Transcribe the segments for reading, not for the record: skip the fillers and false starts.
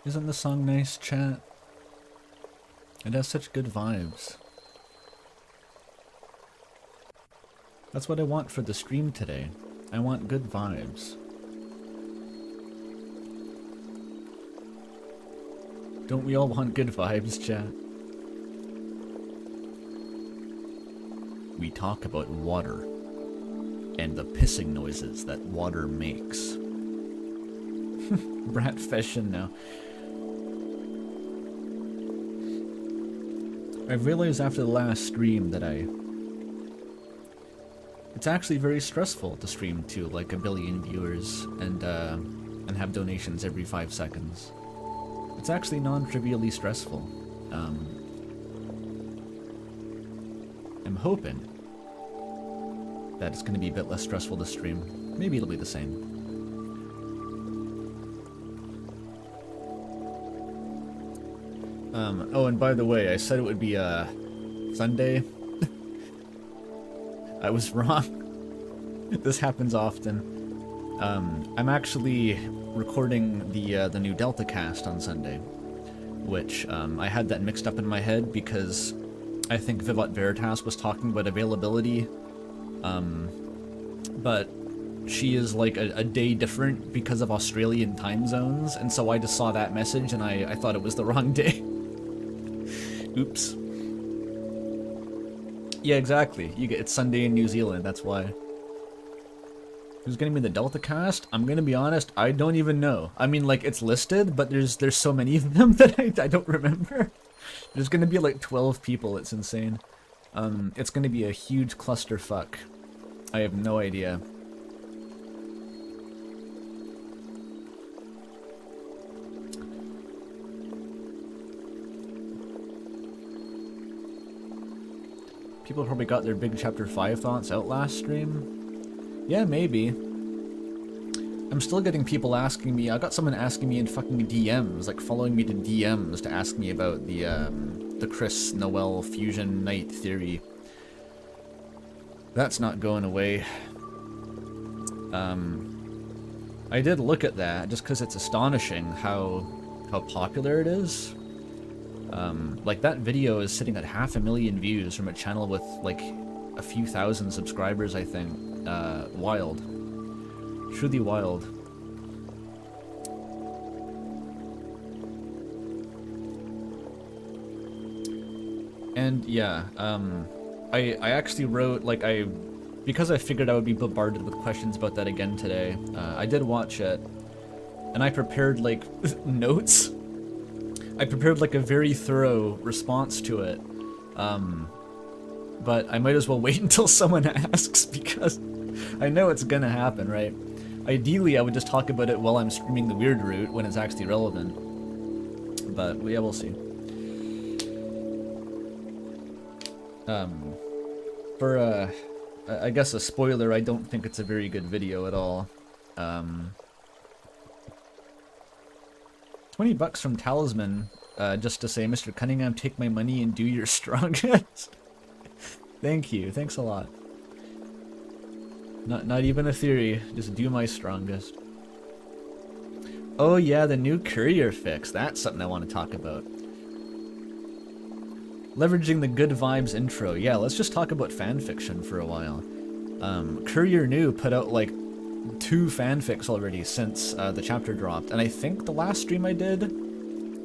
Isn't the song nice, chat? It has such good vibes. That's what I want for the stream today. I want good vibes. Don't we all want good vibes, chat? We talk about water and the pissing noises that water makes. Brat fashion now. I've realized after the last stream that it's actually very stressful to stream to like 1 billion viewers and have donations every 5 seconds. It's actually non-trivially stressful. I'm hoping that it's going to be a bit less stressful to stream. Maybe it'll be the same. Oh, and by the way, I said it would be Sunday. I was wrong. This happens often. I'm actually recording the new Delta cast on Sunday, which I had that mixed up in my head because I think Vivat Veritas was talking about availability, but she is like a day different because of Australian time zones, and so I just saw that message and I thought it was the wrong day. Oops. Yeah, exactly. It's Sunday in New Zealand, that's why. Who's getting me the Delta cast? I'm gonna be honest, I don't even know. I mean, like, it's listed, but there's so many of them that I don't remember. There's gonna be like 12 people, it's insane. It's gonna be a huge clusterfuck. I have no idea. People probably got their big chapter 5 thoughts out last stream. Yeah, maybe. I'm still getting people asking me. I got someone asking me in fucking DMs, like following me to DMs to ask me about the Chris Noel fusion night theory. That's not going away. I did look at that just because it's astonishing how popular it is. Like, that video is sitting at 500,000 views from a channel with, like, a few thousand subscribers, I think. Wild. Truly wild. And, yeah, I actually wrote, like, because I figured I would be bombarded with questions about that again today, I did watch it, and I prepared, like, notes. I prepared like a very thorough response to it, but I might as well wait until someone asks because I know it's gonna happen, right? Ideally, I would just talk about it while I'm streaming the weird route when it's actually relevant, but yeah, we'll see. I guess a spoiler, I don't think it's a very good video at all. 20 bucks from Talisman, just to say, Mr. Cunningham, take my money and do your strongest. Thank you, thanks a lot. Not even a theory, just do my strongest. Oh yeah, the new courier fix, that's something I want to talk about. Leveraging the good vibes intro, yeah, let's just talk about fanfiction for a while. Courier New put out like 2 fanfics already since the chapter dropped, and I think the last stream I did,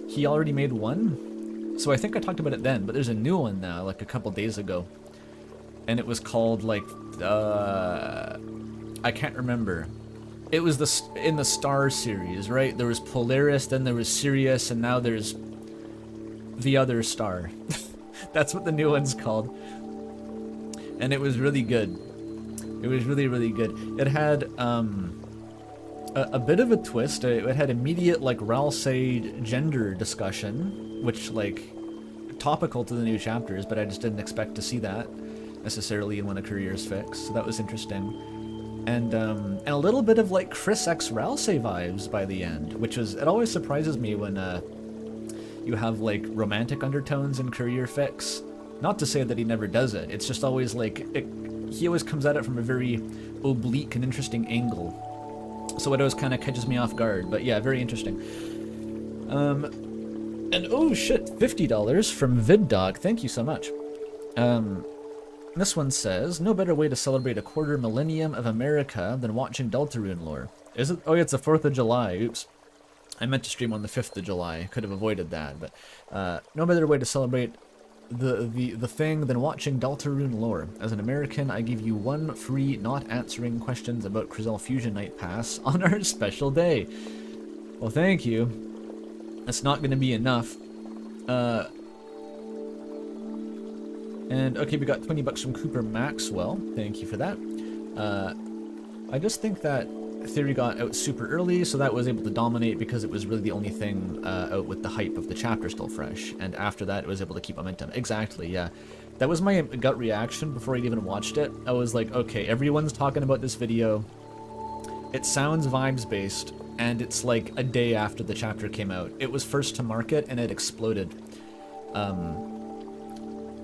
he already made 1. So I think I talked about it then, but there's a new one now, like a couple days ago. And it was called, like, I can't remember. It was in the Star series, right? There was Polaris, then there was Sirius, and now there's the other star. That's what the new one's called. And it was really good. It was really, really good. It had a bit of a twist. It had immediate, like, Ralsei gender discussion, which, like, topical to the new chapters, but I just didn't expect to see that necessarily in one of Courier's fix, so that was interesting. And a little bit of, like, Chris X Ralsei vibes by the end, which was, it always surprises me when you have, like, romantic undertones in Courier fix. Not to say that he never does it, it's just always, like, he always comes at it from a very oblique and interesting angle. So it always kind of catches me off guard, but yeah, very interesting. And oh shit, $50 from VidDog. Thank you so much. This one says, no better way to celebrate a quarter millennium of America than watching Deltarune lore. Is it? Oh yeah, it's the 4th of July. Oops. I meant to stream on the 5th of July. Could have avoided that, but no better way to celebrate the thing than watching Deltarune lore. As an American, I give you one free not answering questions about Crizel Fusion Night Pass on our special day. Well, thank you. That's not going to be enough. And okay, we got 20 bucks from Cooper Maxwell. Thank you for that. I just think that Theory got out super early, so that was able to dominate because it was really the only thing out with the hype of the chapter still fresh. And after that, it was able to keep momentum. Exactly, yeah. That was my gut reaction before I'd even watched it. I was like, okay, everyone's talking about this video. It sounds vibes-based, and it's like a day after the chapter came out. It was first to market, and it exploded.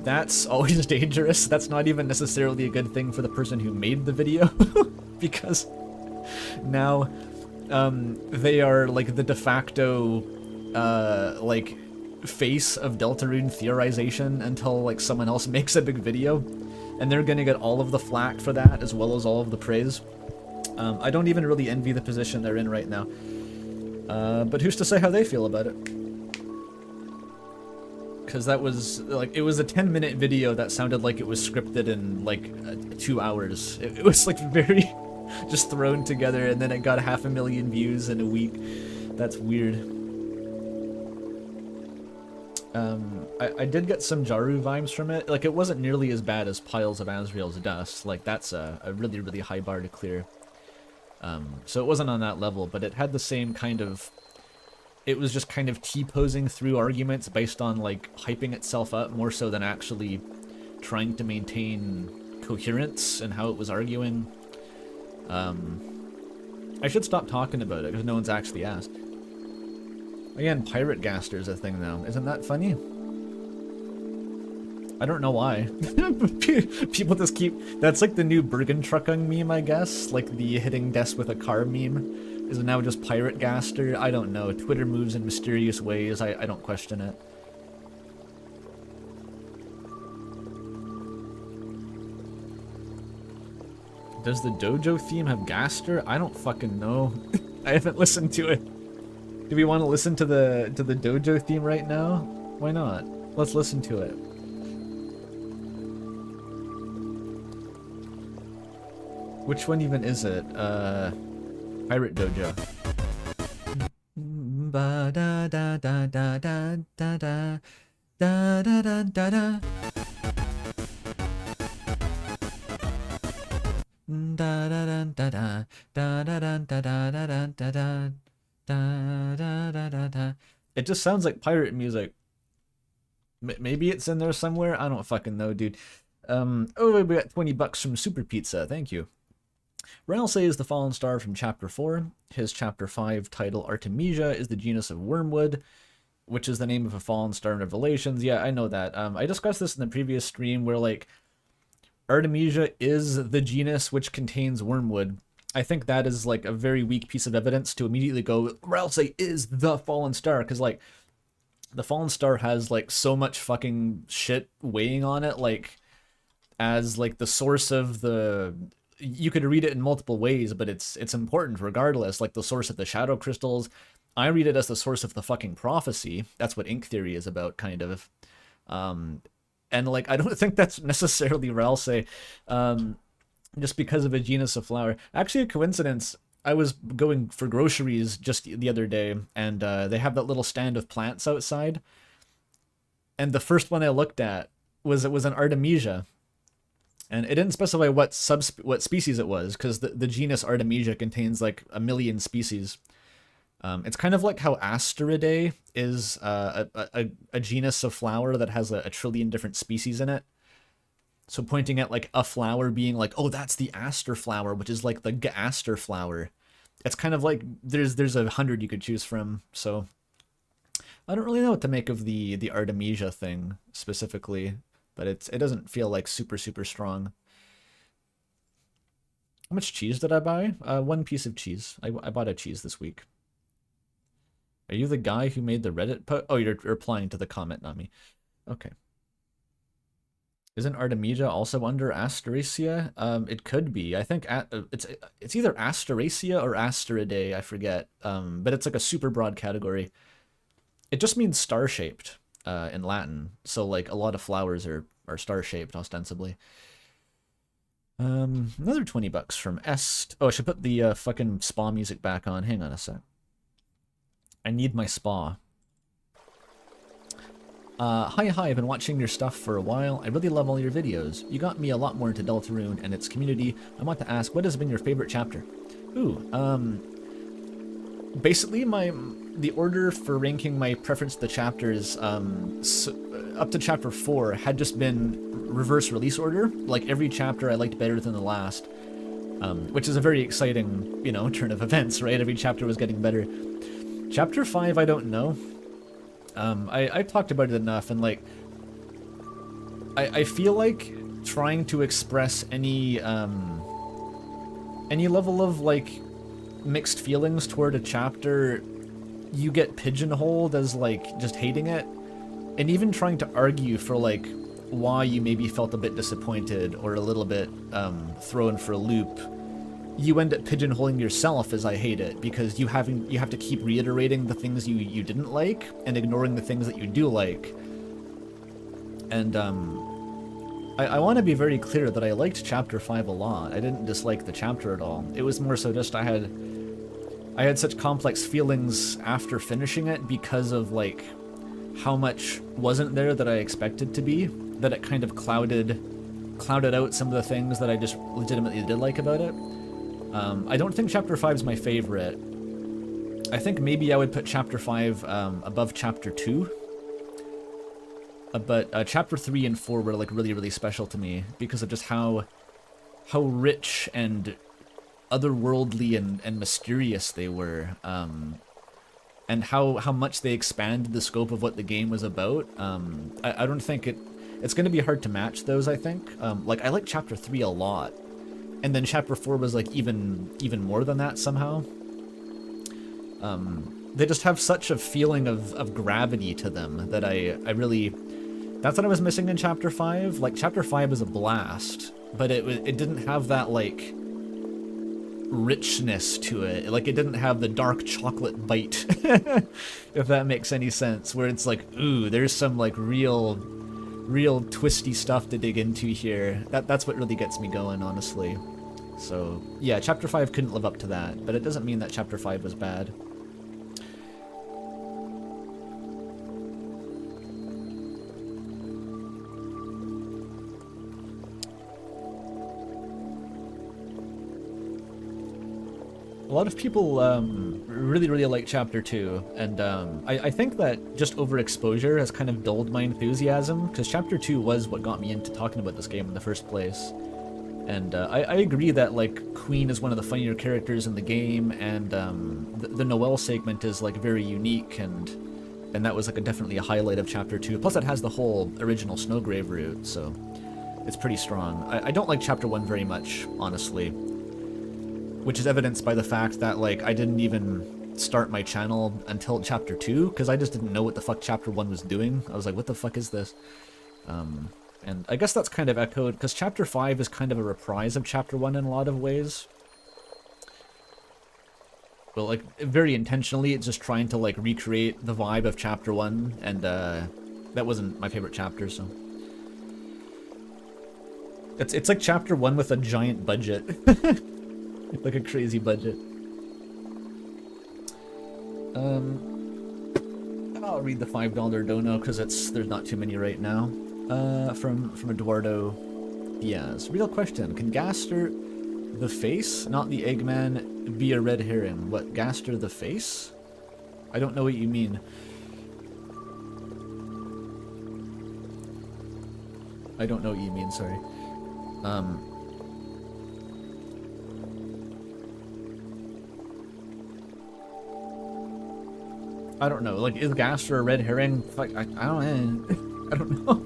That's always dangerous. That's not even necessarily a good thing for the person who made the video, because now they are like the de facto like face of Deltarune theorization until like someone else makes a big video, and they're gonna get all of the flack for that as well as all of the praise. I don't even really envy the position they're in right now, but who's to say how they feel about it? Because that was, like, it was a 10-minute video that sounded like it was scripted in, like, 2 hours. It was, like, very just thrown together, and then it got 500,000 views in a week. That's weird. I did get some Jaru vibes from it. Like, it wasn't nearly as bad as Piles of Azrael's Dust. Like, that's a really, really high bar to clear. So it wasn't on that level, but it had the same kind of... It was just kind of T-posing through arguments based on, like, hyping itself up more so than actually trying to maintain coherence in how it was arguing. I should stop talking about it, because no one's actually asked. Again, Pirate Gaster's a thing now. Isn't that funny? I don't know why. People just keep... That's like the new Bergentruckung meme, I guess. Like the hitting death with a car meme. Is it now just Pirate Gaster? I don't know. Twitter moves in mysterious ways. I don't question it. Does the dojo theme have Gaster? I don't fucking know. I haven't listened to it. Do we want to listen to the dojo theme right now? Why not? Let's listen to it. Which one even is it? Pirate Dojo. Ba da da da da da da da da da da da da. Da da da da da da da da da da da da da da da da da. It just sounds like pirate music. Maybe it's in there somewhere. I don't fucking know, dude. Oh, we got 20 bucks from Super Pizza. Thank you. Ralse is the fallen star from Chapter 4. His Chapter 5 title, Artemisia, is the genus of wormwood, which is the name of a fallen star in Revelations. Yeah, I know that. I discussed this in the previous stream where, like, Artemisia is the genus which contains wormwood. I think that is, like, a very weak piece of evidence to immediately go, Ralse is the fallen star, because, like, the fallen star has, like, so much fucking shit weighing on it, like, as, like, the source of the... You could read it in multiple ways, but it's important regardless. Like the source of the shadow crystals, I read it as the source of the fucking prophecy. That's what ink theory is about, kind of. And like I don't think that's necessarily Ralse, just because of a genus of flower. Actually, a coincidence. I was going for groceries just the other day, and they have that little stand of plants outside. And the first one I looked at was an Artemisia. And it didn't specify what species it was, because the genus Artemisia contains like 1 million species. It's kind of like how Asteridae is a genus of flower that has a trillion different species in it. So pointing at like a flower being like, oh, that's the aster flower, which is like the gaster flower. It's kind of like there's 100 you could choose from. So I don't really know what to make of the Artemisia thing specifically. But it doesn't feel like super strong. How much cheese did I buy? 1 piece of cheese. I bought a cheese this week. Are you the guy who made the Reddit post? Oh, you're replying to the comment, not me. Okay. Isn't Artemisia also under Asteraceae? It could be. I think it's either Asteraceae or Asteridae, I forget. But it's like a super broad category. It just means star-shaped in Latin. So like a lot of flowers are star-shaped ostensibly. Another 20 bucks from Est. Oh, I should put the fucking spa music back on. Hang on a sec. I need my spa. Hi, I've been watching your stuff for a while. I really love all your videos. You got me a lot more into Deltarune and its community. I want to ask, what has been your favorite chapter? Ooh, basically the order for ranking my preference to the chapters, up to chapter 4 had just been reverse release order. Like every chapter I liked better than the last, which is a very exciting, you know, turn of events, right? Every chapter was getting better. Chapter 5, I don't know. I talked about it enough, and like, I feel like trying to express any level of like mixed feelings toward a chapter, you get pigeonholed as like just hating it, and even trying to argue for like why you maybe felt a bit disappointed or a little bit thrown for a loop, you end up pigeonholing yourself as I hate it, because you have to keep reiterating the things you didn't like and ignoring the things that you do like. And I want to be very clear that I liked chapter 5 a lot. I didn't dislike the chapter at all. It was more so just I had such complex feelings after finishing it because of like how much wasn't there that I expected to be, that it kind of clouded out some of the things that I just legitimately did like about it. I don't think Chapter 5 is my favorite. I think maybe I would put Chapter 5 above Chapter 2. But Chapter 3 and 4 were like really, really special to me because of just how rich and otherworldly and mysterious they were. And how much they expanded the scope of what the game was about. I don't think it's going to be hard to match those, I think. Like, I like Chapter 3 a lot. And then Chapter 4 was like even more than that somehow. They just have such a feeling of gravity to them that I really... That's what I was missing in Chapter 5. Like, Chapter 5 was a blast, but it didn't have that, like, richness to it. Like, it didn't have the dark chocolate bite, if that makes any sense, where it's like, ooh, there's some, like, real twisty stuff to dig into here. That's what really gets me going, honestly. So, yeah, Chapter 5 couldn't live up to that, but it doesn't mean that Chapter 5 was bad. A lot of people really, really like Chapter 2, and I think that just overexposure has kind of dulled my enthusiasm, because Chapter 2 was what got me into talking about this game in the first place. And I agree that, like, Queen is one of the funnier characters in the game, and the Noelle segment is, like, very unique, and that was, like, definitely a highlight of Chapter 2. Plus, it has the whole original Snowgrave route, so it's pretty strong. I don't like Chapter 1 very much, honestly, which is evidenced by the fact that, like, I didn't even start my channel until Chapter 2, because I just didn't know what the fuck Chapter 1 was doing. I was like, what the fuck is this? And I guess that's kind of echoed, because Chapter 5 is kind of a reprise of Chapter 1 in a lot of ways. Well, like, very intentionally, it's just trying to, like, recreate the vibe of Chapter 1, and that wasn't my favorite chapter, so... It's like Chapter 1 with a giant budget. Like a crazy budget. I'll read the $5 dono, because there's not too many right now. From Eduardo Diaz. Real question, can Gaster the face, not the Eggman, be a red herring? What, Gaster the face? I don't know what you mean. I don't know what you mean, sorry. I don't know, like, is Gaster a red herring? Fuck, I don't I don't know.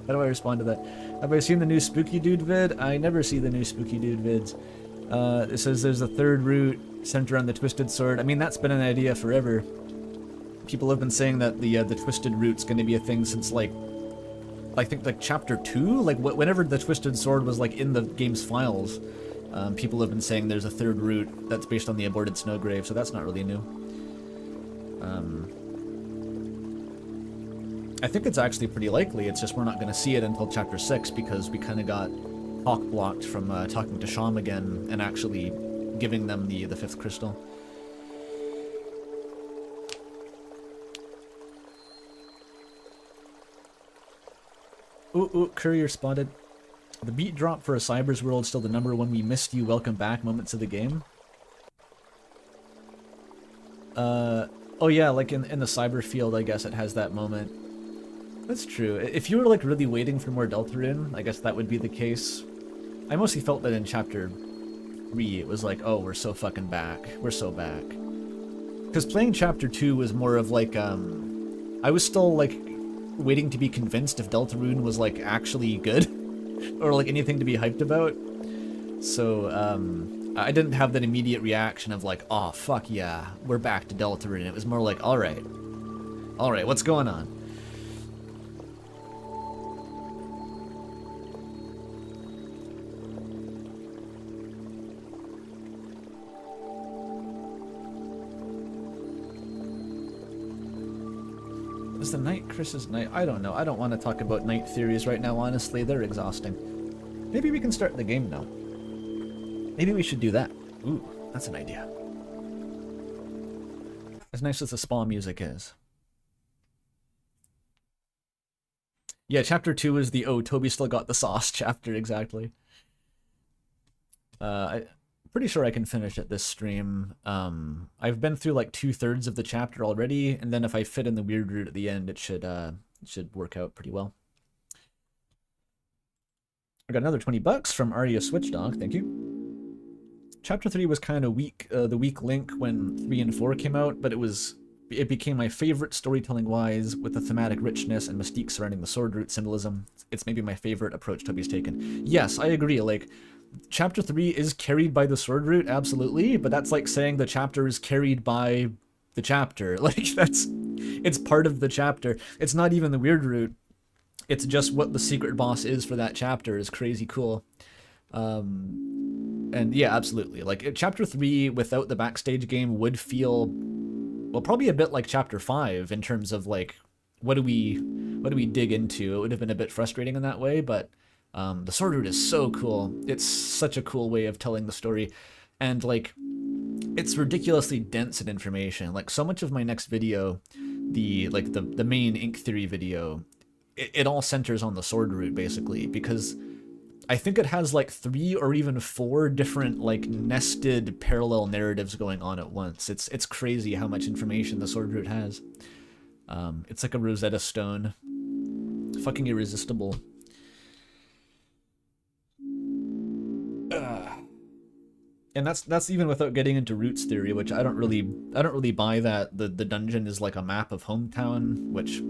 How do I respond to that? Have I seen the new Spooky Dude vid? I never see the new Spooky Dude vids. It says there's a third route centered on the Twisted Sword. I mean, that's been an idea forever. People have been saying that the Twisted Route's going to be a thing since, like, I think, like, Chapter 2? Like, whenever the Twisted Sword was, like, in the game's files, people have been saying there's a third route that's based on the aborted Snowgrave, so that's not really new. I think it's actually pretty likely, it's just we're not going to see it until Chapter 6, because we kind of got talk blocked from talking to Sham again and actually giving them the fifth crystal. Ooh, courier spotted. The beat drop for a Cyber's World still the number one we missed you, welcome back moments of the game. Oh yeah, like in the cyber field, I guess it has that moment. That's true. If you were like really waiting for more Deltarune, I guess that would be the case. I mostly felt that in Chapter 3, it was like, oh, we're so fucking back. We're so back. Because playing Chapter 2 was more of like, I was still like waiting to be convinced if Deltarune was like actually good or like anything to be hyped about. So, I didn't have that immediate reaction of like, oh, fuck yeah, we're back to Deltarune. It was more like, alright, what's going on? Is the night Chris's night? I don't know. I don't want to talk about night theories right now, honestly. They're exhausting. Maybe we can start the game now. Maybe we should do that. Ooh, that's an idea. As nice as the spa music is. Yeah, Chapter 2 is the, oh, Toby still got the sauce chapter, exactly. I'm pretty sure I can finish it this stream. I've been through like 2/3 of the chapter already, and then if I fit in the weird route at the end, it should work out pretty well. I got another 20 bucks from Arya Switchdog, thank you. Chapter 3 was kind of weak, the weak link when 3 and 4 came out, but it became my favorite storytelling-wise, with the thematic richness and mystique surrounding the sword route symbolism. It's maybe my favorite approach Toby's taken. Yes, I agree, like, Chapter 3 is carried by the sword route, absolutely, but that's like saying the chapter is carried by the chapter. Like, it's part of the chapter. It's not even the weird route. It's just what the secret boss is for that chapter is crazy cool. And yeah, absolutely. Like, Chapter 3 without the backstage game would feel, well, probably a bit like Chapter 5 in terms of, like, what do we dig into? It would have been a bit frustrating in that way, but the sword route is so cool. It's such a cool way of telling the story. And, like, it's ridiculously dense in information. Like, so much of my next video, the main Ink Theory video, it all centers on the sword route, basically, because I think it has like 3 or even 4 different like nested parallel narratives going on at once. It's crazy how much information the sword route has. It's like a Rosetta Stone. Fucking irresistible. And that's even without getting into roots theory, which I don't really buy that the dungeon is like a map of Hometown, which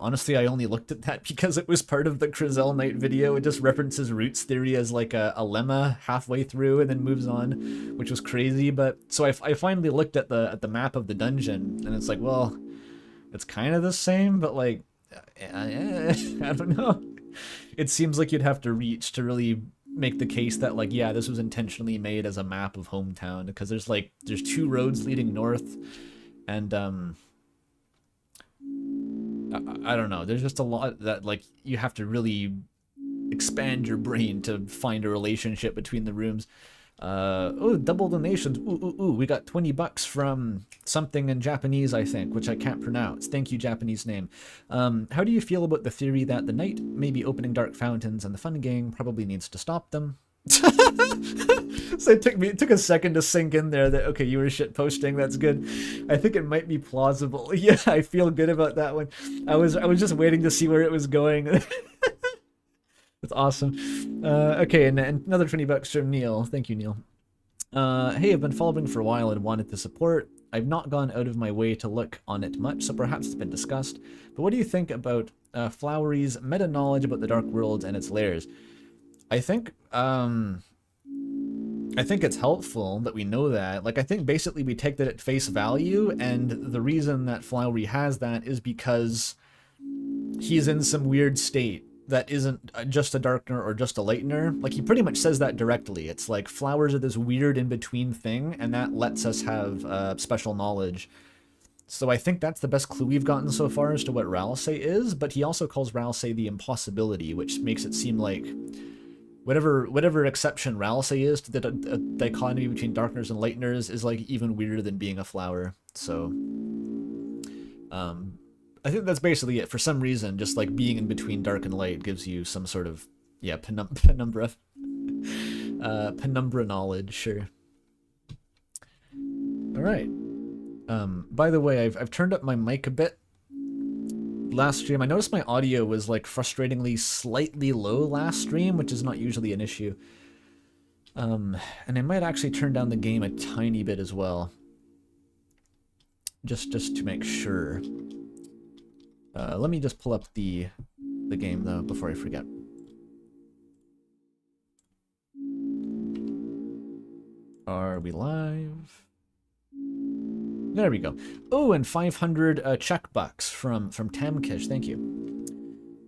honestly I only looked at that because it was part of the Crizel Knight video. It just references roots theory as like a lemma halfway through and then moves on, which was crazy. But so I finally looked at the map of the dungeon, and it's like, well, it's kind of the same, but like I don't know. It seems like you'd have to reach to really make the case that, like, yeah, this was intentionally made as a map of Hometown, because there's 2 roads leading north, and I don't know, there's just a lot that, like, you have to really expand your brain to find a relationship between the rooms. Oh, double donations. Ooh, we got 20 bucks from something in Japanese, I think, which I can't pronounce. Thank you, Japanese name. How do you feel about the theory that the knight may be opening dark fountains and the fun gang probably needs to stop them? So it took a second to sink in there that, okay, you were shit posting, that's good. I think it might be plausible. Yeah, I feel good about that one. I was just waiting to see where it was going. That's awesome. Okay, and another 20 bucks from Neil. Thank you, Neil. Hey, I've been following for a while and wanted to support. I've not gone out of my way to look on it much, so perhaps it's been discussed. But what do you think about Flowery's meta-knowledge about the Dark World and its layers? I think I think it's helpful that we know that. Like, I think basically we take that at face value, and the reason that Flowery has that is because he's in some weird state that isn't just a darkener or just a lightener. Like, he pretty much says that directly. It's like flowers are this weird in-between thing, and that lets us have special knowledge. So I think that's the best clue we've gotten so far as to what Ralsei is, but he also calls Ralsei the impossibility, which makes it seem like whatever exception Ralsei is to the dichotomy between darkeners and lighteners is like even weirder than being a flower. So I think that's basically it. For some reason, just like being in between dark and light gives you some sort of, yeah, penumbra knowledge, sure. All right. By the way, I've turned up my mic a bit. Last stream, I noticed my audio was like frustratingly slightly low last stream, which is not usually an issue. And I might actually turn down the game a tiny bit as well. Just to make sure. Let me just pull up the game though before I forget. Are we live? There we go. Oh, and 500 Czech bucks from Tamkish. Thank you.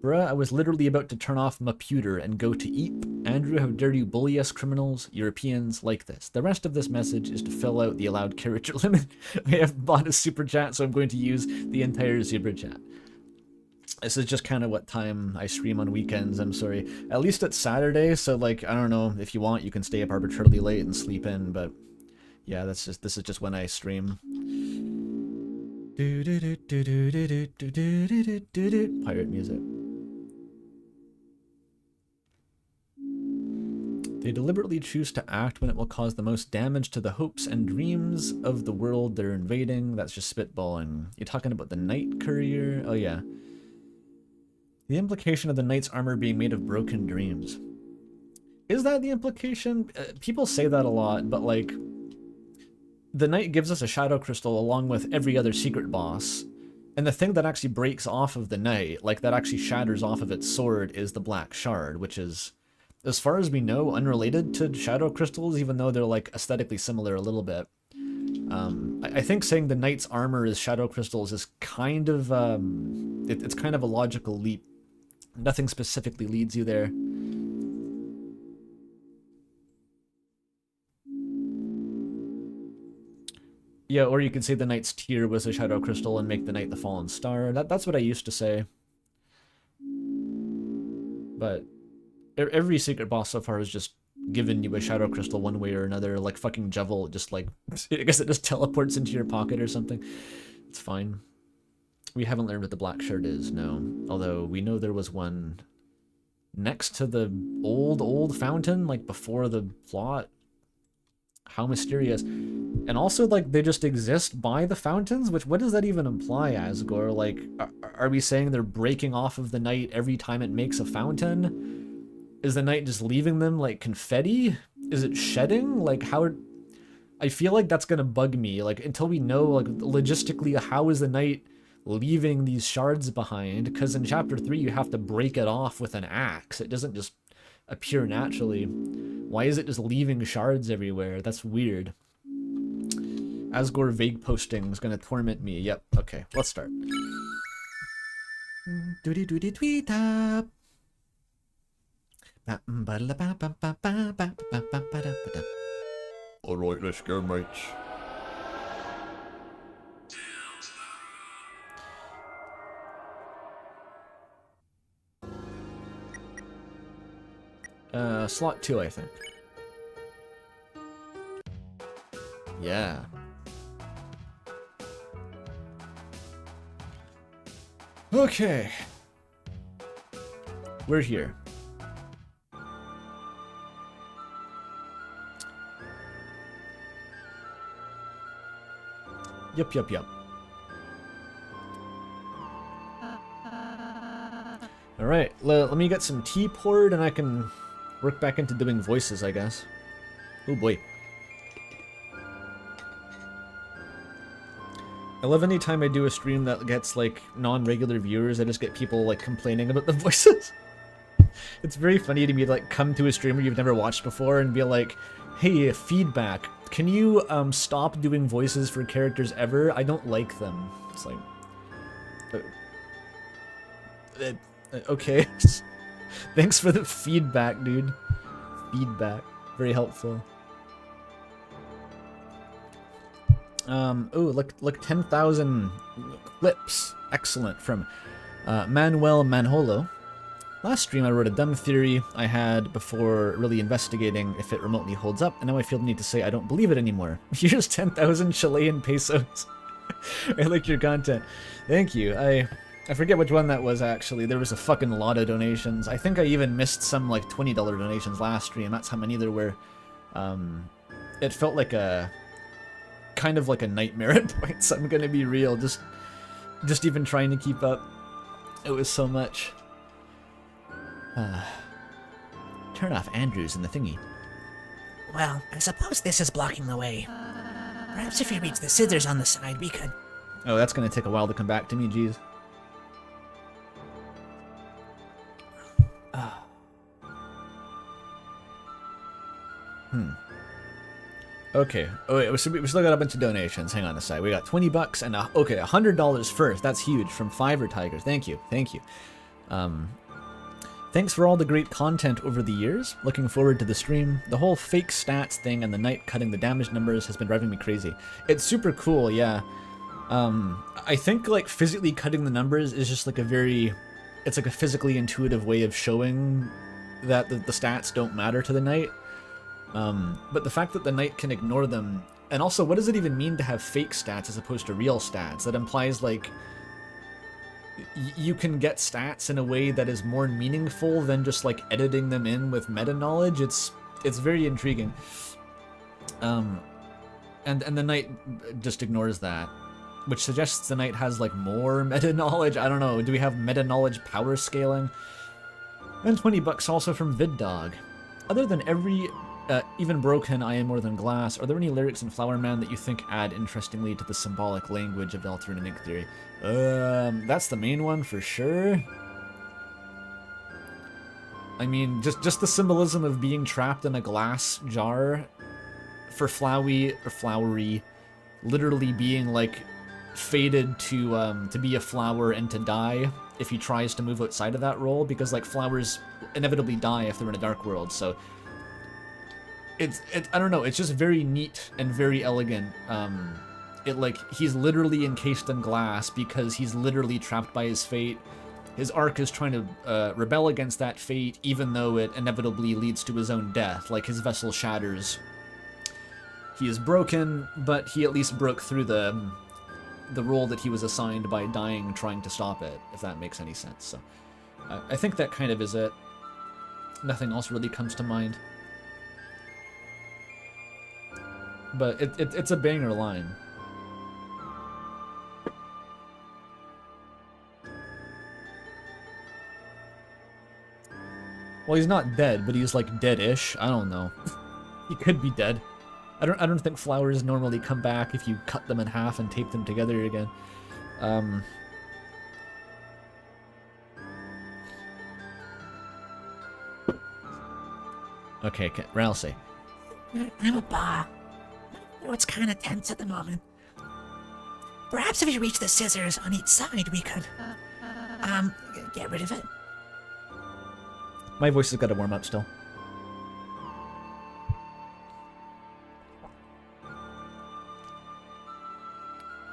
Bruh, I was literally about to turn off my pewter and go to eat. Andrew, how dare you bully us criminals, Europeans, like this. The rest of this message is to fill out the allowed character limit. I have bought a super chat, so I'm going to use the entire super chat. This is just kind of what time I stream on weekends, I'm sorry. At least it's Saturday, so like, I don't know, if you want, you can stay up arbitrarily late and sleep in, but yeah, this is just when I stream. Pirate music. They deliberately choose to act when it will cause the most damage to the hopes and dreams of the world they're invading. That's just spitballing. You're talking about the Night Courier? Oh yeah. The implication of the knight's armor being made of broken dreams. Is that the implication? People say that a lot, but like, the knight gives us a shadow crystal along with every other secret boss, and the thing that actually breaks off of the knight, like that actually shatters off of its sword, is the black shard, which is, as far as we know, unrelated to shadow crystals, even though they're like aesthetically similar a little bit. I think saying the knight's armor is shadow crystals is kind of, it's kind of a logical leap. Nothing specifically leads you there. Yeah, or you could say the knight's tear was a shadow crystal and make the knight the fallen star. That's what I used to say. But every secret boss so far has just given you a shadow crystal one way or another, like fucking Jevil, just like, I guess it just teleports into your pocket or something. It's fine. We haven't learned what the black shard is, no. Although we know there was one next to the old fountain, like before the plot. How mysterious. And also, like, they just exist by the fountains, which, what does that even imply, Asgore? Like, are we saying they're breaking off of the night every time it makes a fountain? Is the night just leaving them like confetti? Is it shedding? Like, how... I feel like that's gonna bug me, like, until we know, like, logistically, how is the night leaving these shards behind? Because in chapter 3 you have to break it off with an axe. It doesn't just appear naturally. Why is it just leaving shards everywhere? That's weird. Asgore vague posting is gonna torment me. Yep, okay, let's start. Doody doody tweet up. Alright, let's go, mates. Slot 2, I think. Yeah. Okay. We're here. Yup. Alright, let me get some tea poured and I can work back into doing voices, I guess. Oh boy. I love any time I do a stream that gets, like, non-regular viewers, I just get people, like, complaining about the voices. It's very funny to me to, like, come to a stream where you've never watched before and be like, Hey, feedback. Can you stop doing voices for characters ever? I don't like them. It's like... okay. Thanks for the feedback, dude. Feedback. Very helpful. Oh, look, 10,000 clips. Excellent. From Manuel Manholo. Last stream I wrote a dumb theory I had before really investigating if it remotely holds up, and now I feel the need to say I don't believe it anymore. Here's 10,000 Chilean pesos. I like your content. Thank you. I forget which one that was, actually. There was a fucking lot of donations. I think I even missed some, like, $20 donations last stream. That's how many there were. It felt like a... kind of like a nightmare at points, I'm gonna be real. Just even trying to keep up. It was so much. Turn off Andrews in the thingy. Well, I suppose this is blocking the way. Perhaps if you reach the scissors on the side, we could... Oh, that's gonna take a while to come back to me, jeez. Okay. Oh wait, we still got a bunch of donations. Hang on a sec. We got 20 bucks and okay, $100 first. That's huge from Fiverr Tiger. Thank you. Thank you. Thanks for all the great content over the years. Looking forward to the stream. The whole fake stats thing and the knight cutting the damage numbers has been driving me crazy. It's super cool, yeah. I think like physically cutting the numbers is just like it's like a physically intuitive way of showing that the stats don't matter to the knight. But the fact that the knight can ignore them, and also what does it even mean to have fake stats as opposed to real stats? That implies like you can get stats in a way that is more meaningful than just like editing them in with meta knowledge. It's very intriguing. And the knight just ignores that, which suggests the knight has like more meta knowledge. I don't know. Do we have meta knowledge power scaling? And 20 bucks also from VidDog. Other than every even broken I am more than glass, are there any lyrics in Flower Man that you think add interestingly to the symbolic language of Deltarune and Ink Theory? That's the main one for sure. I mean, just the symbolism of being trapped in a glass jar for Flowery literally being like fated to be a flower and to die if he tries to move outside of that role, because like flowers inevitably die if they're in a dark world. So I don't know, it's just very neat and very elegant. He's literally encased in glass because he's literally trapped by his fate. His arc is trying to rebel against that fate, even though it inevitably leads to his own death. Like, his vessel shatters. He is broken, but he at least broke through the role that he was assigned by dying trying to stop it, if that makes any sense. So, I think that kind of is it. Nothing else really comes to mind. But it's a banger line. Well, he's not dead, but he's like dead-ish. I don't know. He could be dead. I don't think flowers normally come back if you cut them in half and tape them together again. Okay, Ralsei. I'm a ba. It's kind of tense at the moment. Perhaps if you reach the scissors on each side, we could, get rid of it. My voice has got to warm up still.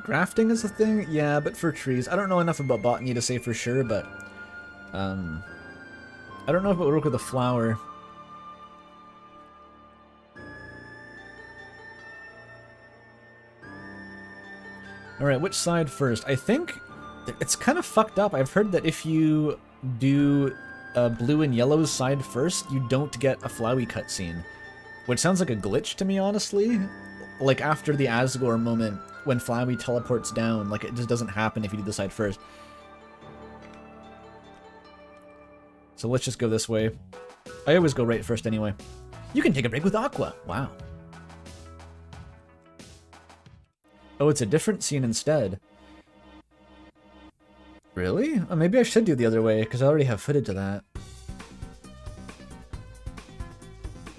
Grafting is a thing? Yeah, but for trees. I don't know enough about botany to say for sure, but... I don't know if it would work with a flower. Alright, which side first? I think it's kind of fucked up. I've heard that if you do blue and yellow side first, you don't get a Flowey cutscene. Which sounds like a glitch to me, honestly. Like, after the Asgore moment, when Flowey teleports down, like, it just doesn't happen if you do the side first. So let's just go this way. I always go right first anyway. You can take a break with Aqua. Wow. Oh, it's a different scene instead. Really? Oh, maybe I should do the other way, because I already have footage of that.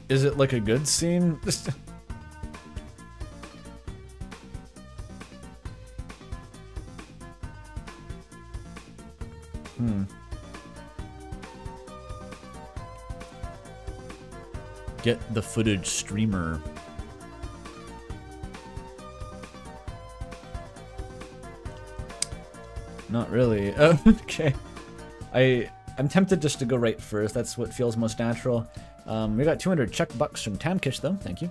Is it like a good scene? Get the footage streamer. Not really. Oh, okay. I'm tempted just to go right first. That's what feels most natural. We got 200 check bucks from Tamkish though. Thank you.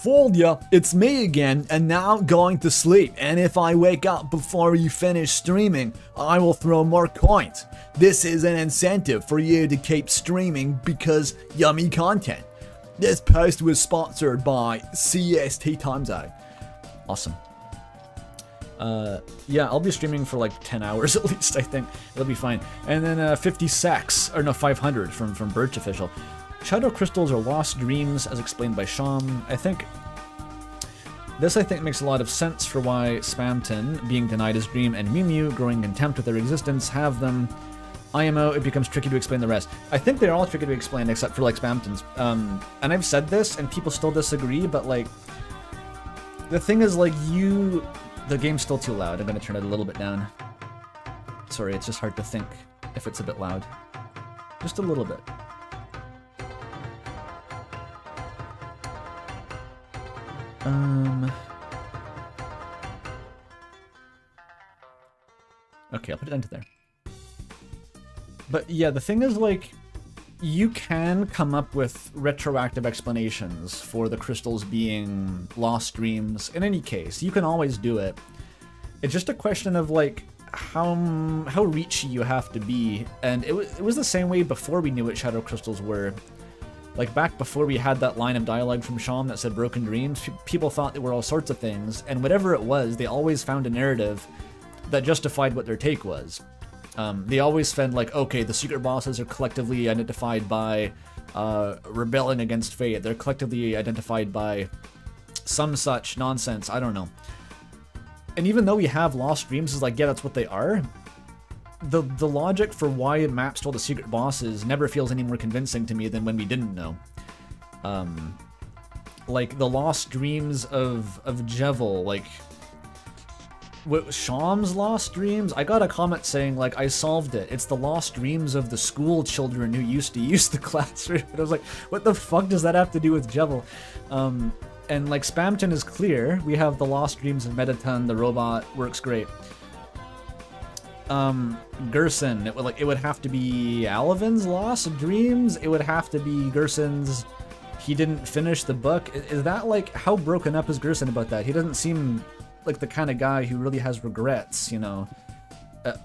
Fooled ya. It's me again, and now I'm going to sleep. And if I wake up before you finish streaming, I will throw more coins. This is an incentive for you to keep streaming because yummy content. This post was sponsored by CST Times Out. Awesome. Yeah, I'll be streaming for like 10 hours at least, I think. It'll be fine. And then 50 sacks, or no, 500 from Birch Official. Shadow crystals are lost dreams, as explained by Sham. I think makes a lot of sense for why Spamton, being denied his dream, and Mew Mew, growing contempt with their existence, have them. IMO, it becomes tricky to explain the rest. I think they're all tricky to explain except for like Spamton's. And I've said this, and people still disagree, but like, the thing is like the game's still too loud. I'm gonna turn it a little bit down. Sorry, it's just hard to think if it's a bit loud. Just a little bit. Okay, I'll put it into there. But yeah, the thing is, like, you can come up with retroactive explanations for the crystals being lost dreams. In any case, you can always do it. It's just a question of, like, how reachy you have to be. And it was the same way before we knew what shadow crystals were. Like, back before we had that line of dialogue from Sham that said broken dreams, people thought they were all sorts of things, and whatever it was, they always found a narrative that justified what their take was. They always found, like, okay, the secret bosses are collectively identified by rebelling against fate. They're collectively identified by some such nonsense. I don't know. And even though we have lost dreams, is like, yeah, that's what they are. The logic for why maps to all the secret bosses never feels any more convincing to me than when we didn't know. Like, the lost dreams of Jevil, like, what, Sham's lost dreams? I got a comment saying, like, I solved it. It's the lost dreams of the school children who used to use the classroom. And I was like, what the fuck does that have to do with Jevil? And, like, Spamton is clear. We have the lost dreams of Mettaton. The robot works great. Gerson, it would have to be Alavin's lost dreams. It would have to be Gerson's. He didn't finish the book. Is that, like, how broken up is Gerson about that? He doesn't seem like the kind of guy who really has regrets, you know,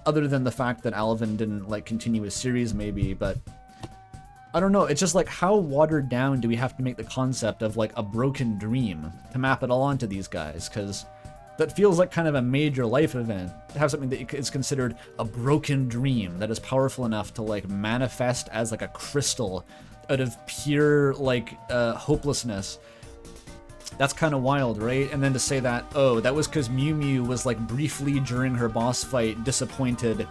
other than the fact that Alavin didn't, like, continue his series maybe. But I don't know. It's just like, how watered down do we have to make the concept of, like, a broken dream to map it all onto these guys? Because that feels like kind of a major life event, to have something that is considered a broken dream that is powerful enough to, like, manifest as, like, a crystal out of pure, like, hopelessness. That's kind of wild, right? And then to say that, oh, that was because Mew Mew was, like, briefly during her boss fight disappointed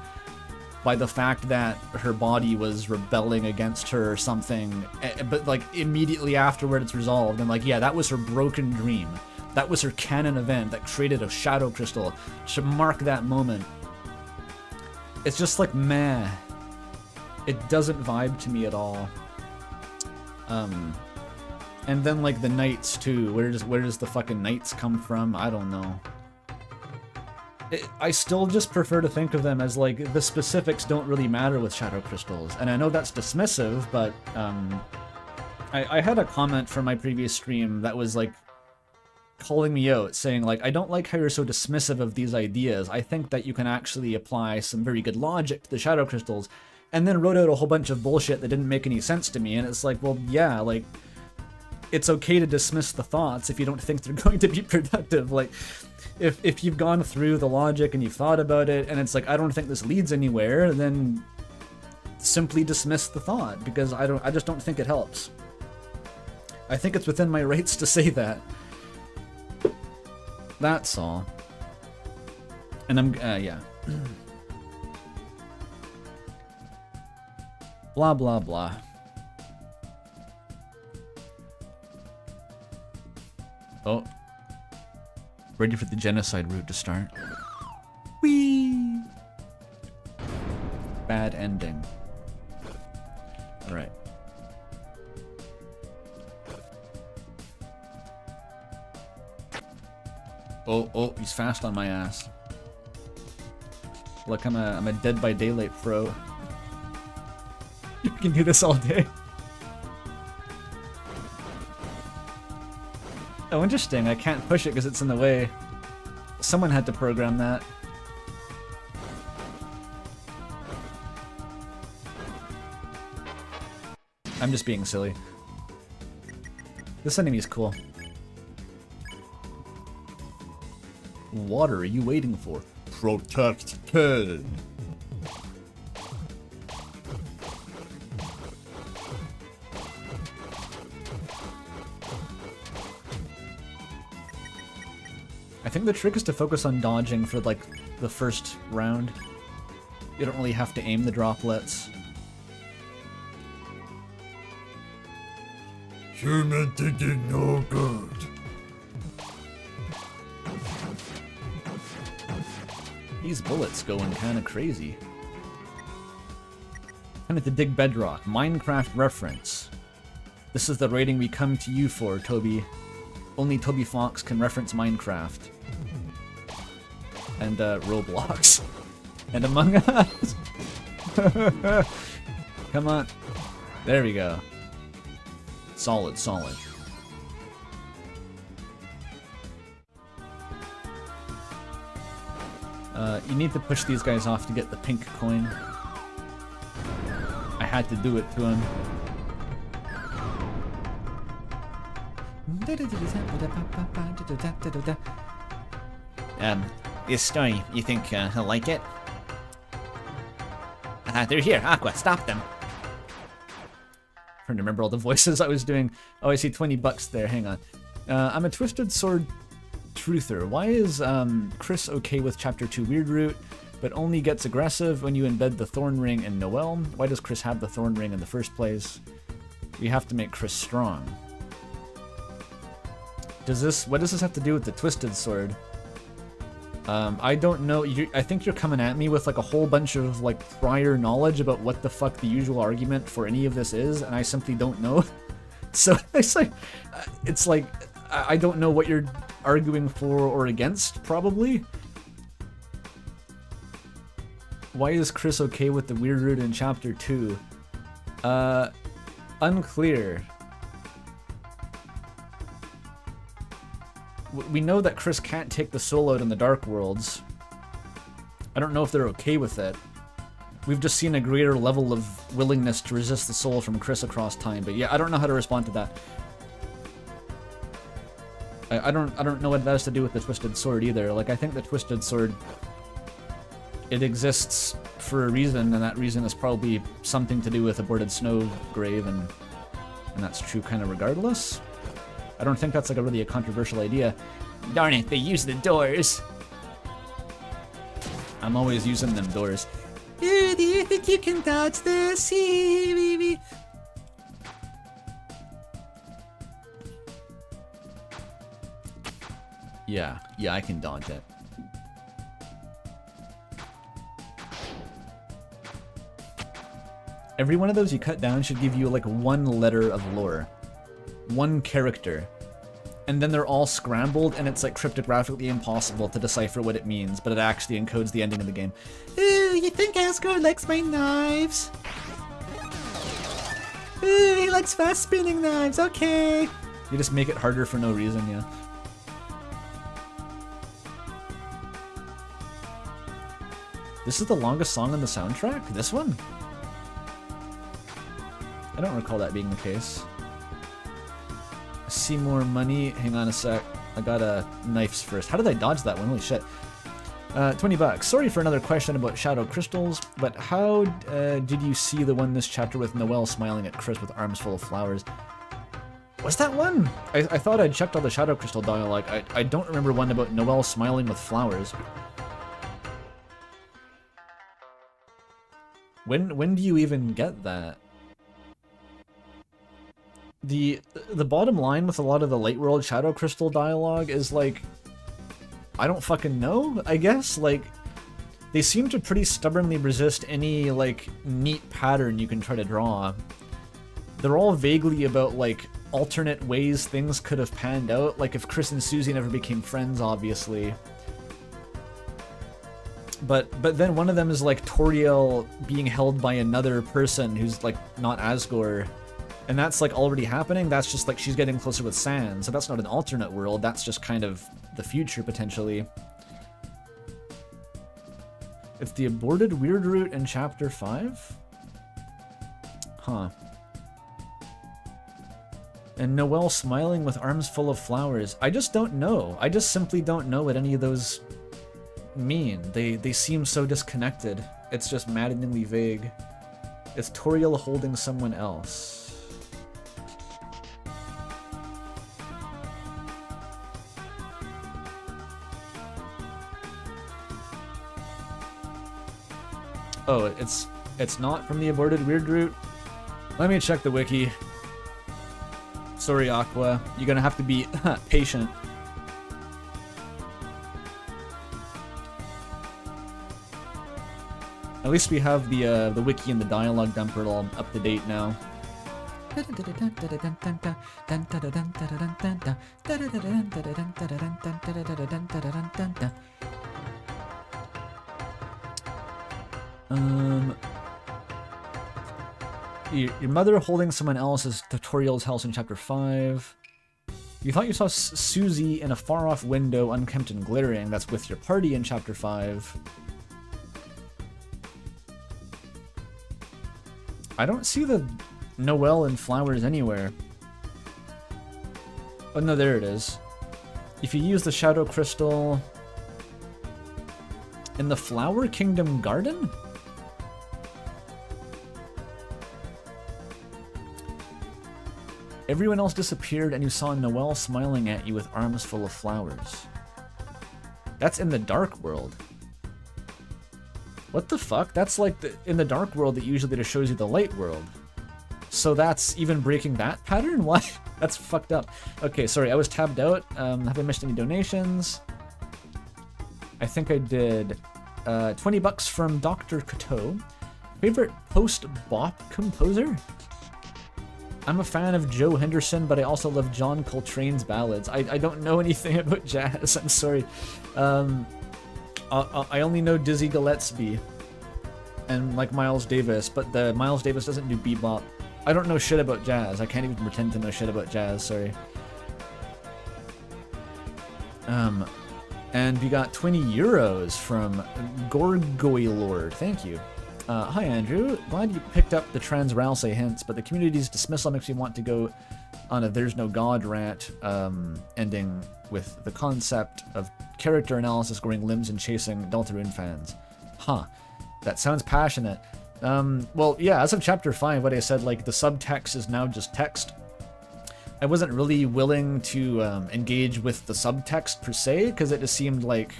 by the fact that her body was rebelling against her or something, but, like, immediately afterward it's resolved. And, like, yeah, that was her broken dream. That was her canon event that created a shadow crystal to mark that moment. It's just like, meh. It doesn't vibe to me at all. And then, like, the knights too. Where does the fucking knights come from? I don't know. I still just prefer to think of them as, like, the specifics don't really matter with shadow crystals. And I know that's dismissive, but I had a comment from my previous stream that was, like, calling me out, saying, like, I don't like how you're so dismissive of these ideas. I think that you can actually apply some very good logic to the shadow crystals, and then wrote out a whole bunch of bullshit that didn't make any sense to me. And it's like, well, yeah, like, it's okay to dismiss the thoughts if you don't think they're going to be productive. Like, if you've gone through the logic and you've thought about it, and it's like, I don't think this leads anywhere, then simply dismiss the thought, because I just don't think it helps. I think it's within my rights to say that. That's all. And I'm, yeah. Blah, blah, blah. Oh. Ready for the genocide route to start. Whee! Bad ending. Alright. Oh, he's fast on my ass. Look, I'm a Dead by Daylight pro. You can do this all day. Oh, interesting. I can't push it because it's in the way. Someone had to program that. I'm just being silly. This enemy's cool. What are you waiting for? Protect Ted. I think the trick is to focus on dodging for like the first round. You don't really have to aim the droplets. Human thinking no good. These bullets going kinda crazy. Kind of to dig bedrock. Minecraft reference. This is the rating we come to you for, Toby. Only Toby Fox can reference Minecraft. And Roblox. And Among Us. Come on. There we go. Solid, solid. You need to push these guys off to get the pink coin. I had to do it to him. This story, you think he'll like it? They're here, Aqua, stop them. Trying to remember all the voices I was doing. Oh, I see 20 bucks there, hang on. I'm a Twisted Sword truther. Why is Chris okay with Chapter 2 Weird Root, but only gets aggressive when you embed the Thorn Ring in Noelle? Why does Chris have the Thorn Ring in the first place? We have to make Chris strong. What does this have to do with the Twisted Sword? I don't know. I think you're coming at me with like a whole bunch of like prior knowledge about what the fuck the usual argument for any of this is, and I simply don't know. So it's like I don't know what you're arguing for or against, probably. Why is Chris okay with the Weird Root in Chapter 2? Unclear. We know that Chris can't take the soul out in the Dark Worlds. I don't know if they're okay with it. We've just seen a greater level of willingness to resist the soul from Chris across time, but yeah, I don't know how to respond to that. I don't know what that has to do with the Twisted Sword either. Like, I think the Twisted Sword, it exists for a reason, and that reason is probably something to do with Aborted Snow Grave, and that's true kind of regardless. I don't think that's like really a controversial idea. Darn it, they use the doors. I'm always using them doors. Ooh, do you think you can dodge this? Yeah, I can dodge it. Every one of those you cut down should give you like one letter of lore. One character. And then they're all scrambled, and it's like cryptographically impossible to decipher what it means, but it actually encodes the ending of the game. Ooh, you think Asgore likes my knives? Ooh, he likes fast spinning knives, okay. You just make it harder for no reason, yeah. This is the longest song on the soundtrack? This one? I don't recall that being the case. See more money. Hang on a sec. I got knives first. How did I dodge that one? Holy shit. 20 bucks. Sorry for another question about shadow crystals, but how did you see the one this chapter with Noelle smiling at Chris with arms full of flowers? Was that one? I thought I'd checked all the shadow crystal dialogue. I don't remember one about Noelle smiling with flowers. When do you even get that? the bottom line with a lot of the Light World Shadow Crystal dialogue is like, I don't fucking know, I guess. Like, they seem to pretty stubbornly resist any like neat pattern you can try to draw. They're all vaguely about like alternate ways things could have panned out, like if Chris and Susie never became friends, obviously. But then one of them is like Toriel being held by another person who's like not Asgore. And that's like already happening. That's just like she's getting closer with Sans. So that's not an alternate world. That's just kind of the future, potentially. It's the aborted weird route in chapter 5? Huh. And Noelle smiling with arms full of flowers. I just don't know. I just simply don't know what any of those mean. They seem so disconnected. It's just maddeningly vague. It's Toriel holding someone else. Oh, it's not from the aborted weird route? Let me check the wiki. Sorry, Aqua. You're gonna have to be patient. At least we have the wiki and the dialogue dumper all up to date now. Your mother holding someone else is Toriel's house in chapter 5. You thought you saw Susie in a far-off window, unkempt and glittering. That's with your party in chapter 5. I don't see the Noelle and flowers anywhere. Oh no, there it is. If you use the Shadow Crystal in the Flower Kingdom Garden? Everyone else disappeared and you saw Noelle smiling at you with arms full of flowers. That's in the Dark World. What the fuck? That's like in the Dark World that usually just shows you the Light World. So that's even breaking that pattern? What? That's fucked up. Okay, sorry, I was tabbed out. Have I missed any donations? I think I did. 20 bucks from Dr. Coteau. Favorite post-bop composer? I'm a fan of Joe Henderson, but I also love John Coltrane's ballads. I don't know anything about jazz, I'm sorry. I only know Dizzy Gillespie and like Miles Davis, but the Miles Davis doesn't do bebop. I don't know shit about jazz. I can't even pretend to know shit about jazz, sorry. And we got 20 euros from Gorgoylord. Thank you. Hi Andrew, glad you picked up the trans Ralsei hints, but the community's dismissal makes me want to go on a there's no god rant, ending with the concept of character analysis growing limbs and chasing Deltarune fans. Huh, that sounds passionate. Well, yeah, as of chapter 5, what I said, like, the subtext is now just text. I wasn't really willing to engage with the subtext per se, because it just seemed like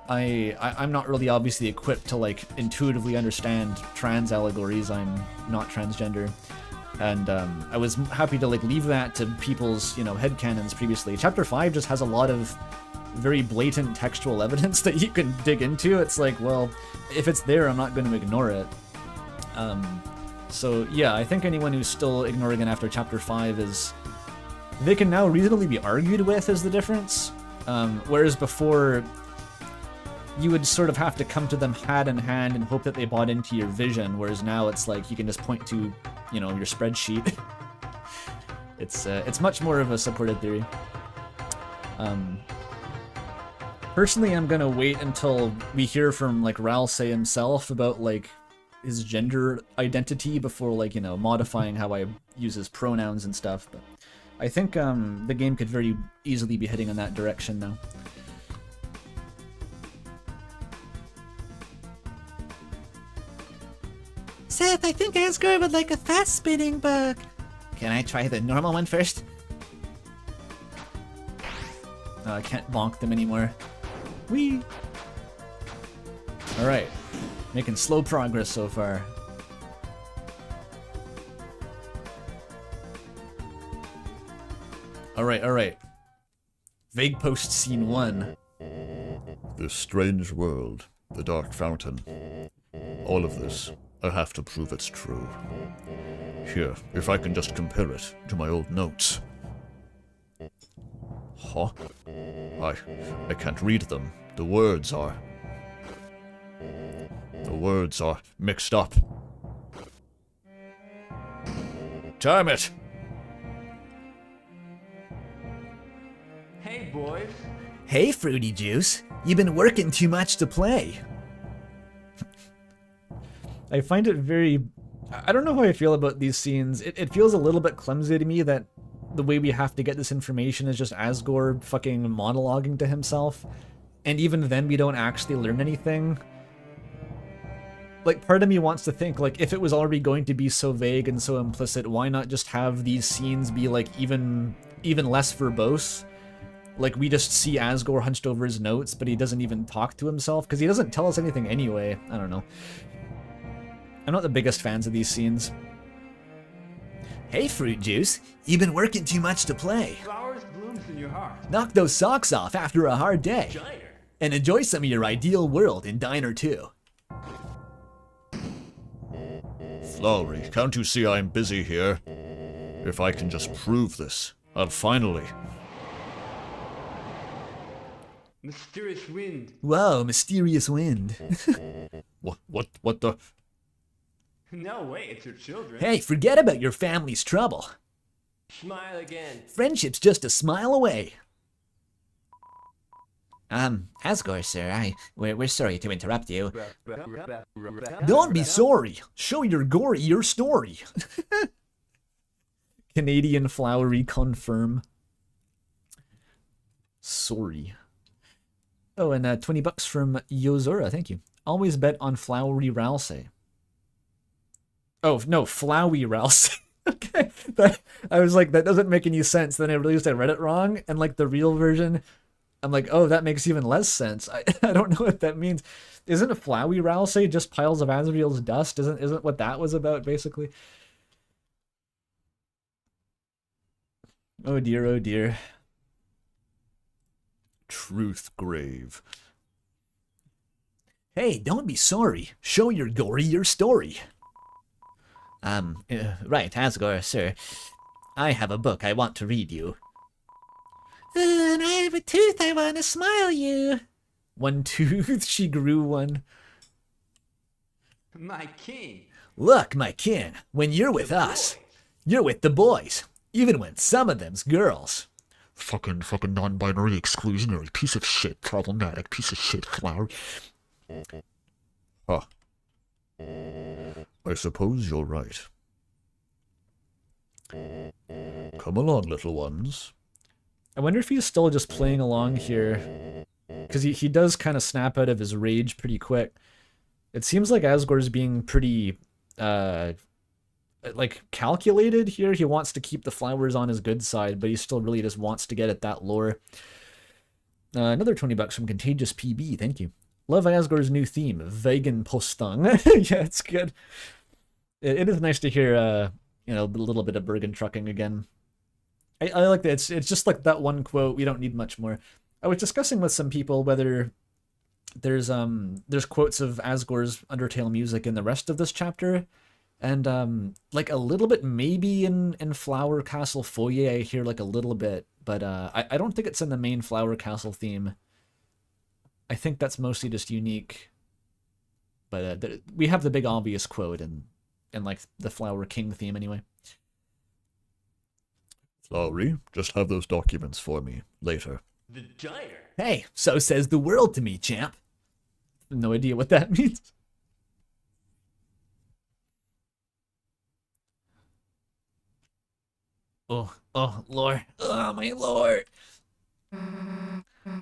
I'm not really obviously equipped to like intuitively understand trans allegories. I'm not transgender, and I was happy to like leave that to people's, you know, headcanons previously. Chapter 5 just has a lot of very blatant textual evidence that you can dig into. It's like, well, if it's there, I'm not going to ignore it. So yeah, I think anyone who's still ignoring it after chapter 5 is, they can now reasonably be argued with, is the difference. Whereas before, you would sort of have to come to them hat in hand and hope that they bought into your vision, whereas now it's like you can just point to, you know, your spreadsheet. It's much more of a supported theory. Personally, I'm gonna wait until we hear from like Ralsei himself about like his gender identity before, like, you know, modifying how I use his pronouns and stuff. But I think the game could very easily be heading in that direction now. Seth, I think Asgore would like a fast spinning book. Can I try the normal one first? I can't bonk them anymore. Whee! Alright. Making slow progress so far. Alright, alright. Vaguepost Scene 1. This strange world, the dark fountain. All of this, I have to prove it's true. Here, if I can just compare it to my old notes. Huh? I can't read them. The words are mixed up. Damn it! Hey, boys. Hey, Fruity Juice. You've been working too much to play. I find it very... I don't know how I feel about these scenes. It feels a little bit clumsy to me that the way we have to get this information is just Asgore fucking monologuing to himself. And even then we don't actually learn anything. Like, part of me wants to think, like, if it was already going to be so vague and so implicit, why not just have these scenes be, like, even less verbose? Like, we just see Asgore hunched over his notes, but he doesn't even talk to himself, because he doesn't tell us anything anyway. I don't know. I'm not the biggest fans of these scenes. Hey, Fruit Juice. You've been working too much to play. Flowers blooms in your heart. Knock those socks off after a hard day. Diner. And enjoy some of your ideal world in Diner 2. Flowery, can't you see I'm busy here? If I can just prove this, I'll finally... Mysterious wind. Whoa, mysterious wind. What the... No way, it's your children. Hey, forget about your family's trouble. Smile again. Friendship's just a smile away. Asgore, sir, we're sorry to interrupt you. Don't be sorry. Show your gory your story. Canadian flowery confirm. Sorry. Oh, and $20 from Yozora, thank you. Always bet on flowery Ralsei. Oh, no, Flowey Ralsei. Okay. I was like, that doesn't make any sense. Then I realized I read it wrong, and like the real version, I'm like, oh, that makes even less sense. I don't know what that means. Isn't a Flowey Ralsei just piles of Azrael's dust? Isn't what that was about, basically? Oh dear, oh dear. Truth grave. Hey, don't be sorry. Show your gory your story. Right, Asgore, sir. I have a book I want to read you. And I have a tooth I want to smile you. One tooth, she grew one. My king. Look, my kin, when you're with us, you're with the boys, even when some of them's girls. Fucking non-binary exclusionary piece of shit, problematic piece of shit, flower. Huh. I suppose you're right. Come along, little ones. I wonder if he's still just playing along here. Because he does kind of snap out of his rage pretty quick. It seems like Asgore's being pretty, like, calculated here. He wants to keep the flowers on his good side, but he still really just wants to get at that lore. Another $20 from Contagious PB, thank you. Love Asgore's new theme, Vaguepost. Yeah, it's good. It is nice to hear, you know, a little bit of Bergen trucking again. I like that. It's just like that one quote. We don't need much more. I was discussing with some people whether there's quotes of Asgore's Undertale music in the rest of this chapter, and like a little bit maybe in Flower Castle Foyer. I hear like a little bit, but I don't think it's in the main Flower Castle theme. I think that's mostly just unique. But we have the big obvious quote in like the Flower King theme anyway. Flowery, just have those documents for me later. The diner. Hey, so says the world to me, champ. No idea what that means. Oh, lore. Oh, my lord.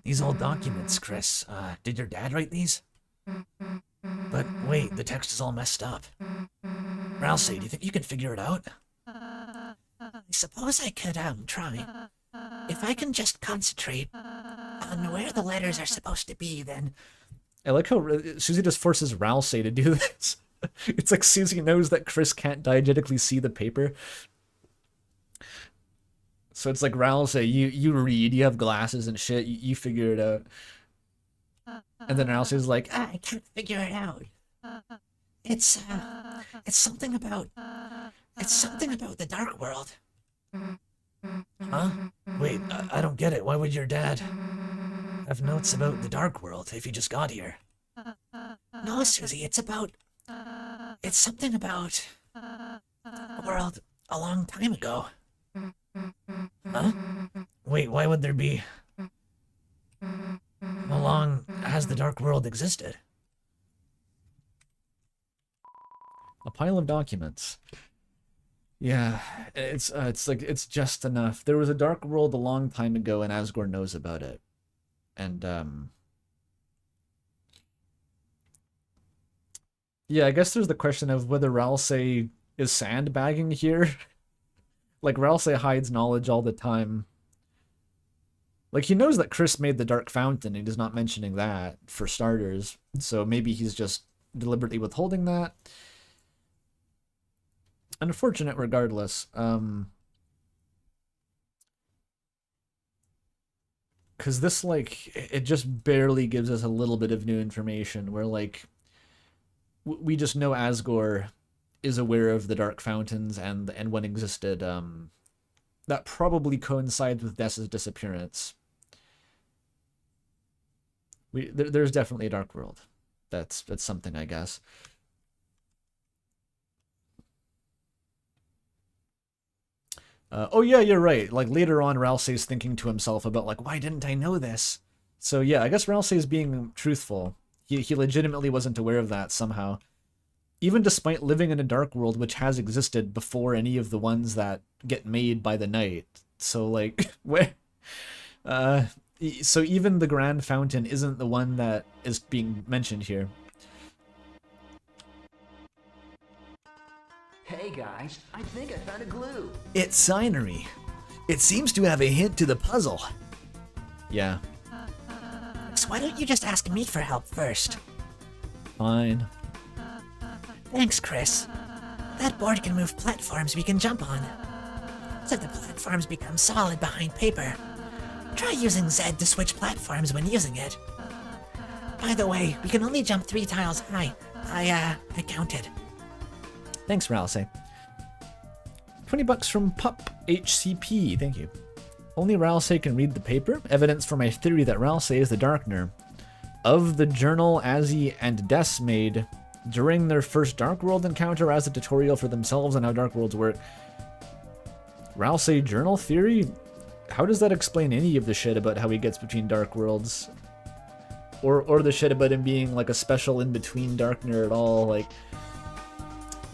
These old documents, Chris. Did your dad write these? But wait, the text is all messed up. Ralsei, do you think you can figure it out? I suppose I could, try. If I can just concentrate on where the letters are supposed to be, then... I like how Susie just forces Ralsei to do this. It's like Susie knows that Chris can't diegetically see the paper. So it's like Ralsei, you read, you have glasses and shit, you figure it out. And then Ralsei's like, I can't figure it out. It's something about the dark world. huh? Wait, I don't get it. Why would your dad have notes about the dark world if he just got here? No, Susie, it's something about a world a long time ago. Huh? Wait, why would there be... How long has the dark world existed? A pile of documents. Yeah, it's like, it's just enough. There was a dark world a long time ago and Asgore knows about it. And, yeah, I guess there's the question of whether Ralsei is sandbagging here. Like, Ralsei hides knowledge all the time. Like, he knows that Chris made the Dark Fountain, and he's not mentioning that, for starters. So maybe he's just deliberately withholding that. Unfortunate regardless. Because this, like, it just barely gives us a little bit of new information, where, like, we just know Asgore is aware of the Dark Fountains and when existed. That probably coincides with Dessa's disappearance. There's definitely a dark world. That's something, I guess. Oh yeah, you're right. Like, later on, Ralsei's thinking to himself about, like, why didn't I know this? So yeah, I guess Ralsei's being truthful. He legitimately wasn't aware of that somehow. Even despite living in a dark world which has existed before any of the ones that get made by the night. So, like, where... so even the Grand Fountain isn't the one that is being mentioned here. Hey guys, I think I found a glue. It's signery. It seems to have a hint to the puzzle. Yeah. So why don't you just ask me for help first? Fine. Thanks, Chris. That board can move platforms we can jump on. So the platforms become solid behind paper. Try using Z to switch platforms when using it. By the way, we can only jump 3 tiles high. I counted. Thanks, Ralsei. $20 from Pup HCP. Thank you. Only Ralsei can read the paper. Evidence for my theory that Ralsei is the Darkner. Of the journal Azzy and Des made during their first Dark World encounter as a tutorial for themselves on how Dark Worlds work. Ralsei journal theory? How does that explain any of the shit about how he gets between Dark Worlds? Or the shit about him being like a special in-between Darkner at all? Like,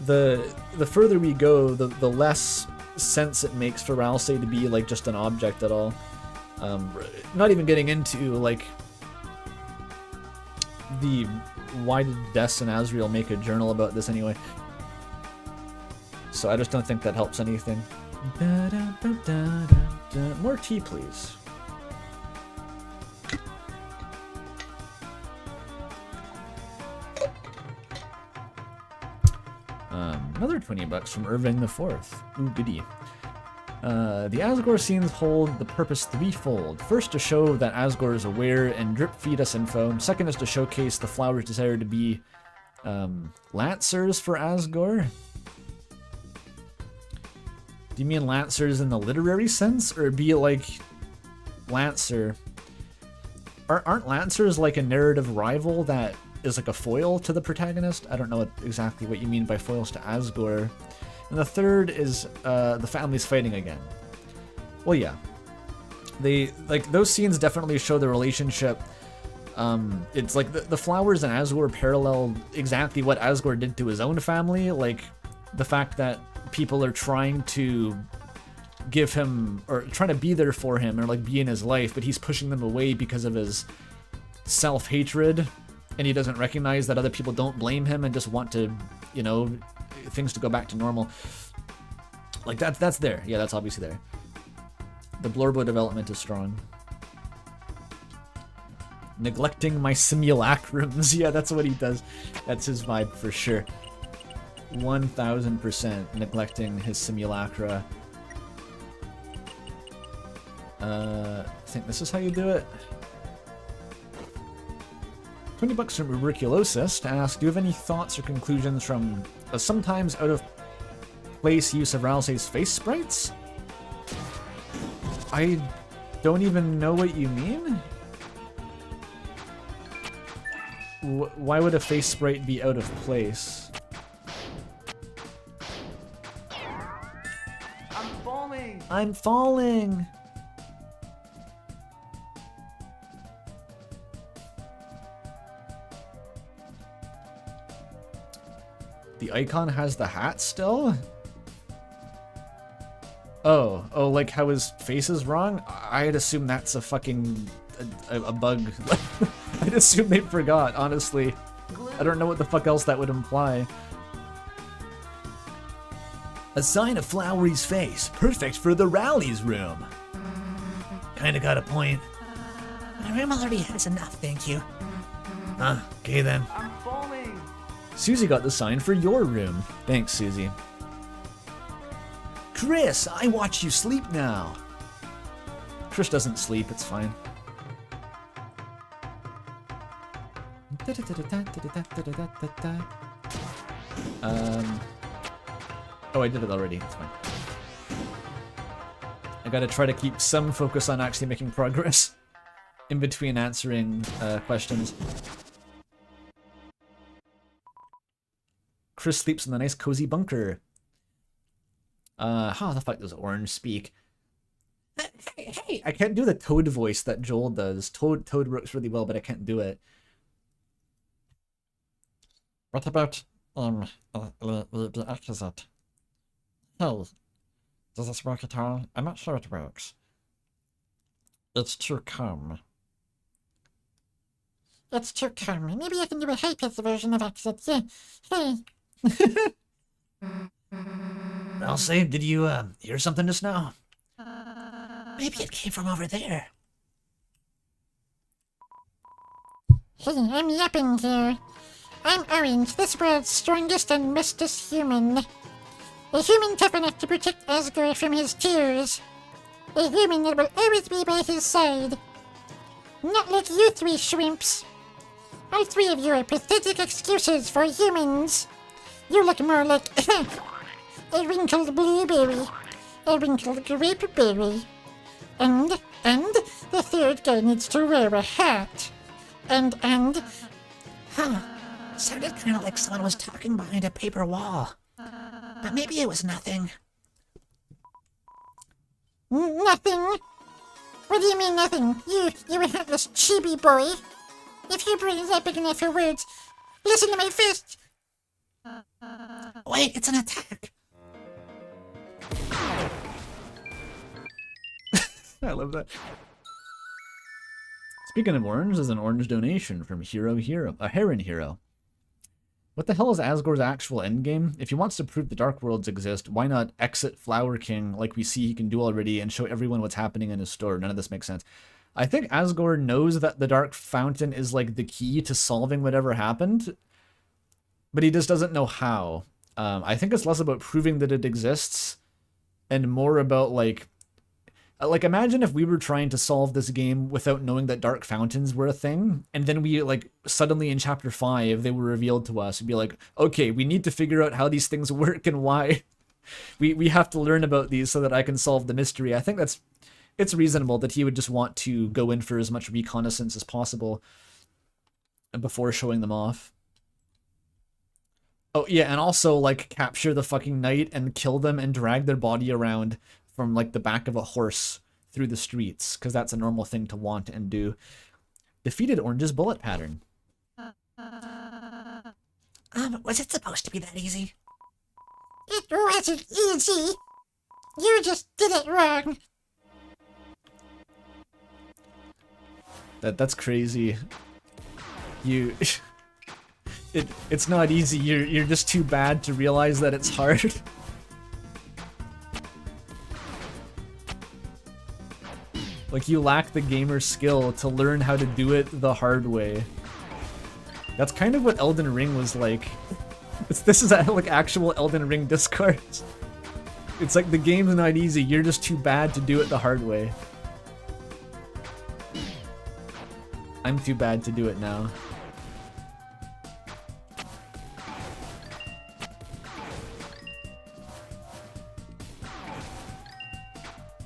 the further we go, the less sense it makes for Ralsei to be like just an object at all. Not even getting into like the why did Des and Azrael make a journal about this anyway? So I just don't think that helps anything. More tea, please. Another $20 from Irving the Fourth. Ooh, goody. The Asgore scenes hold the purpose threefold. First, to show that Asgore is aware and drip feed us info. Second is to showcase the flower's desire to be Lancers for Asgore. Do you mean Lancers in the literary sense, or be like Lancer? Aren't Lancers like a narrative rival that is like a foil to the protagonist? I don't know exactly what you mean by foils to Asgore. And the third is the family's fighting again. Well, yeah. They, like, those scenes definitely show the relationship. It's like the flowers and Asgore parallel exactly what Asgore did to his own family. Like, the fact that people are trying to give him, or trying to be there for him, or like be in his life, but he's pushing them away because of his self-hatred, and he doesn't recognize that other people don't blame him and just want to, you know, things to go back to normal. Like, that's there. Yeah, that's obviously there. The Blorbo development is strong. Neglecting my simulacrums. Yeah, that's what he does. That's his vibe for sure. 1000% neglecting his simulacra. I think this is how you do it. 20 bucks from Tuberculosis to ask, do you have any thoughts or conclusions from a sometimes out of place use of Ralsei's face sprites? I don't even know what you mean. Why would a face sprite be out of place? I'm falling. I'm falling! The icon has the hat still? Oh, like how his face is wrong? I'd assume that's a fucking... a bug. I'd assume they forgot, honestly. I don't know what the fuck else that would imply. A sign of Flowery's face. Perfect for the Rallies room. Kinda got a point. My room already has enough, thank you. Okay then. I'm falling. Susie got the sign for your room. Thanks, Susie. Chris, I watch you sleep now. Chris doesn't sleep, it's fine. Oh, I did it already. It's fine. I gotta try to keep some focus on actually making progress in between answering questions. Chris sleeps in the nice cozy bunker. How the fuck does Orange speak? Hey, I can't do the Toad voice that Joel does. Toad works really well, but I can't do it. What about, the opposite? Hey, does this work at all? I'm not sure it works. It's too calm. It's too calm. Maybe I can do a high-pitched version of exit. Yeah. Hey. Ralsei, did you, hear something just now? Maybe it came from over there. Hey, I'm yapping here. I'm Orange, this world's strongest and bestest human. A human tough enough to protect Asgore from his tears. A human that will always be by his side. Not like you three shrimps. All three of you are pathetic excuses for humans. You look more like a wrinkled blueberry, a wrinkled grapeberry. And the third guy needs to wear a hat. Sounded kind of like someone was talking behind a paper wall. But maybe it was nothing. Nothing? What do you mean nothing? You a heartless chibi boy. If your brain's not big enough for words, listen to my fist. Wait, it's an attack. I love that. Speaking of orange, there's an orange donation from a Heron Hero. What the hell is Asgore's actual endgame? If he wants to prove the Dark Worlds exist, why not exit Flower King like we see he can do already and show everyone what's happening in his store? None of this makes sense. I think Asgore knows that the Dark Fountain is like the key to solving whatever happened, but he just doesn't know how. I think it's less about proving that it exists and more about like imagine if we were trying to solve this game without knowing that dark fountains were a thing, and then we like suddenly in chapter 5 they were revealed to us and be like, okay, we need to figure out how these things work and why. We have to learn about these so that I can solve the mystery. I think it's reasonable that he would just want to go in for as much reconnaissance as possible before showing them off. Oh yeah, and also like capture the fucking knight and kill them and drag their body around from like the back of a horse through the streets, because that's a normal thing to want and do. Defeated Orange's bullet pattern. Was it supposed to be that easy? It wasn't easy. You just did it wrong. That's crazy. It's not easy. You're just too bad to realize that it's hard. Like, you lack the gamer skill to learn how to do it the hard way. That's kind of what Elden Ring was like. This is like actual Elden Ring discards. It's like the game's not easy, you're just too bad to do it the hard way. I'm too bad to do it now.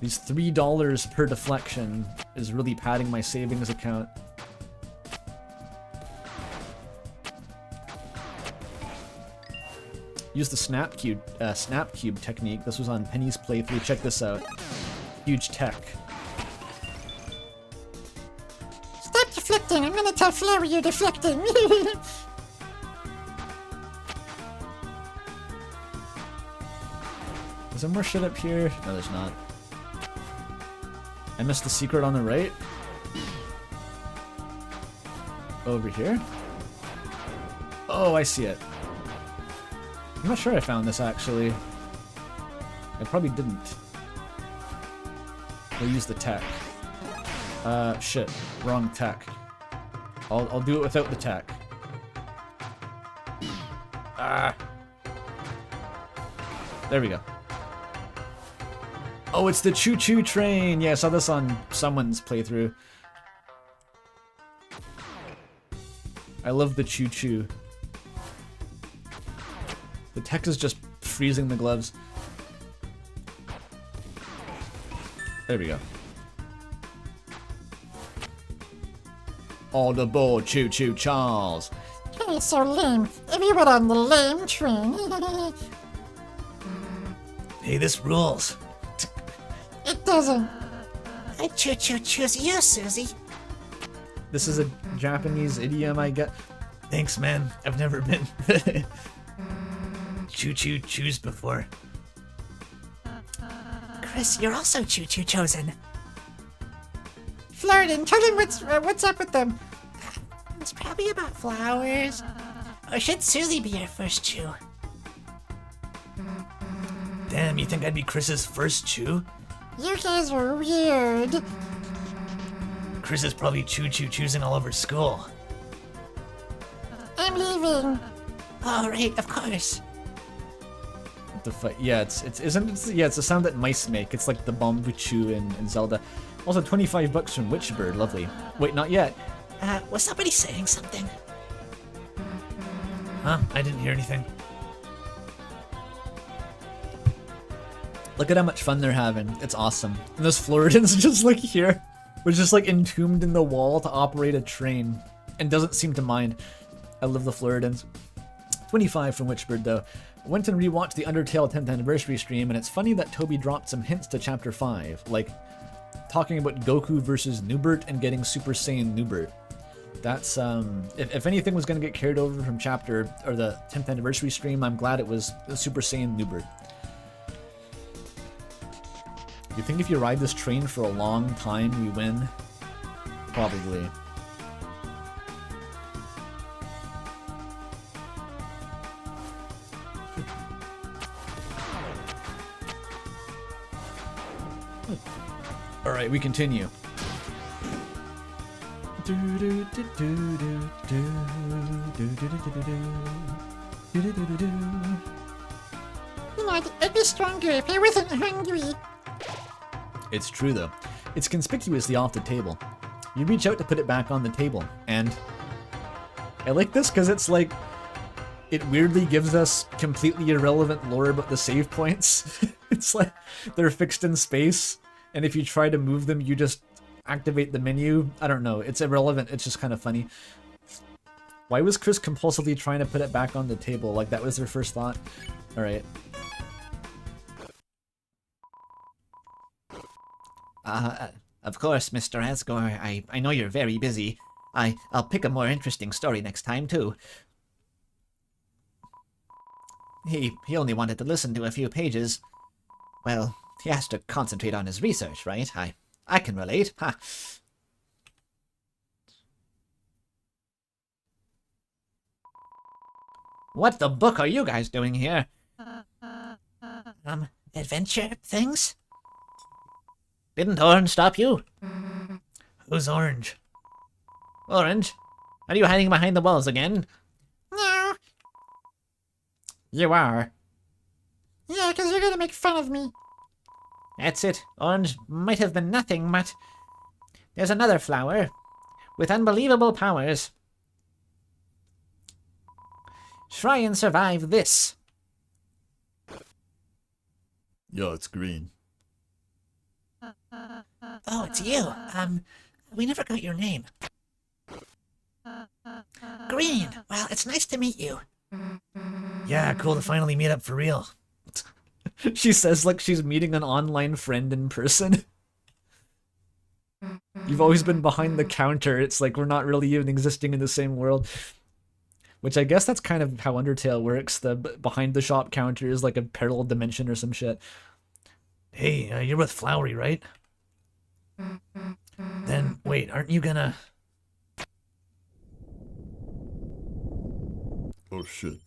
These $3 per deflection is really padding my savings account. Use the snap cube technique. This was on Penny's playthrough. Check this out. Huge tech. Stop deflecting. I'm gonna tell Flower you're deflecting. Is there more shit up here? No, there's not. I missed the secret on the right. Over here? Oh, I see it. I'm not sure I found this, actually. I probably didn't. We'll use the tech. Shit. Wrong tech. I'll do it without the tech. Ah! There we go. Oh, it's the choo-choo train! Yeah, I saw this on someone's playthrough. I love the choo-choo. The tech is just freezing the gloves. There we go. All aboard, choo-choo Charles! Hey, so lame. Everyone on the lame train. Hey, this rules. It doesn't. I choose you, Susie. This is a Japanese idiom I get. Thanks, man. I've never been choo-choo choose before. Chris, you're also choo-choo chosen. Flirting. Tell him what's up with them. It's probably about flowers. Or should Susie be your first chew? Damn, you think I'd be Chris's first chew? You guys are weird. Chris is probably choosing all over school. I'm leaving. All right, of course. What the fuck? Yeah, it's a sound that mice make. It's like the Bombuchu in Zelda. Also, 25 bucks from Witchbird. Lovely. Wait, not yet. Was somebody saying something? Huh? I didn't hear anything. Look at how much fun they're having. It's awesome. And those Floridans just like here, was just like entombed in the wall to operate a train, and doesn't seem to mind. I love the Floridans. 25 from Witchbird though. Went and rewatched the Undertale 10th anniversary stream, and it's funny that Toby dropped some hints to Chapter 5, like talking about Goku versus Newbert and getting Super Saiyan Newbert. That's if anything was going to get carried over from Chapter or the 10th anniversary stream, I'm glad it was the Super Saiyan Newbert. You think if you ride this train for a long time, you win? Probably. Alright, we continue. You know, I'd be stronger if I wasn't hungry. It's true though. It's conspicuously off the table. You reach out to put it back on the table, and I like this because it's like it weirdly gives us completely irrelevant lore about the save points. It's like they're fixed in space, and if you try to move them, you just activate the menu. I don't know. It's irrelevant. It's just kind of funny. Why was Chris compulsively trying to put it back on the table? Like that was their first thought? Alright. Of course, Mr. Asgore. I know you're very busy. I'll pick a more interesting story next time, too. He only wanted to listen to a few pages. Well, he has to concentrate on his research, right? I can relate. Ha. What the book are you guys doing here? Adventure things? Didn't Orange stop you? Who's Orange? Orange? Are you hiding behind the walls again? No. You are. Yeah, because you're gonna make fun of me. That's it. Orange might have been nothing, but there's another flower. with unbelievable powers. Try and survive this. Yeah, it's green. Oh, it's you. We never got your name. Green. Well, it's nice to meet you. Yeah, cool to finally meet up for real. She says like she's meeting an online friend in person. You've always been behind the counter. It's like we're not really even existing in the same world. Which I guess that's kind of how Undertale works. The behind the shop counter is like a parallel dimension or some shit. Hey, you're with Flowery, right? Then, wait, aren't you gonna... Oh shit.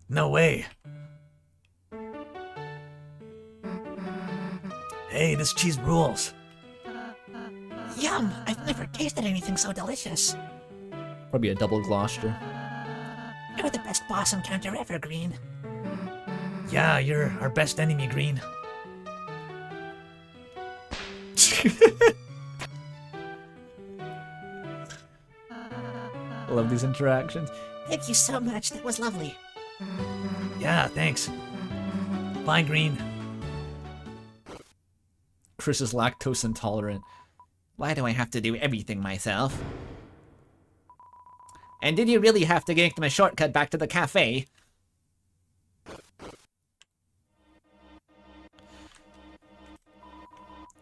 No way. Hey, this cheese rules. Yum! I've never tasted anything so delicious. Probably a double Gloucester. You're the best boss encounter ever, Green. Yeah, you're our best enemy, Green. I love these interactions. Thank you so much, that was lovely. Yeah, thanks. Bye, Green. Chris is lactose intolerant. Why do I have to do everything myself? And did you really have to give them a shortcut back to the cafe?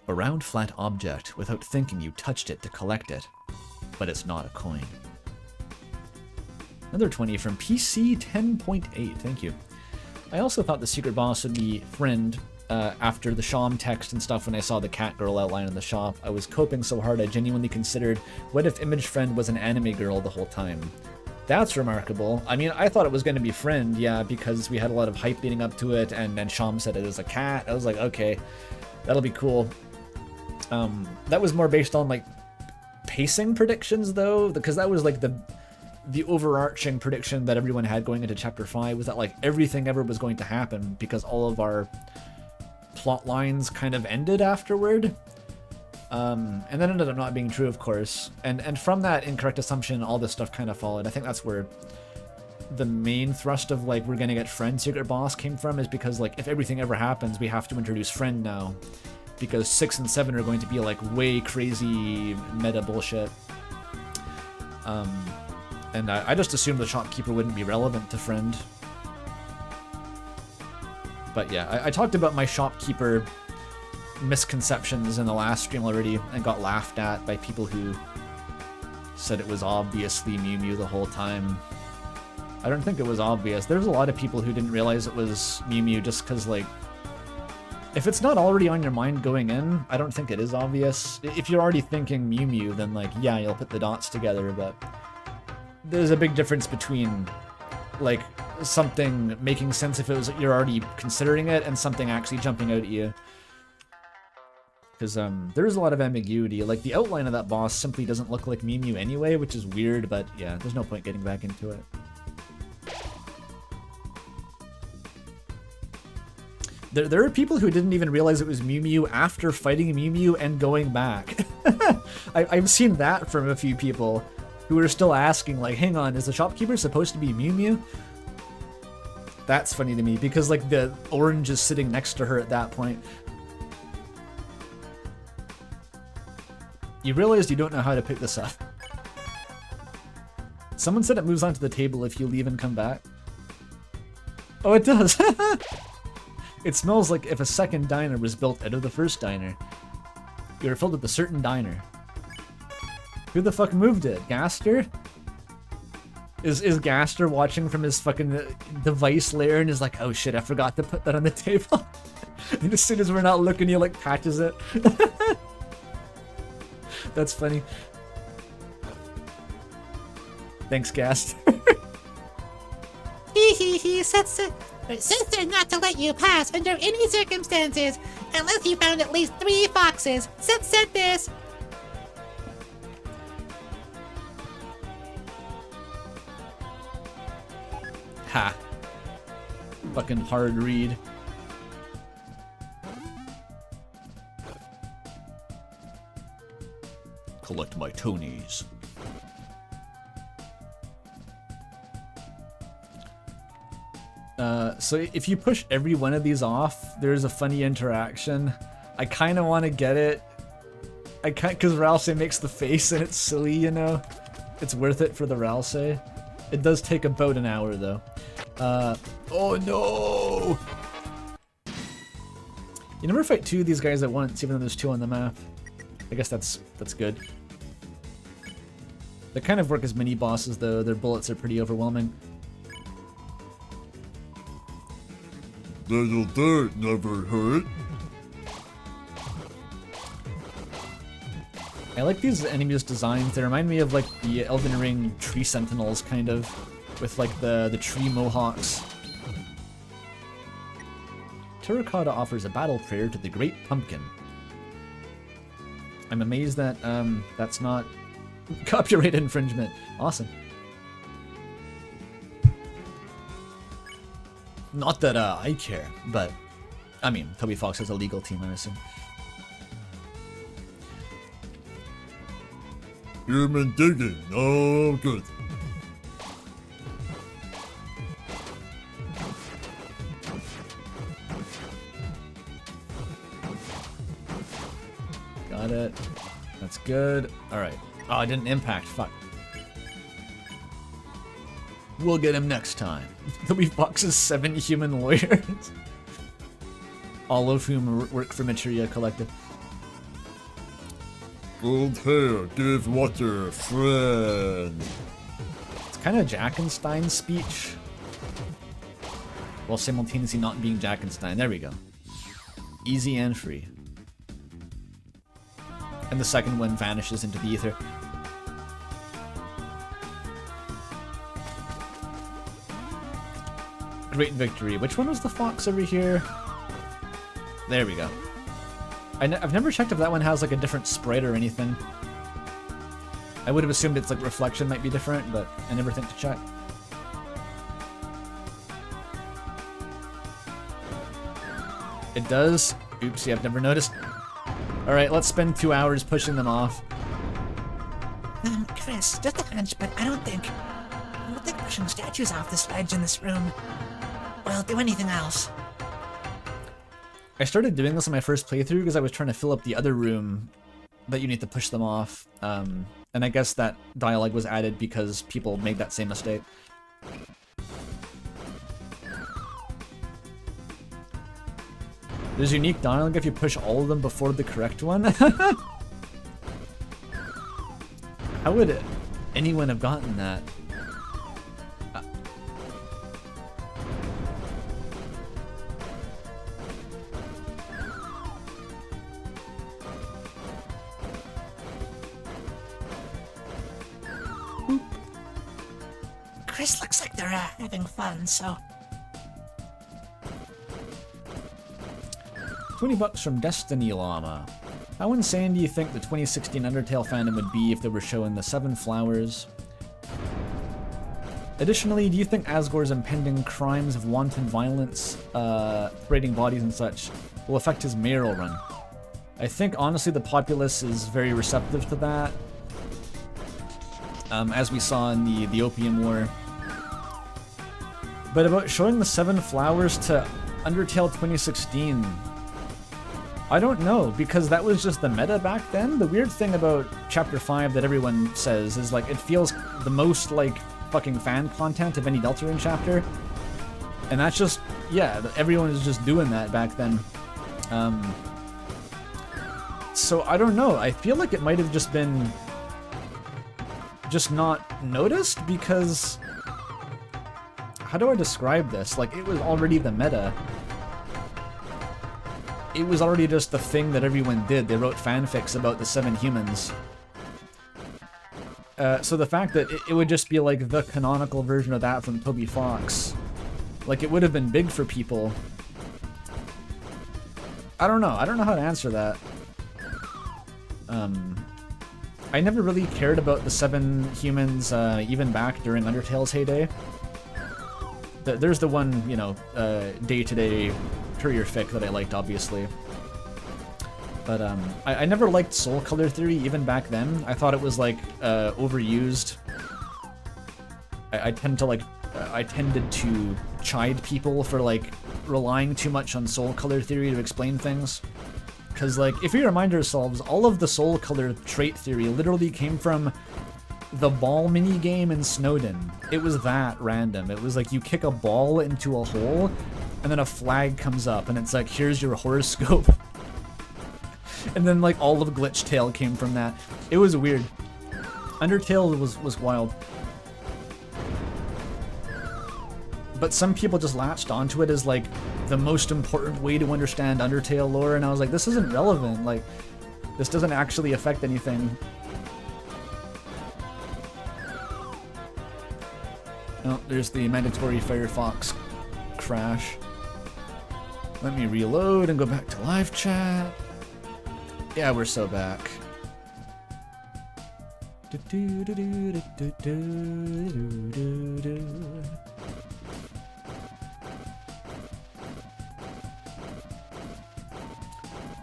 A round flat object. Without thinking, you touched it to collect it. But it's not a coin. Another 20 from PC 10.8. Thank you. I also thought the secret boss would be friend after the Sham text and stuff when I saw the cat girl outline in the shop. I was coping so hard I genuinely considered, what if Image Friend was an anime girl the whole time? That's remarkable. I mean, I thought it was going to be friend, yeah, because we had a lot of hype leading up to it, and then Sham said it was a cat. I was like, okay, that'll be cool. That was more based on, like, pacing predictions, though, because that was, like, the overarching prediction that everyone had going into Chapter 5 was that, like, everything ever was going to happen because all of our plot lines kind of ended afterward. And that ended up not being true, of course. And from that incorrect assumption, all this stuff kind of followed. I think that's where the main thrust of, like, we're gonna get Friend Secret Boss came from, is because, like, if everything ever happens, we have to introduce Friend now. Because 6 and 7 are going to be, like, way crazy meta bullshit. And I just assumed the shopkeeper wouldn't be relevant to Friend. But yeah, I talked about my shopkeeper misconceptions in the last stream already and got laughed at by people who said it was obviously Mew Mew the whole time. I don't think it was obvious. There's a lot of people who didn't realize it was Mew Mew just because, like, if it's not already on your mind going in, I don't think it is obvious. If you're already thinking Mew Mew, then, like, yeah, you'll put the dots together, but there's a big difference between, like, something making sense if it was you're already considering it and something actually jumping out at you. Because there is a lot of ambiguity. Like, the outline of that boss simply doesn't look like Mew Mew anyway, which is weird, but yeah, there's no point getting back into it. There are people who didn't even realize it was Mew Mew after fighting Mew Mew and going back. I've seen that from a few people who are still asking, like, hang on, is the shopkeeper supposed to be Mew Mew? That's funny to me, because, like, the orange is sitting next to her at that point. You realized you don't know how to pick this up. Someone said it moves onto the table if you leave and come back. Oh, it does! It smells like if a second diner was built out of the first diner. You were filled with a certain diner. Who the fuck moved it? Gaster? Is Gaster watching from his fucking device layer and is like, oh shit, I forgot to put that on the table? And as soon as we're not looking, he, like, patches it. That's funny. Thanks, Gaster. He says they're not to let you pass under any circumstances unless you found at least 3 foxes. Said this. Ha. Fucking hard read. collect my Tonys. So if you push every one of these off, there's a funny interaction. I kind of want to get it. I can't, because Ralsei makes the face and it's silly, you know? It's worth it for the Ralsei. It does take about an hour, though. Oh no! You never fight two of these guys at once, even though there's two on the map. I guess that's good. They kind of work as mini-bosses, though. Their bullets are pretty overwhelming. Little dirt never hurt. I like these enemies' designs. They remind me of like the Elden Ring tree sentinels, kind of, with like the tree mohawks. Terracotta offers a battle prayer to the Great Pumpkin. I'm amazed that that's not copyright infringement. Awesome. Not that I care, but I mean, Toby Fox has a legal team, I assume. Human digging, oh good. Got it. That's good. Alright. Oh, I didn't impact. Fuck. We'll get him next time. Toby Fox's 7 human lawyers. All of whom work for Materia Collective. Gold hair, give water, friend. It's kind of Jackenstein's speech. While simultaneously not being Jackenstein. There we go. Easy and free. And the second one vanishes into the ether. Great victory. Which one was the fox over here? There we go. I've never checked if that one has like a different sprite or anything. I would have assumed its like reflection might be different, but I never think to check. It does? Oopsie, I've never noticed. Alright, let's spend 2 hours pushing them off. Chris, just a hunch, but I don't think pushing statues off this ledge in this room will do anything else. I started doing this in my first playthrough because I was trying to fill up the other room that you need to push them off. And I guess that dialogue was added because people made that same mistake. There's unique dialogue if you push all of them before the correct one. How would anyone have gotten that? Chris looks like they're having fun, so... $20 from Destiny Llama. How insane do you think the 2016 Undertale fandom would be if they were showing the 7 flowers? Additionally, do you think Asgore's impending crimes of wanton violence, parading bodies and such, will affect his mayoral run? I think, honestly, the populace is very receptive to that. As we saw in the Opium War. But about showing the 7 flowers to Undertale 2016... I don't know, because that was just the meta back then. The weird thing about Chapter 5 that everyone says is, like, it feels the most like fucking fan content of any Deltarune chapter. And that's just, yeah, everyone is just doing that back then. So I don't know, I feel like it might have just been just not noticed because... How do I describe this? Like, it was already the meta. It was already just the thing that everyone did. They wrote fanfics about the 7 humans. So the fact that it would just be like the canonical version of that from Toby Fox, like it would have been big for people. I don't know. I don't know how to answer that. I never really cared about the 7 humans even back during Undertale's heyday. There's the one, you know, day-to-day courier fic that I liked, obviously. But I never liked soul color theory even back then. I thought it was like overused. I tended to chide people for like relying too much on soul color theory to explain things. Because like if we remind ourselves, all of the soul color trait theory literally came from the ball mini game in Snowden. It was that random. It was like you kick a ball into a hole and then a flag comes up and it's like, here's your horoscope. And then like all of Glitch Tale came from that. It was weird. Undertale was wild. But some people just latched onto it as like the most important way to understand Undertale lore, and I was like, this isn't relevant. Like, this doesn't actually affect anything. Oh, there's the mandatory Firefox crash. Let me reload and go back to live chat. Yeah, we're so back.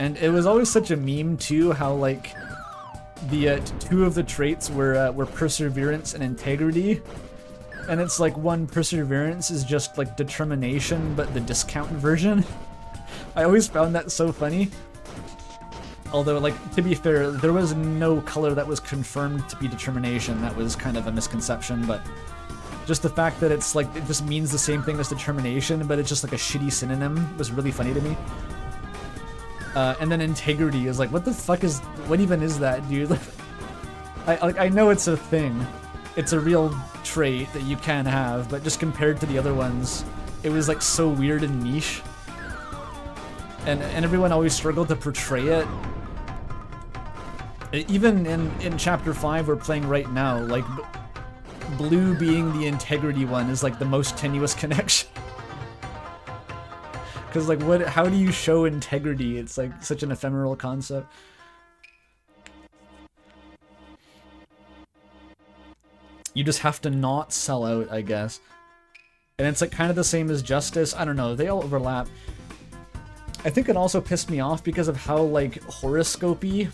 And it was always such a meme too, how like the two of the traits were perseverance and integrity. And it's like one perseverance is just like determination, but the discount version. I always found that so funny. Although, like, to be fair, there was no color that was confirmed to be determination. That was kind of a misconception, but just the fact that it's like, it just means the same thing as determination, but it's just like a shitty synonym was really funny to me. And then integrity is like, what the fuck is, what even is that, dude? I know it's a thing. It's a real trait that you can have, but just compared to the other ones, it was like so weird and niche. And everyone always struggled to portray it. Even in chapter 5 we're playing right now, like blue being the integrity one is like the most tenuous connection. Cause like how do you show integrity? It's like such an ephemeral concept. You just have to not sell out, I guess. And it's like kind of the same as justice. I don't know, they all overlap. I think it also pissed me off because of how like horoscopy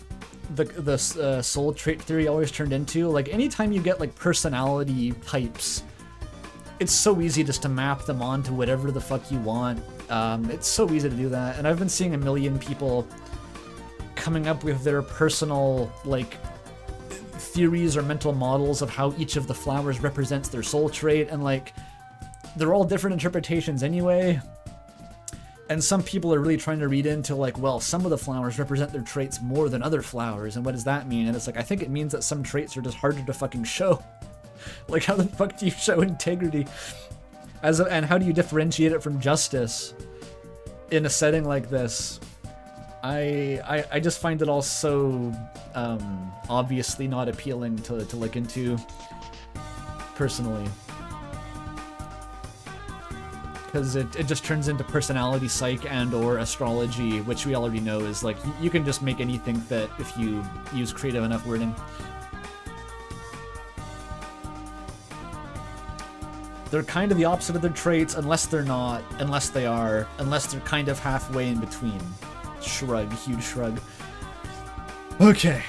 the soul trait theory always turned into. Like anytime you get like personality types, it's so easy just to map them onto whatever the fuck you want. It's so easy to do that, and I've been seeing a million people coming up with their personal like theories or mental models of how each of the flowers represents their soul trait, and like they're all different interpretations anyway. And some people are really trying to read into like, well, some of the flowers represent their traits more than other flowers, and what does that mean? And it's like, I think it means that some traits are just harder to fucking show. Like, how the fuck do you show integrity? And how do you differentiate it from justice in a setting like this? I just find it all so obviously not appealing to look into personally. Because it just turns into personality psych and or astrology, which we already know is like, you can just make anything fit if you use creative enough wording. They're kind of the opposite of their traits, unless they're not, unless they are, unless they're kind of halfway in between. Shrug, huge shrug. Okay.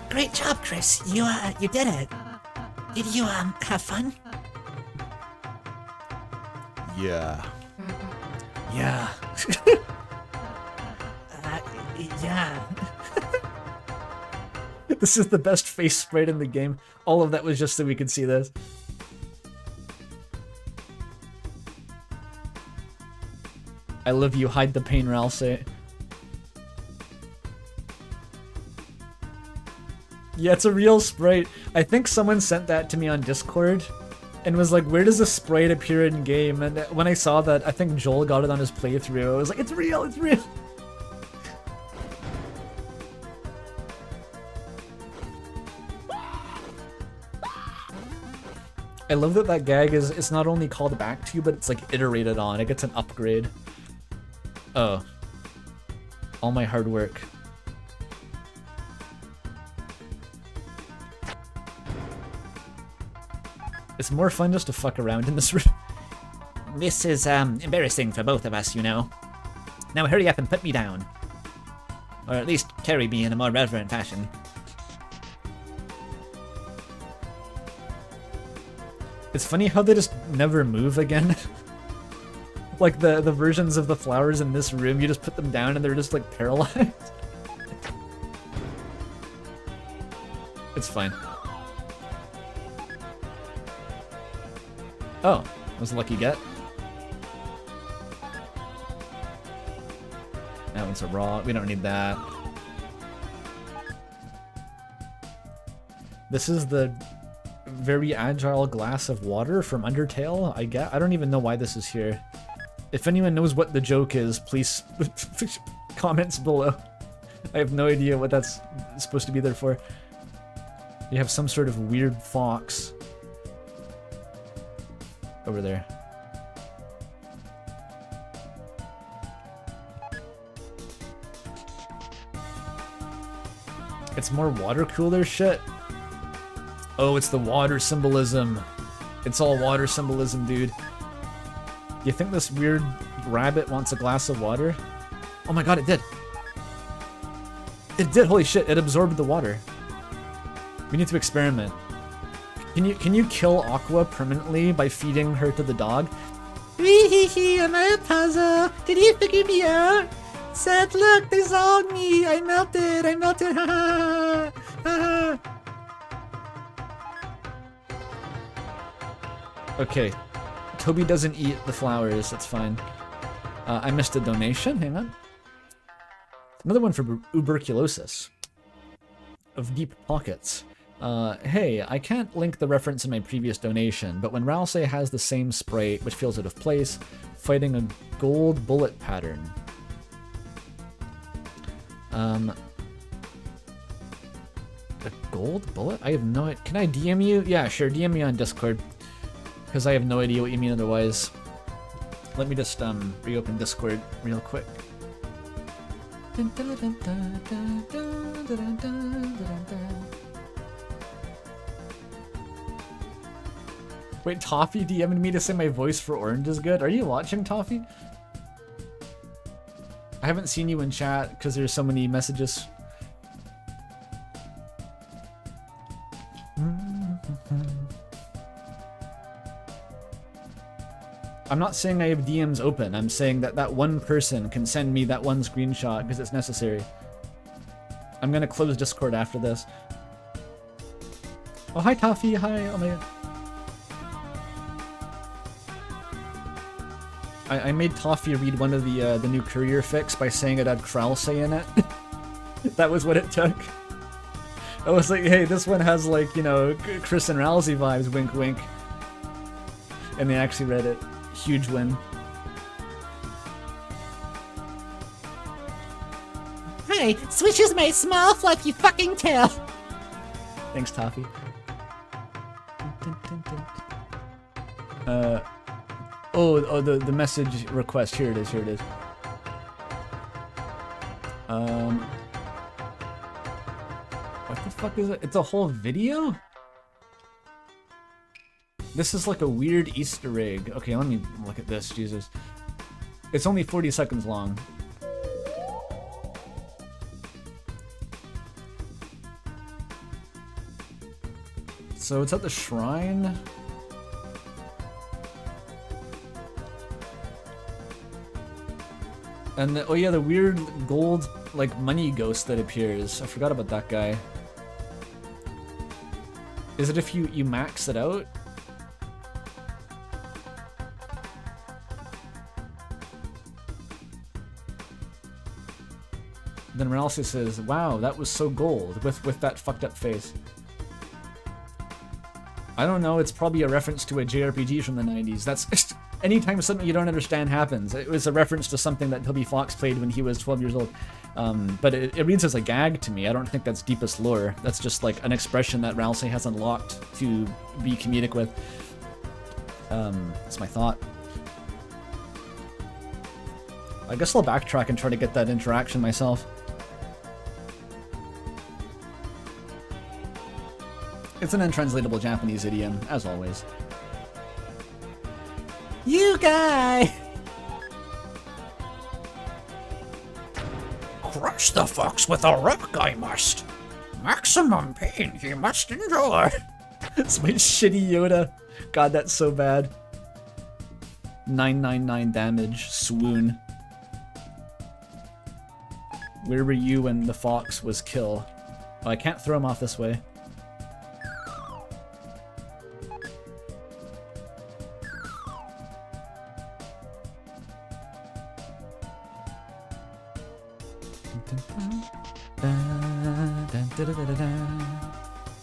Great job, Chris. You did it. Did you have fun? Yeah. Yeah. Yeah. This is the best face sprite in the game. All of that was just so we could see this. I love you, hide the pain, Ralsei. Yeah, it's a real sprite. I think someone sent that to me on Discord and was like, where does the sprite appear in game? And when I saw that, I think Joel got it on his playthrough. I was like, it's real, it's real. I love that that gag is, it's not only called back to, but it's like iterated on. It gets an upgrade. Oh. All my hard work. It's more fun just to fuck around in this room. This is embarrassing for both of us, you know. Now hurry up and put me down. Or at least carry me in a more reverent fashion. It's funny how they just never move again. Like the versions of the flowers in this room, you just put them down and they're just like paralyzed. It's fine. Oh, that was a lucky get. That one's a raw. We don't need that. This is the very agile glass of water from Undertale, I get. I don't even know why this is here. If anyone knows what the joke is, please comments below. I have no idea what that's supposed to be there for. You have some sort of weird fox over there. It's more water cooler shit. Oh, it's the water symbolism. It's all water symbolism, dude. You think this weird rabbit wants a glass of water? Oh my god, it did. It did, holy shit, it absorbed the water. We need to experiment. Can you kill Aqua permanently by feeding her to the dog? Wee-hee-hee, am I a puzzle? Did you figure me out? Sad, look, they saw me. I melted, ha ha ha. Okay, Toby doesn't eat the flowers, that's fine. I missed a donation, hang on. Another one for tuberculosis. Of deep pockets. Hey, I can't link the reference in my previous donation, but when Ralsei has the same sprite, which feels out of place, fighting a gold bullet pattern. A gold bullet? I have no idea. Can I DM you? Yeah, sure, DM me on Discord. Because I have no idea what you mean otherwise. Let me just reopen Discord real quick. Wait, Toffee DM'd me to say my voice for Orange is good? Are you watching, Toffee? I haven't seen you in chat because there's so many messages. I'm not saying I have DMs open. I'm saying that that one person can send me that one screenshot because it's necessary. I'm gonna close Discord after this. Oh, hi, Toffee. Hi. Oh my god. I made Toffee read one of the new Courier fics by saying it had Kralsei in it. That was what it took. I was like, hey, this one has like, you know, Chris and Ralsei vibes, wink wink. And they actually read it. Huge win. Hey, Switch my small fluffy fucking tail. Thanks, Toffee. Oh, the message request. Here it is. What the fuck is it? It's a whole video? This is like a weird Easter egg. Okay, let me look at this, Jesus. It's only 40 seconds long. So it's at the shrine. And oh yeah, the weird gold, like, money ghost that appears. I forgot about that guy. Is it if you max it out? Then Ralsei says, wow, that was so gold, with that fucked up face. I don't know, it's probably a reference to a JRPG from the 90s. That's anytime something you don't understand happens. It was a reference to something that Toby Fox played when he was 12 years old. But it reads as a gag to me. I don't think that's deepest lore. That's just like an expression that Ralsei has unlocked to be comedic with. That's my thought. I guess I'll backtrack and try to get that interaction myself. It's an untranslatable Japanese idiom, as always. You guy! Crush the fox with a rock, I must. Maximum pain he must endure. It's my shitty Yoda. God, that's so bad. 999 damage. Swoon. Where were you when the fox was kill? Oh, I can't throw him off this way.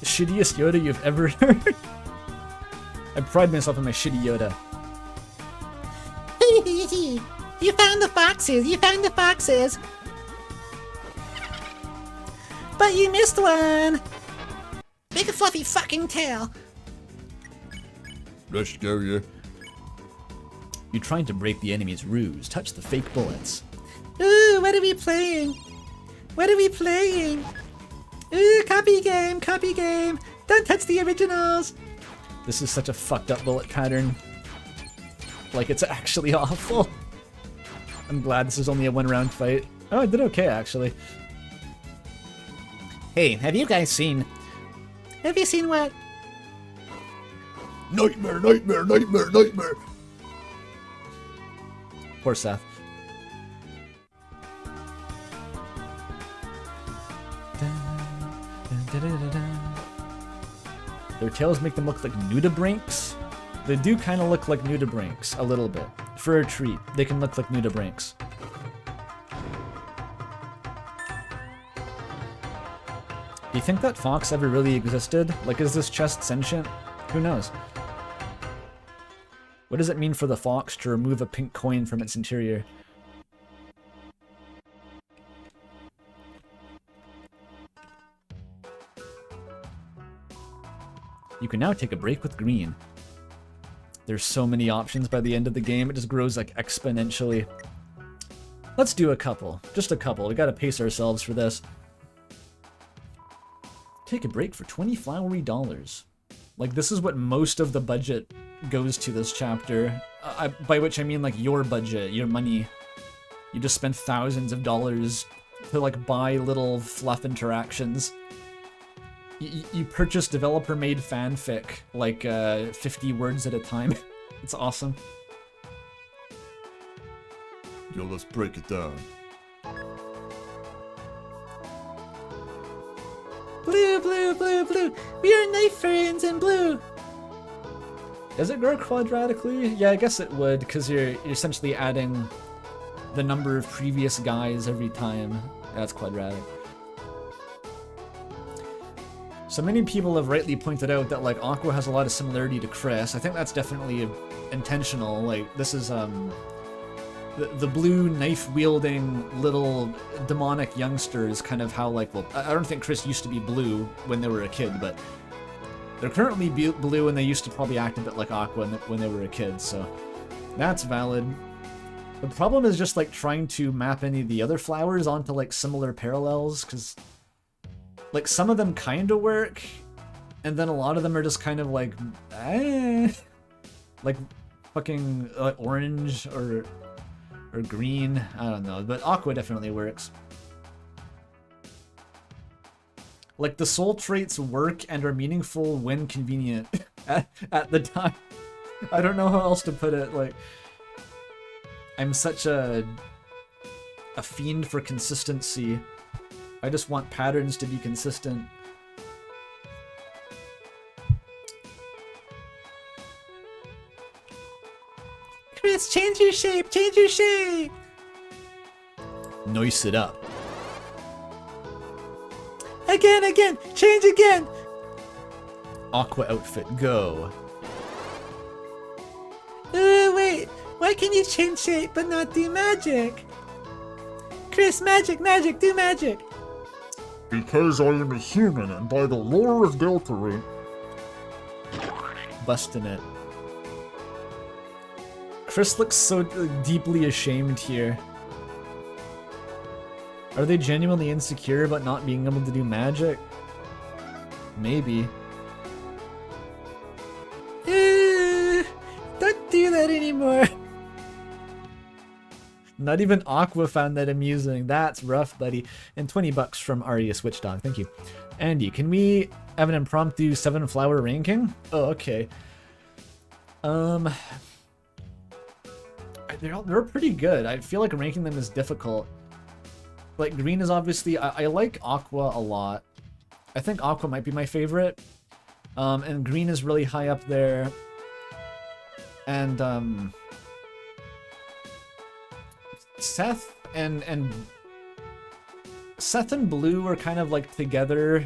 The shittiest Yoda you've ever heard. I pride myself on my shitty Yoda. You found the foxes! You found the foxes! But you missed one! Big fluffy fucking tail! Let's go, yeah. You're trying to break the enemy's ruse. Touch the fake bullets. Ooh, what are we playing? What are we playing? Ooh, copy game, copy game! Don't touch the originals! This is such a fucked up bullet pattern. Like, it's actually awful. I'm glad this is only a one-round fight. Oh, I did okay, actually. Hey, have you guys seen... Have you seen what? Nightmare, nightmare, nightmare, nightmare. Poor Seth. Their tails make them look like nudibranchs. They do kind of look like nudibranchs, a little bit. For a treat, they can look like nudibranchs. Do you think that fox ever really existed? Like, is this chest sentient? Who knows? What does it mean for the fox to remove a pink coin from its interior? You can now take a break with green. There's so many options by the end of the game, it just grows like exponentially. Let's do a couple. Just a couple. We gotta pace ourselves for this. Take a break for 20 flowery dollars. Like, this is what most of the budget goes to this chapter. By which I mean, like, your budget, your money. You just spend thousands of dollars to, like, buy little fluff interactions. You purchase developer-made fanfic, like, 50 words at a time. It's awesome. Yo, let's break it down. Blue, blue, blue, blue! We are knife friends in blue! Does it grow quadratically? Yeah, I guess it would, because you're essentially adding the number of previous guys every time. That's quadratic. So many people have rightly pointed out that, like, Aqua has a lot of similarity to Chris. I think that's definitely intentional. Like, this is, the blue knife-wielding little demonic youngster is kind of how, like, well, I don't think Chris used to be blue when they were a kid, but they're currently blue and they used to probably act a bit like Aqua when they were a kid, so that's valid. The problem is just, like, trying to map any of the other flowers onto, like, similar parallels, because, like, some of them kind of work, and then a lot of them are just kind of like, like, fucking orange or green. I don't know, but Aqua definitely works. Like, the soul traits work and are meaningful when convenient at the time. I don't know how else to put it. Like, I'm such a fiend for consistency. I just want patterns to be consistent. Chris, change your shape! Change your shape! Noise it up. Again, again! Change again! Aqua outfit, go. Wait! Why can you change shape but not do magic? Chris, magic, magic, do magic! Because I am a human, and by the lore of Deltarune. Busting it. Chris looks so deeply ashamed here. Are they genuinely insecure about not being able to do magic? Maybe. Don't do that anymore. Not even Aqua found that amusing. That's rough, buddy. And 20 bucks from Aria Switchdog. Thank you. Andy, can we have an impromptu 7-flower ranking? Oh, okay. They're pretty good. I feel like ranking them is difficult. Like, green is obviously... I like Aqua a lot. I think Aqua might be my favorite. And green is really high up there. And, Seth and blue are kind of like together.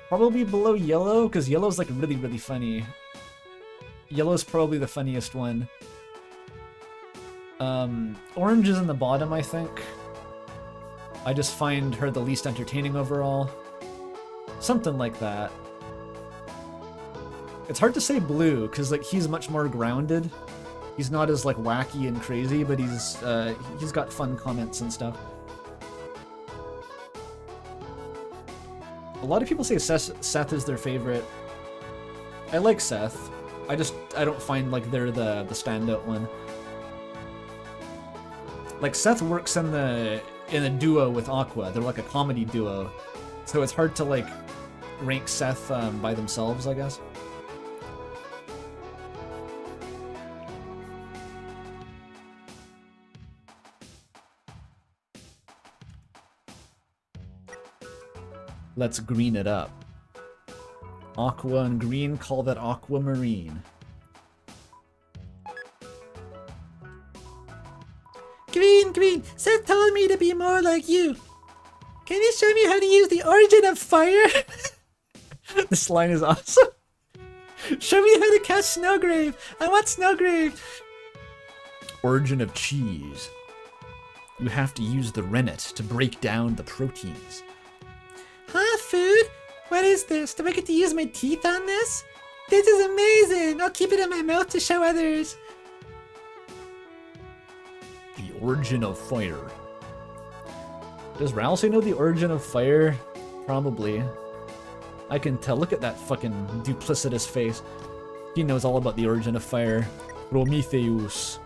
Probably below yellow, because yellow's like really, really funny. Yellow's probably the funniest one. Orange is in the bottom, I think. I just find her the least entertaining overall. Something like that. It's hard to say blue, because like he's much more grounded. He's not as like wacky and crazy, but he's got fun comments and stuff. A lot of people say Seth is their favorite. I like Seth. I don't find like they're the standout one. Like Seth works in a duo with Aqua. They're like a comedy duo, so it's hard to like rank Seth by themselves, I guess. Let's green it up. Aqua and green, call that aquamarine. Green, Seth told me to be more like you. Can you show me how to use the origin of fire? This line is awesome. Show me how to catch Snowgrave. I want Snowgrave. Origin of cheese. You have to use the rennet to break down the proteins. Huh, food? What is this? Do I get to use my teeth on this? This is amazing! I'll keep it in my mouth to show others. The origin of fire. Does Ralsei know the origin of fire? Probably. I can tell. Look at that fucking duplicitous face. He knows all about the origin of fire. Prometheus.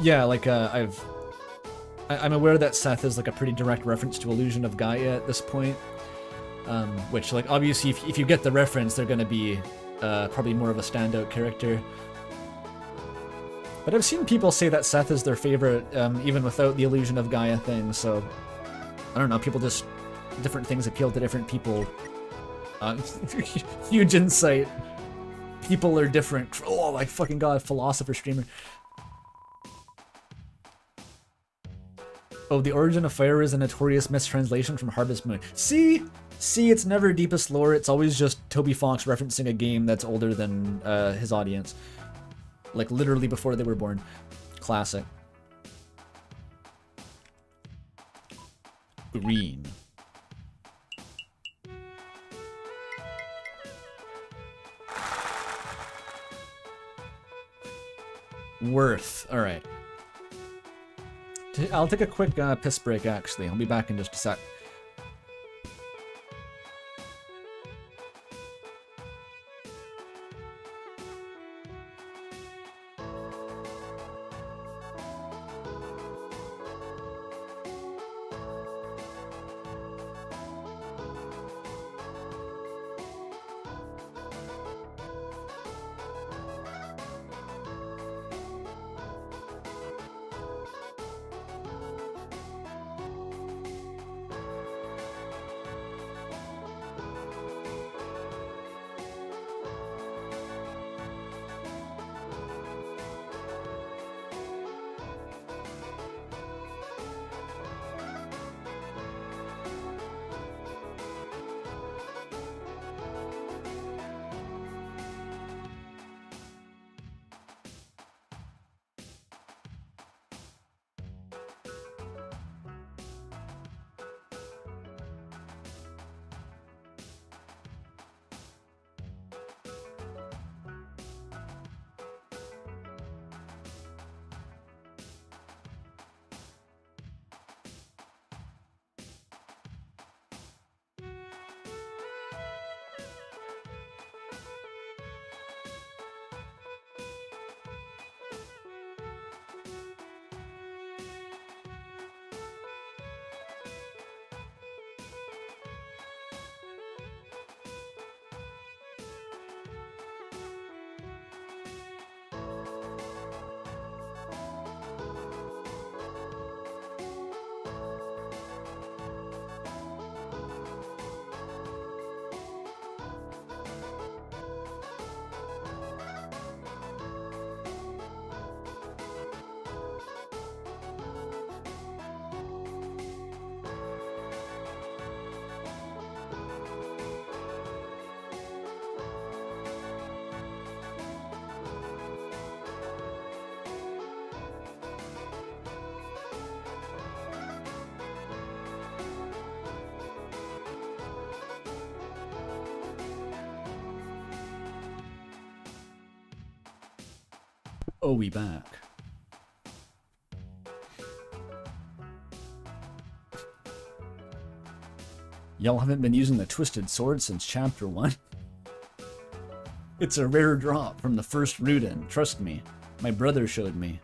Yeah, like, I'm aware that Seth is like a pretty direct reference to Illusion of Gaia at this point. Which, like, obviously, if you get the reference, they're gonna be probably more of a standout character. But I've seen people say that Seth is their favorite, even without the Illusion of Gaia thing, so... I don't know, people just... different things appeal to different people. Huge insight. People are different. Oh my fucking god, philosopher streamer. Oh, the origin of fire is a notorious mistranslation from Harvest Moon. See, it's never deepest lore. It's always just Toby Fox referencing a game that's older than his audience. Like, literally before they were born. Classic. Green. Worth. Alright. I'll take a quick piss break, actually. I'll be back in just a sec. Oh, we back. Y'all haven't been using the Twisted Sword since Chapter 1? It's a rare drop from the first Rudin, trust me. My brother showed me.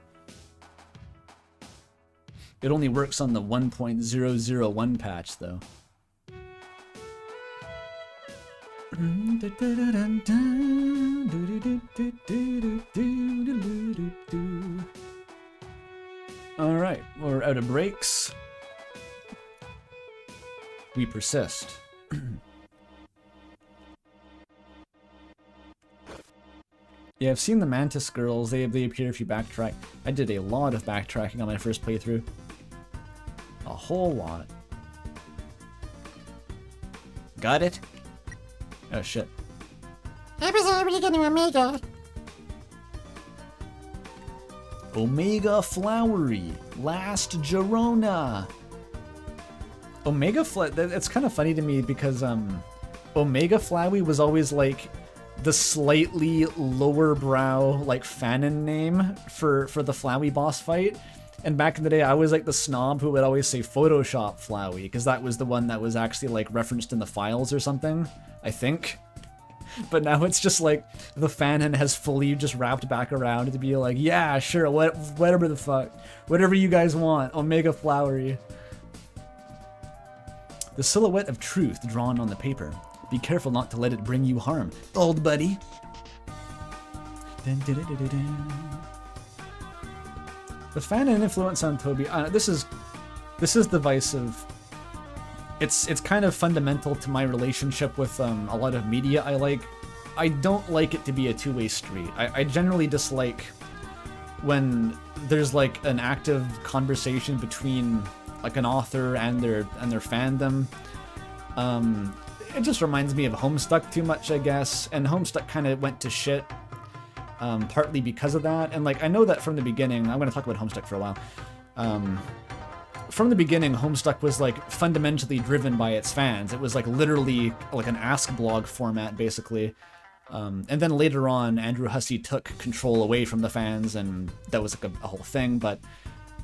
It only works on the 1.001 patch, though. Alright, we're out of breaks. We persist. Yeah, I've seen the Mantis girls. They appear if you backtrack. I did a lot of backtracking on my first playthrough. A whole lot. Got it? Oh shit. I was already getting Omega. Omega Flowery. Last Girona. Omega it's kind of funny to me because Omega Flowey was always like the slightly lower brow like fanon name for the Flowey boss fight. And back in the day, I was like the snob who would always say Photoshop Flowey because that was the one that was actually like referenced in the files or something, I think. But now it's just like the fanon has fully just wrapped back around to be like, yeah, sure, whatever the fuck, whatever you guys want, Omega Flowery. The silhouette of truth drawn on the paper. Be careful not to let it bring you harm, old buddy. The fanon influence on Toby. This is divisive. It's kind of fundamental to my relationship with a lot of media I like. I don't like it to be a two-way street. I generally dislike when there's like an active conversation between like an author and their fandom. It just reminds me of Homestuck too much, I guess, and Homestuck kind of went to shit, partly because of that. And like I know that from the beginning. I'm going to talk about Homestuck for a while. From the beginning, Homestuck was like fundamentally driven by its fans. It was like literally like an Ask blog format, basically. And then later on, Andrew Hussey took control away from the fans, and that was like a whole thing. But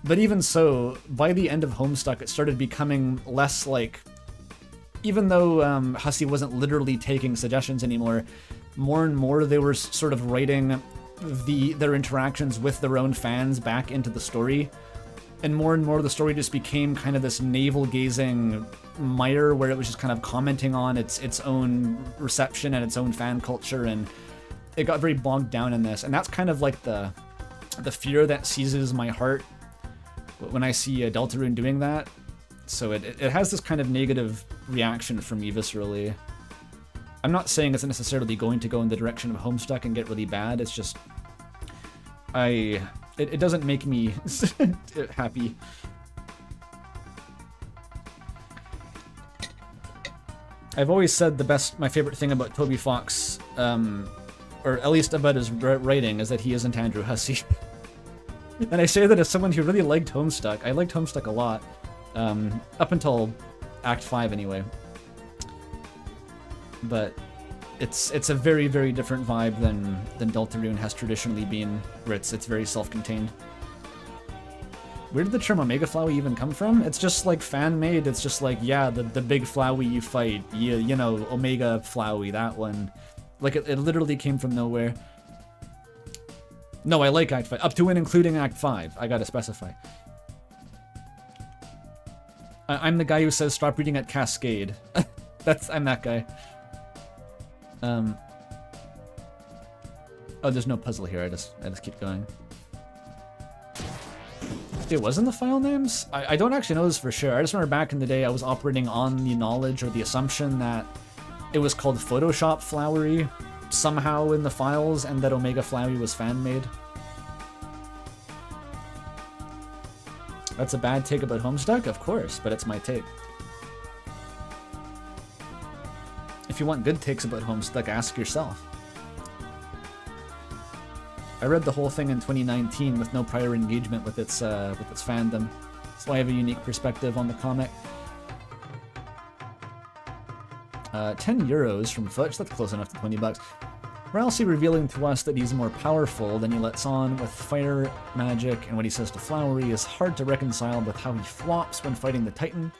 even so, by the end of Homestuck, it started becoming less like, even though Hussey wasn't literally taking suggestions anymore, more and more they were sort of writing their interactions with their own fans back into the story. And more the story just became kind of this navel-gazing mire where it was just kind of commenting on its own reception and its own fan culture, and it got very bogged down in this. And that's kind of like the fear that seizes my heart when I see Deltarune doing that. So it has this kind of negative reaction from me viscerally. I'm not saying it's necessarily going to go in the direction of Homestuck and get really bad, it's just... It doesn't make me happy. I've always said my favorite thing about Toby Fox, or at least about his writing, is that he isn't Andrew Hussey. And I say that as someone who really liked Homestuck. I liked Homestuck a lot, up until Act 5 anyway. But it's a very, very different vibe than Deltarune has traditionally been, where it's very self-contained. Where did the term Omega Flowey even come from? It's just like fan-made. It's just like, yeah, the big Flowey you fight, you know, Omega Flowey, that one. Like, it literally came from nowhere. No, I like Act 5. Up to and including Act 5. I gotta specify. I'm the guy who says stop reading at Cascade. I'm that guy. Oh, there's no puzzle here. I just keep going. It was in the file names? I don't actually know this for sure. I just remember back in the day I was operating on the knowledge or the assumption that it was called Photoshop Flowery somehow in the files, and that Omega Flowey was fan-made. That's a bad take about Homestuck? Of course, but it's my take. If you want good takes about Homestuck, ask yourself. I read the whole thing in 2019 with no prior engagement with its fandom, so I have a unique perspective on the comic. 10 euros from Futch, that's close enough to 20 bucks. Ralsei revealing to us that he's more powerful than he lets on with fire magic, and what he says to Flowery is hard to reconcile with how he flops when fighting the Titan.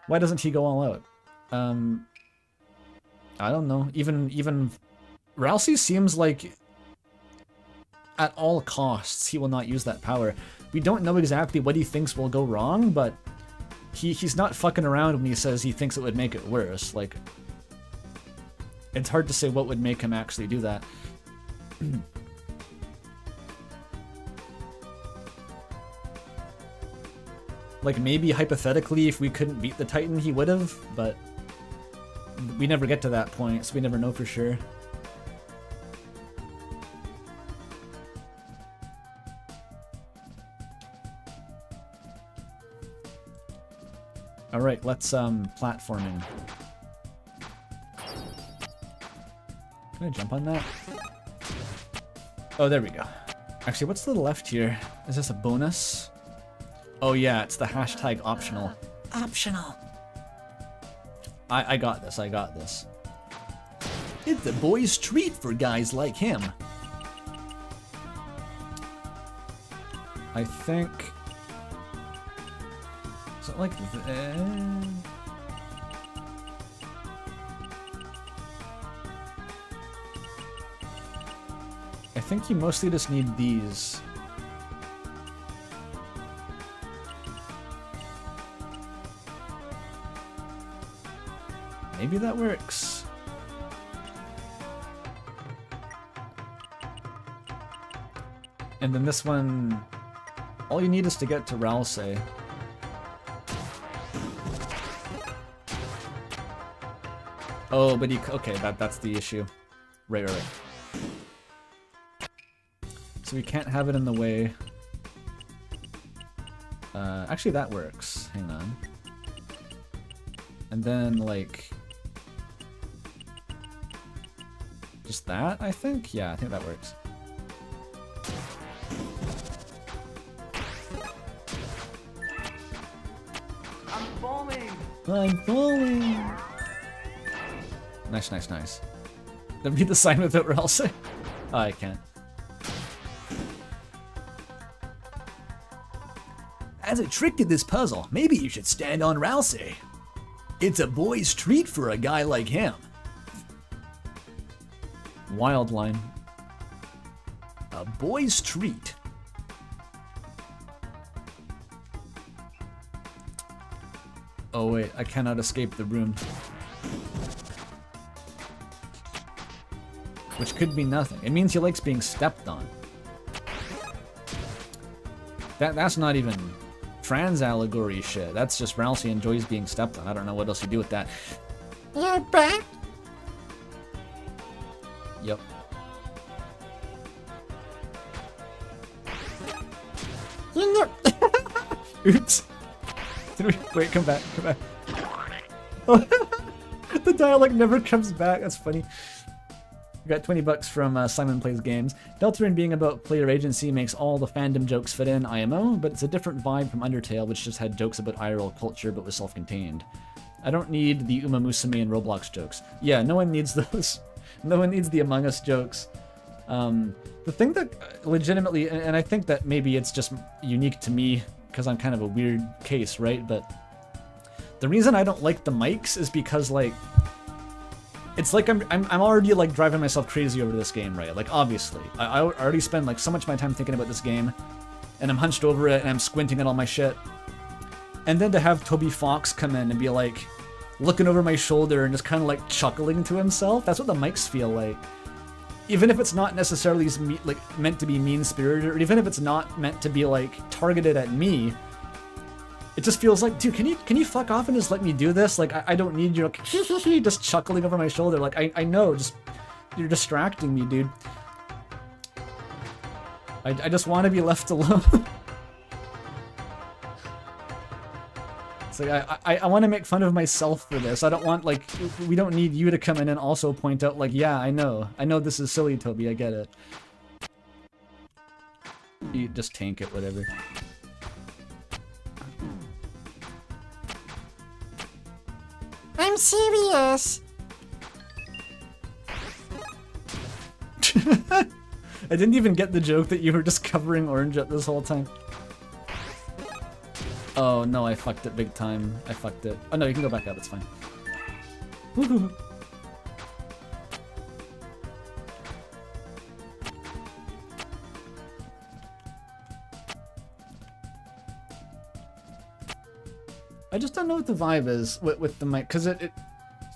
Why doesn't he go all out? I don't know. Even Ralsei seems like at all costs he will not use that power. We don't know exactly what he thinks will go wrong, but he's not fucking around when he says he thinks it would make it worse. Like, it's hard to say what would make him actually do that. Like, maybe hypothetically, if we couldn't beat the Titan, he would have, but we never get to that point, so we never know for sure. Alright, let's, platforming. Can I jump on that? Oh, there we go. Actually, what's to the left here? Is this a bonus? Oh yeah, it's the hashtag optional. Optional. I got this, I got this. It's a boy's treat for guys like him. I think... Is it like... I think you mostly just need these. Maybe that works. And then this one, all you need is to get to Ralsei. Oh, but okay, that's the issue. Right. So we can't have it in the way. Actually, that works. Hang on. And then, like... Just that, I think? Yeah, I think that works. I'm falling! I'm falling! Nice. Then read the sign without Ralsei. Oh, I can't. As a trick to this puzzle, maybe you should stand on Ralsei. It's a boy's treat for a guy like him. Wild line. A boy's treat. Oh wait, I cannot escape the room. Which could be nothing. It means he likes being stepped on. That's not even trans allegory shit. That's just Ralsei enjoys being stepped on. I don't know what else you do with that. You're back? Yep. You know... Oops. Wait, come back. Oh, the dialogue never comes back. That's funny. We got 20 bucks from Simon Plays Games. Deltarune being about player agency makes all the fandom jokes fit in IMO, but it's a different vibe from Undertale, which just had jokes about IRL culture but was self-contained. I don't need the Uma Musume and Roblox jokes. Yeah, no one needs those. No one needs the Among Us jokes. The thing that legitimately, and I think that maybe it's just unique to me because I'm kind of a weird case, right? But the reason I don't like the mics is because, like, it's like I'm already like driving myself crazy over this game, right? Like, obviously, I already spend like so much of my time thinking about this game, and I'm hunched over it and I'm squinting at all my shit. And then to have Toby Fox come in and be like looking over my shoulder and just kind of like chuckling to himself, that's what the mics feel like. Even if it's not necessarily like meant to be mean-spirited, or even if it's not meant to be like targeted at me, it just feels like, dude, can you fuck off and just let me do this? Like, I don't need you like, just chuckling over my shoulder. Like, I know, just, you're distracting me, dude. I just want to be left alone. It's like, I want to make fun of myself for this. I don't want, like, we don't need you to come in and also point out, like, yeah, I know this is silly, Toby, I get it. You just tank it, whatever. I'm serious. I didn't even get the joke that you were just covering orange up this whole time. Oh no, I fucked it big time. I fucked it. Oh no, you can go back up, it's fine. Woohoo. I just don't know what the vibe is with the mic, because it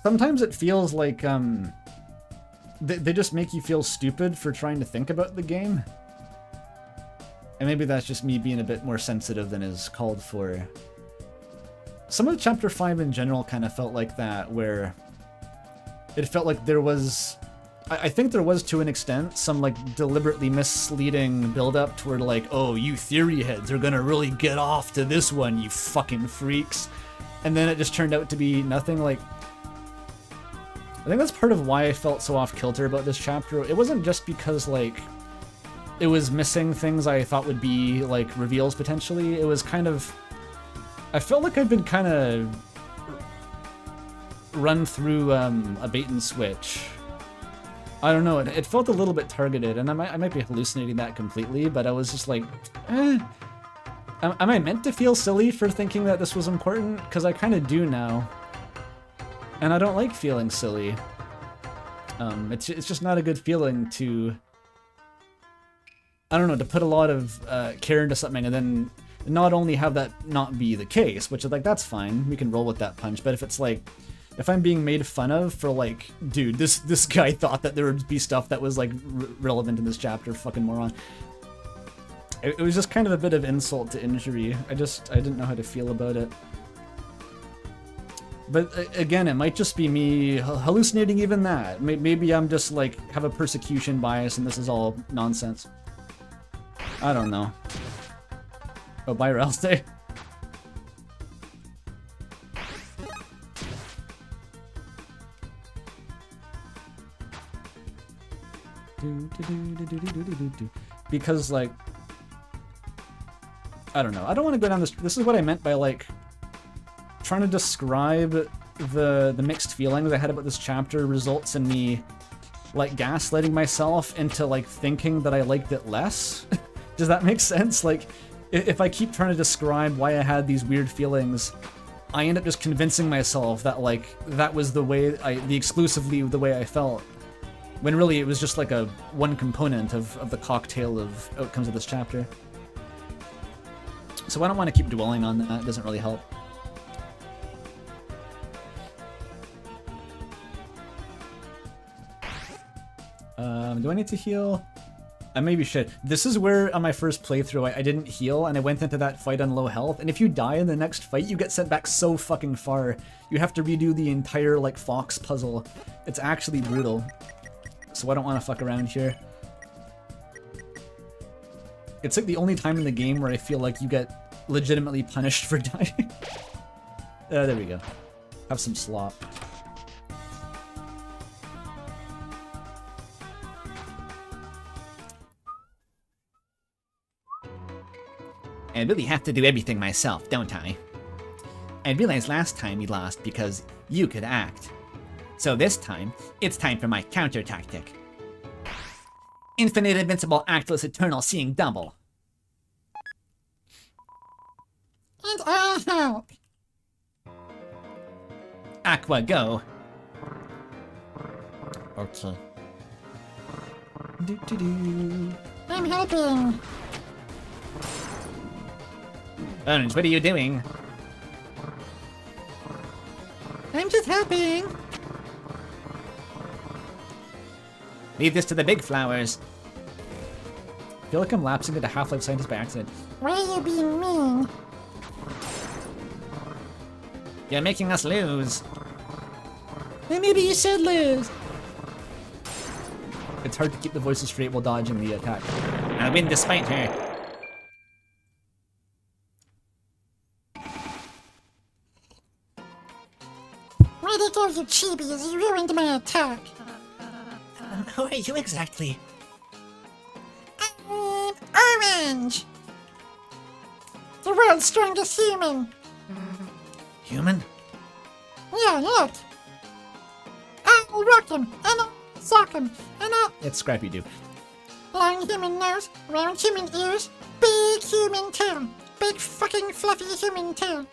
sometimes it feels like they just make you feel stupid for trying to think about the game. And maybe that's just me being a bit more sensitive than is called for. Some of Chapter 5 in general kind of felt like that, where it felt like there was... I think there was, to an extent, some like deliberately misleading build-up toward like, oh, you theory heads are gonna really get off to this one, you fucking freaks. And then it just turned out to be nothing. Like, I think that's part of why I felt so off-kilter about this chapter. It wasn't just because, like, it was missing things I thought would be, like, reveals potentially. It was kind of... I felt like I'd been kind of run through a bait and switch. I don't know, it felt a little bit targeted, and I might be hallucinating that completely, but I was just like, am I meant to feel silly for thinking that this was important? Because I kind of do now. And I don't like feeling silly. It's just not a good feeling to... I don't know, to put a lot of care into something and then not only have that not be the case, which is like, that's fine, we can roll with that punch, but if it's like, if I'm being made fun of for like, dude, this guy thought that there would be stuff that was like relevant in this chapter, fucking moron. It was just kind of a bit of insult to injury. I didn't know how to feel about it. But again, it might just be me hallucinating even that. Maybe I'm just like, have a persecution bias and this is all nonsense. I don't know. Oh, bye, Ralsei. Because, like, I don't know. I don't want to go down this. This is what I meant by, like, trying to describe the mixed feelings I had about this chapter results in me, like, gaslighting myself into, like, thinking that I liked it less. Does that make sense? Like, if I keep trying to describe why I had these weird feelings, I end up just convincing myself that, like, that was the way exclusively the way I felt. When really it was just like a one component of the cocktail of outcomes of this chapter. So I don't want to keep dwelling on that, it doesn't really help. Do I need to heal? I maybe should. This is where on my first playthrough I didn't heal and I went into that fight on low health, and if you die in the next fight you get sent back so fucking far. You have to redo the entire like fox puzzle. It's actually brutal. So I don't want to fuck around here. It's like the only time in the game where I feel like you get legitimately punished for dying. There we go. Have some slop. I really have to do everything myself, don't I? I realized last time we lost because you could act. So this time, it's time for my counter tactic. Infinite, invincible, actless, eternal, seeing double. And I'll help. Aqua, go. Okay. I'm helping. Orange, what are you doing? I'm just helping. Leave this to the big flowers. I feel like I'm lapsing into Half-Life Scientist by accident. Why are you being mean? You're making us lose. Then maybe you should lose. It's hard to keep the voices straight while dodging the attack. I'll win despite her. Why'd I go, you chibies? You ruined my attack. Who are you exactly? Orange! The world's strongest human. Human? Yeah, look. I'll rock him, and I'll sock 'em. And It's Scrappy Doo. long human nose, round human ears, big human tail. Big fucking fluffy human tail.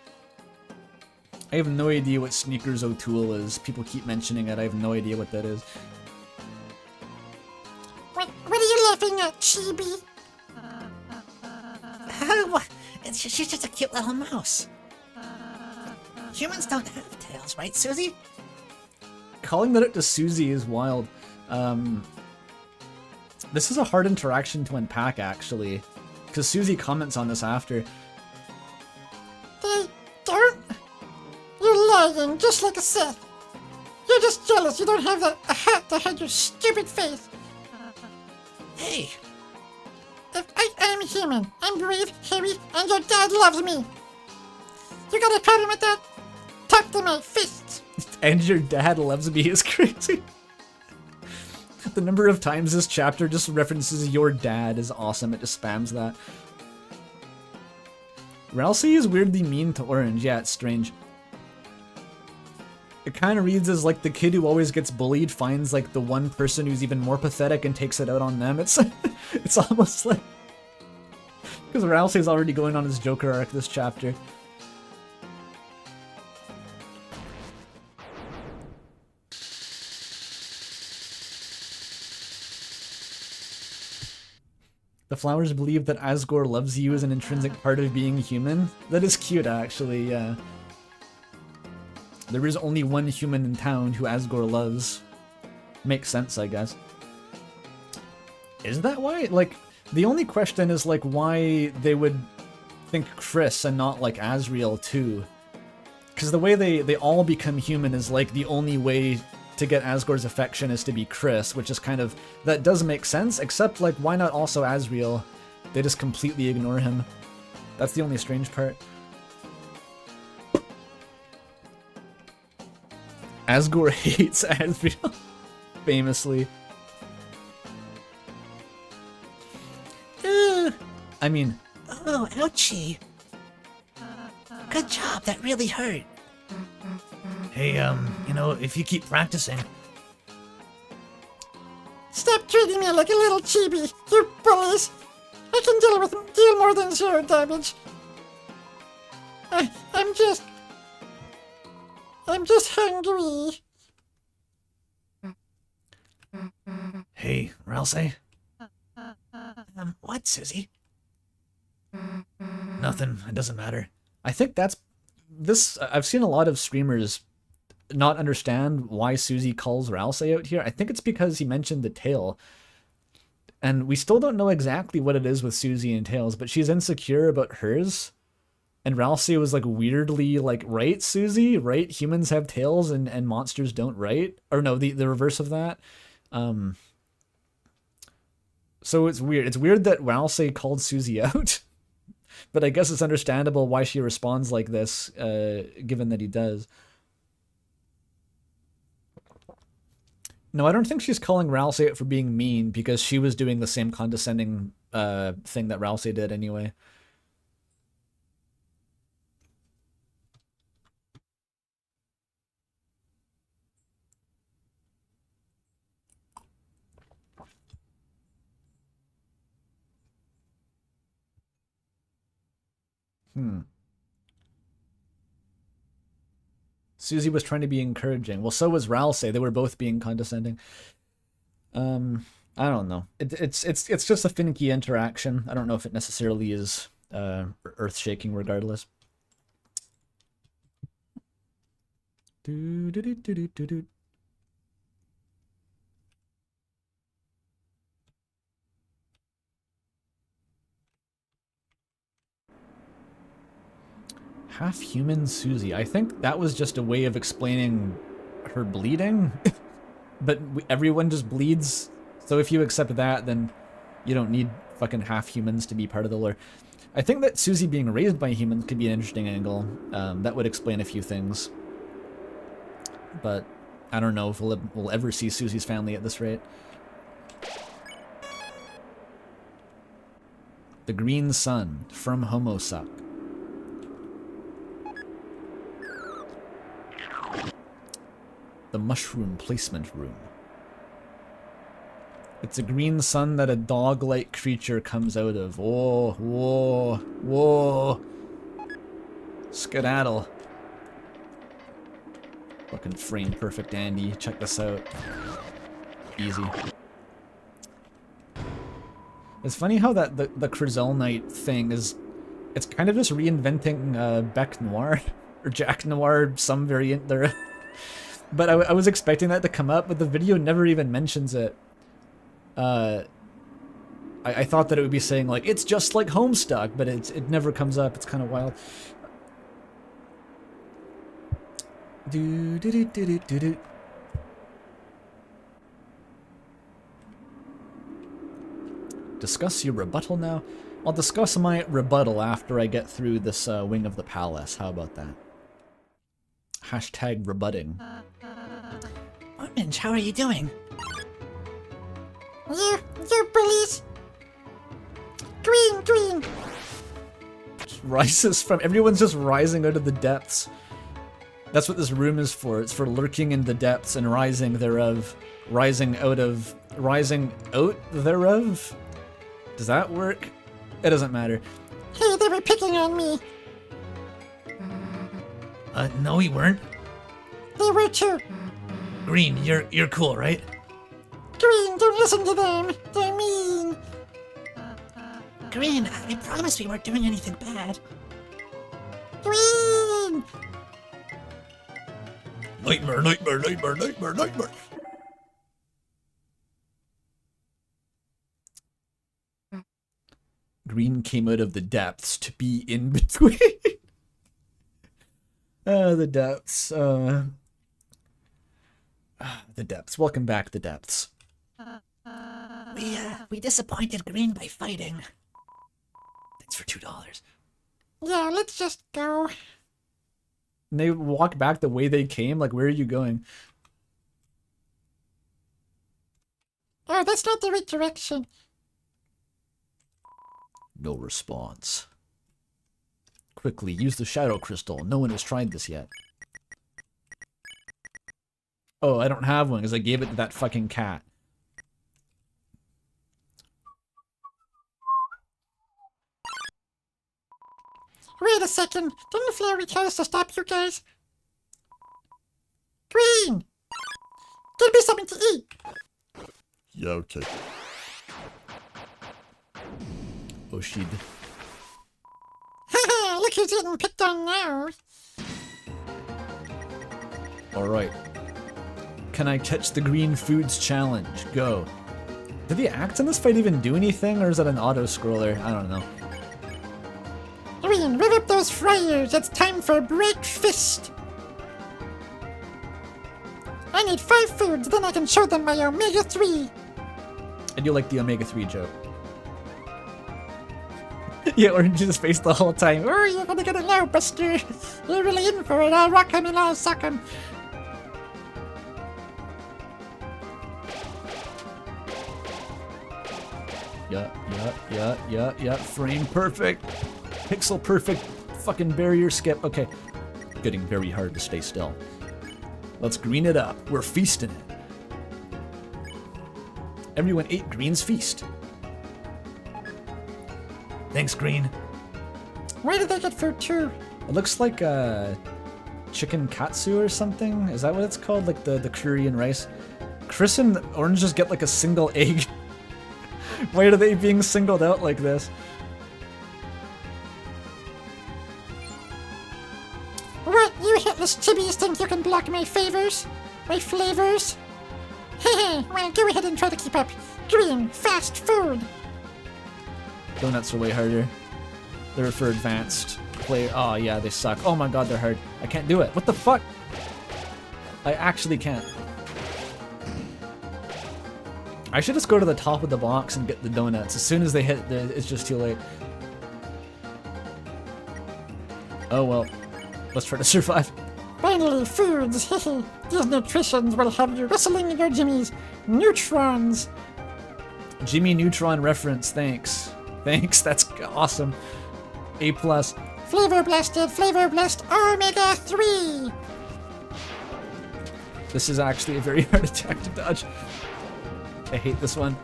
I have no idea what Sneakers O'Toole is. People keep mentioning it. I have no idea what that is. What are you laughing at, Chibi? Oh, she's just a cute little mouse. Humans don't have tails, right, Susie? Calling that out to Susie is wild. This is a hard interaction to unpack, actually. Because Susie comments on this after. They don't? You're lying, just like a Seth. You're just jealous you don't have a hat to hide your stupid face. Hey, If I am human, I'm brave, hairy, and your dad loves me. You got a problem with that? Talk to my fists. And your dad loves me is crazy. The number of times this chapter just references your dad is awesome. It just spams that. Ralsei is weirdly mean to Orange. Yeah, it's strange. It kind of reads as like the kid who always gets bullied finds like the one person who's even more pathetic and takes it out on them. It's it's almost like because Ralsei's already going on his Joker arc this chapter. The flowers believe that Asgore loves you as an intrinsic part of being human. That is cute, actually, yeah. There is only one human in town who Asgore loves. Makes sense, I guess. Is that why? Like, the only question is, like, why they would think Chris and not, like, Asriel, too. Because the way they all become human is, like, the only way to get Asgore's affection is to be Chris, which is kind of... That does make sense, except, like, why not also Asriel? They just completely ignore him. That's the only strange part. Asgore hates Asriel, famously. I mean... oh, ouchie. Good job, that really hurt. Hey, you know, if you keep practicing... Stop treating me like a little chibi, you bullies. I can deal more than 0 damage. I'm just hungry. Hey, Ralsei? What, Susie? Nothing, it doesn't matter. I think that's... This... I've seen a lot of streamers not understand why Susie calls Ralsei out here. I think it's because he mentioned the tail. And we still don't know exactly what it is with Susie and tails, but she's insecure about hers. And Ralsei was like weirdly like, right, Susie? Right? Humans have tails and monsters don't, right? Or no, the reverse of that. So it's weird. It's weird that Ralsei called Susie out. But I guess it's understandable why she responds like this, given that he does. No, I don't think she's calling Ralsei out for being mean, because she was doing the same condescending thing that Ralsei did anyway. Susie was trying to be encouraging. Well, so was Ralsei. They were both being condescending. I don't know. It's just a finicky interaction. I don't know if it necessarily is earth-shaking regardless. Half-human Susie. I think that was just a way of explaining her bleeding. But everyone just bleeds. So if you accept that, then you don't need fucking half-humans to be part of the lore. I think that Susie being raised by humans could be an interesting angle. That would explain a few things. But I don't know if we'll ever see Susie's family at this rate. The Green Sun from Homosuck. The Mushroom Placement Room. It's a green sun that a dog-like creature comes out of. Whoa, whoa, whoa. Skedaddle. Fucking frame perfect, Andy. Check this out. Easy. It's funny how that the Crizel Knight thing is... It's kind of just reinventing Bec Noir. Or Jack Noir, some variant there. But I was expecting that to come up, but the video never even mentions it. I thought that it would be saying, like, it's just like Homestuck, but it never comes up. It's kind of wild. Do. Discuss your rebuttal now? I'll discuss my rebuttal after I get through this wing of the palace. How about that? Hashtag rebutting. Orange, how are you doing? You bullies. Green. Just rises from... Everyone's just rising out of the depths. That's what this room is for. It's for lurking in the depths and rising thereof. Rising out thereof? Does that work? It doesn't matter. Hey, they were picking on me. No, we weren't. They were too. Green, you're cool, right? Green, don't listen to them. They're mean. Green, I promise we weren't doing anything bad. Green. Nightmare. Green came out of the depths to be in between. The depths. The depths. Welcome back, the depths. We disappointed Green by fighting. Thanks for $2. Yeah, let's just go. And they walk back the way they came? Like, where are you going? Oh, that's not the right direction. No response. Quickly, use the shadow crystal. No one has tried this yet. Oh, I don't have one because I gave it to that fucking cat. Wait a second. Didn't the fairy tell us to stop you guys? Green! Give me something to eat! Yeah, okay. Oh, she'd. Haha, look who's getting picked on now. Alright. Can I catch the green foods challenge? Go. Did the acts in this fight even do anything, or is that an auto-scroller? I don't know. Green, rev up those fryers. It's time for breakfast. I need 5 foods, then I can show them my omega-3. I do like the omega-3 joke. Yeah, Orange's face the whole time. Oh, you're gonna get it now, Buster. You're really in for it. I'll rock him and I'll suck him. Yeah. Frame perfect. Pixel perfect. Fucking barrier skip. Okay. Getting very hard to stay still. Let's green it up. We're feasting it. Everyone ate Green's feast. Thanks, Green. Why did they get food too? It looks like chicken katsu or something. Is that what it's called? Like the curry and rice. Chris and Orange just get like a single egg. Why are they being singled out like this? What, you hitless chibis think you can block my favors? My flavors? Hehe, well, go ahead and try to keep up. Green, fast food. Donuts are way harder. They're for advanced player. Oh yeah, they suck. Oh my god, they're hard. I can't do it. What the fuck? I actually can't. I should just go to the top of the box and get the donuts. As soon as they hit, it's just too late. Oh well. Let's try to survive. Finally, foods. Hehe. These nutritions will have you whistling your jimmies. Neutrons. Jimmy Neutron reference. Thanks. Thanks. That's awesome. A+. Flavor blessed, omega-3. This is actually a very hard attack to dodge. I hate this one.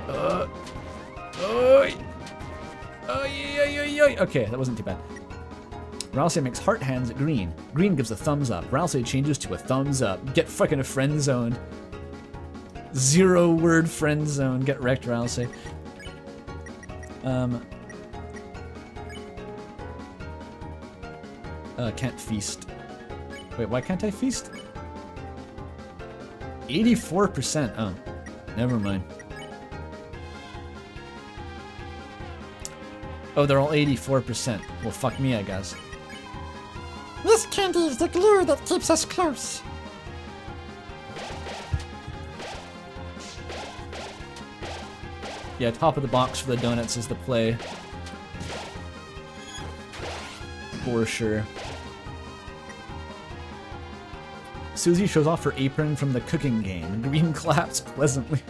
Oh, oh, yeah. Okay, that wasn't too bad. Ralsei makes heart hands at Green. Green gives a thumbs up. Ralsei changes to a thumbs up. Get fucking a friend zoned. 0 word friend zone. Get wrecked, Ralsei. Can't feast. Wait, why can't I feast? 84%. Oh, never mind. Oh, they're all 84%. Well, fuck me, I guess. This candy is the glue that keeps us close. Yeah, top of the box for the donuts is the play. For sure. Susie shows off her apron from the cooking game. Green claps pleasantly.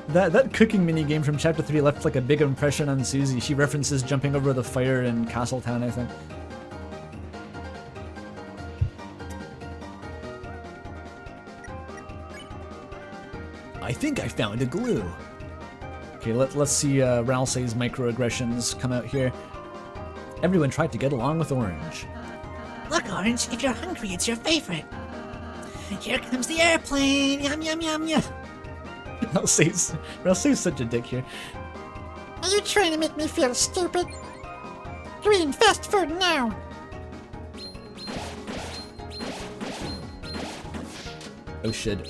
That cooking minigame from Chapter 3 left like a big impression on Susie. She references jumping over the fire in Castletown, I think. I think I found a glue. Okay, let's see Ralsei's microaggressions come out here. Everyone tried to get along with Orange. Look, Orange, if you're hungry, it's your favorite. Here comes the airplane. Yum, yum, yum, yum. Ralsei's such a dick here. Are you trying to make me feel stupid? Green, fast food now! Oh shit.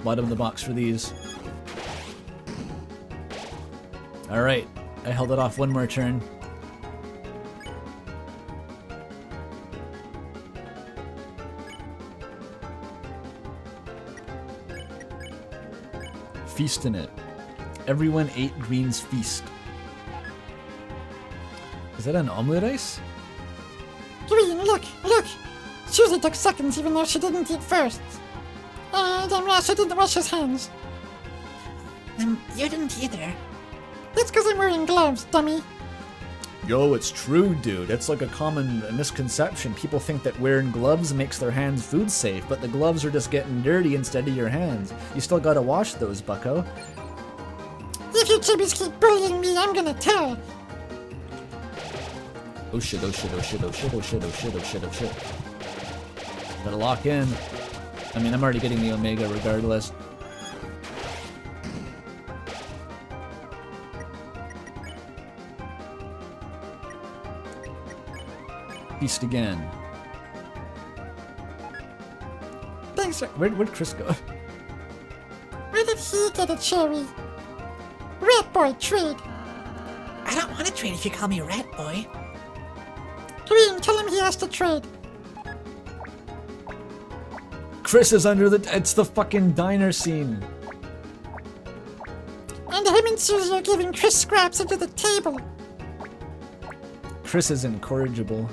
Bottom of the box for these. Alright, I held it off one more turn. Feast in it. Everyone ate Green's feast. Is that an omurice? Green, look! Susie took seconds even though she didn't eat first. And Ralsei didn't wash his hands. You didn't either. That's because I'm wearing gloves, dummy. Yo, it's true, dude. It's like a common misconception. People think that wearing gloves makes their hands food safe, but the gloves are just getting dirty instead of your hands. You still gotta wash those, bucko. If you chibis keep bullying me, I'm gonna tell. Oh shit. Gotta lock in. I mean, I'm already getting the Omega regardless. Feast again. Thanks. Where'd Chris go? Where did he get a cherry? Rat boy, trade. I don't want to trade if you call me Rat Boy. Green, tell him he has to trade. Chris is under the... It's the fucking diner scene. And him and Susie are giving Chris scraps under the table. Chris is incorrigible.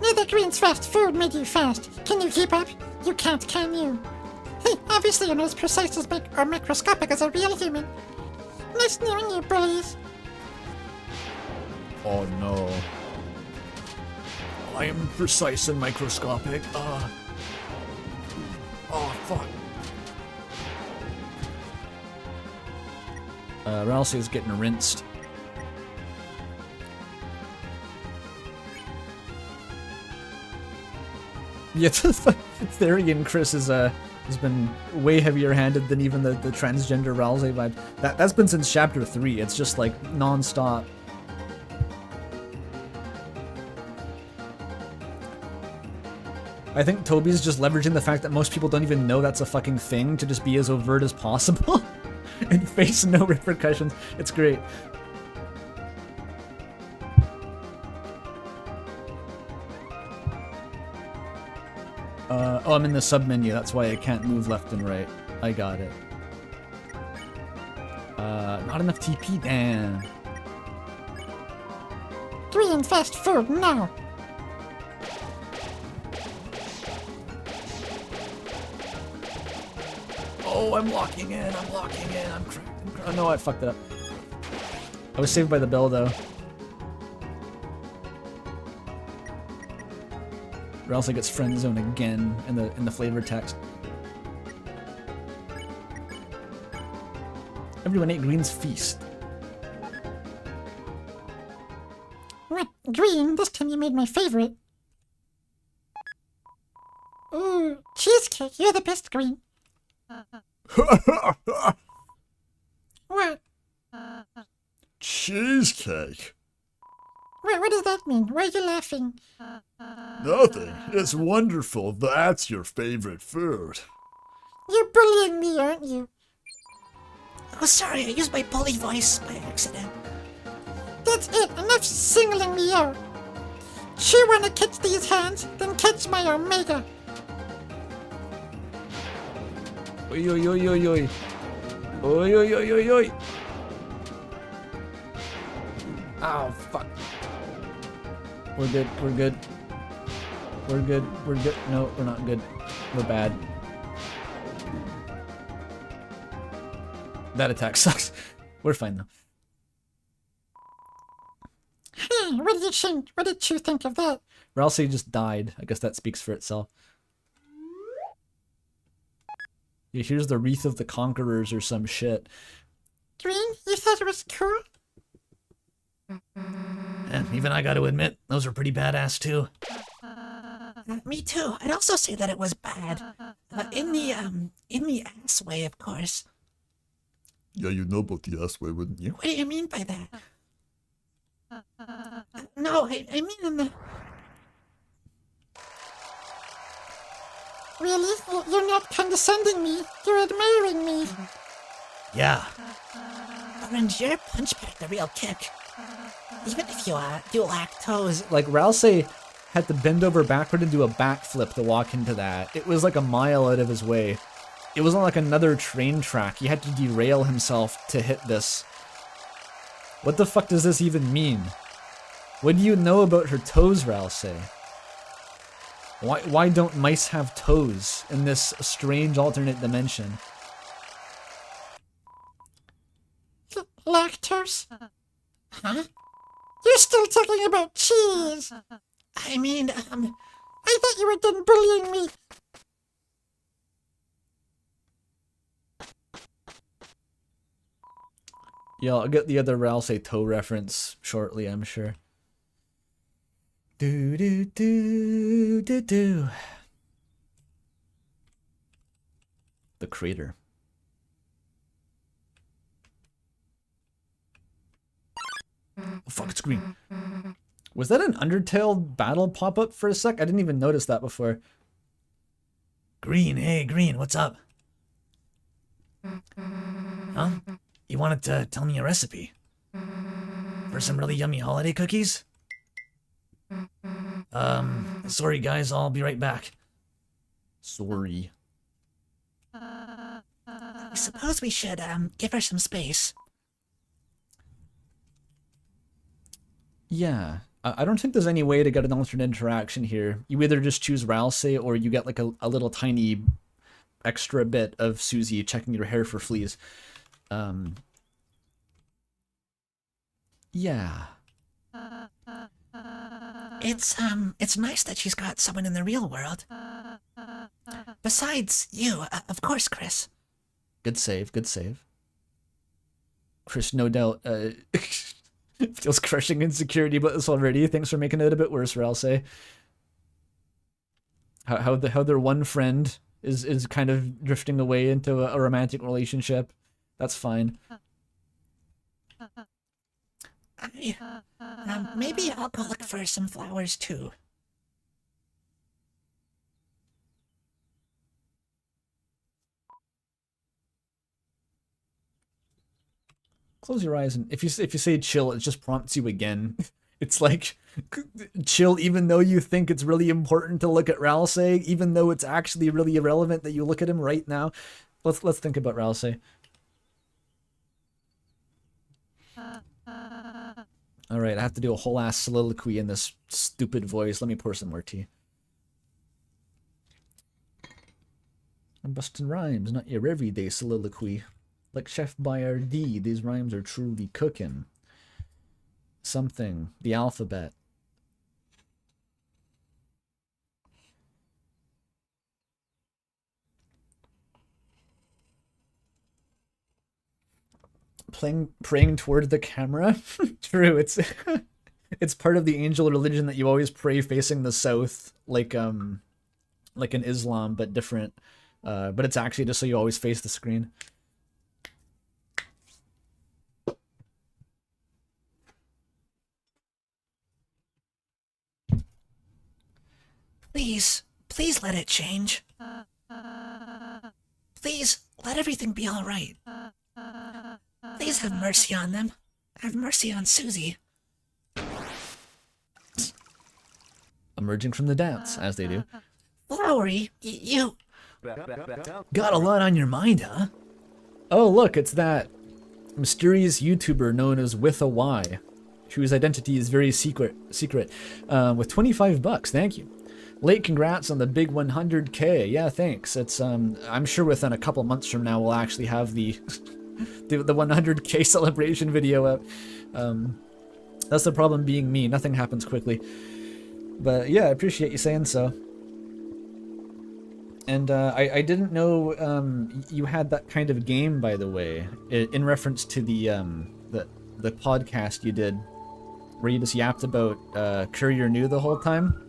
Neither Green's fast food made you fast. Can you keep up? You can't, can you? Hey, obviously you're not as precise as or microscopic as a real human. Nice knowing you, bullies. Oh no. I am precise and microscopic. Oh fuck. Ralsei is getting rinsed. Yeah, Therian Chris is has been way heavier-handed than even the transgender Ralsei vibe. That's been since Chapter 3. It's just like non-stop. I think Toby's just leveraging the fact that most people don't even know that's a fucking thing to just be as overt as possible and face no repercussions. It's great. Oh, I'm in the sub-menu, that's why I can't move left and right. I got it. Not enough TP, damn. Green, fast food now. Oh, I'm locking in, I'm cracked. Oh no, I fucked it up. I was saved by the bell though. Ralsei gets friend zone again in the flavor text. Everyone ate Green's feast. What? Green? This time you made my favorite. Ooh, cheesecake. You're the best, Green. What? Cheesecake? What does that mean? Why are you laughing? Nothing. It's wonderful. That's your favorite food. You're bullying me, aren't you? Oh, sorry, I used my bully voice by accident. That's it. Enough singling me out. You wanna catch these hands? Then catch my Omega. Oi, oi, oi, oi, oi. Oi, oi, oi, oi, oi. Oh, fuck. We're good, we're good. We're good, we're good. No, we're not good. We're bad. That attack sucks. We're fine though. Hey, what did you think of that? Ralsei just died. I guess that speaks for itself. Yeah, here's the Wreath of the Conquerors or some shit. Green, you thought it was cool? Even I gotta admit, those were pretty badass too. Me too. I'd also say that it was bad. In the ass way, of course. Yeah, you know about the ass way, wouldn't you? What do you mean by that? No, I mean in the... Really? You're not condescending me. You're admiring me. Yeah. Orange, your punch packed a real kick. Even if you do lack toes. Like, Ralsei had to bend over backward and do a backflip to walk into that. It was like a mile out of his way. It was on like another train track. He had to derail himself to hit this. What the fuck does this even mean? What do you know about her toes, Ralsei? Why don't mice have toes in this strange alternate dimension? Lactose? Huh? You're still talking about cheese. I mean, I thought you were done bullying me. Yeah, I'll get the other Ralsei toe reference shortly, I'm sure. Do do do do do. The crater. Oh, fuck, it's green. Was that an Undertale battle pop-up for a sec? I didn't even notice that before. Green, hey, Green, what's up? Huh? You wanted to tell me a recipe? For some really yummy holiday cookies? Sorry guys, I'll be right back. Sorry. I suppose we should, give her some space. Yeah. I don't think there's any way to get an alternate interaction here. You either just choose Ralsei or you get like a little tiny extra bit of Susie checking your hair for fleas. Yeah. It's nice that she's got someone in the real world. Besides you, of course, Chris. Good save, good save. Chris, no doubt, feels crushing insecurity about this already. Thanks for making it a bit worse, Ralsei. How their one friend is kind of drifting away into a romantic relationship. That's fine. Maybe I'll go look for some flowers too. Close your eyes, and if you say chill, it just prompts you again. It's like chill, even though you think it's really important to look at Ralsei, even though it's actually really irrelevant that you look at him right now. Let's think about Ralsei. All right, I have to do a whole ass soliloquy in this stupid voice. Let me pour some more tea. I'm busting rhymes, not your everyday soliloquy. Like Chef Boyardee, these rhymes are truly cooking. Something. The alphabet. praying toward the camera. True, it's it's part of the angel religion that you always pray facing the south, like in Islam, but different. But it's actually just so you always face the screen. Please let it change. Please let everything be all right. Please have mercy on them. Have mercy on Susie. Emerging from the dance, as they do. Flowery, you... Got a lot on your mind, huh? Oh, look, it's that mysterious YouTuber known as With a Y, whose identity is very secret, with 25 bucks, thank you. Late congrats on the big 100K. Yeah, thanks. It's I'm sure within a couple months from now we'll actually have the the 100K celebration video up. That's the problem being me. Nothing happens quickly. But yeah, I appreciate you saying so. And I didn't know you had that kind of game, by the way, in reference to the podcast you did, where you just yapped about Courier New the whole time.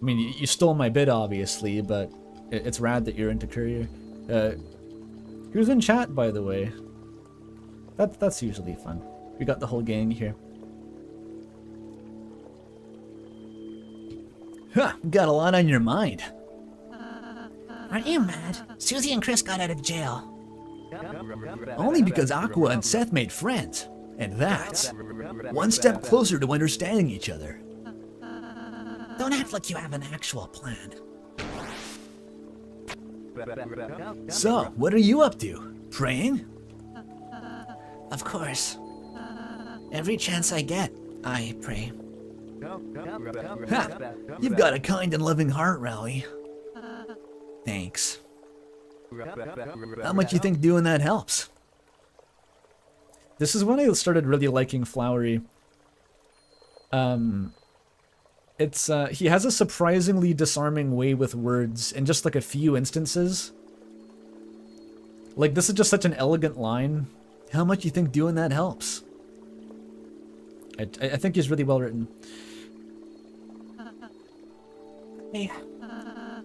I mean, you stole my bit, obviously, but it's rad that you're into Courier. Who's in chat, by the way? That's usually fun. We got the whole gang here. Huh, got a lot on your mind. Aren't you mad? Susie and Chris got out of jail. Only because Aqua and Seth made friends. And that's one step closer to understanding each other. Don't act like you have an actual plan. So, what are you up to? Praying? Of course. Every chance I get, I pray. Ha! You've got a kind and loving heart, Rally. Thanks. How much you think doing that helps? This is when I started really liking Flowery. It's he has a surprisingly disarming way with words in just like a few instances. Like, this is just such an elegant line. How much you think doing that helps? I think he's really well written. I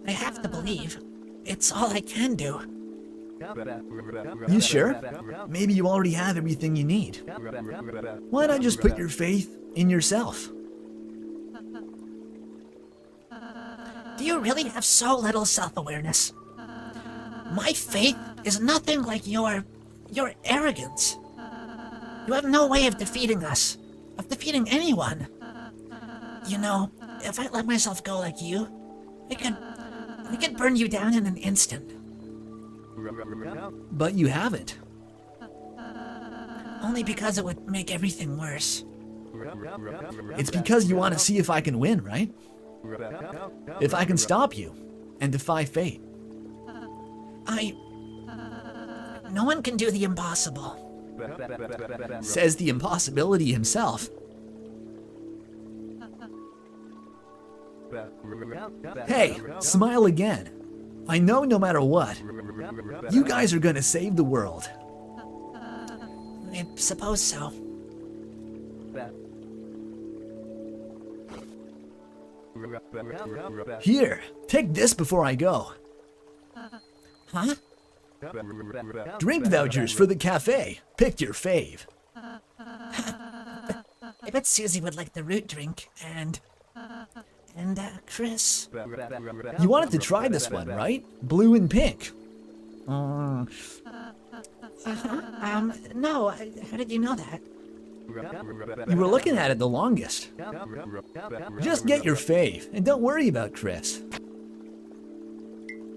have to believe. It's all I can do. You sure? Maybe you already have everything you need. Why not just put your faith in yourself? Do you really have so little self-awareness? My faith is nothing like your arrogance. You have no way of defeating us, of defeating anyone. You know, if I let myself go like you, I could burn you down in an instant. But you haven't. Only because it would make everything worse. It's because you want to see if I can win, right? If I can stop you and defy fate. No one can do the impossible. Says the impossibility himself. Hey, smile again. I know no matter what, you guys are gonna save the world. I suppose so. Here, take this before I go. Huh? Drink vouchers for the cafe. Pick your fave. I bet Susie would like the root drink, and Chris. You wanted to try this one, right? Blue and pink. No, how did you know that? You were looking at it the longest. Just get your fave, and don't worry about Chris.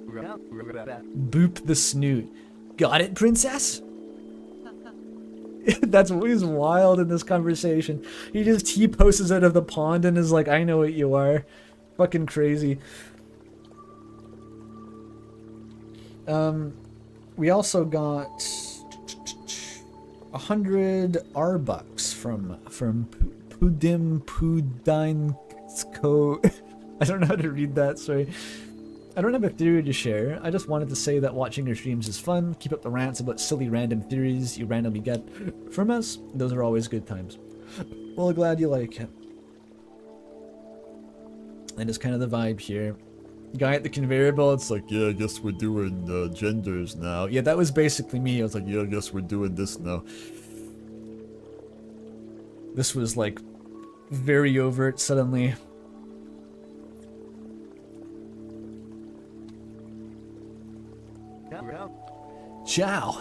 Boop the snoot. Got it, princess? That's always wild in this conversation. He just T-poses out of the pond and is like, I know what you are. Fucking crazy. We also got 100 R-bucks from Pudim Pudinsko. I don't know how to read that, sorry. I don't have a theory to share. I just wanted to say that watching your streams is fun. Keep up the rants about silly random theories you randomly get from us. Those are always good times. Well, glad you like it. And it's kind of the vibe here. Guy at the conveyor belt's like, yeah, I guess we're doing genders now. Yeah, that was basically me. I was like, yeah, I guess we're doing this now. This was like very overt suddenly. Ciao.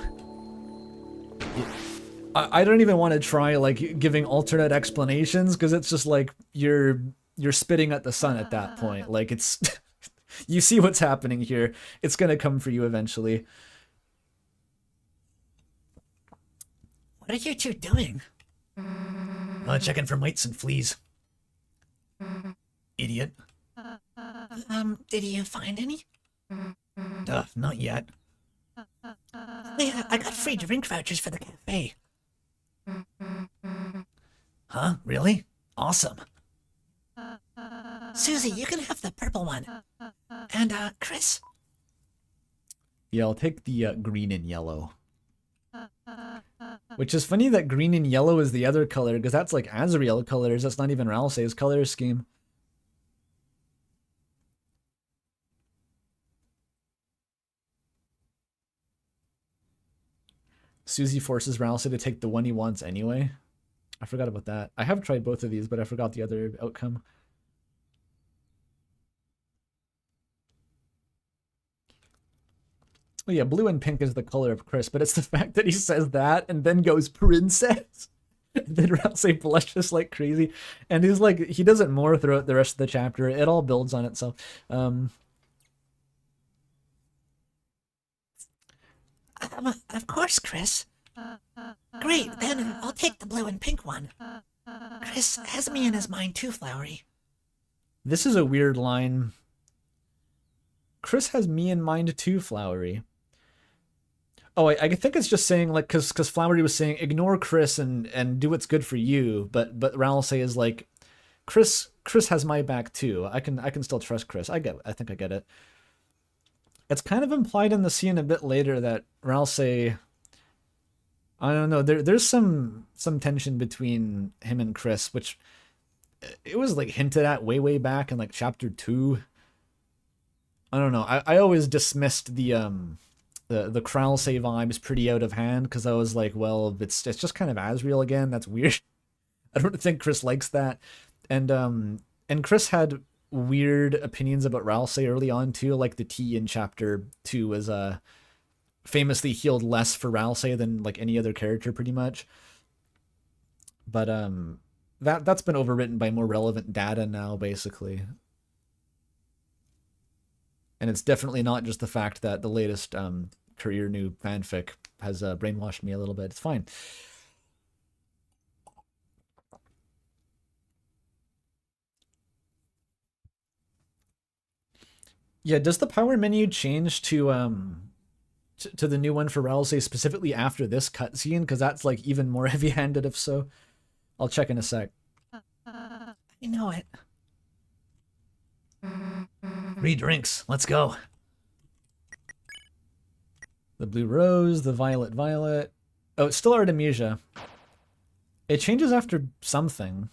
I don't even want to try like giving alternate explanations because it's just like you're spitting at the sun at that point. Like it's you see what's happening here. It's gonna come for you eventually. What are you two doing? Checking for mites and fleas. Idiot. Did you find any? Not yet. Yeah, I got free drink vouchers for the cafe. Huh? Really? Awesome. Susie, you can have the purple one. And, Chris? Yeah, I'll take the green and yellow. Which is funny that green and yellow is the other color, because that's like Azrael colors. That's not even Ralsei's color scheme. Susie forces Ralsei to take the one he wants anyway. I forgot about that. I have tried both of these, but I forgot the other outcome. Oh yeah, blue and pink is the color of Chris, but it's the fact that he says that and then goes princess. And then Ralsei blushes like crazy. And he's like, he does it more throughout the rest of the chapter. It all builds on itself. Of course, Chris. Great, then I'll take the blue and pink one. Chris has me in his mind too, Flowery. This is a weird line. Chris has me in mind too, Flowery. Oh, I think it's just saying, like, because Flowery was saying, ignore Chris and do what's good for you, but Ralsei is like, Chris has my back too. I can still trust Chris. I think I get it. It's kind of implied in the scene a bit later that Ralsei, I don't know, there's some tension between him and Chris, which it was like hinted at way back in like chapter 2. I don't know. I always dismissed the Ralsei vibes pretty out of hand because I was like, well, it's just kind of Azrael again. That's weird. I don't think Chris likes that. And Chris had weird opinions about Ralsei early on too, like the T in chapter 2 was famously healed less for Ralsei than like any other character pretty much. But that's been overwritten by more relevant data now basically. And it's definitely not just the fact that the latest Career New fanfic has brainwashed me a little bit. It's fine. Yeah, does the power menu change to the new one for Ralsei specifically after this cutscene? Because that's like even more heavy-handed if so. I'll check in a sec. I know it. 3 drinks. Let's go. The blue rose, the violet violet. Oh, it's still Artemisia. It changes after something.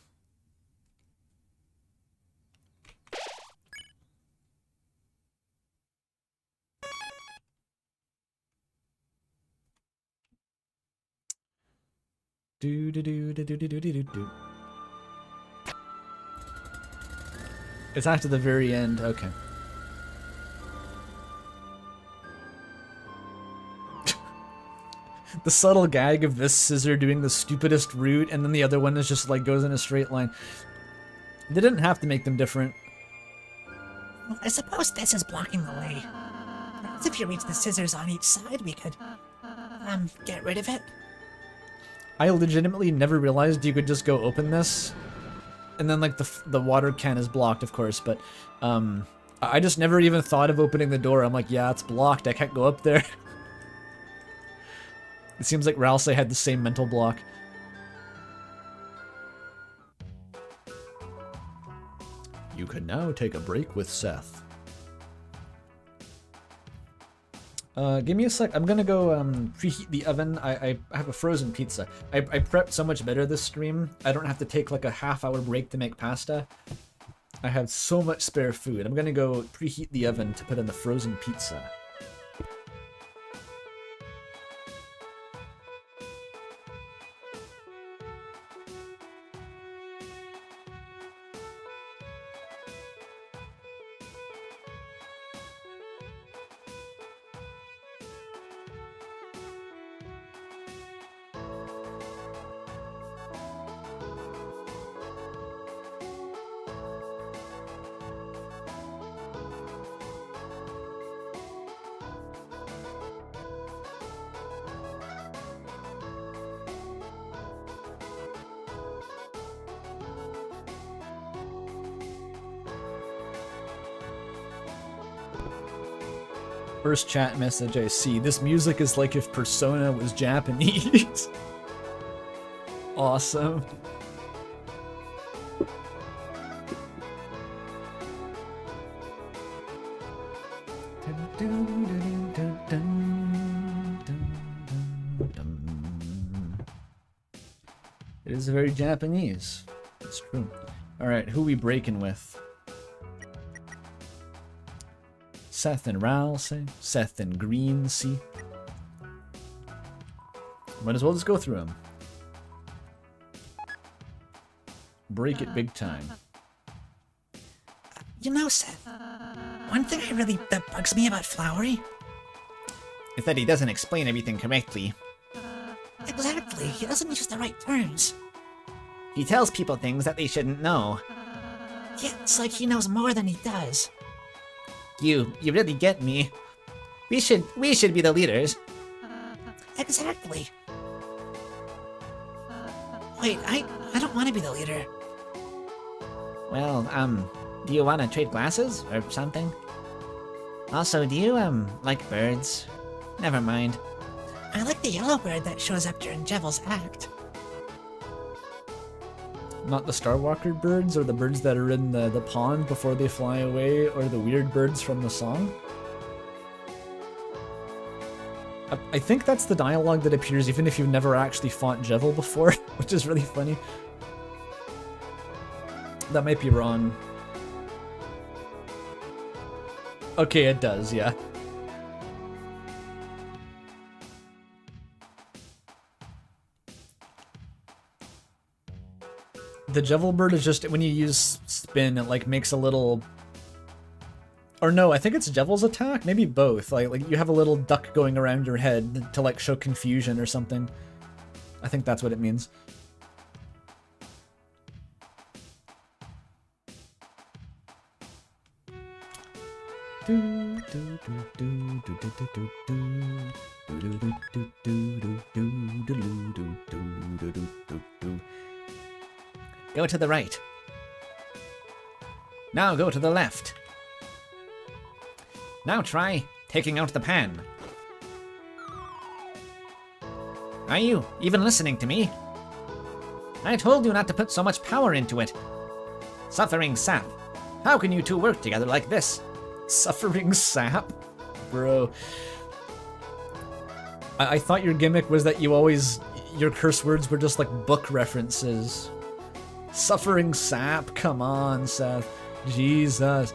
Do do do do do do do do do. It's after the very end. Okay. The subtle gag of this scissor doing the stupidest route, and then the other one is just like goes in a straight line. They didn't have to make them different. Well, I suppose this is blocking the way. Perhaps if you reach the scissors on each side, we could, get rid of it. I legitimately never realized you could just go open this. And then, like, the water can is blocked, of course, but, I just never even thought of opening the door. I'm like, yeah, it's blocked. I can't go up there. It seems like Ralsei had the same mental block. You can now take a break with Seth. Give me a sec. I'm gonna go preheat the oven. I have a frozen pizza. I prepped so much better this stream. I don't have to take like a half-hour break to make pasta. I have so much spare food. I'm gonna go preheat the oven to put in the frozen pizza. First chat message I see. This music is like if Persona was Japanese. Awesome. It is very Japanese. It's true. Alright, who we breaking with? Seth and Ral say. Seth and Green see. Might as well just go through them. Break it big time. You know, Seth, one thing that bugs me about Flowery is that he doesn't explain everything correctly. Exactly, he doesn't use the right terms. He tells people things that they shouldn't know. Yeah, it's like he knows more than he does. You really get me. We should be the leaders. Exactly. Wait, I don't want to be the leader. Well, do you want to trade glasses or something? Also, do you, like birds? Never mind. I like the yellow bird that shows up during Jevel's act. Not the Starwalker birds, or the birds that are in the pond before they fly away, or the weird birds from the song? I think that's the dialogue that appears even if you've never actually fought Jevel before, which is really funny. That might be wrong. Okay, it does, yeah. The Jevel bird is just, when you use spin, it like makes a little... Or no, I think it's Jevel's attack? Maybe both. Like you have a little duck going around your head to like show confusion or something. I think that's what it means. Go to the right. Now go to the left. Now try taking out the pan. Are you even listening to me? I told you not to put so much power into it. Suffering sap. How can you two work together like this? Suffering sap? Bro. I thought your gimmick was that your curse words were just like book references. Suffering sap? Come on, Seth. Jesus.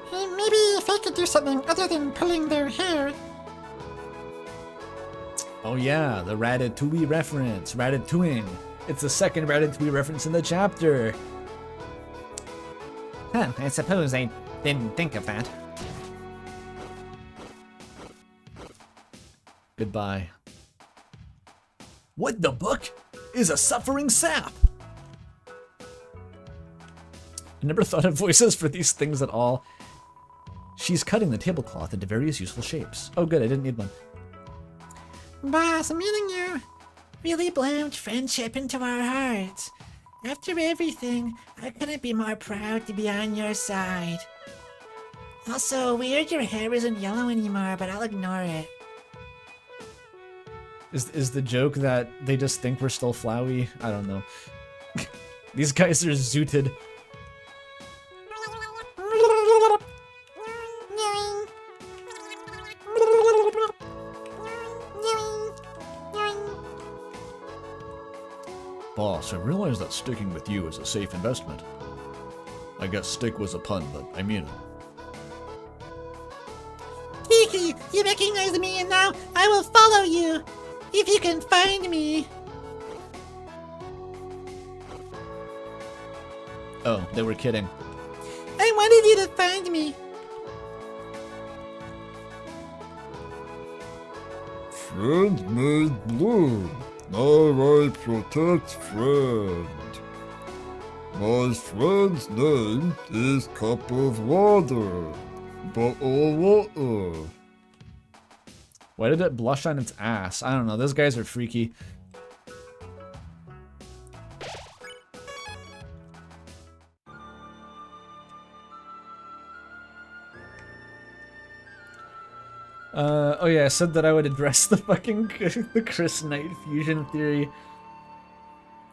Hey, maybe if I could do something other than pulling their hair. Oh yeah, the Ratatouille reference. Ratatouille. It's the second Ratatouille reference in the chapter. Huh, I suppose I didn't think of that. Goodbye. What the book is a suffering sap? I never thought of voices for these things at all. She's cutting the tablecloth into various useful shapes. Oh good, I didn't need one. Boss, meeting you. Really bloomed friendship into our hearts. After everything, I couldn't be more proud to be on your side. Also, weird your hair isn't yellow anymore, but I'll ignore it. Is the joke that they just think we're still flowy? I don't know. These guys are zooted. Boss, I realize that sticking with you is a safe investment. I guess stick was a pun, but I mean it. Kiki, you recognize me and now I will follow you. If you can find me. Oh, they were kidding. I wanted you to find me. Friend made bloom. Now I protect friend. My friend's name is Cup of Water. Bottle water. Why did it blush on its ass? I don't know. Those guys are freaky. Oh yeah, I said that I would address the fucking the Chris Knight fusion theory.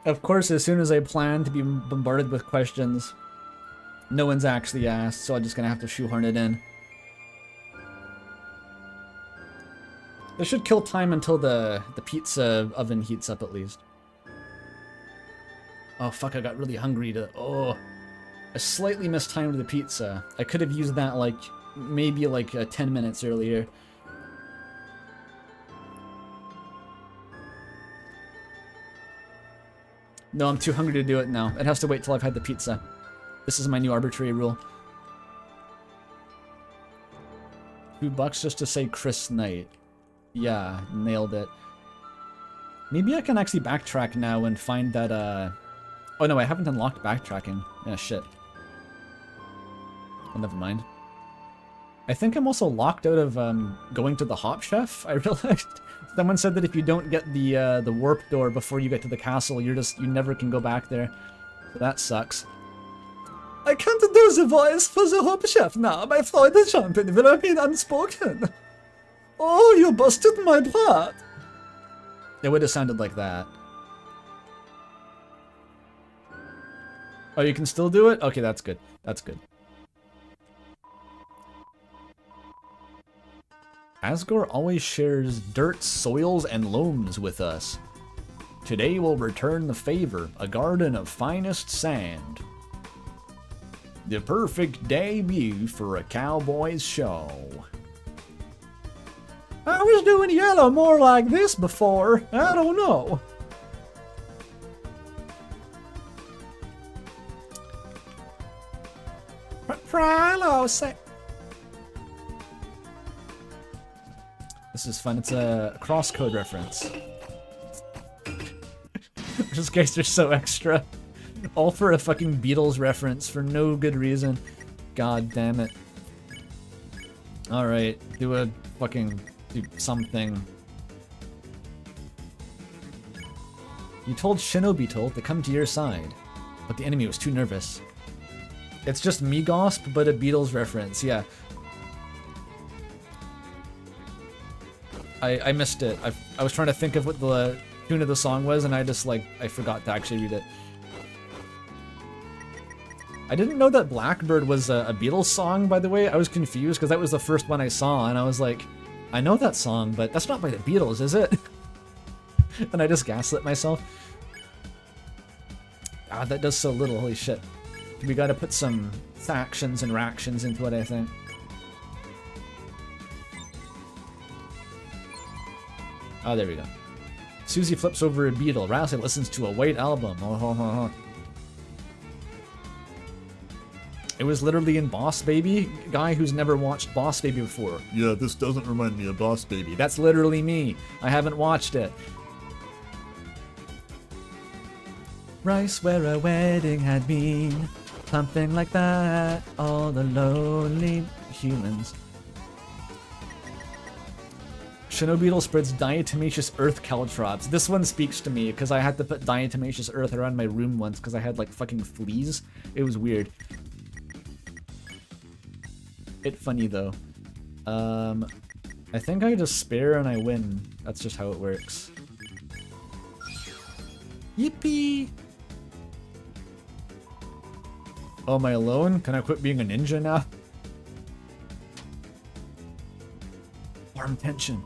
Of course, as soon as I plan to be bombarded with questions, no one's actually asked, so I'm just gonna have to shoehorn it in. This should kill time until the pizza oven heats up at least. Oh fuck, I got really hungry to... Oh, I slightly mistimed the pizza. I could have used that like, maybe like 10 minutes earlier. No, I'm too hungry to do it now. It has to wait till I've had the pizza. This is my new arbitrary rule. $2 just to say Chris Knight. Yeah, nailed it. Maybe I can actually backtrack now and find that, Oh no, I haven't unlocked backtracking. Yeah, shit. Oh, never mind. I think I'm also locked out of, going to the Hop Chef. I realized someone said that if you don't get the warp door before you get to the castle, you never can go back there. So that sucks. I can't do the voice for the Hop Chef now. My Freude champion will remain unspoken. Oh, you busted my butt. It would have sounded like that. Oh, you can still do it? Okay, that's good. That's good. Asgore always shares dirt, soils, and loams with us. Today we'll return the favor, a garden of finest sand. The perfect debut for a cowboy's show. I was doing yellow more like this before. I don't know. Pralo say. This is fun. It's a crosscode reference. Those guys are so extra. All for a fucking Beatles reference for no good reason. God damn it. Alright, do something. You told Shinobito to come to your side, but the enemy was too nervous. It's just Megosp, but a Beatles reference, yeah. I missed it. I was trying to think of what the tune of the song was, and I forgot to actually read it. I didn't know that Blackbird was a Beatles song, by the way. I was confused, because that was the first one I saw, and I was like, I know that song, but that's not by the Beatles, is it? And I just gaslit myself. Ah, that does so little, holy shit. We gotta put some factions and reactions into it, I think. Oh, there we go. Susie flips over a beetle. Rousey listens to a White Album. Oh. It was literally in Boss Baby. Guy who's never watched Boss Baby before. Yeah, this doesn't remind me of Boss Baby. That's literally me. I haven't watched it. Rice where a wedding had been. Something like that. All the lonely humans. Shinobeetle spreads diatomaceous earth caltrops. This one speaks to me because I had to put diatomaceous earth around my room once because I had like fucking fleas. It was weird. Bit funny though. I think I just spare and I win. That's just how it works. Yippee! Oh, am I alone? Can I quit being a ninja now? Farm tension.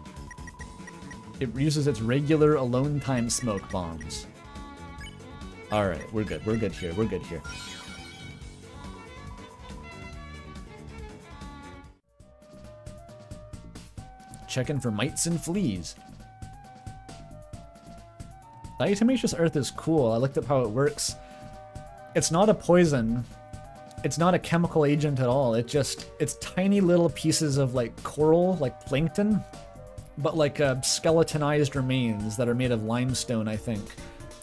It uses its regular alone time smoke bombs. Alright, we're good. We're good here. We're good here. Checking for mites and fleas. Diatomaceous earth is cool. I looked up how it works. It's not a poison. It's not a chemical agent at all. It's tiny little pieces of like coral, like plankton, but like skeletonized remains that are made of limestone, I think,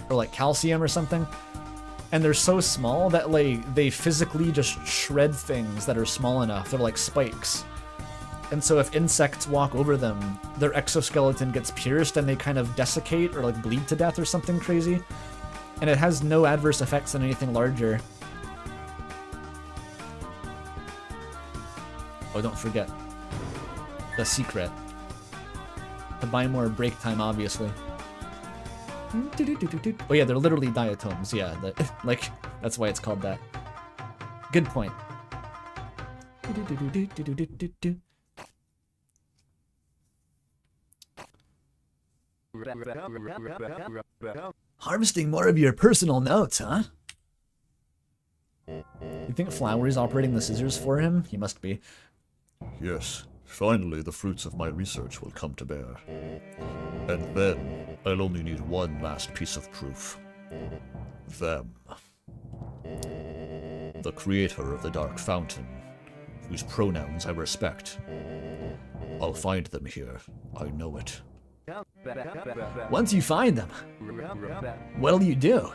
or like calcium or something. And they're so small that like they physically just shred things that are small enough. They're like spikes. And so if insects walk over them, their exoskeleton gets pierced and they kind of desiccate or like bleed to death or something crazy. And it has no adverse effects on anything larger. Oh, don't forget the secret. To buy more break time, obviously. Oh yeah, they're literally diatoms. Yeah, like that's why it's called that. Good point. Harvesting more of your personal notes, huh? You think Flowery's operating the scissors for him? He must be. Yes, finally the fruits of my research will come to bear. And then I'll only need one last piece of proof. Them. The creator of the Dark Fountain, whose pronouns I respect. I'll find them here. I know it. Once you find them, what'll you do?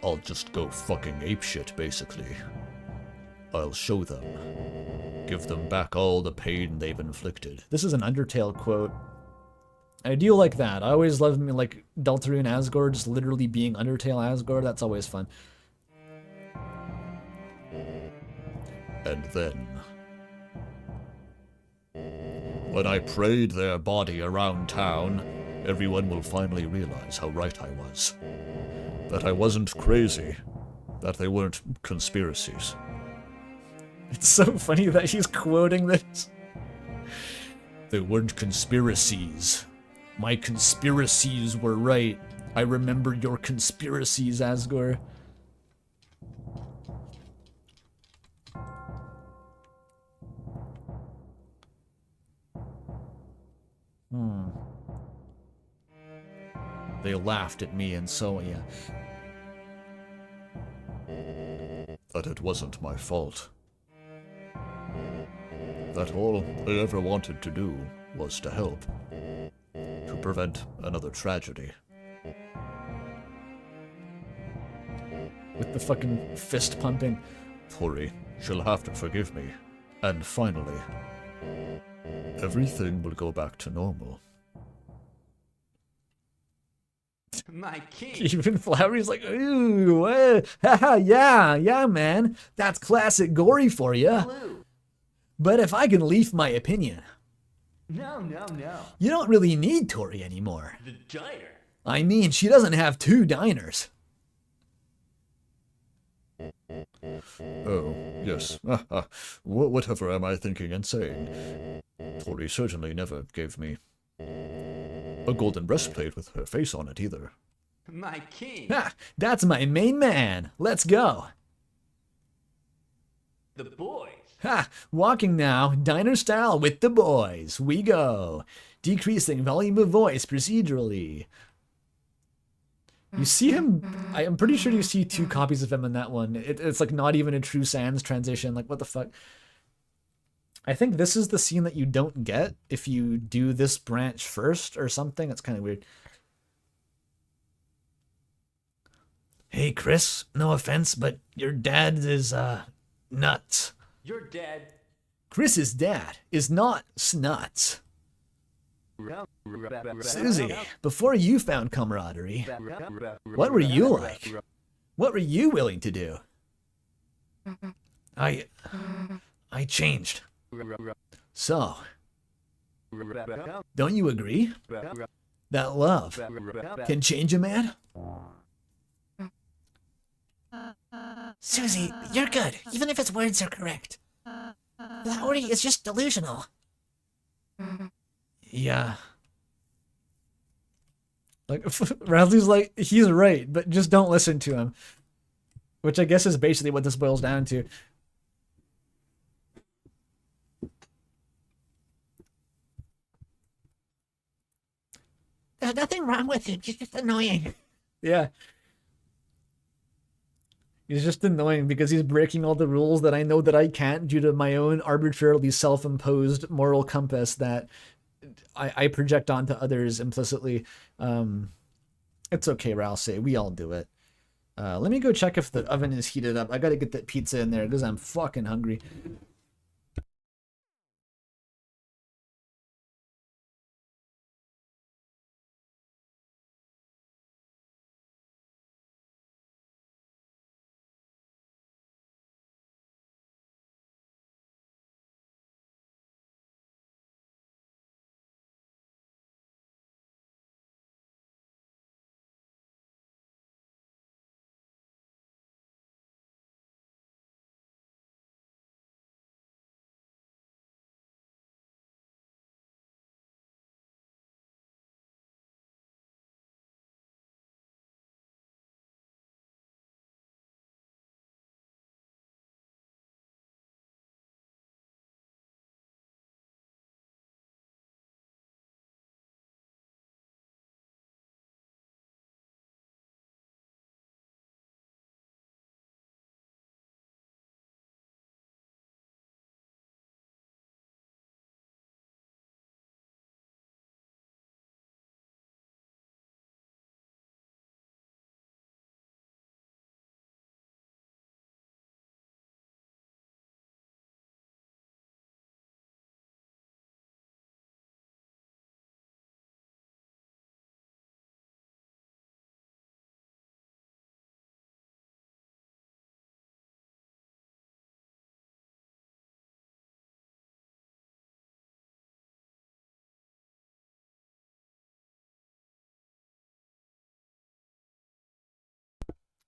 I'll just go fucking apeshit, basically. I'll show them. Give them back all the pain they've inflicted. This is an Undertale quote. I do like that. I always love me like Deltarune Asgore just literally being Undertale Asgore. That's always fun. And then, when I parade their body around town, everyone will finally realize how right I was. That I wasn't crazy. That they weren't conspiracies. It's so funny that he's quoting this. They weren't conspiracies. My conspiracies were right. I remember your conspiracies, Asgore. They laughed at me and so, yeah. That it wasn't my fault. That all I ever wanted to do was to help. To prevent another tragedy. With the fucking fist pumping. Tori, she'll have to forgive me. And finally, everything will go back to normal. My king. Even Flowery's like, ooh, haha, yeah, man. That's classic gory for you. Blue. But if I can leave my opinion, No. you don't really need Tori anymore. The diner. I mean, she doesn't have 2 diners. Oh, yes. Whatever am I thinking and saying? Tori certainly never gave me a golden breastplate with her face on it either. My king. Ha! That's my main man. Let's go. The boys. Ha! Walking now, diner style with the boys. We go. Decreasing volume of voice procedurally. You see him, I'm pretty sure you see 2 copies of him in that one. It's like not even a true sans transition. Like, what the fuck? I think this is the scene that you don't get if you do this branch first or something. It's kind of weird. Hey, Chris, no offense, but your dad is, nuts. You're dead. Chris's dad is not snuts. Susie, before you found camaraderie, what were you like? What were you willing to do? I changed. So, don't you agree that love can change a man? Susie, you're good, even if his words are correct. Lowry is just delusional. Yeah. Like, Ralsei's like, he's right, but just don't listen to him. Which I guess is basically what this boils down to. There's nothing wrong with him. He's just annoying. Yeah. He's just annoying because he's breaking all the rules that I know that I can't due to my own arbitrarily self-imposed moral compass that I project onto others implicitly. It's okay, Ralsei. We all do it. Let me go check if the oven is heated up. I gotta get that pizza in there because I'm fucking hungry.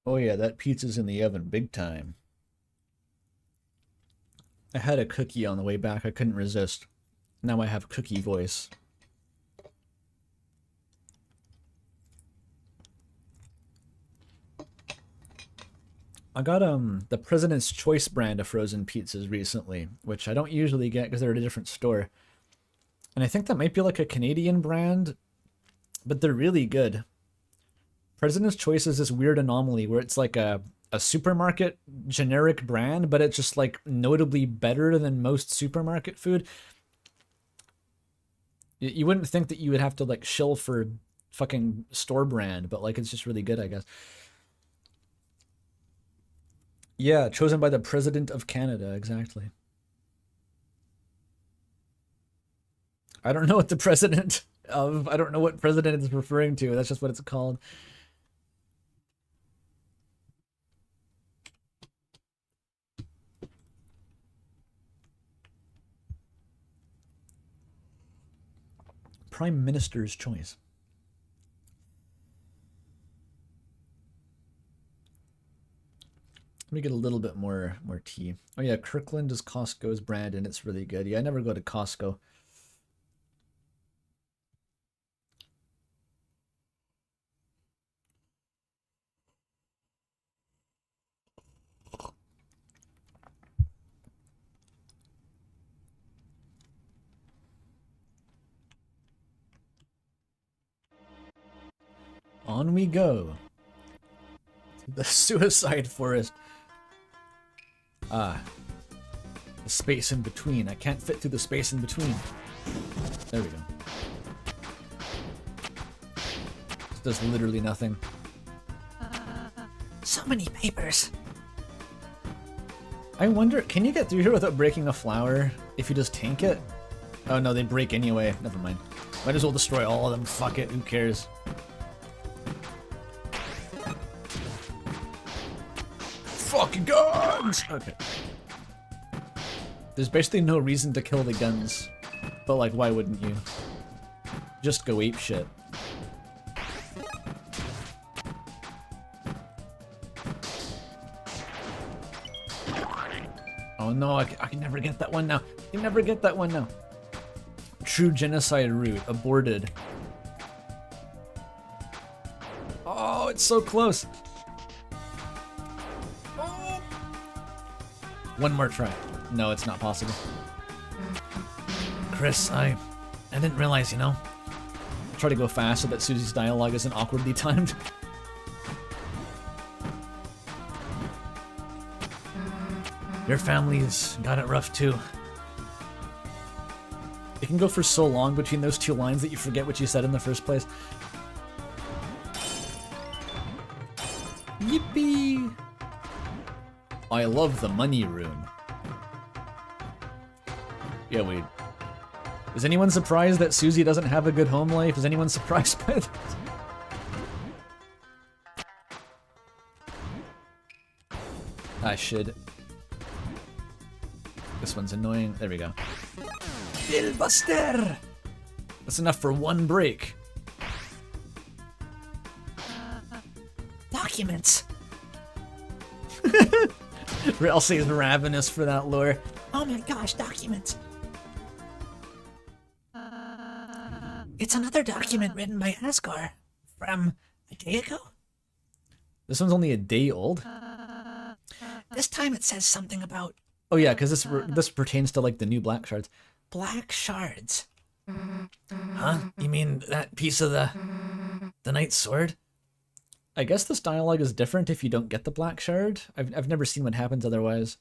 Oh yeah, that pizza's in the oven big time. I had a cookie on the way back. I couldn't resist. Now I have cookie voice. I got the President's Choice brand of frozen pizzas recently, which I don't usually get because they're at a different store. And I think that might be like a Canadian brand, but they're really good. President's Choice is this weird anomaly where it's like a supermarket generic brand, but it's just like notably better than most supermarket food. You wouldn't think that you would have to like shill for fucking store brand, but like it's just really good, I guess. Yeah, chosen by the President of Canada, exactly. I don't know what the president of, I don't know what president is referring to. That's just what it's called. Prime Minister's choice. Let me get a little bit more tea. Oh yeah, Kirkland is Costco's brand and it's really good. Yeah, I never go to Costco. On we go. To the suicide forest. Ah. The space in between. I can't fit through the space in between. There we go. This does literally nothing. So many papers. I wonder, can you get through here without breaking a flower if you just tank it? Oh no, they break anyway. Never mind. Might as well destroy all of them. Fuck it, who cares? Fucking guns! Okay. There's basically no reason to kill the guns. But like, why wouldn't you? Just go ape shit. Oh no, I can never get that one now. I can never get that one now. True genocide route aborted. It's so close. Oh. One more try. No, it's not possible. Chris, I didn't realize, you know. Try to go fast so that Susie's dialogue isn't awkwardly timed. Your family's got it rough too. It can go for so long between those two lines that you forget what you said in the first place. Yippee! I love the money rune. Yeah, wait. Is anyone surprised that Susie doesn't have a good home life? Is anyone surprised by that? I should. This one's annoying. There we go. Billbuster! That's enough for one break. Documents. Ralsei's ravenous for that lore. Oh my gosh, documents. It's another document written by Asgore from a day ago. This one's only a day old. This time it says something about Oh yeah, because this pertains to like the new black shards. black shards. Huh? You mean that piece of the knight's sword? I guess this dialogue is different if you don't get the black shard. I've never seen what happens otherwise.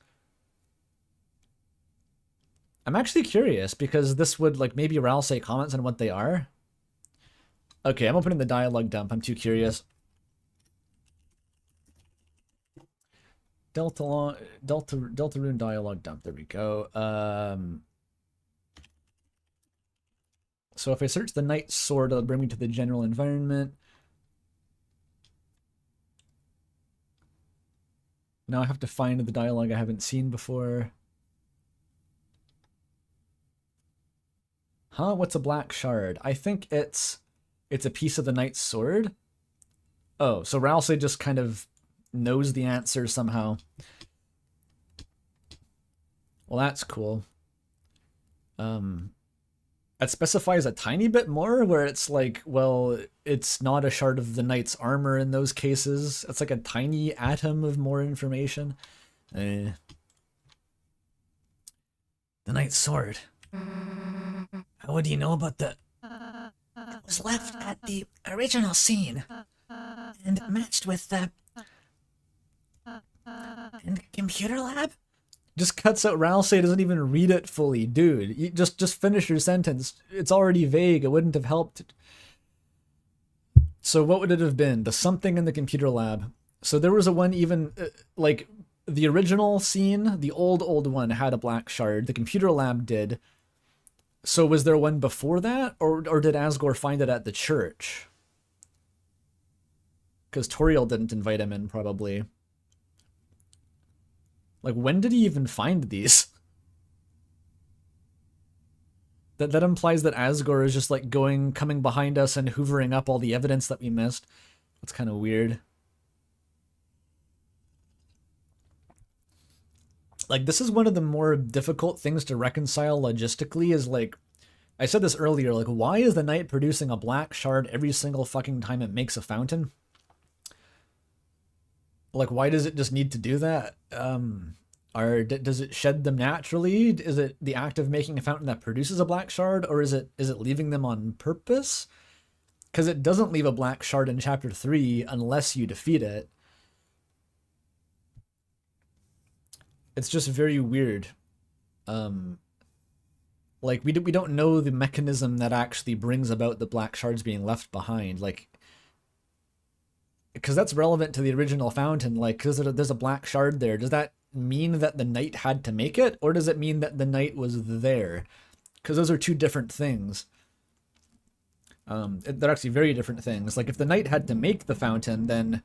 I'm actually curious because this would like maybe Ralsei comments on what they are. Okay, I'm opening the dialogue dump. I'm too curious. Deltarune dialogue dump. There we go. So if I search the knight's sword, it'll bring me to the general environment. Now I have to find the dialogue I haven't seen before. Huh? What's a black shard? I think it's a piece of the knight's sword. Oh, so Ralsei just kind of knows the answer somehow. Well, that's cool. That specifies a tiny bit more, where it's like, well, it's not a shard of the knight's armor in those cases. It's like a tiny atom of more information. The knight's sword. What do you know about the... It was left at the original scene and matched with the... in the computer lab? Just cuts out Ralsei, doesn't even read it fully. Dude, you just finish your sentence. It's already vague. It wouldn't have helped. So what would it have been? The something in the computer lab. So there was a one even, like, the original scene, the old one had a black shard. The computer lab did. So was there one before that? Or did Asgore find it at the church? Because Toriel didn't invite him in, probably. Like, when did he even find these? That implies that Asgore is just, like, coming behind us and hoovering up all the evidence that we missed. That's kind of weird. Like, this is one of the more difficult things to reconcile logistically is, like, I said this earlier, like, why is the knight producing a black shard every single fucking time it makes a fountain? Like, why does it just need to do that? Does it shed them naturally? Is it the act of making a fountain that produces a black shard, or is it leaving them on purpose? Because it doesn't leave a black shard in chapter 3 unless you defeat it. It's just very weird. Like, we don't know the mechanism that actually brings about the black shards being left behind. Like, because that's relevant to the original fountain. Like, because there's a black shard there. Does that mean that the knight had to make it, or does it mean that the knight was there? Because those are two different things. They're actually very different things. Like, if the knight had to make the fountain, then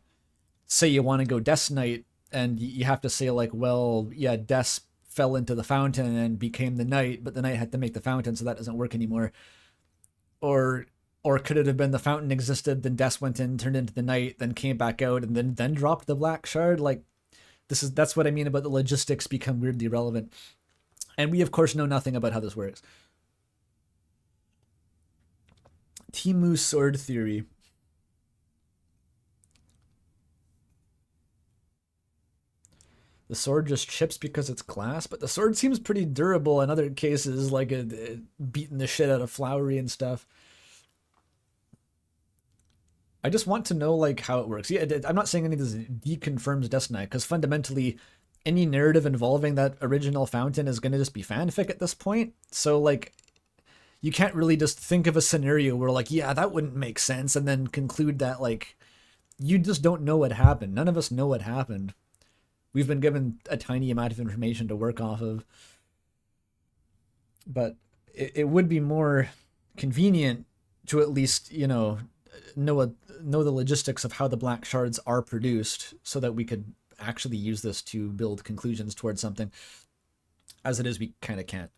say you want to go Death's Knight, and you have to say, like, well, yeah, Death fell into the fountain and became the knight, but the knight had to make the fountain, so that doesn't work anymore. Or could it have been the fountain existed, then Death went in, turned into the knight, then came back out, and then dropped the black shard? Like, that's what I mean about the logistics become weirdly relevant. And we, of course, know nothing about how this works. Timu's sword theory. The sword just chips because it's glass, but the sword seems pretty durable in other cases, like beating the shit out of Flowery and stuff. I just want to know like how it works. Yeah, I'm not saying any of this deconfirms Destiny, because fundamentally, any narrative involving that original fountain is going to just be fanfic at this point. So like, you can't really just think of a scenario where like, yeah, that wouldn't make sense, and then conclude that like, you just don't know what happened. None of us know what happened. We've been given a tiny amount of information to work off of. But it would be more convenient to at least, you know the logistics of how the black shards are produced, so that we could actually use this to build conclusions towards something. As it is, we kind of can't.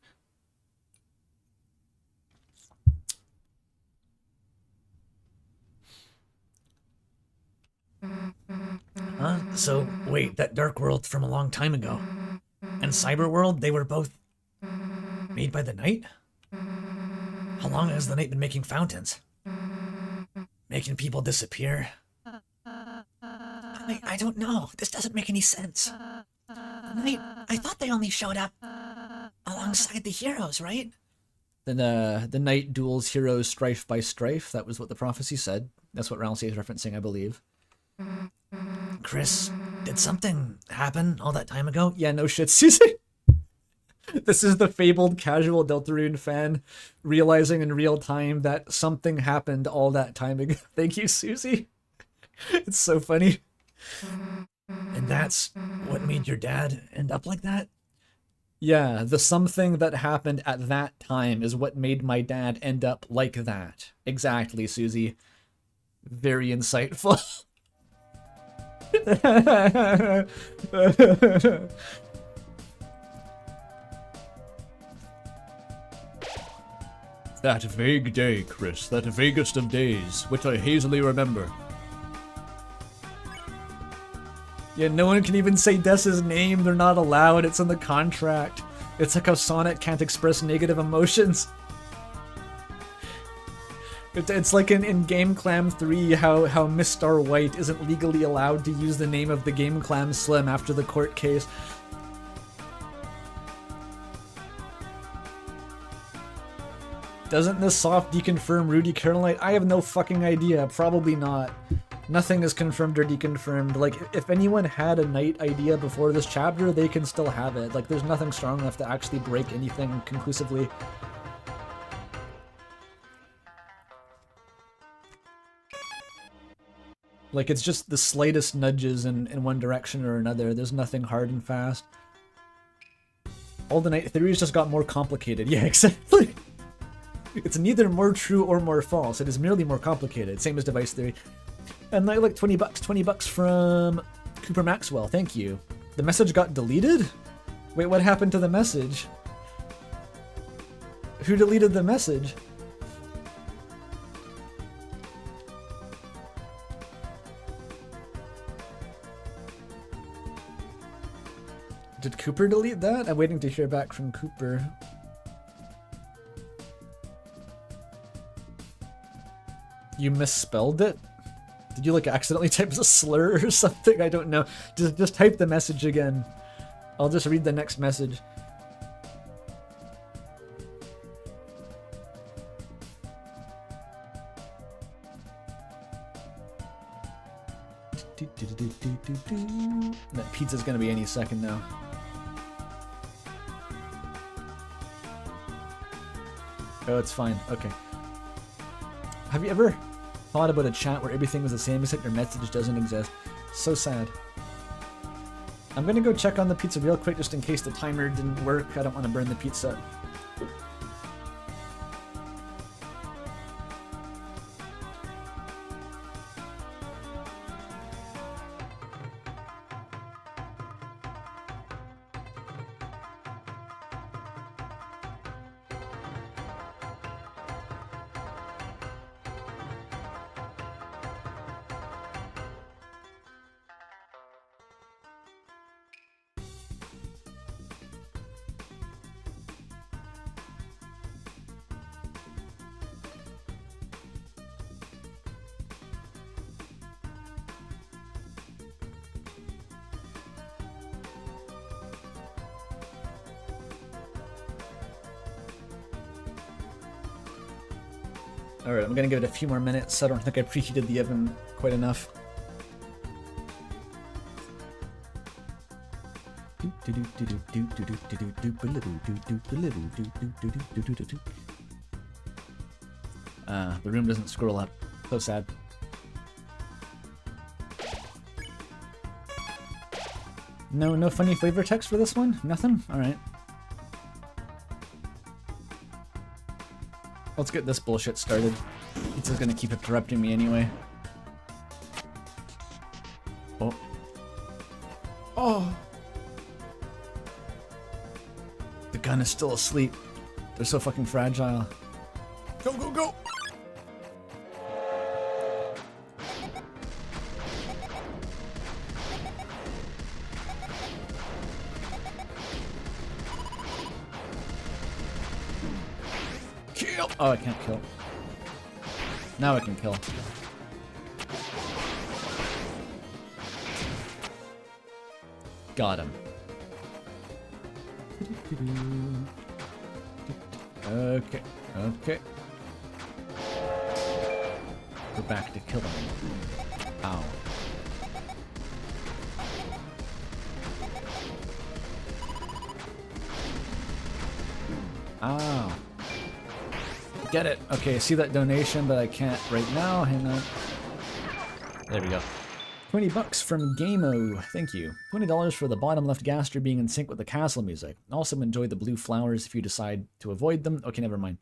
Huh? So, wait, that Dark World from a long time ago and Cyber World, they were both made by the Knight? How long has the Knight been making fountains? Making people disappear? I don't know. This doesn't make any sense. Knight, I thought they only showed up alongside the heroes, right? Then the Knight duels heroes strife by strife. That was what the prophecy said. That's what Ralsei is referencing, I believe. Chris, did something happen all that time ago? Yeah, no shit, Susie. This is the fabled casual Deltarune fan realizing in real time that something happened all that time ago. Thank you, Susie. It's so funny. And that's what made your dad end up like that? Yeah, the something that happened at that time is what made my dad end up like that. Exactly, Susie. Very insightful. That vague day, Chris, that vaguest of days, which I hazily remember. Yeah, no one can even say Dessa's name. They're not allowed. It's in the contract. It's like how Sonic can't express negative emotions. It's like in Game Clam 3 how Miss Star White isn't legally allowed to use the name of the Game Clam Slim after the court case. Doesn't this soft deconfirm Rudy Carolite? I have no fucking idea. Probably not. Nothing is confirmed or deconfirmed. Like, if anyone had a Knight idea before this chapter, they can still have it. Like, there's nothing strong enough to actually break anything conclusively. Like, it's just the slightest nudges in one direction or another. There's nothing hard and fast. All the Knight theories just got more complicated. Yeah, exactly. It's neither more true or more false. It is merely more complicated. Same as device theory. And I like 20 bucks. 20 bucks from Cooper Maxwell. Thank you. The message got deleted? Wait, what happened to the message? Who deleted the message? Did Cooper delete that? I'm waiting to hear back from Cooper. You misspelled it? Did you like accidentally type a slur or something? I don't know. Just type the message again. I'll just read the next message. That pizza's gonna be any second now. Oh, it's fine. Okay. Have you ever thought about a chat where everything is the same except your message doesn't exist? So sad. I'm gonna go check on the pizza real quick just in case the timer didn't work. I don't want to burn the pizza. Alright, I'm gonna give it a few more minutes. I don't think I preheated the oven quite enough. The room doesn't scroll up. So sad. No funny flavor text for this one? Nothing? Alright. Let's get this bullshit started. Pizza's gonna keep interrupting me anyway. Oh. Oh! The gun is still asleep. They're so fucking fragile. Go, go, go! Kill! Oh, I can't kill. Now I can kill. Got him. Okay, okay. We're back to killing. Ow. Ow. Get it. Okay, I see that donation, but I can't right now. Hang on. There we go. 20 bucks from Gameo. Thank you. $20 for the bottom left gaster being in sync with the castle music. Also enjoy the blue flowers if you decide to avoid them. Okay, never mind.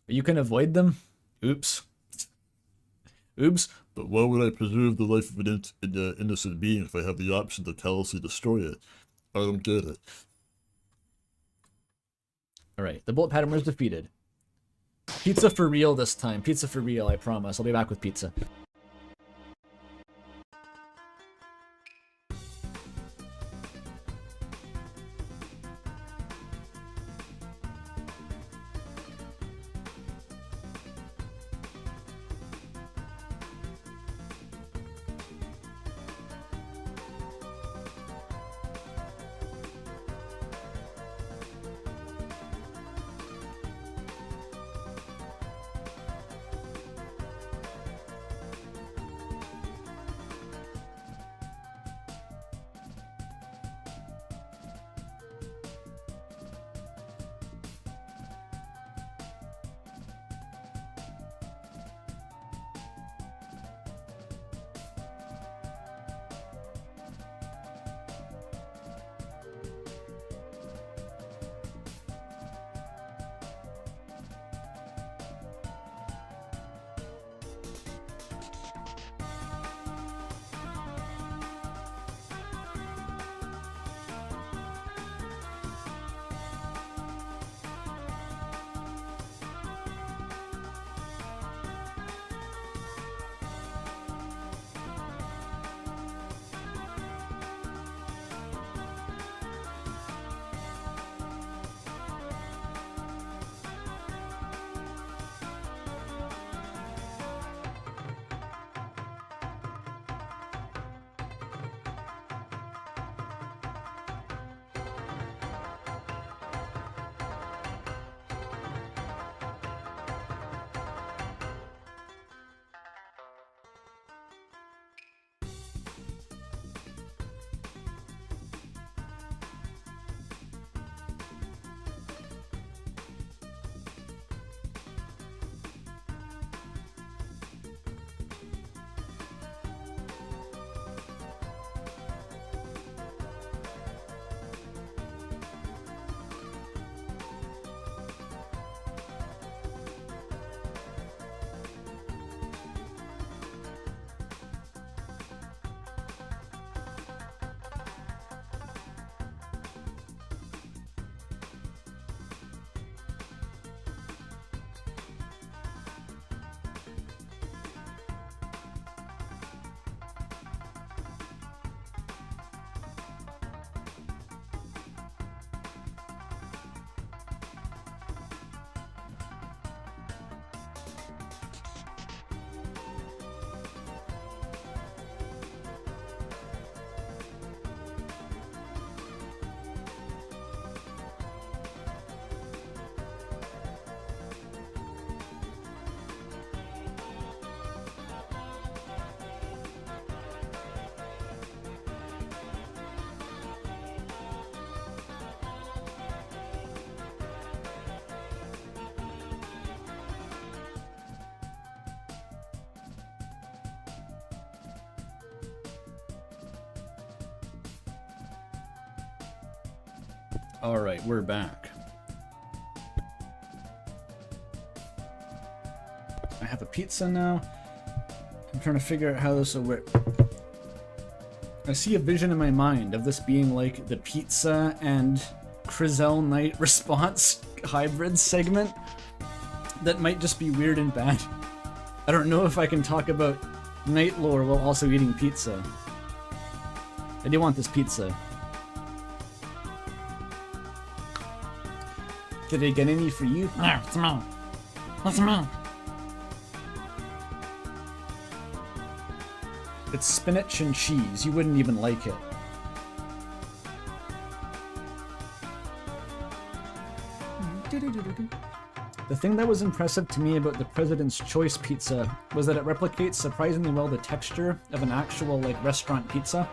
You can avoid them? Oops. Oops. But why would I preserve the life of an innocent being if I have the option to callously destroy it? I don't get it. Alright, the bullet pattern was defeated. Pizza for real this time. Pizza for real, I promise. I'll be back with pizza. Alright, we're back. I have a pizza now. I'm trying to figure out how this will work. I see a vision in my mind of this being like the pizza and Crizel Knight response hybrid segment that might just be weird and bad. I don't know if I can talk about Knight lore while also eating pizza. I do want this pizza. Did I get any for you? No, it's me. It's me. It's spinach and cheese. You wouldn't even like it. The thing that was impressive to me about the President's Choice pizza was that it replicates surprisingly well the texture of an actual, like, restaurant pizza.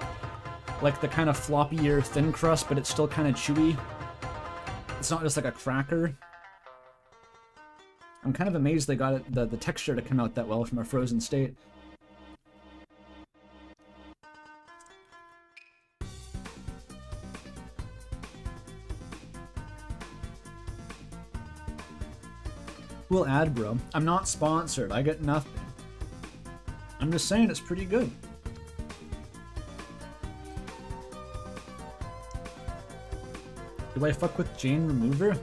Like the kind of floppier thin crust, but it's still kind of chewy. It's not just like a cracker. I'm kind of amazed they got it, the texture to come out that well from a frozen state. Cool ad, bro. I'm not sponsored. I get nothing. I'm just saying it's pretty good. Do I fuck with Jane Remover?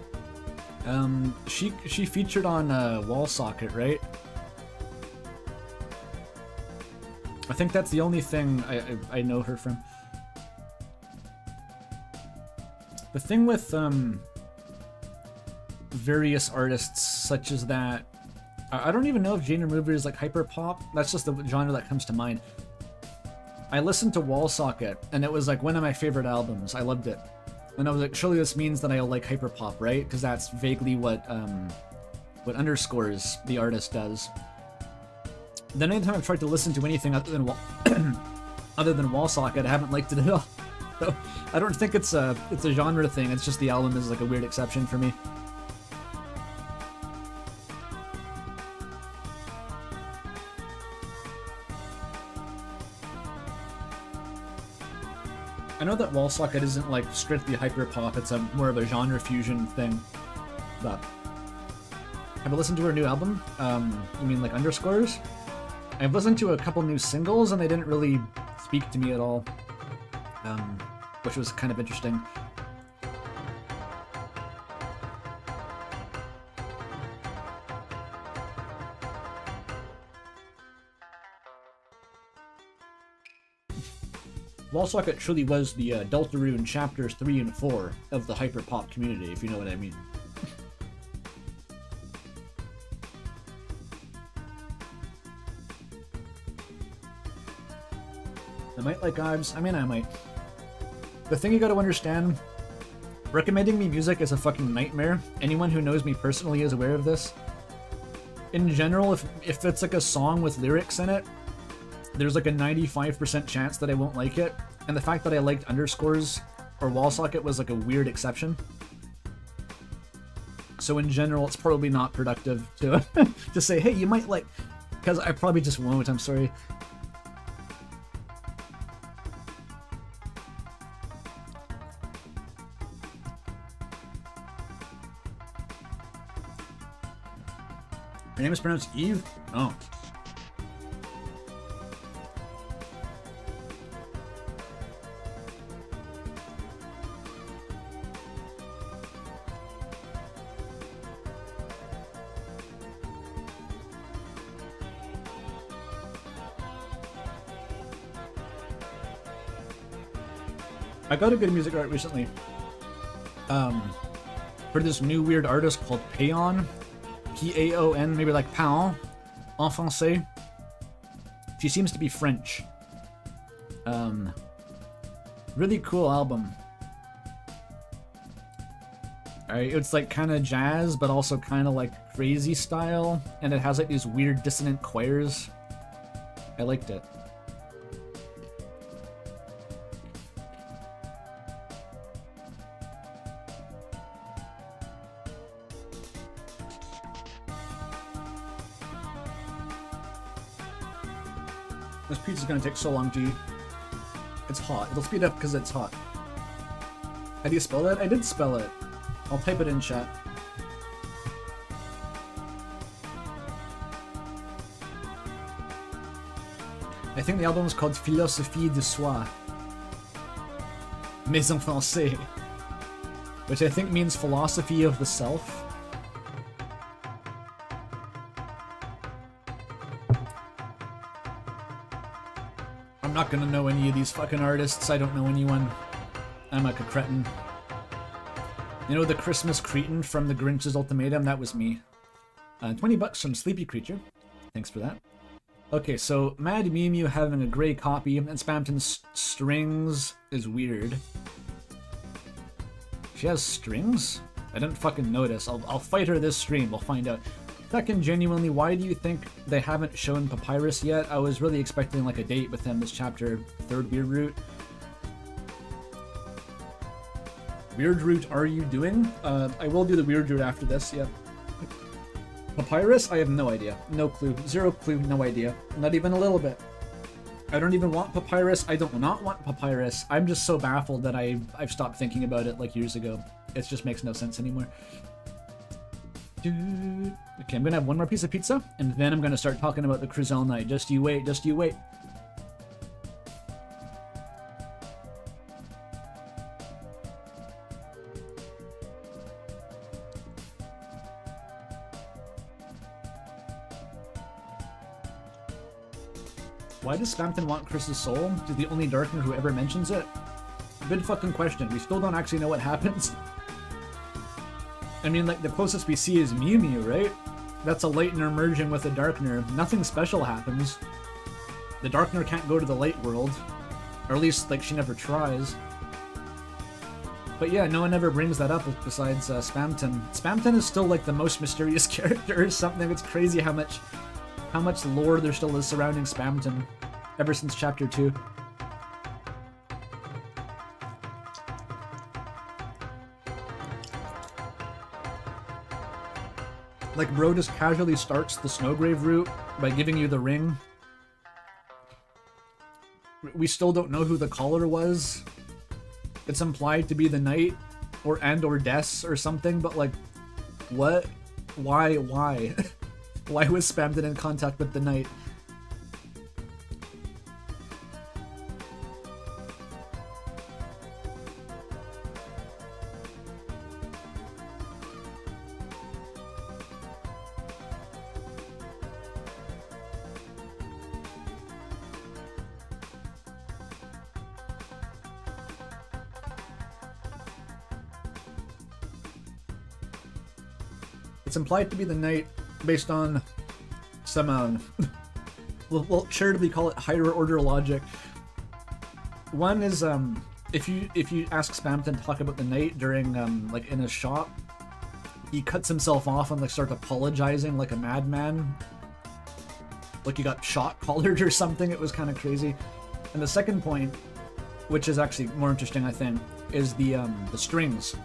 She featured on Wall Socket, right? I think that's the only thing I know her from. The thing with various artists such as that, I don't even know if Jane Remover is like hyper pop. That's just the genre that comes to mind. I listened to Wall Socket and it was like one of my favorite albums. I loved it. And I was like, surely this means that I'll like hyperpop, right? Because that's vaguely what Underscores, the artist, does. Then anytime I've tried to listen to anything other than Wallsocket, I haven't liked it at all. So I don't think it's a genre thing. It's just the album is like a weird exception for me. I know that Wallsocket isn't like strictly hyperpop, it's a more of a genre fusion thing. But have I listened to her new album? You mean like Underscores? I've listened to a couple new singles and they didn't really speak to me at all. Which was kind of interesting. Wallsocket truly was the Deltarune chapters 3 and 4 of the hyperpop community, if you know what I mean. I might like Ives. I mean, I might. The thing you gotta understand, recommending me music is a fucking nightmare. Anyone who knows me personally is aware of this. In general, if it's like a song with lyrics in it, there's like a 95% chance that I won't like it, and the fact that I liked Underscores or Wallsocket was like a weird exception. So in general, it's probably not productive to to say, hey, you might like, because I probably just won't, I'm sorry. Her name is pronounced Eve? Oh. I got a good music art recently. For this new weird artist called Paon. P-A-O-N, maybe like Paon, en français. She seems to be French. Really cool album. It's like kind of jazz, but also kind of like crazy style, and it has like these weird dissonant choirs. I liked it. This pizza's gonna take so long to eat. It's hot. It'll speed up because it's hot. How do you spell that? I did spell it. I'll type it in chat. I think the album is called Philosophie de Soi. Mais en français. Which I think means philosophy of the self. I'm not gonna know any of these fucking artists. I don't know anyone. I'm like a cretin. You know the Christmas cretin from the Grinch's Ultimatum? That was me. 20 bucks from Sleepy Creature. Thanks for that. Okay, so Mad Mew having a gray copy and Spamton's strings is weird. She has strings? I didn't fucking notice. I'll fight her this stream. We'll find out. Second, genuinely, why do you think they haven't shown Papyrus yet? I was really expecting like a date with him this chapter. Third Weird Root. Weird Root are you doing? I will do the Weird Root after this, yeah. Papyrus? I have no idea. No clue. Zero clue, no idea. Not even a little bit. I don't even want Papyrus. I don't not want Papyrus. I'm just so baffled that I've stopped thinking about it like years ago. It just makes no sense anymore. Okay, I'm gonna have one more piece of pizza, and then I'm gonna start talking about the Crizel Knight. Just you wait, just you wait. Why does Spampton want Chris's soul? Is the only Darkner who ever mentions it? Good fucking question. We still don't actually know what happens. I mean, like, the closest we see is Mew Mew, right? That's a Lightner merging with a Darkner. Nothing special happens. The Darkner can't go to the Light World. Or at least, like, she never tries. But yeah, no one ever brings that up besides Spampton. Spampton is still, like, the most mysterious character or something. It's crazy how much lore there still is surrounding Spampton. Ever since Chapter 2. Like, bro just casually starts the Snowgrave route by giving you the ring. We still don't know who the caller was. It's implied to be the knight, or Des, or something, but like, what? Why? Why was Spampton in contact with the knight? It's implied to be the knight based on some, we'll charitably call it higher order logic. One is, if you ask Spampton to talk about the knight during, like, in his shop, he cuts himself off and, like, starts apologizing like a madman. Like he got shot collared or something. It was kind of crazy. And the second point, which is actually more interesting, I think, is the strings.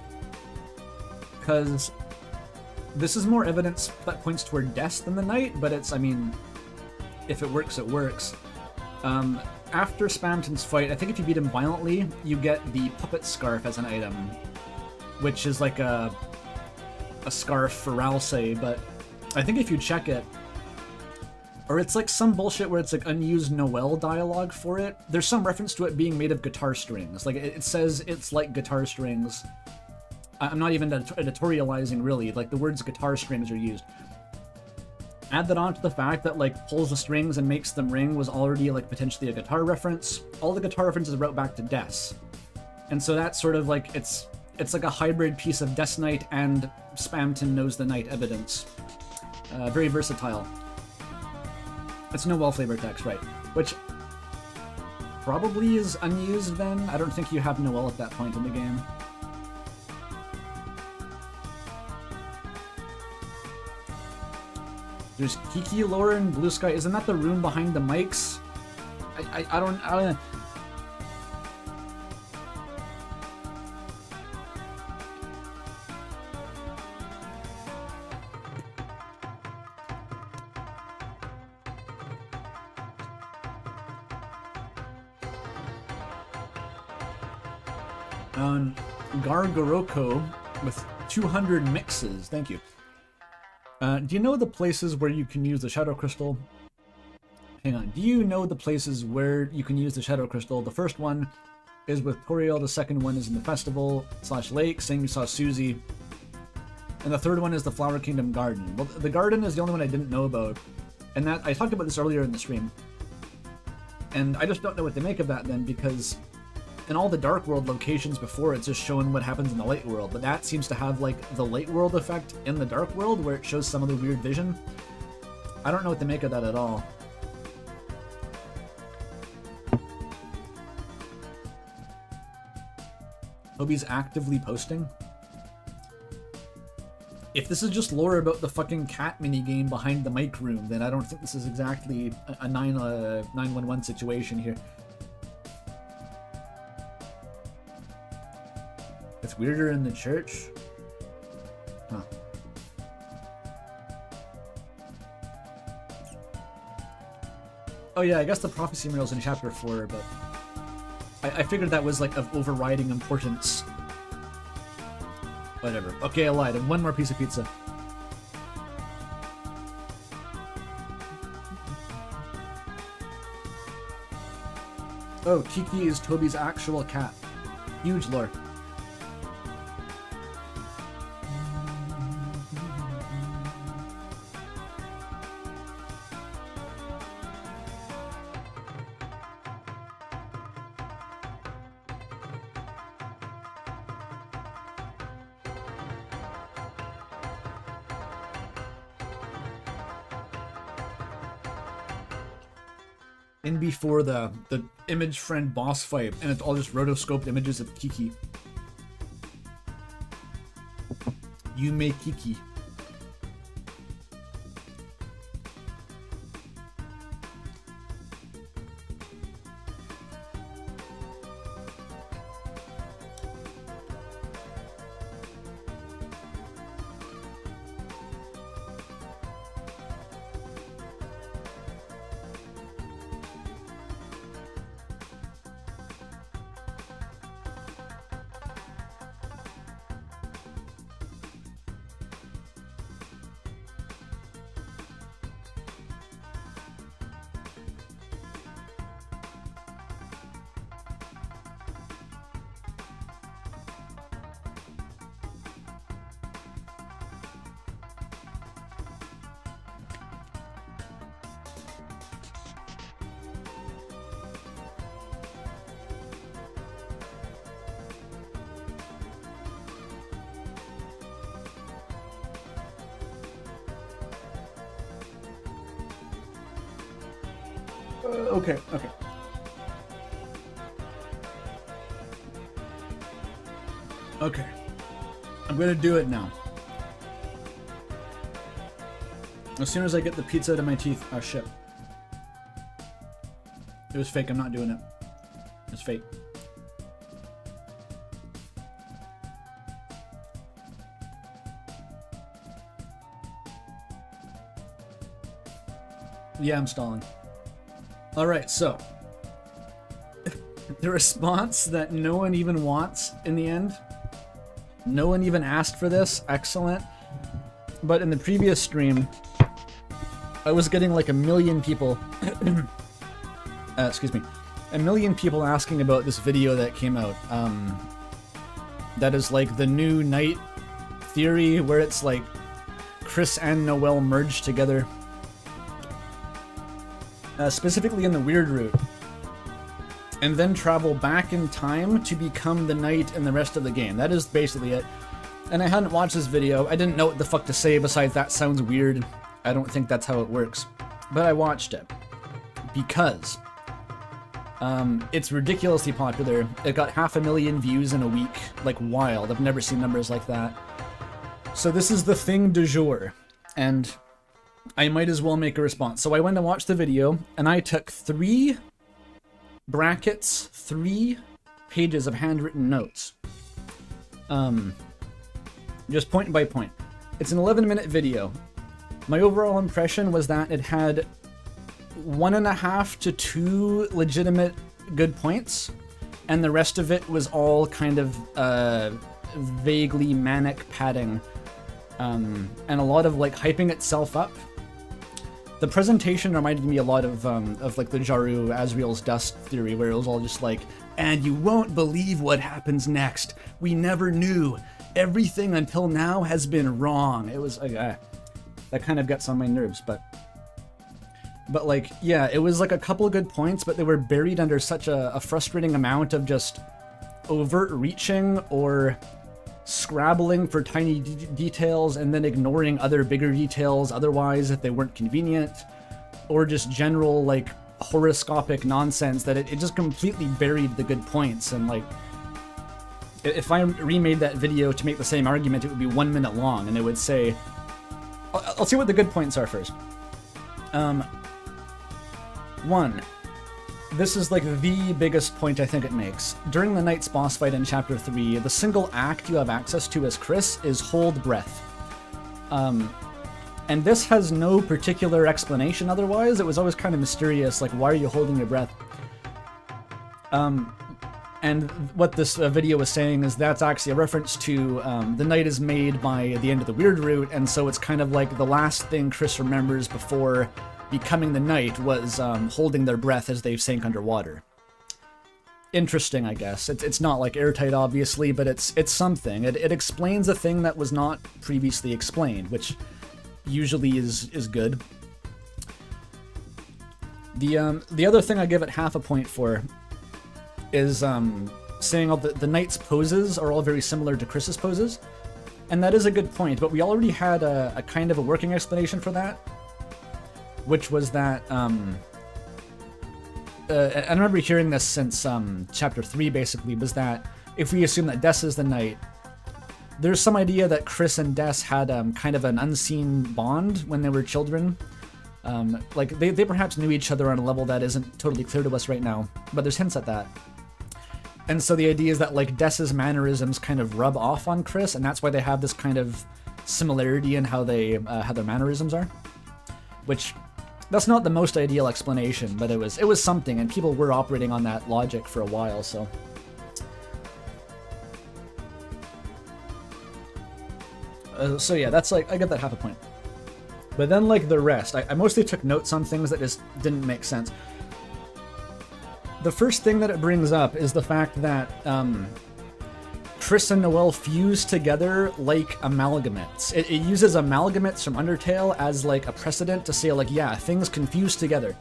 Because this is more evidence that points toward Des than the knight, but it's, I mean, if it works, it works. After Spampton's fight, I think if you beat him violently, you get the puppet scarf as an item, which is like a scarf for Ralsei, but I think if you check it, or it's like some bullshit where it's like unused Noel dialogue for it, there's some reference to it being made of guitar strings. Like, it says it's like guitar strings. I'm not even editorializing, really. Like, the words guitar strings are used. Add that on to the fact that, like, pulls the strings and makes them ring was already, like, potentially a guitar reference. All the guitar references route back to Des. And so that's sort of like, it's like a hybrid piece of Des Knight and Spampton Knows the Knight evidence. Very versatile. It's Noel flavor text, right? Which probably is unused then. I don't think you have Noel at that point in the game. There's Kiki lore in Blue Sky. Isn't that the rune behind the mics? I don't. Gargoroko with 200 mixes. Thank you. Do you know the places where you can use the Shadow Crystal? Hang on. Do you know the places where you can use the Shadow Crystal? The first one is with Toriel. The second one is in the festival / lake. Same you saw Susie. And the third one is the Flower Kingdom Garden. Well, the garden is the only one I didn't know about. And that I talked about this earlier in the stream. And I just don't know what to make of that then, because in all the Dark World locations before, it's just showing what happens in the Light World. But that seems to have like the Light World effect in the Dark World, where it shows some of the weird vision. I don't know what to make of that at all. Toby's actively posting. If this is just lore about the fucking cat minigame behind the mic room, then I don't think this is exactly a 911 situation here. It's weirder in the church? Huh. Oh yeah, I guess the prophecy mural's in chapter 4, but I figured that was like of overriding importance. Whatever. Okay, I lied. And one more piece of pizza. Oh, Kiki is Toby's actual cat. Huge lore. In before the image friend boss fight, and it's all just rotoscoped images of Kiki. Yume Kiki. Okay. Okay. I'm gonna do it now. As soon as I get the pizza out of my teeth. Oh shit. It was fake, I'm not doing it. It's fake. Yeah, I'm stalling. Alright, so the response that no one even wants in the end. No one even asked for this. Excellent. But in the previous stream, I was getting like a million people excuse me, a million people asking about this video that came out. That is like the new Night theory where it's like Chris and Noelle merged together. Specifically in the Weird Route, and then travel back in time to become the Knight in the rest of the game. That is basically it. And I hadn't watched this video. I didn't know what the fuck to say besides that sounds weird. I don't think that's how it works. But I watched it because it's ridiculously popular. It got 500,000 views in a week, like wild. I've never seen numbers like that. So this is the thing du jour, and I might as well make a response. So I went and watched the video, and I took 3 brackets, 3 pages of handwritten notes. Just point by point. It's an 11-minute video. My overall impression was that it had 1.5 to 2 legitimate good points, and the rest of it was all kind of vaguely manic padding, and a lot of like hyping itself up. The presentation reminded me a lot of like the Jaru Azrael's Dust theory, where it was all just like, and you won't believe what happens next. We never knew. Everything until now has been wrong. It was like, that kind of gets on my nerves, but like, yeah, it was like a couple of good points, but they were buried under such a frustrating amount of just overt reaching or scrabbling for tiny details and then ignoring other bigger details otherwise if they weren't convenient, or just general like horoscopic nonsense that it just completely buried the good points. And like, if I remade that video to make the same argument, it would be 1 minute long, and it would say, I'll see what the good points are first. One, this is like the biggest point I think it makes. During the Knight's boss fight in Chapter 3, the single act you have access to as Chris is Hold Breath. And this has no particular explanation otherwise. It was always kind of mysterious, like, why are you holding your breath? And what this video was saying is that's actually a reference to the Knight is made by the end of the Weird Route, and so it's kind of like the last thing Chris remembers before becoming the Knight was holding their breath as they sank underwater. Interesting, I guess. It's not like airtight, obviously, but it's something. It explains a thing that was not previously explained, which usually is good. The other thing I give it half a point for is saying all the Knight's poses are all very similar to Chris's poses, and that is a good point, but we already had a kind of a working explanation for that, which was that, I remember hearing this since Chapter 3, basically, was that if we assume that Des is the Knight, there's some idea that Chris and Des had kind of an unseen bond when they were children. Like, they perhaps knew each other on a level that isn't totally clear to us right now, but there's hints at that. And so the idea is that, like, Des's mannerisms kind of rub off on Chris, and that's why they have this kind of similarity in how their mannerisms are. Which, that's not the most ideal explanation, but it was something, and people were operating on that logic for a while, so. So yeah, that's like, I get that half a point. But then, like, the rest, I mostly took notes on things that just didn't make sense. The first thing that it brings up is the fact that Chris and Noelle fuse together like amalgamates. It uses amalgamates from Undertale as like a precedent to say, like, yeah, things can fuse together.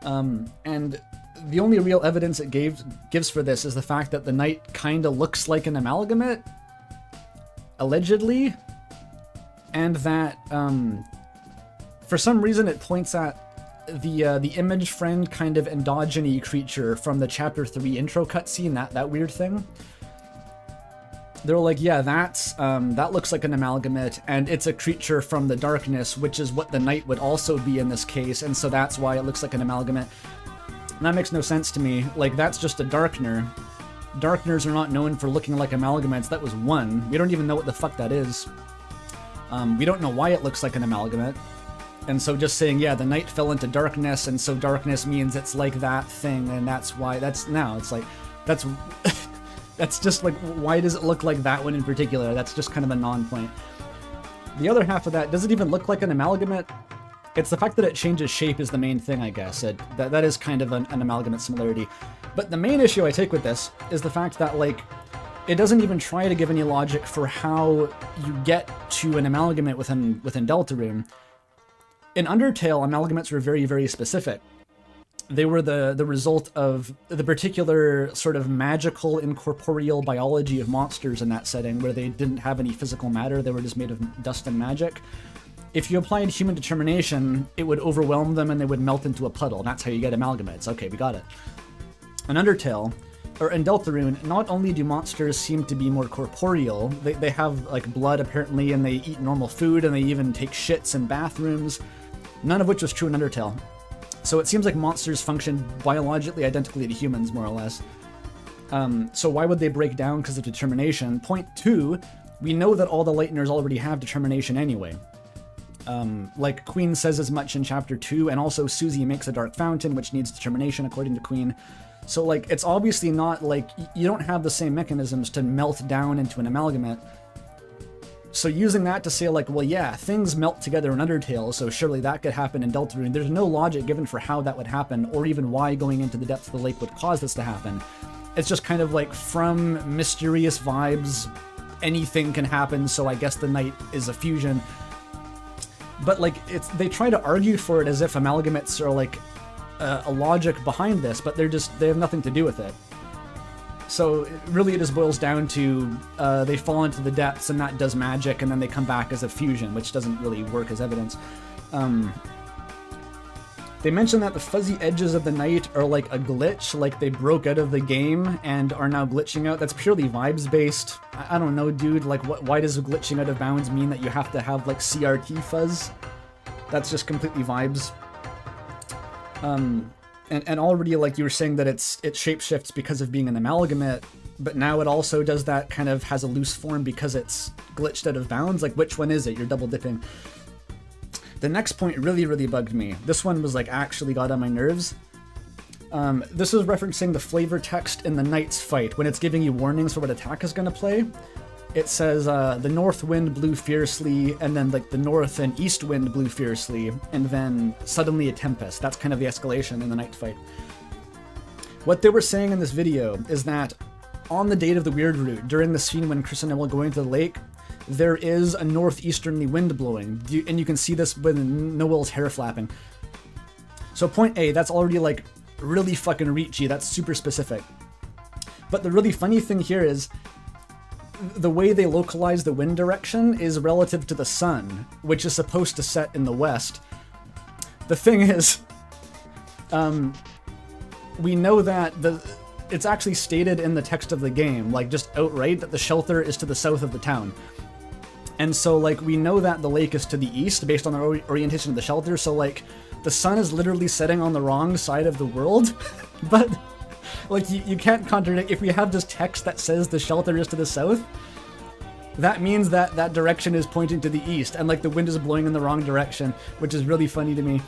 And the only real evidence it gives for this is the fact that the Knight kinda looks like an amalgamate, allegedly, and that for some reason it points at the image friend kind of endogyny creature from the Chapter 3 intro cutscene, that weird thing. They're like, yeah, that looks like an amalgamate, and it's a creature from the darkness, which is what the Knight would also be in this case, and so that's why it looks like an amalgamate. And that makes no sense to me. Like, that's just a darkener. Darkeners are not known for looking like amalgamates. That was one. We don't even know what the fuck that is. We don't know why it looks like an amalgamate. And so just saying, yeah, the Knight fell into darkness, and so darkness means it's like that thing, and that's why, it's like, that's, that's just like, why does it look like that one in particular? That's just kind of a non-point. The other half of that, does it even look like an amalgamate? It's the fact that it changes shape is the main thing, I guess. That is kind of an amalgamate similarity. But the main issue I take with this is the fact that, like, it doesn't even try to give any logic for how you get to an amalgamate within Deltarune. In Undertale, amalgamates were very, very specific. They were the result of the particular sort of magical, incorporeal biology of monsters in that setting, where they didn't have any physical matter, they were just made of dust and magic. If you applied human determination, it would overwhelm them and they would melt into a puddle, and that's how you get amalgamates. Okay, we got it. In Undertale, or in Deltarune, not only do monsters seem to be more corporeal, they have, like, blood, apparently, and they eat normal food, and they even take shits in bathrooms, none of which was true in Undertale. So it seems like monsters function biologically identically to humans, more or less. So why would they break down because of determination? Point 2, we know that all the Lighteners already have determination anyway. Like Queen says as much in Chapter 2, and also Susie makes a dark fountain, which needs determination according to Queen. So like, it's obviously not like, you don't have the same mechanisms to melt down into an amalgamate. So using that to say like, well, yeah, things melt together in Undertale, so surely that could happen in Deltarune. There's no logic given for how that would happen, or even why going into the depths of the lake would cause this to happen. It's just kind of like, from mysterious vibes, anything can happen, so I guess the night is a fusion. But like, they try to argue for it as if amalgamates are like a logic behind this, but they have nothing to do with it. So really it just boils down to they fall into the depths and that does magic, and then they come back as a fusion, which doesn't really work as evidence. They mention that the fuzzy edges of the night are like a glitch, like they broke out of the game and are now glitching out. That's purely vibes based. I don't know, dude, like why does glitching out of bounds mean that you have to have like CRT fuzz? That's just completely vibes. And already, like you were saying, that it shapeshifts because of being an amalgamate, but now it also does that, kind of has a loose form because it's glitched out of bounds. Like, which one is it? You're double dipping. The next point really, really bugged me. This one was like, actually got on my nerves. This is referencing the flavor text in the Knight's fight, when it's giving you warnings for what attack is going to play. It says, the north wind blew fiercely, and then like the north and east wind blew fiercely, and then suddenly a tempest. That's kind of the escalation in the night fight. What they were saying in this video is that on the date of the Weird Route, during the scene when Chris and Noel go into the lake, there is a northeasterly wind blowing, and you can see this with Noel's hair flapping. So point A, that's already like really fucking reachy, that's super specific. But the really funny thing here is, the way they localize the wind direction is relative to the sun, which is supposed to set in the west. The thing is, we know that it's actually stated in the text of the game, like just outright, that the shelter is to the south of the town. And so like, we know that the lake is to the east based on the orientation of the shelter, so like, the sun is literally setting on the wrong side of the world, but like, you can't contradict. If we have this text that says the shelter is to the south, that means that that direction is pointing to the east, and like the wind is blowing in the wrong direction, which is really funny to me.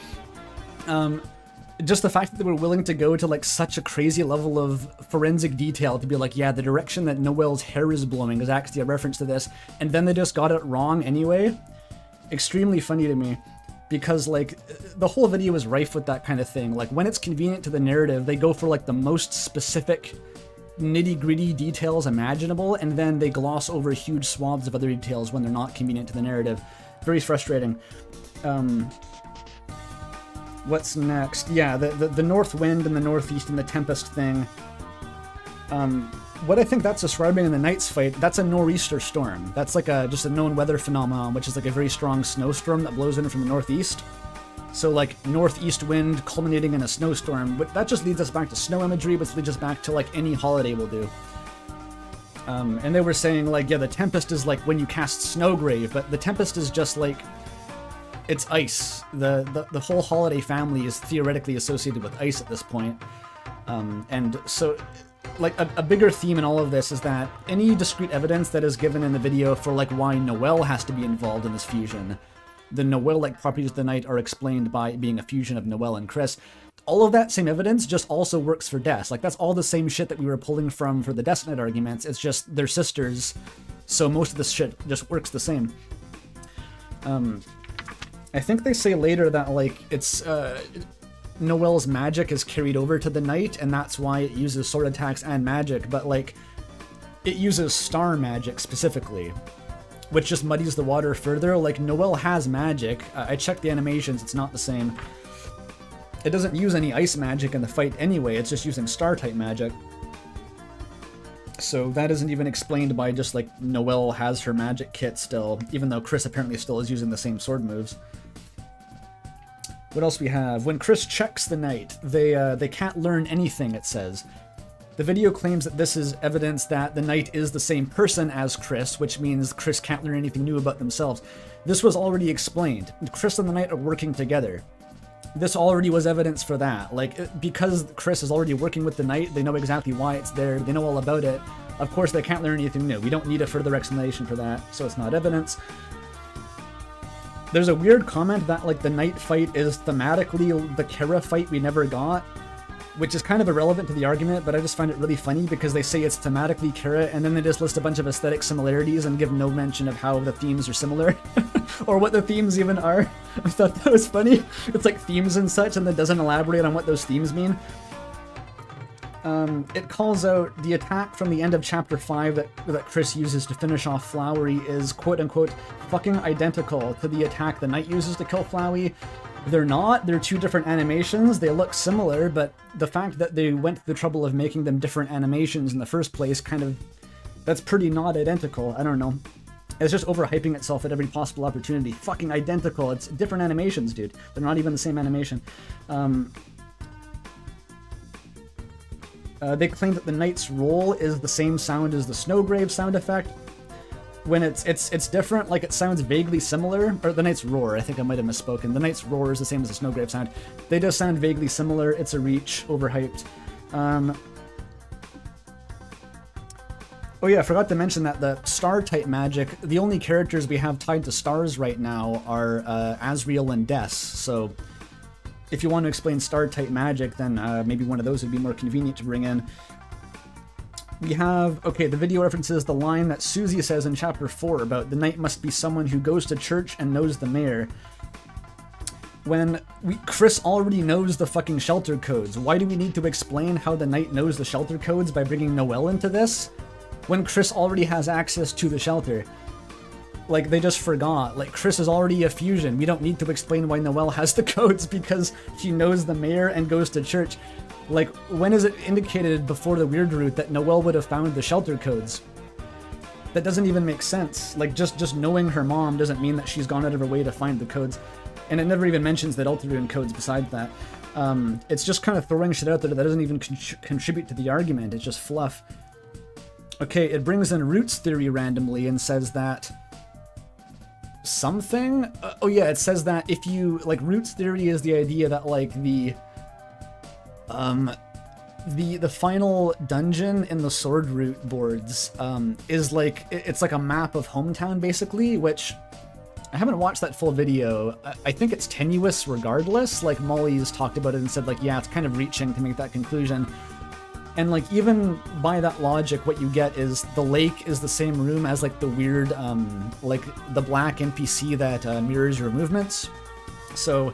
Just the fact that they were willing to go to like such a crazy level of forensic detail to be like, yeah, the direction that Noel's hair is blowing is actually a reference to this, and then they just got it wrong anyway. Extremely funny to me. Because, like, the whole video is rife with that kind of thing. Like, when it's convenient to the narrative, they go for, like, the most specific, nitty-gritty details imaginable, and then they gloss over huge swaths of other details when they're not convenient to the narrative. Very frustrating. What's next? Yeah, the north wind and the northeast and the tempest thing. What I think that's describing in the Knight's fight, that's a nor'easter storm. That's like just a known weather phenomenon, which is like a very strong snowstorm that blows in from the northeast. So like northeast wind culminating in a snowstorm, but that just leads us back to snow imagery, but leads us back to like any holiday will do. And they were saying like, yeah, the tempest is like when you cast Snowgrave, but the tempest is just like, it's ice. The whole holiday family is theoretically associated with ice at this point. And so, like, a bigger theme in all of this is that any discrete evidence that is given in the video for, like, why Noel has to be involved in this fusion, the Noel-like properties of the night are explained by being a fusion of Noel and Chris. All of that same evidence just also works for Des. Like, that's all the same shit that we were pulling from for the Des Knight arguments. It's just they're sisters, so most of this shit just works the same. I think they say later that, like, it's, Noel's magic is carried over to the night, and that's why it uses sword attacks and magic, but like, it uses star magic specifically, which just muddies the water further. Like, Noel has magic. I checked the animations, it's not the same. It doesn't use any ice magic in the fight anyway, it's just using star-type magic. So that isn't even explained by just like, Noel has her magic kit still, even though Chris apparently still is using the same sword moves. What else we have? When Chris checks the night, they can't learn anything, it says. The video claims that this is evidence that the knight is the same person as Chris, which means Chris can't learn anything new about themselves. This was already explained. Chris and the knight are working together. This already was evidence for that. Like, because Chris is already working with the knight, they know exactly why it's there, they know all about it. Of course, they can't learn anything new. We don't need a further explanation for that, so it's not evidence. There's a weird comment that, like, the night fight is thematically the Kara fight we never got. which is kind of irrelevant to the argument, but I just find it really funny because they say it's thematically Kara, and then they just list a bunch of aesthetic similarities and give no mention of how the themes are similar, or what the themes even are. I thought that was funny. It's like themes and such, and then doesn't elaborate on what those themes mean. It calls out the attack from the end of Chapter 5 that Chris uses to finish off Flowey is quote-unquote fucking identical to the attack the Knight uses to kill Flowey. They're not. They're two different animations. They look similar, but the fact that they went to the trouble of making them different animations in the first place that's pretty not identical. I don't know. It's just overhyping itself at every possible opportunity. Fucking identical. It's different animations, dude. They're not even the same animation. They claim that the Knight's roll is the same sound as the Snowgrave sound effect. When it's different, like it sounds vaguely similar, or the Knight's roar, I think I might have misspoken. The Knight's roar is the same as the Snowgrave sound. They just sound vaguely similar. It's a reach, overhyped. Oh yeah, I forgot to mention that the star-type magic, the only characters we have tied to stars right now are Asriel and Des, so if you want to explain star-type magic, then maybe one of those would be more convenient to bring in. We have, okay, the video references the line that Susie says in Chapter 4 about the Knight must be someone who goes to church and knows the mayor. When Chris already knows the fucking shelter codes, why do we need to explain how the Knight knows the shelter codes by bringing Noelle into this? When Chris already has access to the shelter. Like, they just forgot. Like, Chris is already a fusion. We don't need to explain why Noelle has the codes because he knows the mayor and goes to church. Like, when is it indicated before the weird route that Noelle would have found the shelter codes? That doesn't even make sense. Like, just knowing her mom doesn't mean that she's gone out of her way to find the codes. And it never even mentions the DELTARUNE codes besides that. It's just kind of throwing shit out there that doesn't even contribute to the argument. It's just fluff. Okay, it brings in Root's theory randomly and says that something? Oh yeah, it says that if you, like, Root's theory is the idea that, like, the final dungeon in the Sword Root boards is like, it's like a map of Hometown basically, which I haven't watched that full video. I think it's tenuous regardless. Like, Molly's talked about it and said, like, yeah, it's kind of reaching to make that conclusion. And, like, even by that logic, what you get is the lake is the same room as, like, the weird, like, the black NPC that mirrors your movements. So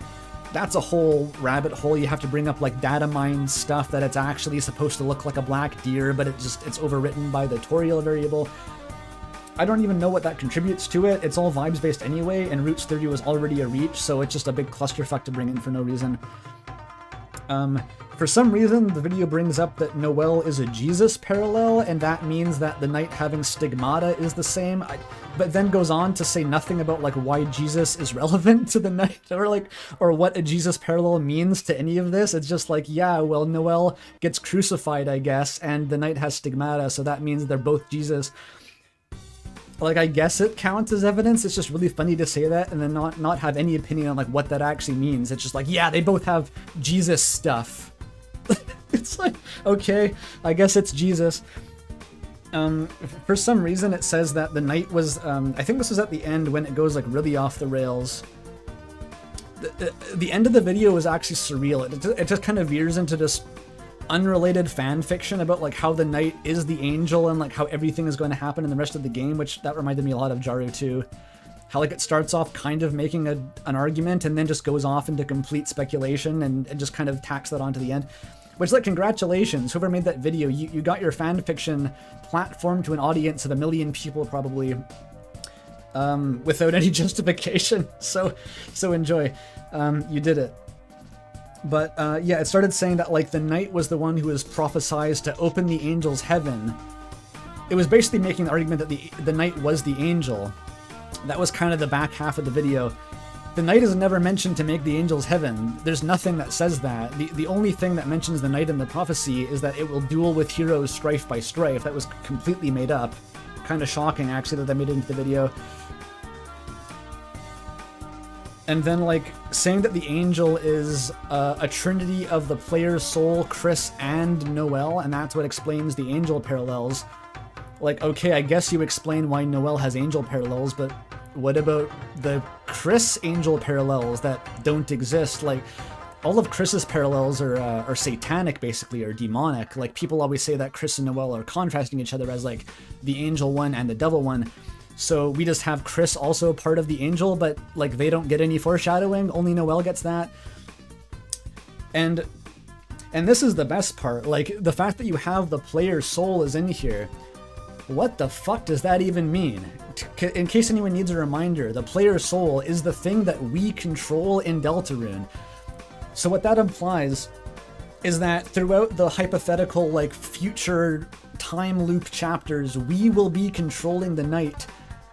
that's a whole rabbit hole. You have to bring up, like, data mine stuff that it's actually supposed to look like a black deer, but it's overwritten by the tutorial variable. I don't even know what that contributes to it. It's all vibes-based anyway, and Root's theory was already a reach, so it's just a big clusterfuck to bring in for no reason. For some reason, the video brings up that Noelle is a Jesus parallel, and that means that the Knight having stigmata is the same, but then goes on to say nothing about, like, why Jesus is relevant to the Knight, or what a Jesus parallel means to any of this. It's just like, yeah, well, Noelle gets crucified, I guess, and the Knight has stigmata, so that means they're both Jesus. Like, I guess it counts as evidence. It's just really funny to say that and then not have any opinion on, like, what that actually means. It's just like, yeah, they both have Jesus stuff. It's like, okay, I guess it's Jesus. For some reason, it says that the Knight was, I think this was at the end when it goes, like, really off the rails. The end of the video was actually surreal. It just kind of veers into this unrelated fan fiction about, like, how the Knight is the angel and, like, how everything is going to happen in the rest of the game, which that reminded me a lot of Jaru too. How, like, it starts off kind of making an argument and then just goes off into complete speculation and just kind of tacks that onto the end. Which, like, congratulations, whoever made that video, you got your fan fiction platformed to an audience of 1 million people probably, without any justification. So enjoy. You did it. But, yeah, it started saying that, like, the Knight was the one who was prophesized to open the angel's heaven. It was basically making the argument that the Knight was the angel. That was kind of the back half of the video. The Knight is never mentioned to make the angel's heaven. There's nothing that says that. The only thing that mentions the Knight in the prophecy is that it will duel with heroes strife by strife. That was completely made up. Kind of shocking, actually, that they made it into the video. And then, like, saying that the angel is a trinity of the player's soul, Chris, and Noelle, and that's what explains the angel parallels. Like, okay, I guess you explain why Noelle has angel parallels, but what about the Chris angel parallels that don't exist? Like, all of Chris's parallels are satanic, basically, or demonic. Like, people always say that Chris and Noel are contrasting each other as, like, the angel one and the devil one. So we just have Chris also part of the angel, but, like, they don't get any foreshadowing. Only Noel gets that. And this is the best part. Like, the fact that you have the player's soul is in here. What the fuck does that even mean? In case anyone needs a reminder, the player's soul is the thing that we control in Deltarune. So what that implies is that throughout the hypothetical, like, future time loop chapters, we will be controlling the night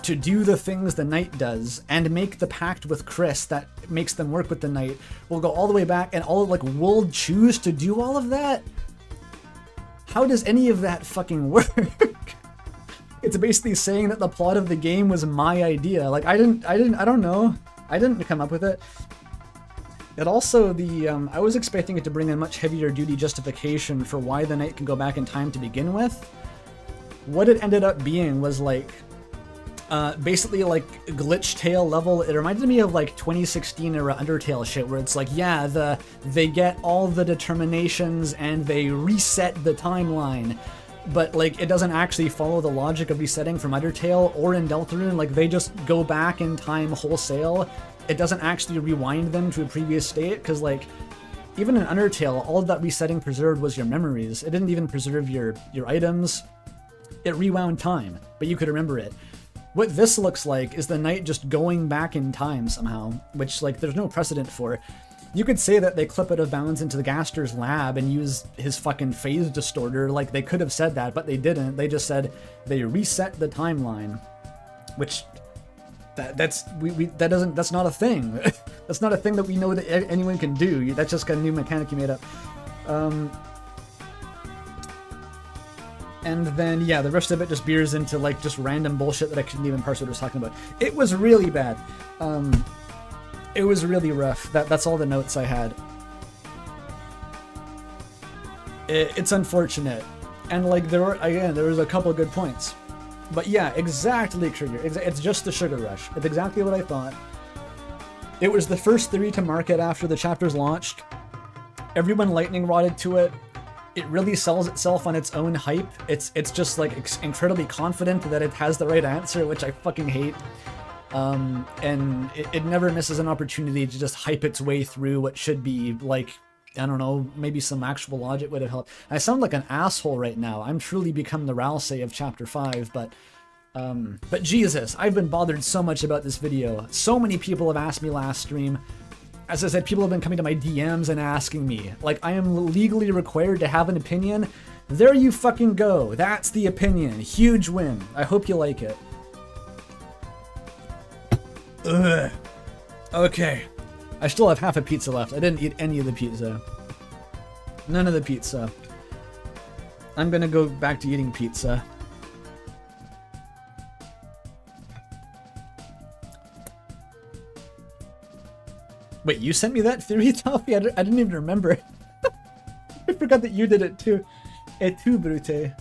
to do the things the night does and make the pact with Chris that makes them work with the night. We'll go all the way back and we'll choose to do all of that? How does any of that fucking work? It's basically saying that the plot of the game was my idea. Like, I don't know. I didn't come up with it. It also, I was expecting it to bring a much heavier duty justification for why the Knight can go back in time to begin with. What it ended up being was, like, basically, like, Glitch Tale level. It reminded me of, like, 2016 era Undertale shit, where it's like, yeah, they get all the determinations and they reset the timeline. But, like, it doesn't actually follow the logic of resetting from Undertale or in Deltarune. Like, they just go back in time wholesale. It doesn't actually rewind them to a previous state, because, like, even in Undertale, all of that resetting preserved was your memories. It didn't even preserve your items. It rewound time, but you could remember it. What this looks like is the Knight just going back in time somehow, which, like, there's no precedent for. You could say that they clip it of bounds into the Gaster's lab and use his fucking phase distorter. Like, they could have said that, but they didn't. They just said they reset the timeline, which that's not a thing. That's not a thing that we know that anyone can do. That's just a new mechanic you made up. And then, yeah, the rest of it just veers into, like, just random bullshit that I couldn't even parse what it was talking about. It was really bad. It was really rough. That's all the notes I had. It's unfortunate. And, like, there was a couple of good points. But yeah, exactly, Trigger. It's just the sugar rush. It's exactly what I thought. It was the first theory to market after the chapters launched. Everyone lightning rodded to it. It really sells itself on its own hype. It's just, like, incredibly confident that it has the right answer, which I fucking hate. And it never misses an opportunity to just hype its way through what should be, like, I don't know, maybe some actual logic would have helped. I sound like an asshole right now. I'm truly become the Ralsei of Chapter 5, but Jesus, I've been bothered so much about this video. So many people have asked me last stream. As I said, people have been coming to my DMs and asking me. Like, I am legally required to have an opinion. There you fucking go. That's the opinion. Huge win. I hope you like it. Ugh. Okay. I still have half a pizza left. I didn't eat any of the pizza. None of the pizza. I'm gonna go back to eating pizza. Wait, you sent me that theory, Toffee? I didn't even remember. I forgot that you did it too. Et tu, Brute.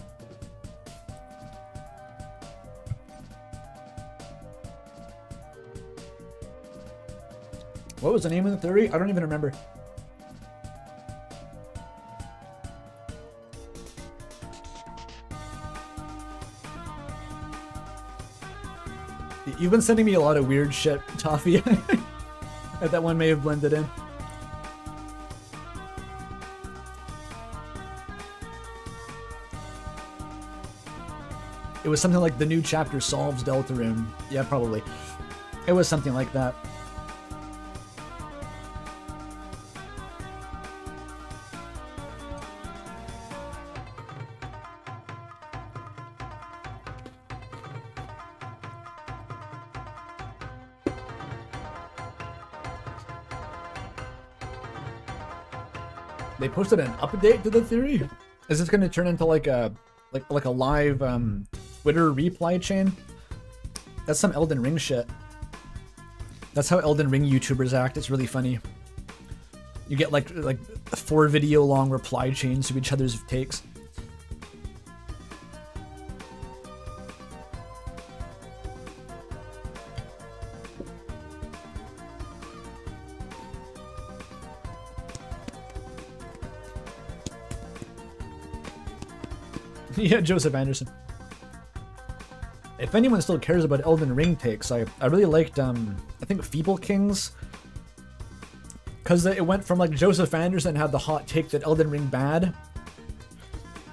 What was the name of the theory? I don't even remember. You've been sending me a lot of weird shit, Toffee. That one may have blended in. It was something like the new chapter solves Deltarune. Yeah, probably. It was something like that. They posted an update to the theory? Is this going to turn into like a live Twitter reply chain? That's some Elden Ring shit. That's how Elden Ring YouTubers act. It's really funny. You get like 4 video long reply chains to each other's takes. Yeah, Joseph Anderson. If anyone still cares about Elden Ring takes, I really liked, I think Feeble Kings. Because it went from, like, Joseph Anderson had the hot take that Elden Ring bad.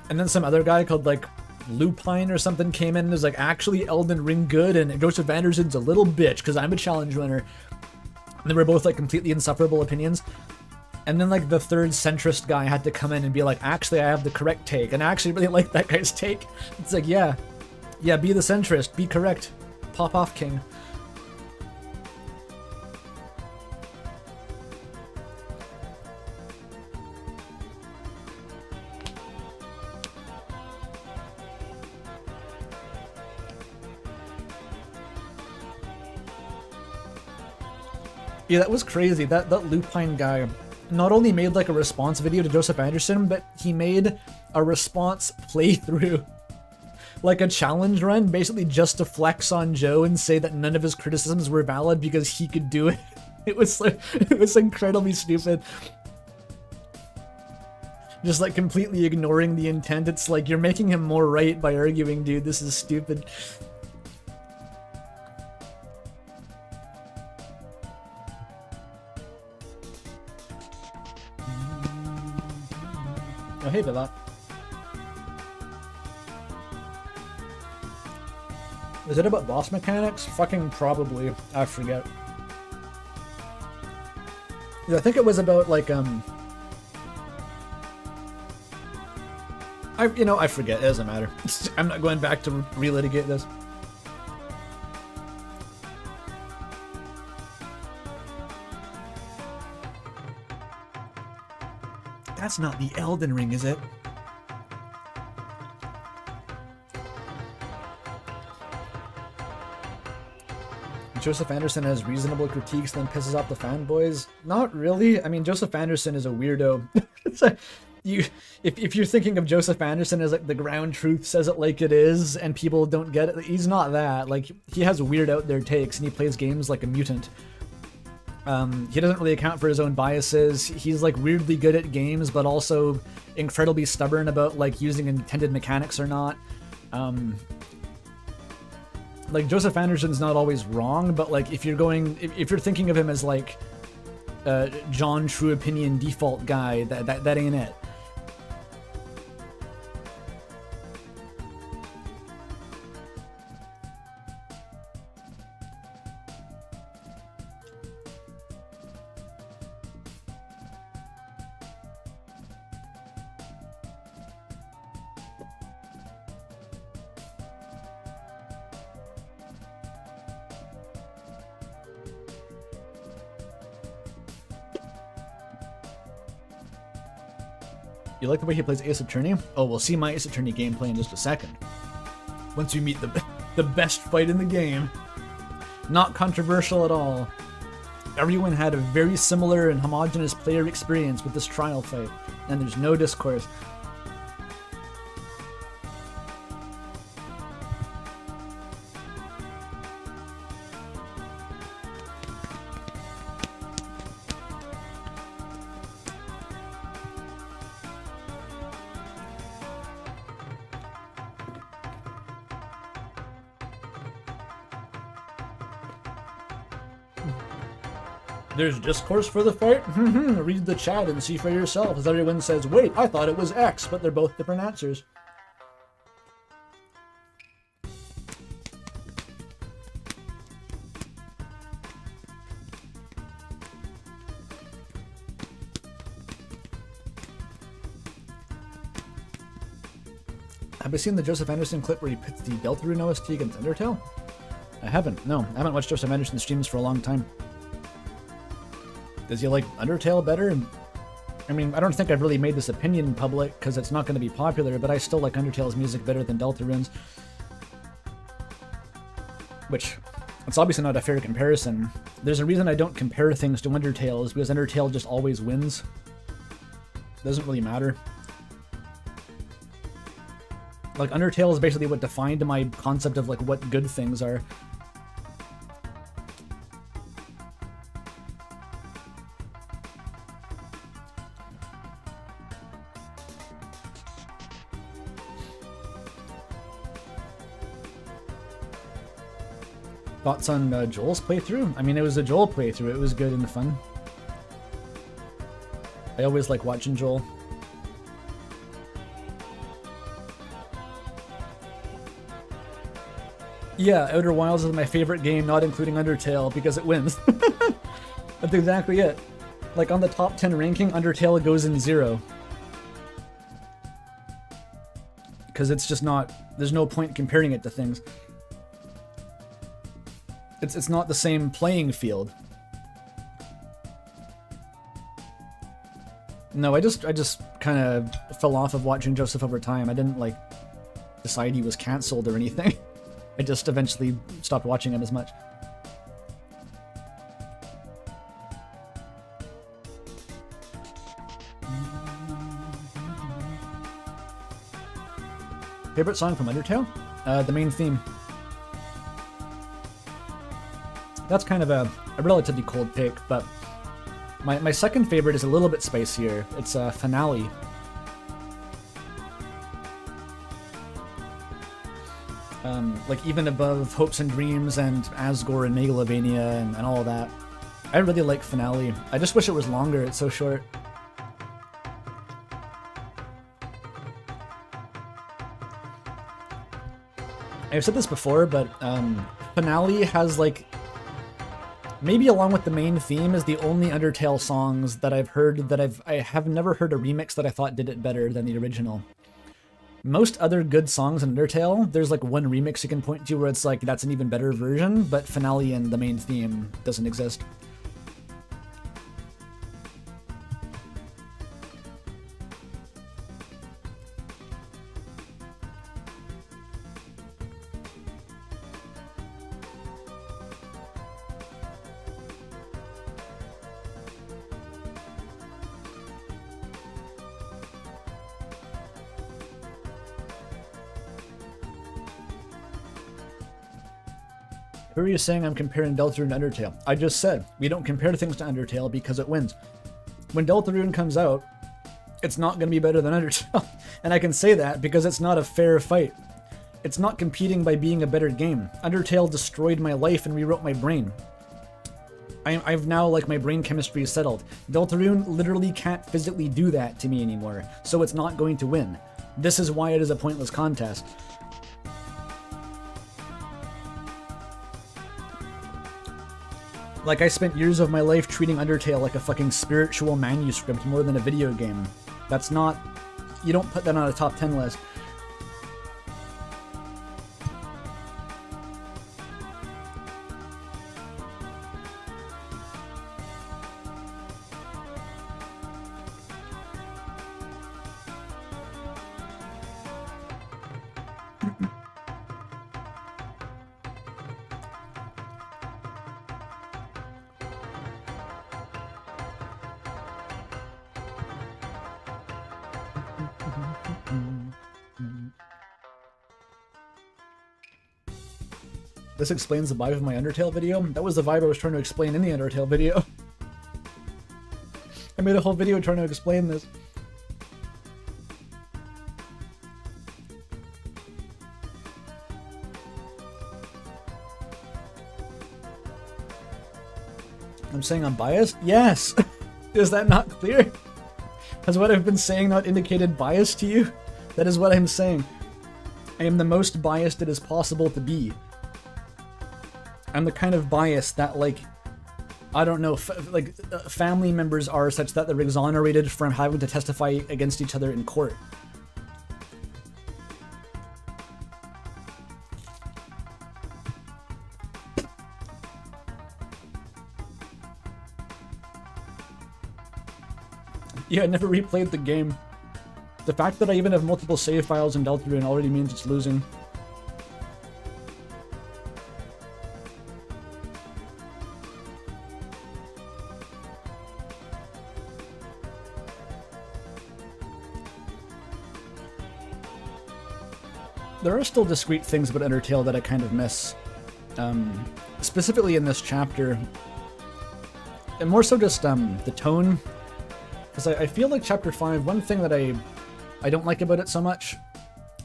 And then some other guy called, like, Lupine or something came in and was like, actually Elden Ring good, and Joseph Anderson's a little bitch because I'm a challenge runner. And they were both, like, completely insufferable opinions. And then, like, the third centrist guy had to come in and be like, actually, I have the correct take. And I actually really like that guy's take. It's like, yeah, be the centrist, be correct. Pop off, king. Yeah, that was crazy. That Lupine guy not only made like a response video to Joseph Anderson, but he made a response playthrough, like a challenge run, basically just to flex on Joe and say that none of his criticisms were valid because he could do it. It was incredibly stupid. Just like completely ignoring the intent. It's like, you're making him more right by arguing, dude. This is stupid. Oh, hey, Bella. Is it about boss mechanics? Fucking probably. I forget. Yeah, I think it was about, like, I forget. It doesn't matter. I'm not going back to relitigate this. That's not the Elden Ring, is it? Joseph Anderson has reasonable critiques, then pisses off the fanboys. Not really. I mean, Joseph Anderson is a weirdo. If you're thinking of Joseph Anderson as like the ground truth says it like it is, and people don't get it, he's not that. Like, he has weird out there takes, and he plays games like a mutant. He doesn't really account for his own biases. He's like weirdly good at games, but also incredibly stubborn about like using intended mechanics or not. Like, Joseph Anderson's not always wrong, but like if you're thinking of him as like John True Opinion default guy, that ain't it. You like the way he plays Ace Attorney? Oh, we'll see my Ace Attorney gameplay in just a second. Once we meet the best fight in the game. Not controversial at all. Everyone had a very similar and homogeneous player experience with this trial fight, and there's no discourse. There's discourse for the fight? Read the chat and see for yourself, as everyone says, wait, I thought it was X, but they're both different answers. Have you seen the Joseph Anderson clip where he pits the Deltarune OST against Undertale? I haven't. No, I haven't watched Joseph Anderson streams for a long time. Does he like Undertale better? I mean, I don't think I've really made this opinion public because it's not going to be popular, but I still like Undertale's music better than Deltarune's. Which, it's obviously not a fair comparison. There's a reason I don't compare things to Undertale, is because Undertale just always wins. Doesn't really matter. Like, Undertale is basically what defined my concept of like what good things are. Thoughts on Joel's playthrough? I mean, it was a Joel playthrough. It was good and fun. I always like watching Joel. Yeah, Outer Wilds is my favorite game, not including Undertale, because it wins. That's exactly it. Like, on the top 10 ranking, Undertale goes in 0. Because it's just not... There's no point comparing it to things. It's not the same playing field. No, I just kind of fell off of watching Joseph over time. I didn't, like, decide he was cancelled or anything. I just eventually stopped watching him as much. Favorite song from Undertale? The main theme. That's kind of a relatively cold pick, but my second favorite is a little bit spicier. It's Finale. Like even above Hopes and Dreams and Asgore and Megalovania and all of that. I really like Finale. I just wish it was longer, it's so short. I've said this before, but Finale has like, maybe along with the main theme, is the only Undertale songs that I've heard that I have never heard a remix that I thought did it better than the original. Most other good songs in Undertale, there's like one remix you can point to where it's like, that's an even better version, but Finale and the main theme doesn't exist. Who are you saying I'm comparing Deltarune to Undertale? I just said, we don't compare things to Undertale because it wins. When Deltarune comes out, it's not going to be better than Undertale. And I can say that because it's not a fair fight. It's not competing by being a better game. Undertale destroyed my life and rewrote my brain. I've now, like, my brain chemistry is settled. Deltarune literally can't physically do that to me anymore, so it's not going to win. This is why it is a pointless contest. Like, I spent years of my life treating Undertale like a fucking spiritual manuscript more than a video game. That's not... You don't put that on a top 10 list. This explains the vibe of my Undertale video. That was the vibe I was trying to explain in the Undertale video. I made a whole video trying to explain this. I'm saying I'm biased? Yes! Is that not clear? Has what I've been saying not indicated bias to you? That is what I'm saying. I am the most biased it is possible to be. I'm the kind of bias that, like, I don't know, family members are such that they're exonerated from having to testify against each other in court. Yeah, I never replayed the game. The fact that I even have multiple save files in Deltarune already means it's losing. There are still discrete things about Undertale that I kind of miss. Specifically in this chapter. And more so just the tone. Because I feel like Chapter 5, one thing that I don't like about it so much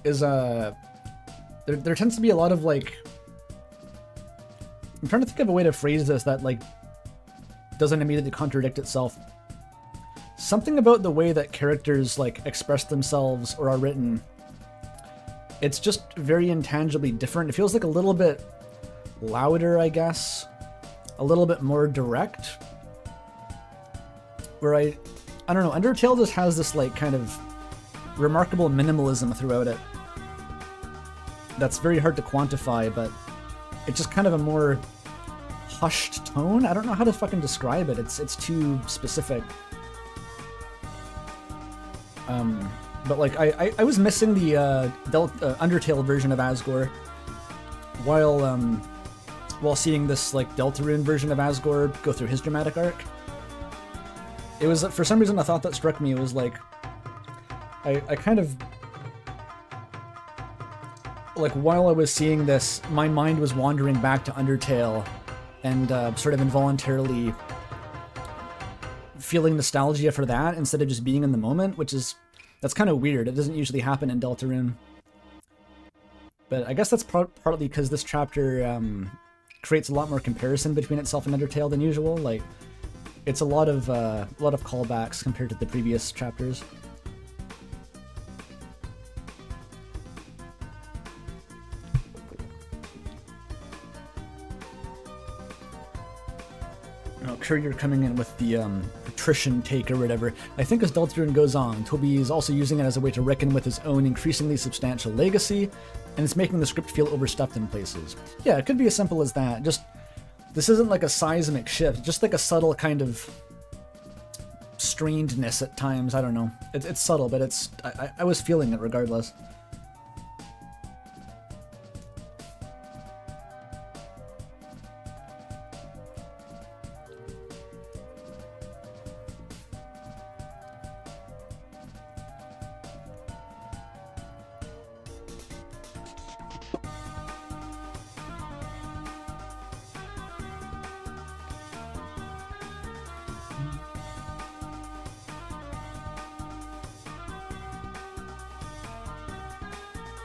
is there tends to be a lot of, like, I'm trying to think of a way to phrase this that, like, doesn't immediately contradict itself. Something about the way that characters, like, express themselves or are written, it's just very intangibly different. It feels like a little bit louder, I guess. A little bit more direct. Where I don't know, Undertale just has this, like, kind of remarkable minimalism throughout it. That's very hard to quantify, but it's just kind of a more hushed tone. I don't know how to fucking describe it. It's too specific. But like I was missing the Undertale version of Asgore while seeing this like Deltarune version of Asgore go through his dramatic arc. It was, for some reason, a thought that struck me. It was like I kind of, like, while I was seeing this, my mind was wandering back to Undertale and sort of involuntarily feeling nostalgia for that instead of just being in the moment, that's kind of weird. It doesn't usually happen in Deltarune. But I guess that's partly because this chapter creates a lot more comparison between itself and Undertale than usual. Like, it's a lot of callbacks compared to the previous chapters. Courier coming in with the patrician take or whatever. I think as Deltarune goes on, Toby is also using it as a way to reckon with his own increasingly substantial legacy, and it's making the script feel overstuffed in places. Yeah, it could be as simple as that. Just, this isn't like a seismic shift, just like a subtle kind of strainedness at times. I don't know. It's subtle, but I was feeling it regardless.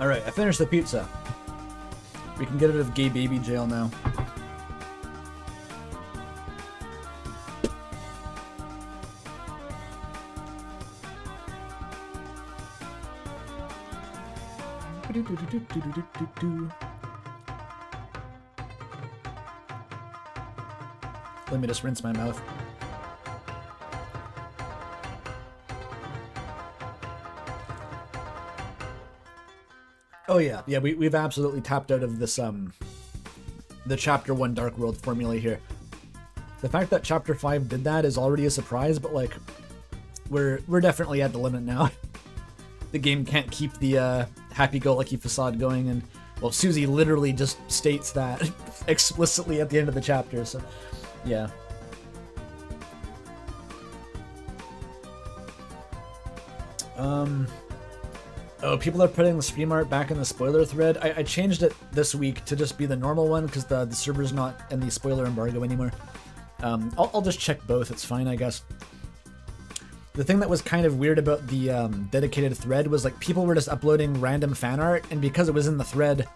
Alright, I finished the pizza. We can get out of gay baby jail now. Let me just rinse my mouth. Oh yeah, we've absolutely tapped out of this the chapter 1 Dark World formula here. The fact that chapter 5 did that is already a surprise, but like we're definitely at the limit now. The game can't keep the happy-go-lucky facade going, and well, Susie literally just states that explicitly at the end of the chapter, so yeah. Oh, people are putting the stream art back in the spoiler thread. I changed it this week to just be the normal one because the server's not in the spoiler embargo anymore. I'll just check both, it's fine, I guess. The thing that was kind of weird about the dedicated thread was like people were just uploading random fan art, and because it was in the thread,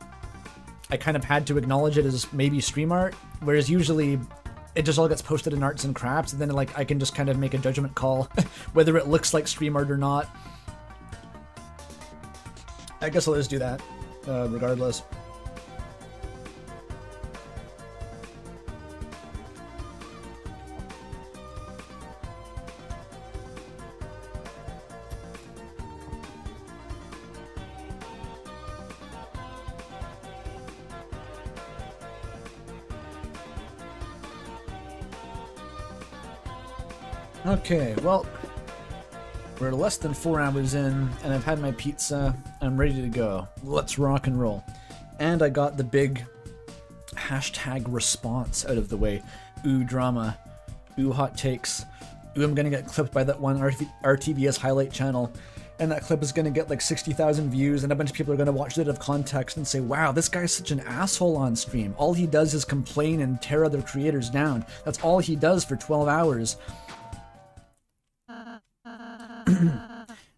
I kind of had to acknowledge it as maybe stream art, whereas usually it just all gets posted in arts and crafts, and then like I can just kind of make a judgment call whether it looks like stream art or not. I guess I'll just do that, regardless. Okay, well, we're less than 4 hours in, and I've had my pizza. I'm ready to go. Let's rock and roll. And I got the big hashtag response out of the way. Ooh, drama. Ooh, hot takes. Ooh, I'm gonna get clipped by that one RTVS highlight channel, and that clip is gonna get like 60,000 views, and a bunch of people are gonna watch it out of context and say, wow, this guy's such an asshole on stream. All he does is complain and tear other creators down. That's all he does for 12 hours.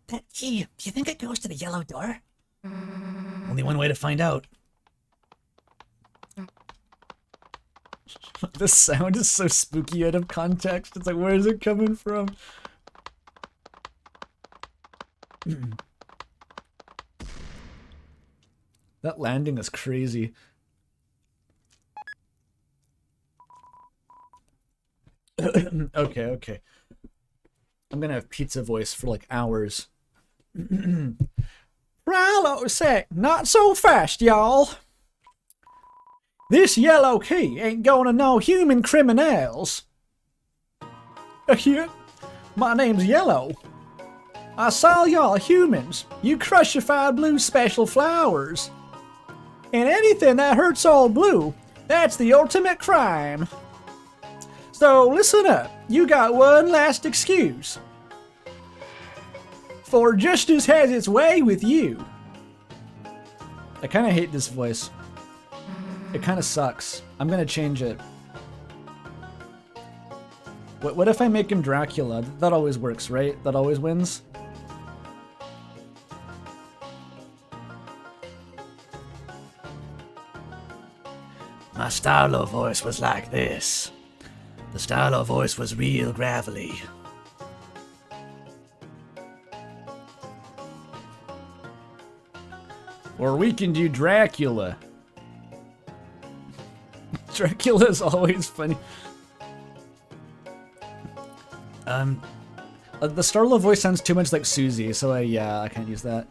That key, do you think it goes to the yellow door? Only one way to find out. The sound is so spooky out of context. It's like, where is it coming from? That landing is crazy. Okay. I'm gonna have pizza voice for like hours. Rilo sec, not so fast, y'all. This yellow key ain't gonna know human criminals. Here, my name's Yellow. I saw y'all humans. You crucified blue special flowers. And anything that hurts all blue, that's the ultimate crime. So listen up, you got one last excuse. For justice has its way with you. I kinda hate this voice. It kinda sucks. I'm gonna change it. What if I make him Dracula? That always works, right? That always wins? My style of voice was like this. The style of voice was real gravelly. Or we can do Dracula. Dracula is always funny. The Starlo voice sounds too much like Susie, so yeah, I can't use that.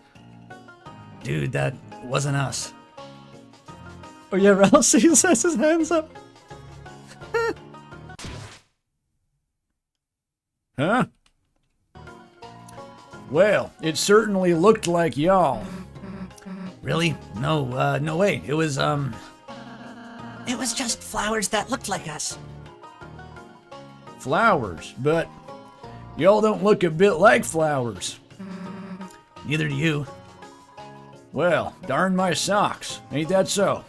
Dude, that wasn't us. Oh yeah, Ralsei says his hands up. Huh? Well, it certainly looked like y'all. Really? No, no way. It was just flowers that looked like us. Flowers, but y'all don't look a bit like flowers. Neither do you. Well, darn my socks. Ain't that so?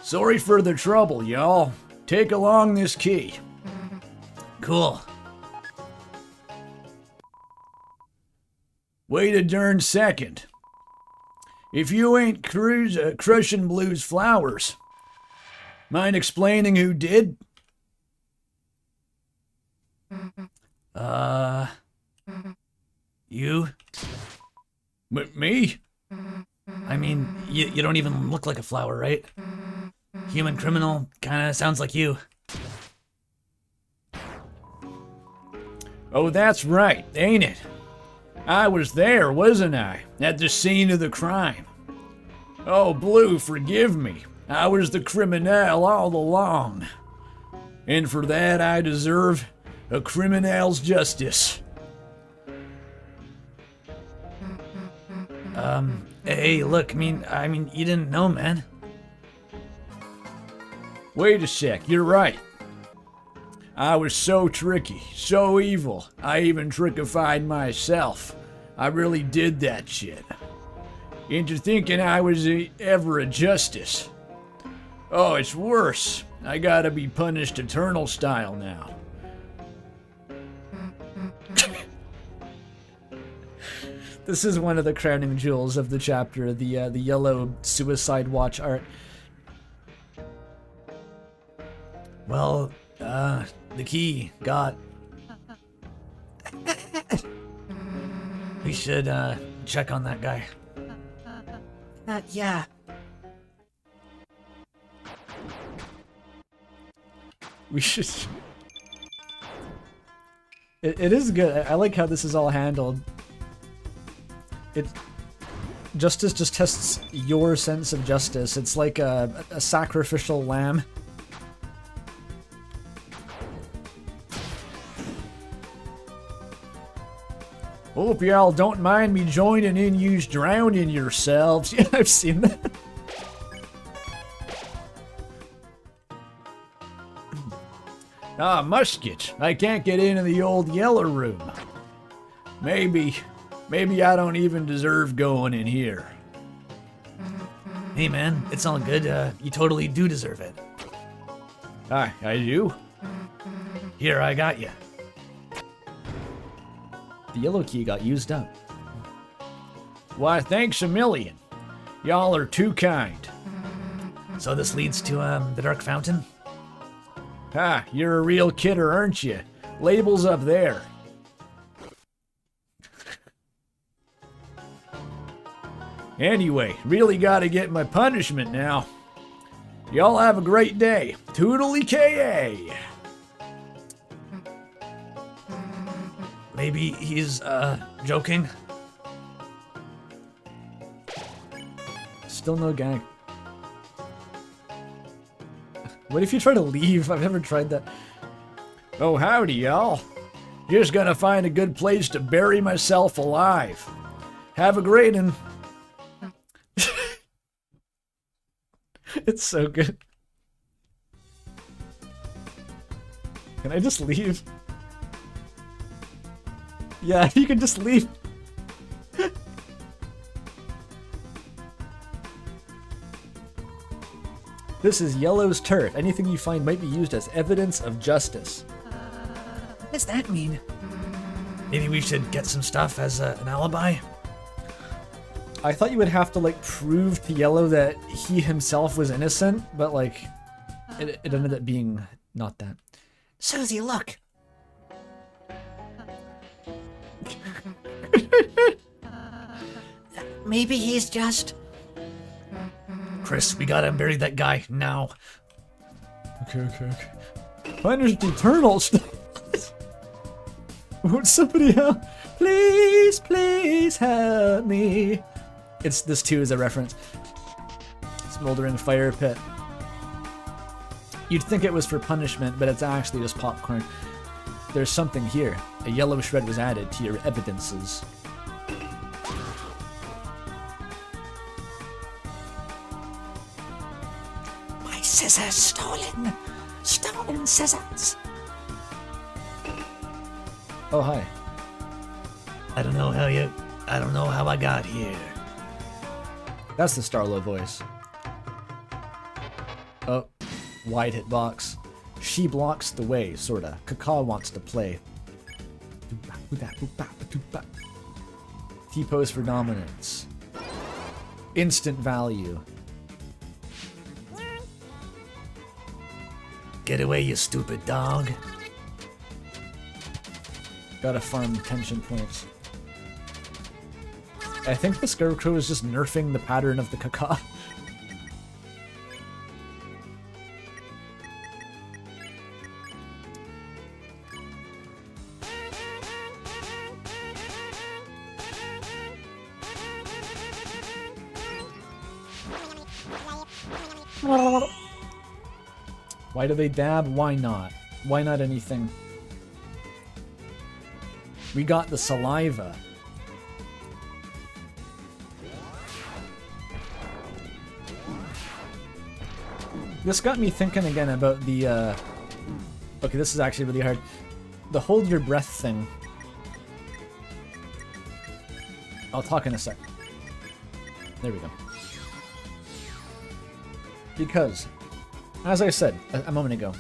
Sorry for the trouble, y'all. Take along this key. Cool. Wait a darn second. If you ain't crushing Blue's flowers, mind explaining who did? You? Me? I mean, you don't even look like a flower, right? Human criminal kinda sounds like you. Oh, that's right, ain't it? I was there, wasn't I? At the scene of the crime. Oh, Blue, forgive me. I was the criminal all along. And for that I deserve a criminal's justice. Hey, look, I mean, you didn't know, man. Wait a sec, you're right. I was so tricky, so evil, I even trickified myself. I really did that shit. Into thinking I was ever a justice. Oh, it's worse. I gotta be punished eternal style now. This is one of the crowning jewels of the chapter, the yellow suicide watch art. Well, the key got... We should, check on that guy. Yeah. We should... It is good. I like how this is all handled. Justice just tests your sense of justice. It's like a sacrificial lamb. Hope y'all don't mind me joining in yous drowning yourselves. Yeah, I've seen that. Ah, musket. I can't get into the old yellow room. Maybe I don't even deserve going in here. Hey, man, it's all good. You totally do deserve it. I do? Here, I got you. The yellow key got used up. Why, thanks a million. Y'all are too kind. So this leads to, the Dark Fountain? Ha, you're a real kidder, aren't you? Label's up there. Anyway, really gotta get my punishment now. Y'all have a great day. Toodly K.A. Maybe he's, joking? Still no gag. What if you try to leave? I've never tried that. Oh, howdy, y'all. Just gonna find a good place to bury myself alive. Have a great one. It's so good. Can I just leave? Yeah, you can just leave. This is Yellow's turf. Anything you find might be used as evidence of justice. What does that mean? Maybe we should get some stuff as an alibi? I thought you would have to, like, prove to Yellow that he himself was innocent, but, like, it ended up being not that. Susie, look! Maybe he's just... Chris, we gotta bury that guy now. Okay. Finders eternal. Won't somebody help? Please help me. This too is a reference. Smoldering fire pit. You'd think it was for punishment, but it's actually just popcorn. There's something here. A yellow shred was added to your evidences. My scissors stolen! Stolen scissors! Oh, hi. I don't know how I got here. That's the Starlo voice. Oh, wide hitbox. She blocks the way, sorta. Kaka wants to play. T-pose for dominance. Instant value. Get away, you stupid dog. Gotta farm tension points. I think the Scarecrow is just nerfing the pattern of the Kaka. Why do they dab? Why not? Why not anything? We got the saliva. This got me thinking again about the, okay, this is actually really hard. The hold your breath thing. I'll talk in a sec. There we go. Because, as I said a moment ago,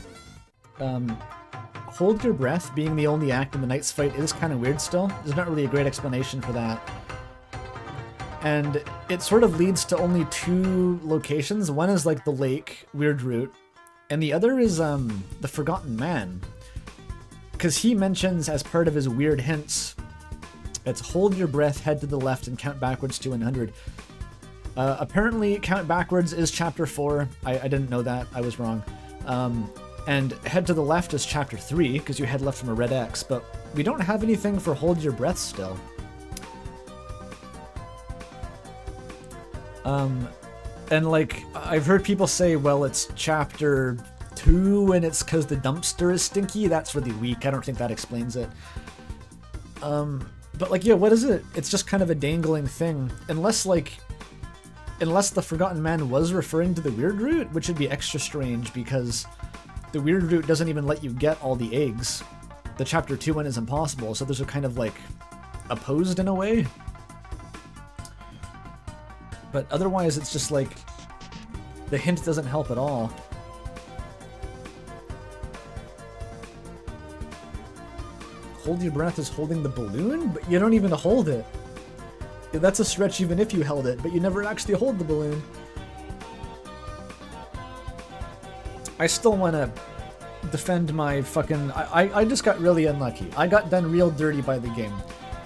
hold your breath being the only act in the Knight's fight is kind of weird still. There's not really a great explanation for that. And it sort of leads to only two locations. One is like the lake, weird route, and the other is the Forgotten Man. Because he mentions as part of his weird hints, it's hold your breath, head to the left, and count backwards to 100. Apparently, count backwards is chapter 4. I didn't know that. I was wrong. And head to the left is chapter 3, because you head left from a red X, but we don't have anything for hold your breath still. And like, I've heard people say, well, it's chapter 2 and it's because the dumpster is stinky. That's really weak. I don't think that explains it. But like, yeah, what is it? It's just kind of a dangling thing. Unless the Forgotten Man was referring to the weird route, which would be extra strange because the weird route doesn't even let you get all the eggs. The chapter 2 one is impossible, so those are kind of like opposed in a way. But otherwise, it's just like, the hint doesn't help at all. Hold your breath is holding the balloon, but you don't even hold it. That's a stretch even if you held it, but you never actually hold the balloon. I still want to defend my fucking... I just got really unlucky. I got done real dirty by the game.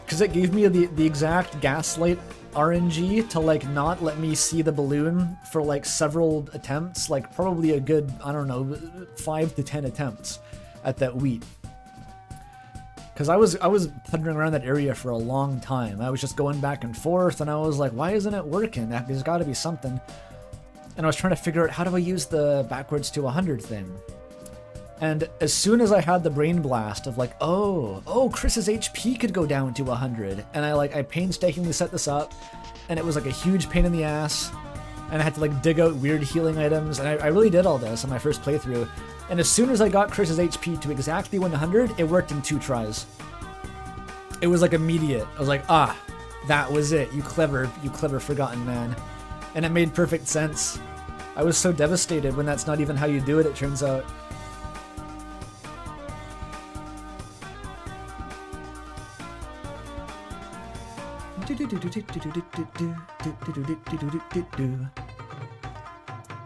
Because it gave me the exact gaslight RNG to, like, not let me see the balloon for, like, several attempts. Like, probably a good, I don't know, 5 to 10 attempts at that wheat. Because I was puttering around that area for a long time. I was just going back and forth, and I was like, why isn't it working? There's got to be something. And I was trying to figure out, how do I use the backwards to 100 thing? And as soon as I had the brain blast of like, oh, Chris's HP could go down to 100. And I painstakingly set this up, and it was like a huge pain in the ass. And I had to like dig out weird healing items. And I really did all this on my first playthrough. And as soon as I got Chris's HP to exactly 100, it worked in 2 tries. It was like immediate. I was like, that was it. You clever forgotten man. And it made perfect sense. I was so devastated when that's not even how you do it turns out.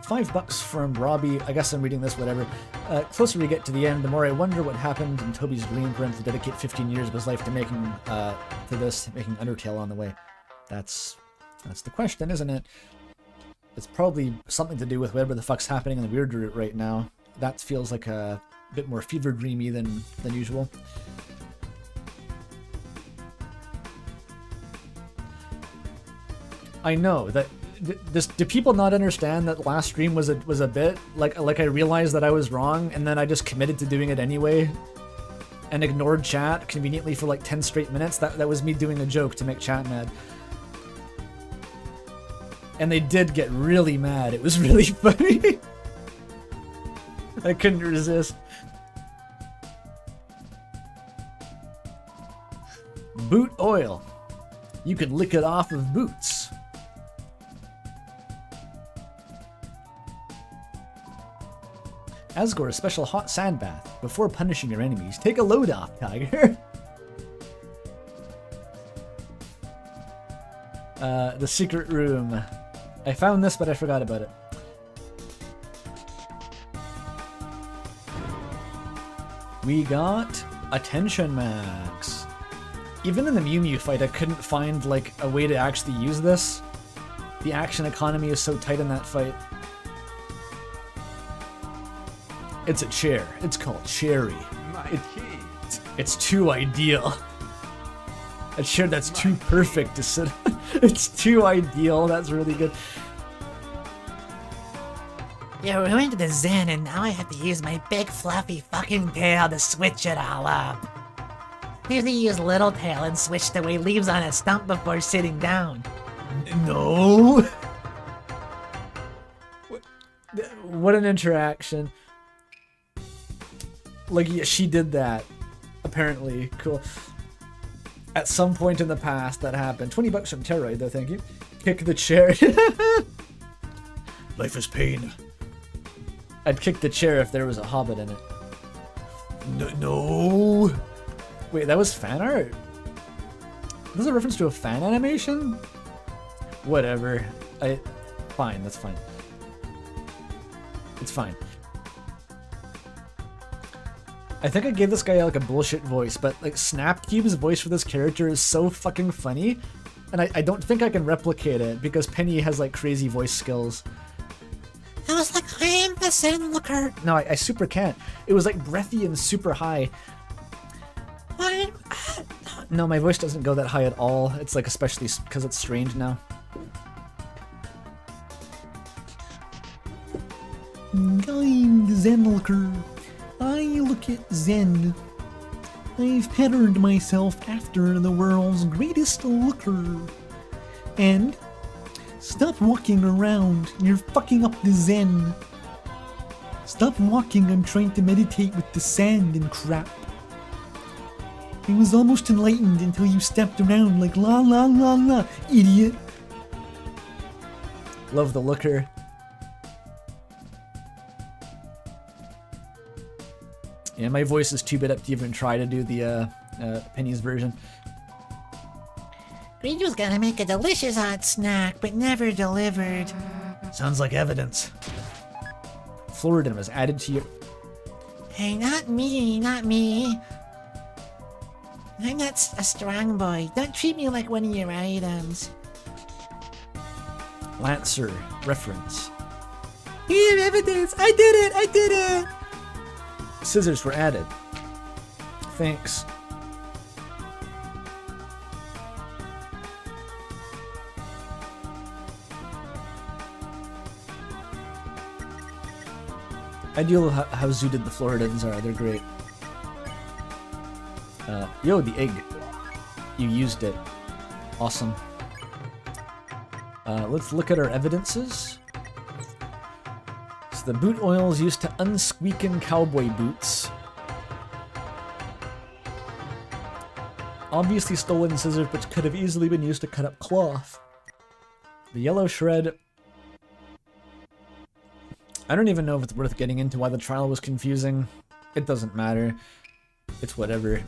$5 from Robbie. I guess I'm reading this, whatever. Closer we get to the end, the more I wonder what happened in Toby's dream for him to dedicate 15 years of his life to making Undertale on the way. That's the question, isn't it? It's probably something to do with whatever the fuck's happening in the weird route right now. That feels like a bit more fever dreamy than usual. I know that. Do people not understand that last stream was a bit like I realized that I was wrong, and then I just committed to doing it anyway, and ignored chat conveniently for like 10 straight minutes? That was me doing a joke to make chat mad, and they did get really mad. It was really funny. I couldn't resist. Boot oil. You can lick it off of boots. Asgore, a special hot sand bath. Before punishing your enemies, take a load off, Tiger. The secret room. I found this, but I forgot about it. We got attention max. Even in the Mew Mew fight, I couldn't find like a way to actually use this. The action economy is so tight in that fight. It's a chair. It's called Cherry. It's too ideal. A chair that's too perfect to sit on. It's too ideal. That's really good. You ruined the zen, and now I have to use my big fluffy fucking tail to switch it all up. Usually use little tail and switch the way leaves on a stump before sitting down. No. What an interaction. Like, yeah, she did that. Apparently. Cool. At some point in the past that happened. $20 from Terroid, though, thank you. Kick the chair. Life is pain. I'd kick the chair if there was a hobbit in it. No. Wait, that was fan art? This is a reference to a fan animation? Whatever. Fine, that's fine. It's fine. I think I gave this guy like a bullshit voice, but like Snapcube's voice for this character is so fucking funny, and I don't think I can replicate it because Penny has like crazy voice skills. I was like, I am the Zen looker. No, I super can't. It was like breathy and super high. No, my voice doesn't go that high at all. It's like especially because it's strained now. I'm the Zen looker. I look at Zen. I've patterned myself after the world's greatest looker. And stop walking around. You're fucking up the Zen. Stop walking. I'm trying to meditate with the sand and crap. I was almost enlightened until you stepped around like la la la la, idiot. Love the looker. Yeah, my voice is too bit up to even try to do the Penny's version. Greed was gonna make a delicious hot snack, but never delivered. Sounds like evidence. Floridin was added to your... Hey, not me, not me. I'm not a strong boy. Don't treat me like one of your items. Lancer reference. Here, evidence! I did it! I did it! Scissors were added. Thanks. I do love how zooted the Floridans are. They're great. Yo, the egg. You used it. Awesome. Let's look at our evidences. So the boot oil is used to unsqueakin' cowboy boots. Obviously stolen scissors, which could have easily been used to cut up cloth. The yellow shred. I don't even know if it's worth getting into why the trial was confusing. It doesn't matter. It's whatever.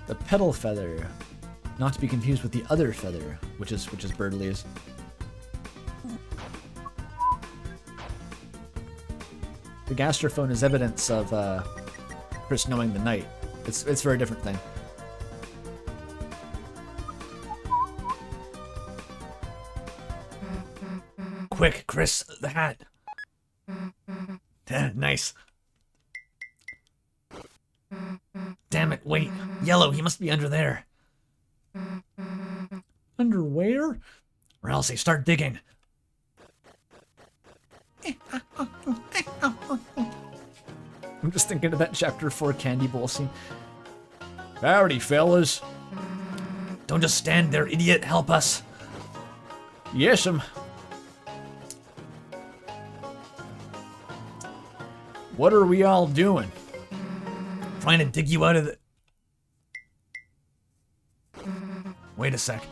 The petal feather. Not to be confused with the other feather, which is Birdley's. The gastrophone is evidence of Chris knowing the night. It's a very different thing. Quick, Chris, the hat. Nice. Damn it, wait. Yellow, he must be under there. Underwear? Or else they start digging. I'm just thinking of that chapter 4 candy bowl scene. Howdy, fellas. Don't just stand there, idiot. Help us. Yes'm. What are we all doing? Trying to dig you out of the... Wait a sec.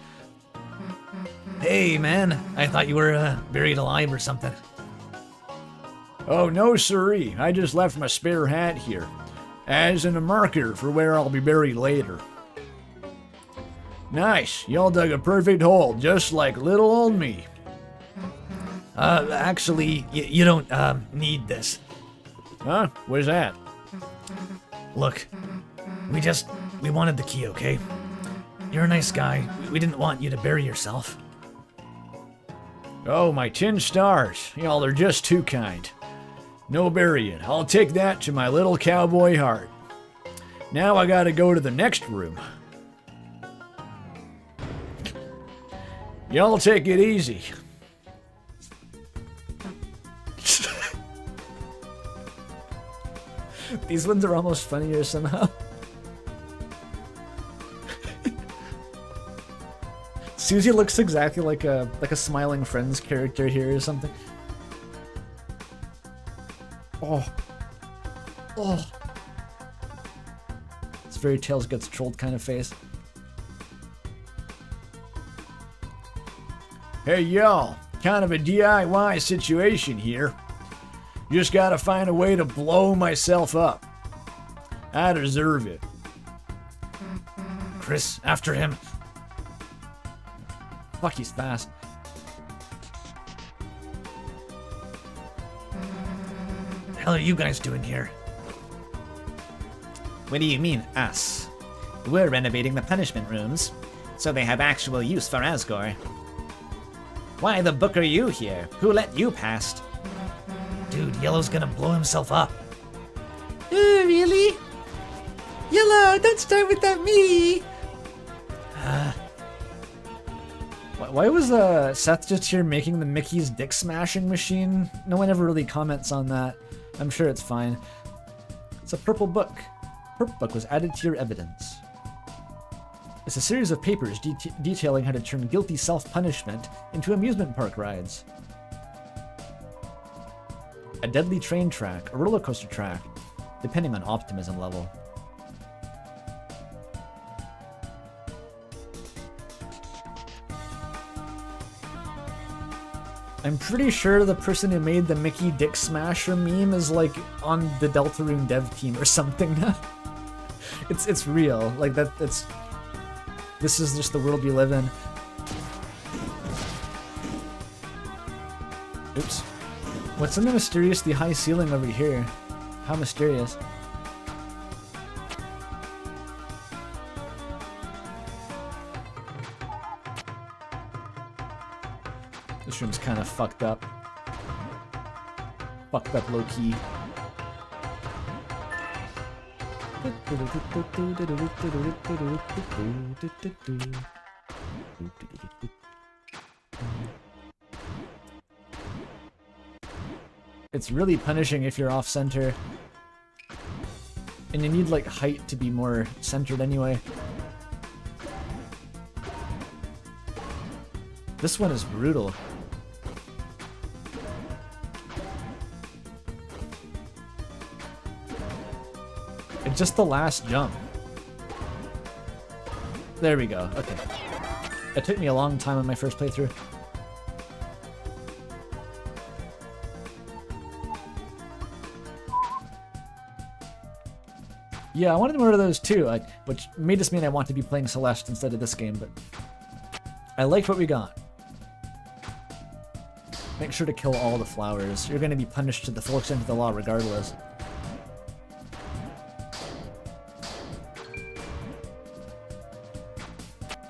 Hey, man. I thought you were buried alive or something. Oh, no siree. I just left my spare hat here, as in a marker for where I'll be buried later. Nice. Y'all dug a perfect hole, just like little old me. Actually, you don't, need this. Huh? What's that? Look, we wanted the key, okay? You're a nice guy. We didn't want you to bury yourself. Oh, my 10 stars. Y'all are just too kind. No burying. I'll take that to my little cowboy heart. Now I gotta go to the next room. Y'all take it easy. These ones are almost funnier somehow. Susie looks exactly like a Smiling Friends character here or something. Oh. Oh. It's very Tails Gets Trolled kind of face. Hey y'all, kind of a DIY situation here. Just gotta find a way to blow myself up. I deserve it. Chris, after him. Fuck, he's fast. The hell are you guys doing here? What do you mean, us? We're renovating the punishment rooms, so they have actual use for Asgore. Why the book are you here? Who let you past? Dude, Yellow's gonna blow himself up. Oh, really? Yellow, don't start with that me! Why was Seth just here making the Mickey's dick smashing machine? No one ever really comments on that. I'm sure it's fine. It's a purple book. Purple book was added to your evidence. It's a series of papers detailing how to turn guilty self-punishment into amusement park rides. A deadly train track, a roller coaster track, depending on optimism level. I'm pretty sure the person who made the Mickey Dick Smasher meme is like on the Deltarune dev team or something. It's real. Like this is just the world we live in. Oops. What's in the mysteriously high ceiling over here? How mysterious. This room's kind of fucked up. Fucked up low-key. It's really punishing if you're off-center. And you need, like, height to be more centered anyway. This one is brutal. It's just the last jump. There we go, okay. It took me a long time on my first playthrough. Yeah, I wanted more of those too, which made this mean I want to be playing Celeste instead of this game, but I liked what we got. Make sure to kill all the flowers. You're going to be punished to the full extent of the law regardless.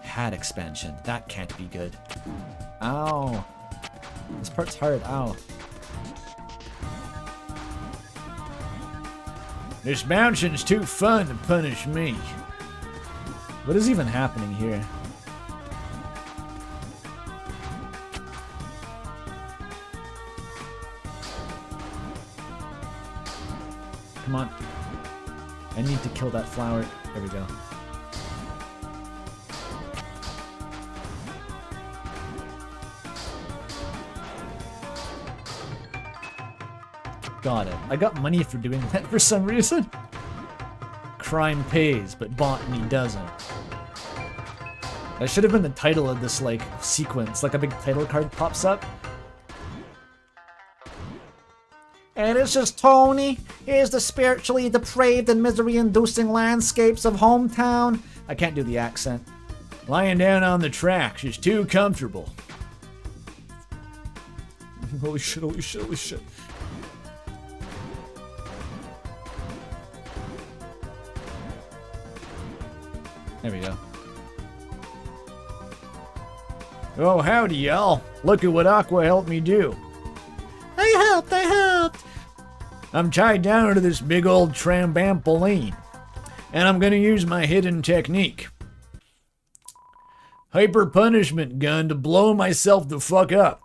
Hat expansion. That can't be good. Ow. This part's hard. Ow. This bouncing's too fun to punish me. What is even happening here? Come on. I need to kill that flower. There we go. Got it. I got money for doing that for some reason. Crime pays, but botany doesn't. That should have been the title of this, like, sequence. Like, a big title card pops up. And it's just Tony. Here's the spiritually depraved and misery-inducing landscapes of hometown. I can't do the accent. Lying down on the tracks is too comfortable. Holy shit, holy shit, holy shit. There we go. Oh, howdy, y'all. Look at what Aqua helped me do. I helped! I'm tied down to this big old trampoline, and I'm gonna use my hidden technique. Hyper punishment gun to blow myself the fuck up.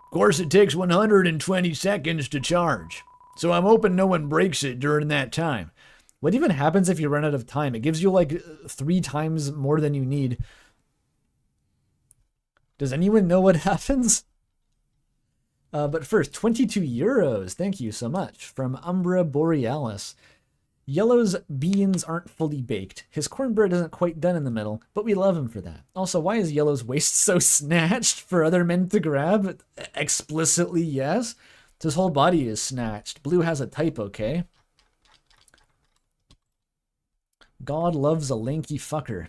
Of course, it takes 120 seconds to charge, so I'm hoping no one breaks it during that time. What even happens if you run out of time? It gives you like 3 times more than you need. Does anyone know what happens? But first, 22 euros. Thank you so much. From Umbra Borealis. Yellow's beans aren't fully baked. His cornbread isn't quite done in the middle, but we love him for that. Also, why is Yellow's waist so snatched for other men to grab? Explicitly, yes. His whole body is snatched. Blue has a type, okay? God loves a lanky fucker.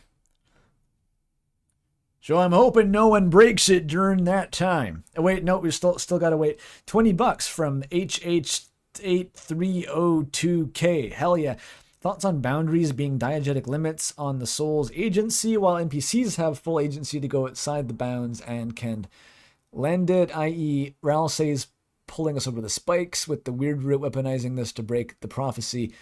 So I'm hoping no one breaks it during that time. Oh, wait, no, we still gotta wait. $20 from HH8302K. Hell yeah. Thoughts on boundaries being diegetic limits on the soul's agency, while NPCs have full agency to go outside the bounds and can lend it, i.e. Ralsei's pulling us over the spikes with the weird root weaponizing this to break the prophecy.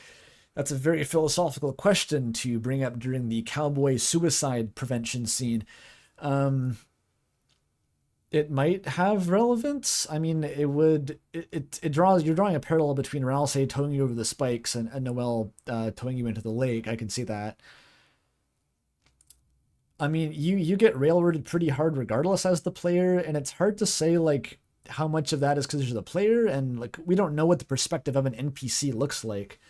That's a very philosophical question to bring up during the cowboy suicide prevention scene. It might have relevance. I mean, it would. It draws. You're drawing a parallel between Ralsei towing you over the spikes and Noelle towing you into the lake. I can see that. I mean, you get railroaded pretty hard regardless as the player, and it's hard to say like how much of that is because you're the player, and like we don't know what the perspective of an NPC looks like.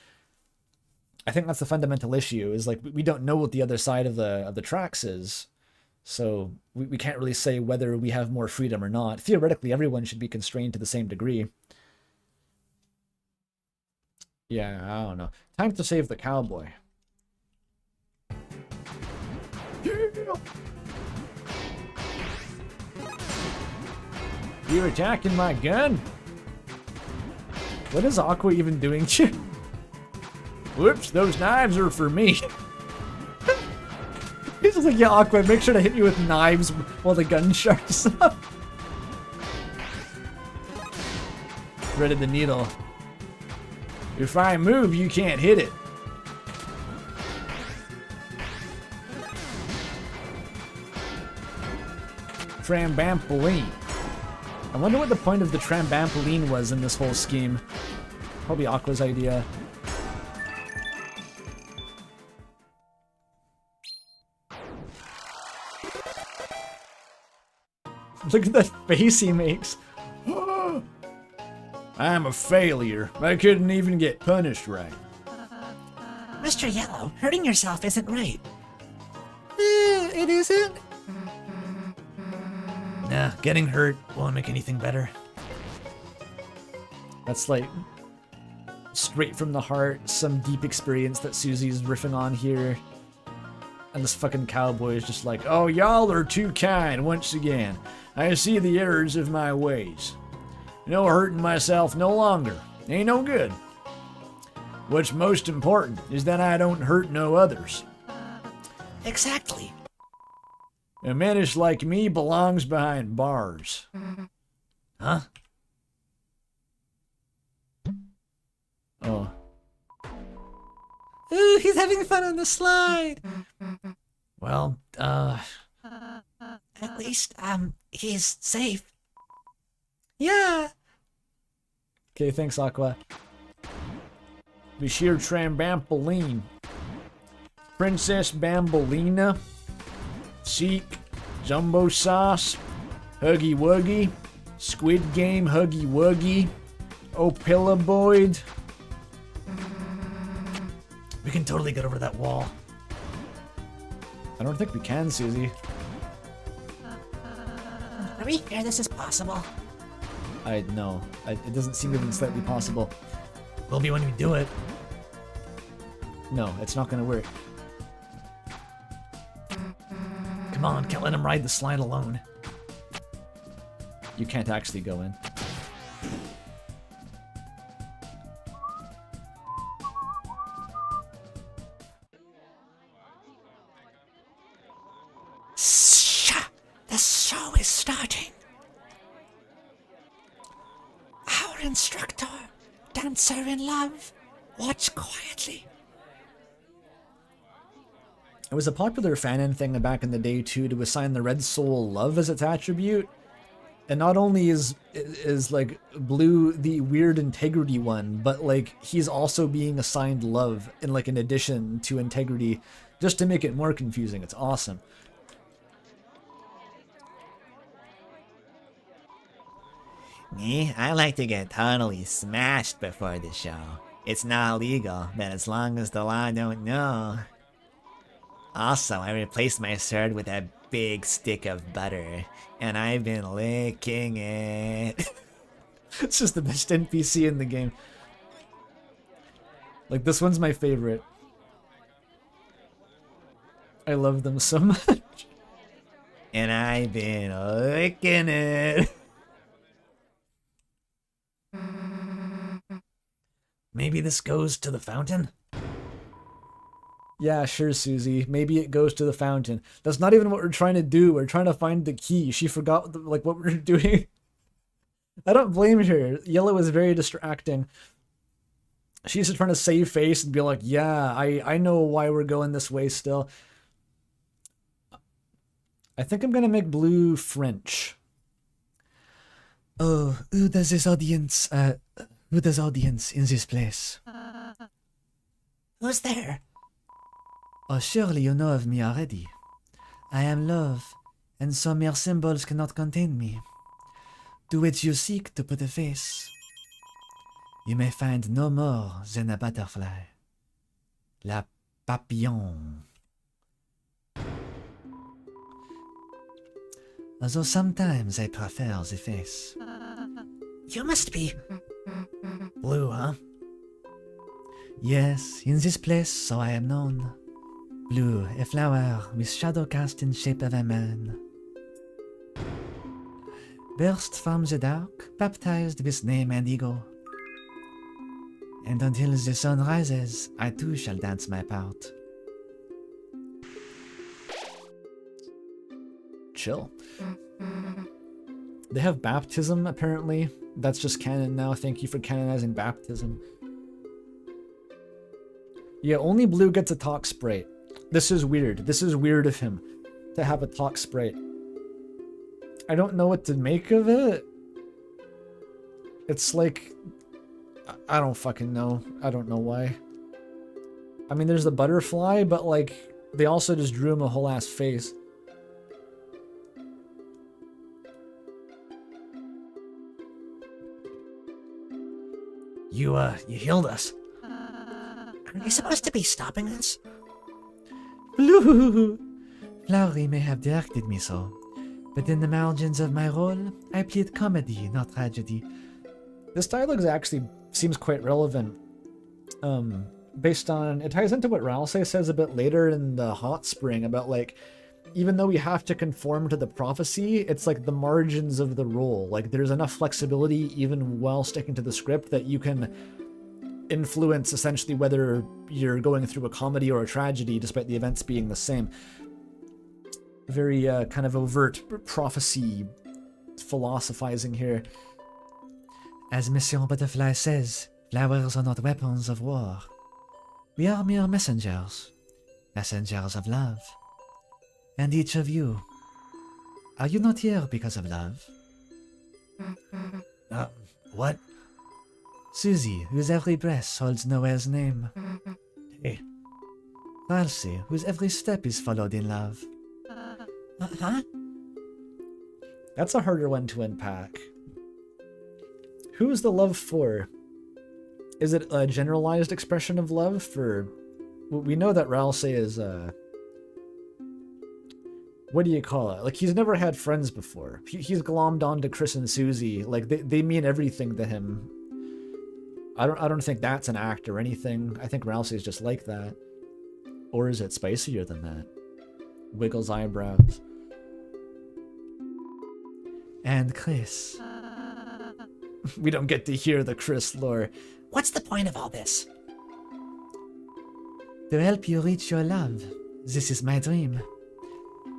I think that's the fundamental issue, is like we don't know what the other side of the tracks is. So we can't really say whether we have more freedom or not. Theoretically, everyone should be constrained to the same degree. Yeah, I don't know. Time to save the cowboy. You're attacking my gun? What is Aqua even doing? Whoops, those knives are for me. He's just like, yeah, Aqua, make sure to hit me with knives while the gun sharks up. Threaded the needle. If I move, you can't hit it. Trambampoline. I wonder what the point of the trambampoline was in this whole scheme. Probably Aqua's idea. Look at that face he makes. I'm a failure. I couldn't even get punished right. Mr. Yellow, hurting yourself isn't right. It isn't. Nah, getting hurt won't make anything better. That's like straight from the heart, some deep experience that Susie's riffing on here. And this fucking cowboy is just like, oh, y'all are too kind once again. I see the errors of my ways. No hurting myself no longer. Ain't no good. What's most important is that I don't hurt no others. Exactly. A menace like me belongs behind bars. Huh? Oh. Ooh, he's having fun on the slide. Well, at least, he's safe. Yeah. Okay, thanks, Aqua. Bashir Trambampoline. Princess Bambolina. Seek. Jumbo Sauce. Huggy Wuggy. Squid Game Huggy Wuggy. Opillaboid. We can totally get over that wall. I don't think we can, Susie. Are we sure this is possible? No. It doesn't seem even slightly possible. Will be when we do it. No, it's not gonna work. Come on, can't let him ride the slide alone. You can't actually go in. Shh! The show is starting. Our instructor, dancer in love, watch quietly. It was a popular fanon thing back in the day too to assign the red soul love as its attribute. And not only is like Blue the weird integrity one, but like he's also being assigned love in like an addition to integrity just to make it more confusing. It's awesome. Me, I like to get totally smashed before the show. It's not legal, but as long as the law don't know. Also, I replaced my sword with a big stick of butter, and I've been licking it. It's just the best NPC in the game. Like, this one's my favorite. I love them so much. And I've been licking it. Maybe this goes to the fountain? Yeah, sure, Susie. Maybe it goes to the fountain. That's not even what we're trying to do. We're trying to find the key. She forgot like what we're doing. I don't blame her. Yellow is very distracting. She's just trying to save face and be like, yeah, I know why we're going this way still. I think I'm gonna make Blue French. Oh, who does this audience? Who does audience in this place? Who's there? Oh, surely you know of me already. I am love, and so mere symbols cannot contain me. To which you seek to put a face. You may find no more than a butterfly. La papillon. Although sometimes I prefer the face. You must be Blue, huh? Yes, in this place, so I am known. Blue, a flower with shadow cast in shape of a man. Burst from the dark, baptized with name and ego. And until the sun rises, I too shall dance my part. Chill. They have baptism, apparently. That's just canon now. Thank you for canonizing baptism. Yeah, only Blue gets a talk sprite. This is weird. This is weird of him to have a talk sprite. I don't know what to make of it. It's like... I don't fucking know. I don't know why. I mean, there's the butterfly, but like, they also just drew him a whole ass face. You healed us. Are you supposed to be stopping us? Blue! Flowery may have directed me so, but in the margins of my role, I played comedy, not tragedy. This dialogue actually seems quite relevant. Based on, it ties into what Ralsei says a bit later in the Hot Spring about like, even though we have to conform to the prophecy, it's like the margins of the role. Like there's enough flexibility even while sticking to the script that you can influence essentially whether you're going through a comedy or a tragedy despite the events being the same. Very kind of overt prophecy philosophizing here. As Monsieur Butterfly says, flowers are not weapons of war. We are mere messengers. Messengers of love. And each of you, are you not here because of love? What? Susie, whose every breath holds Noel's name. Hey. Ralsei, whose every step is followed in love. Huh? That's a harder one to unpack. Who is the love for? Is it a generalized expression of love for... We know that Ralsei is, what do you call it? Like, he's never had friends before. He's glommed onto Chris and Susie. Like, they mean everything to him. I don't think that's an act or anything. I think Ralsei's just like that. Or is it spicier than that? Wiggles eyebrows. And Chris. We don't get to hear the Chris lore. What's the point of all this? To help you reach your love. This is my dream.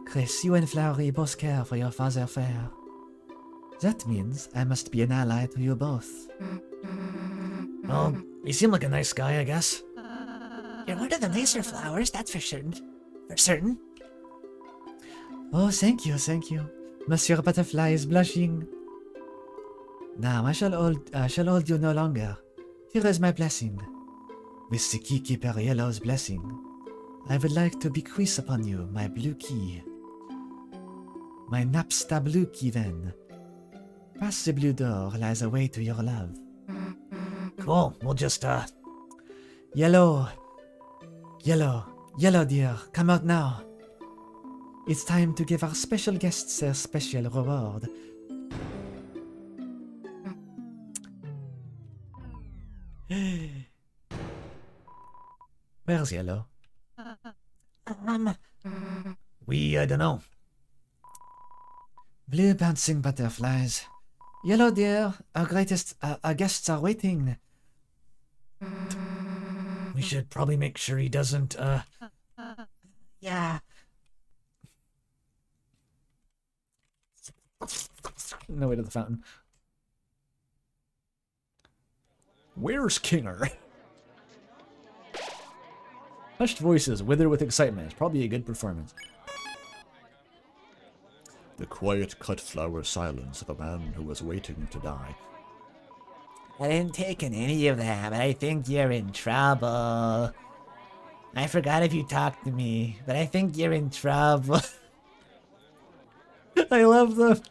Chris, you and Flowery both care for your father fair. That means I must be an ally to you both. Well, you seem like a nice guy, I guess. You're one of the nicer flowers, that's for certain. For certain. Oh, thank you, thank you. Monsieur Butterfly is blushing. Now I shall hold you no longer. Here is my blessing. With the Keykeeper Yellow's blessing, I would like to bequeath upon you my blue key. My Napsta blue key then. Past the blue door lies a way to your love. Cool, we'll just, Yellow, dear, come out now. It's time to give our special guests their special reward. Where's Yellow? we, don't know. Blue bouncing butterflies. Yellow dear, our guests are waiting. We should probably make sure he doesn't, Yeah. No way to the fountain. Where's Kinger? Hushed voices wither with excitement. It's probably a good performance. The quiet cut-flower silence of a man who was waiting to die. I didn't take in any of that, but I think you're in trouble. I forgot if you talked to me, but I think you're in trouble. I love the...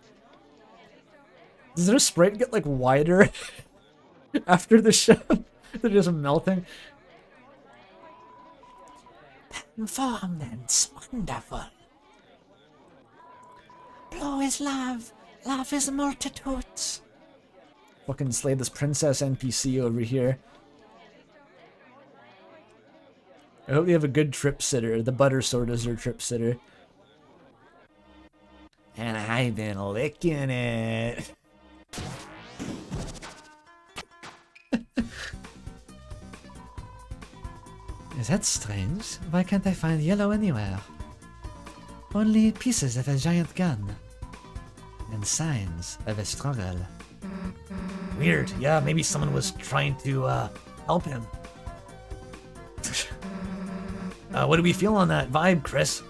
Does their sprite get, like, wider after the show? They're just melting. Performance, wonderful. Blue is love. Love is multitudes. Fucking slay this princess NPC over here. I hope they have a good trip sitter. The butter sword is their trip sitter. And I've been licking it. That's strange. Why can't I find yellow anywhere? Only pieces of a giant gun. And signs of a struggle. Weird. Yeah, maybe someone was trying to help him. What do we feel on that vibe, Chris?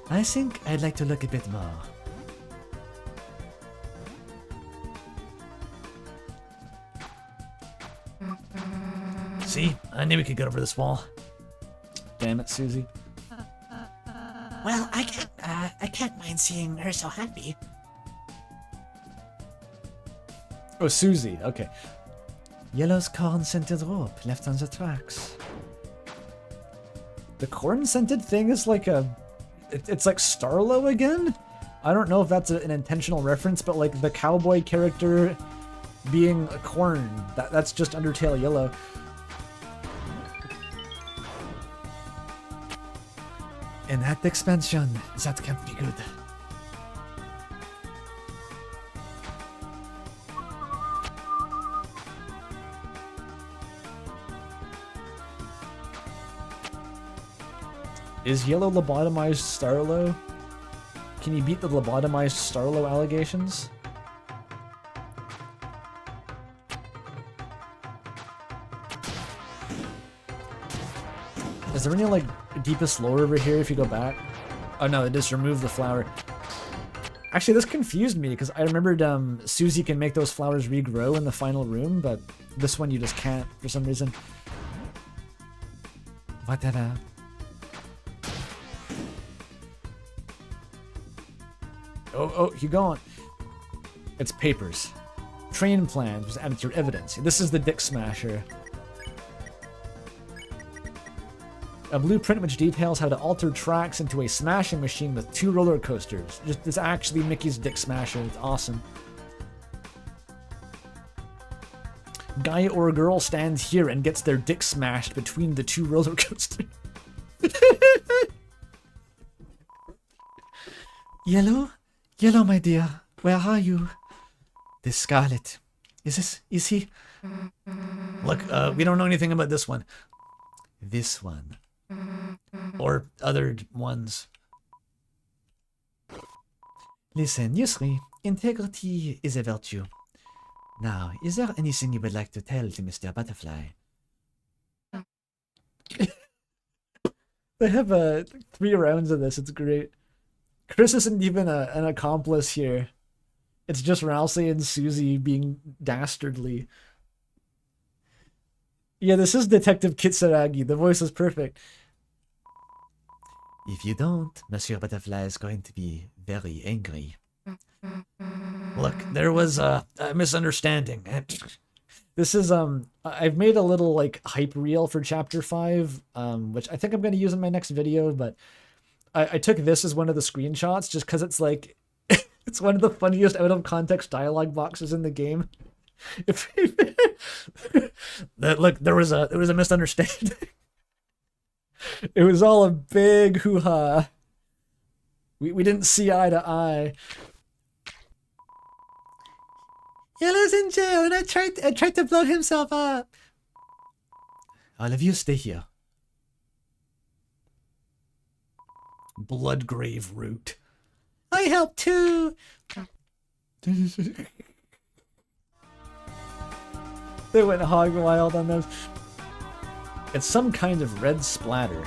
I think I'd like to look a bit more. See? I knew we could get over this wall. Damn it, Susie. Well, I can't mind seeing her so happy. Oh, Susie. Okay. Yellow's corn-scented rope left on the tracks. The corn-scented thing is like a... It's like Starlo again? I don't know if that's an intentional reference, but like the cowboy character being a corn. That's just Undertale Yellow. An act expansion. That can't be good. Is Yellow lobotomized Starlo? Can you beat the lobotomized Starlo allegations? Is there any like deepest lore over here if you go back? Oh no, it just removed the flower. Actually, this confused me because I remembered Susie can make those flowers regrow in the final room, but this one you just can't for some reason. Whatever. Oh, keep going. It's papers. Train plans was added to your evidence. This is the Dick Smasher. A blueprint which details how to alter tracks into a smashing machine with 2 roller coasters. It's actually Mickey's Dick Smasher. It's awesome. Guy or girl stands here and gets their dick smashed between the 2 roller coasters. Yellow? Yellow, my dear. Where are you? This Scarlet. Is he? Look, we don't know anything about this one. This one. Or other ones. Listen, Yusri, integrity is a virtue. Now, is there anything you would like to tell to Mr. Butterfly? They have 3 rounds of this. It's great. Chris isn't even an accomplice here. It's just Rousey and Susie being dastardly. Yeah, this is Detective Kitsuragi. The voice is perfect. If you don't, Monsieur Butterfly is going to be very angry. Look, there was a misunderstanding. This is I've made a little like hype reel for chapter 5, which I think I'm going to use in my next video, but I took this as one of the screenshots just because it's like it's one of the funniest out of context dialogue boxes in the game. Look, there was a misunderstanding. It was all a big hoo-ha. We didn't see eye to eye. Yellow's in jail and I tried to blow himself up. All of you stay here. Bloodgrave root. I helped too. They went hog wild on those. It's some kind of red splatter.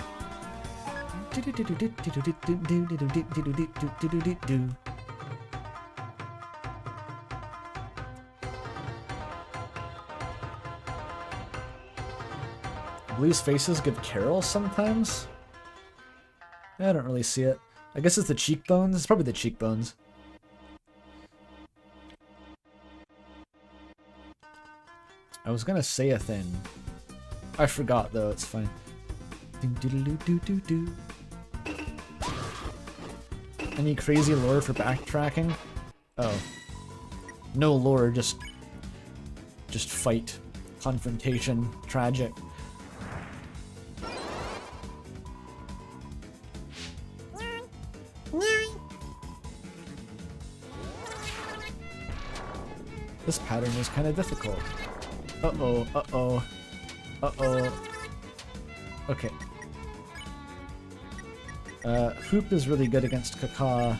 Blue's faces give Carol sometimes? I don't really see it. I guess it's the cheekbones. It's probably the cheekbones. I was gonna say a thing. I forgot though, it's fine. Any crazy lore for backtracking? Oh. No lore, just fight. Confrontation. Tragic. This pattern is kind of difficult. Uh-oh, uh-oh. Uh-oh. Okay. Hoop is really good against Kaka.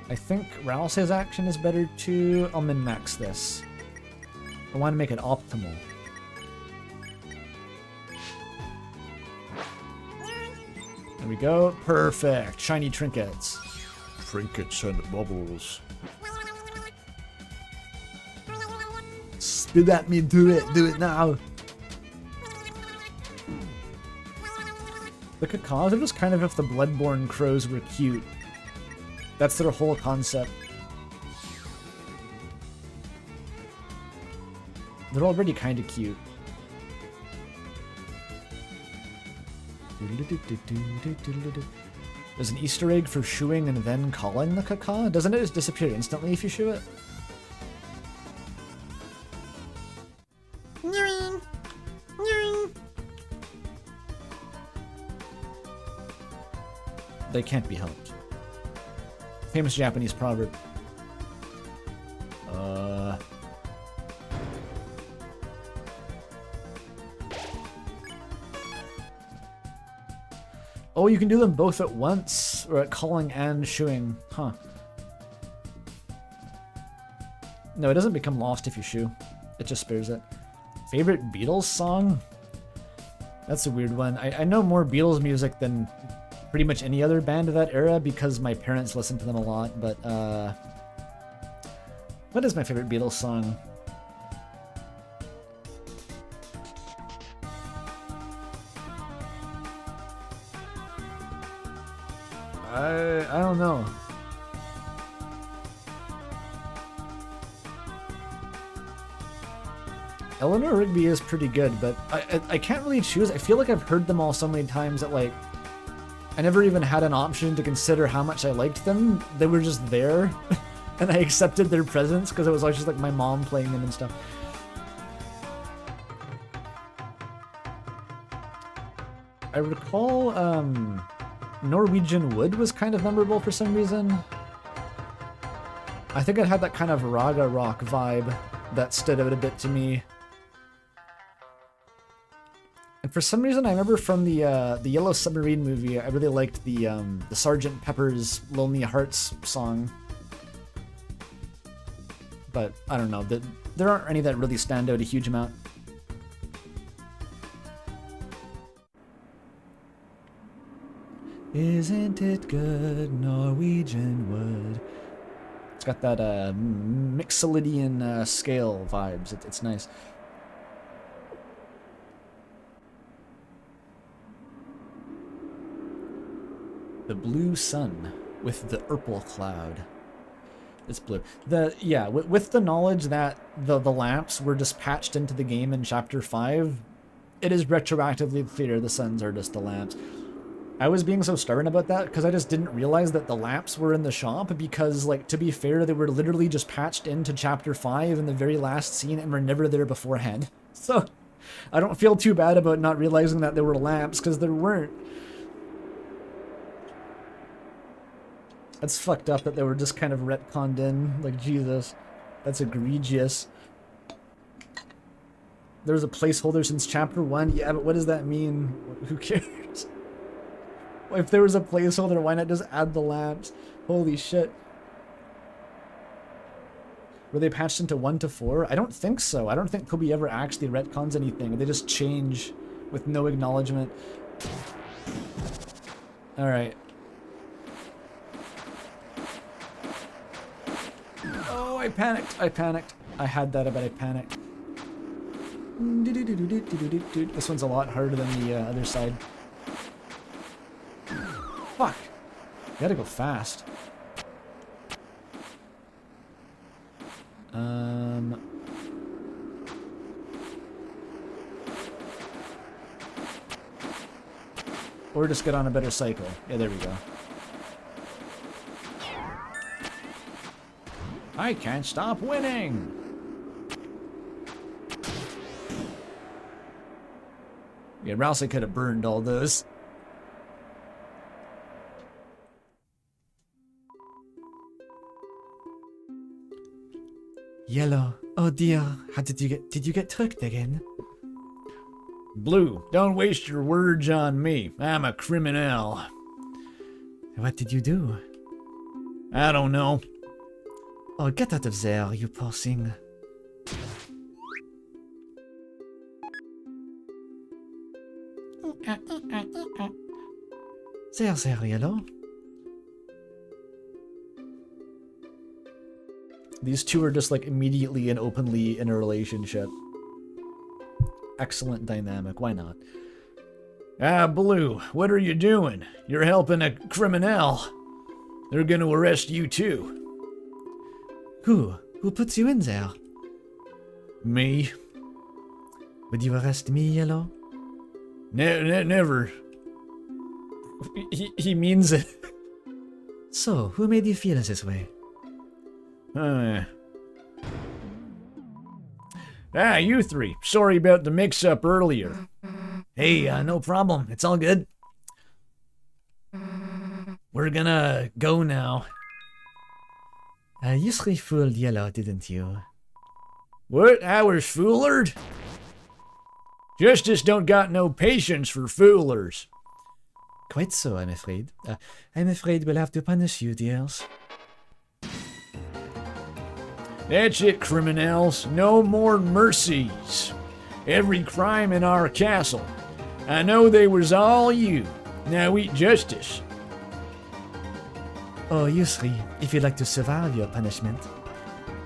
I think Ralse's action is better too. I'll min-max this. I want to make it optimal. There we go. Perfect. Shiny trinkets. Trinkets and bubbles. Spit at me, do it. Do it now. The Kakas are just kind of if the Bloodborne crows were cute. That's their whole concept. They're already kind of cute. There's an Easter egg for shooing and then calling the Kaka? Doesn't it just disappear instantly if you shoo it? Nying. Nying. They can't be helped. Famous Japanese proverb. Oh, you can do them both at once, or at calling and shooing. Huh. No, it doesn't become lost if you shoo. It just spares it. Favorite Beatles song? That's a weird one. I know more Beatles music than pretty much any other band of that era because my parents listened to them a lot, but what is my favorite Beatles song? I don't know. Eleanor Rigby is pretty good, but I can't really choose. I feel like I've heard them all so many times that like I never even had an option to consider how much I liked them. They were just there, and I accepted their presence because it was always just like my mom playing them and stuff. I recall Norwegian Wood was kind of memorable for some reason. I think it had that kind of raga rock vibe that stood out a bit to me. And for some reason, I remember from the Yellow Submarine movie, I really liked the Sgt. Pepper's Lonely Hearts song. But I don't know, there aren't any that really stand out a huge amount. Isn't it good, Norwegian Wood? It's got that Mixolydian scale vibes. It's nice. The blue sun with the purple cloud. It's blue. With the knowledge that the lamps were just patched into the game in Chapter 5, it is retroactively clear the suns are just the lamps. I was being so stubborn about that because I just didn't realize that the lamps were in the shop because, like, to be fair, they were literally just patched into Chapter 5 in the very last scene and were never there beforehand. So, I don't feel too bad about not realizing that there were lamps because there weren't. That's fucked up that they were just kind of retconned in. Like, Jesus. That's egregious. There was a placeholder since Chapter 1. Yeah, but what does that mean? Who cares? If there was a placeholder, why not just add the lamps? Holy shit. Were they patched into 1 to 4? I don't think so. I don't think Kobe ever actually retcons anything. They just change with no acknowledgement. Alright. Oh, I panicked. I had that, but I panicked. This one's a lot harder than the other side. Fuck. You gotta go fast. Or just get on a better cycle. Yeah, there we go. I can't stop winning! Yeah, Rousey could have burned all those. Yellow. Oh dear. How did you get tricked again? Blue, don't waste your words on me. I'm a criminal. What did you do? I don't know. Oh, get out of there, you poor thing. There, Yellow. These two are just like immediately and openly in a relationship. Excellent dynamic, why not? Ah, Blue, what are you doing? You're helping a criminal. They're gonna arrest you too. Who? Who puts you in there? Me? Would you arrest me, Yellow? Never. He means it. So, who made you feel this way? You three. Sorry about the mix-up earlier. Hey, no problem. It's all good. We're gonna go now. You three fooled Yellow, didn't you? What? I was foolered? Justice don't got no patience for foolers. Quite so, I'm afraid. I'm afraid we'll have to punish you, dears. That's it, criminals. No more mercies. Every crime in our castle. I know they was all you. Now eat justice. Oh, you three, if you'd like to survive your punishment,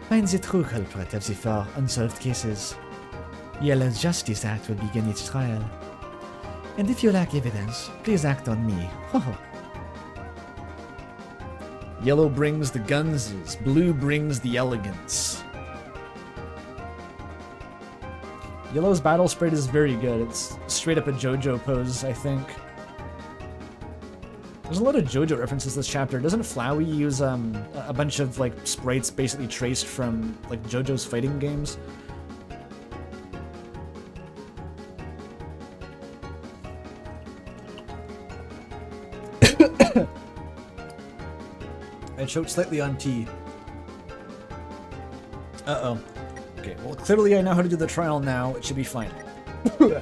find the true culprit of the 4 unsolved cases. Yellow's Justice Act will begin its trial. And if you lack evidence, please act on me. Ho. Yellow brings the gunses. Blue brings the elegance. Yellow's battle sprite is very good. It's straight up a JoJo pose, I think. There's a lot of JoJo references this chapter. Doesn't Flowey use a bunch of like sprites basically traced from like JoJo's fighting games? I choked slightly on tea. Uh-oh. Okay, well clearly I know how to do the trial now. It should be fine. Who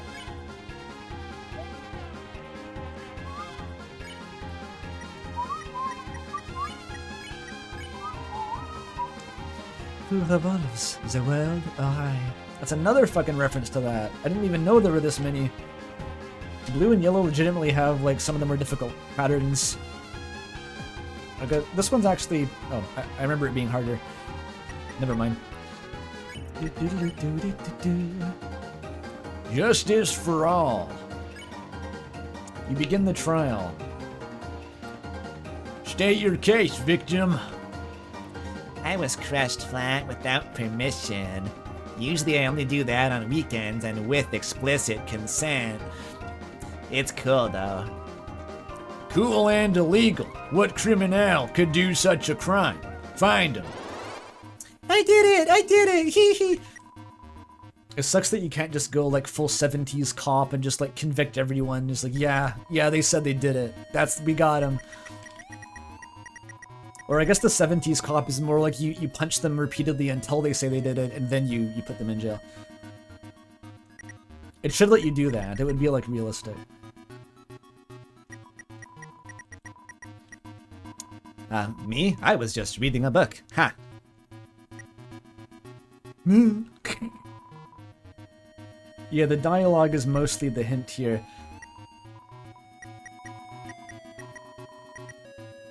revolves, the world or I? That's another fucking reference to that. I didn't even know there were this many. Blue and yellow legitimately have like some of the more difficult patterns. Okay, this one's actually... Oh, I remember it being harder. Never mind. Justice for all. You begin the trial. State your case, victim. I was crushed flat without permission. Usually I only do that on weekends and with explicit consent. It's cool though. Cool and illegal. What criminal could do such a crime? Find him. I did it! Hee hee! It sucks that you can't just go like full 70s cop and just like convict everyone. Just like, yeah, they said they did it. We got him. Or I guess the 70s cop is more like you punch them repeatedly until they say they did it, and then you put them in jail. It should let you do that. It would be like realistic. Me? I was just reading a book. Ha! Yeah, the dialogue is mostly the hint here.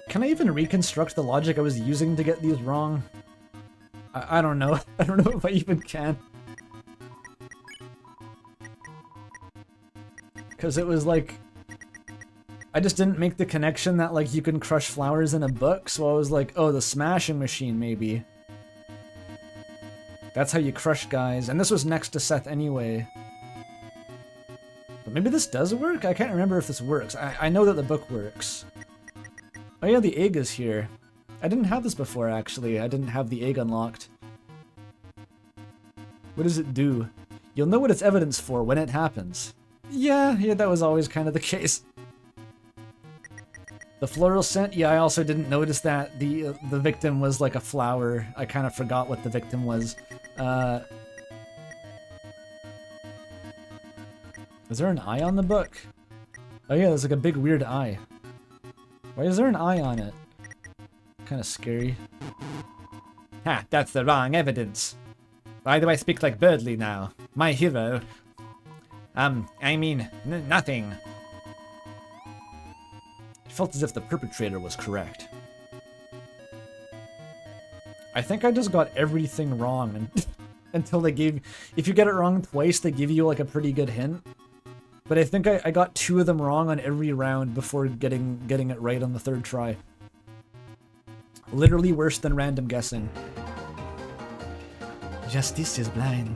Can I even reconstruct the logic I was using to get these wrong? I don't know. I don't know if I even can. Because it was like... I just didn't make the connection that like you can crush flowers in a book, so I was like, oh, the smashing machine maybe. That's how you crush guys, and this was next to Seth anyway. But maybe this does work? I can't remember if this works. I know that the book works. Oh yeah, the egg is here. I didn't have this before, actually. I didn't have the egg unlocked. What does it do? You'll know what it's evidence for when it happens. Yeah, that was always kind of the case. The floral scent? Yeah, I also didn't notice that the victim was like a flower. I kind of forgot what the victim was. Is there an eye on the book? Oh yeah, there's like a big weird eye. Why is there an eye on it? Kind of scary. Ha, that's the wrong evidence. Why do I speak like Birdley now? My hero. I mean, nothing. It felt as if the perpetrator was correct. I think I just got everything wrong and until they gave... If you get it wrong twice, they give you like a pretty good hint. But I think I got 2 of them wrong on every round before getting it right on the 3rd try. Literally worse than random guessing. Justice is blind.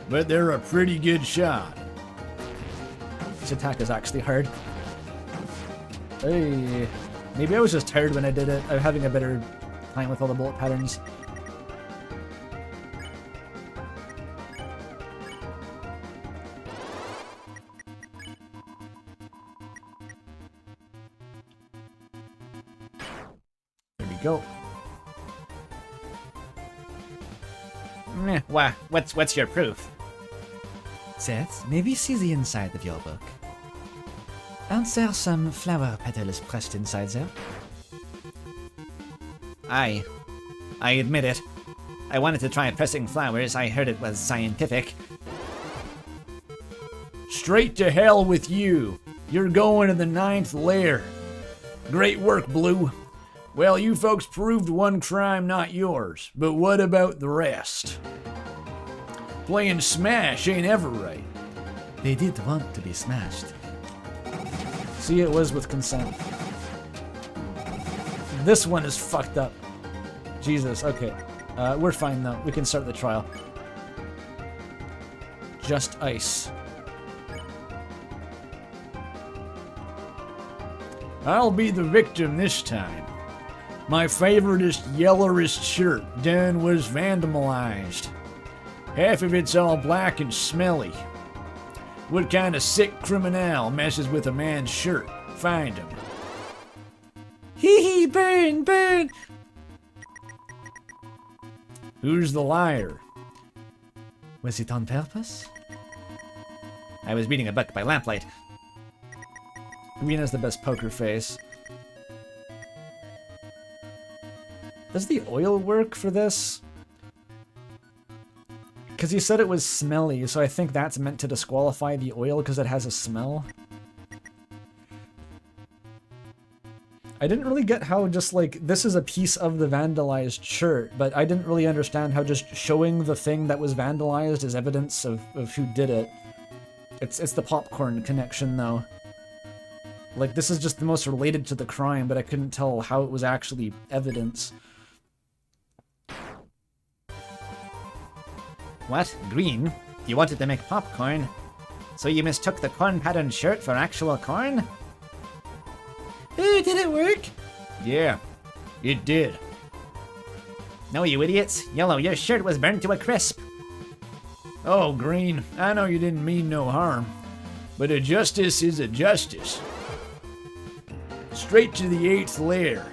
But they're a pretty good shot. This attack is actually hard. Hey, maybe I was just tired when I did it. I'm having a better time with all the bullet patterns. There we go. Meh, what's your proof? Seth, maybe see the inside of your book. Aren't there some flower petals pressed inside there? I admit it. I wanted to try pressing flowers. I heard it was scientific. Straight to hell with you. You're going to the 9th layer. Great work, Blue. Well, you folks proved one crime, not yours. But what about the rest? Playing Smash ain't ever right. They did want to be smashed. See, it was with consent. This one is fucked up. Jesus, okay. We're fine though. We can start the trial. Just ice. I'll be the victim this time. My favoriteest, yellowest shirt done was vandalized. Half of it's all black and smelly. What kind of sick criminal messes with a man's shirt? Find him. Hee hee, burn, burn! Who's the liar? Was it on purpose? I was reading a book by lamplight. Green has the best poker face. Does the oil work for this? Because you said it was smelly, so I think that's meant to disqualify the oil because it has a smell. I didn't really get how just like, this is a piece of the vandalized shirt, but I didn't really understand how just showing the thing that was vandalized is evidence of who did it. It's the popcorn connection though. Like, this is just the most related to the crime, but I couldn't tell how it was actually evidence. What? Green? You wanted to make popcorn? So you mistook the corn-patterned shirt for actual corn? Ooh, did it work? Yeah, it did. No, you idiots. Yellow, your shirt was burned to a crisp. Oh, Green, I know you didn't mean no harm, but a justice is a justice. Straight to the 8th layer.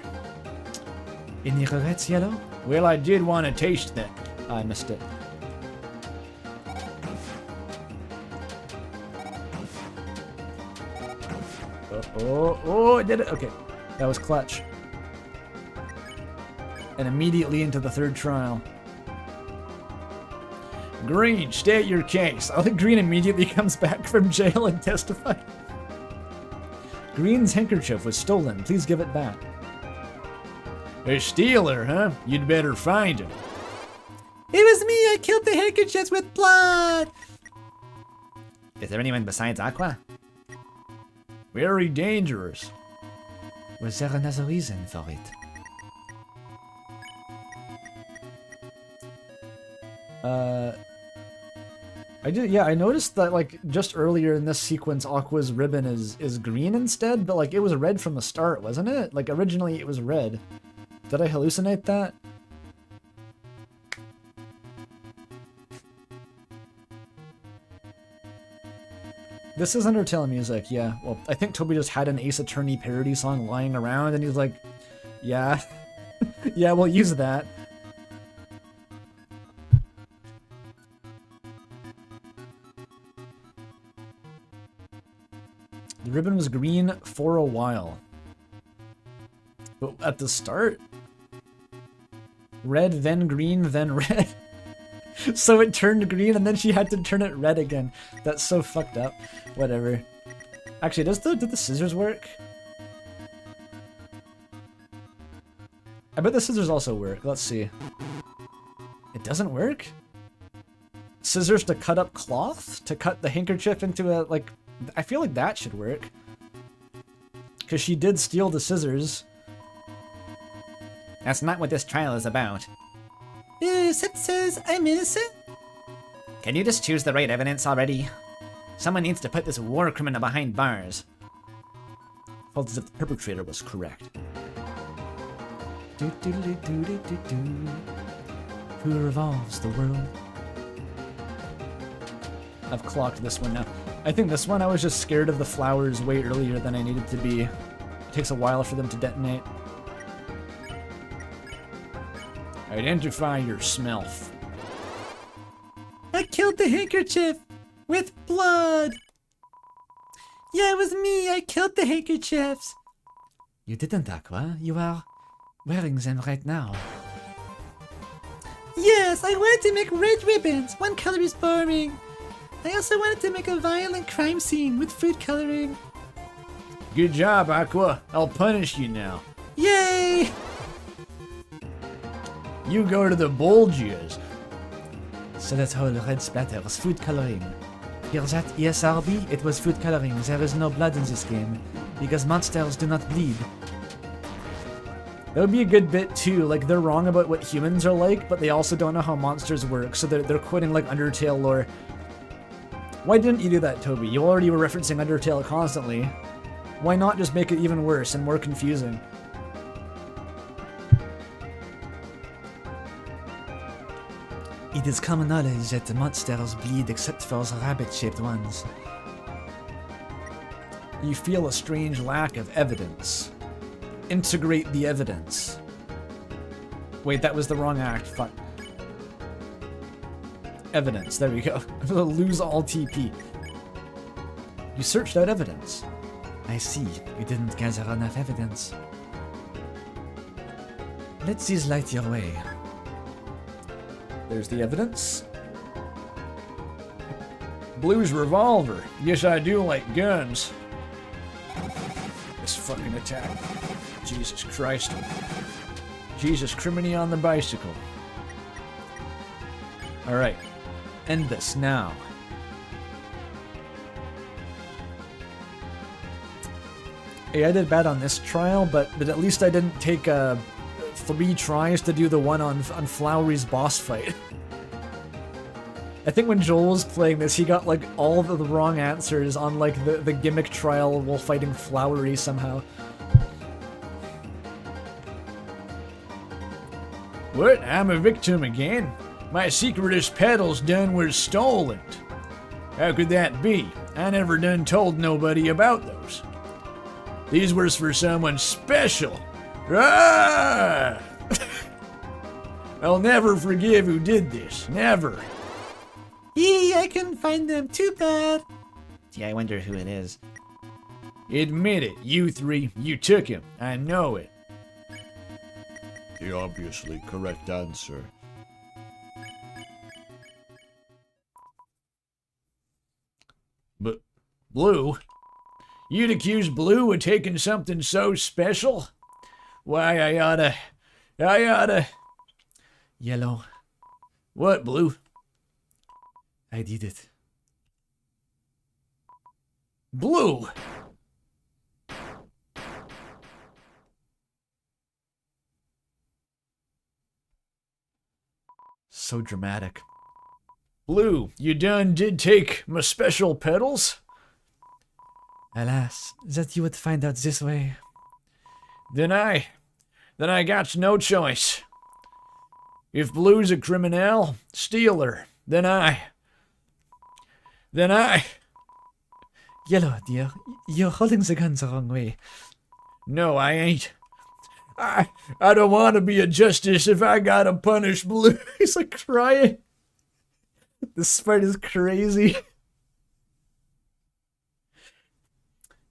Any regrets, Yellow? Well, I did want to taste that. I missed it. Oh, I did it. Okay, that was clutch. And immediately into the 3rd trial. Green, state your case. I think Green immediately comes back from jail and testifies. Green's handkerchief was stolen. Please give it back. A stealer, huh? You'd better find him. It was me. I killed the handkerchiefs with blood. Is there anyone besides Aqua? Very dangerous. Was there another reason for it? I noticed that, like, just earlier in this sequence, Aqua's ribbon is green instead, but, like, it was red from the start, wasn't it? Like, originally it was red. Did I hallucinate that? This is Undertale music, yeah. Well, I think Toby just had an Ace Attorney parody song lying around, and he's like, yeah. Yeah, we'll use that. The ribbon was green for a while. But at the start? Red, then green, then red. So it turned green and then she had to turn it red again. That's so fucked up. Whatever. Actually, did the scissors work? I bet the scissors also work. Let's see. It doesn't work? Scissors to cut up cloth? To cut the handkerchief into a, like... I feel like that should work. Because she did steal the scissors. That's not what this trial is about. It says I'm innocent? Can you just choose the right evidence already? Someone needs to put this war criminal behind bars. Felt as if the perpetrator was correct. Who revolves the world? I've clocked this one now. I think this one I was just scared of the flowers way earlier than I needed to be. It takes a while for them to detonate. Identify yourself. I killed the handkerchief with blood. Yeah, it was me. I killed the handkerchiefs. You didn't, Aqua. You are wearing them right now. Yes, I wanted to make red ribbons. One color is boring. I also wanted to make a violent crime scene with food coloring. Good job, Aqua. I'll punish you now. Yay! You go to the Bulges. So that's how the red splatter was food coloring. Hear that, ESRB? It was food coloring. There is no blood in this game. Because monsters do not bleed. That would be a good bit too, like they're wrong about what humans are like, but they also don't know how monsters work, so they're quoting like Undertale lore. Why didn't you do that, Toby? You already were referencing Undertale constantly. Why not just make it even worse and more confusing? It is common knowledge that the monsters bleed except for the rabbit-shaped ones. You feel a strange lack of evidence. Integrate the evidence. Wait, that was the wrong act. Fuck. Evidence. There we go. I'm gonna lose all TP. You searched out evidence. I see. You didn't gather enough evidence. Let these light your way. There's the evidence. Blue's revolver. Yes, I do like guns. This fucking attack. Jesus Christ. Jesus criminy on the bicycle. Alright. End this now. Hey, I did bad on this trial, but at least I didn't take 3 tries to do the one on Flowery's boss fight. I think when Joel was playing this, he got like all of the wrong answers on like the gimmick trial while fighting Flowery somehow. What? I'm a victim again? My secretest pedals done was stolen. How could that be? I never done told nobody about those. These was for someone special. Ah! I'll never forgive who did this. Never. Yee, I couldn't find them. Too bad. Gee, I wonder who it is. Admit it, you 3. You took him. I know it. The obviously correct answer. But, Blue? You'd accuse Blue of taking something so special? Why, I oughta... Yellow. What, Blue? I did it. Blue! So dramatic. Blue, you done did take my special pedals? Alas, that you would find out this way. Then I got no choice. If Blue's a criminal, steal her. Then I... Yellow, dear, you're holding the gun the wrong way. No, I ain't. I don't want to be a justice if I gotta punish Blue. He's like crying. This part is crazy.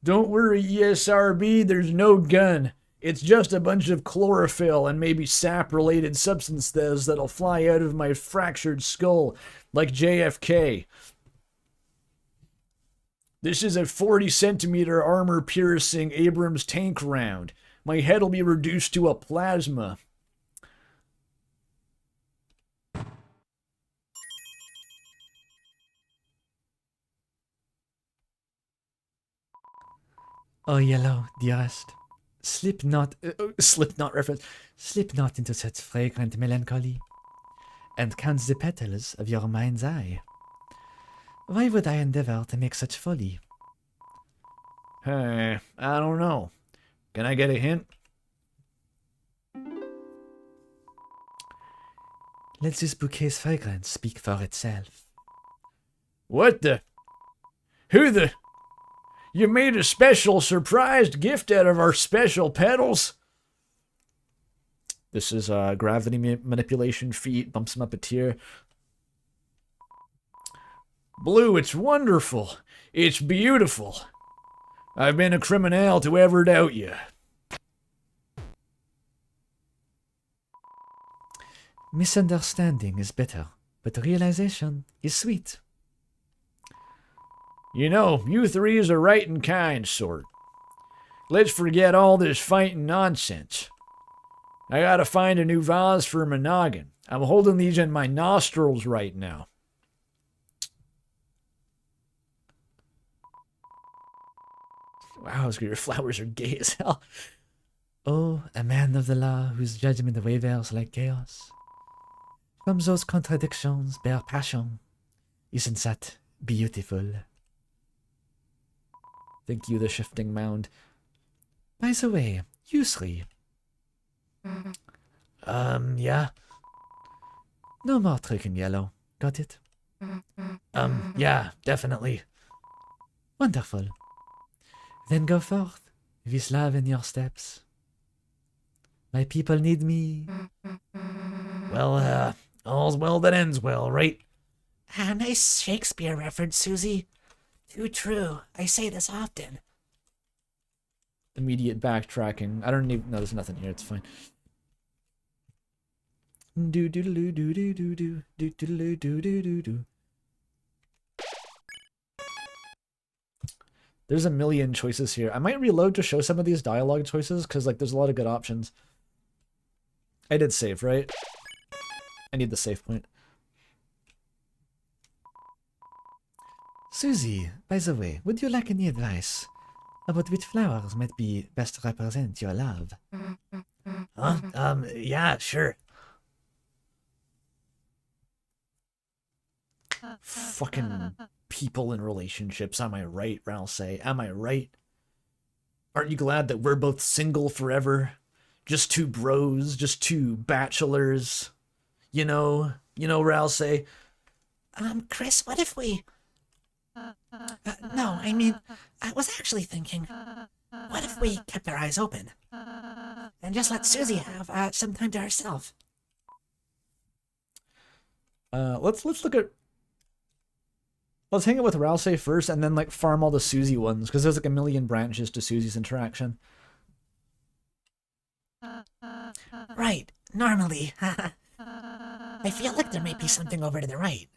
Don't worry, ESRB, there's no gun. It's just a bunch of chlorophyll and maybe sap-related substances that'll fly out of my fractured skull, like JFK. This is a 40-centimeter armor-piercing Abrams tank round. My head'll be reduced to a plasma. Oh, yellow, dearest. Slip not reference. Slip not into such fragrant melancholy, and count the petals of your mind's eye. Why would I endeavor to make such folly? I don't know. Can I get a hint? Let this bouquet's fragrance speak for itself. What the? Who the? You made a special surprised gift out of our special petals? This is gravity manipulation feat. Bumps him up a tier. Blue, it's wonderful. It's beautiful. I've been a criminal to ever doubt you. Misunderstanding is bitter, but realization is sweet. You know, you three is a right and kind sort. Let's forget all this fighting nonsense. I gotta find a new vase for my noggin. I'm holding these in my nostrils right now. Wow, your flowers are gay as hell. Oh, a man of the law whose judgment wavers like chaos. From those contradictions bear passion. Isn't that beautiful? Thank you, the shifting mound. By the way, you three. Yeah? No more tricking yellow. Got it? Yeah, definitely. Wonderful. Then go forth, with love in your steps. My people need me. Well, all's well that ends well, right? Ah, nice Shakespeare reference, Susie. Too true. I say this often. Immediate backtracking. I don't even... No, there's nothing here. It's fine. Do do do do do do do do do do do do do. There's a million choices here. I might reload to show some of these dialogue choices because like there's a lot of good options. I did save, right? I need the save point. Susie, by the way, would you like any advice about which flowers might be best represent your love? Huh? Yeah, sure. Fucking people in relationships. Am I right, Ralsei? Am I right? Aren't you glad that we're both single forever? Just two bros, just two bachelors. You know, Ralsei. Chris, what if we... no, I mean, I was actually thinking, what if we kept our eyes open? And just let Susie have some time to herself? Let's look at... Let's hang out with Ralsei first and then like farm all the Susie ones, because there's like a million branches to Susie's interaction. Right, normally. I feel like there may be something over to the right.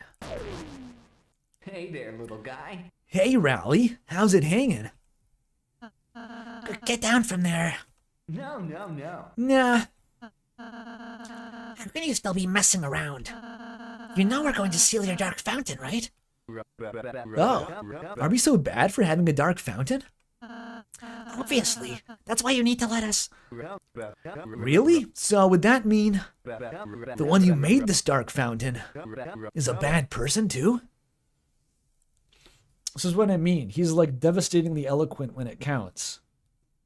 Hey there, little guy. Hey, Rowley, how's it hanging? Get down from there. No. Nah. How can you still be messing around? You know we're going to seal your dark fountain, right? Oh, are we so bad for having a dark fountain? Obviously. That's why you need to let us... Really? So would that mean the one who made this dark fountain is a bad person too? This is what I mean. He's like devastatingly eloquent when it counts.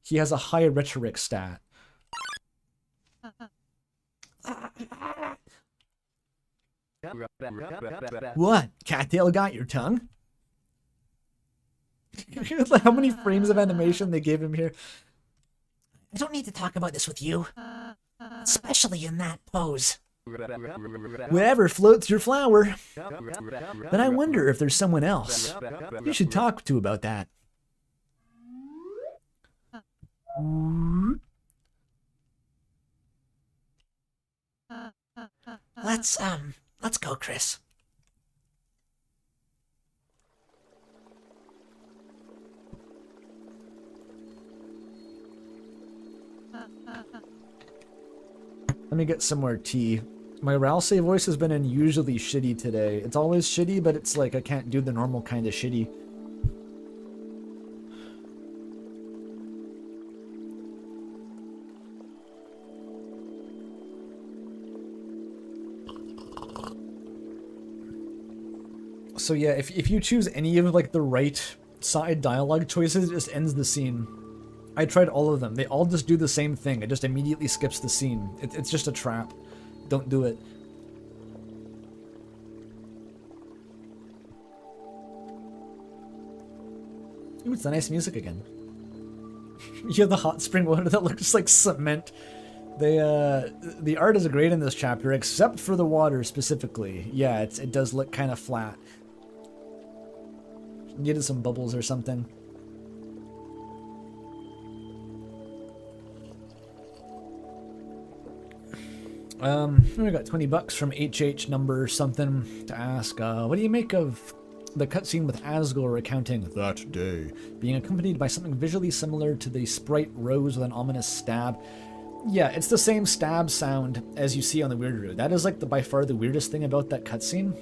He has a high rhetoric stat. What? Cattail got your tongue? How many frames of animation they gave him here? I don't need to talk about this with you. Especially in that pose. Whatever floats your flower. But I wonder if there's someone else you should talk to about that. Let's go, Chris. Let me get some more tea. My Ralsei voice has been unusually shitty today. It's always shitty, but it's like I can't do the normal kind of shitty. So yeah, if you choose any of like the right side dialogue choices, it just ends the scene. I tried all of them. They all just do the same thing. It just immediately skips the scene. It's just a trap. Don't do it. Ooh, it's the nice music again. You have the hot spring water that looks like cement. The art is great in this chapter, except for the water specifically. Yeah, it does look kind of flat. Needed some bubbles or something. We got 20 bucks from HH number something to ask, what do you make of the cutscene with Asgore recounting That day, being accompanied by something visually similar to the sprite rose with an ominous stab? Yeah, it's the same stab sound as you see on the Weird Route. That is like by far the weirdest thing about that cutscene.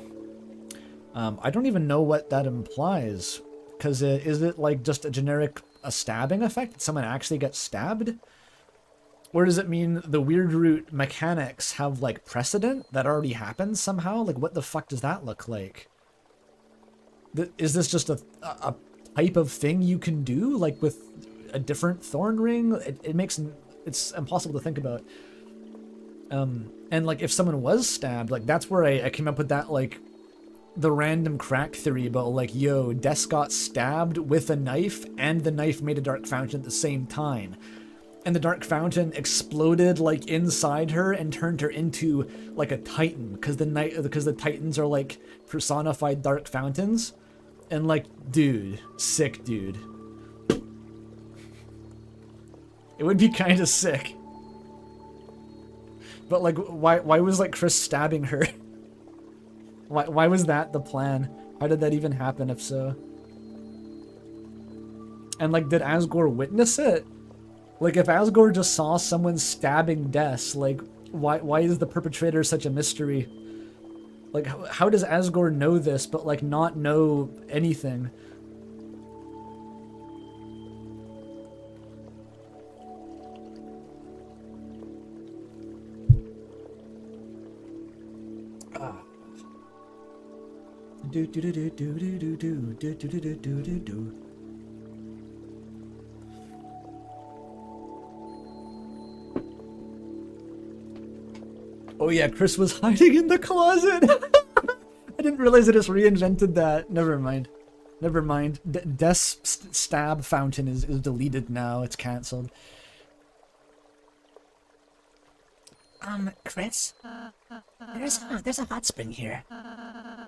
I don't even know what that implies, because is it like just a stabbing effect? Did someone actually get stabbed? Or does it mean the Weird Route mechanics have like precedent that already happened somehow? Like what the fuck does that look like? Is this just a type of thing you can do, like with a different thorn ring? It's impossible to think about. And like if someone was stabbed, like that's where I came up with that like the random crack theory about like, yo, Des got stabbed with a knife and the knife made a dark fountain at the same time. And the dark fountain exploded like inside her and turned her into like a titan, because the titans are like personified dark fountains. And like, dude, sick dude. It would be kind of sick. But like, why was like Chris stabbing her? Why was that the plan? How did that even happen, if so? And like, did Asgore witness it? Like, if Asgore just saw someone stabbing Des, like, why is the perpetrator such a mystery? Like, how does Asgore know this, but like not know anything? Do do do do do do do do do do do do do do. Oh yeah, Chris was hiding in the closet. I didn't realize it just reinvented that. Never mind. Never mind. Des stab fountain is deleted now. It's cancelled. Chris? There's a hot spring here.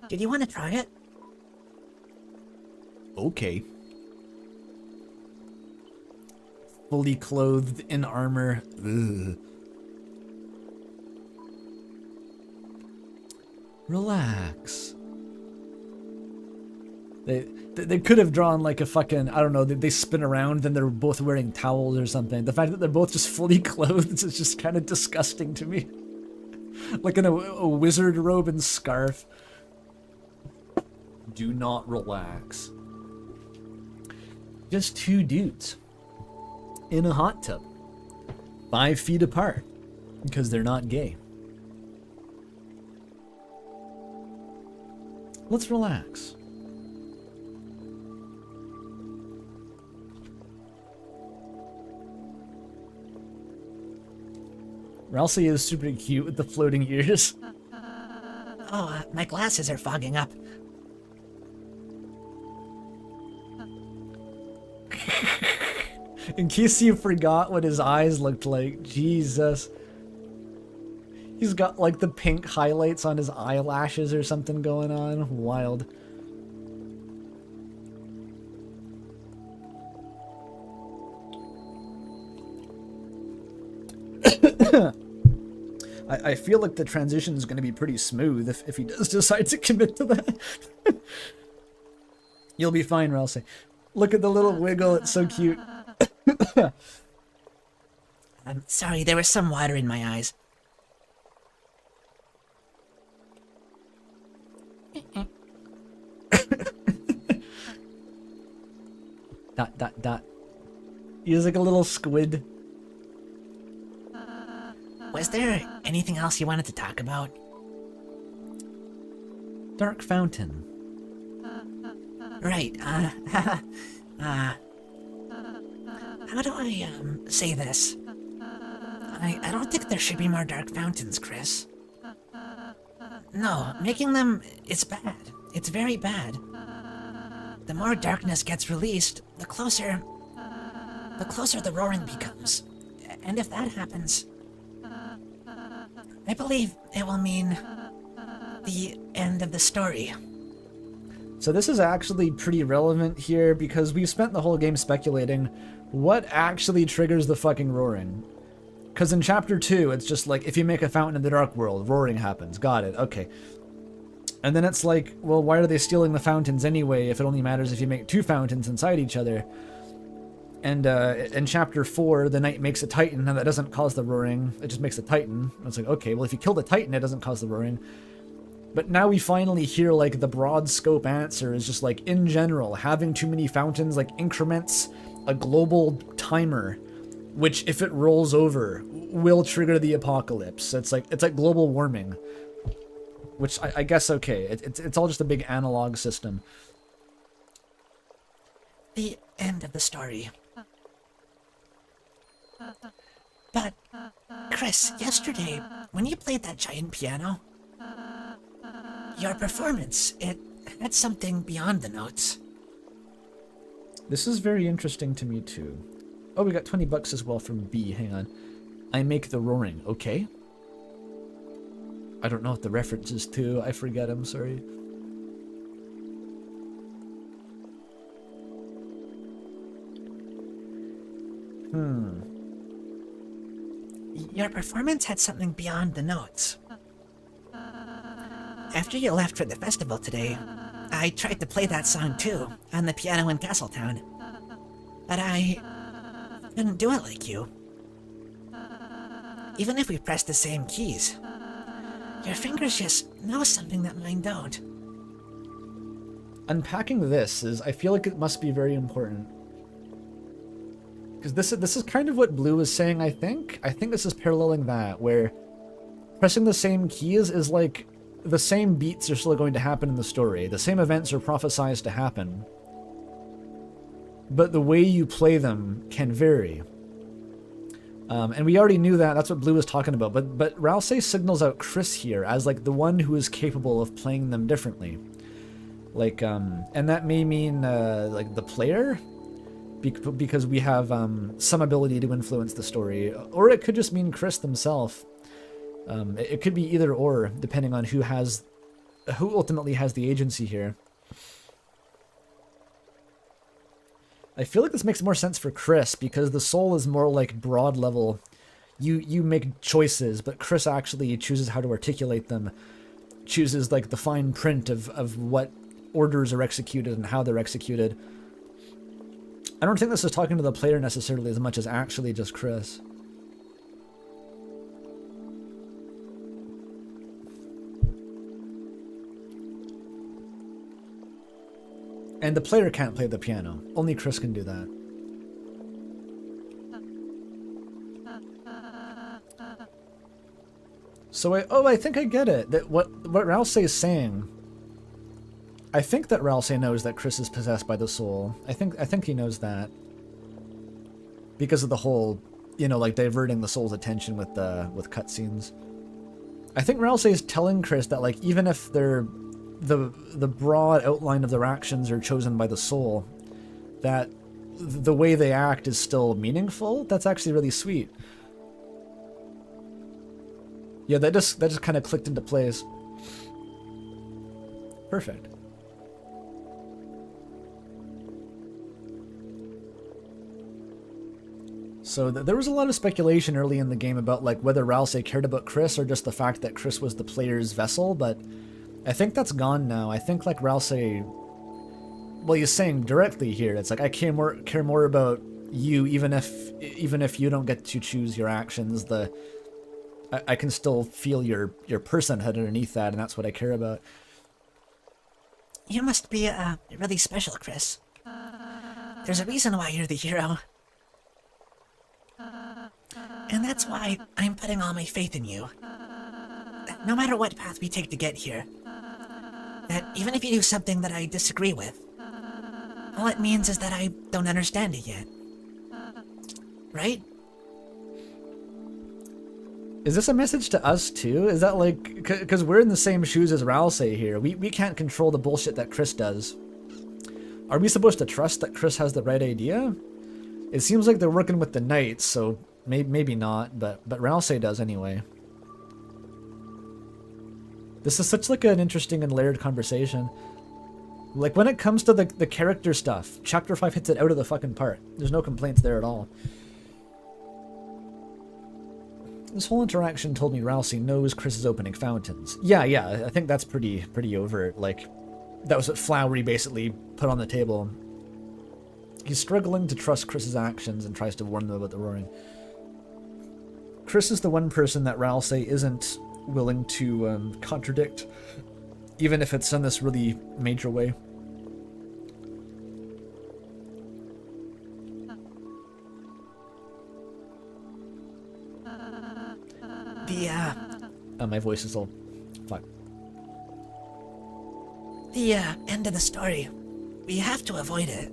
Did you want to try it? Okay. Fully clothed in armor. Ugh. Relax. They could have drawn like a fucking, I don't know, they spin around, then they're both wearing towels or something. The fact that they're both just fully clothed is just kind of disgusting to me. Like in a wizard robe and scarf. Do not relax. Just two dudes in a hot tub, 5 feet apart, because they're not gay. Let's relax. Ralsei is super cute with the floating ears. Oh, my glasses are fogging up. In case you forgot what his eyes looked like, Jesus. He's got like the pink highlights on his eyelashes or something going on. Wild. I feel like the transition is going to be pretty smooth if he does decide to commit to that. You'll be fine, Ralsei. Look at the little wiggle, it's so cute. I'm sorry, there was some water in my eyes. Dot, dot, dot. He's like a little squid. Was there anything else you wanted to talk about? Dark Fountain. Right, how do I, say this? I don't think there should be more dark fountains, Chris. No, making them is bad. It's very bad. The more darkness gets released, the closer the roaring becomes. And if that happens, I believe it will mean the end of the story. So this is actually pretty relevant here because we've spent the whole game speculating what actually triggers the fucking roaring. Because in Chapter 2, it's just like, if you make a fountain in the Dark World, roaring happens. Got it, okay. And then it's like, well, why are they stealing the fountains anyway if it only matters if you make 2 fountains inside each other? And in Chapter 4, the knight makes a titan, and that doesn't cause the roaring, it just makes a titan. And it's like, okay, well, if you kill the titan, it doesn't cause the roaring. But now we finally hear, like, the broad scope answer is just, like, in general, having too many fountains, like, increments a global timer, which, if it rolls over, will trigger the apocalypse. It's like global warming. Which, I guess, okay, it's all just a big analog system. The end of the story. But, Chris, yesterday, when you played that giant piano, your performance, it had something beyond the notes. This is very interesting to me, too. Oh, we got 20 bucks as well from B. Hang on. I make the roaring. Okay. I don't know what the reference is to. I forget. I'm sorry. Your performance had something beyond the notes. After you left for the festival today, I tried to play that song too, on the piano in Castletown. But I couldn't do it like you. Even if we pressed the same keys, your fingers just know something that mine don't. Unpacking this is, I feel like it must be very important. Because this is kind of what Blue is saying, I think. I think this is paralleling that, where pressing the same keys is like, the same beats are still going to happen in the story. The same events are prophesized to happen. But the way you play them can vary. And we already knew that. That's what Blue was talking about. But Ralsei signals out Chris here as like the one who is capable of playing them differently. Like, and that may mean like the player, because we have some ability to influence the story, or it could just mean Chris themselves. It could be either or, depending on who ultimately has the agency here. I feel like this makes more sense for Chris, because the soul is more like broad level. You make choices, but Chris actually chooses how to articulate them, chooses like the fine print of what orders are executed and how they're executed. I don't think this is talking to the player necessarily as much as actually just Chris. And the player can't play the piano. Only Chris can do that. So I think I get it. That what Ralsei is saying. I think that Ralsei knows that Chris is possessed by the soul. I think he knows that. Because of the whole, like diverting the soul's attention with cutscenes. I think Ralsei is telling Chris that like even if they're the broad outline of their actions are chosen by the soul, that the way they act is still meaningful. That's actually really sweet. Yeah, that just kind of clicked into place. Perfect. So there was a lot of speculation early in the game about like whether Ralsei cared about Chris or just the fact that Chris was the player's vessel, but I think that's gone now. I think like Ralsei, well, he's saying directly here, it's like I care more about you, even if you don't get to choose your actions. I can still feel your personhood underneath that, and that's what I care about. You must be really special, Chris. There's a reason why you're the hero. And that's why I'm putting all my faith in you. No matter what path we take to get here, that even if you do something that I disagree with, all it means is that I don't understand it yet. Right? Is this a message to us too? Is that like, because we're in the same shoes as Ralsei here. We can't control the bullshit that Chris does. Are we supposed to trust that Chris has the right idea? It seems like they're working with the Knights, so maybe not, but Ralsei does anyway. This is such like an interesting and layered conversation. Like when it comes to the character stuff, Chapter 5 hits it out of the fucking park. There's no complaints there at all. This whole interaction told me Ralsei knows Chris is opening fountains. Yeah, I think that's pretty overt. Like, that was what Flowery basically put on the table. He's struggling to trust Chris's actions and tries to warn them about the roaring. Chris is the one person that Ralsei isn't willing to contradict, even if it's in this really major way. My voice is all... fuck. The end of the story. We have to avoid it.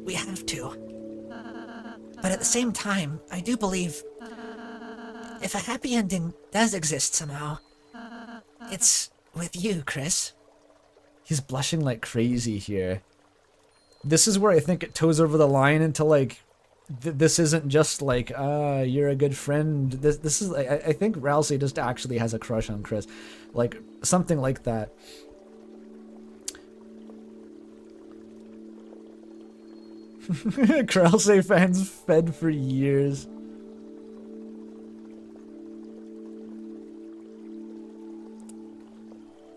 We have to. But at the same time, I do believe if a happy ending does exist somehow, it's with you, Chris. He's blushing like crazy here. This is where I think it toes over the line into like, this isn't just like, you're a good friend. This is, I think Ralsei just actually has a crush on Chris. Like, something like that. Ralsei fans fed for years.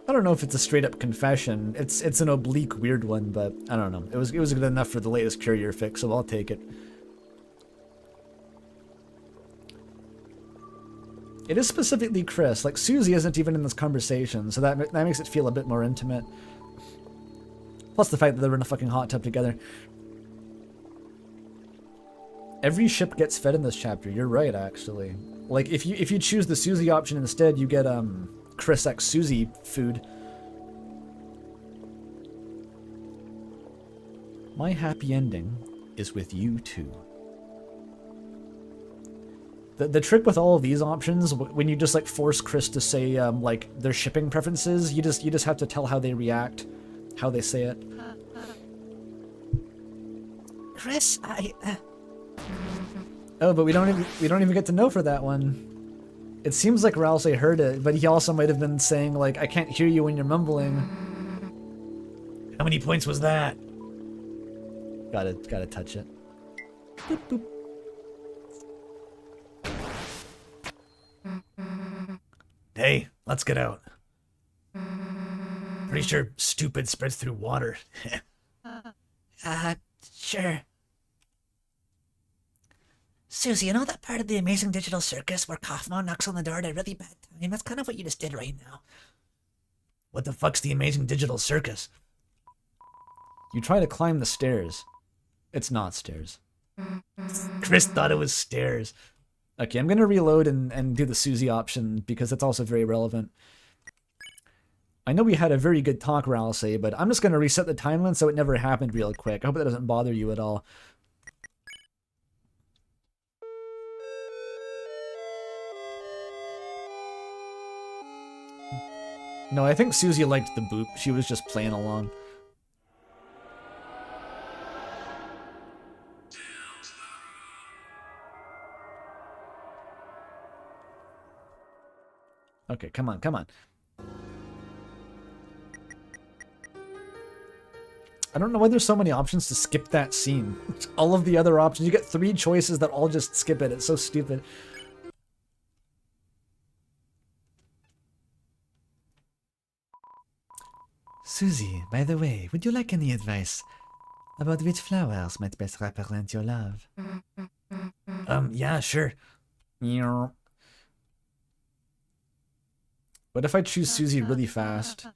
I don't know if it's a straight up confession. It's an oblique weird one, but I don't know. It was good enough for the latest courier fix, so I'll take it. It is specifically Chris. Like, Susie isn't even in this conversation, so that makes it feel a bit more intimate. Plus the fact that they're in a fucking hot tub together. Every ship gets fed in this chapter. You're right, actually. Like, if you choose the Susie option instead, you get Chris X Susie food. My happy ending is with you two. The trick with all of these options, when you just like force Chris to say like their shipping preferences, you just have to tell how they react, how they say it. Chris, Oh, but we don't even get to know for that one. It seems like Ralsei heard it, but he also might have been saying like, I can't hear you when you're mumbling. how many points was that? Gotta touch it. Boop, boop. Hey, let's get out. Pretty sure stupid spreads through water. Sure. Susie, you know that part of the Amazing Digital Circus where Kaufmo knocks on the door at a really bad time? That's kind of what you just did right now. What the fuck's the Amazing Digital Circus? You try to climb the stairs. It's not stairs. Chris thought it was stairs. Okay, I'm gonna reload and do the Susie option because it's also very relevant. I know we had a very good talk, Ralsei, but I'm just gonna reset the timeline so it never happened real quick. I hope that doesn't bother you at all. No, I think Susie liked the boop. She was just playing along. Okay, come on. I don't know why there's so many options to skip that scene. All of the other options, you get 3 choices that all just skip it. It's so stupid. Susie, by the way, would you like any advice about which flowers might best represent your love? Yeah, sure. What if I choose Susie really fast?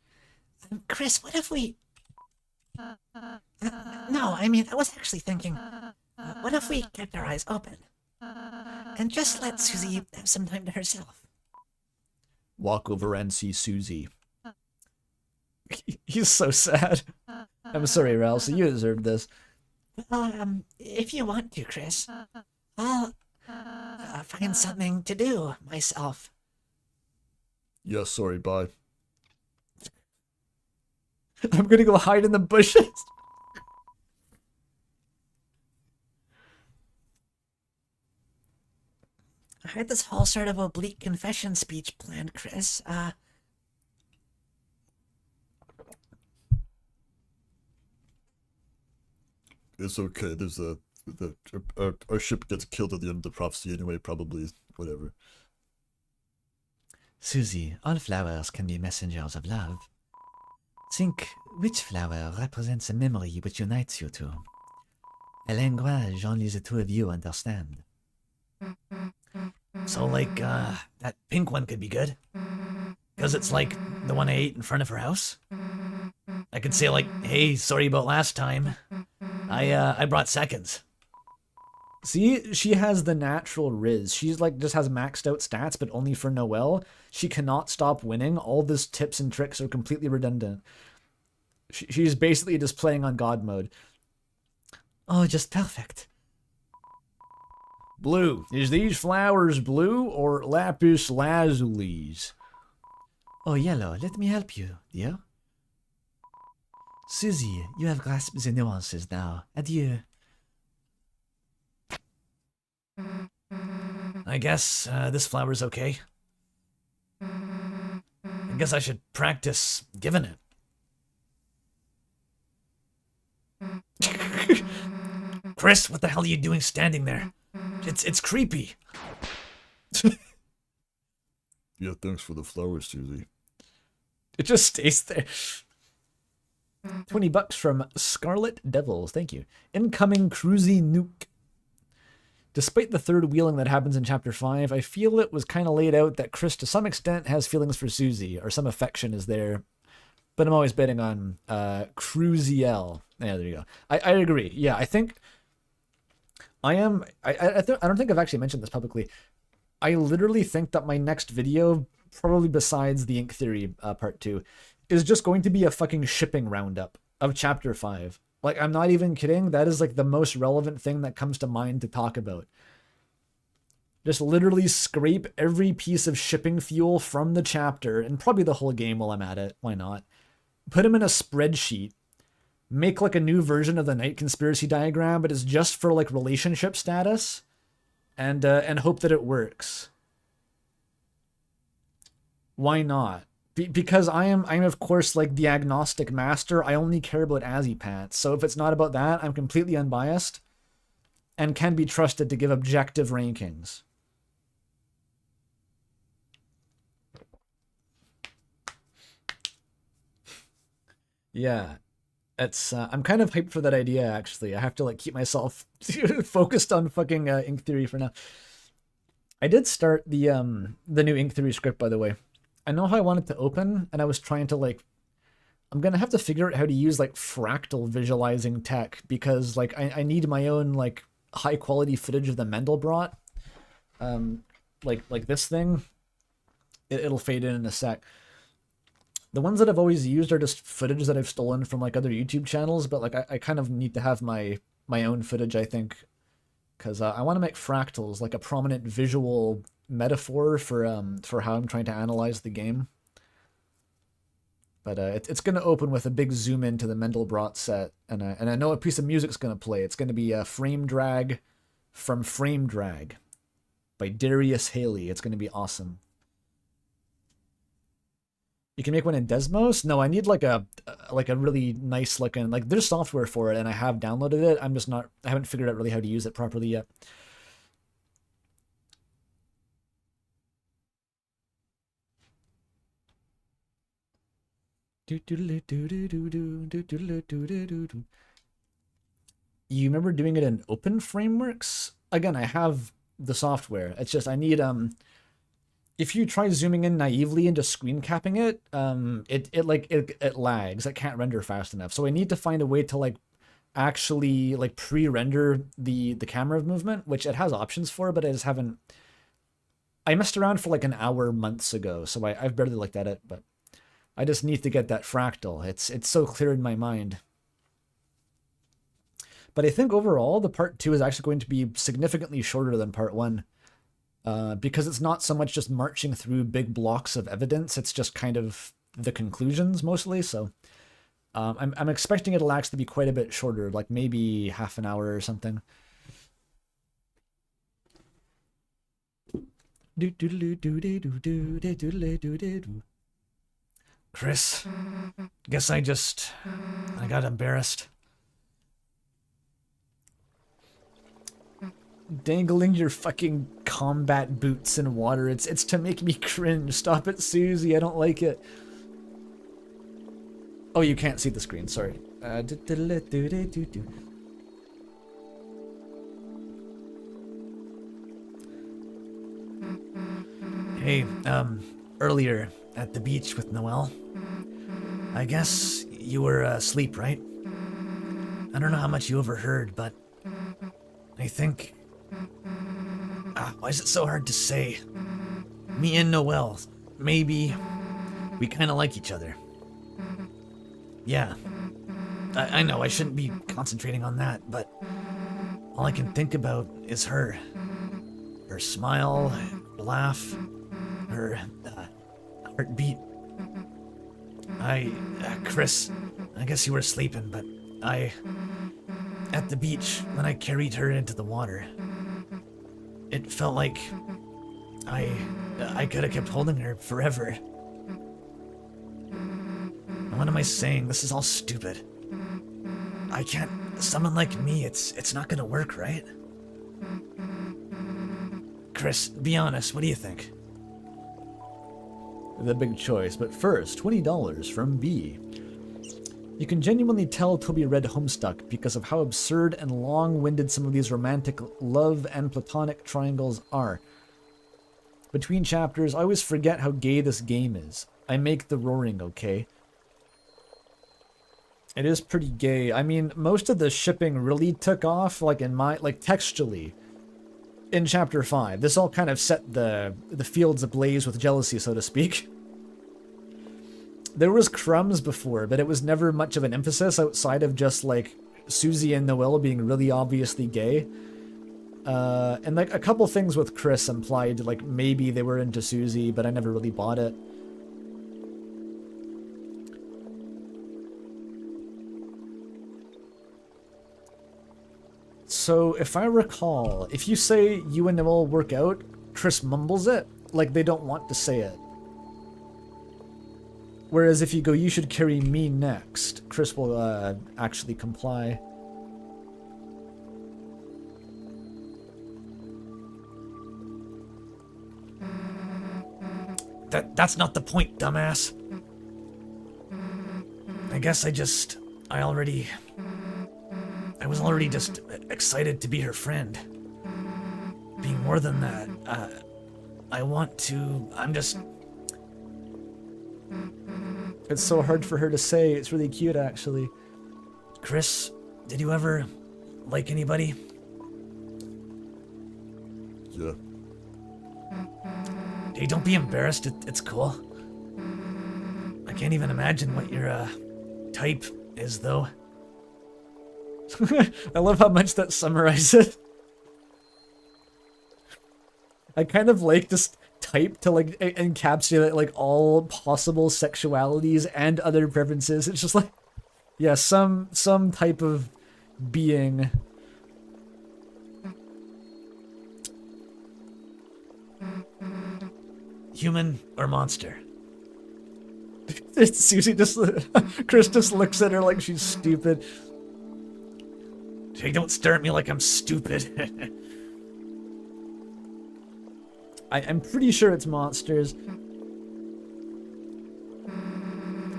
Chris, what if we... no, I mean, I was actually thinking, what if we kept our eyes open? And just let Susie have some time to herself? Walk over and see Susie. He's so sad. I'm sorry, Ralph, so you deserved this. Well, if you want to, Chris, I'll find something to do myself. Yeah, sorry, bye. I'm gonna go hide in the bushes. I had this whole sort of oblique confession speech planned, Chris. It's okay. There's our ship gets killed at the end of the prophecy anyway. Probably whatever. Susie, all flowers can be messengers of love. Think which flower represents a memory which unites you two. A language only the two of you understand. So, like, that pink one could be good. Because it's like the one I ate in front of her house. I could say, like, hey, sorry about last time. I brought seconds. See, she has the natural Riz. She's like, just has maxed out stats, but only for Noelle. She cannot stop winning. All these tips and tricks are completely redundant. She's basically just playing on God mode. Oh, just perfect. Blue. Is these flowers blue or lapis lazulis? Oh, yellow, let me help you, dear. Susie, you have grasped the nuances now. Adieu. I guess this flower's okay. I guess I should practice giving it. Chris, what the hell are you doing standing there? It's creepy. Yeah, thanks for the flowers, Susie. It just stays there. $20 from Scarlet Devils. Thank you. Incoming cruisy nuke. Despite the third wheeling that happens in Chapter 5, I feel it was kind of laid out that Chris, to some extent, has feelings for Susie, or some affection is there. But I'm always betting on Cruziel. Yeah, there you go. I agree. Yeah, I think... I don't think I've actually mentioned this publicly. I literally think that my next video, probably besides the Ink Theory part 2, is just going to be a fucking shipping roundup of Chapter 5. Like, I'm not even kidding. That is like the most relevant thing that comes to mind to talk about. Just literally scrape every piece of shipping fuel from the chapter, and probably the whole game while I'm at it. Why not? Put them in a spreadsheet. Make like a new version of the Night Conspiracy diagram, but it's just for like relationship status, and hope that it works. Why not? Because I'm of course like the agnostic master. I only care about Azzy Pants. So if it's not about that, I'm completely unbiased and can be trusted to give objective rankings. Yeah. It's I'm kind of hyped for that idea actually. I have to like keep myself focused on fucking Ink Theory for now. I did start the new Ink Theory script, by the way. I know how I want it to open, and I was trying to like, I'm gonna have to figure out how to use like fractal visualizing tech, because like I need my own like high quality footage of the Mendelbrot. Like this thing. It'll fade in a sec. The ones that I've always used are just footage that I've stolen from like other YouTube channels, but like I kind of need to have my own footage, I think, because I want to make fractals like a prominent visual metaphor for how I'm trying to analyze the game. But it's going to open with a big zoom into the Mendelbrot set, and I know a piece of music's going to play. It's going to be Frame Drag from Frame Drag by Darius Haley. It's going to be awesome. You can make one in Desmos? No, I need like a really nice looking, like there's software for it and I have downloaded it. I'm just not, I haven't figured out really how to use it properly yet. You remember doing it in open frameworks? Again, I have the software. It's just I need if you try zooming in naively and just screen capping it, it lags. It can't render fast enough. So I need to find a way to like actually like pre-render the camera movement, which it has options for, but I just haven't. I messed around for like an hour months ago, so I've barely looked at it, but I just need to get that fractal. It's so clear in my mind. But I think overall, the part 2 is actually going to be significantly shorter than part 1. Because it's not so much just marching through big blocks of evidence, it's just kind of the conclusions mostly. So I'm expecting it'll actually be quite a bit shorter, like maybe half an hour or something. Chris, guess I got embarrassed. Dangling your fucking combat boots in water. It's to make me cringe. Stop it, Susie. I don't like it. Oh, you can't see the screen. Sorry. Hey, earlier at the beach with Noelle, I guess you were asleep, right? I don't know how much you overheard, but I think... why is it so hard to say? Me and Noelle, maybe we kind of like each other. Yeah, I know I shouldn't be concentrating on that, but all I can think about is her. Her smile, her laugh, her heartbeat. Chris, I guess you were sleeping, but at the beach, when I carried her into the water, it felt like I could have kept holding her forever. What am I saying? This is all stupid. I can't... Someone like me, it's not gonna work, right? Chris, be honest, what do you think? The big choice, but first, $20 from B. You can genuinely tell Toby read Homestuck because of how absurd and long-winded some of these romantic love and platonic triangles are. Between chapters, I always forget how gay this game is. I make the roaring, okay? It is pretty gay. I mean, most of the shipping really took off, like textually, in chapter 5. This all kind of set the fields ablaze with jealousy, so to speak. There was crumbs before, but it was never much of an emphasis outside of just, like, Susie and Noelle being really obviously gay. And, like, a couple things with Chris implied, like, maybe they were into Susie, but I never really bought it. So, if I recall, if you say you and Noelle work out, Chris mumbles it, like they don't want to say it. Whereas if you go, you should carry me next, Chris will actually comply. That's not the point, dumbass. I guess I was already just excited to be her friend. Being more than that, It's so hard for her to say. It's really cute, actually. Chris, did you ever like anybody? Yeah. Hey, don't be embarrassed. It's cool. I can't even imagine what your type is, though. I love how much that summarizes it. I kind of like just type to like encapsulate like all possible sexualities and other preferences. It's just like, yeah, some type of being. Human or monster? It's Susie just Chris just looks at her like she's stupid. Hey, don't stare at me like I'm stupid. I'm pretty sure it's monsters.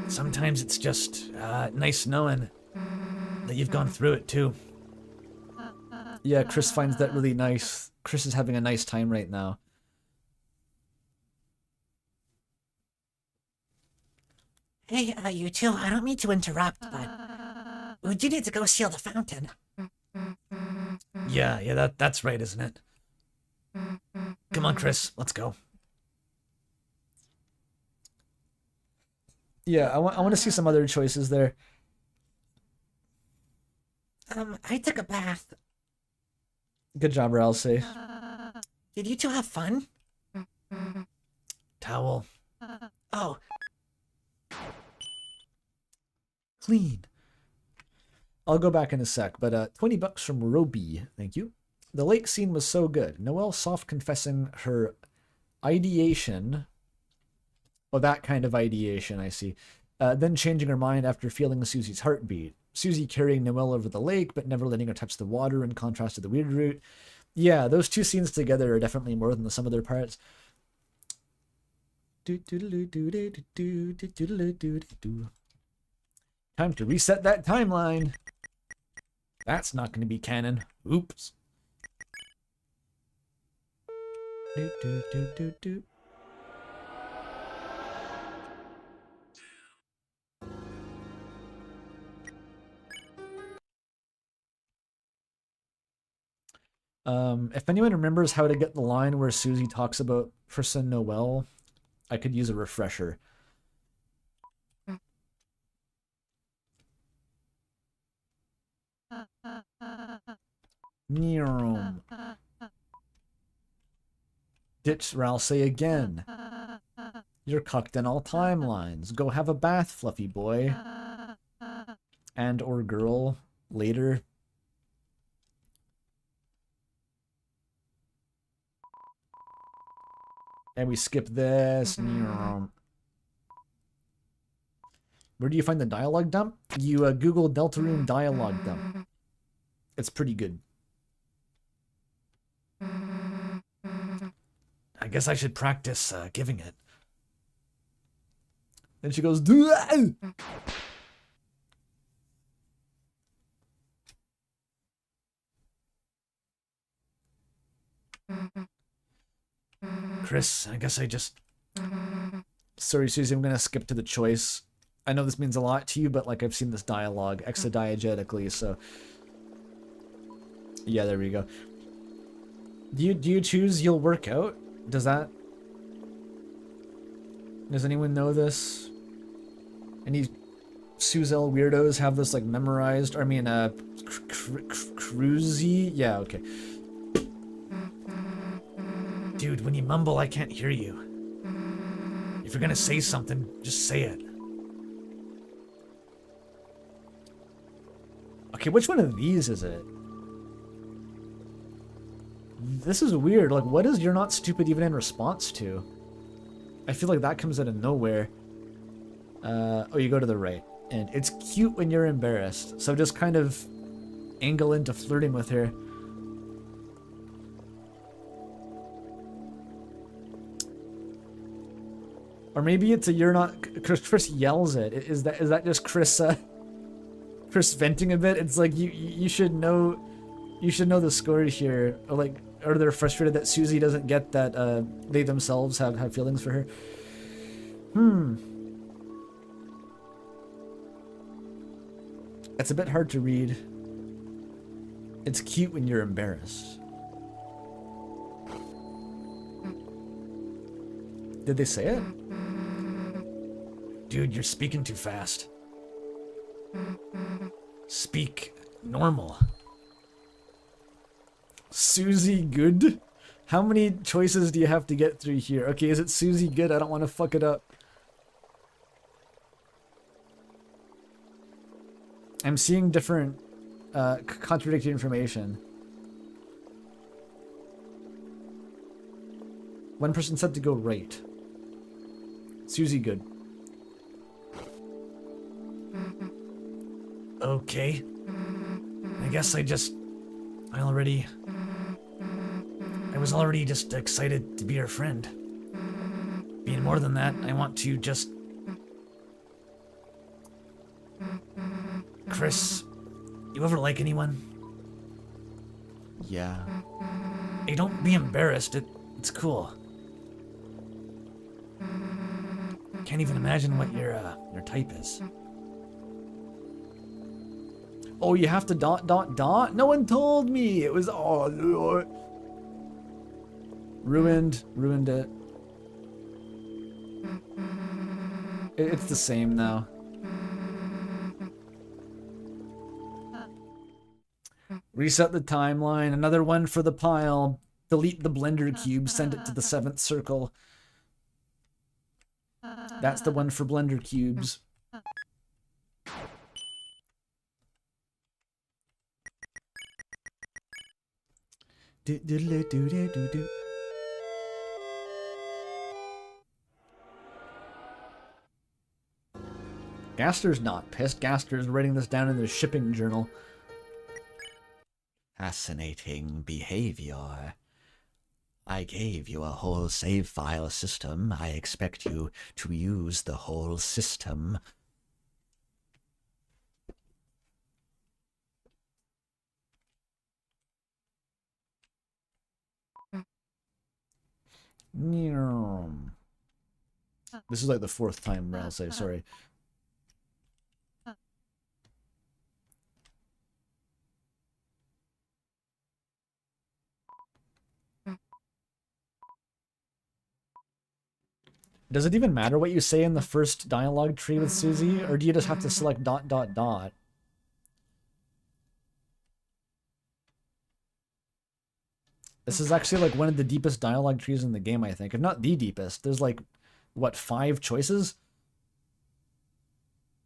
Sometimes it's just nice knowing that you've gone through it too. Yeah, Chris finds that really nice. Chris is having a nice time right now. Hey, you two, I don't mean to interrupt, but would you need to go seal the fountain? Yeah, that's right, isn't it? Come on, Chris, let's go. Yeah, I want to see some other choices there. I took a bath. Good job, Ralsei. Did you two have fun? Towel. Oh, Clean. I'll go back in a sec, but 20 bucks from Roby. Thank you. The lake scene was so good. Noelle soft confessing her ideation. Oh, that kind of ideation, I see. Then changing her mind after feeling Susie's heartbeat. Susie carrying Noelle over the lake, but never letting her touch the water in contrast to the weird route. Yeah, those two scenes together are definitely more than the sum of their parts. Time to reset that timeline. That's not going to be canon. Oops. If anyone remembers how to get the line where Susie talks about person Noelle, I could use a refresher. Ditch Ralsei again. You're cucked in all timelines. Go have a bath, fluffy boy. And or girl later. And we skip this. Where do you find the dialogue dump? You Google Deltarune dialogue dump. It's pretty good. I guess I should practice giving it. Then she goes, "Do that!" Chris, I guess I just... Sorry, Susie, I'm gonna skip to the choice. I know this means a lot to you, but like I've seen this dialogue exediegetically, so yeah, there we go. Do you choose you'll work out? Does anyone know this? Any Suzel weirdos have this like memorized? I mean, cruisy? Yeah, okay. Dude, when you mumble, I can't hear you. If you're gonna say something, just say it. Okay, which one of these is it? This is weird. Like, what is "you're not stupid" even in response to? I feel like that comes out of nowhere. Oh, you go to the right. And it's cute when you're embarrassed. So just kind of angle into flirting with her. Or maybe it's a "you're not..." Chris yells it. Is that just Chris Chris venting a bit? It's like you should know the score here. Or like, or they're frustrated that Susie doesn't get that they themselves have feelings for her. It's a bit hard to read. It's cute when you're embarrassed. Did they say it? Dude, you're speaking too fast. Speak normal. Susie good? How many choices do you have to get through here? Okay, is it Susie good? I don't want to fuck it up. I'm seeing different contradictory information. One person said to go right. Susie good. Okay. I guess I was already just excited to be your friend. Being more than that, I want to just... Chris, you ever like anyone? Yeah. Hey, don't be embarrassed. It's cool. Can't even imagine what your type is. Oh, you have to ... No one told me. It was ruined it. It's the same now. Reset the timeline. Another one for the pile. Delete the blender cube. Send it to the 7th circle. That's the one for blender cubes. Do. Gaster's not pissed. Gaster's writing this down in their shipping journal. Fascinating behavior. I gave you a whole save file system. I expect you to use the whole system. This is like the 4th time I'll say sorry. Does it even matter what you say in the first dialogue tree with Susie, or do you just have to select ... This is actually like one of the deepest dialogue trees in the game, I think. If not the deepest. There's like, what, 5 choices?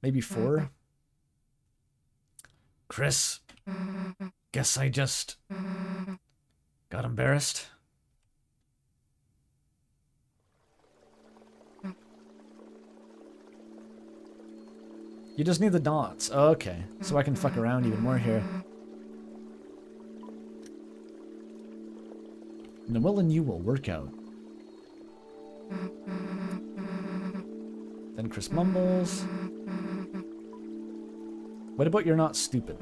Maybe 4? Chris, guess I just got embarrassed. You just need the dots. Okay, so I can fuck around even more here. Noelle and you will work out. Then Chris mumbles. What about you're not stupid?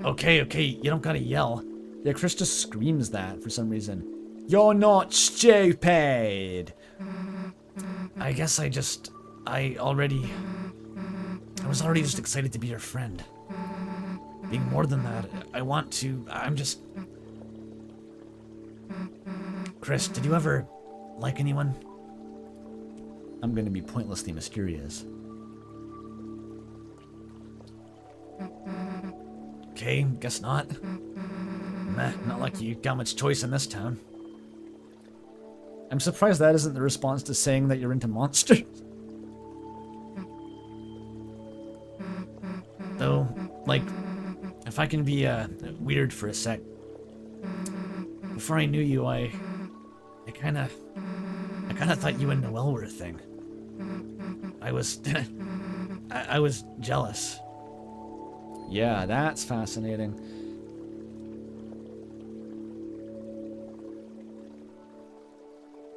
Okay, you don't gotta yell. Yeah, Chris just screams that for some reason. You're not stupid! I guess I was already just excited to be your friend. Being more than that, I'm just... Chris, did you ever like anyone? I'm gonna be pointlessly mysterious. Okay, guess not. Meh, not like you got much choice in this town. I'm surprised that isn't the response to saying that you're into monsters. Though, like, if I can be weird for a sec. Before I knew you, I kinda thought you and Noelle were a thing. I was I was jealous. Yeah, that's fascinating.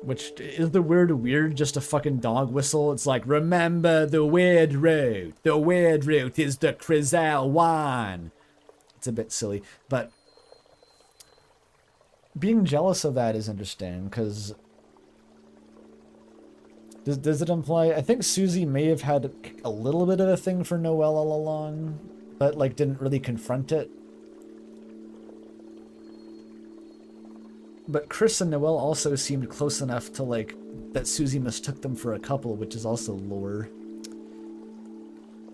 Which, is the word weird just a fucking dog whistle? It's like, remember the weird route. The weird route is the Crizel one. It's a bit silly, but being jealous of that is interesting, because does it imply... I think Susie may have had a little bit of a thing for Noelle all along, but, like, didn't really confront it. But Chris and Noelle also seemed close enough to, like, that Susie mistook them for a couple, which is also lore.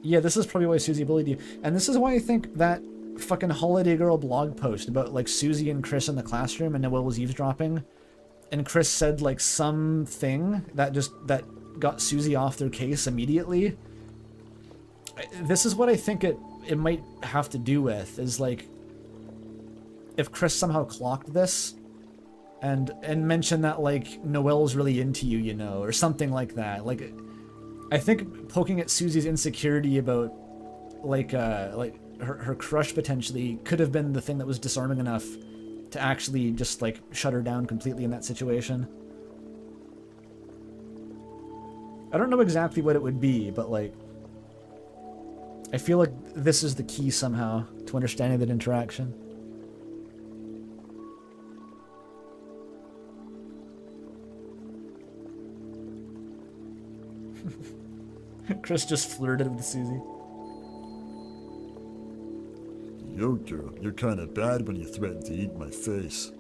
Yeah, this is probably why Susie bullied you. And this is why I think that fucking Holiday Girl blog post about, like, Susie and Chris in the classroom and Noelle was eavesdropping, and Chris said, like, something that got Susie off their case immediately. This is what I think it might have to do with, is, like, if Chris somehow clocked this and mentioned that, like, Noelle's really into you, you know, or something like that. Like, I think poking at Susie's insecurity about like her crush potentially could have been the thing that was disarming enough to actually just like shut her down completely in that situation. I don't know exactly what it would be, but like I feel like this is the key somehow to understanding that interaction. Chris just flirted with Susie. Yo, girl, you're kind of bad when you threaten to eat my face.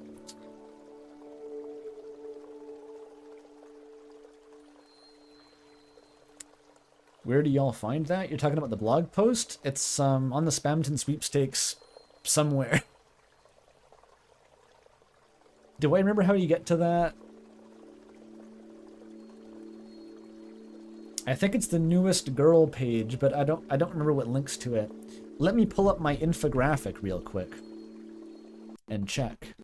Where do y'all find that? You're talking about the blog post? It's on the Spamton sweepstakes somewhere. Do I remember how you get to that? I think it's the newest girl page, but I don't remember what links to it. Let me pull up my infographic real quick and check.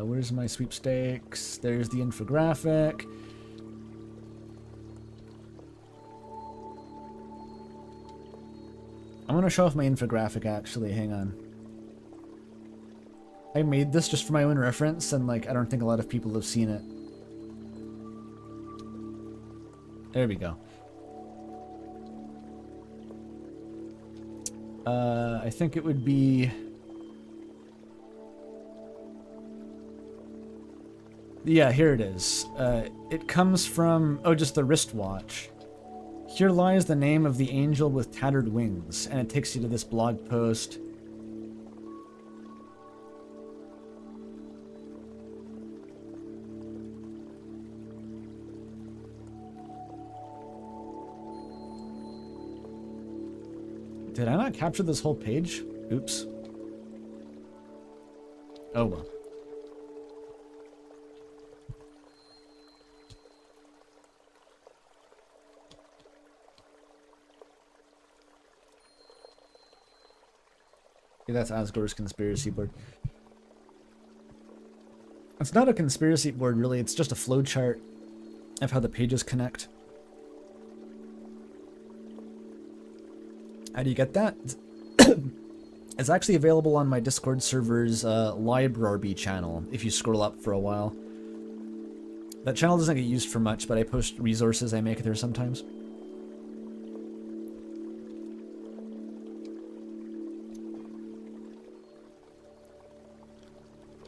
Where's my sweepstakes? There's the infographic. I'm gonna show off my infographic actually, hang on. I made this just for my own reference and like I don't think a lot of people have seen it. There we go. I think it would be... Yeah, here it is. It comes from, oh, just the wristwatch. Here lies the name of the angel with tattered wings, and it takes you to this blog post. Did I not capture this whole page? Oops. Oh well. Yeah, that's Asgore's conspiracy board. It's not a conspiracy board, really. It's just a flowchart of how the pages connect. How do you get that? It's actually available on my Discord server's library channel, if you scroll up for a while. That channel doesn't get used for much, but I post resources I make there sometimes.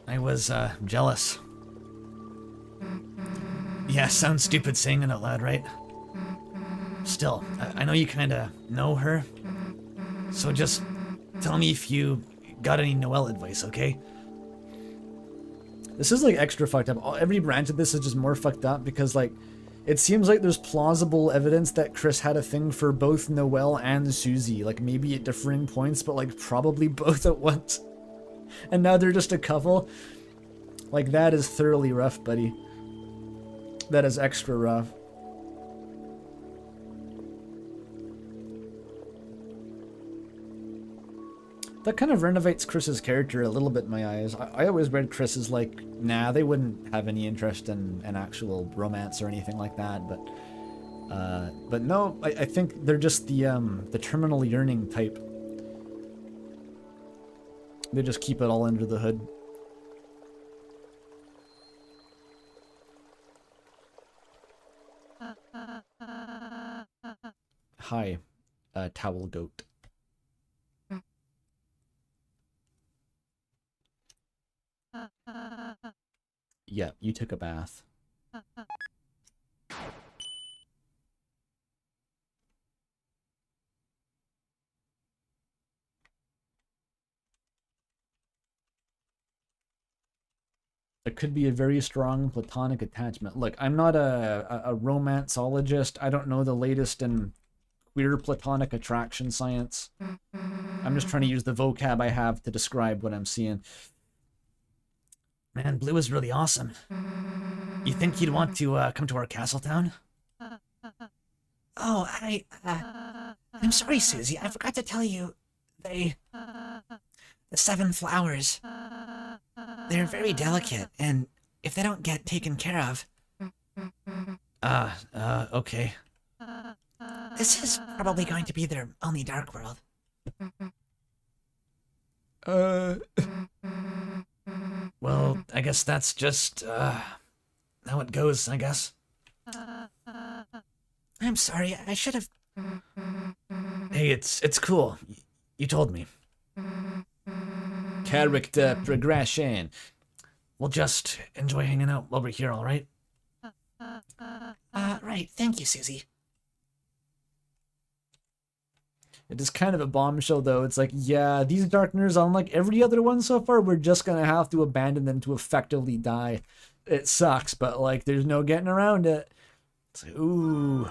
I was, jealous. Yeah, sounds stupid saying it out loud, right? Still, I know you kinda know her. So just tell me if you got any Noelle advice, okay? This is like extra fucked up. Every branch of this is just more fucked up because like it seems like there's plausible evidence that Chris had a thing for both Noelle and Susie, like maybe at differing points, but like probably both at once. And now they're just a couple. Like that is thoroughly rough, buddy. That is extra rough. That kind of renovates Chris's character a little bit in my eyes. I always read Chris as like, nah, they wouldn't have any interest in an actual romance or anything like that, but no, I think they're just the terminal yearning type. They just keep it all under the hood. Hi, towel goat. Yeah, you took a bath. It could be a very strong platonic attachment. Look, I'm not a romanceologist. I don't know the latest in queer platonic attraction science. I'm just trying to use the vocab I have to describe what I'm seeing. Man, Blue is really awesome. You think you'd want to come to our castle town? Oh, I'm sorry, Susie. I forgot to tell you. The 7 flowers. They're very delicate, and if they don't get taken care of... Okay. This is probably going to be their only dark world. Well, I guess that's just, how it goes, I guess. I'm sorry, I should have... Hey, it's cool. You told me. Character progression. We'll just enjoy hanging out while we're here, alright? Right, thank you, Susie. It is kind of a bombshell, though. It's like, yeah, these Darkners, unlike every other one so far, we're just gonna have to abandon them to effectively die. It sucks, but, like, there's no getting around it. It's like, ooh.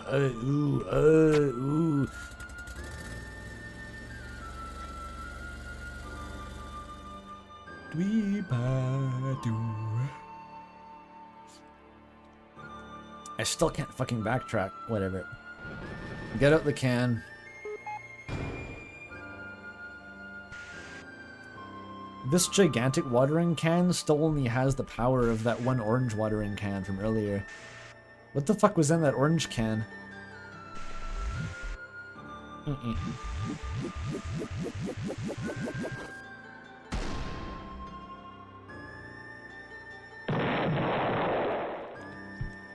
I still can't fucking backtrack. Whatever. Get out the can. This gigantic watering can still only has the power of that one orange watering can from earlier. What the fuck was in that orange can?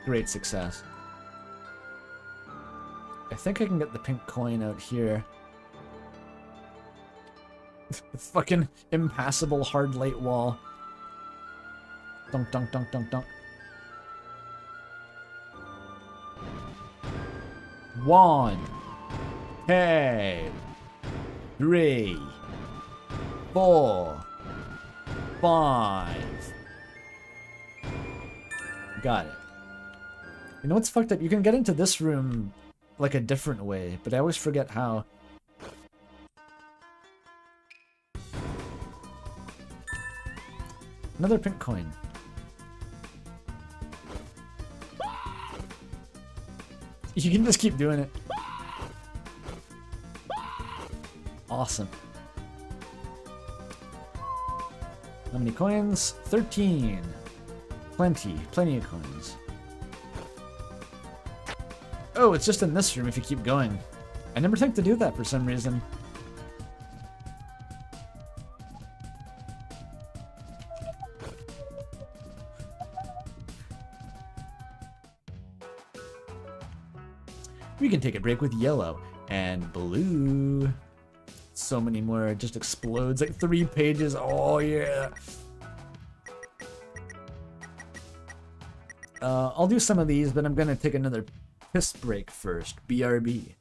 Great success. I think I can get the pink coin out here. Fucking impassable hard light wall. Dunk, dunk, dunk, dunk, dunk. 1, 2, 3, 4, 5. Got it. You know what's fucked up? You can get into this room like a different way, but I always forget how. Another pink coin. You can just keep doing it. Awesome. How many coins? 13. Plenty of coins. Oh, it's just in this room if you keep going. I never think to do that for some reason. We can take a break with yellow and blue. So many more. It just explodes like 3 pages. Oh, yeah. I'll do some of these, but I'm going to take another piss break first. BRB.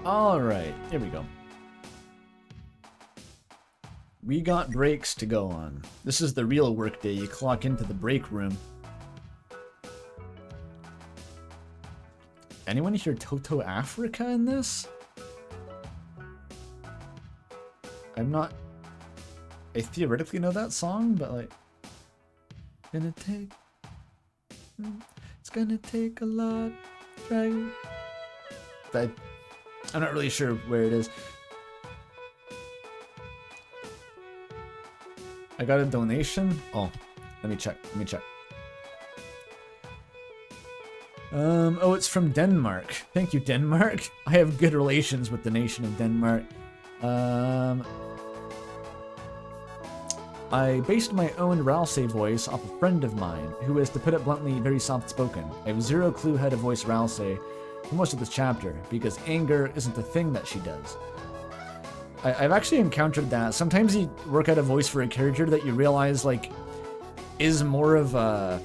Alright, here we go. We got breaks to go on. This is the real workday. You clock into the break room. Anyone hear Toto Africa in this? I'm not... I theoretically know that song, but like... Gonna take... It's gonna take a lot. Try... I'm not really sure where it is. I got a donation. Oh, let me check. Oh, it's from Denmark. Thank you, Denmark. I have good relations with the nation of Denmark. I based my own Ralsei voice off a friend of mine, who is, to put it bluntly, very soft-spoken. I have zero clue how to voice Ralsei for most of this chapter, because anger isn't a thing that she does. I've actually encountered that. Sometimes you work out a voice for a character that you realize, like, is more of a...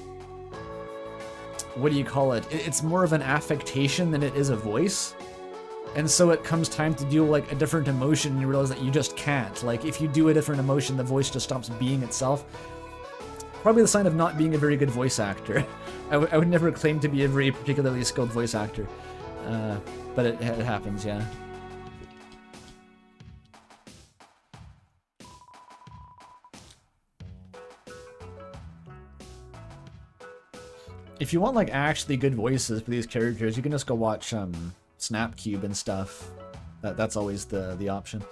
What do you call it? It's more of an affectation than it is a voice. And so it comes time to do, like, a different emotion, and you realize that you just can't. Like, if you do a different emotion, the voice just stops being itself. Probably the sign of not being a very good voice actor. I would never claim to be a very particularly skilled voice actor. But it happens, yeah. If you want, like, actually good voices for these characters, you can just go watch Snapcube and stuff. That's always the option.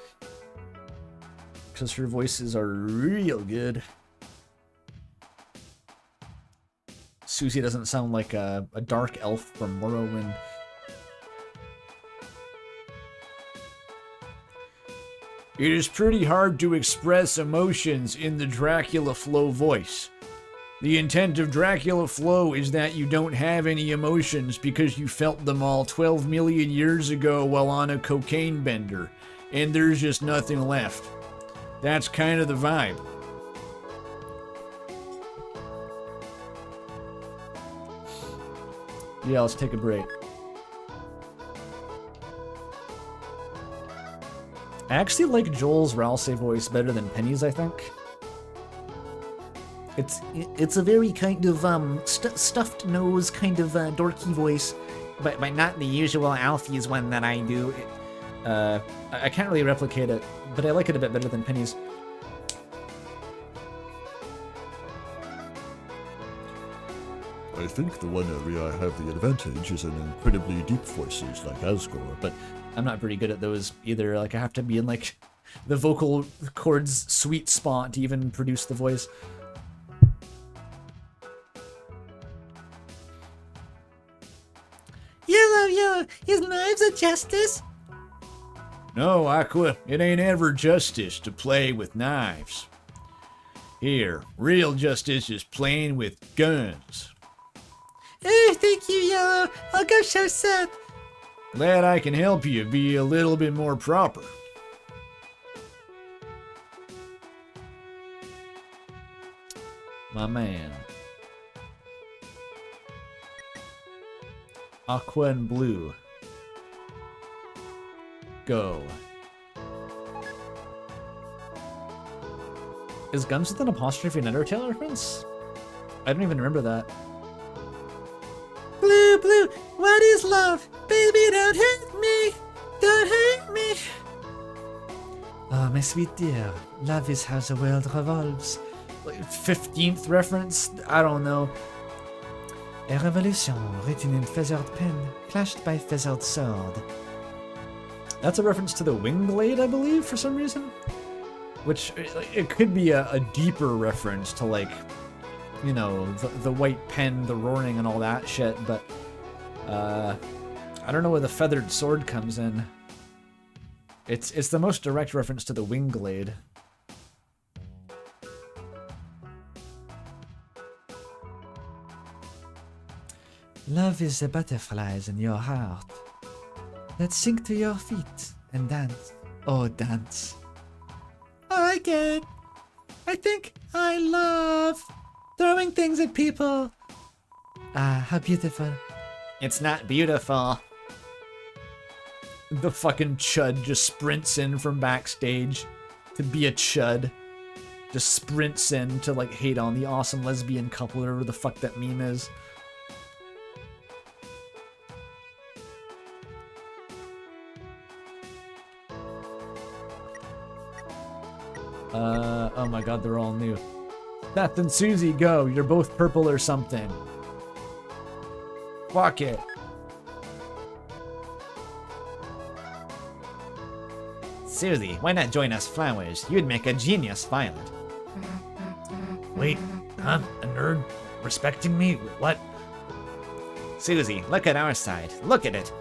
Because her voices are real good. Susie doesn't sound like a dark elf from Morrowind. It is pretty hard to express emotions in the Dracula Flow voice. The intent of Dracula Flow is that you don't have any emotions because you felt them all 12 million years ago while on a cocaine bender, and there's just nothing left. That's kind of the vibe. Yeah, let's take a break. I actually like Joel's Ralsei voice better than Penny's, I think. It's a very kind of stuffed nose kind of dorky voice, but not the usual Alfie's one that I do. I can't really replicate it, but I like it a bit better than Penny's. I think the one area I have the advantage is in incredibly deep voices like Asgore, but I'm not very good at those either. Like, I have to be in, like, the vocal cords sweet spot to even produce the voice. Yellow, is knives a justice? No, Aqua, it ain't ever justice to play with knives. Here, real justice is playing with guns. Oh, thank you, Yellow. I'll go show Seth. Glad I can help you be a little bit more proper. My man. Aqua and blue. Go. Is Guns with an apostrophe an Undertale reference? I don't even remember that. Blue, what is love? Baby, don't hurt me. Don't hurt me. Ah, my sweet dear, love is how the world revolves. Like 15th reference? I don't know. A revolution written in feathered pen, clashed by feathered sword. That's a reference to the Wingblade, I believe, for some reason. Which, it could be a deeper reference to, like, you know, the white pen, the roaring, and all that shit, but I don't know where the feathered sword comes in. It's the most direct reference to the Wingblade. Love is the butterflies in your heart. Let's sink to your feet and dance. Oh, dance. I get it. I think I love throwing things at people. Ah, how beautiful. It's not beautiful. The fucking chud just sprints in from backstage to be a chud. Just sprints in to like hate on the awesome lesbian couple, whatever the fuck that meme is. Oh my god, they're all new. Beth and Susie, go. You're both purple or something. Fuck it. Susie, why not join us flowers? You'd make a genius violet. Wait, huh? A nerd? Respecting me? What? Susie, look at our side. Look at it.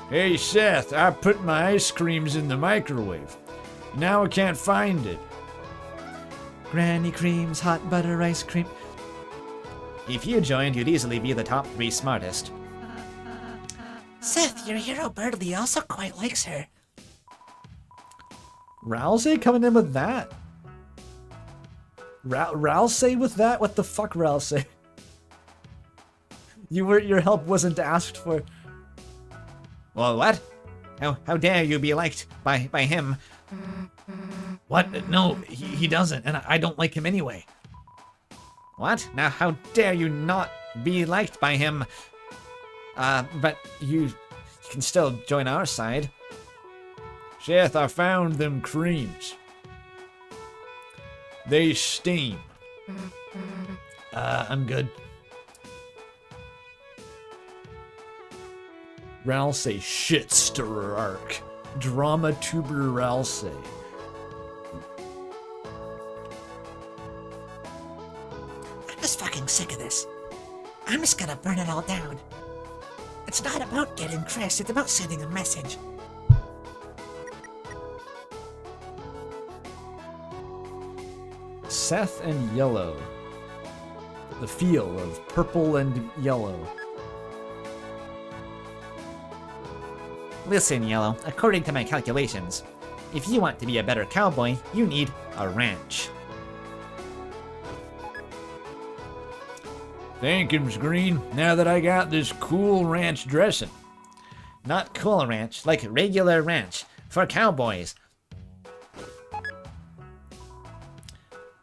Hey Seth, I put my ice creams in the microwave. Now I can't find it. Granny creams, hot butter ice cream. If you joined, you'd easily be the top 3 smartest. Seth, your hero Birdie also quite likes her. Rousey coming in with that? Rousey with that? What the fuck, Rousey? Your help wasn't asked for. Well, what? How dare you be liked by him? What? No, he doesn't, and I don't like him anyway. What? Now, how dare you not be liked by him? But you can still join our side. Seth, I found them creams. They steam. I'm good. Rousey shit stirrer arc. Drama tuber Rousey. I'm just fucking sick of this. I'm just gonna burn it all down. It's not about getting Chris, it's about sending a message. Seth and yellow. The feel of purple and yellow. Listen, Yellow, according to my calculations, if you want to be a better cowboy, you need a ranch. Thankums, Green. Now that I got this cool ranch dressing. Not cool ranch, like regular ranch, for cowboys.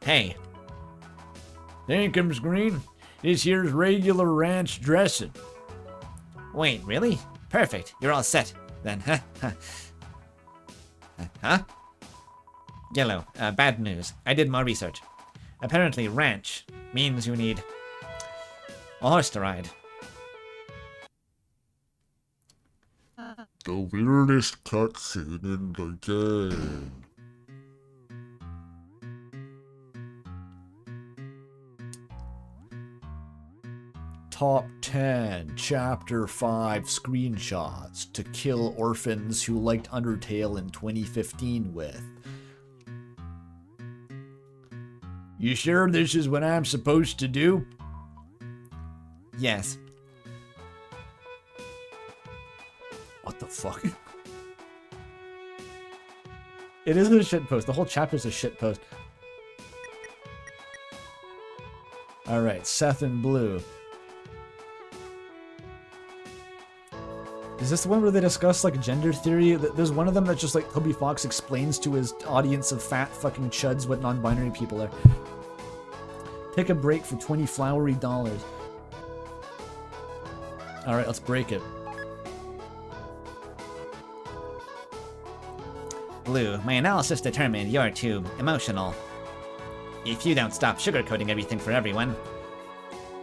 Hey, Thankums, Green. This here's regular ranch dressing. wait, really? Perfect, you're all set, then, huh? Huh? Yellow, bad news. I did more research. Apparently ranch means you need a horse to ride. The weirdest cutscene in the game. Top 10, Chapter 5 screenshots to kill orphans who liked Undertale in 2015 with. You sure this is what I'm supposed to do? Yes. What the fuck? It is a shitpost. The whole chapter's a shitpost. Alright, Seth and Blue. Is this the one where they discuss like gender theory? There's one of them that just like Toby Fox explains to his audience of fat fucking chuds what non-binary people are. Take a break for 20 flowery dollars. Alright, let's break it. Blue, my analysis determined you're too emotional. If you don't stop sugarcoating everything for everyone,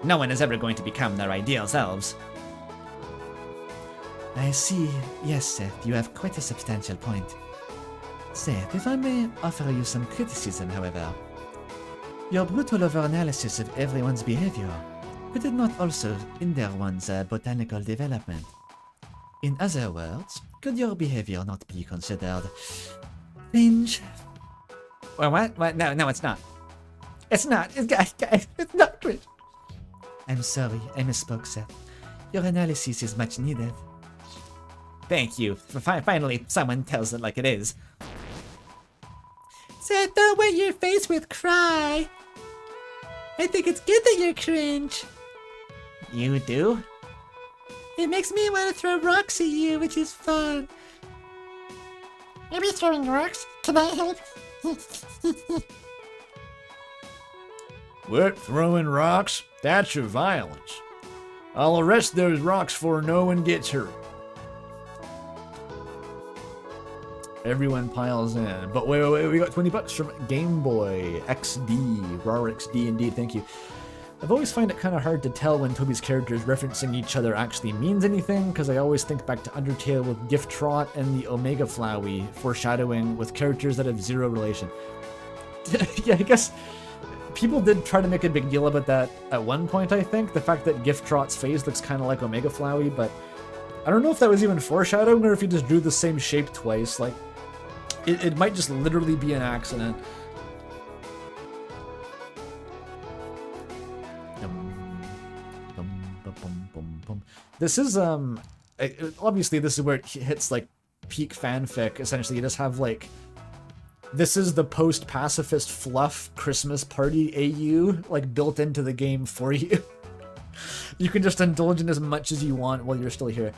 no one is ever going to become their ideal selves. I see. Yes, Seth, you have quite a substantial point. Seth, if I may offer you some criticism, however. Your brutal over-analysis of everyone's behavior, could it not also hinder one's botanical development? In other words, could your behavior not be considered cringe? Well, what? No, it's not. It's not. Guys, it's not cringe. I'm sorry, I misspoke, Seth. Your analysis is much needed. Thank you. Finally, someone tells it like it is. Seth, don't wet your face with cry. I think it's good that you're cringe. You do? It makes me want to throw rocks at you, which is fun. Maybe throwing rocks? Can I help? What? Throwing rocks? That's your violence. I'll arrest those rocks before no one gets hurt. Everyone piles in. But wait, we got 20 bucks from Game Boy XD. RAR XD indeed, thank you. I've always find it kind of hard to tell when Toby's characters referencing each other actually means anything, because I always think back to Undertale with Gift Trot and the Omega Flowey foreshadowing with characters that have zero relation. Yeah, I guess people did try to make a big deal about that at one point, I think. The fact that Gift Trot's face looks kind of like Omega Flowey, but I don't know if that was even foreshadowing or if he just drew the same shape twice. Like, it might just literally be an accident. This is, obviously this is where it hits, like, peak fanfic, essentially. You just have, like, this is the post-pacifist fluff Christmas party AU, like, built into the game for you. You can just indulge in as much as you want while you're still here.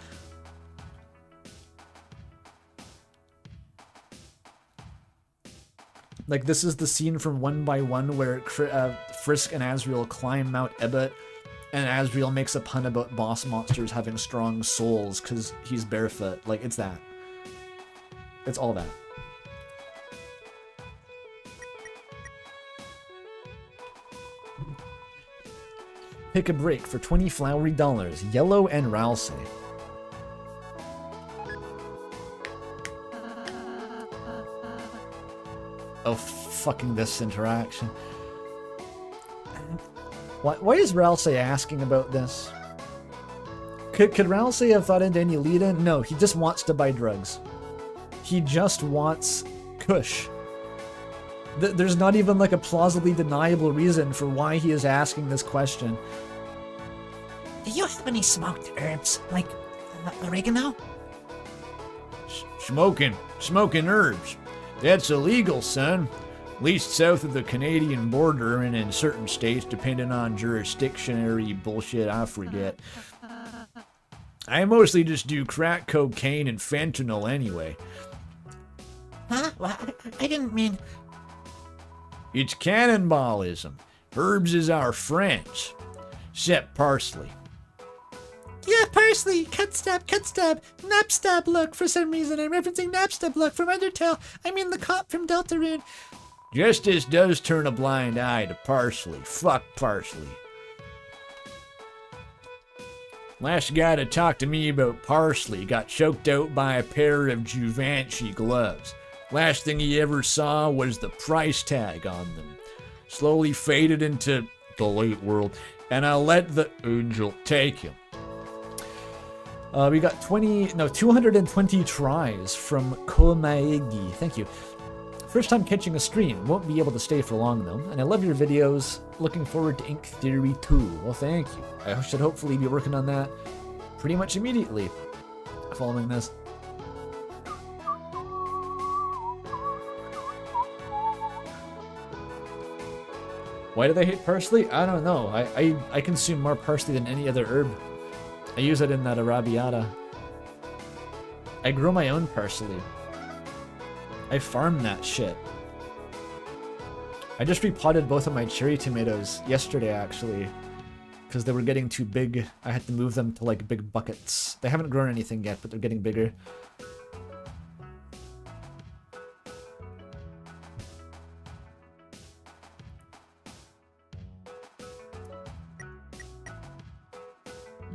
Like, this is the scene from 1 by 1 where Frisk and Asriel climb Mount Ebott, and Asriel makes a pun about boss monsters having strong souls because he's barefoot. Like, it's that. It's all that. Pick a break for 20 flowery dollars. Yellow and Ralsei. Oh, fucking this interaction. Why is Ralsei asking about this? Could Ralsei have thought into any lead-in? No, he just wants to buy drugs. He just wants Kush. There's not even like a plausibly deniable reason for why he is asking this question. Do you have any smoked herbs, like oregano? Smoking herbs. That's illegal, son. At least south of the Canadian border and in certain states, depending on jurisdictionary bullshit I forget. I mostly just do crack cocaine and fentanyl anyway. Huh? Well, I didn't mean... It's cannonballism. Herbs is our friends. Except parsley. Yeah, parsley, cut stab, nap stab look. For some reason, I'm referencing nap stab look from Undertale. I mean the cop from Deltarune. Justice does turn a blind eye to parsley. Fuck parsley. Last guy to talk to me about parsley got choked out by a pair of Givenchy gloves. Last thing he ever saw was the price tag on them. Slowly faded into the late world, and I let the angel take him. We got 220 tries from Komaegi. Thank you. First time catching a stream. Won't be able to stay for long though. And I love your videos. Looking forward to Ink Theory 2. Well, thank you. I should hopefully be working on that pretty much immediately following this. Why do they hate parsley? I don't know. I consume more parsley than any other herb. I use it in that arrabbiata. I grow my own parsley. I farm that shit. I just repotted both of my cherry tomatoes yesterday, actually, because they were getting too big. I had to move them to, like, big buckets. They haven't grown anything yet, but they're getting bigger.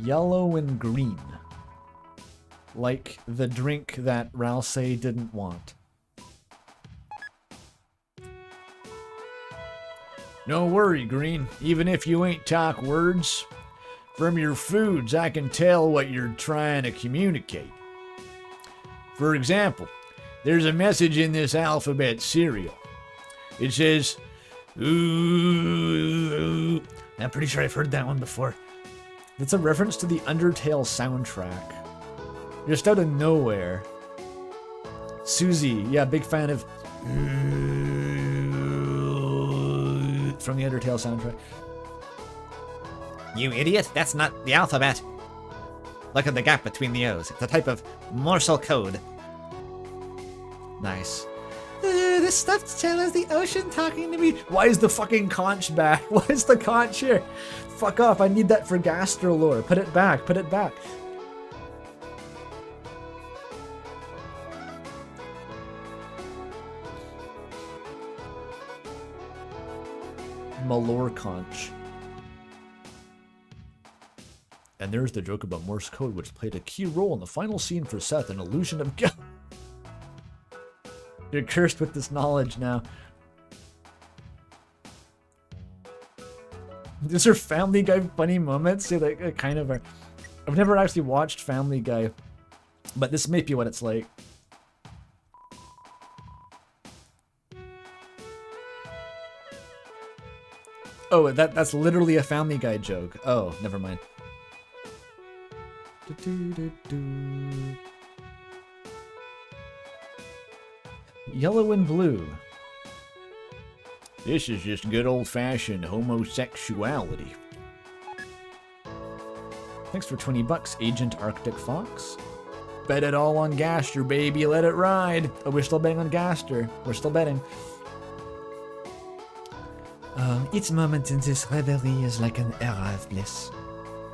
Yellow and green. Like the drink that Ralsei didn't want. No worry, Green. Even if you ain't talk words, from your foods I can tell what you're trying to communicate. For example, there's a message in this alphabet cereal. It says, ooh. I'm pretty sure I've heard that one before. It's a reference to the Undertale soundtrack. Just out of nowhere. Susie, yeah, big fan of from the Undertale soundtrack. You idiot, that's not the alphabet. Look at the gap between the O's. It's a type of morsel code. Nice. The stuffed shell is the ocean talking to me. Why is the fucking conch back? Why is the conch here? Fuck off, I need that for Gaster lore. Put it back, put it back. Malore conch. And there's the joke about Morse code, which played a key role in the final scene for Seth, an illusion of God. You're cursed with this knowledge now. These are Family Guy funny moments. See, like, kind of are. I've never actually watched Family Guy, but this may be what it's like. Oh, that's literally a Family Guy joke. Oh, never mind. Yellow and blue. This is just good old-fashioned homosexuality. Thanks for 20 bucks, Agent Arctic Fox. Bet it all on Gaster, baby. Let it ride. Oh, we're still betting on Gaster. We're still betting. Each moment in this reverie is like an era of bliss.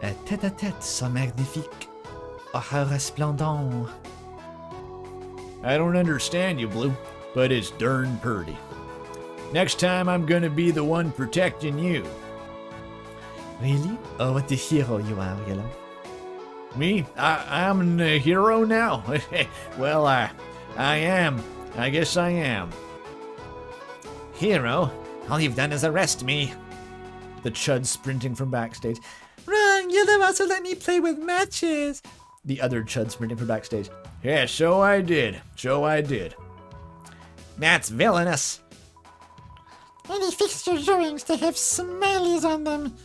A tête-à-tête so magnifique. Oh, how resplendant. I don't understand you, Blue, but it's darn purty. Next time I'm gonna be the one protecting you. Really? Oh, what a hero you are, Yellow. Me? I'm a hero now? Well, I am. I guess I am. Hero? All you've done is arrest me. The chud sprinting from backstage. Wrong! Yellow also let me play with matches. The other chud sprinting from backstage. Yeah, so I did. So I did. That's villainous. Any fixture drawings to have smileys on them.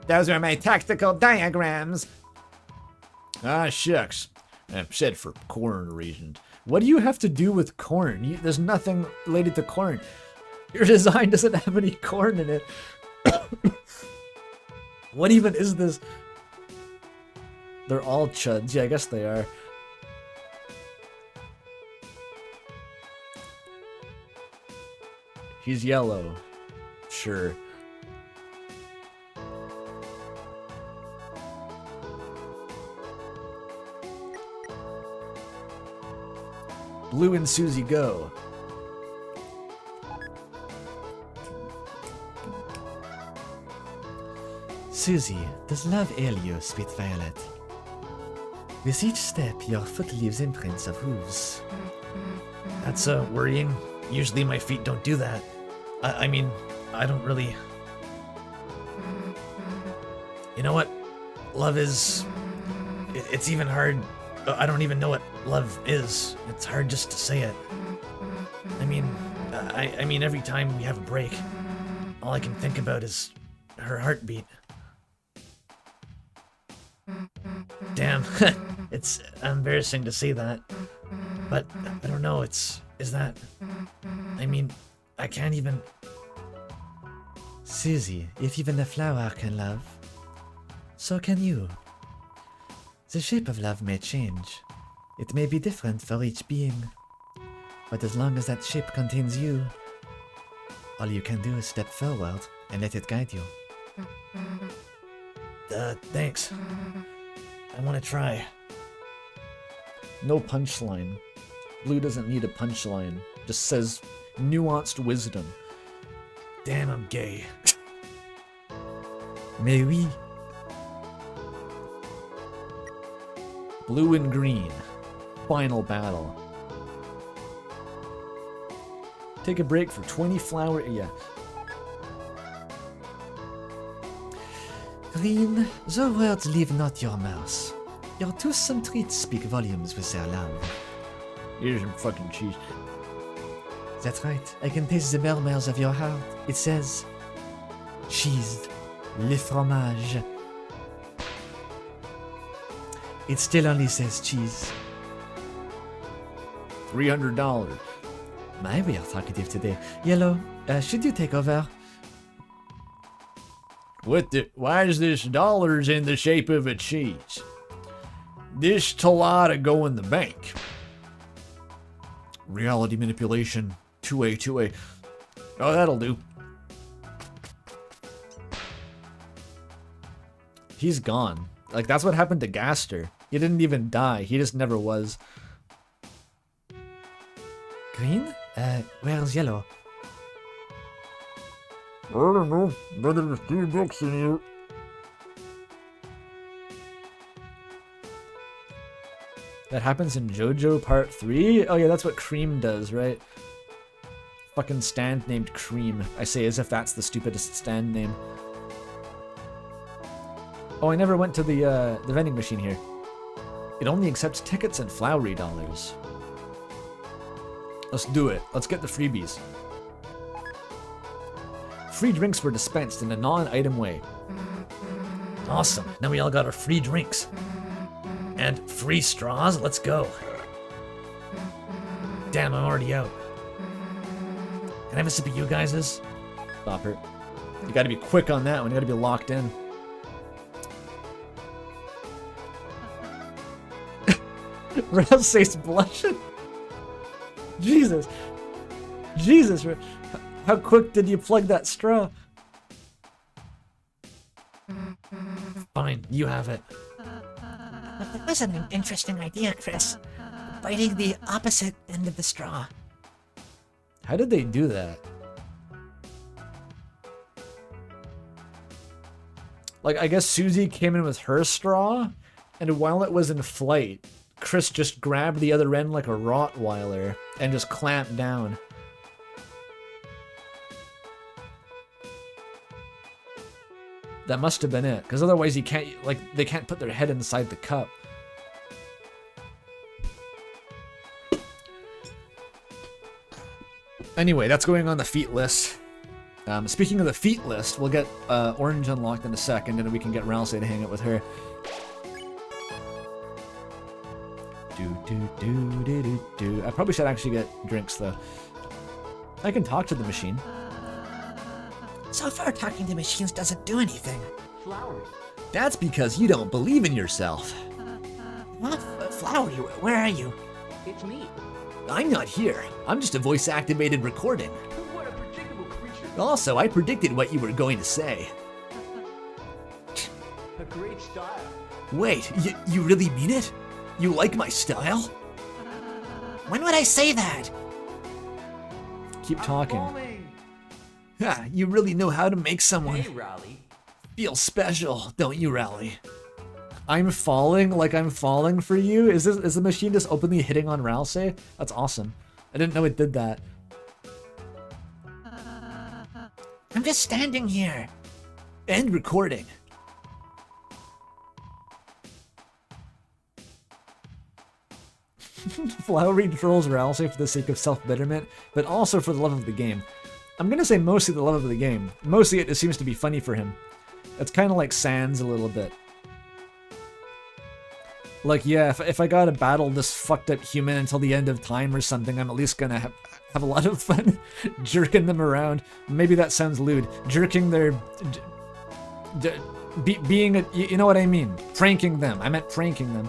Those are my tactical diagrams. Ah, shucks. I'm said for corn reasons. What do you have to do with corn? There's nothing related to corn. Your design doesn't have any corn in it. What even is this? They're all chuds. Yeah, I guess they are. He's yellow. Sure. Blue and Susie go. Susie, does love ail you, sweet Violet? With each step, your foot leaves imprints of hooves. That's worrying. Usually my feet don't do that. I mean, I don't really... You know what? Love is... It's even hard... I don't even know what love is. It's hard just to say it. I mean, every time we have a break, all I can think about is her heartbeat. Damn, it's embarrassing to say that, but I don't know, is that... I mean, I can't even... Susie, if even a flower can love, so can you. The shape of love may change. It may be different for each being. But as long as that shape contains you, all you can do is step forward and let it guide you. Thanks. I want to try. No punchline. Blue doesn't need a punchline. Just says nuanced wisdom. Damn, I'm gay. Mais oui. Blue and green. Final battle. Take a break for 20 flower... Yeah. Green, the words leave not your mouth. Your toothsome treats speak volumes with their love. Here's some fucking cheese. That's right, I can taste the murmurs of your heart. It says, cheese, le fromage. It still only says cheese. $300. My, we are talkative today. Yellow, should you take over? Why is this dollars in the shape of a cheese? This ought to go in the bank. Reality manipulation. 2A. Oh, that'll do. He's gone. Like, that's what happened to Gaster. He didn't even die. He just never was. Green? Where's yellow? I don't know, but there's $3 in here. That happens in JoJo Part 3? Oh yeah, that's what Cream does, right? Fucking stand named Cream. I say as if that's the stupidest stand name. Oh, I never went to the vending machine here. It only accepts tickets and flowery dollars. Let's do it. Let's get the freebies. Free drinks were dispensed in a non-item way. Awesome. Now we all got our free drinks. And free straws? Let's go. Damn, I'm already out. Can I have a sip of you guys's? Stop it. You gotta be quick on that one. You gotta be locked in. Ralph's blushing. Jesus. Jesus. How quick did you plug that straw? Fine, you have it. That was an interesting idea, Chris. Biting the opposite end of the straw. How did they do that? Like, I guess Susie came in with her straw, and while it was in flight, Chris just grabbed the other end like a Rottweiler and just clamped down. That must have been it, because otherwise you can't, like, they can't put their head inside the cup. Anyway, that's going on the feat list. Speaking of the feat list, we'll get Orange unlocked in a second, and then we can get Ralsei to hang out with her. I probably should actually get drinks, though. I can talk to the machine. So far, talking to machines doesn't do anything. Flowers. That's because you don't believe in yourself. What? Flowery, where are you? It's me. I'm not here. I'm just a voice-activated recording. What a predictable creature. Also, I predicted what you were going to say. A great style. Wait, you really mean it? You like my style? When would I say that? Keep talking. Falling. Ha, you really know how to make someone Hey, Raleigh. feel special, don't you, Rally? I'm falling like I'm falling for you? Is the machine just openly hitting on Ralsei? That's awesome. I didn't know it did that. I'm just standing here. And recording. Flowery trolls Ralsei for the sake of self-betterment, but also for the love of the game. I'm gonna say mostly the love of the game. Mostly it just seems to be funny for him. It's kind of like Sans a little bit. Like, yeah, if I gotta battle this fucked up human until the end of time or something, I'm at least gonna have a lot of fun jerking them around. Maybe that sounds lewd. Jerking their... being a... You know what I mean? Pranking them. I meant pranking them.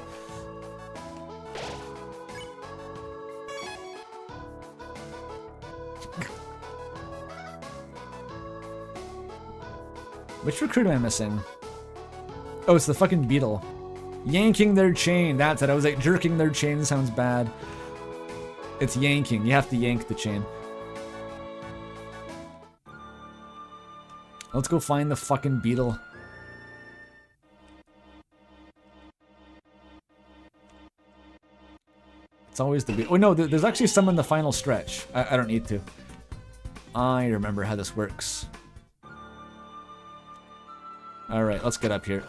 Which recruit am I missing? Oh, it's the fucking beetle. Yanking their chain. That's it. I was like, jerking their chain sounds bad. It's yanking. You have to yank the chain. Let's go find the fucking beetle. It's always the beetle. Oh no, there's actually some in the final stretch. I don't need to. I remember how this works. Alright, let's get up here.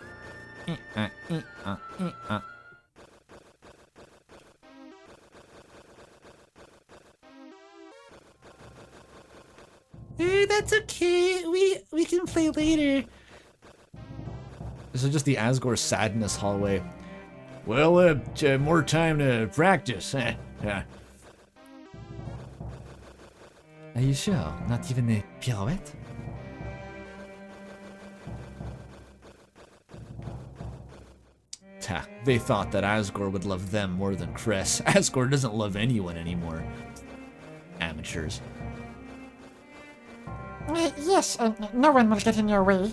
Hey, that's okay. We can play later. This is just the Asgore sadness hallway. Well, more time to practice. Yeah. Are you sure? Not even a pirouette? they thought that Asgore would love them more than Chris. Asgore doesn't love anyone anymore. Amateurs. Yes, no one will get in your way.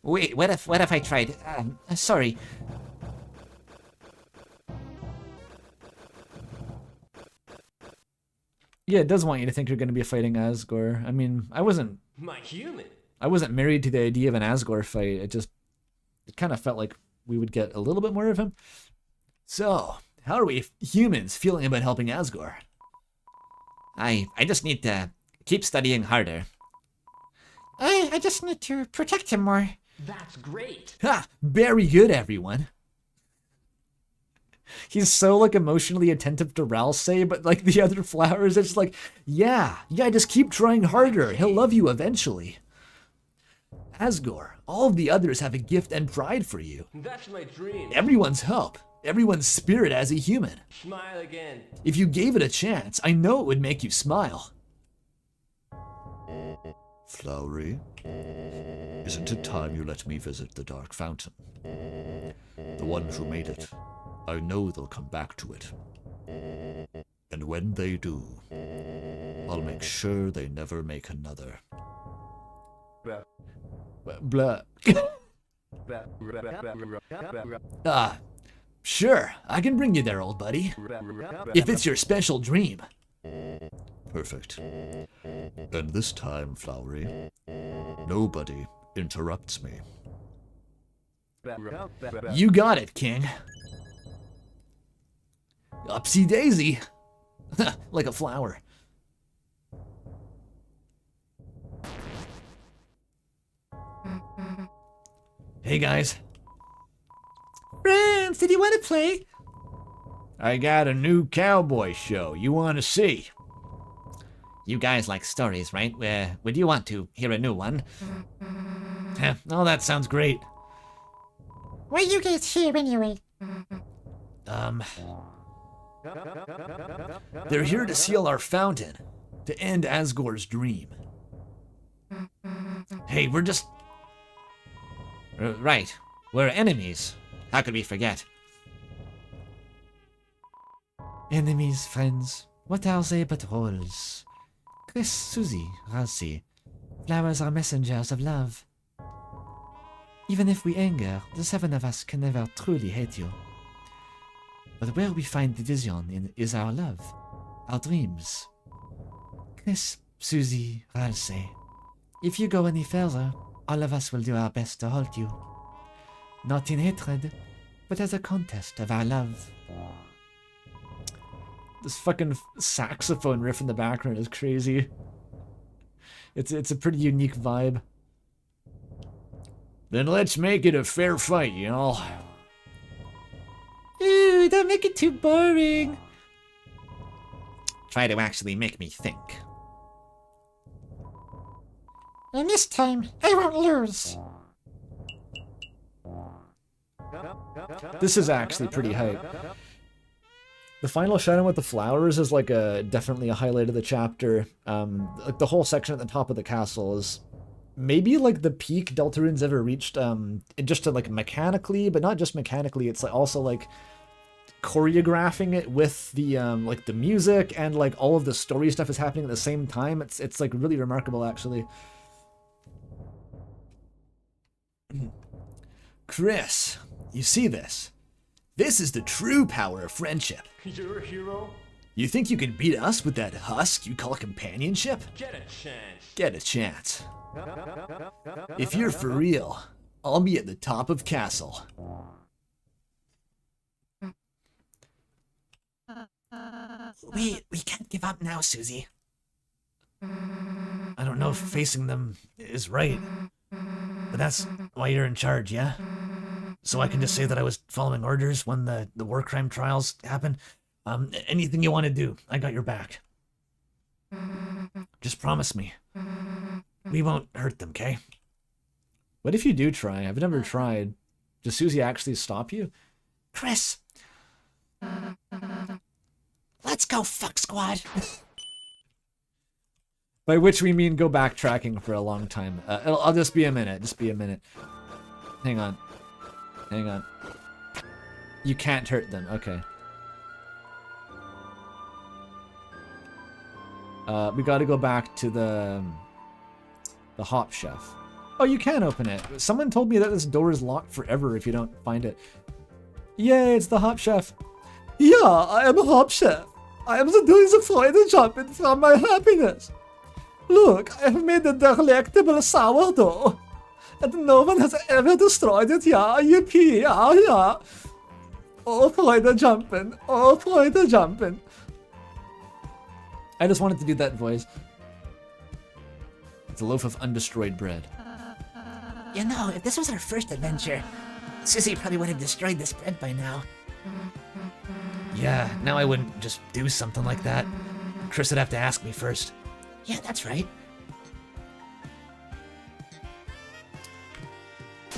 Wait, what if I tried? Sorry. Yeah, it does want you to think you're going to be fighting Asgore. I mean, I wasn't My human. married to the idea of an Asgore fight. It kind of felt like we would get a little bit more of him. So, how are we humans feeling about helping Asgore? I just need to keep studying harder. I just need to protect him more. That's great. Ha! Very good, everyone. He's so, like, emotionally attentive to Ralsei, but, like, the other flowers, it's like, yeah, just keep trying harder. He'll love you eventually. Asgore, all of the others have a gift and pride for you. That's my dream. Everyone's hope, everyone's spirit as a human. Smile again. If you gave it a chance, I know it would make you smile. Flowery, isn't it time you let me visit the Dark Fountain? The ones who made it, I know they'll come back to it. And when they do, I'll make sure they never make another. Blah. Sure, I can bring you there, old buddy. If it's your special dream. Perfect. And this time, Flowery, nobody interrupts me. You got it, King. Upsy daisy. Like a flower. Hey guys. Friends, did you want to play? I got a new cowboy show you want to see. You guys like stories, right? Would you want to hear a new one? Oh, that sounds great. Why are you guys here anyway? They're here to seal our fountain, to end Asgore's dream. Hey, we're just... Right. We're enemies. How could we forget? Enemies, friends, what are they but roles? Chris, Susie, Ralsei, flowers are messengers of love. Even if we anger, the seven of us can never truly hate you. But where we find division is our love, our dreams. Chris, Susie, Ralsei, if you go any further, all of us will do our best to halt you. Not in hatred, but as a contest of our love. This fucking saxophone riff in the background is crazy. It's a pretty unique vibe. Then let's make it a fair fight, y'all. Ooh, don't make it too boring. Try to actually make me think. And this time, I won't lose. This is actually pretty hype. The final showdown with the flowers is like definitely a highlight of the chapter. Like the whole section at the top of the castle is maybe like the peak Deltarune's ever reached. Just to like mechanically, but not just mechanically. It's like also like choreographing it with the like the music and like all of the story stuff is happening at the same time. It's like really remarkable actually. Chris, you see this? This is the true power of friendship. You're a hero. You think you can beat us with that husk you call companionship? Get a chance. Get a chance. If you're for real, I'll be at the top of castle. We can't give up now, Susie. I don't know if facing them is right, but that's why you're in charge, yeah? So I can just say that I was following orders when the war crime trials happened. Anything you want to do, I got your back. Just promise me. We won't hurt them, okay? What if you do try? I've never tried. Does Susie actually stop you? Chris! Let's go, fuck squad! By which we mean go backtracking for a long time. I'll just be a minute. Just be a minute. Hang on. Hang on. You can't hurt them. Okay. We gotta go back to the Hop Chef. Oh, you can open it. Someone told me that this door is locked forever if you don't find it. Yay, it's the Hop Chef. Yeah, I am a Hop Chef. I am doing the Freude jumping from my happiness. Look, I have made a delectable sourdough. And no one has ever destroyed it, yeah, yippee, yeah, yeah. Oh, Freude jumping. Oh, Freude jumping. I just wanted to do that voice. It's a loaf of undestroyed bread. You know, if this was our first adventure, Sissy probably would have destroyed this bread by now. Yeah, now I wouldn't just do something like that. Chris would have to ask me first. Yeah, that's right.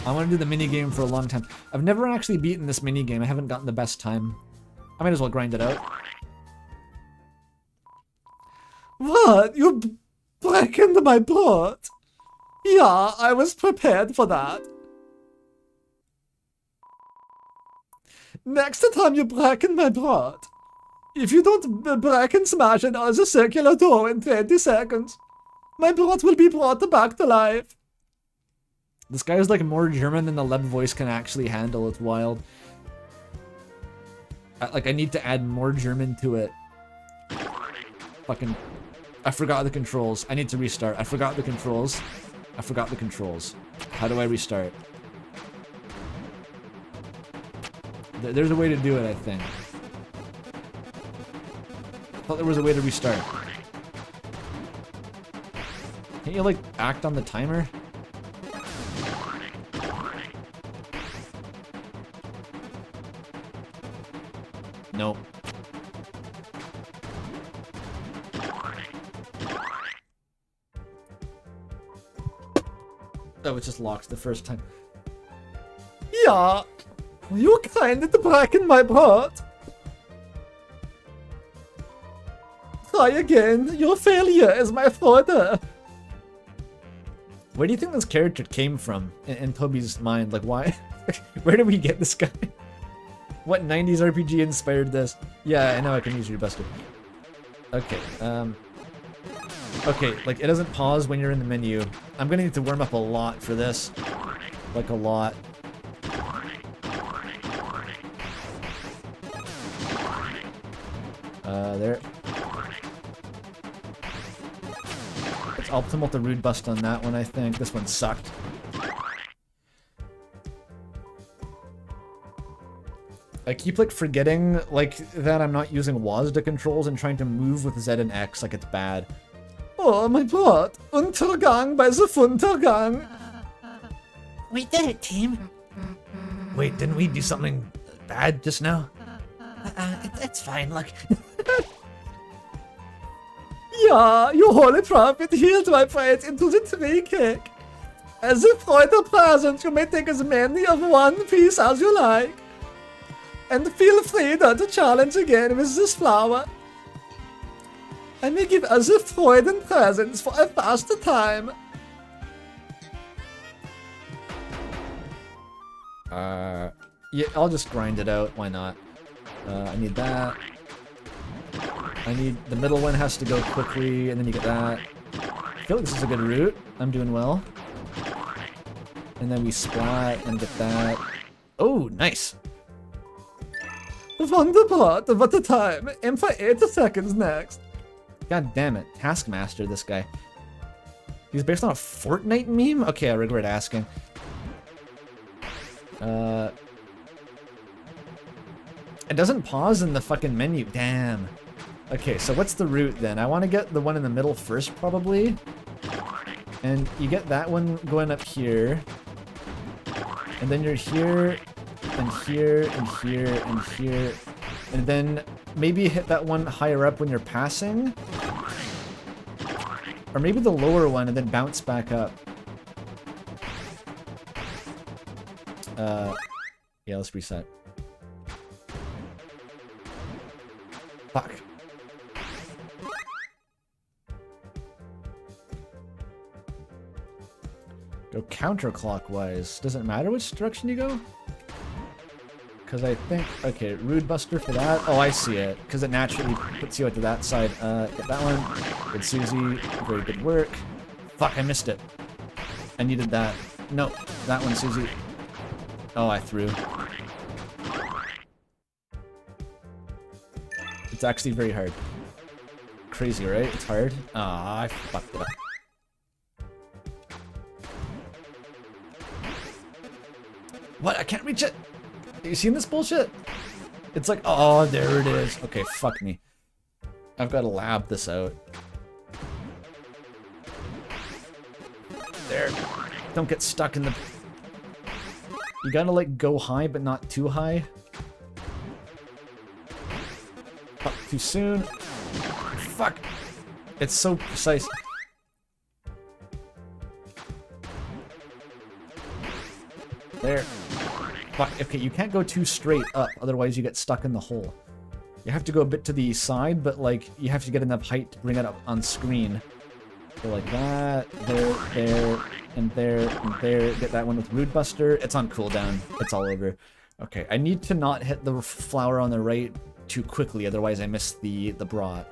I want to do the minigame for a long time. I've never actually beaten this minigame. I haven't gotten the best time. I might as well grind it out. What? You blackened my blood? Yeah, I was prepared for that. Next time you blacken my blood, if you don't break and smash another circular door in 20 seconds, my blood will be brought back to life. This guy is like more German than the Leb voice can actually handle. It's wild. I need to add more German to it. Fucking... I forgot the controls. I need to restart. I forgot the controls. I forgot the controls. How do I restart? There's a way to do it, I think. I thought there was a way to restart. Can't you, like, act on the timer? Nope. Oh, it just locks the first time. Yeah, you kinda blacken my blood. Try again. Your failure is my father. Where do you think this character came from in Toby's mind? Like, why? Where did we get this guy? What 90s RPG inspired this? Yeah, I know I can use your buster. Okay, okay, like, it doesn't pause when you're in the menu. I'm gonna need to warm up a lot for this. Like, a lot. There. It's optimal to rude bust on that one, I think. This one sucked. I keep, like, forgetting, like, that I'm not using WASD controls and trying to move with Z and X like it's bad. Oh, my blood! Untergang by the Funtergang! We did it, team! Wait, didn't we do something bad just now? It's fine, look. Yeah, your holy prophet healed my bite into the tree cake. As a Freude present, you may take as many of one piece as you like. And feel free to challenge again with this flower. I may give other Freuden presents for a faster time. Yeah, I'll just grind it out, why not? I need that. I need, the middle one has to go quickly, and then you get that. I feel like this is a good route. I'm doing well. And then we splat and get that. Oh, nice. Wonderful, what a time. Aim for 8 seconds next. God damn it. Taskmaster, this guy. He's based on a Fortnite meme? Okay, I regret asking. It doesn't pause in the fucking menu. Damn. Okay, so what's the route then? I want to get the one in the middle first, probably. And you get that one going up here. And then you're here, and here, and here, and here. And then maybe hit that one higher up when you're passing. Or maybe the lower one and then bounce back up. Yeah, let's reset. Go counterclockwise. Does it matter which direction you go? Because I think... Okay, Rude Buster for that. Oh, I see it. Because it naturally puts you out to that side. Get that one. Good Susie. Very good work. Fuck, I missed it. I needed that. No, that one, Susie. Oh, I threw. It's actually very hard. Crazy, right? It's hard. Ah, I fucked it up. What? I can't reach it! You seen this bullshit? It's like, oh, there it is. Okay, fuck me. I've got to lab this out. There. Don't get stuck in the... You gotta, like, go high, but not too high. Up too soon. Fuck! It's so precise. There. Fuck, okay, you can't go too straight up, otherwise you get stuck in the hole. You have to go a bit to the side, but, like, you have to get enough height to bring it up on screen. So like that, there, and there, and there. Get that one with Rude Buster. It's on cooldown. It's all over. Okay, I need to not hit the flower on the right too quickly, otherwise I miss the brat.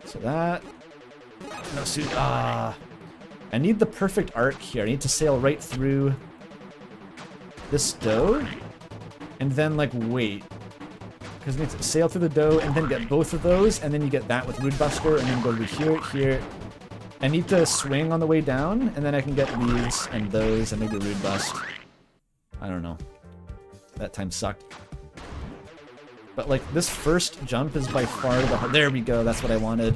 So that... No, I need the perfect arc here. I need to sail right through this dough, and then, like, wait. Because you need to sail through the dough, and then get both of those, and then you get that with Rude Buster, and then go to here, here. I need to swing on the way down, and then I can get these, and those, and maybe Rude Bust. I don't know. That time sucked. But, like, this first jump is by far the hard... There we go, that's what I wanted.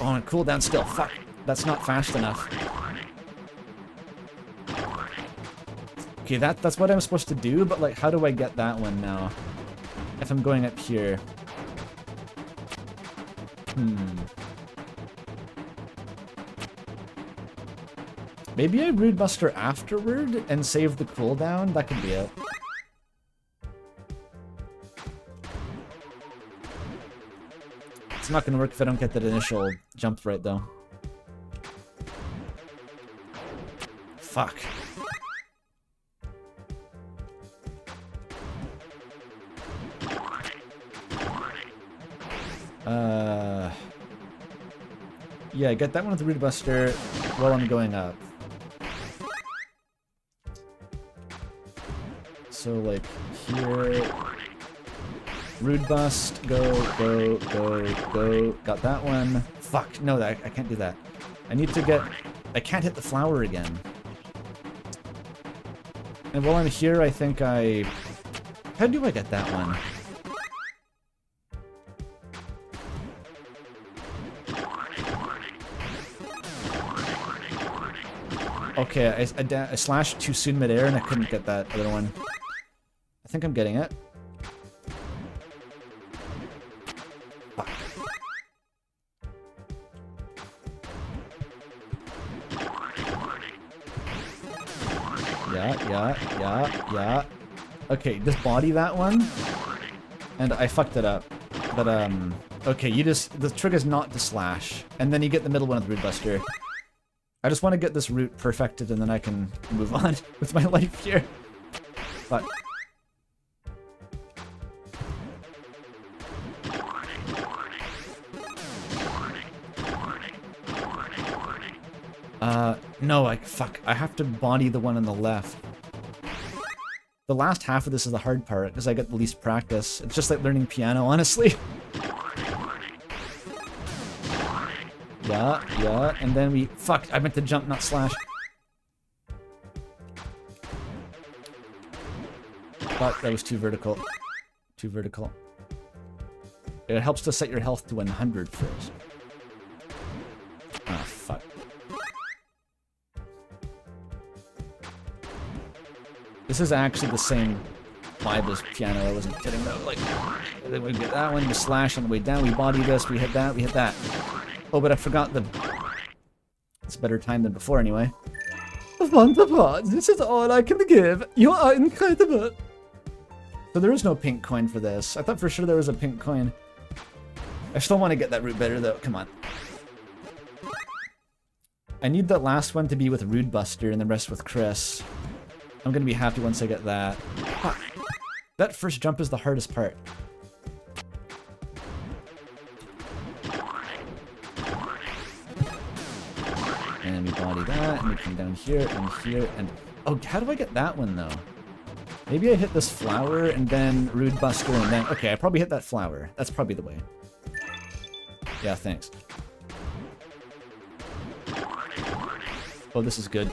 Oh, and cooldown still. Fuck. That's not fast enough. Okay, that's what I'm supposed to do, but, like, how do I get that one now? If I'm going up here. Maybe I Rude Buster afterward and save the cooldown? That could be it. It's not gonna work if I don't get that initial jump right, though. Fuck. Yeah, get that one with the Rude Buster while I'm going up. So, like, here... Rude Bust, go, go, go, go. Got that one. Fuck, no, I can't do that. I need to get... I can't hit the flower again. And while I'm here, I think I... How do I get that one? Okay, I slashed too soon midair and I couldn't get that other one. I think I'm getting it. Fuck. Yeah. Okay, just body that one. And I fucked it up. But, okay, the trick is not to slash. And then you get the middle one with Rude Buster. I just want to get this route perfected and then I can move on with my life here. But... no, fuck. I have to body the one on the left. The last half of this is the hard part, because I get the least practice. It's just like learning piano, honestly. Yeah, and then we... Fuck, I meant to jump, not slash. Fuck, that was too vertical. Too vertical. It helps to set your health to 100 first. Ah, fuck. This is actually the same vibe as piano. I wasn't kidding though. Like, then we get that one, we slash on the way down, we body this, we hit that, we hit that. Oh, but I forgot the... It's a better time than before, anyway. Wonderful! This is all I can give! You are incredible! So there is no pink coin for this. I thought for sure there was a pink coin. I still want to get that route better, though. Come on. I need that last one to be with Rude Buster and the rest with Chris. I'm gonna be happy once I get that. Fuck. That first jump is the hardest part. And we body that, and we come down here, and... Oh, how do I get that one, though? Maybe I hit this flower, and then Rude Buster, and then... Okay, I probably hit that flower. That's probably the way. Yeah, thanks. Oh, this is good.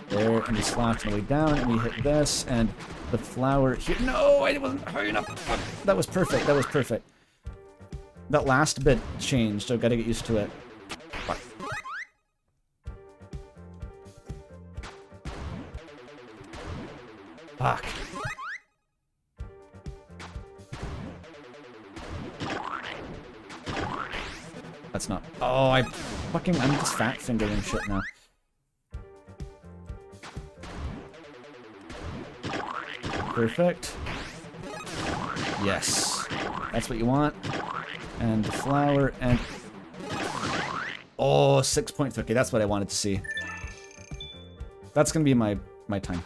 There, and we slash on the way down, and we hit this, and the flower here. No, I wasn't high enough. Fuck. That was perfect. That was perfect. That last bit changed, so I've got to get used to it. Fuck. Fuck. That's not... Oh, I'm just fat fingering shit now. Perfect. Yes. That's what you want. And the flower and... Oh, 6 points. Okay, that's what I wanted to see. That's gonna be my time.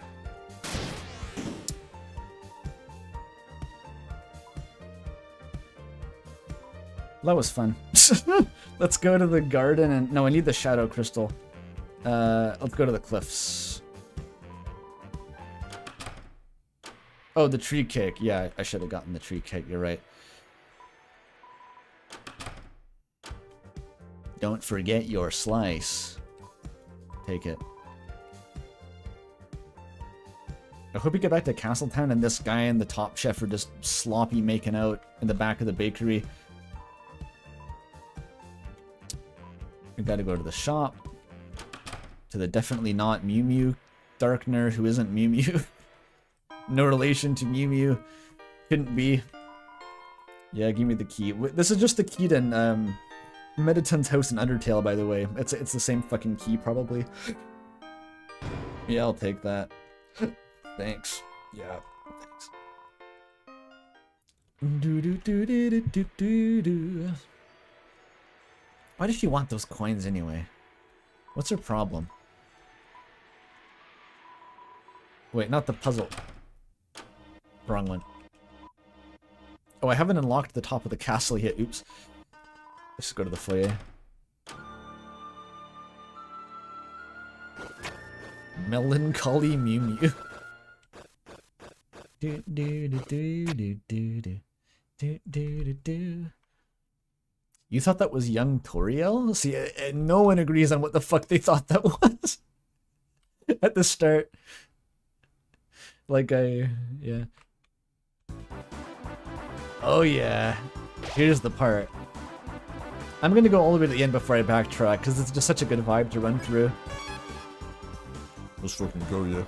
That was fun. Let's go to the garden and... No, I need the shadow crystal. Let's go to the cliffs. Oh, the tree cake. Yeah, I should have gotten the tree cake. You're right. Don't forget your slice. Take it. I hope we get back to Castletown and this guy and the top chef are just sloppy making out in the back of the bakery. We gotta go to the shop. To the definitely not Mew Mew Darkner who isn't Mew Mew. No relation to Mew Mew. Couldn't be. Yeah, give me the key. This is just the key to Mediton's house in Undertale, by the way. It's the same fucking key, probably. Yeah, I'll take that. Thanks. Yeah, thanks. Why does she want those coins anyway? What's her problem? Wait, not the puzzle. Wrong one. Oh, I haven't unlocked the top of the castle yet. Oops. Let's go to the foyer. Melancholy Mew Mew. Do do do do do do do do do. You thought that was young Toriel? See, no one agrees on what the fuck they thought that was at the start. Like yeah. Oh yeah. Here's the part. I'm gonna go all the way to the end before I backtrack, because it's just such a good vibe to run through. Let's fucking go, yeah.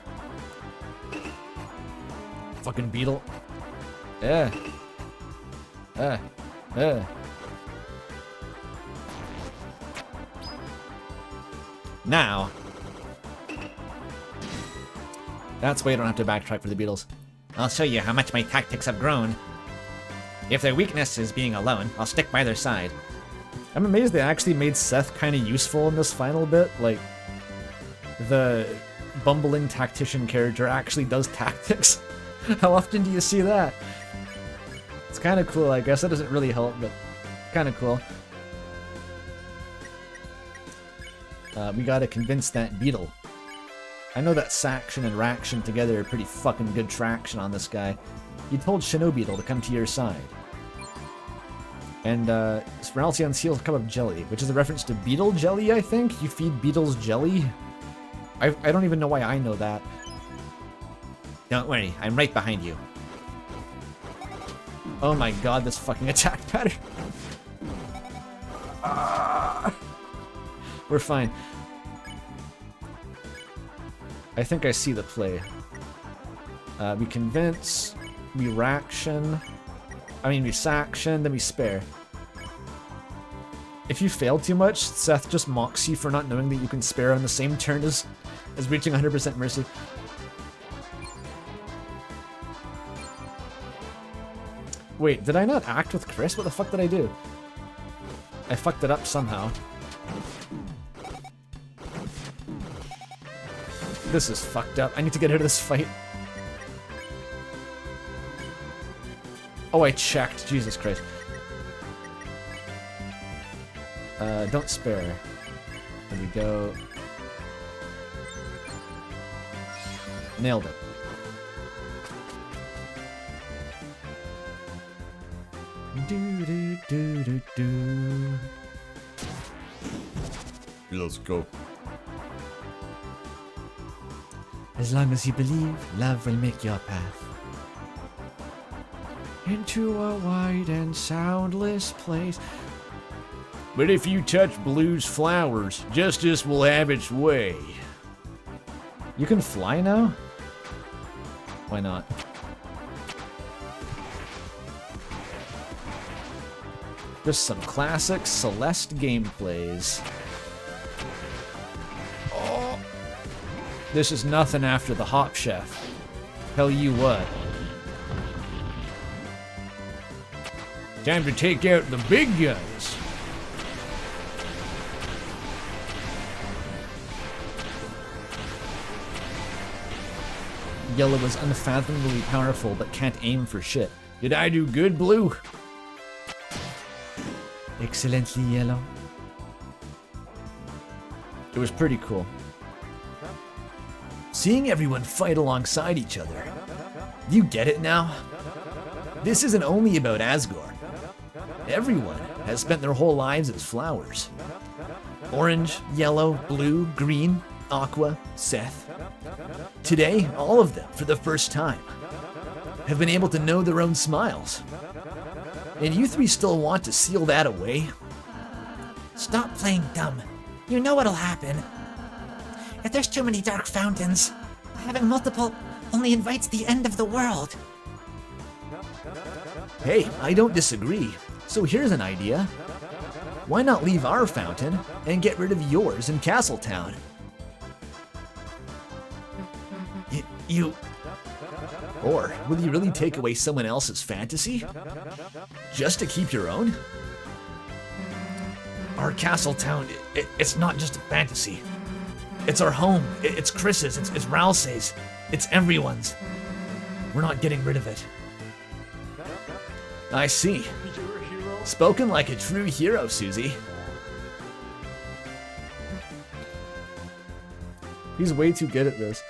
Fucking beetle. Yeah. Now. That's why you don't have to backtrack for the beetles. I'll show you how much my tactics have grown. If their weakness is being alone, I'll stick by their side. I'm amazed they actually made Seth kind of useful in this final bit. Like, the bumbling tactician character actually does tactics. How often do you see that? It's kind of cool, I guess. That doesn't really help, but kind of cool. We gotta convince that beetle. I know that Saction and Raction together are pretty fucking good traction on this guy. You told Shinobeetle to come to your side. And, Ralsei steals a cup of jelly, which is a reference to beetle jelly, I think? You feed beetles jelly? I don't even know why I know that. Don't worry, I'm right behind you. Oh my god, this fucking attack pattern. We're fine. I think I see the play. We convince, we Raction, we Saction, then we spare. If you fail too much, Seth just mocks you for not knowing that you can spare on the same turn as reaching 100% mercy. Wait, did I not act with Chris? What the fuck did I do? I fucked it up somehow. This is fucked up. I need to get out of this fight. Oh, I checked. Jesus Christ. Don't spare. There we go. Nailed it. Do do do do do. Let's go. As long as you believe, love will make your path. Into a wide and soundless place. But if you touch Blue's flowers, justice will have its way. You can fly now? Why not? Just some classic Celeste gameplays. Oh. This is nothing after the Hop Chef. Tell you what. Time to take out the big guns. Yellow is unfathomably powerful but can't aim for shit. Did I do good, Blue? Excellently, Yellow. It was pretty cool. Seeing everyone fight alongside each other. You get it now? This isn't only about Asgore. Everyone has spent their whole lives as flowers. Orange, yellow, blue, green, aqua, Seth. Today, all of them, for the first time, have been able to know their own smiles. And you three still want to seal that away? Stop playing dumb. You know what'll happen. If there's too many dark fountains, having multiple only invites the end of the world. Hey, I don't disagree. So here's an idea. Why not leave our fountain and get rid of yours in Castletown? You... Or will you really take away someone else's fantasy? Just to keep your own? Our Castletown, it's not just a fantasy. It's our home. It's Chris's. It's Ralsei's. It's everyone's. We're not getting rid of it. I see. Spoken like a true hero, Susie. He's way too good at this.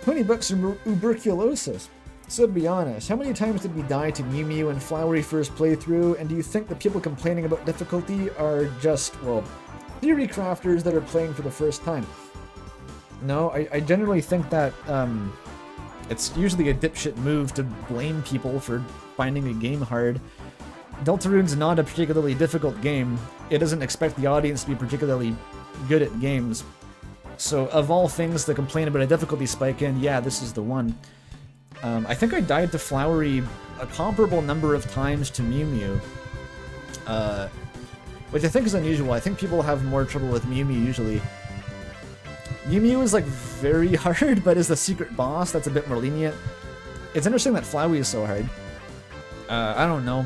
20 bucks from Uberculosis. So to be honest, how many times did we die to Mew Mew in Flowery first playthrough, and do you think the people complaining about difficulty are just, well, theory crafters that are playing for the first time? No, I generally think that it's usually a dipshit move to blame people for finding a game hard. Deltarune's not a particularly difficult game. It doesn't expect the audience to be particularly good at games. So of all things to complain about a difficulty spike in, yeah, this is the one. I think I died to Flowery a comparable number of times to Mew Mew. Which I think is unusual. I think people have more trouble with Mew Mew usually. Mew Mew is like very hard, but is the secret boss that's a bit more lenient. It's interesting that Flowery is so hard. I don't know.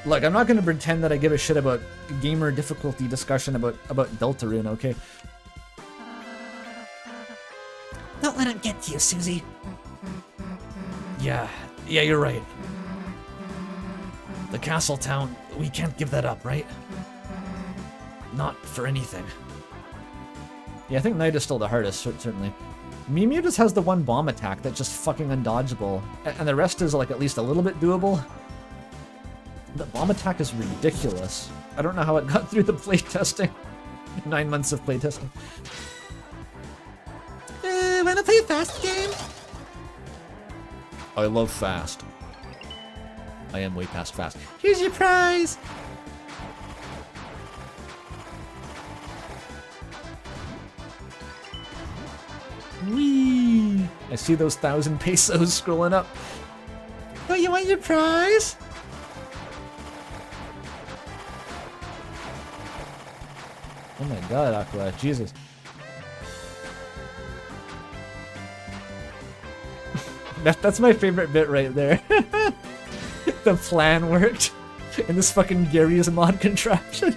Look, I'm not going to pretend that I give a shit about gamer difficulty discussion about Deltarune, okay? Don't let him get to you, Susie. Yeah, you're right. The Castletown, we can't give that up, right? Not for anything. Yeah, I think Knight is still the hardest, certainly. Mew Mew just has the one bomb attack that's just fucking undodgeable, and the rest is like at least a little bit doable. The bomb attack is ridiculous. I don't know how it got through the playtesting. 9 months of playtesting. Wanna play a fast game? I love fast. I am way past fast. Here's your prize! Whee! I see those 1,000 pesos scrolling up. Don't you want your prize? Oh my god, Aqua, Jesus. That's my favorite bit right there. The plan worked in this fucking Gary's mod contraption.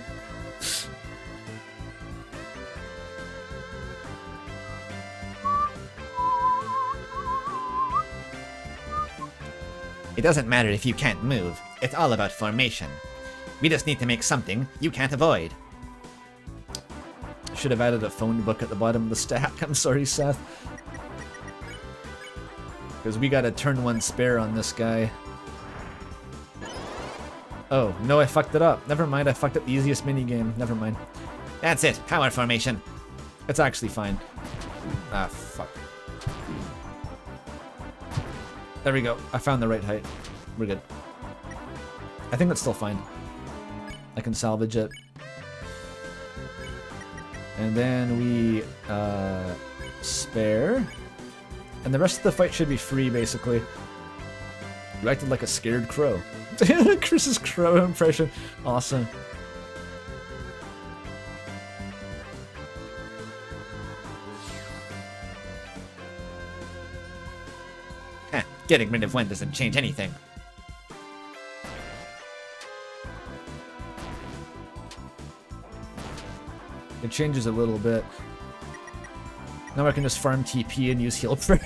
It doesn't matter if you can't move. It's all about formation. We just need to make something you can't avoid. Should have added a phone book at the bottom of the stack. I'm sorry, Seth. Because we got a turn 1 spare on this guy. Oh, no, I fucked it up. Never mind, I fucked up the easiest minigame. Never mind. That's it. Power formation. It's actually fine. Ah, fuck. There we go. I found the right height. We're good. I think that's still fine. I can salvage it. And then we spare. And the rest of the fight should be free, basically. You acted like a scared crow. Chris's crow impression. Awesome. Heh, getting rid of one doesn't change anything. It changes a little bit. Now I can just farm TP and use heal prayer.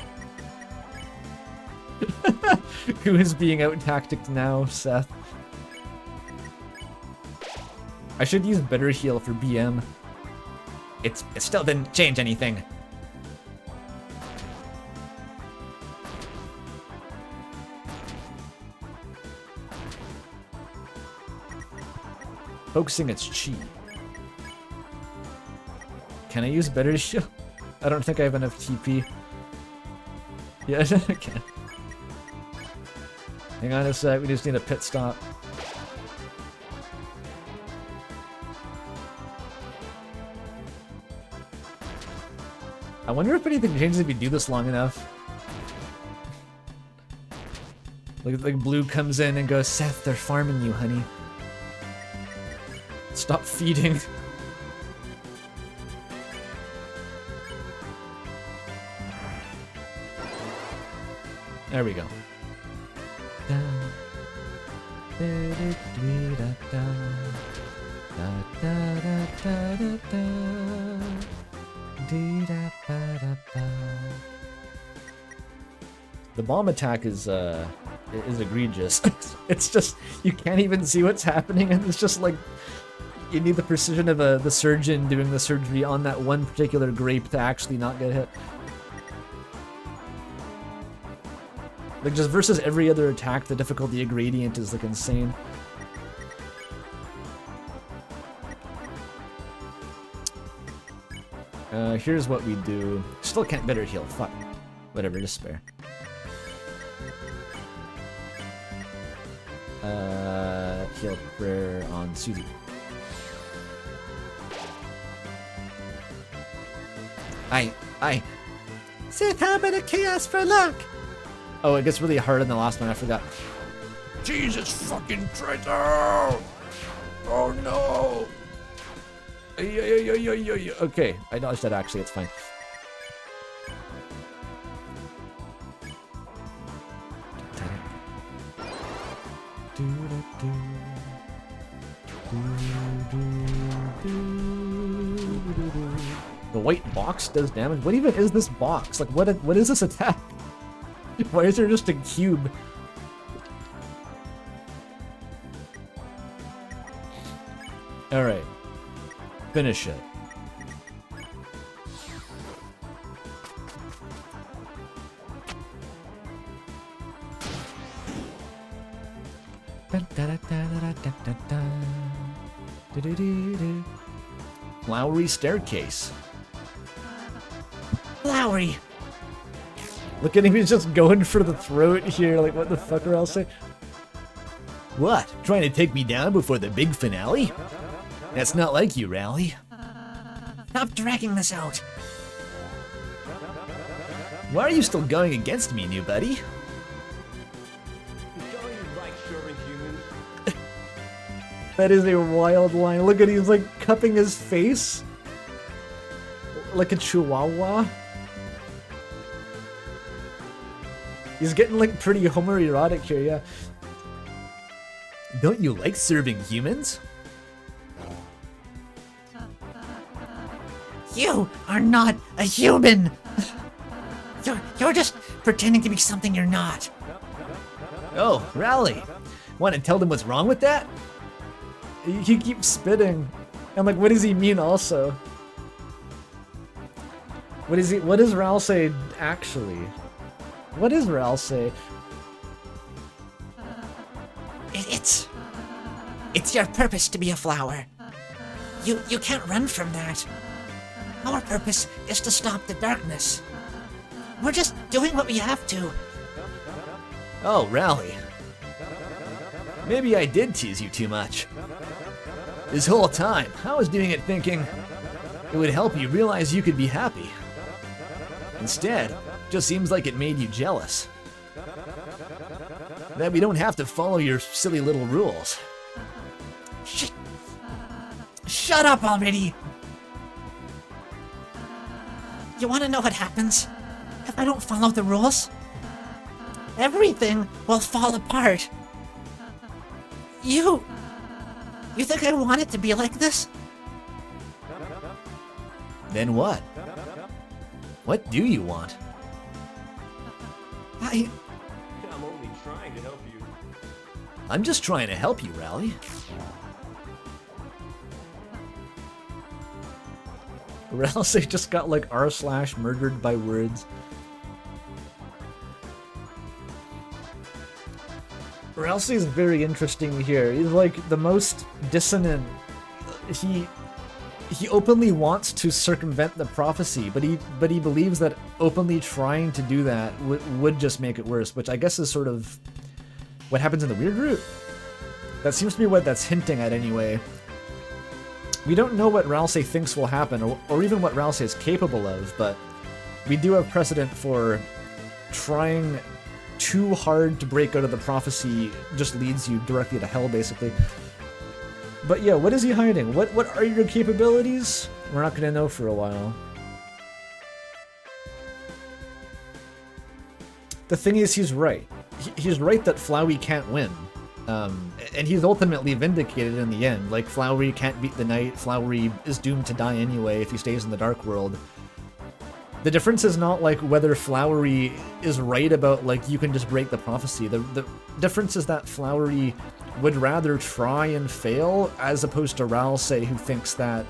Who is being out-tacticked now, Seth? I should use better heal for BM. It still didn't change anything. Focusing its chi. Can I use better shield? I don't think I have enough TP. Yeah, I can. Hang on a sec, we just need a pit stop. I wonder if anything changes if you do this long enough. Like Blue comes in and goes, Seth, they're farming you, honey. Stop feeding. There we go. The bomb attack is egregious. It's just you can't even see what's happening, and it's just like you need the precision of the surgeon doing the surgery on that one particular grape to actually not get hit. Like, just versus every other attack, the difficulty gradient is, like, insane. Here's what we do. Still can't better heal. Fuck. Whatever, just spare. Heal prayer on Susie. Sith, how about a chaos for luck? Oh, it gets really hard in the last one, I forgot. Jesus fucking traitor! Oh no! Okay, I dodged that actually, it's fine. The white box does damage? What even is this box? Like, what is this attack? Why is there just a cube? Alright. Finish it. Flowery staircase. Lowry. Look at him, he's just going for the throat here. Like, what the fuck are I say? What? Trying to take me down before the big finale? That's not like you, Rally. Stop dragging this out. Why are you still going against me, new buddy? You sure you like serving humans? That is a wild line. Look at he's like cupping his face. Like a chihuahua. He's getting like pretty homoerotic here, yeah. Don't you like serving humans? You are not a human! You're just pretending to be something you're not. Oh, Rowley. Want to tell them what's wrong with that? He keeps spitting. I'm like, what does he mean also? What does Ral say actually? What does Ral say? It's your purpose to be a flower. You can't run from that. Our purpose is to stop the darkness. We're just doing what we have to. Oh, Rowley. Maybe I did tease you too much. This whole time, I was doing it thinking it would help you realize you could be happy. Instead, just seems like it made you jealous. That we don't have to follow your silly little rules. Shut up already! You want to know what happens if I don't follow the rules? Everything will fall apart. You think I want it to be like this? Then what? What do you want? I'm only trying to help you. I'm just trying to help you, Rowley. Ralsei just got like r/ murdered by words. Ralsei is very interesting here. He's like the most dissonant. He openly wants to circumvent the prophecy, but he believes that openly trying to do that would just make it worse, which I guess is sort of what happens in the weird root. That seems to be what that's hinting at anyway. We don't know what Ralsei thinks will happen, or even what Ralsei is capable of, but we do have precedent for trying too hard to break out of the prophecy just leads you directly to hell, basically. But yeah, what is he hiding? What are your capabilities? We're not gonna know for a while. The thing is, he's right. He's right that Flowey can't win. And he's ultimately vindicated in the end. Like, Flowey can't beat the Knight, Flowey is doomed to die anyway if he stays in the Dark World. The difference is not, like, whether Flowey is right about, like, you can just break the prophecy. The difference is that Flowey would rather try and fail, as opposed to Ralsei, who thinks that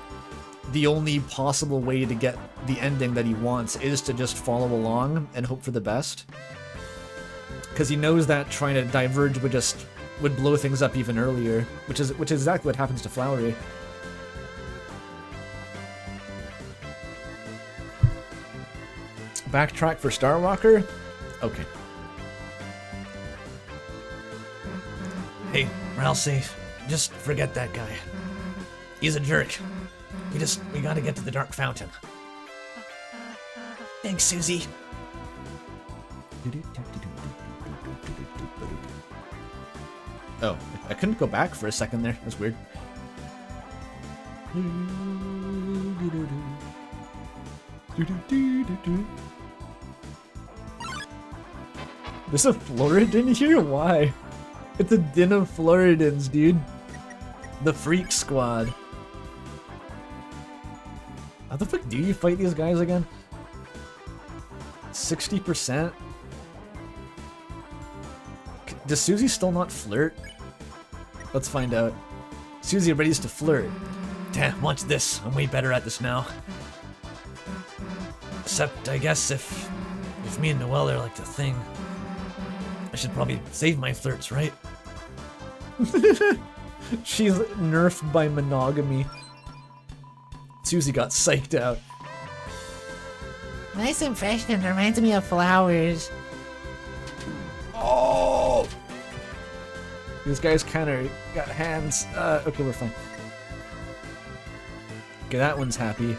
the only possible way to get the ending that he wants is to just follow along and hope for the best. Because he knows that trying to diverge would blow things up even earlier, which is exactly what happens to Flowey. Backtrack for Starwalker? Okay. Hey, Ralsei, just forget that guy. He's a jerk. We gotta get to the Dark Fountain. Thanks, Susie. Oh, I couldn't go back for a second there. That's weird. There's a Floridan here? Why? It's a din of Floridans, dude. The Freak Squad. How the fuck do you fight these guys again? 60%? Does Susie still not flirt? Let's find out. Susie readies to flirt. Damn, watch this. I'm way better at this now. Except, I guess, if me and Noelle are like the thing, I should probably save my flirts, right? She's nerfed by monogamy. Susie got psyched out. Nice impression. Reminds me of flowers. Oh! These guys kind of got hands. Okay, we're fine. Okay, that one's happy.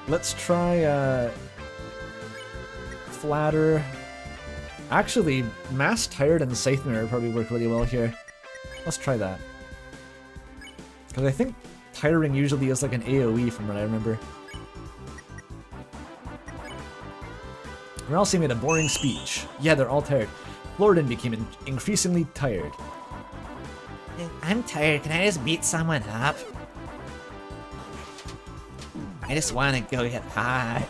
Let's try, Flatter. Actually, Mass Tired and Scythe Mirror probably work really well here. Let's try that. Because I think Tiring usually is like an AoE from what I remember. Ralsei made a boring speech. Yeah, they're all tired. Floridan became increasingly tired. I'm tired. Can I just beat someone up? I just want to go get high.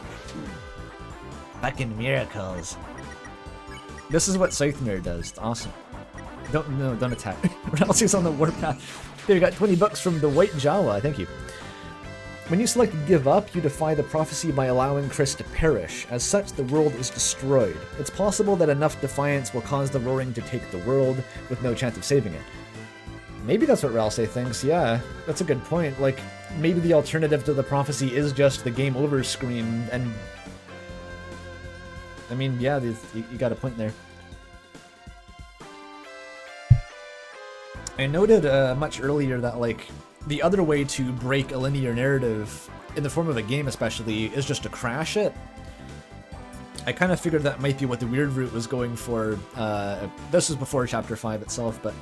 Fucking miracles. This is what Scythemare does. It's awesome. Don't attack. Ralsei's on the warpath. There, you got 20 bucks from the White Jawa. Thank you. When you select Give Up, you defy the prophecy by allowing Chris to perish. As such, the world is destroyed. It's possible that enough defiance will cause the Roaring to take the world, with no chance of saving it. Maybe that's what Ralsei thinks, yeah. That's a good point. Like, maybe the alternative to the prophecy is just the game over screen, and... I mean, yeah, you got a point there. I noted much earlier that, like, the other way to break a linear narrative, in the form of a game especially, is just to crash it. I kind of figured that might be what the Weird Root was going for. This was before Chapter 5 itself, but,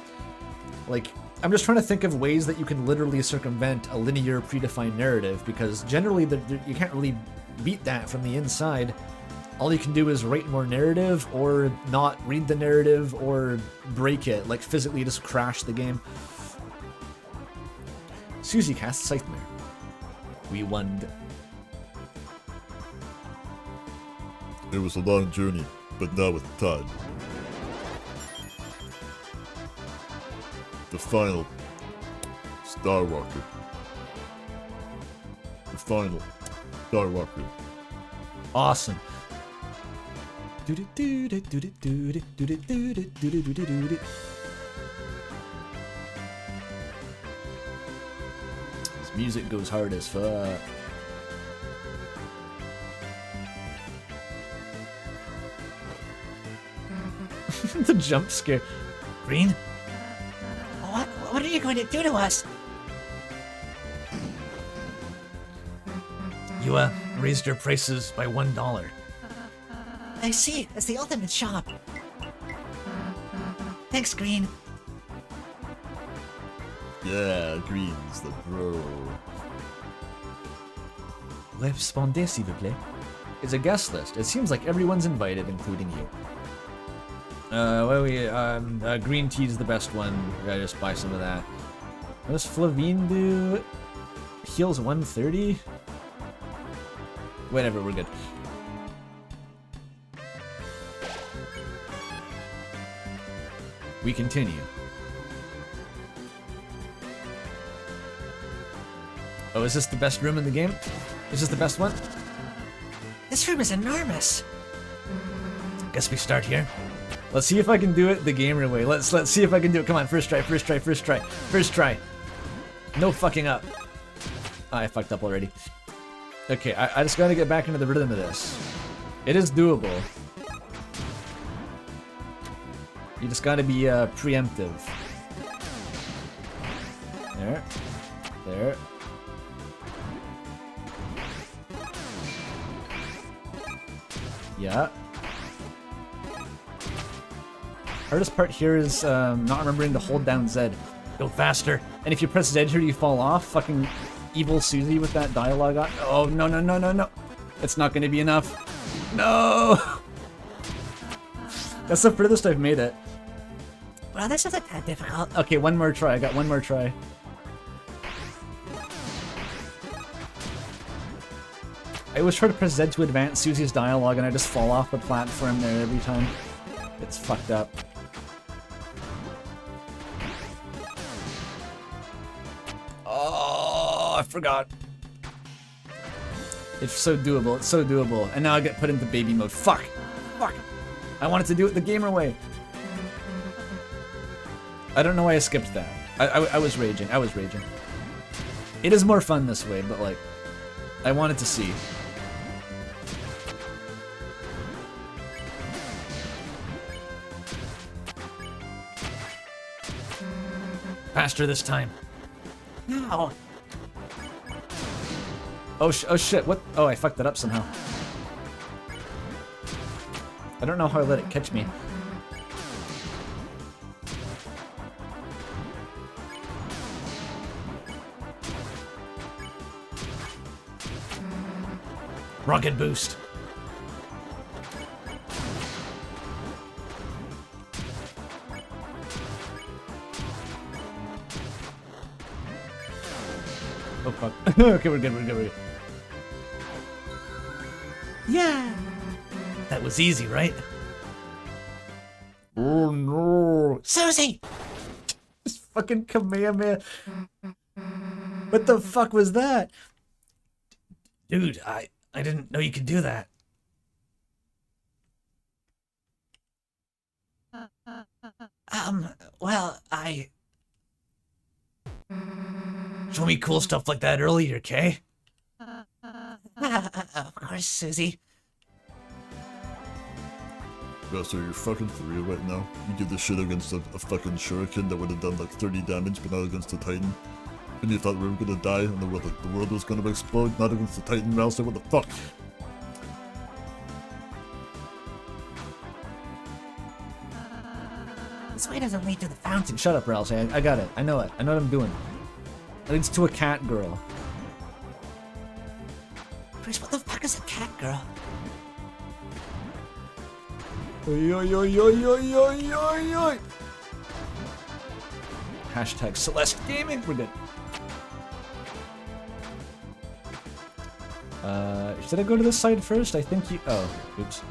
like, I'm just trying to think of ways that you can literally circumvent a linear predefined narrative, because generally you can't really beat that from the inside. All you can do is write more narrative, or not read the narrative, or break it, like physically just crash the game. Susie casts Scythemare. We won. It was a long journey, but now with Todd. The final Star Walker. The final Star Walker. Awesome. This music goes hard as fuck. The jump scare. Green? What are you going to do to us? You, raised your prices by $1. I see. It's the ultimate shop. Thanks, Green. Yeah, Green's the bro. Répondez, s'il vous plaît. It's a guest list. It seems like everyone's invited, including you. Green tea's the best one. We gotta just buy some of that. What does Flavine do? Heals 130? Whatever, we're good. We continue. Oh, is this the best room in the game? Is this the best one? This room is enormous. Guess we start here. Let's see if I can do it the gamer way. Let's see if I can do it. Come on, first try. No fucking up. Oh, I fucked up already. Okay, I just gotta get back into the rhythm of this. It is doable. You just gotta be preemptive. There. There. Yeah. Hardest part here is not remembering to hold down Z. Go faster. And if you press Z here, you fall off. Fucking evil Susie with that dialogue on. Oh, no, no, no, no, no. It's not going to be enough. No! That's the furthest I've made it. Well, this isn't that difficult. Okay, one more try. I got one more try. I always try to press Z to advance Susie's dialogue and I just fall off the platform there every time. It's fucked up. Oh, I forgot. It's so doable, it's so doable. And now I get put into baby mode. Fuck! Fuck! I wanted to do it the gamer way. I don't know why I skipped that. I was raging, I was raging. It is more fun this way, but like, I wanted to see. Faster this time. No. Oh shit, what? Oh, I fucked that up somehow. I don't know how I let it catch me. Rocket boost. Oh fuck. Okay, we're good, we're good, we're good. Yeah. That was easy, right? Oh no! Susie! Fucking Kamehameha. What the fuck was that? Dude, I didn't know you could do that. Well, I... Show me cool stuff like that earlier, Kay? Of course, Susie. Yeah, so you're fucking for real right now? You did this shit against a fucking shuriken that would have done like 30 damage, but not against a titan. And you thought we were gonna die and the world was gonna explode, not against the titan mouse, what the fuck? This way doesn't lead to the fountain. Shut up, Ralsei. I got it. I know it. I know what I'm doing. It leads to a cat girl. Chris, what the fuck is a cat girl? Oi, oi, oi, oi, oi, oi, oi, oi. Hashtag Celeste Gaming. We're good. Should I go to this side first? I think you... Oh, oops.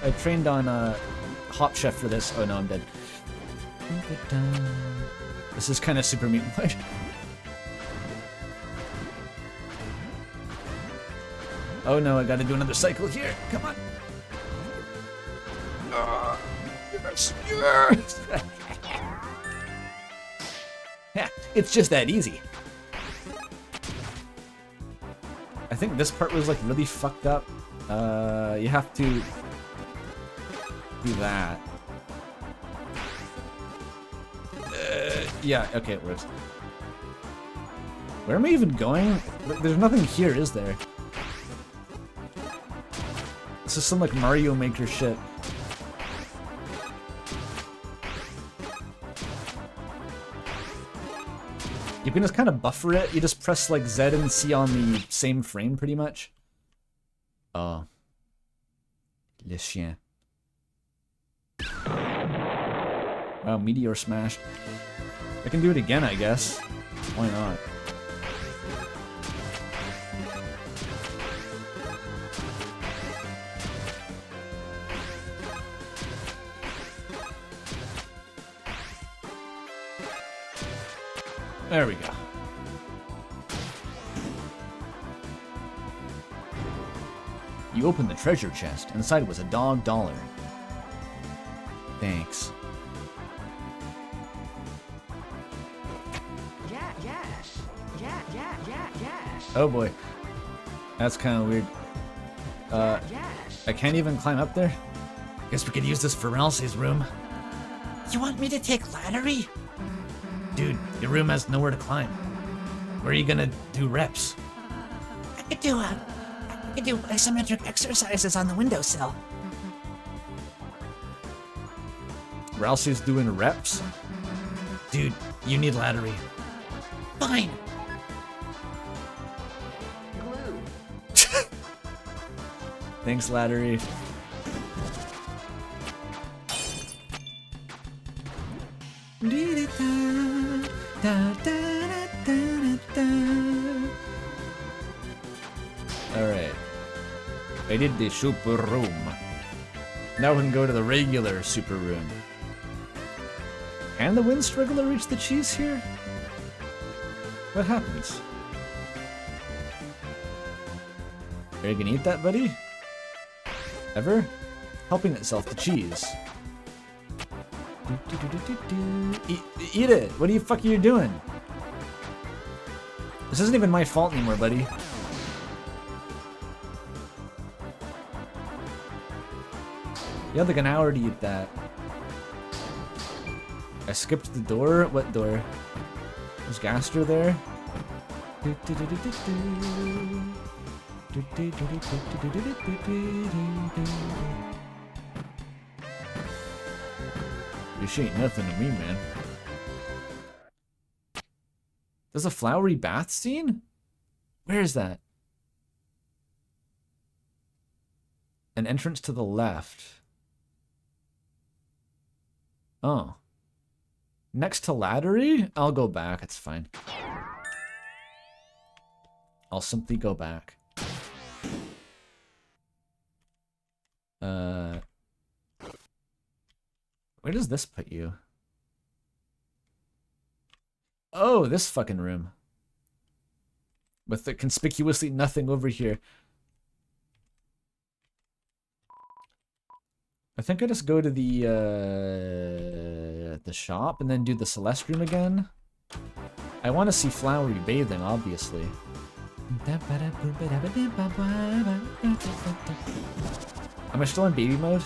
I trained on Hop Chef for this. Oh no, I'm dead. This is kind of Super Meat Boy. Oh no, I gotta do another cycle here. Come on. Yes, yes. Yeah, it's just that easy. I think this part was like really fucked up. You have to do that. Yeah, okay, it works. Where am I even going? There's nothing here, is there? This is some like Mario Maker shit. You can just kind of buffer it. You just press like Z and C on the same frame pretty much. Oh. Le chien. Wow, meteor smashed. I can do it again, I guess. Why not? There we go. You opened the treasure chest. Inside was a dog dollar. Thanks. Oh boy. That's kind of weird. I can't even climb up there? Guess we could use this for Ralsei's room. You want me to take Lattery? Dude, your room has nowhere to climb. Where are you gonna do reps? I could do isometric exercises on the windowsill. Ralsei's doing reps? Dude, you need Lattery. Fine. Thanks, Lattery. Alright. I did the super room. Now we can go to the regular super room. Can the wind struggler reach the cheese here? What happens? Are you gonna eat that, buddy? Ever? Helping itself to cheese. Eat it! What the fuck are you doing? This isn't even my fault anymore, buddy. You had like an hour to eat that. I skipped the door? What door? Was Gaster there? This ain't nothing to me, man. There's a flowery bath scene? Where is that? An entrance to the left. Oh. Next to Lattery? I'll go back, it's fine. I'll simply go back. Where does this put you? Oh, this fucking room. With the conspicuously nothing over here. I think I just go to the shop and then do the Celeste room again. I want to see Flowery bathing, obviously. Am I still in baby mode?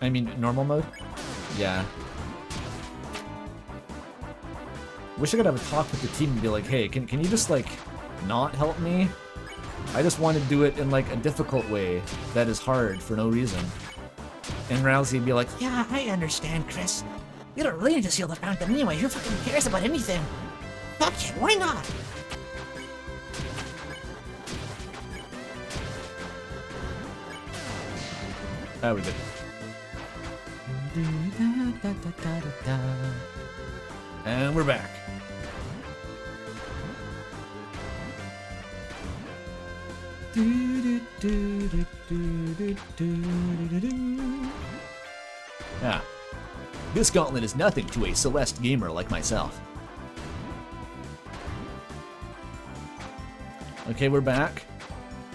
I mean, normal mode? Yeah. Wish I could have a talk with the team and be like, hey, can you just, like, not help me? I just want to do it in, like, a difficult way that is hard for no reason. And Rousey would be like, Yeah, I understand, Chris. You don't really need to seal the fountain anyway. Who fucking cares about anything? Fuck it, why not? oh, we did. And we're back. Ah. This gauntlet is nothing to a Celeste gamer like myself. Okay, we're back.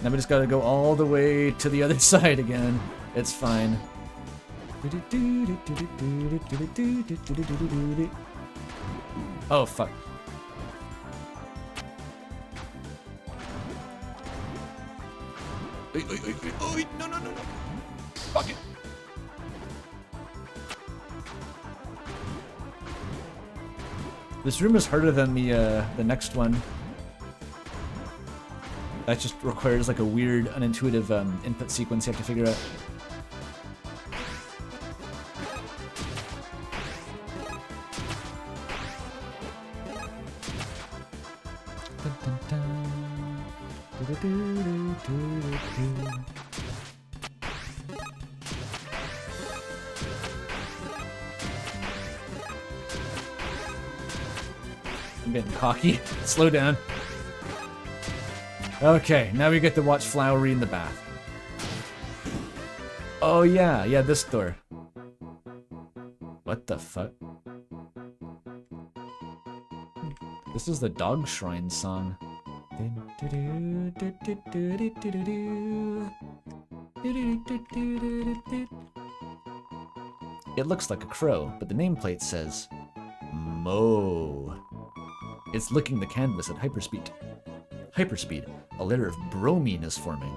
Now we just gotta go all the way to the other side again. It's fine. Oh, fuck. No, no, no, no. Fuck it. This room is harder than the next one. That just requires like a weird, unintuitive input sequence you have to figure out. I'm getting cocky. Slow down. Okay, now we get to watch Flowery in the bath. Oh yeah, this door. What the fuck? This is the Dog Shrine song. It looks like a crow, but the nameplate says Mo. It's licking the canvas at hyperspeed. Hyperspeed, a layer of bromine is forming.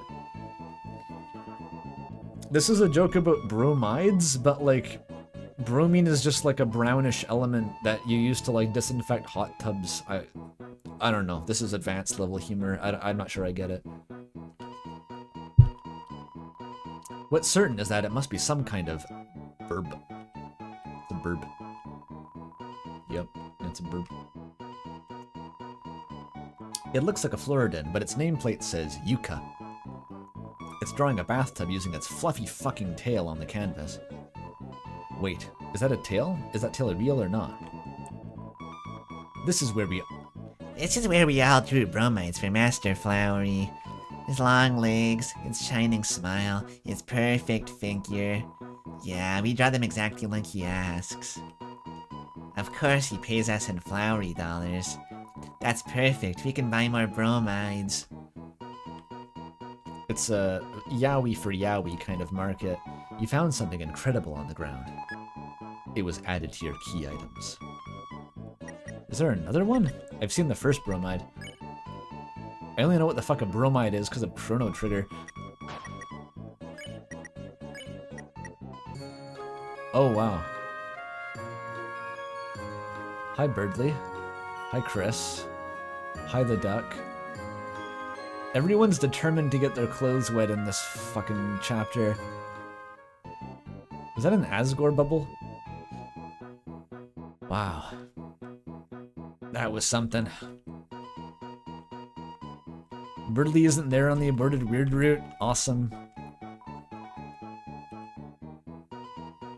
This is a joke about bromides, but like, bromine is just like a brownish element that you use to like disinfect hot tubs. I don't know. This is advanced level humor. I'm not sure I get it. What's certain is that it must be some kind of burb. It's a burb. Yep, it's a burb. It looks like a Floridin, but its nameplate says Yucca. It's drawing a bathtub using its fluffy fucking tail on the canvas. Wait, is that a tail? Is that tail real or not? This is where we all drew bromides for Master Flowery. His long legs, his shining smile, his perfect figure. Yeah, we draw them exactly like he asks. Of course he pays us in Flowery dollars. That's perfect, we can buy more bromides. It's a Yowie for Yowie kind of market. You found something incredible on the ground. It was added to your key items. Is there another one? I've seen the first bromide. I only know what the fuck a bromide is because of Chrono Trigger. Oh wow. Hi Birdly. Hi Chris. Hi the duck. Everyone's determined to get their clothes wet in this fucking chapter. Was that an Asgore bubble? Wow. That was something. Birdly isn't there on the aborted weird route. Awesome.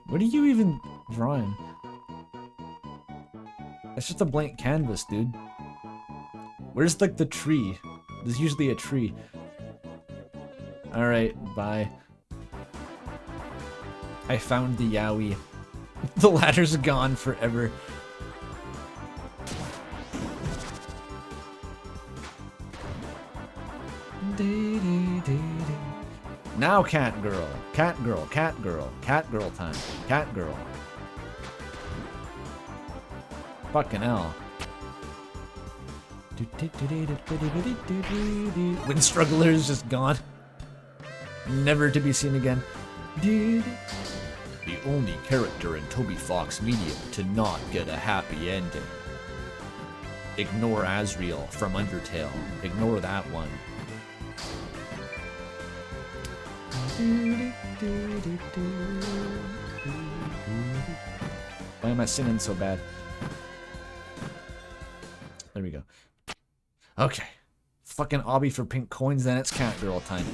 What are you even drawing? That's just a blank canvas, dude. Where's like the tree? There's usually a tree. Alright, bye. I found the Yowie. The ladder's gone forever. Now cat girl. Cat girl. Cat girl. Cat girl time. Cat girl. Fucking hell. Wind Struggler is just gone. Never to be seen again. The only character in Toby Fox Medium to not get a happy ending. Ignore Asriel from Undertale. Ignore that one. Why am I singing so bad? There we go. Okay. Fucking obby for pink coins, then it's cat girl time.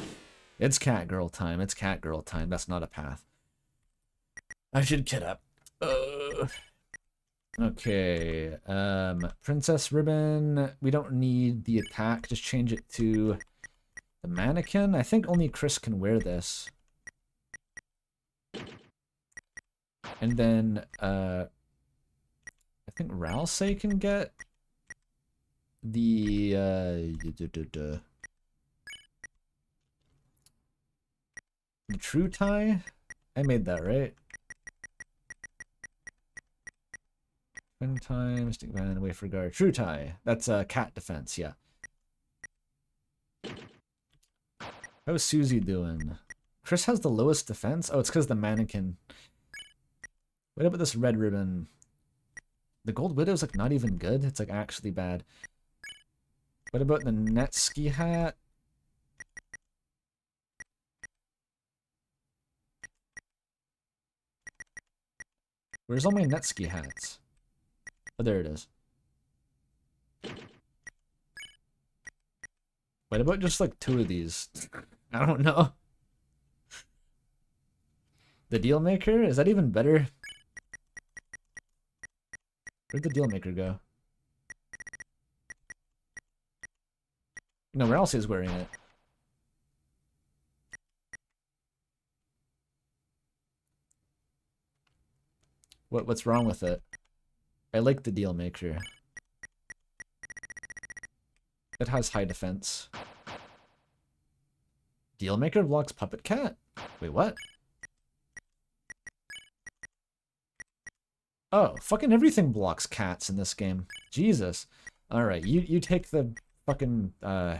It's cat girl time. It's cat girl time. That's not a path. I should get up. Okay. Princess Ribbon. We don't need the attack. Just change it to the mannequin. I think only Chris can wear this. And then I think Ralsei can get the true tie. I made that right. Twin tie, Mystic Van, Wafer Guard, true tie. That's cat defense, yeah. How's Susie doing? Chris has the lowest defense? Oh, it's because the mannequin. What about this red ribbon? The Gold Widow's like not even good. It's like actually bad. What about the Netski hat? Where's all my Netski hats? Oh, there it is. What about just like 2 of these? I don't know. The Deal Maker? Is that even better? Where'd the Deal Maker go? No, Ralsei is wearing it. What's wrong with it? I like the Deal Maker. It has high defense. Deal Maker blocks Puppet Cat? Wait, what? Oh, fucking everything blocks cats in this game. Jesus. Alright, you take the fucking, the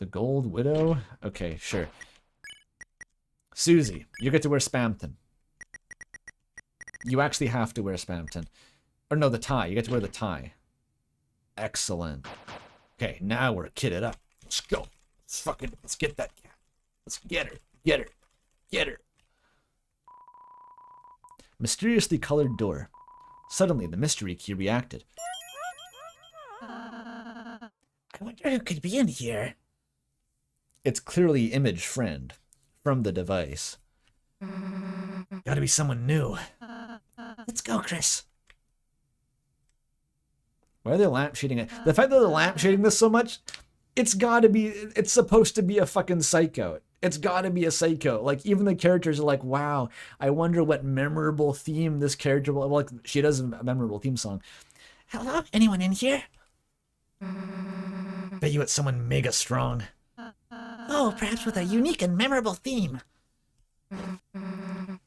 Gold Widow? Okay, sure. Susie, you get to wear Spamton. You actually have to wear Spamton. Or no, the tie. You get to wear the tie. Excellent. Okay, now we're kitted up. Let's go. Let's get that cat. Let's get her. Get her. Get her. Mysteriously colored door. Suddenly, the mystery key reacted. I wonder who could be in here. It's clearly Image Friend from the device. Gotta be someone new. Let's go, Chris. Why are they lampshading it? The fact that they're lampshading this so much, it's supposed to be a fucking psycho. It's gotta be a psycho. Like, even the characters are like, wow, I wonder what memorable theme this character will... Like, she does a memorable theme song. Hello? Anyone in here? Bet you it's someone mega strong. Oh, perhaps with a unique and memorable theme.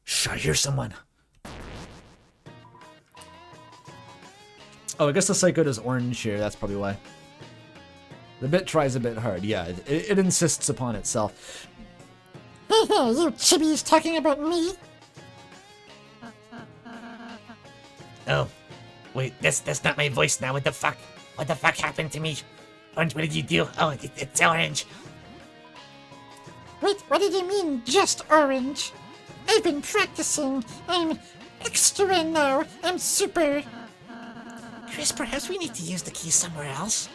Shh, I hear someone. Oh, I guess the psycho does orange here. That's probably why. The bit tries a bit hard. Yeah, it insists upon itself. Hey, hey, you chibis talking about me? Oh, wait, that's not my voice now. What the fuck? What the fuck happened to me? Orange, what did you do? Oh, it's orange. Wait, what did you mean, just orange? I've been practicing. I'm extra now. I'm super. Chris, perhaps we need to use the key somewhere else.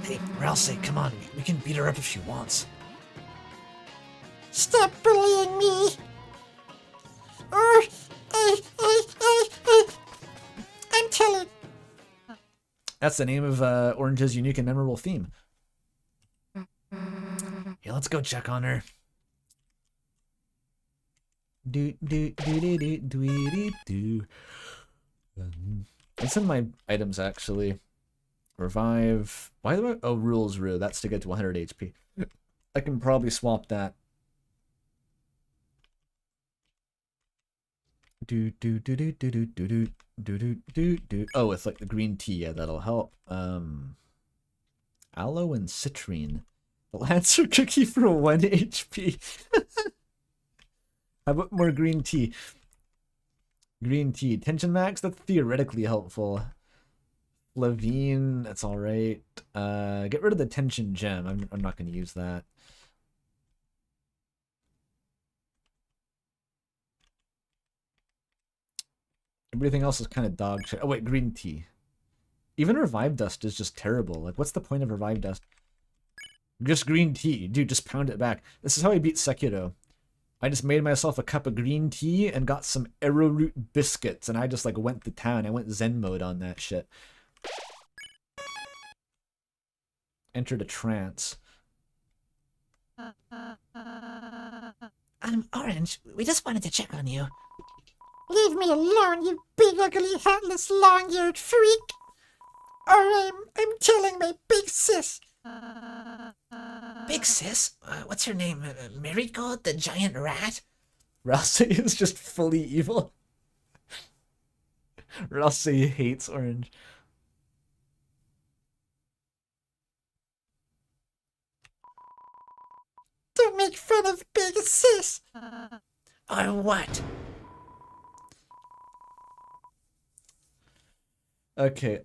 Hey, Ralsei, come on. We can beat her up if she wants. Stop bullying me. Or, I'm telling. That's the name of Orange's unique and memorable theme. Yeah, let's go check on her. Do do do do do do do do. It's in my items actually. Revive. Why do I? Oh, rules rue. That's to get to 100 HP. I can probably swap that. Do do do do do do do do do do do do. Oh, it's like the green tea. Yeah, that'll help. Aloe and citrine. The Lancer cookie for 1 HP. How about more green tea? Green tea. Tension max, that's theoretically helpful. Levine, that's alright. Get rid of the tension gem. I'm not going to use that. Everything else is kind of dog shit. Oh wait, green tea. Even revive dust is just terrible. Like, what's the point of revive dust? Just green tea. Dude, just pound it back. This is how I beat Sekiro. I just made myself a cup of green tea and got some arrowroot biscuits, and I just like went to town. I went Zen mode on that shit. Entered a trance. Orange, we just wanted to check on you. Leave me alone, you big, ugly, heartless, long-eared freak! Or I'm telling my big sis. Big sis? What's her name? Marigold, the giant rat? Rousey is just fully evil. Rousey hates orange. Don't make fun of big sis. Or what? Okay,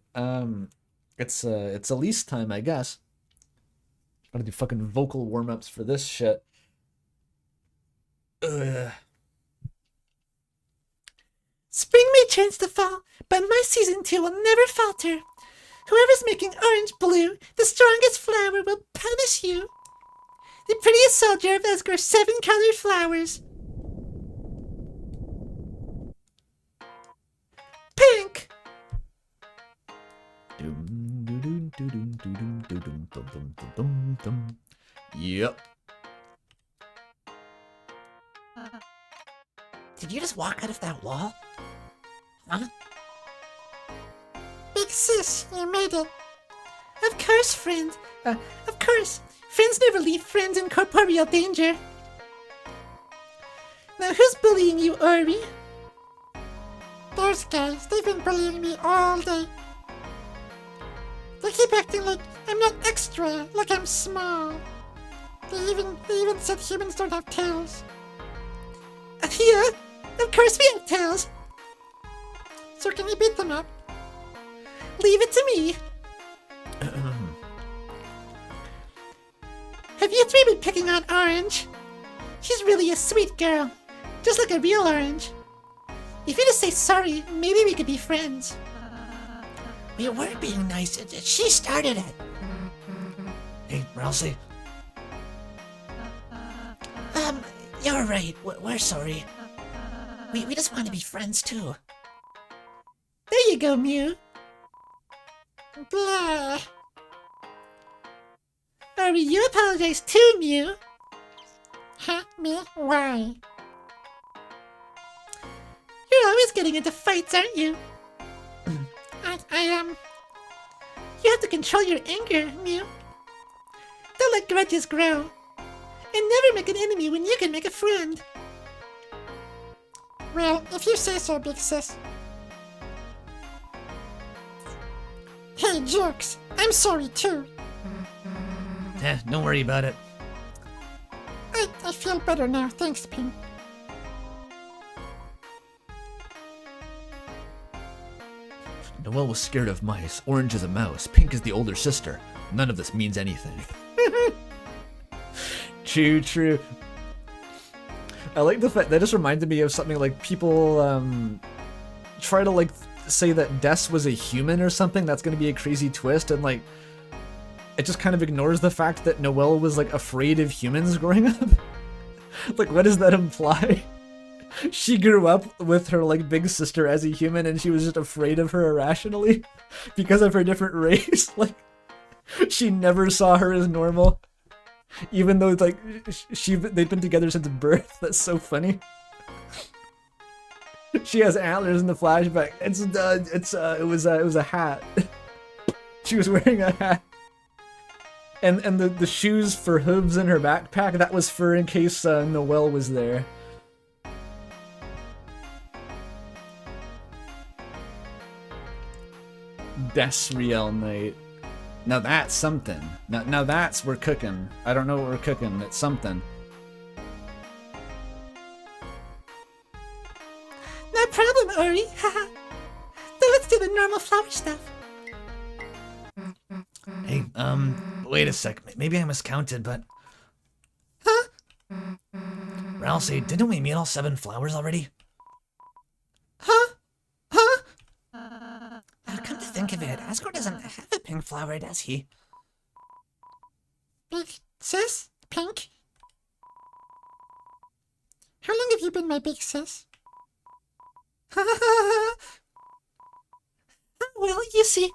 it's Elise time, I guess. Gotta do fucking vocal warm-ups for this shit. Ugh. Spring may change the fall, but my season 2 will never falter. Whoever's making orange blue, the strongest flower will punish you. The prettiest soldier of Esgar's 7-colored flowers. Pink! Yep. Did you just walk out of that wall? Huh? Big sis, you made it. Of course, friend. Of course. Friends never leave friends in corporeal danger. Now who's bullying you, Ori? Those guys. They've been bullying me all day. They keep acting like I'm not extra, like I'm small. They even said humans don't have tails. Yeah, of course we have tails. So can you beat them up? Leave it to me. Have you three been picking on Orange? She's really a sweet girl, just like a real Orange. If you just say sorry, maybe we could be friends. We were being nice. She started it. Hey, Rousey. You're right. We're sorry. We just want to be friends too. There you go, Mew. Blah. Ori, you apologize too, Mew. Huh? Me? Why? You're always getting into fights, aren't you? You have to control your anger, Mew. Don't let grudges grow. And never make an enemy when you can make a friend. Well, if you say so, big sis. Hey, jerks. I'm sorry, too. Don't worry about it. I feel better now. Thanks, Pink. Noelle was scared of mice. Orange is a mouse. Pink is the older sister. None of this means anything. True. I like the fact that just reminded me of something like people try to like say that Des was a human or something. That's gonna be a crazy twist, and like it just kind of ignores the fact that Noelle was like afraid of humans growing up. Like, what does that imply? She grew up with her like big sister as a human, and she was just afraid of her irrationally because of her different race. Like, she never saw her as normal, even though like they'd been together since birth. That's so funny. She has antlers in the flashback. It was a hat. She was wearing a hat. And the shoes for hooves in her backpack, that was for in case Noelle was there. Des Real Night. Now that's something. Now that's we're cooking. I don't know what we're cooking. It's something. No problem, Ori. Haha. So let's do the normal flower stuff. Hey, wait a sec. Maybe I miscounted, but... Huh? Ralsei, didn't we meet all 7 flowers already? Huh? Huh? Come to think of it, Asgore doesn't have a pink flower, does he? Big sis? Pink? How long have you been my big sis? Well, you see,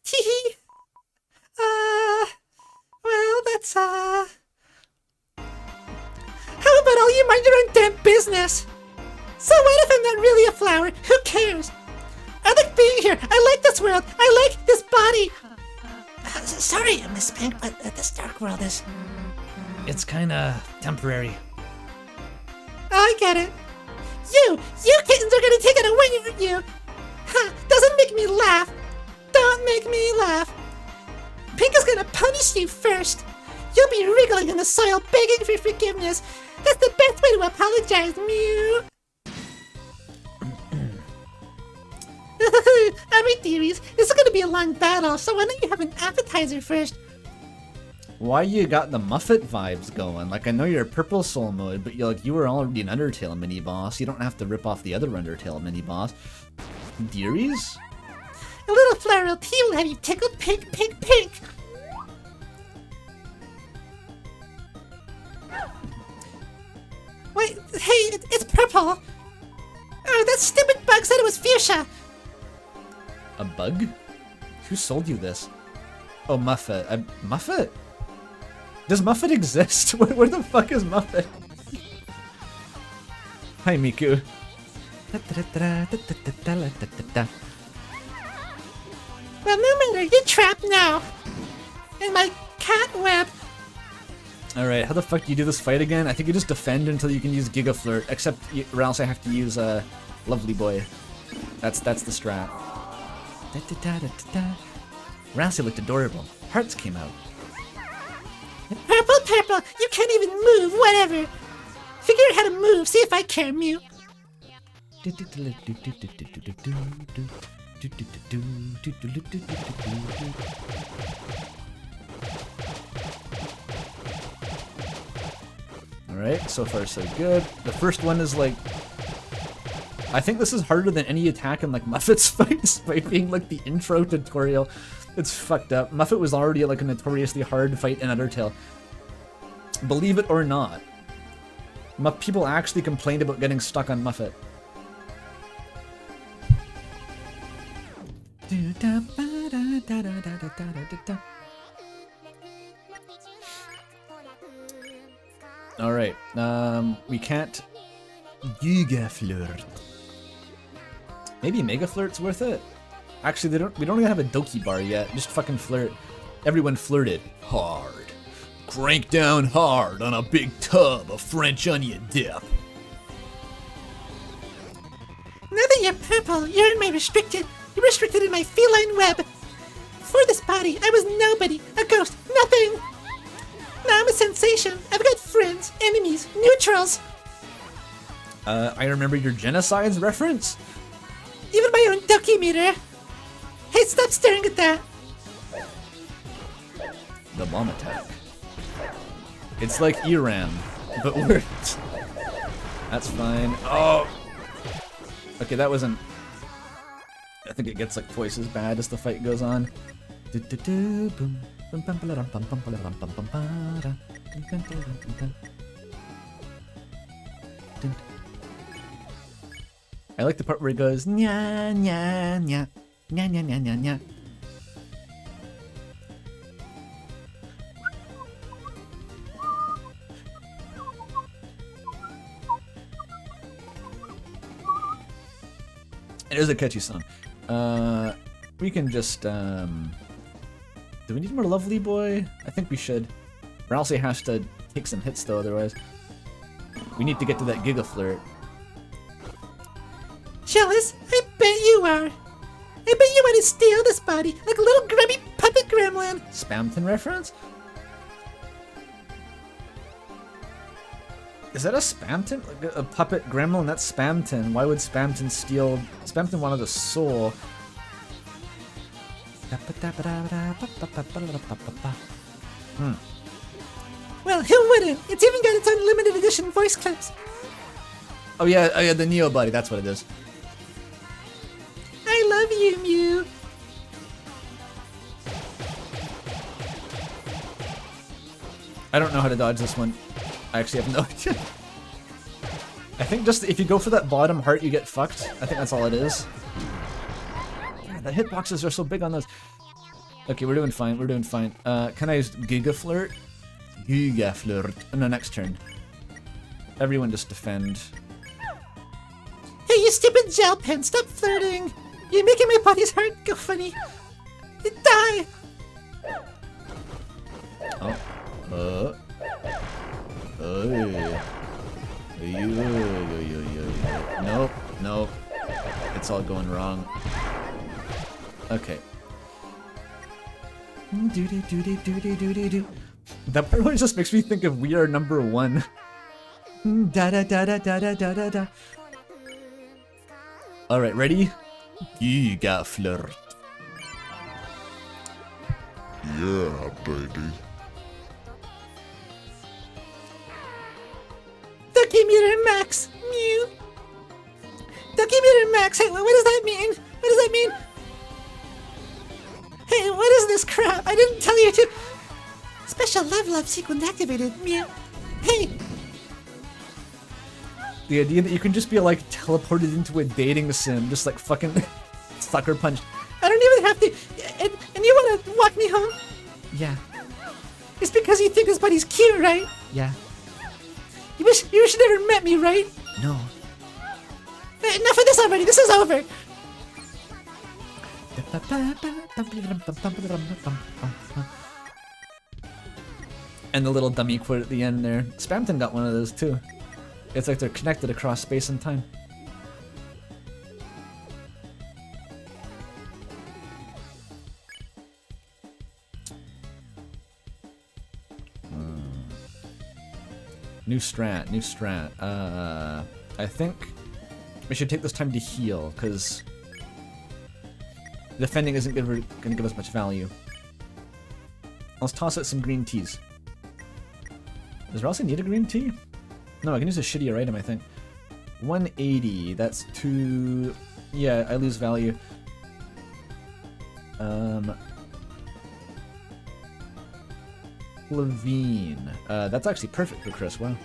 teehee. Well, that's, How about all you mind your own damn business? So what if I'm not really a flower? Who cares? I like being here. I like this world. I like this body. Sorry, Miss Pink, but this dark world is... It's kinda temporary. I get it. You kittens are gonna take it away, aren't you? Ha, doesn't make me laugh. Don't make me laugh. Pink is gonna punish you first. You'll be wriggling in the soil begging for forgiveness. That's the best way to apologize, Mew. Alright, dearies. This is gonna be a long battle, so why don't you have an appetizer first? Why you got the Muffet vibes going? Like, I know you're Purple Soul mode, but you were already an Undertale mini-boss. You don't have to rip off the other Undertale mini-boss. Dearies? A little floral tea will have you tickled pink, pink, pink. Wait, hey, it's purple. Oh, that stupid bug said it was fuchsia. A bug? Who sold you this? Oh, Muffet. Muffet? Does Muffet exist? Where the fuck is Muffet? Hi, Miku. Well, no matter, you're trapped now. In my cat web. Alright, how the fuck do you do this fight again? I think you just defend until you can use Giga Flirt, except or else I have to use Lovely Boy. That's the strat. Ralsei looked adorable. Hearts came out. Purple, purple, you can't even move, whatever. Figure out how to move, see if I care, Mew. Alright, so far so good. The first one is like... I think this is harder than any attack in like Muffet's fight, despite being like the intro tutorial. It's fucked up. Muffet was already like a notoriously hard fight in Undertale. Believe it or not. People actually complained about getting stuck on Muffet. Alright, we can't... Giga Flirt. Maybe Mega Flirt's worth it? Actually, we don't even have a Doki bar yet. Just fucking flirt. Everyone flirted. Hard. Crank down hard on a big tub of French onion dip. Now that you're purple, you're in my restricted. You're restricted in my feline web. Before this body, I was nobody, a ghost, nothing. Now I'm a sensation. I've got friends, enemies, neutrals. I remember your genocides reference? Even my own Doki meter. Hey, stop staring at that. The bomb attack. It's like ERAM, but worse. That's fine. Oh! Okay, that wasn't... I think it gets like twice as bad as the fight goes on. I like the part where he goes nya nya nya nya nya nya nya nya. It is a catchy song. We can just, do we need more Lovely Boy? I think we should. Ralsei has to take some hits though, otherwise. We need to get to that Giga Flirt. Jealous? I bet you are. I bet you want to steal this body like a little grubby puppet gremlin. Spamton reference? Is that a Spamton? Like a puppet gremlin? That's Spamton. Why would Spamton steal? Spamton wanted a soul. Well, who wouldn't? It's even got its own limited edition voice clips. Oh yeah, the Neo Buddy. That's what it is. I love you, Mew. I don't know how to dodge this one. I actually have no idea. I think just if you go for that bottom heart, you get fucked. I think that's all it is. Yeah, the hitboxes are so big on those. Okay, we're doing fine. We're doing fine. Can I use Giga Flirt? Giga Flirt. No, next turn. Everyone just defend. Hey, you stupid gel pen, stop flirting. You're making my body's heart go funny. Die. Oh. Nope, nope. It's all going wrong. Okay. That part always just makes me think of We Are Number One. Da da da da da da da da. Alright, ready? Giga Flirt. Yeah, baby. Ducky Meter Max, Mew. Ducky Meter Max, hey, what does that mean? What does that mean? Hey, what is this crap? I didn't tell you to... Special love sequence activated, Mew. Hey, The idea that you can just be like teleported into a dating sim, just like fucking sucker punched. I don't even have to... And you want to walk me home? Yeah, It's because you think this buddy's cute, right? yeah. You wish you never met me, right? No. Enough of this already. This is over. And the little dummy quote at the end there. Spamton got one of those too. It's like they're connected across space and time. New strat, new strat. I think we should take this time to heal, because defending isn't gonna give us much value. Let's toss out some green teas. Does Ralsei need a green tea? No, I can use a shittier item, I think. 180, that's 2... Yeah, I lose value. Levine. That's actually perfect for Chris, wow.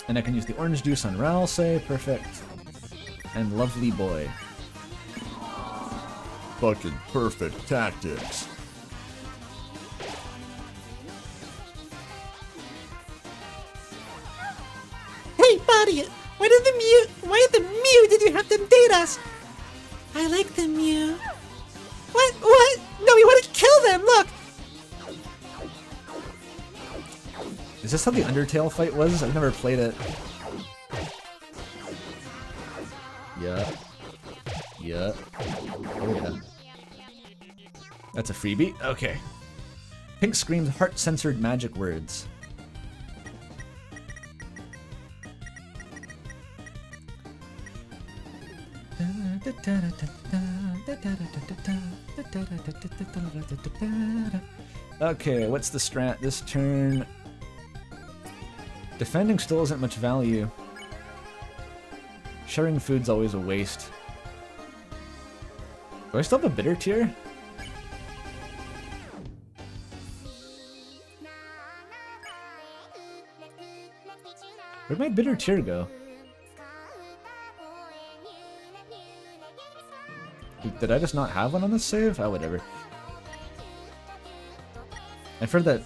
And I can use the orange juice on Ralsei, perfect. And Lovely Boy. Fucking perfect tactics. Hey, body. Why the Mew did you have to date us? I like the Mew. What? No, we want to kill them. Look. Is this how the Undertale fight was? I've never played it. Yeah. Yeah. Oh yeah. That's a freebie? Okay. Pink screams heart-censored magic words. Okay, what's the strat this turn? Defending still isn't much value. Sharing food's always a waste. Do I still have a bitter tier? Where'd my bitter tier go? Did I just not have one on this save? Oh, whatever. I've heard that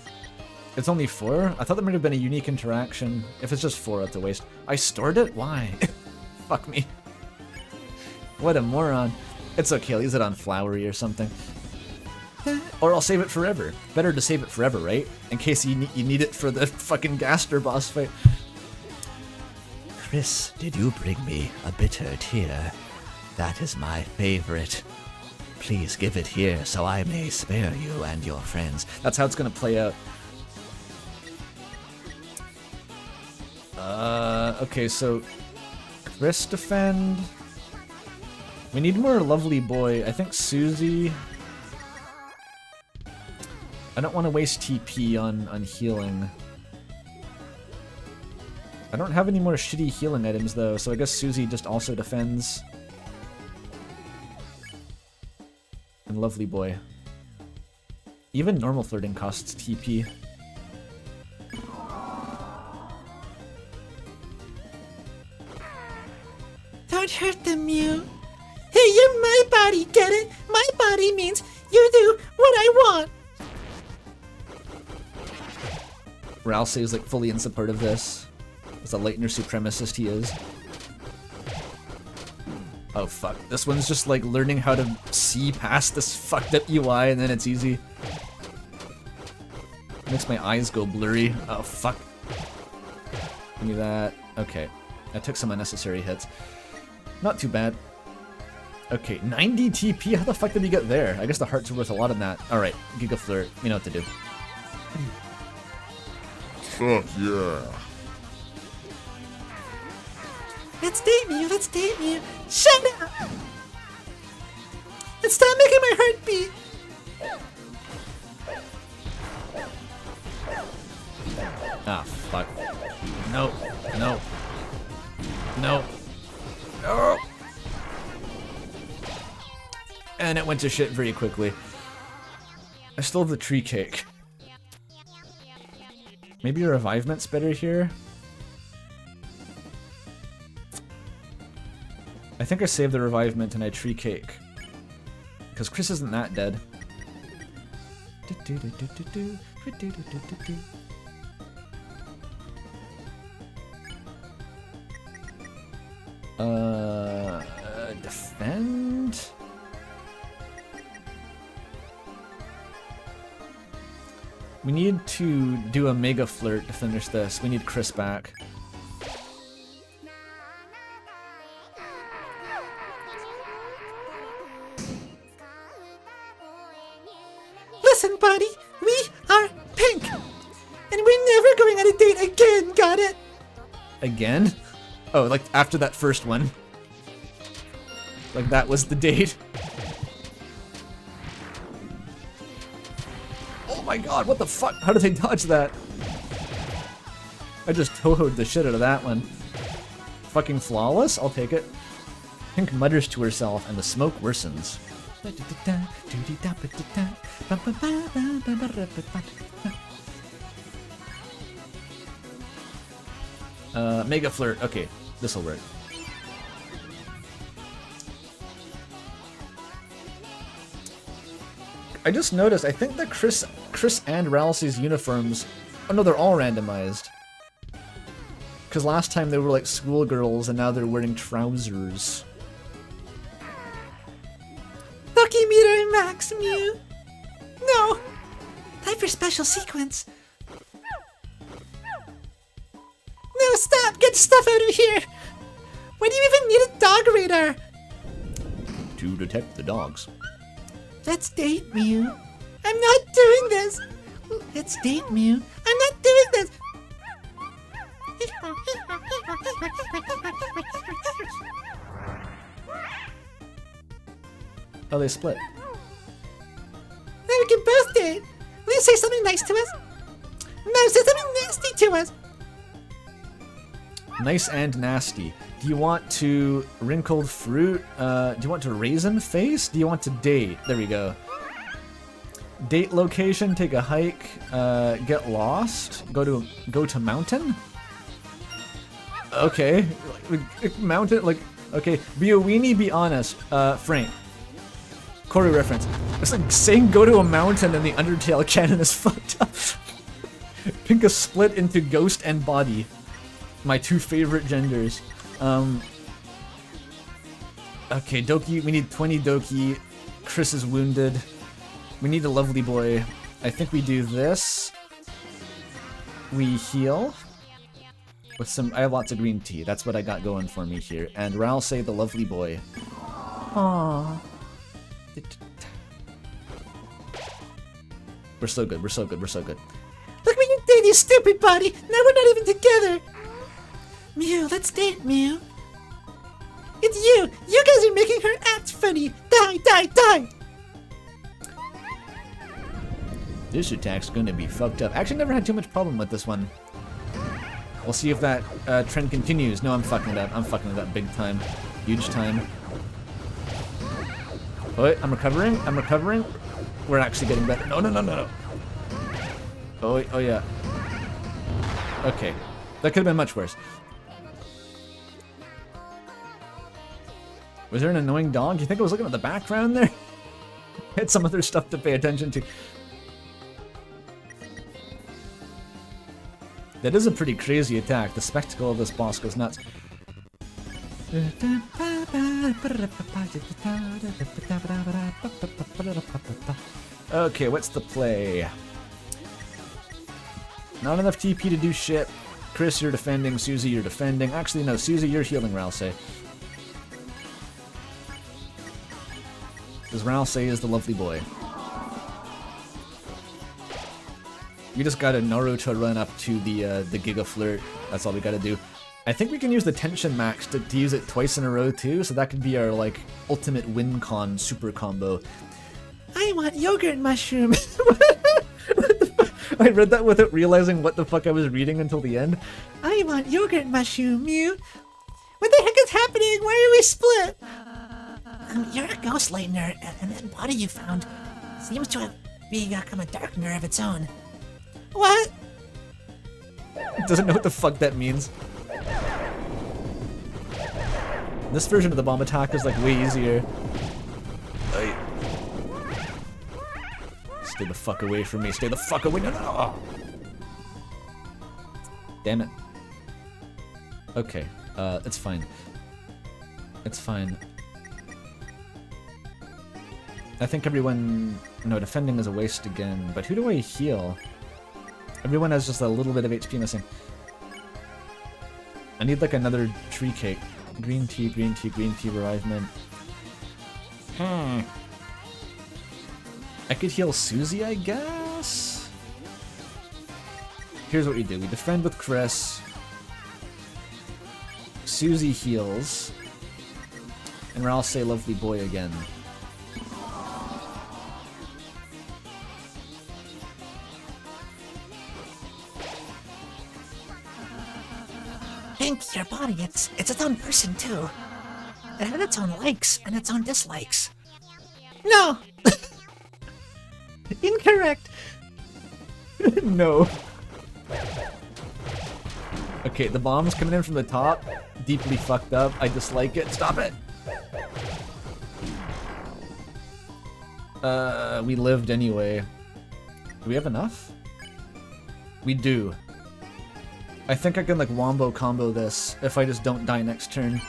It's only 4? I thought there might have been a unique interaction. If it's just 4 at the waste. I stored it? Why? Fuck me. What a moron. It's okay, I'll use it on Flowery or something. Or I'll save it forever. Better to save it forever, right? In case you need it for the fucking Gaster boss fight. Chris, did you bring me a bitter tear? That is my favorite. Please give it here so I may spare you and your friends. That's how it's gonna play out. Okay, so Chris defend. We need more Lovely Boy. I think Susie. I don't want to waste TP on healing. I don't have any more shitty healing items though, so I guess Susie just also defends. And Lovely Boy. Even normal flirting costs TP. Don't hurt them, Mew. Hey, you're my body, get it? My body means you do what I want. Ralsei is like fully in support of this. As a Lightner supremacist he is. Oh fuck, this one's just like learning how to see past this fucked up UI and then it's easy. Makes my eyes go blurry. Oh fuck. Give me that. Okay, I took some unnecessary hits. Not too bad. Okay, 90 TP? How the fuck did he get there? I guess the hearts are worth a lot in that. Alright, Giga Flirt. You know what to do. Fuck yeah. Let's date me, let's date me. Shut up! And stop making my heart beat. Ah, fuck. No, no. No. No! And it went to shit very quickly. I still have the tree cake. Maybe a revivement's better here? I think I saved the revivement and I tree cake. Because Chris isn't that dead. Defend? We need to do a Mega Flirt to finish this. We need Chris back. Listen, buddy, we are pink. And we're never going on a date again, got it? Again? Oh, like after that first one. Like that was the date. Oh my god, what the fuck? How did they dodge that? I just Toho'd the shit out of that one. Fucking flawless? I'll take it. Pink mutters to herself and the smoke worsens. Mega Flirt. Okay, this'll work. I just noticed, I think that Chris and Ralsei's uniforms... Oh no, they're all randomized. Because last time they were like schoolgirls and now they're wearing trousers. Lucky meter max, Mew. No! Time for special sequence. No, stop! Get stuff out of here! Why do you even need a dog radar? To detect the dogs. Let's date, Mew. I'm not doing this! Let's date, Mew. I'm not doing this! Oh, they split. Now we can both date! Will you say something nice to us? No, say something nasty to us! Nice and nasty. Do you want to wrinkled fruit? Do you want to raisin face? Do you want to date? There we go. Date location, take a hike, get lost, go to mountain? Okay. Mountain, like, okay. Be a weenie, be honest. Frank. Corey reference. It's like saying go to a mountain in the Undertale canon is fucked up. Pinka split into ghost and body. My two favorite genders. Okay, Doki, we need 20 Doki. Chris is wounded. We need a lovely boy. I think we do this. We heal. With some, I have lots of green tea. That's what I got going for me here. And Ral say the lovely boy. Aww. We're so good, we're so good, we're so good. Look what you did, you stupid body! Now we're not even together! Mew, let's date, Mew. It's you! You guys are making her act funny! Die, die, die! This attack's gonna be fucked up. Actually, never had too much problem with this one. We'll see if that trend continues. No, I'm fucking it up. I'm fucking it up big time. Huge time. Oh, wait, I'm recovering. I'm recovering. We're actually getting better. No, no, no, no, no. Oh, wait, oh yeah. Okay. That could have been much worse. Was there an annoying dog? Do you think I was looking at the background there? I had some other stuff to pay attention to. That is a pretty crazy attack. The spectacle of this boss goes nuts. Okay, what's the play? Not enough TP to do shit. Chris, you're defending. Susie, you're defending. Actually, no. Susie, you're healing, Ralsei. Because Ralsei is the lovely boy. We just gotta Naruto run up to the Giga Flirt. That's all we gotta do. I think we can use the Tension Max to use it twice in a row too, so that could be our like ultimate win con super combo. I want yogurt mushroom! I read that without realizing what the fuck I was reading until the end. I want yogurt mushroom, Mew! What the heck is happening? Why are we split? You're a ghost lightner, and that body you found seems to have become a darkener of its own. What? Doesn't know what the fuck that means. This version of the bomb attack is like way easier. Stay the fuck away from me. Stay the fuck away. No, no, no. Damn it. Okay. It's fine. It's fine. I think everyone... No, defending is a waste again. But who do I heal? Everyone has just a little bit of HP missing. I need like another tree cake. Green tea, green tea, green tea, revivement. I could heal Susie, I guess? Here's what we do. We defend with Chris. Susie heals. And Ralph say lovely boy again. Think your body, it's its own person too. It had its own likes and its own dislikes. No! Incorrect! No. Okay, the bomb's coming in from the top. Deeply fucked up. I dislike it. Stop it! We lived anyway. Do we have enough? We do. I think I can like wombo combo this if I just don't die next turn.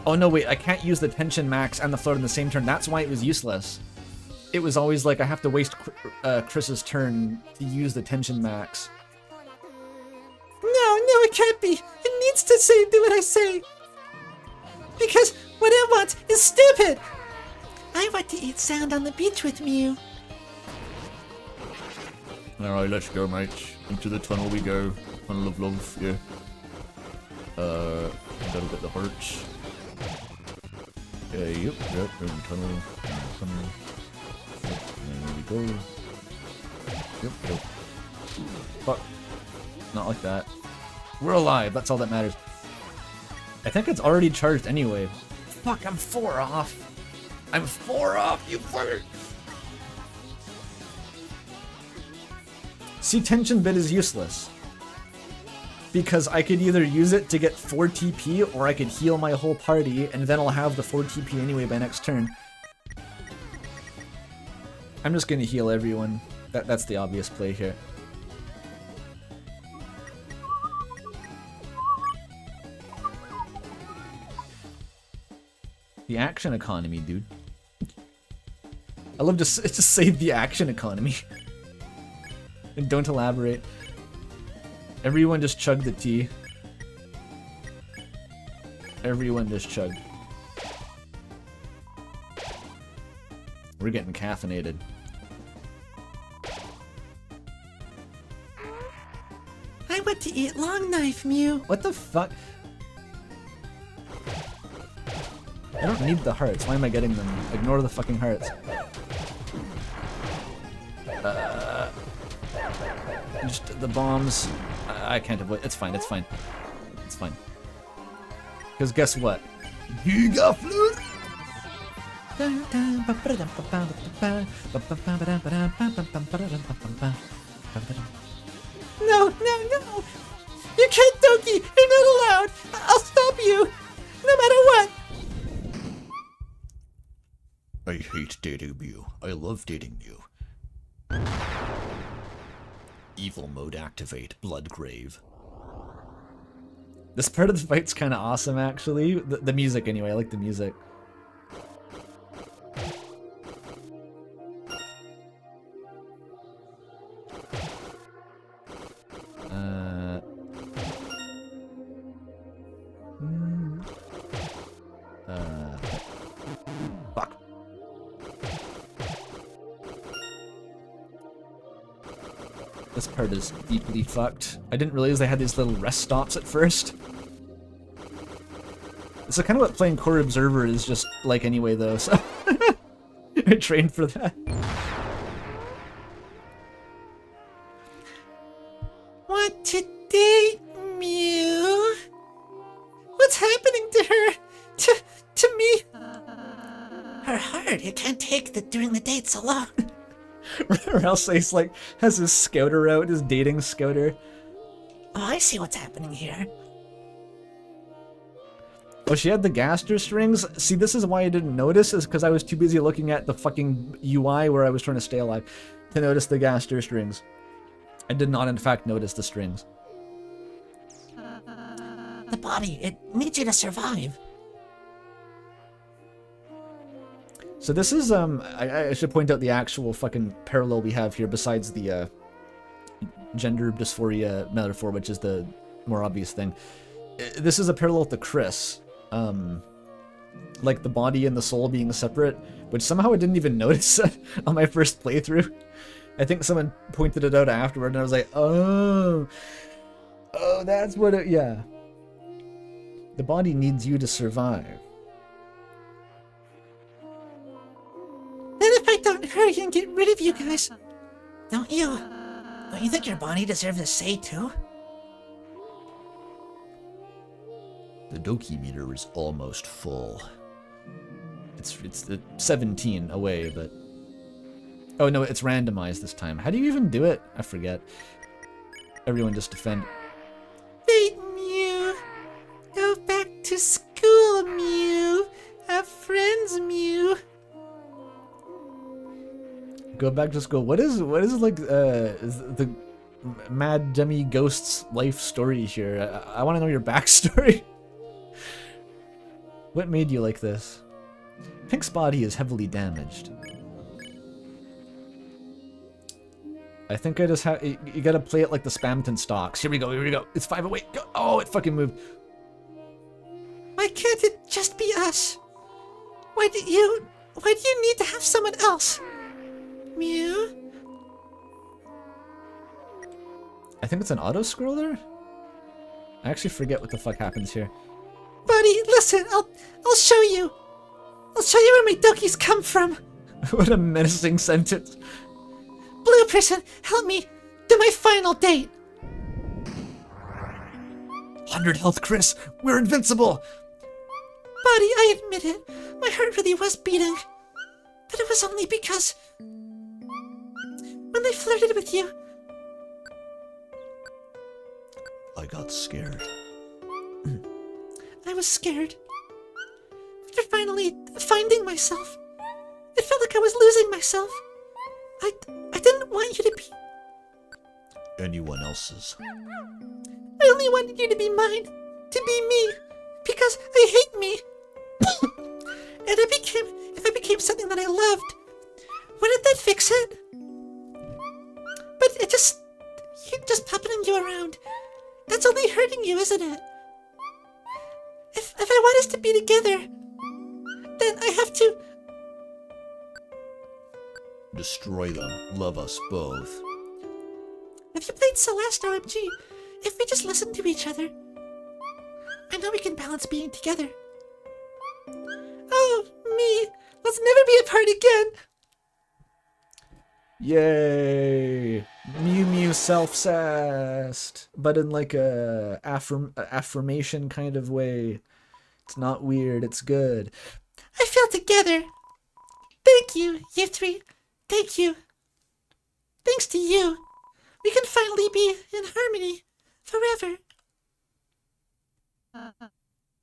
Oh no, wait, I can't use the tension max and the float in the same turn. That's why it was useless. It was always like I have to waste Chris's turn to use the tension max. No, it can't be. It needs to do what I say. Because what I want is stupid. I want to eat sand on the beach with Mew. Alright, let's go, mates. Into the tunnel we go. Tunnel of love, yeah. Gotta get the hearts. Yep, in the tunnel. Yep, there we go. Yep. Fuck. Not like that. We're alive, that's all that matters. I think it's already charged anyway. Fuck, I'm 4 off. I'm 4 off, you fucker! See, tension bit is useless. Because I could either use it to get 4 TP, or I could heal my whole party, and then I'll have the 4 TP anyway by next turn. I'm just gonna heal everyone. That's the obvious play here. The action economy, dude. I love just say the action economy. And don't elaborate. Everyone just chug the tea. Everyone just chug. We're getting caffeinated. I want to eat long knife, Mew. What the fuck? I don't need the hearts. Why am I getting them? Ignore the fucking hearts. Just the bombs. I can't avoid. It's fine. It's fine. It's fine. Because guess what? Giga flute. No, no, no! You can't, Donkey! You're not allowed! I'll stop you! No matter what! I hate dating you. I love dating you. Evil mode activate, Bloodgrave. This part of the fight's kind of awesome, actually. The music, anyway. I like the music. Fuck. This part is deeply fucked. I didn't realize they had these little rest stops at first. This is kind of what playing Core Observer is just like anyway, though, so... I trained for that. Want to date Mew? What's happening to her? To me? Her heart. You can't take the during the dates alone. Or else he's like, has his scouter out, his dating scouter. Oh, I see what's happening here. Oh, she had the gaster strings? See, this is why I didn't notice, is because I was too busy looking at the fucking UI where I was trying to stay alive to notice the gaster strings. I did not, in fact, notice the strings. The body, it needs you to survive. So this is, I should point out the actual fucking parallel we have here besides the, gender dysphoria metaphor, which is the more obvious thing. This is a parallel to Chris. Like the body and the soul being separate, which somehow I didn't even notice on my first playthrough. I think someone pointed it out afterward, and I was like, oh, that's what it, yeah. The body needs you to survive. Then if I don't hurry and get rid of you guys, don't you think your body deserves a say too? The Doki meter is almost full. It's 17 away, but... Oh no, it's randomized this time. How do you even do it? I forget. Everyone just defend. Wait, Mew. Go back to school, Mew. Have friends, Mew. Go back to school. What is like the mad demi ghost's life story here? I want to know your backstory. What made you like this? Pink's body is heavily damaged. I think I just have. You gotta play it like the Spamton stocks. Here we go. Here we go. It's 5 away. Go. Oh, it fucking moved. Why can't it just be us? Why do you need to have someone else? Mew? I think it's an auto scroller. I actually forget what the fuck happens here. Buddy, listen, I'll show you. I'll show you where my Dokies come from. What a menacing sentence. Blue person, help me do my final date. 100 health, Chris. We're invincible. Buddy, I admit it. My heart really was beating. But it was only because... when I flirted with you... I got scared. I was scared. After finally finding myself, it felt like I was losing myself. I didn't want you to be... Anyone else's. I only wanted you to be mine. To be me. Because I hate me. And if I became something that I loved, wouldn't that fix it? But you're just puppeting you around. That's only hurting you, isn't it? If I want us to be together, then I have to... Destroy them. Love us both. Have you played Celeste, OMG? If we just listen to each other, I know we can balance being together. Oh, me. Let's never be apart again. Yay! Mew Mew self-cessed, but in like a affirmation kind of way. It's not weird, it's good. I feel together. Thank you, you three. Thank you. Thanks to you, we can finally be in harmony forever.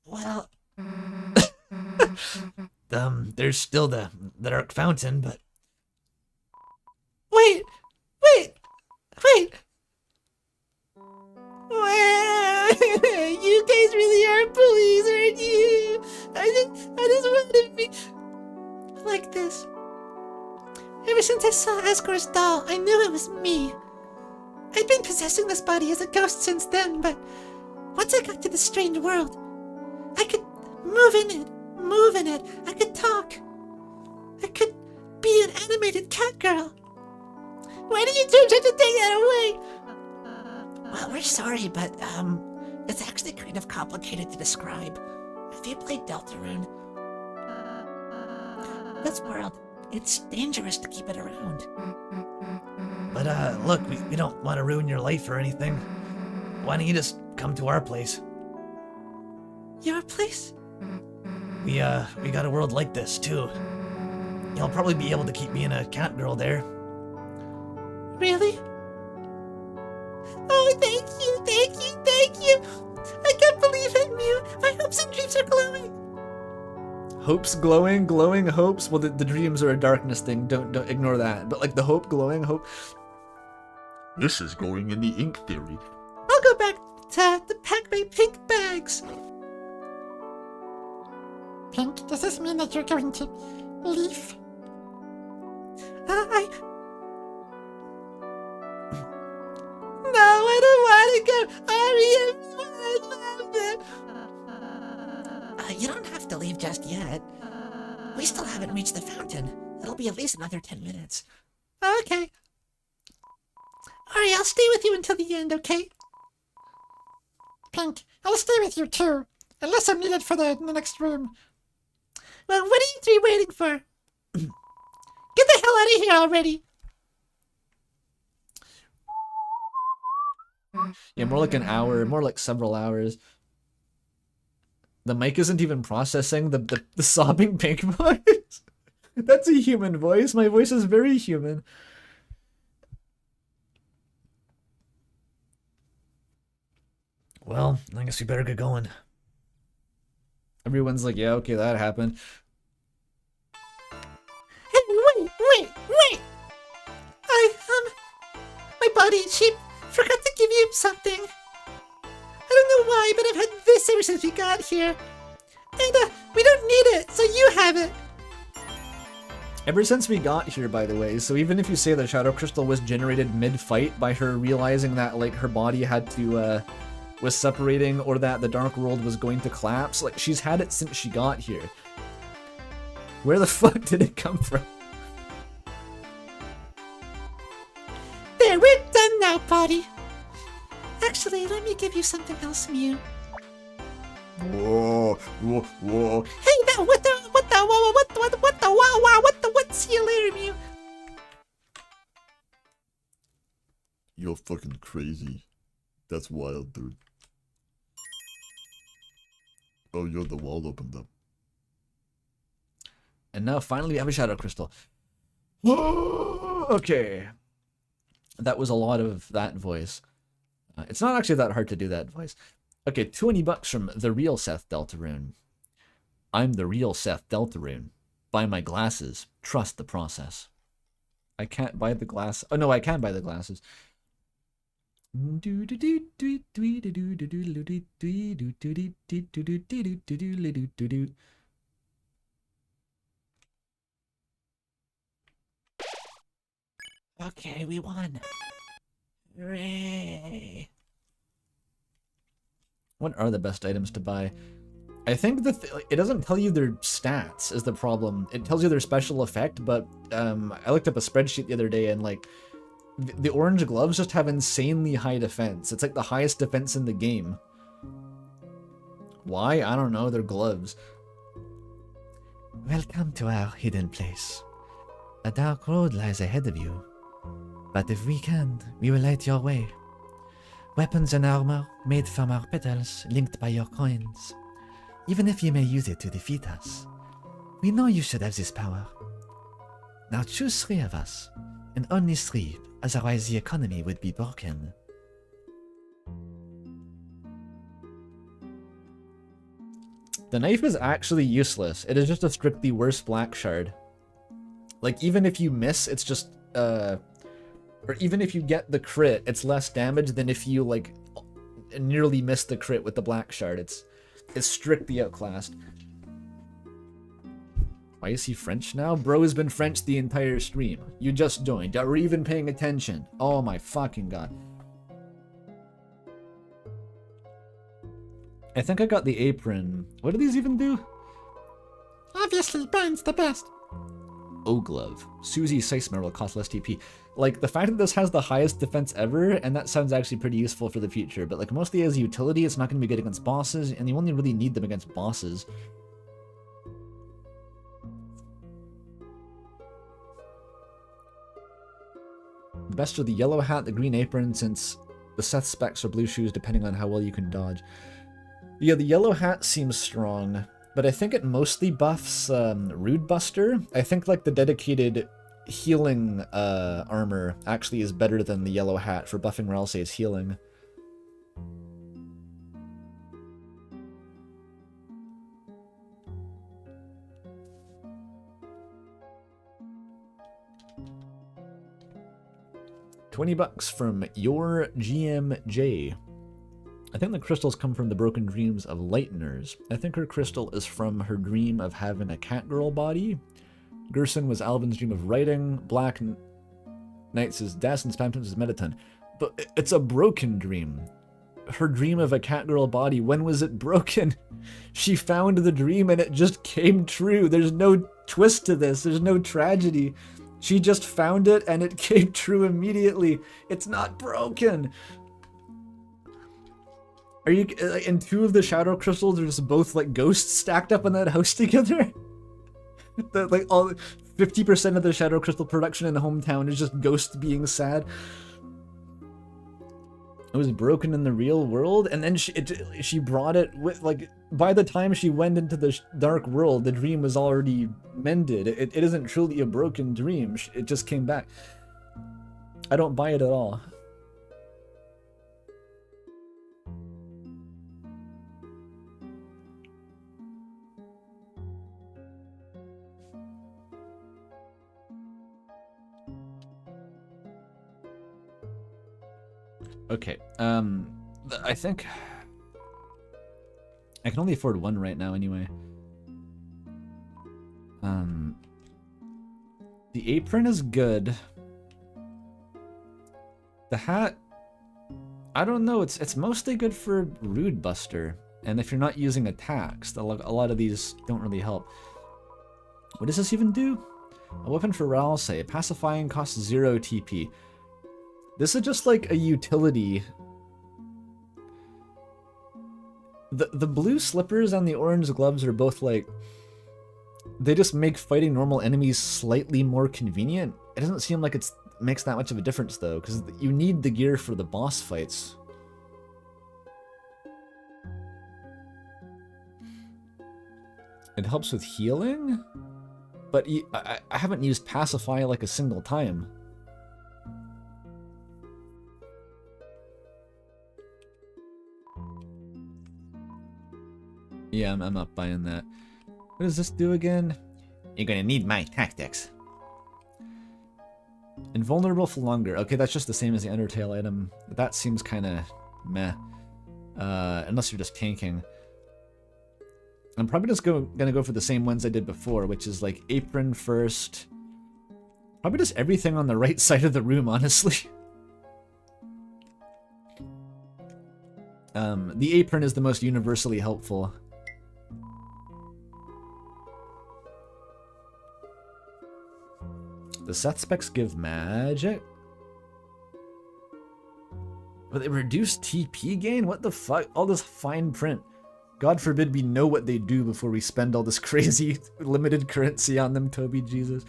Well, there's still the dark fountain, but Wait. You guys really are bullies, aren't you? I just want to be like this. Ever since I saw Asgore's doll, I knew it was me. I'd been possessing this body as a ghost since then, but once I got to this strange world, I could move in it. I could talk. I could be an animated cat girl. Why did you two try to take that away? well, we're sorry, but it's actually kind of complicated to describe. Have you played Deltarune? This world, it's dangerous to keep it around. But look, we don't want to ruin your life or anything. Why don't you just come to our place? Your place? We got a world like this too. You'll probably be able to keep being a cat girl there. Really? Oh, thank you. I can't believe it, Mew. My hopes and dreams are glowing. Hopes glowing hopes. Well, the dreams are a darkness thing. Don't ignore that. But like the glowing hope. This is going in the ink theory. I'll go back to pack my pink bags. Pink, does this mean that you're going to leave? No, I don't want to go. Ari, I love them. You don't have to leave just yet. We still haven't reached the fountain. It'll be at least another 10 minutes. Okay. Ari, I'll stay with you until the end, okay? Pink, I'll stay with you too. Unless I'm needed for the next room. Well, what are you three waiting for? Get the hell out of here already. Yeah, more like an hour, more like several hours. The mic isn't even processing the sobbing pink voice. That's a human voice. My voice is very human. Well, I guess we better get going. Everyone's like, yeah, okay, that happened. Hey, wait! My body, she forgot to give you something. I don't know why, but I've had this ever since we got here. And, we don't need it, so you have it. Ever since we got here, by the way, so even if you say the Shadow Crystal was generated mid-fight by her realizing that, like, her body had to, was separating or that the Dark World was going to collapse, like, she's had it since she got here. Where the fuck did it come from? There, we're done now, buddy. Actually, let me give you something else, Mew. Whoa. Hey, see you later, Mew. You're fucking crazy. That's wild, dude. Oh, yo, the wall opened up. And now finally we have a Shadow Crystal. Okay. That was a lot of that voice. It's not actually that hard to do that voice. Okay, $20 from the real Seth Deltarune. I'm the real Seth Deltarune. Buy my glasses. Trust the process. I can't buy the glass. Oh no, I can buy the glasses. Okay, we won. Hooray. What are the best items to buy? I think it doesn't tell you their stats is the problem. It tells you their special effect, but I looked up a spreadsheet the other day and like the orange gloves just have insanely high defense. It's like the highest defense in the game. Why? I don't know. They're gloves. Welcome to our hidden place. A dark road lies ahead of you. But if we can, we will light your way. Weapons and armor made from our petals, linked by your coins. Even if you may use it to defeat us, we know you should have this power. Now choose 3 of us, and only 3, otherwise the economy would be broken. The knife is actually useless. It is just a strictly worse black shard. Like, even if you miss, it's just, or even if you get the crit, it's less damage than if you, like, nearly miss the crit with the black shard. It's strictly outclassed. Why is he French now? Bro has been French the entire stream. You just joined. Are we even paying attention? Oh my fucking god. I think I got the apron. What do these even do? Obviously, Burn's the best. O glove. Susie Seismer will cost less TP. Like, the fact that this has the highest defense ever, and that sounds actually pretty useful for the future, but like mostly as a utility, it's not going to be good against bosses, and you only really need them against bosses. The best are the yellow hat, the green apron, since the Seth specs are blue shoes depending on how well you can dodge. Yeah, the yellow hat seems strong, but I think it mostly buffs Rude Buster. I think like the dedicated healing armor actually is better than the yellow hat for buffing Ralsei's healing. $20 from your GMJ. I think the crystals come from the broken dreams of Lighteners. I think her crystal is from her dream of having a catgirl body. Gerson was Alvin's dream of writing. Black Knights is Death, and Spamtons is Metaton. But it's a broken dream. Her dream of a catgirl body, when was it broken? She found the dream and it just came true. There's no twist to this. There's no tragedy. She just found it and it came true immediately. It's not broken. Are you, and 2 of the shadow crystals are just both like ghosts stacked up in that house together? Like all 50% of the shadow crystal production in the hometown is just ghosts being sad. It was broken in the real world, and then she brought it with, like, by the time she went into the dark world, the dream was already mended. It isn't truly a broken dream. It just came back. I don't buy it at all. Okay, I think I can only afford 1 right now anyway. The apron is good. The hat, I don't know, it's mostly good for Rude Buster, and if you're not using attacks, a lot of these don't really help. What does this even do? A weapon for Ralsei. Pacifying costs 0 TP. This is just like a utility. The blue slippers and the orange gloves are both like, they just make fighting normal enemies slightly more convenient. It doesn't seem like it makes that much of a difference though, because you need the gear for the boss fights. It helps with healing, but I haven't used Pacify like a single time. Yeah, I'm not buying that. What does this do again? You're gonna need my tactics. Invulnerable for longer. Okay, that's just the same as the Undertale item. That seems kind of meh. Unless you're just tanking. I'm probably just gonna go for the same ones I did before, which is like apron first. Probably just everything on the right side of the room, honestly. The apron is the most universally helpful. The Seth specs give magic? But they reduce TP gain? What the fuck? All this fine print. God forbid we know what they do before we spend all this crazy limited currency on them, Toby Jesus.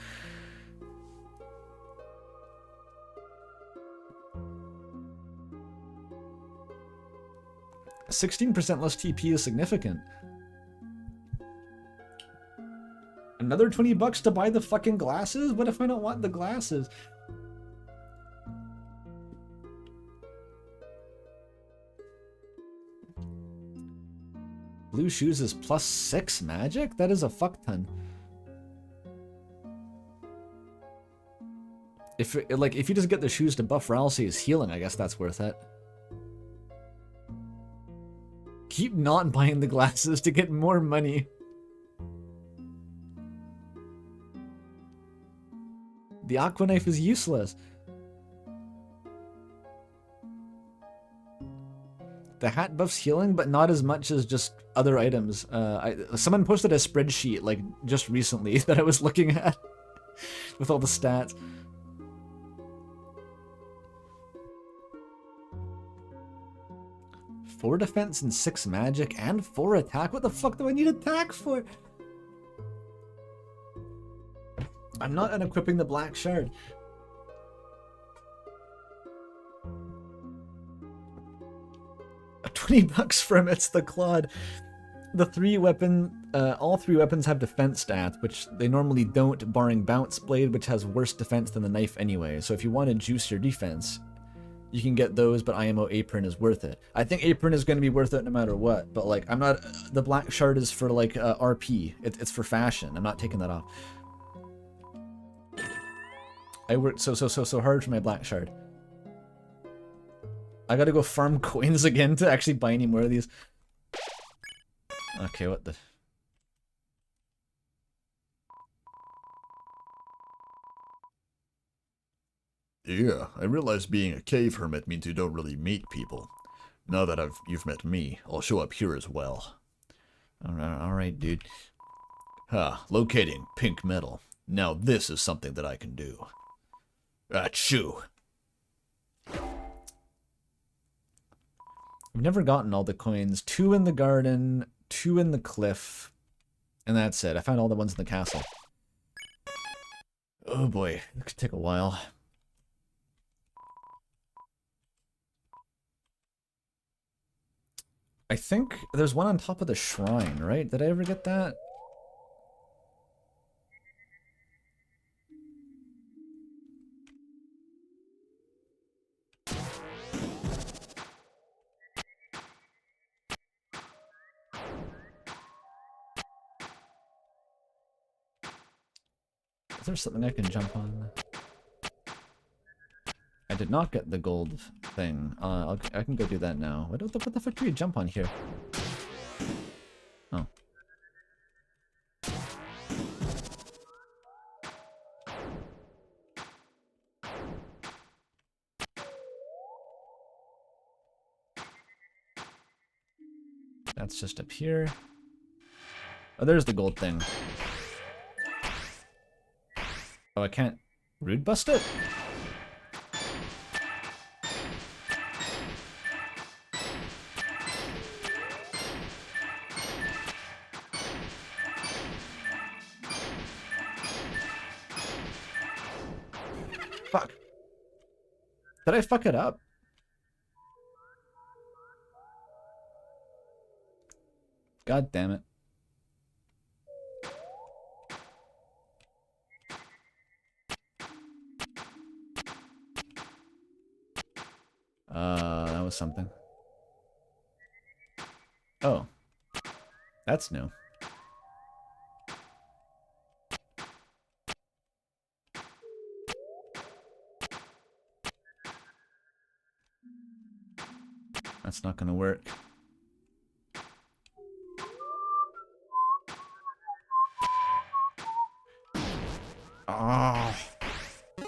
%16% less TP is significant. Another 20 bucks to buy the fucking glasses? What if I don't want the glasses? Blue shoes is +6 magic? That is a fuck ton. If you just get the shoes to buff Ralsei's healing, I guess that's worth it. Keep not buying the glasses to get more money. The aqua knife is useless. The hat buffs healing, but not as much as just other items. Someone posted a spreadsheet, like, just recently that I was looking at with all the stats. Four defense and 6 magic and 4 attack? What the fuck do I need attack for? I'm not unequipping the black shard. $20 from it's the Claude. The all 3 weapons have defense stats, which they normally don't, barring Bounce Blade, which has worse defense than the knife anyway. So if you want to juice your defense, you can get those, but IMO Apron is worth it. I think Apron is going to be worth it no matter what, but like, I'm not, the black shard is for like RP. It's for fashion. I'm not taking that off. I worked so hard for my black shard. I gotta go farm coins again to actually buy any more of these. Okay, what the... Yeah, I realize being a cave hermit means you don't really meet people. Now that you've met me, I'll show up here as well. Alright, dude. Locating pink metal. Now this is something that I can do. Achoo! I've never gotten all the coins. 2 in the garden, 2 in the cliff, and that's it. I found all the ones in the castle. Oh boy, it could take a while. I think there's one on top of the shrine, right? Did I ever get that? Is there something I can jump on? I did not get the gold thing. I can go do that now. What the fuck do you jump on here? Oh. That's just up here. Oh, there's the gold thing. Oh, I can't rude bust it? Fuck. Did I fuck it up? God damn it. That was something. Oh. That's new. That's not gonna work. Oh. Oh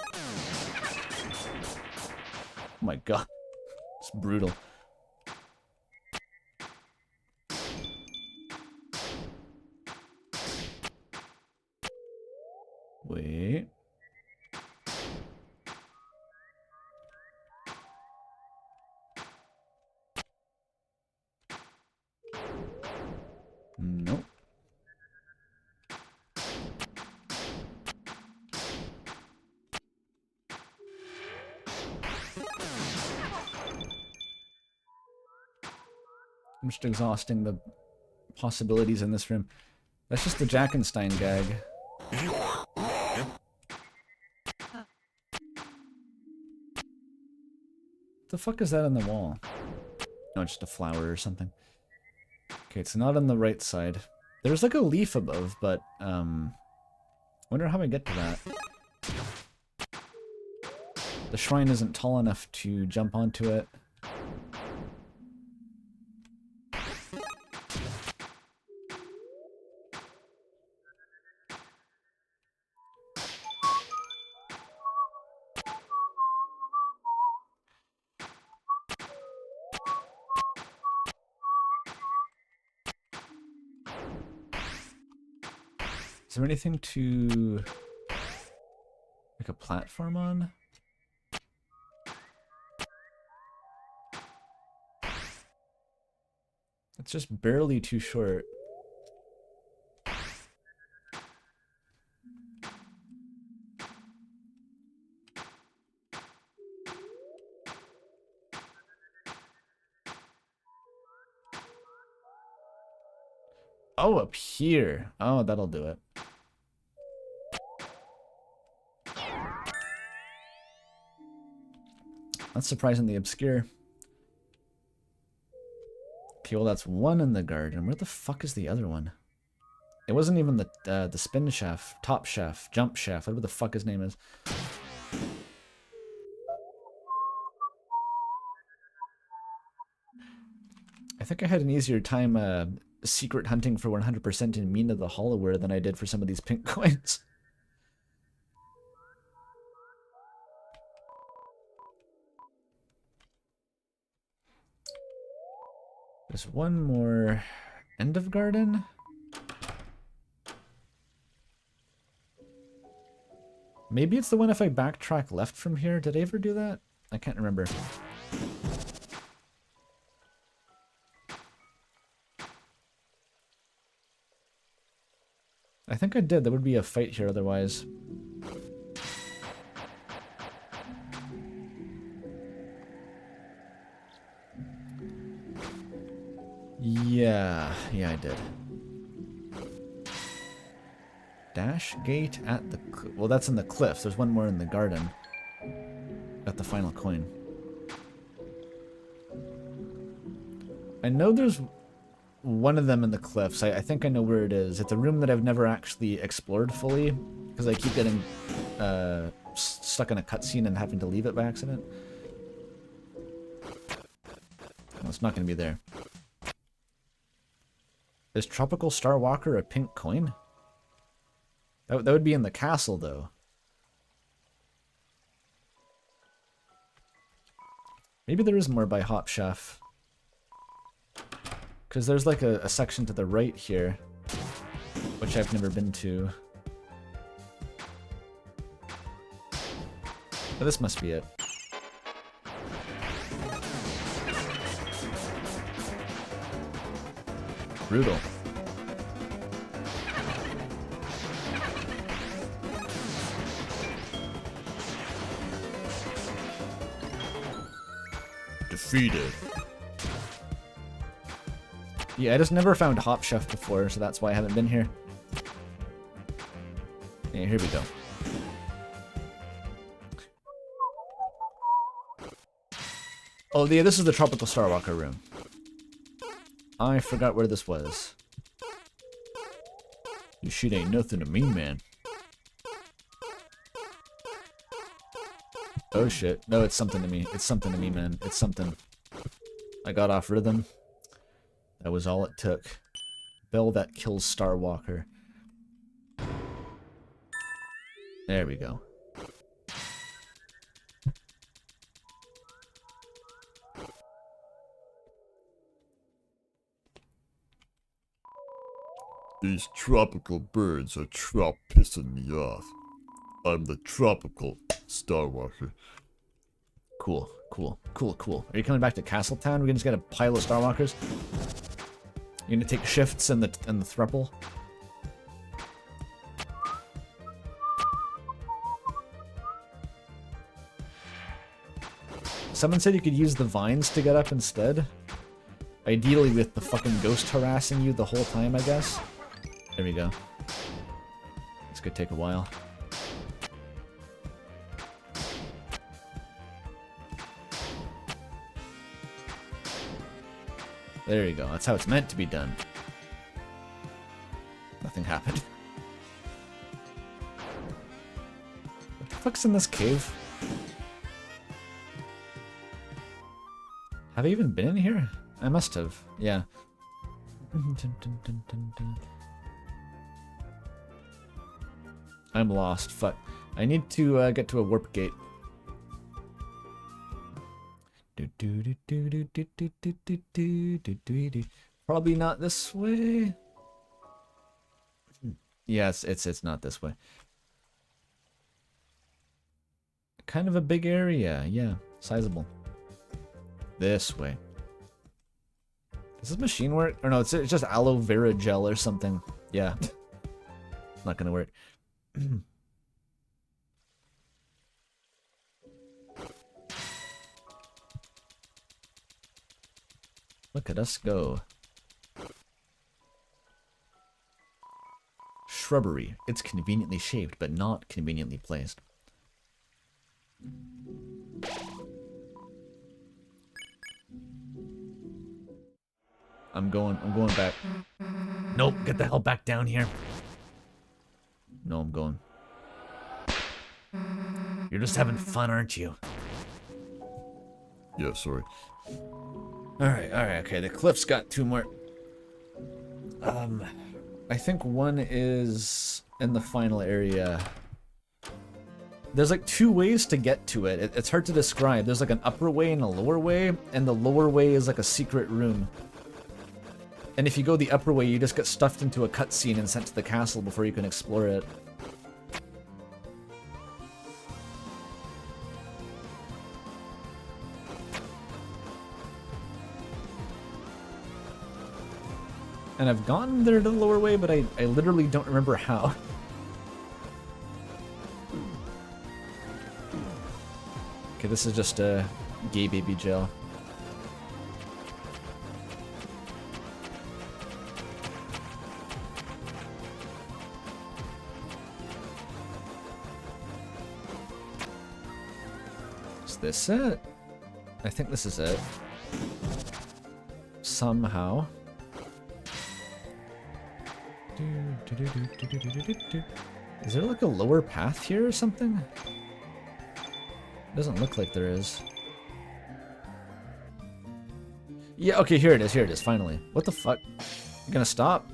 my god. It's brutal. Wait. Nope. I'm just exhausting the possibilities in this room. That's just the Jackenstein gag. The fuck is that on the wall? No, it's just a flower or something. Okay, it's not on the right side. There's like a leaf above, but wonder how I get to that. The shrine isn't tall enough to jump onto it. Is there anything to like a platform on? It's just barely too short. Oh, up here. Oh, that'll do it. That's surprisingly obscure. Okay, well that's one in the garden. Where the fuck is the other one? It wasn't even the spin chef, top chef, jump chef, whatever the fuck his name is. I think I had an easier time secret hunting for 100% in Mina the Hollower than I did for some of these pink coins. There's one more end of garden. Maybe it's the one if I backtrack left from here. Did I ever do that? I can't remember. I think I did. There would be a fight here otherwise. Yeah, I did. Dash gate at the... Well, that's in the cliffs. There's one more in the garden. Got the final coin. I know there's one of them in the cliffs. I think I know where it is. It's a room that I've never actually explored fully, because I keep getting stuck in a cutscene and having to leave it by accident. No, it's not going to be there. Is Tropical Star Walker a pink coin? That would be in the castle, though. Maybe there is more by Hop Chef. Because there's like a section to the right here, which I've never been to. But this must be it. Brutal. Defeated. Yeah, I just never found Hop Chef before, so that's why I haven't been here. Yeah, here we go. Oh, yeah, this is the Tropical Star Walker room. I forgot where this was. This shit ain't nothing to me, man. Oh shit. No, it's something to me. It's something to me, man. It's something. I got off rhythm. That was all it took. Bell that kills Starwalker. There we go. These tropical birds are pissing me off. I'm the tropical Starwalker. Cool, cool, cool, cool. Are you coming back to Castletown? We're gonna just get a pile of Starwalkers. You're gonna take shifts in the thruple. Someone said you could use the vines to get up instead. Ideally with the fucking ghost harassing you the whole time, I guess. There we go. This could take a while. There you go. That's how it's meant to be done. Nothing happened. What the fuck's in this cave? Have I even been in here? I must have. Yeah. I'm lost. Fuck. I need to get to a warp gate. Probably not this way. Yes, it's not this way. Kind of a big area, yeah, sizable. This way. Does this machine work? Or no, it's just aloe vera gel or something. Yeah. Not gonna work. Look at us go. Shrubbery. It's conveniently shaped, but not conveniently placed. I'm going back. Nope, get the hell back down here. No, I'm going. You're just having fun, aren't you? Yeah, sorry. Alright, okay, the cliff's got two more. I think one is in the final area. There's like two ways to get to it. It's hard to describe. There's like an upper way and a lower way, and the lower way is like a secret room. And if you go the upper way, you just get stuffed into a cutscene and sent to the castle before you can explore it. And I've gone there the lower way, but I literally don't remember how. Okay, this is just a gay baby jail. Is this it? I think this is it. Somehow. Is there like a lower path here or something? Doesn't look like there is. Yeah, okay, here it is, finally. What the fuck? You gonna stop?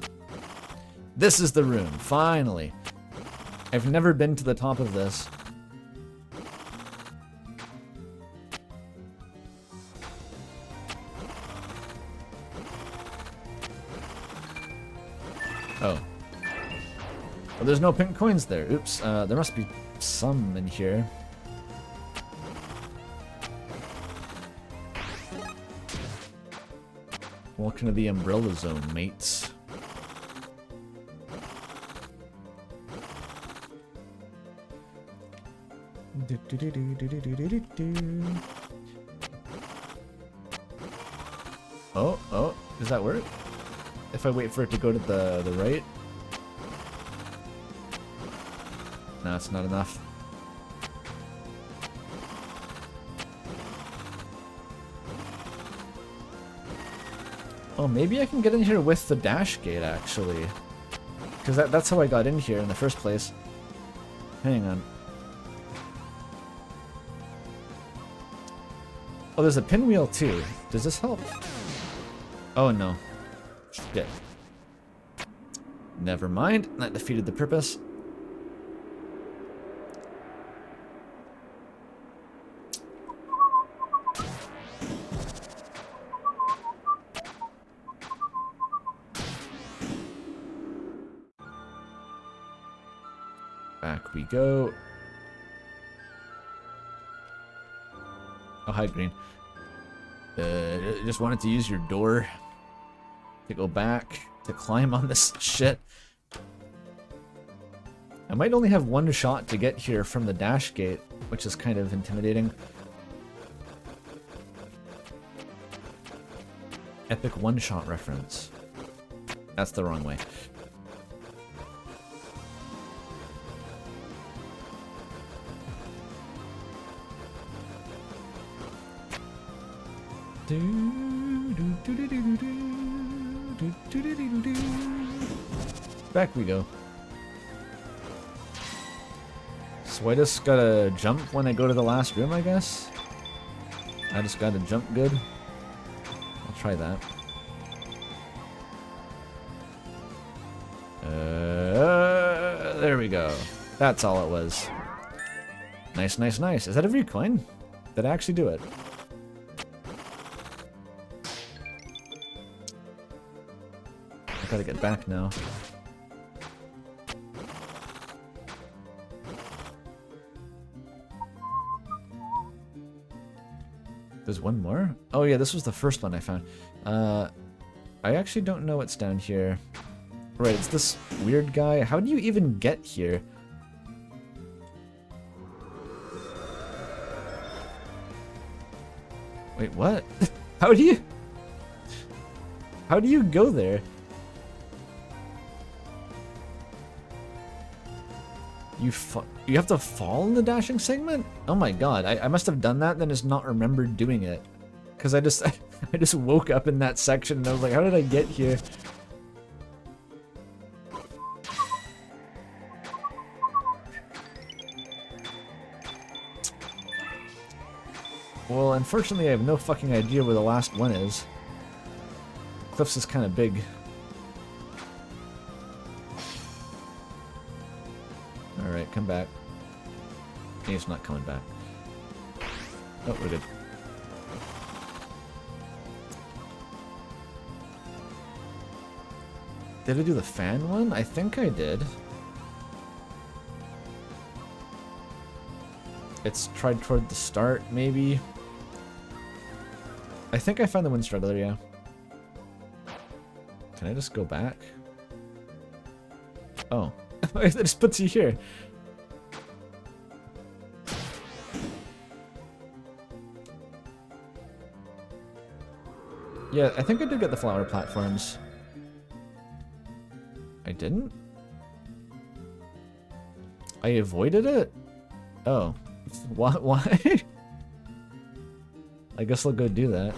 This is the room, finally. I've never been to the top of this. Oh. Well, there's no pink coins there. Oops. There must be some in here. Welcome to the Umbrella Zone, mates. Oh, does that work? If I wait for it to go to the right? No, it's not enough. Oh, maybe I can get in here with the dash gate, actually. Because that's how I got in here in the first place. Hang on. Oh, there's a pinwheel too. Does this help? Oh no. Shit. Never mind. That defeated the purpose. Back we go. Oh, hi, Green. Just wanted to use your door to go back to climb on this shit. I might only have one shot to get here from the dash gate, which is kind of intimidating. Epic one-shot reference. That's the wrong way. Back we go. So I just gotta jump when I go to the last room, I guess? I just gotta jump good. I'll try that. There we go. That's all it was. Nice, nice, nice. Is that every coin? Did I actually do it? I gotta get back now. There's one more? Oh yeah, this was the first one I found. I actually don't know what's down here. Right, it's this weird guy. How do you even get here? Wait, what? How do you go there? You have to fall in the dashing segment? Oh my god, I must have done that then just not remembered doing it. Cause I just woke up in that section and I was like, how did I get here? Well, unfortunately I have no fucking idea where the last one is. Cliffs is kind of big. Alright, come back. He's not coming back. Oh, we're good. Did I do the fan one? I think I did. It's tried toward the start, maybe. I think I found the wind struggler, yeah. Can I just go back? Oh. It just puts you here. Yeah, I think I did get the flower platforms. I didn't? I avoided it? Oh. Why? I guess I'll go do that.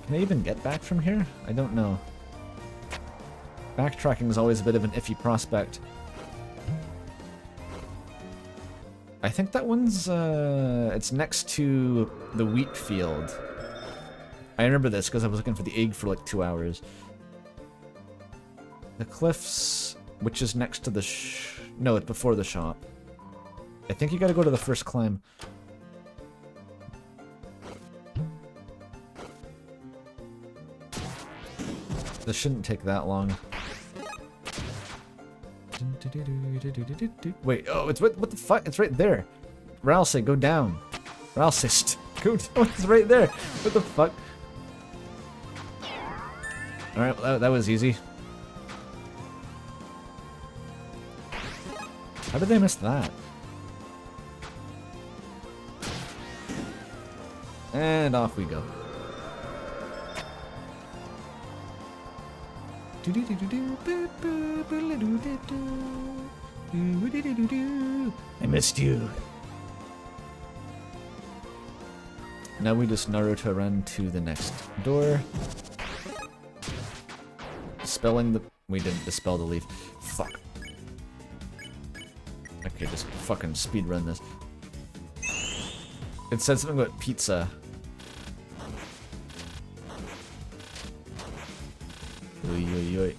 Can I even get back from here? I don't know. Backtracking is always a bit of an iffy prospect. I think that one's, it's next to the wheat field. I remember this because I was looking for the egg for like 2 hours. The cliffs, which is next to the no, it's before the shop. I think you gotta go to the first climb. This shouldn't take that long. Wait, oh, it's what the fuck? It's right there. Ralsei, go down. Ralsei, go down. It's right there. What the fuck? Alright, well, that was easy. How did I miss that? And off we go. I missed you. Now we just Naruto run to the next door. Spelling We didn't dispel the leaf. Fuck. Okay, just fucking speedrun this. It said something about pizza. Oy, oy, oy.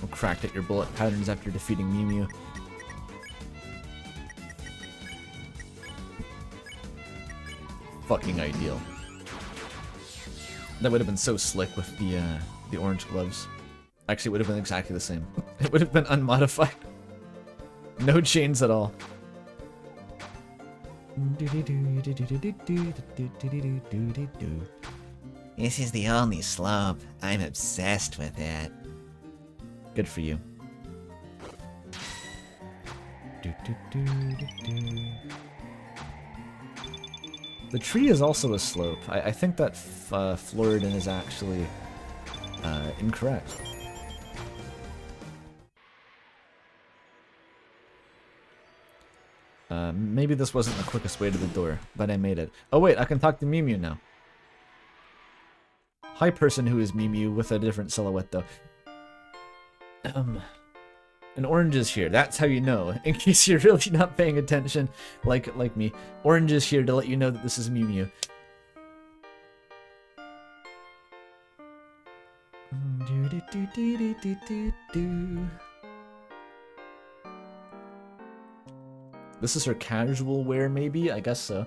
I'm cracked at your bullet patterns after defeating Mew Mew. Fucking ideal. That would have been so slick with the orange gloves. Actually, it would have been exactly the same. It would have been unmodified. No chains at all. This is the only slope. I'm obsessed with it. Good for you. The tree is also a slope. I think that Floridan is actually incorrect. Maybe this wasn't the quickest way to the door, but I made it. Oh wait, I can talk to Mew Mew now. Hi, person who is Mew Mew with a different silhouette though. An orange is here. That's how you know. In case you're really not paying attention, like me. Orange is here to let you know that this is Mew Mew. This is her casual wear, maybe? I guess so.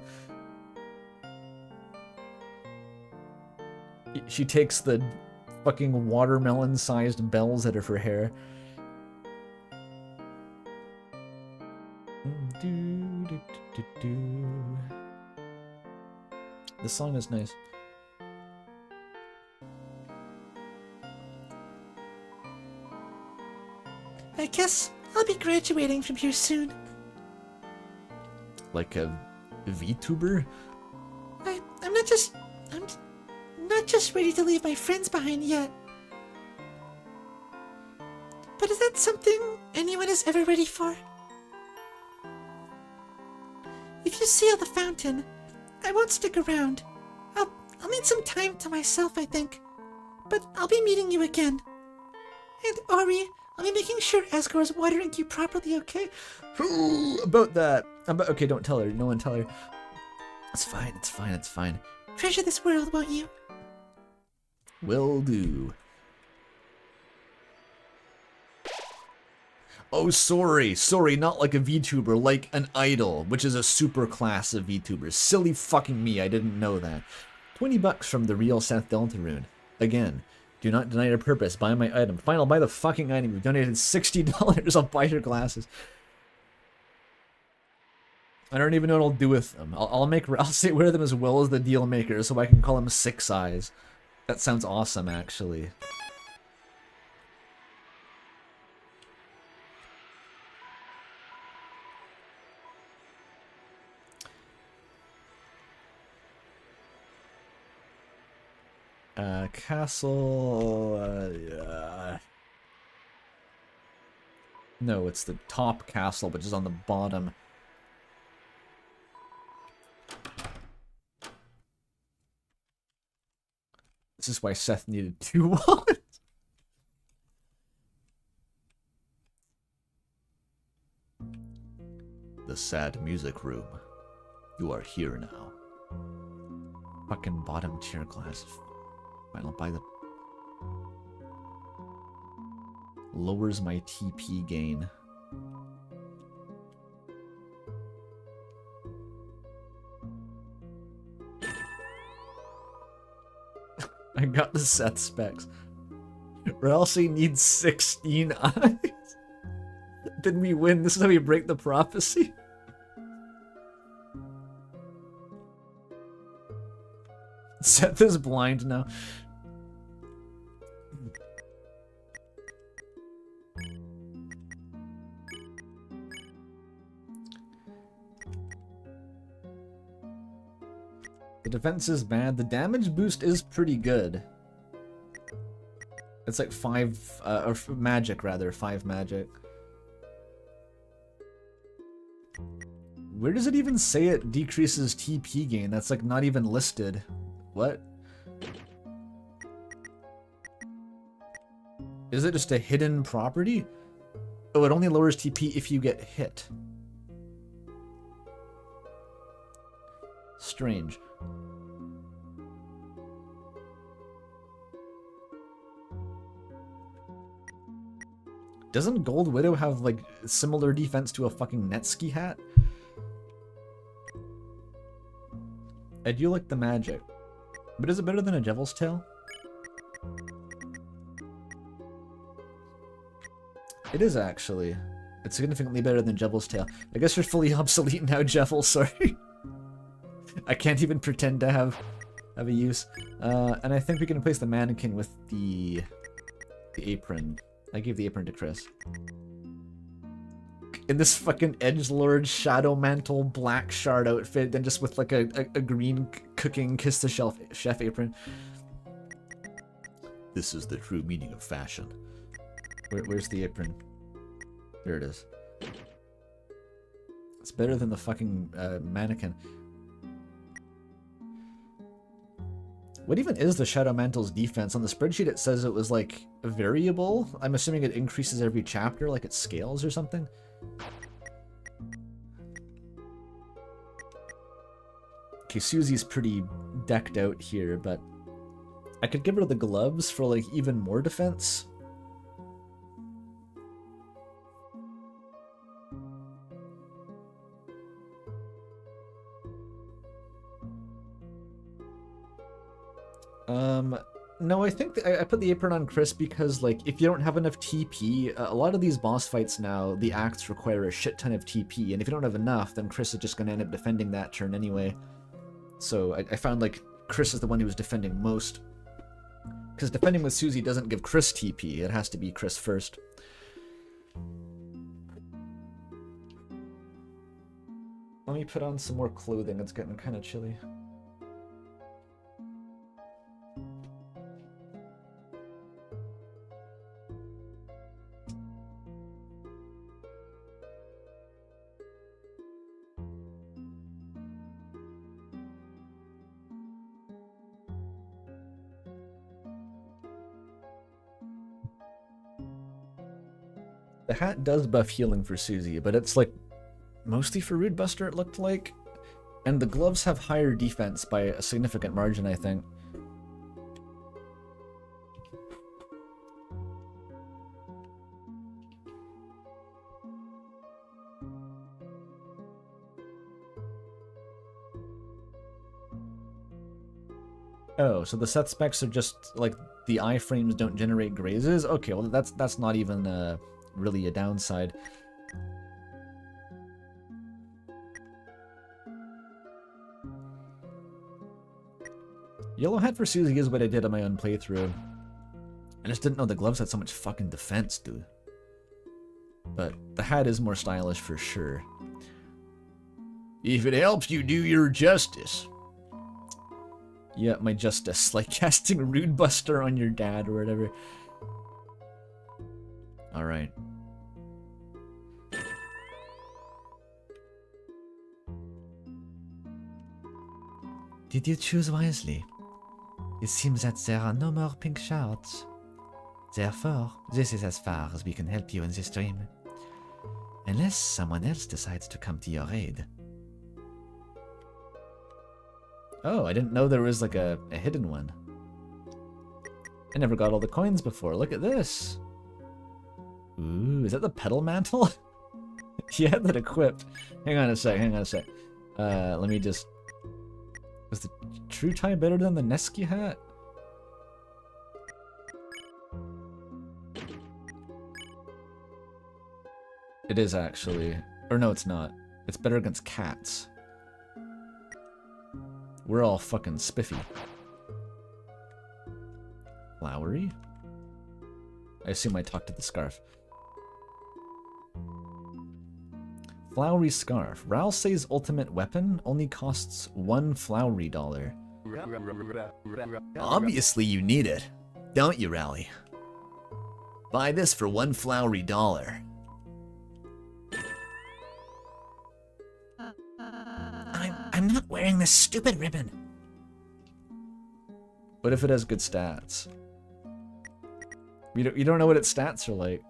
She takes the fucking watermelon-sized bells out of her hair. This song is nice. I guess I'll be graduating from here soon. Like a VTuber? I'm not just ready to leave my friends behind yet. But is that something anyone is ever ready for? If you seal the fountain, I won't stick around. I'll need some time to myself, I think. But I'll be meeting you again. And Ori, I'll be making sure Asgore is watering you properly, okay? Ooh, about that. Okay, don't tell her. No one tell her. It's fine, it's fine, it's fine. Treasure this world, won't you? Will do. Oh, sorry, not like a VTuber, like an idol, which is a super class of VTubers. Silly fucking me, I didn't know that. 20 bucks from the real Seth Deltarune. Again, do not deny your purpose, buy my item. Fine, I'll buy the fucking item. You've donated $60, I'll buy your glasses. I don't even know what I'll do with them. I'll say wear them as well as the deal maker so I can call them Six Eyes. That sounds awesome, actually. Castle... No, it's the top castle, which is on the bottom. This is why Seth needed 2 wallets. The sad music room. You are here now. Fucking bottom tier glass. Fine, I'll buy the... Lowers my TP gain. I got the Seth specs. Ralsei needs 16 eyes. Then we win. This is how we break the prophecy. Seth is blind now. The defense is bad. The damage boost is pretty good. It's like 5, or magic rather, 5 magic. Where does it even say it decreases TP gain? That's like not even listed. What? Is it just a hidden property? Oh, it only lowers TP if you get hit. Strange. Doesn't Gold Widow have, like, similar defense to a fucking Netski hat? I do like the magic. But is it better than a Devil's Tail? It is, actually. It's significantly better than Devil's Tail. I guess you're fully obsolete now, Jeffel, sorry. I can't even pretend to have a use. And I think we can replace the mannequin with the apron. I gave the apron to Chris. In this fucking edgelord shadow mantle black shard outfit, then just with like a green cooking kiss the chef apron. This is the true meaning of fashion. Where's the apron? There it is. It's better than the fucking mannequin. What even is the Shadow Mantle's defense? On the spreadsheet it says it was like a variable. I'm assuming it increases every chapter, like it scales or something. Okay, Susie's pretty decked out here, but I could give her the gloves for like even more defense. No, I think I put the apron on Chris because, like, if you don't have enough TP, a lot of these boss fights now, the acts require a shit ton of TP, and if you don't have enough, then Chris is just going to end up defending that turn anyway. So I found, like, Chris is the one who was defending most. Because defending with Susie doesn't give Chris TP, it has to be Chris first. Let me put on some more clothing, it's getting kind of chilly. The hat does buff healing for Susie, but it's like mostly for Rude Buster it looked like. And the gloves have higher defense by a significant margin, I think. Oh, so the set specs are just like the iframes don't generate grazes? Okay, well that's not even really a downside. Yellow hat for Susie is what I did on my own playthrough. I just didn't know the gloves had so much fucking defense, dude. But the hat is more stylish for sure. If it helps you do your justice. Yeah, my justice, like casting Rude Buster on your dad or whatever. Alright. Did you choose wisely? It seems that there are no more pink shards. Therefore, this is as far as we can help you in this dream. Unless someone else decides to come to your aid. Oh, I didn't know there was like a hidden one. I never got all the coins before. Look at this. Ooh, is that the pedal mantle? He had that equipped. Hang on a sec. Let me just... Was the True Tie better than the Neski hat? It is actually. Or no, it's not. It's better against cats. We're all fucking spiffy. Flowery? I assume I talked to the scarf. Flowery scarf. Ralsei's ultimate weapon only costs $1 flowery dollar. Obviously you need it, don't you, Rally? Buy this for $1 flowery dollar. I'm not wearing this stupid ribbon. What if it has good stats? You don't know what its stats are like.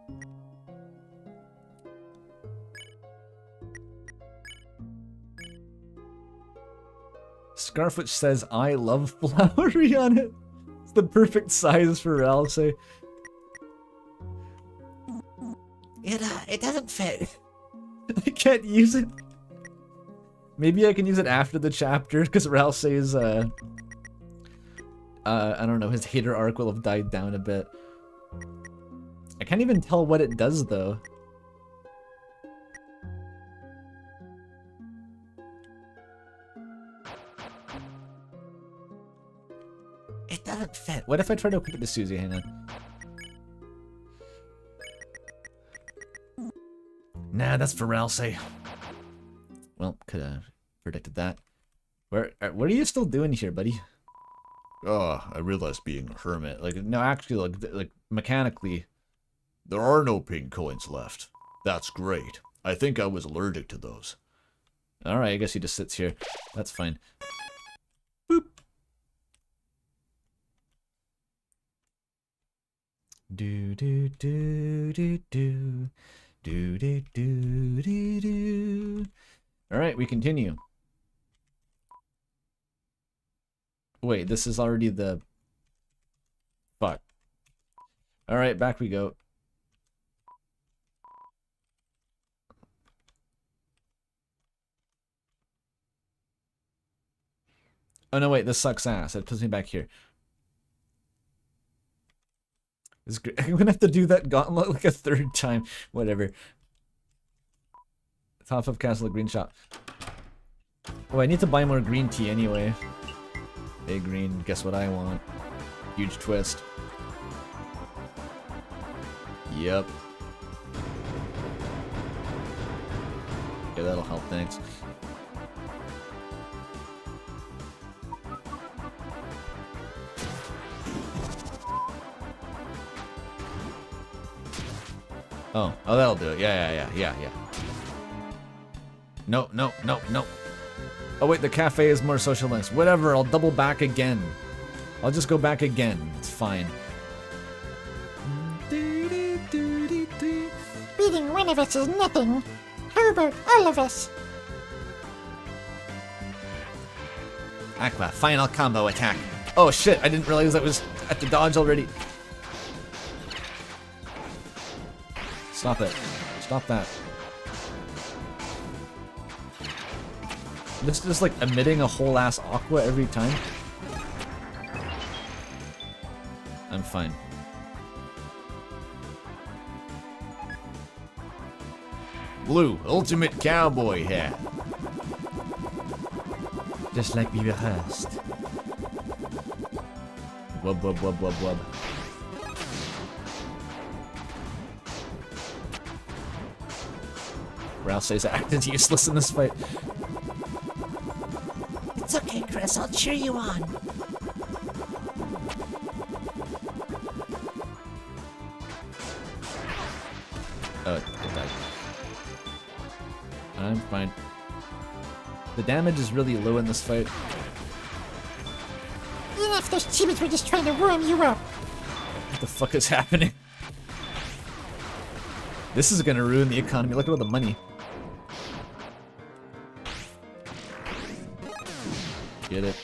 Scarf which says I love flowery on it. It's the perfect size for Ralsei. It doesn't fit. I can't use it. Maybe I can use it after the chapter, because Ralsei's, I don't know, his hater arc will have died down a bit. I can't even tell what it does, though. It doesn't fit. What if I try to equip it to Susie? Hang on. Nah, that's for Ralsei. Well, could have predicted that. What are you still doing here, buddy? Oh, I realized being a hermit. Like, no, actually, like mechanically. There are no pink coins left. That's great. I think I was allergic to those. Alright, I guess he just sits here. That's fine. Boop. Do do do do do. Do do do do do. Alright, we continue. Wait, this is already the... Fuck. Alright, back we go. Oh no, wait, this sucks ass. It puts me back here. This is great. I'm gonna have to do that gauntlet like a third time. Whatever. Top of Castle Green Shop. Oh, I need to buy more green tea anyway. Hey, green, guess what I want? Huge twist. Yep. Okay, that'll help, thanks. Oh, that'll do it. Yeah. No. Oh wait, the cafe is more social links. Whatever, I'll double back again. I'll just go back again. It's fine. Beating one of us is nothing. How about all of us? Aqua, final combo attack. Oh shit, I didn't realize that was at the dodge already. Stop it. Stop that. This is just like emitting a whole ass aqua every time. I'm fine. Blue, ultimate cowboy hat. Just like we rehearsed. Wub wub wub wub wub. Ralsei's acted useless in this fight. It's okay, Chris. I'll cheer you on. Oh, it died. I'm fine. The damage is really low in this fight. Even if those chibis were just trying to warm you up. What the fuck is happening? This is gonna ruin the economy. Look at all the money. Get it.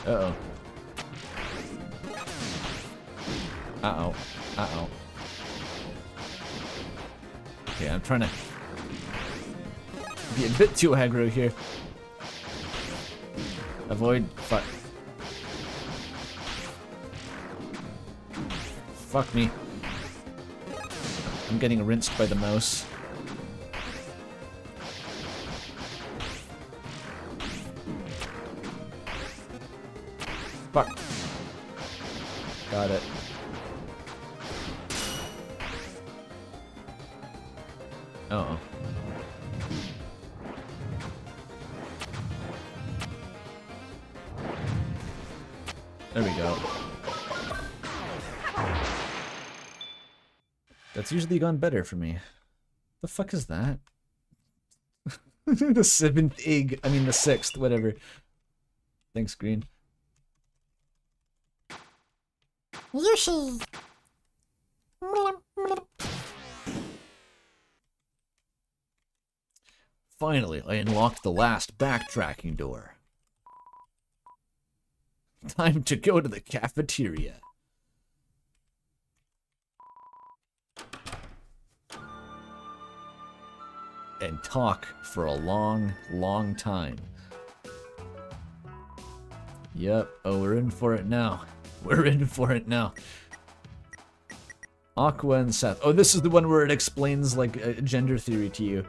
Uh-oh. Uh-oh. Uh-oh. Okay, I'm trying to be a bit too aggro here. Avoid. Fuck. Fuck me. I'm getting rinsed by the mouse. Fuck. Got it. Uh-oh. There we go. That's usually gone better for me. The fuck is that? The seventh egg. I mean the sixth, whatever. Thanks, Green. Yoshi. Finally, I unlocked the last backtracking door. Time to go to the cafeteria. And talk for a long, long time. Yep, oh, we're in for it now. We're in for it now. Aqua and Seth. Oh, this is the one where it explains, like, gender theory to you.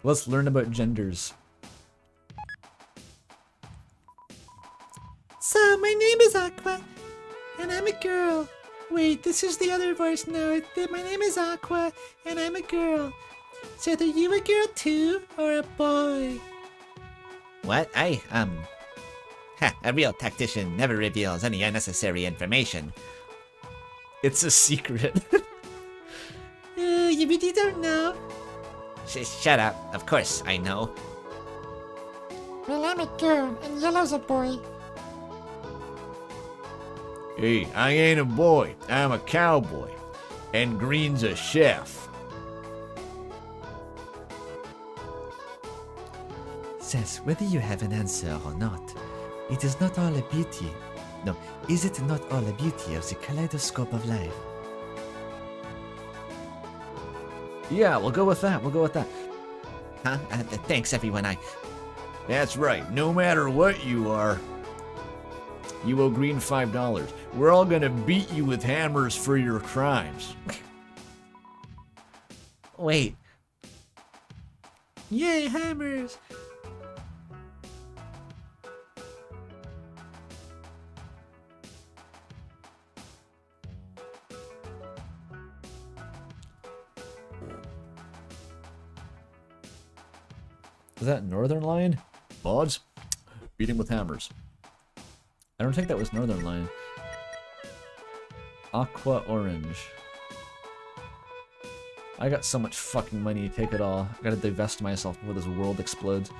Let's learn about genders. So, my name is Aqua, and I'm a girl. Wait, this is the other voice now. My name is Aqua, and I'm a girl. So, are you a girl too, or a boy? What? A real tactician never reveals any unnecessary information. It's a secret. You really don't know? Shut up. Of course I know. Well, I'm a girl, and Yellow's a boy. Hey, I ain't a boy. I'm a cowboy. And Green's a chef. Says whether you have an answer or not, it is not all a beauty. No, is it not all a beauty of the kaleidoscope of life? Yeah, we'll go with that. We'll go with that. Huh? Thanks, everyone. That's right. No matter what you are, you owe Green $5. We're all gonna beat you with hammers for your crimes. Wait. Yay, hammers! Is that Northern Line? Mods, beat him with hammers. I don't think that was Northern Line. Aqua Orange. I got so much fucking money, take it all. I gotta divest myself before this world explodes.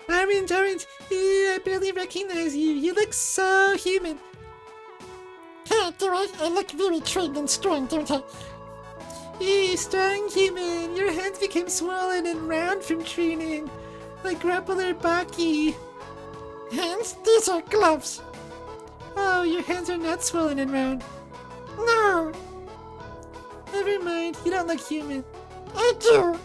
Orange, I barely recognize you. You look so human. Do I look very trained and strong, don't I? Strong human. Your hands became swollen and round from training. Like grappler Baki. Hands? These are gloves. Oh, your hands are not swollen and round. No, Never mind, you don't look human. I do.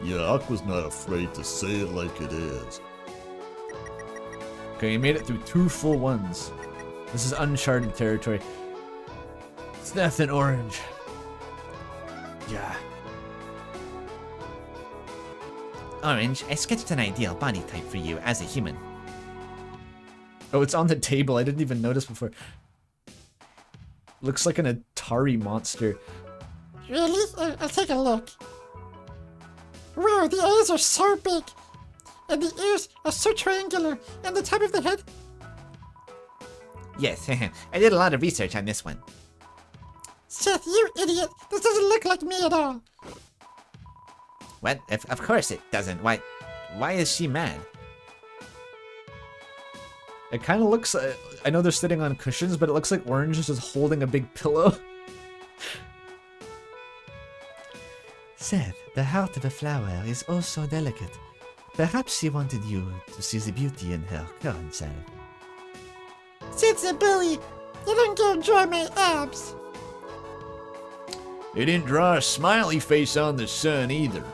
Yeah, Aqua's not afraid to say it like it is. Okay, you made it through 2 full ones. This is uncharted territory. It's nothing orange. Yeah. Orange, I sketched an ideal body type for you as a human. Oh, it's on the table. I didn't even notice before. Looks like an Atari monster. Really? I'll take a look. Wow, the eyes are so big. And the ears are so triangular. And the top of the head. Yes, I did a lot of research on this one. Seth, you idiot. This doesn't look like me at all. What? Of course it doesn't. Why is she mad? It kind of looks... I know they're sitting on cushions, but it looks like Orange is just holding a big pillow. Seth, the heart of a flower is oh so delicate. Perhaps she wanted you to see the beauty in her current self. Seth's a bully. You don't go draw my abs. They didn't draw a smiley face on the sun either.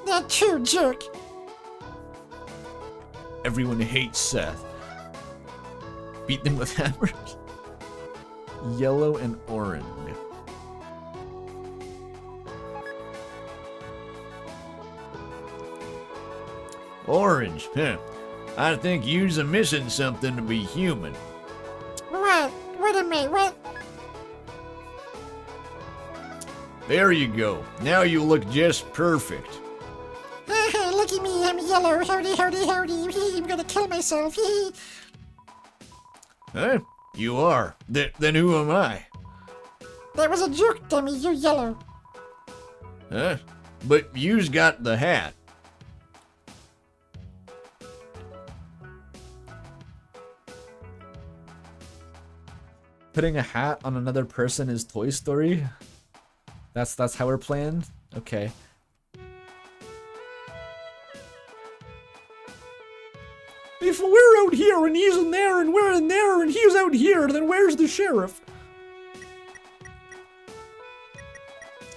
Not true, jerk. Everyone hates Seth. Beat them with hammers. Yellow and orange. Orange, huh? I think you's a missing something to be human. What? What am I? What? There you go. Now you look just perfect. Look at me, I'm yellow. Howdy, howdy, howdy. I'm gonna kill myself. Huh? You are. Then who am I? That was a joke, dummy. You're yellow. Huh? But you's got the hat. putting a hat on another person is Toy Story? That's how we're playing? Okay. If we're out here and he's in there and we're in there and he's out here, then where's the sheriff?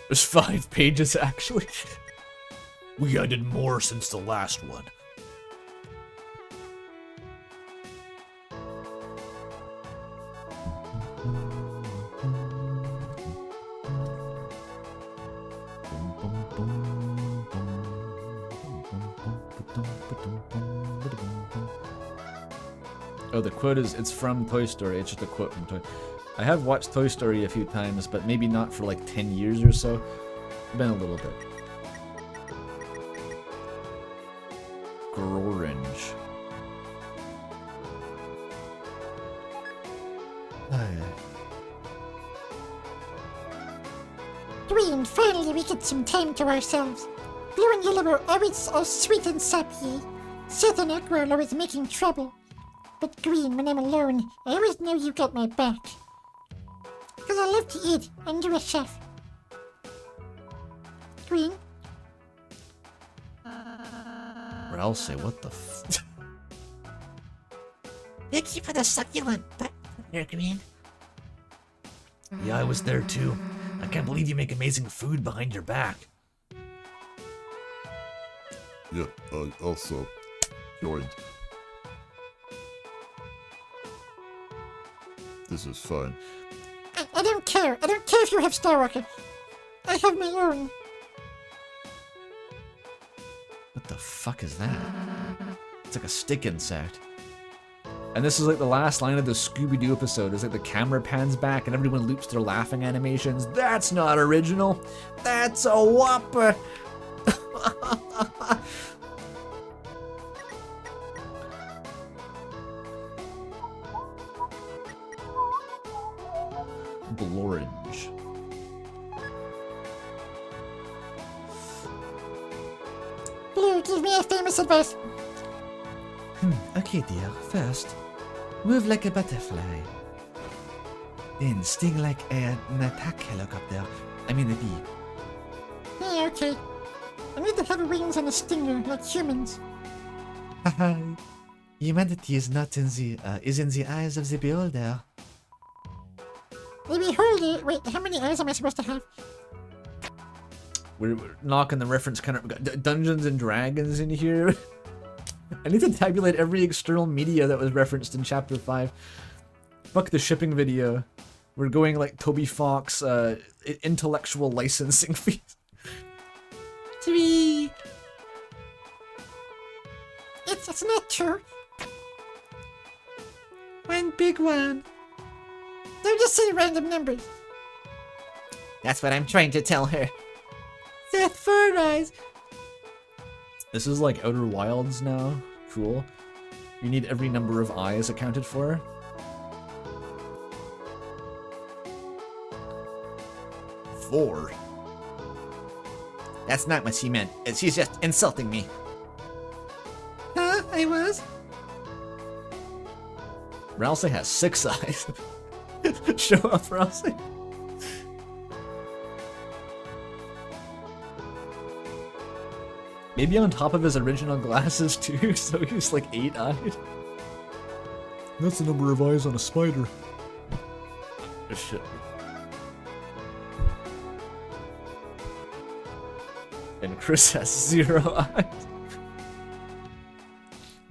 There's 5 pages actually. We added more since the last one. Oh, the quote is, it's from Toy Story. It's just a quote from Toy. I have watched Toy Story a few times, but maybe not for like 10 years or so. Been a little bit. Orange. Green, finally we get some time to ourselves. Blue and yellow are always so sweet and sappy. Southern aqua are always making trouble. But green, when I'm alone, I always know you got my back. Because I love to eat, and you're a chef. Green? Or I'll say, what the f... Thank you for the succulent butt, Green. Yeah, I was there too. I can't believe you make amazing food behind your back. Yeah, I also joined. This is fun. I don't care. I don't care if you have Star Rocket. I have my own. What the fuck is that? It's like a stick insect. And this is like the last line of the Scooby-Doo episode. It's like the camera pans back and everyone loops their laughing animations. That's not original. That's a whopper. Blorange. Blue, give me a famous advice. Okay, dear. First, move like a butterfly. Then sting like an attack helicopter. I mean a bee. Yeah, okay. I need to have wings and a stinger, like humans. Haha. Humanity is not in the is in the eyes of the beholder. The beholder. Wait, how many eyes am I supposed to have? We're knocking the reference kind of... We got Dungeons and Dragons in here. I need to tabulate every external media that was referenced in Chapter 5. Fuck the shipping video. We're going like Toby Fox, intellectual licensing fees. 3. It's not true. 1 big one. Don't just say random numbers. That's what I'm trying to tell her. That 4 eyes. This is like Outer Wilds now. Cool. You need every number of eyes accounted for. Four. That's not what she meant. She's just insulting me. Huh? I was? Rousey has 6 eyes. Show up, Rousey. Maybe on top of his original glasses too, so he's like 8-eyed. That's the number of eyes on a spider. Oh, shit. And Chris has 0 eyes.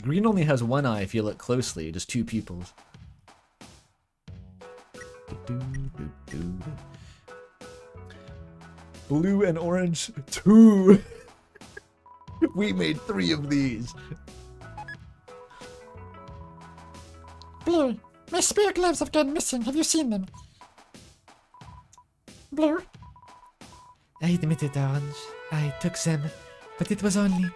Green only has 1 eye if you look closely, just 2 pupils. Blue and orange, 2. We made 3 of these. Blue, my spare gloves have gone missing. Have you seen them? Blue? I admit it, Orange. I took them, but it was only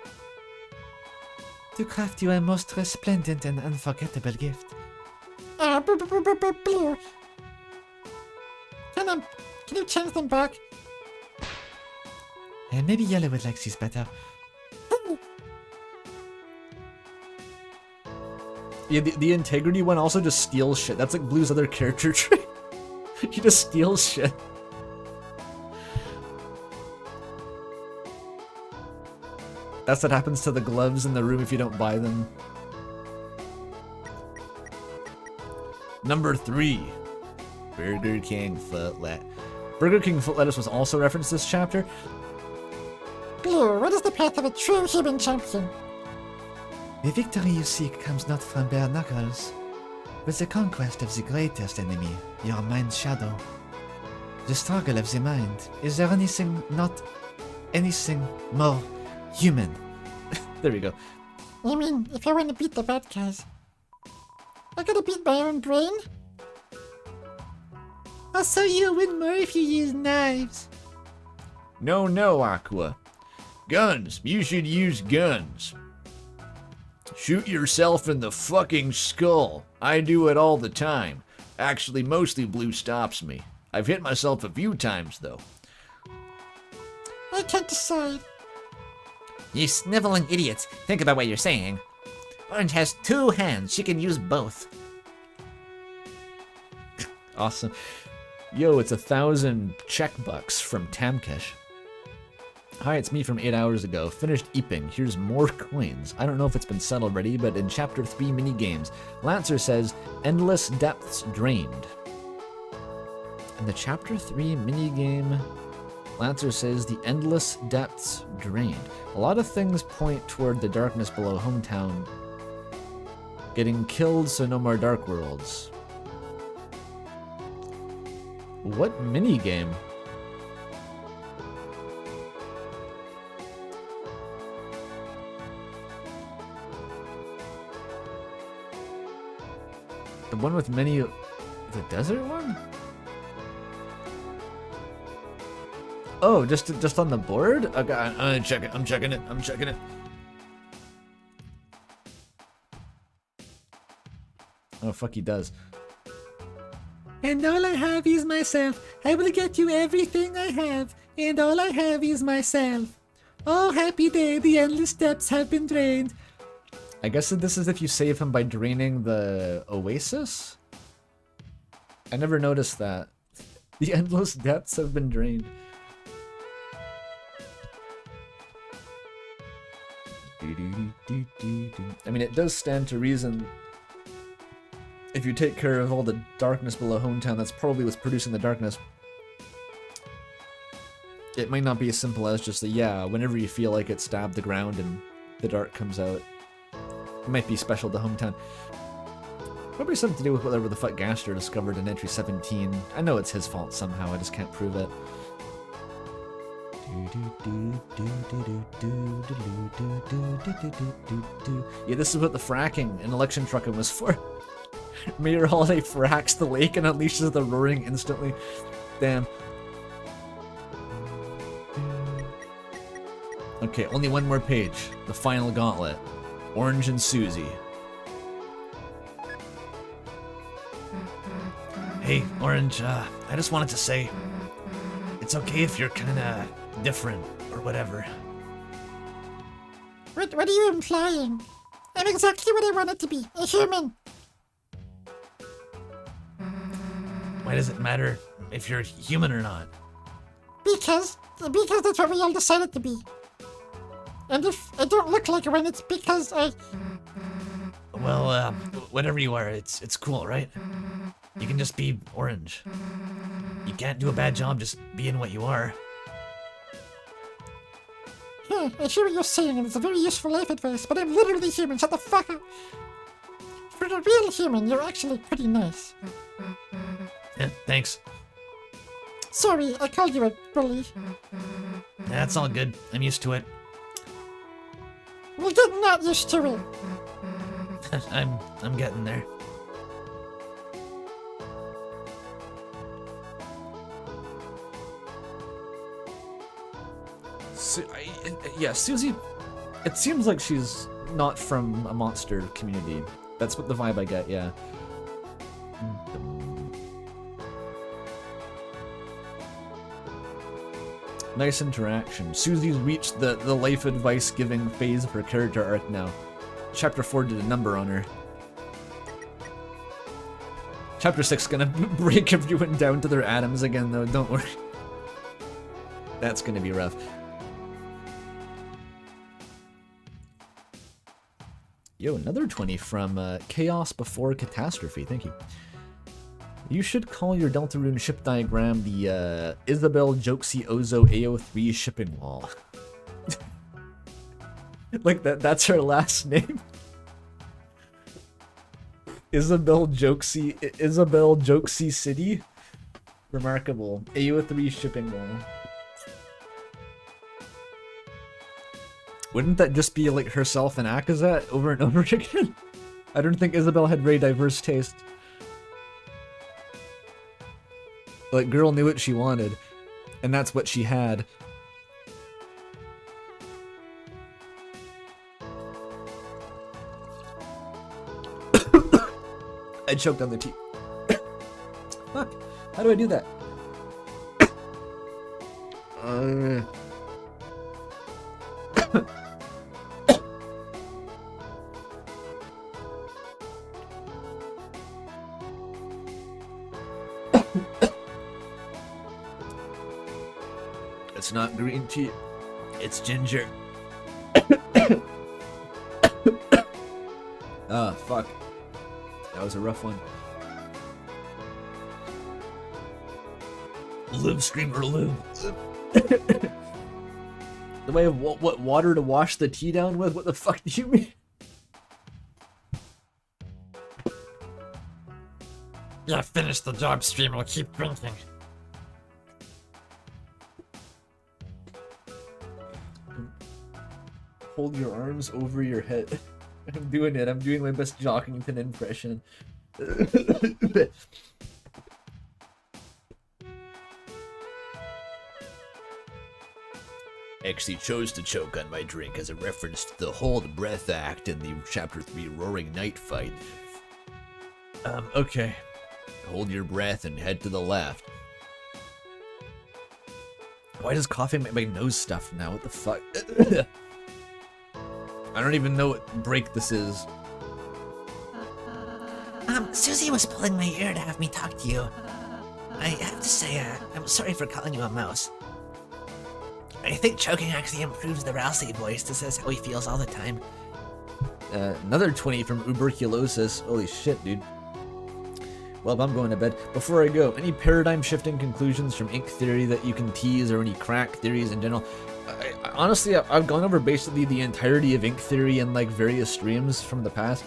to craft you a most resplendent and unforgettable gift. Blue. Can you change them back? And maybe Yellow would like these better. Yeah, the integrity one also just steals shit. That's like Blue's other character trait. He just steals shit. That's what happens to the gloves in the room if you don't buy them. Number 3. Burger King footlet. Burger King foot lettuce was also referenced this chapter. Blue, what is the path of a true human champion? The victory you seek comes not from bare knuckles, but the conquest of the greatest enemy, your mind's shadow. The struggle of the mind. Is there anything more human? There we go. You mean, if I want to beat the bad guys, I gotta beat my own brain? Also, you'll win more if you use knives. No, Aqua. Guns. You should use guns. Shoot yourself in the fucking skull. I do it all the time. Actually, mostly Blue stops me. I've hit myself a few times, though. I can't decide. You sniveling idiots. Think about what you're saying. Orange has 2 hands. She can use both. Awesome. Yo, it's 1,000 Czech bucks from Tamkesh. Hi, it's me from 8 hours ago. Finished eeping. Here's more coins. I don't know if it's been said already, but in Chapter 3 mini-games, Lancer says, Endless Depths Drained. In the Chapter 3 mini-game, Lancer says, The Endless Depths Drained. A lot of things point toward the darkness below hometown. Getting killed so no more Dark Worlds. What mini-game? The one with many... The desert one? Oh, just on the board? Okay, I'm gonna check it. I'm checking it. Oh, fuck, he does. And all I have is myself. I will get you everything I have, and all I have is myself. Oh, happy day, the endless depths have been drained. I guess that this is if you save him by draining the oasis? I never noticed that. The endless depths have been drained. I mean, it does stand to reason. If you take care of all the darkness below hometown, that's probably what's producing the darkness. It might not be as simple as just whenever you feel like it, stab the ground and the dark comes out. It might be special to hometown. Probably something to do with whatever the fuck Gaster discovered in entry 17. I know it's his fault somehow, I just can't prove it. Yeah, this is what the fracking in Election Truckin' was for. Mayor Holiday fracks the lake and unleashes the roaring instantly. Damn. Okay, only one more page. The final gauntlet. Orange and Susie. Hey, Orange, I just wanted to say, it's okay if you're kinda different, or whatever. What are you implying? I'm exactly what I wanted to be, a human. Why does it matter if you're human or not? Because that's what we all decided to be. And if I don't look like one, it's because I... Well, whatever you are, it's cool, right? You can just be Orange. You can't do a bad job just being what you are. Yeah, I hear what you're saying, and it's a very useful life advice, but I'm literally human, shut the fuck up. For a real human, you're actually pretty nice. Yeah, thanks. Sorry, I called you a bully. That's all good. I'm used to it. Well, get not used to it. I'm getting there. Yeah, Susie, it seems like she's not from a monster community. That's what the vibe I get, yeah. Nice interaction. Susie's reached the life advice giving phase of her character arc now. Chapter 4 did a number on her. Chapter 6 is gonna break everyone down to their atoms again, though. Don't worry. That's gonna be rough. Yo, another 20 from Chaos Before Catastrophe. Thank you. You should call your Deltarune ship diagram the Isabel Jokesy Ozo AO3 shipping wall. Like that's her last name. Isabel Jokesy City. Remarkable. AO3 shipping wall. Wouldn't that just be like herself and Akazat over and over again? I don't think Isabel had very diverse taste. Like, girl knew what she wanted, and that's what she had. I choked on the tea. Fuck. How do I do that? It's not green tea. It's ginger. Ah, fuck. That was a rough one. Live, streamer, live. The way of what water to wash the tea down with? What the fuck do you mean? Yeah, finish the job, streamer. Keep drinking. Hold your arms over your head. I'm doing it. I'm doing my best Jockington impression. Actually chose to choke on my drink as a reference to the hold breath act in the chapter 3 Roaring Night fight. Okay. Hold your breath and head to the left. Why does coughing make my nose stuff now? What the fuck? I don't even know what break this is. Susie was pulling my ear to have me talk to you. I have to say, I'm sorry for calling you a mouse. I think choking actually improves the Rousey voice. This says how he feels all the time. Another 20 from Uberculosis. Holy shit, dude. Well, I'm going to bed. Before I go, any paradigm-shifting conclusions from Ink Theory that you can tease, or any crack theories in general? Honestly, I've gone over basically the entirety of Ink Theory in like various streams from the past.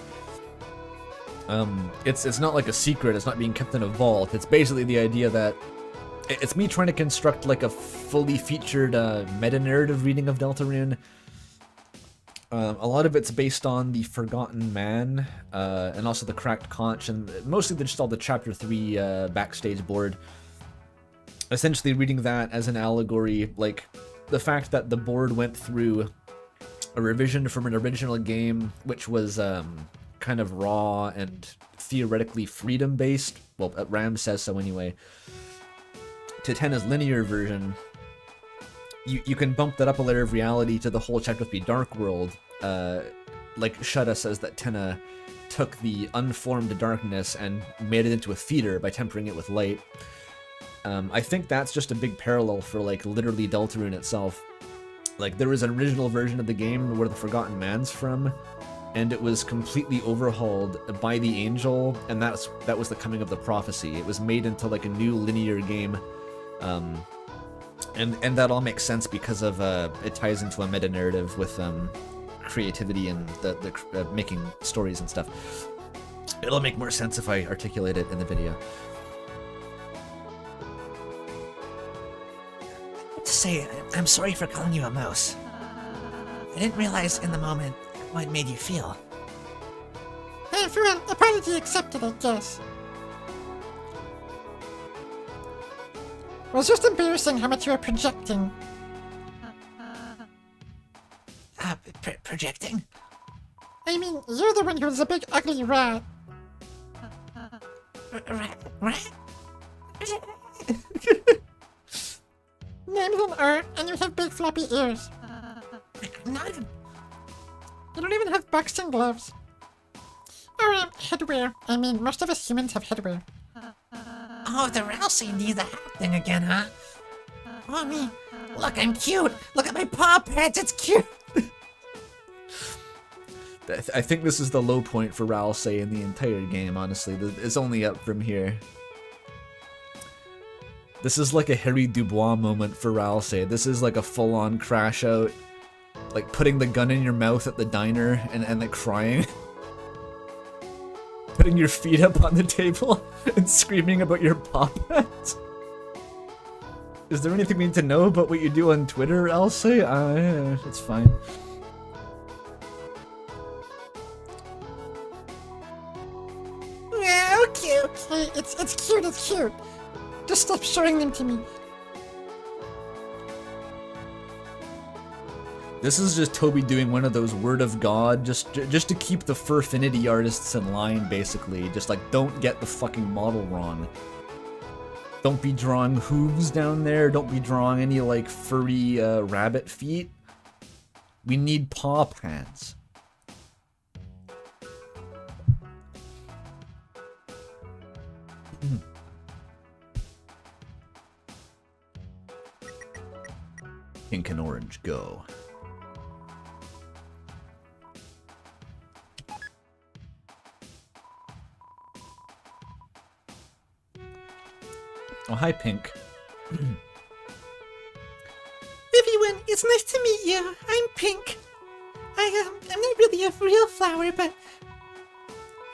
It's not like a secret. It's not being kept in a vault. It's basically the idea that it's me trying to construct like a fully featured meta-narrative reading of Deltarune. A lot of it's based on the Forgotten Man, and also the Cracked Conch, and mostly just all the Chapter 3 backstage board. Essentially reading that as an allegory, like the fact that the board went through a revision from an original game, which was kind of raw and theoretically freedom-based, well, Ram says so anyway, to Tenna's linear version. You can bump that up a layer of reality to the whole Chapter 3 Dark World. Like Shudda says that Tenna took the unformed darkness and made it into a theater by tempering it with light. I think that's just a big parallel for like literally Deltarune itself. Like there was an original version of the game where the Forgotten Man's from, and it was completely overhauled by the Angel, and that was the coming of the prophecy. It was made into like a new linear game. And that all makes sense because of it ties into a meta narrative with creativity and the making stories and stuff. It'll make more sense if I articulate it in the video. To say, I'm sorry for calling you a mouse. I didn't realize in the moment how it made you feel. Hey, for an apology accepted, I guess. It was just embarrassing how much you were projecting. Projecting? I mean, you're the one who's a big ugly rat. Rat? Named an R, and you have big floppy ears. Not. You don't even have boxing gloves. Or headwear. I mean, most of us humans have headwear. Oh, the Rousey needs a hat thing again, huh? Oh, me. Look, I'm cute. Look at my paw pads. It's cute. I think this is the low point for Ralsei in the entire game, honestly. It's only up from here. This is like a Harry Dubois moment for Ralsei. This is like a full-on crash out. Like putting the gun in your mouth at the diner and like crying. Putting your feet up on the table and screaming about your paw pads. Is there anything we need to know about what you do on Twitter, Ralsei? Yeah, it's fine. Yeah, okay, okay. It's cute, it's cute. Just stop showing them to me. This is just Toby doing one of those word of God, just to keep the Furfinity artists in line, basically. Just like, don't get the fucking model wrong. Don't be drawing hooves down there. Don't be drawing any like furry rabbit feet. We need paw pads. Pink and orange, go. Oh, hi, Pink. Everyone, it's nice to meet you. I'm Pink. I'm not really a real flower, but...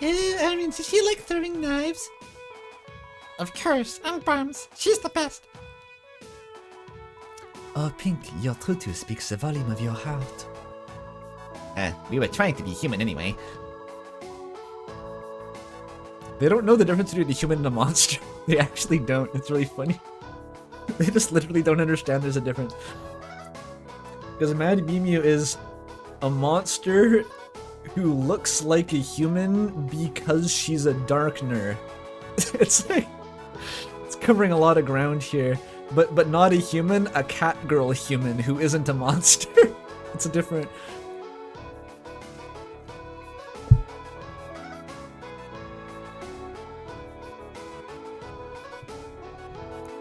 I mean, does she like throwing knives? Of course, and bombs. She's the best. Oh, Pink, your truth speaks the volume of your heart. We were trying to be human anyway. They don't know the difference between a human and a monster. They actually don't. It's really funny. They just literally don't understand there's a difference. Because a Mad Mew is a monster who looks like a human because she's a darkener. It's like... It's covering a lot of ground here. But not a human, a cat girl human who isn't a monster. It's a different...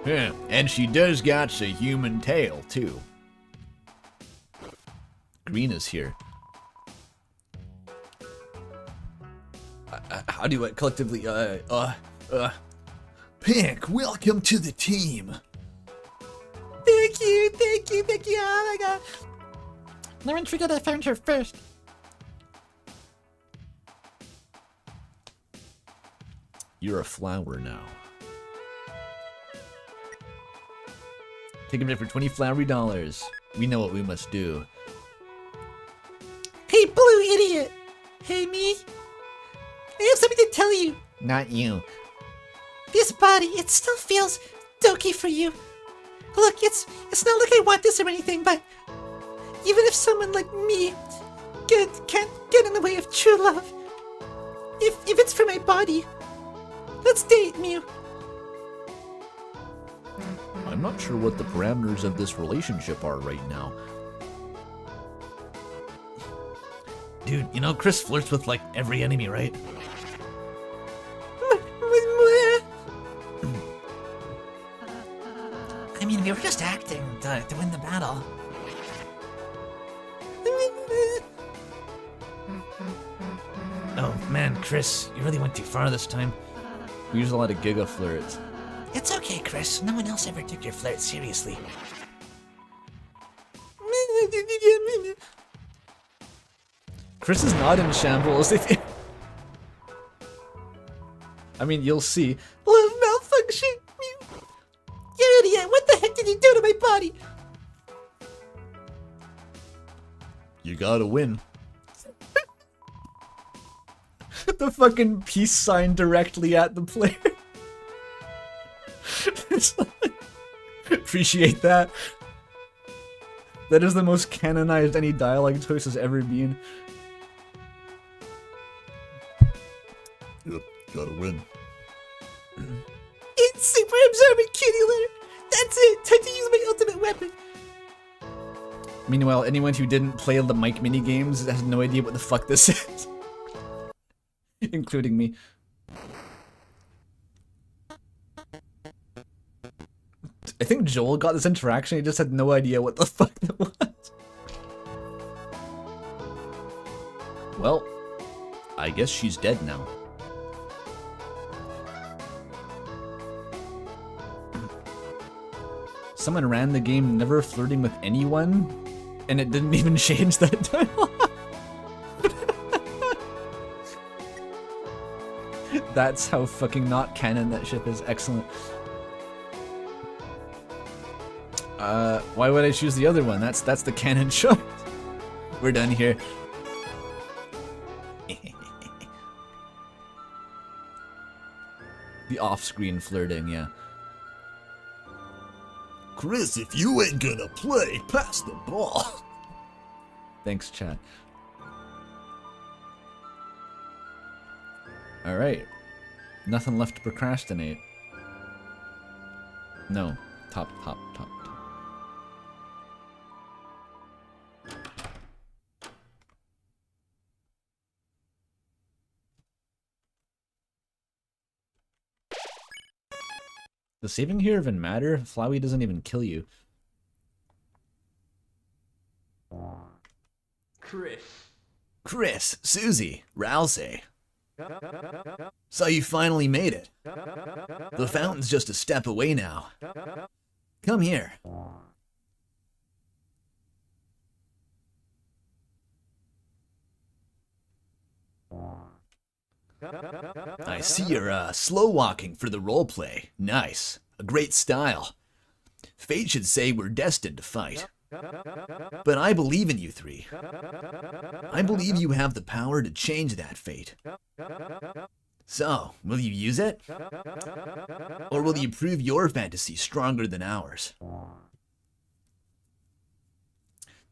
Yeah, and she does got a human tail, too. Green is here. How do I collectively, Pink, welcome to the team. Thank you. Oh my god. No one forget I found her first. You're a flower now. Take a minute for 20 flowery dollars. We know what we must do. Hey, blue idiot. Hey, me. I have something to tell you. Not you. This body, it still feels dokey for you. Look, it's not like I want this or anything, but even if someone like me can't get in the way of true love, if it's for my body, let's date, Mew. I'm not sure what the parameters of this relationship are right now. Dude, you know Chris flirts with like every enemy, right? I mean, we were just acting to win the battle. Oh man, Chris, you really went too far this time. We use a lot of giga flirts. It's okay, Chris. No one else ever took your flirt seriously. Chris is not in shambles. I mean, you'll see. Love malfunction, Mew. You idiot, what the heck did you do to my body? You gotta win. The fucking peace sign directly at the player. It's like, appreciate that. That is the most canonized any dialogue choice has ever been. Yep, gotta win. It's super absorbent cutie litter. That's it. Time to use my ultimate weapon. Meanwhile, anyone who didn't play the Mike minigames has no idea what the fuck this is. Including me. think Joel got this interaction, he just had no idea what the fuck that was. Well, I guess she's dead now. Someone ran the game never flirting with anyone, and it didn't even change that dialogue. That's how fucking not canon that ship is. Excellent. Why would I choose the other one? That's the canon shot. We're done here. The off-screen flirting, yeah. Chris, if you ain't gonna play, pass the ball. Thanks, chat. Alright. Nothing left to procrastinate. No. Top. Does saving here even matter? Flowey doesn't even kill you. Chris, Susie, Rousey. So you finally made it. The fountain's just a step away now. Come here. I see you're slow walking for the roleplay. Nice. A great style. Fate should say we're destined to fight. But I believe in you three. I believe you have the power to change that fate. So, will you use it? Or will you prove your fantasy stronger than ours?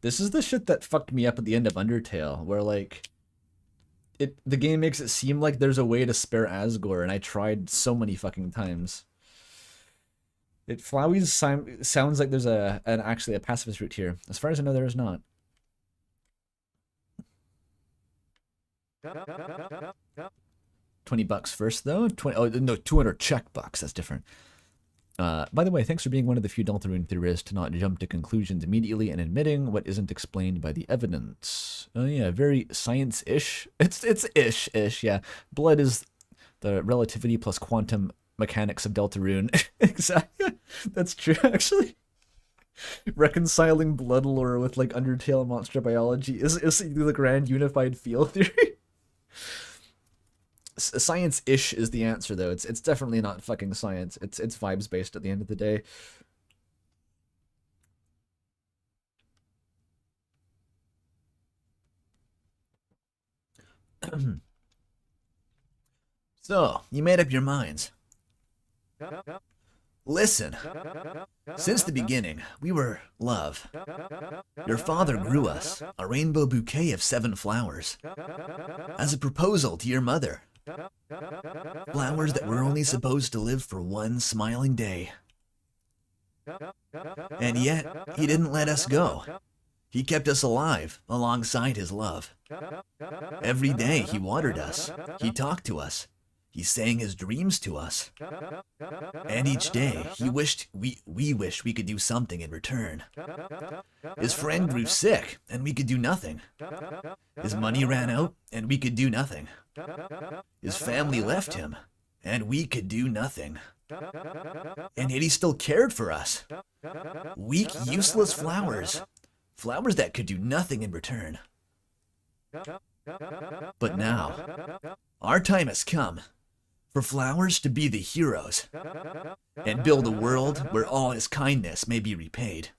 This is the shit that fucked me up at the end of Undertale, where like the game makes it seem like there's a way to spare Asgore, and I tried so many fucking times. Flowey's sounds like there's actually a pacifist route here. As far as I know, there is not. $20 first though. 200 Czech bucks. That's different. By the way, thanks for being one of the few Deltarune theorists to not jump to conclusions immediately and admitting what isn't explained by the evidence. Oh yeah, very science-ish. It's ish, yeah. Blood is the relativity plus quantum mechanics of Deltarune. Exactly. That's true, actually. Reconciling blood lore with like Undertale monster biology is the grand unified field theory. Science-ish is the answer, though. It's definitely not fucking science. It's vibes based at the end of the day. So, you made up your minds. Listen, since the beginning, we were love. Your father grew us a rainbow bouquet of 7 flowers as a proposal to your mother. Flowers that were only supposed to live for one smiling day. And yet, he didn't let us go. He kept us alive alongside his love. Every day he watered us. He talked to us. He sang his dreams to us. And each day, we wished we could do something in return. His friend grew sick, and we could do nothing. His money ran out, and we could do nothing. His family left him, and we could do nothing. And yet he still cared for us. Weak, useless flowers. Flowers that could do nothing in return. But now, our time has come for flowers to be the heroes and build a world where all his kindness may be repaid.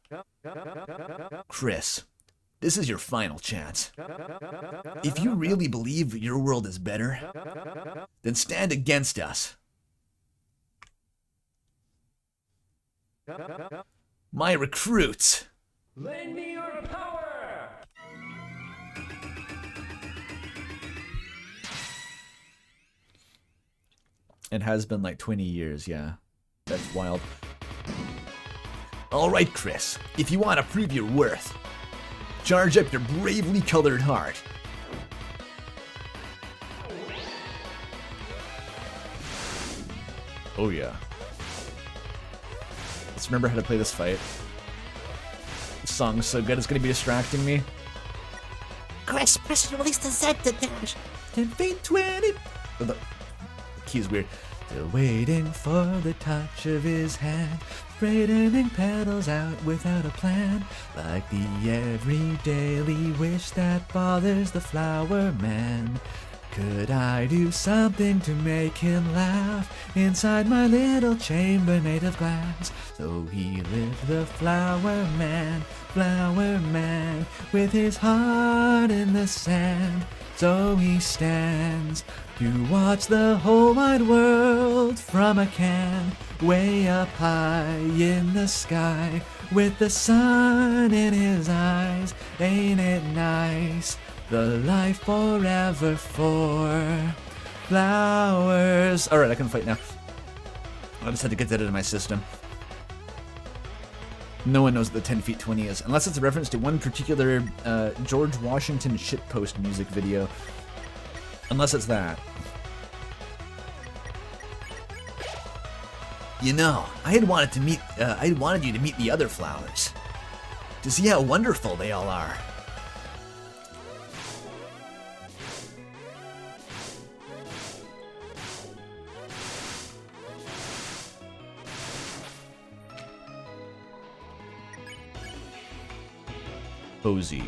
Chris, this is your final chance. If you really believe your world is better, then stand against us. My recruits! Lend me your power! It has been like 20 years, yeah. That's wild. Alright, Chris, if you want to prove your worth, charge up your bravely colored heart. Oh yeah. Let's remember how to play this fight. This song's so good, it's gonna be distracting me. Chris, press and release the Z to dash. 10 feet 20. Oh, the key's weird. Still waiting for the touch of his hand, straightening petals out without a plan, like the everydayly wish that bothers the flower man. Could I do something to make him laugh inside my little chamber made of glass? So he lived the flower man, with his heart in the sand. So he stands to watch the whole wide world from a can, way up high in the sky, with the sun in his eyes. Ain't it nice? The life forever for flowers. Alright, I can fight now. I just had to get that out of my system. No one knows what the 10 feet 20 is, unless it's a reference to one particular George Washington shitpost music video. Unless it's that. You know, I had wanted you to meet the other flowers, to see how wonderful they all are. Posey.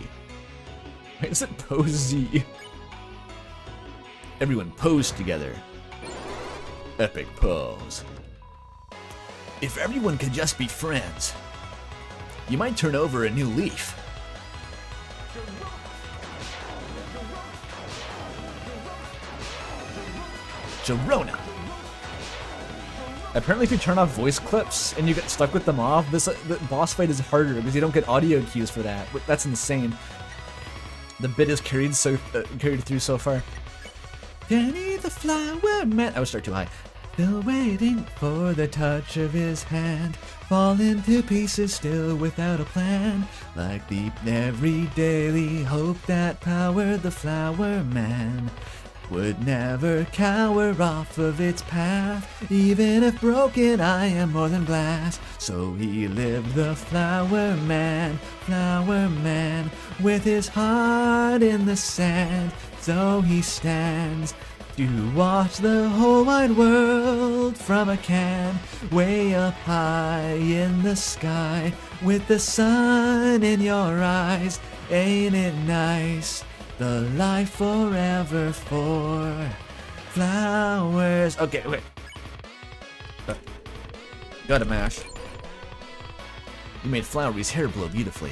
Why is it Posey? Everyone pose together. Epic pose. If everyone could just be friends, you might turn over a new leaf. Girona. Apparently if you turn off voice clips and you get stuck with them off, the boss fight is harder because you don't get audio cues for that. That's insane. The bit is carried through so far. Danny the flower man. I would start too high. Still waiting for the touch of his hand, fall into pieces still without a plan, like the everydayly hope that powered the flower man. Would never cower off of its path, even if broken I am more than glass. So he lived the flower man, with his heart in the sand. So he stands to watch the whole wide world from a can, way up high in the sky, with the sun in your eyes. Ain't it nice? The life forever for flowers. Okay, wait. Gotta mash. You made Flowery's hair blow beautifully.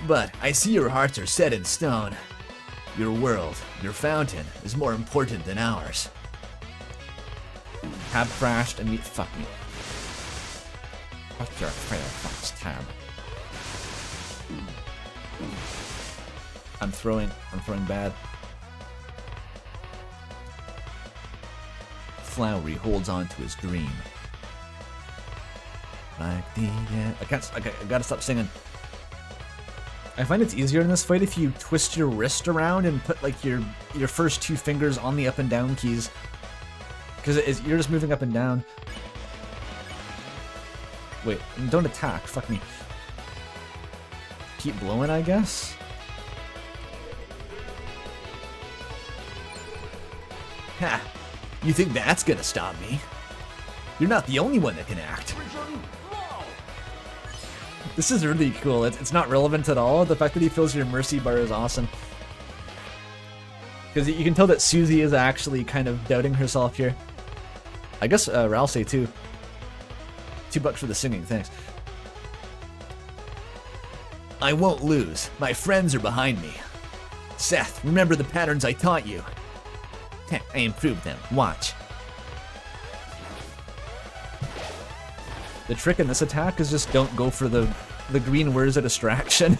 But I see your hearts are set in stone. Your world, your fountain, is more important than ours. Tab crashed and fuck me. What's your Firefox tab? I'm throwing bad. Flowery holds on to his dream. Like the I gotta stop singing. I find it's easier in this fight if you twist your wrist around and put like your first two fingers on the up and down keys, because you're just moving up and down. Wait, don't attack. Fuck me. Keep blowing, I guess. Ha! You think that's gonna stop me? You're not the only one that can act. This is really cool. It's not relevant at all. The fact that he fills your mercy bar is awesome. Because you can tell that Susie is actually kind of doubting herself here. I guess Ralsei too. $2 for the singing, thanks. I won't lose. My friends are behind me. Seth, remember the patterns I taught you. I improved them. Watch. The trick in this attack is just don't go for the green word as a distraction.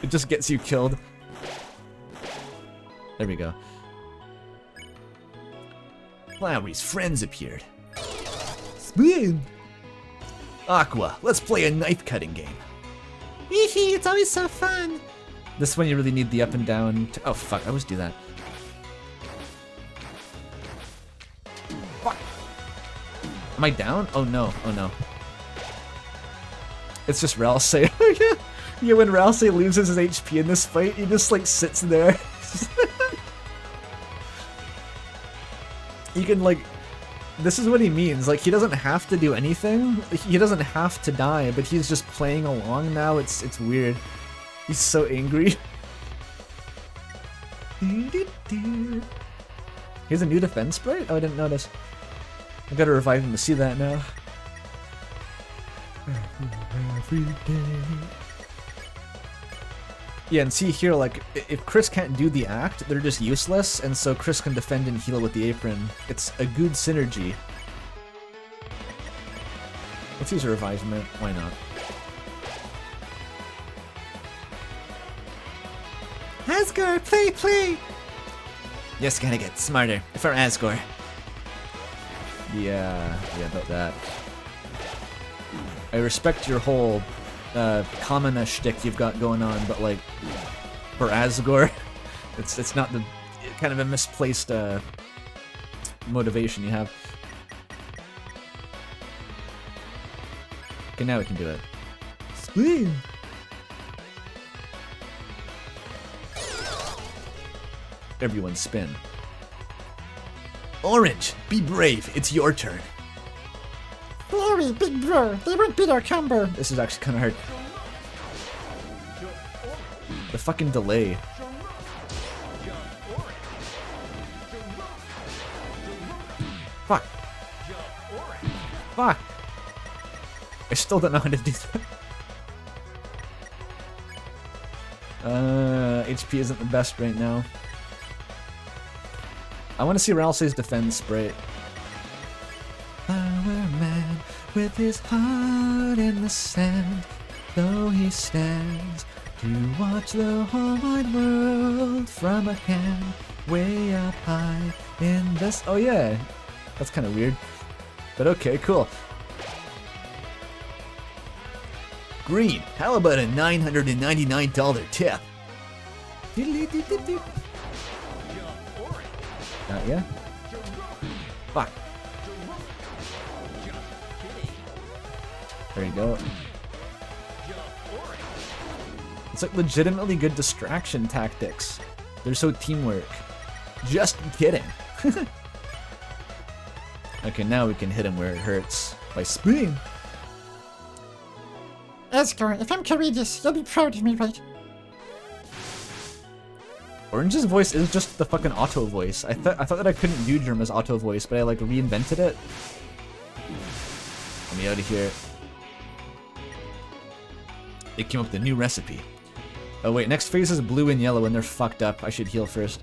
It just gets you killed. There we go. Flowery's friends appeared. Spoon! Aqua, let's play a knife-cutting game. It's always so fun. This one you really need the up and down. Oh fuck, I always do that. Fuck. Am I down? Oh no, oh no. It's just Ralsei. Yeah, when Ralsei loses his HP in this fight, he just like sits there. You can like, this is what he means. Like, he doesn't have to do anything. He doesn't have to die, but he's just playing along now. It's weird. He's so angry. Here's a new defense sprite? Oh, I didn't notice. I gotta revive him to see that now. Yeah, and see here, like, if Chris can't do the act, they're just useless, and so Chris can defend and heal with the apron. It's a good synergy. Let's use a revivement. Why not? Asgore, play! Just gotta get smarter for Asgore. Yeah, about that. I respect your whole Kamina shtick you've got going on, but like for Asgore, it's not the kind of a misplaced motivation you have. Okay, now we can do it. Spin. Everyone spin. Orange, be brave. It's your turn. Flurry, big bro, they won't beat our combo. This is actually kind of hard. The fucking delay. Fuck. Fuck. I still don't know how to do that. HP isn't the best right now. I want to see Ralsei's defense sprite. Flower man with his heart in the sand, though he stands to watch the whole wide world from a can way up high in this. Oh yeah, that's kind of weird, but okay, cool. Green, how about a $999 tip? Not yet. Fuck. There you go. It's like legitimately good distraction tactics. They're so teamwork. Just kidding. Okay, now we can hit him where it hurts by spinning. Asgore, if I'm courageous, you'll be proud of me, right? Orange's voice is just the fucking auto voice. I thought that I couldn't do Germa's auto voice, but I like reinvented it. Get me out of here. They came up with a new recipe. Oh wait, next phase is blue and yellow and they're fucked up. I should heal first.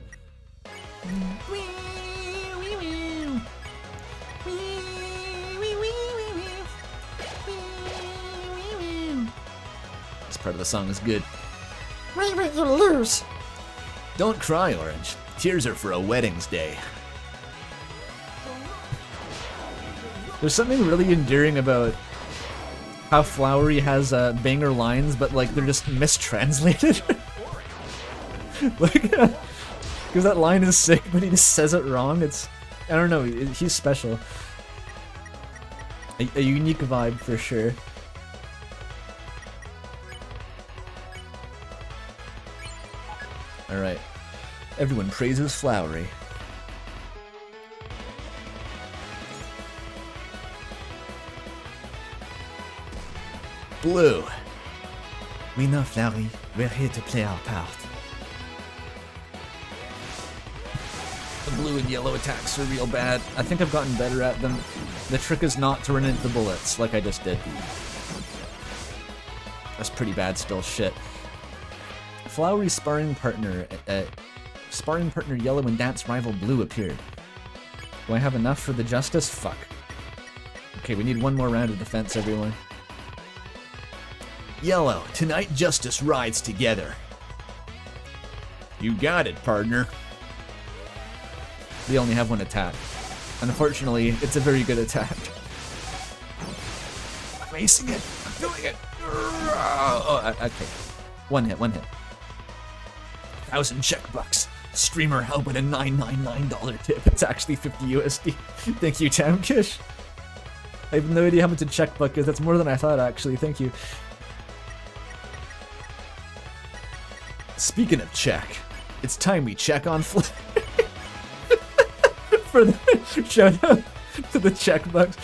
This part of the song is good. Why won't you lose? Don't cry, Orange. Tears are for a wedding's day. There's something really endearing about how Flowery has banger lines, but like they're just mistranslated. Like, because that line is sick, but he just says it wrong. It's, I don't know, he's special. A unique vibe for sure. Alright. Everyone praises Flowery. Blue. We know, Flowery. We're here to play our part. The blue and yellow attacks are real bad. I think I've gotten better at them. The trick is not to run into bullets like I just did. That's pretty bad still, shit. Flowery's sparring partner yellow and dance rival blue appeared. Do I have enough for the justice? Fuck. Okay, we need one more round of defense, everyone. Yellow, tonight justice rides together. You got it, partner. They only have one attack. Unfortunately, it's a very good attack. I'm acing it. I'm doing it. Oh, okay. One hit. 1,000 checkbucks. Streamer, how about a $999 tip? It's actually 50 USD. Thank you, Tamkish. I have no idea how much a checkbuck is. That's more than I thought, actually. Thank you. Speaking of check, it's time we check on for the shout out to the checkbox.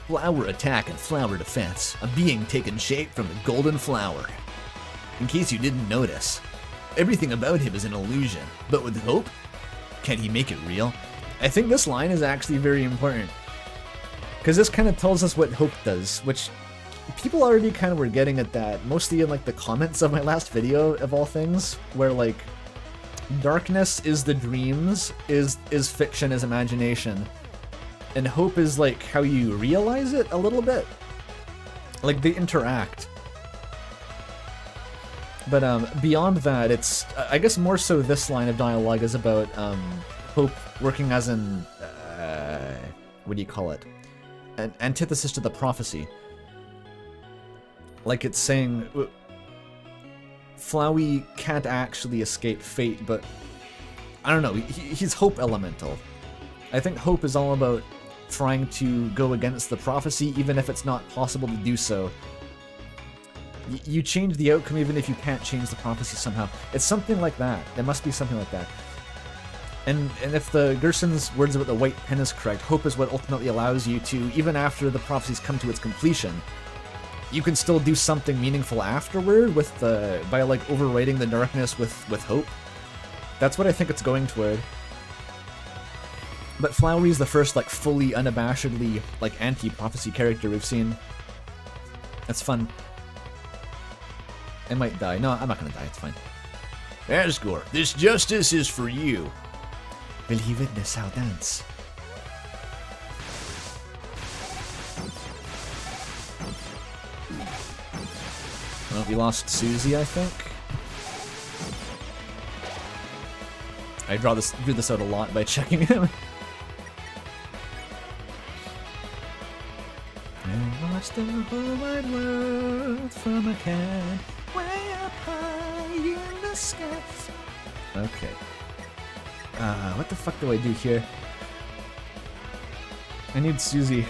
Flower attack and flower defense. A being taken shape from the golden flower. In case you didn't notice, everything about him is an illusion, but with hope, can he make it real? I think this line is actually very important, because this kind of tells us what hope does, which people already kind of were getting at that, mostly in like the comments of my last video of all things, where like darkness is the dreams, is fiction, is imagination, and hope is like how you realize it a little bit, like they interact. But beyond that, it's I guess more so this line of dialogue is about hope working as an what do you call it? An antithesis to the prophecy. Like it's saying Flowey can't actually escape fate, but I don't know, he's hope elemental. I think hope is all about trying to go against the prophecy even if it's not possible to do so. You change the outcome even if you can't change the prophecy somehow. It's something like that. There must be something like that. And if the Gerson's words about the white pen is correct, hope is what ultimately allows you to, even after the prophecies come to its completion, you can still do something meaningful afterward with by like overriding the darkness with hope. That's what I think it's going toward. But Flowery's the first like fully unabashedly like anti-prophecy character we've seen. That's fun. I might die. No, I'm not gonna die, it's fine. Asgore, this justice is for you. Will he witness our dance? Well, we lost Susie, I think. I drew this out a lot by checking him. I watched the whole wide world from a cat way up high in the sky. Okay. What the fuck do I do here? I need Susie.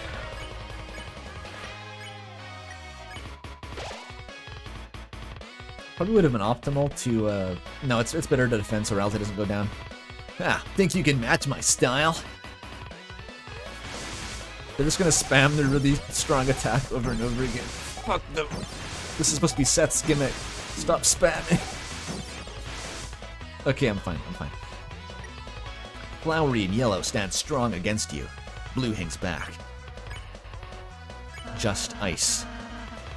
Probably would have been optimal to, no, it's better to defend so Ralsei doesn't go down. Ah, think you can match my style? They're just gonna spam their really strong attack over and over again. Fuck them. This is supposed to be Seth's gimmick. Stop spamming. Okay, I'm fine. Flowery and yellow stand strong against you. Blue hangs back. Just ice.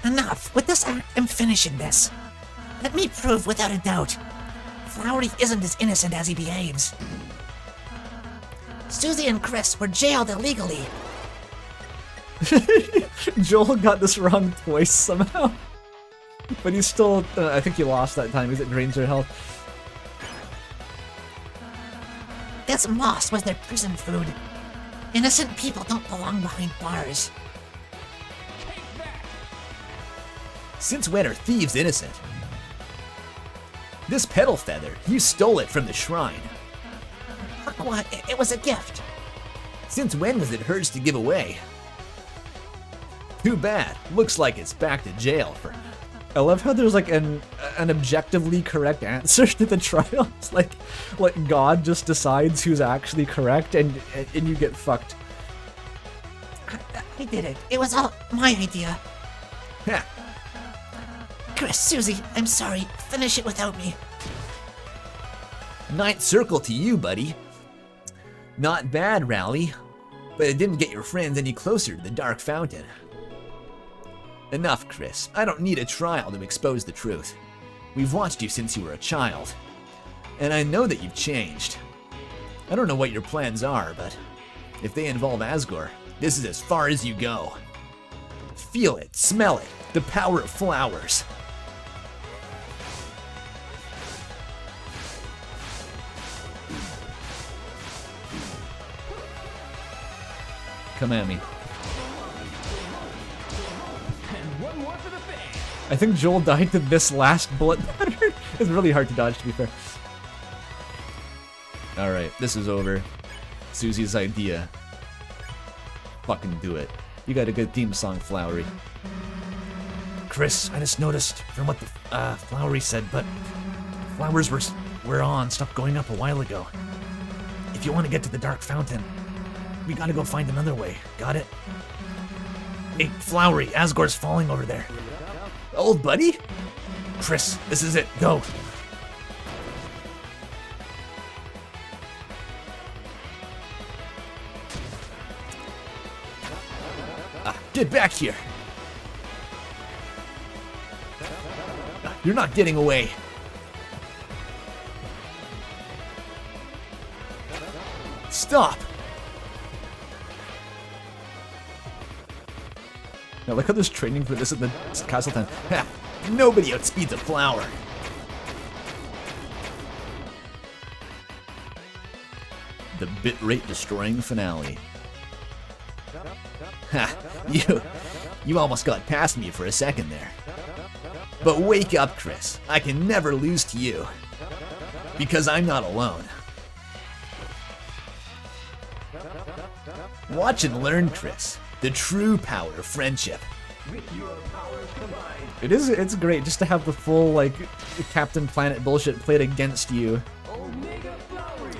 Enough! With this act, I'm finishing this. Let me prove without a doubt. Flowery isn't as innocent as he behaves. Susie and Chris were jailed illegally. Joel got this wrong twice somehow. But he's still, I think he lost that time because it drains your health. This moss was their prison food. Innocent people don't belong behind bars. Since when are thieves innocent? This petal feather, you stole it from the shrine. What? It was a gift. Since when was it hers to give away? Too bad. Looks like it's back to jail for... I love how there's like an objectively correct answer to the trial. It's like God just decides who's actually correct and you get fucked. I did it. It was all my idea. Ha! Chris, Susie, I'm sorry. Finish it without me. Ninth circle to you, buddy. Not bad, Rally. But it didn't get your friends any closer to the Dark Fountain. Enough, Chris. I don't need a trial to expose the truth. We've watched you since you were a child. And I know that you've changed. I don't know what your plans are, but if they involve Asgore, this is as far as you go. Feel it, smell it, the power of flowers. Come at me. And one more for the fans. I think Joel died to this last bullet pattern. It's really hard to dodge, to be fair. Alright, this is over. Susie's idea. Fucking do it. You got a good theme song, Flowery. Chris, I just noticed from what the Flowery said, but flowers were on, stopped going up a while ago. If you want to get to the Dark Fountain, we gotta go find another way. Got it? Hey, Flowery, Asgore's falling over there. Old buddy? Chris, this is it. Go. Get back here! You're not getting away! Stop! Now look how there's training for this at the castle town. Ha! Nobody outspeeds a flower! The bitrate destroying finale. Ha! You almost got past me for a second there. But wake up, Chris. I can never lose to you. Because I'm not alone. Watch and learn, Chris. The true power of friendship. It's great just to have the full, like, Captain Planet bullshit played against you.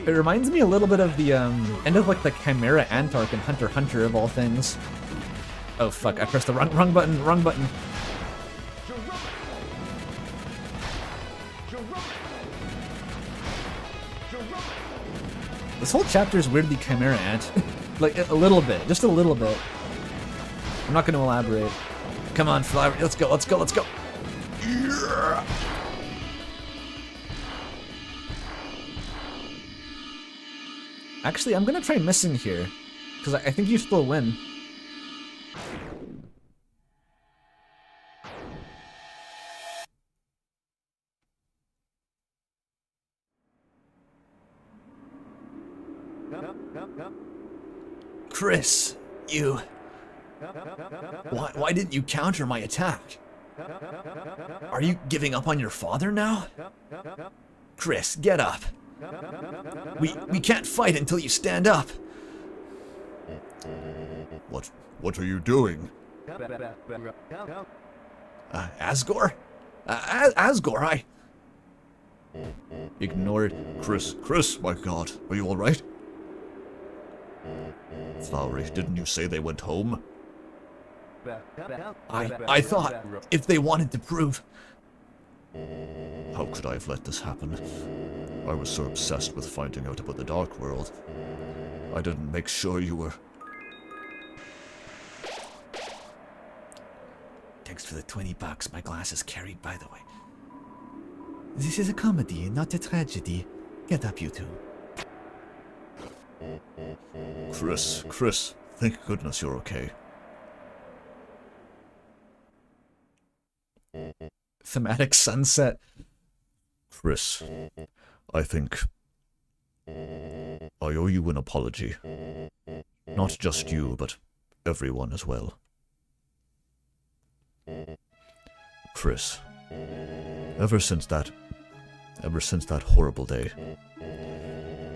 It reminds me a little bit of the end of like the Chimera Antark and Hunter x Hunter of all things. Oh fuck! I pressed the wrong button. Wrong button. This whole chapter is weirdly Chimera Ant, like a little bit, just a little bit. I'm not going to elaborate. Come on, Flower. Let's go. Let's go. Let's go. Yeah. Actually, I'm gonna try missing here, because I think you still win. Chris, you... Why didn't you counter my attack? Are you giving up on your father now? Chris, get up. We can't fight until you stand up. What are you doing? Asgore? Asgore, I... Ignored. Chris, my god, are you alright? Flowery, didn't you say they went home? I thought if they wanted to prove... How could I have let this happen? I was so obsessed with finding out about the Dark World. I didn't make sure you were... Thanks for the $20. My glass is carried, by the way. This is a comedy, not a tragedy. Get up, you two. Chris, thank goodness you're okay. Thematic sunset. Chris, I think I owe you an apology. Not just you, but everyone as well. Chris, ever since that horrible day,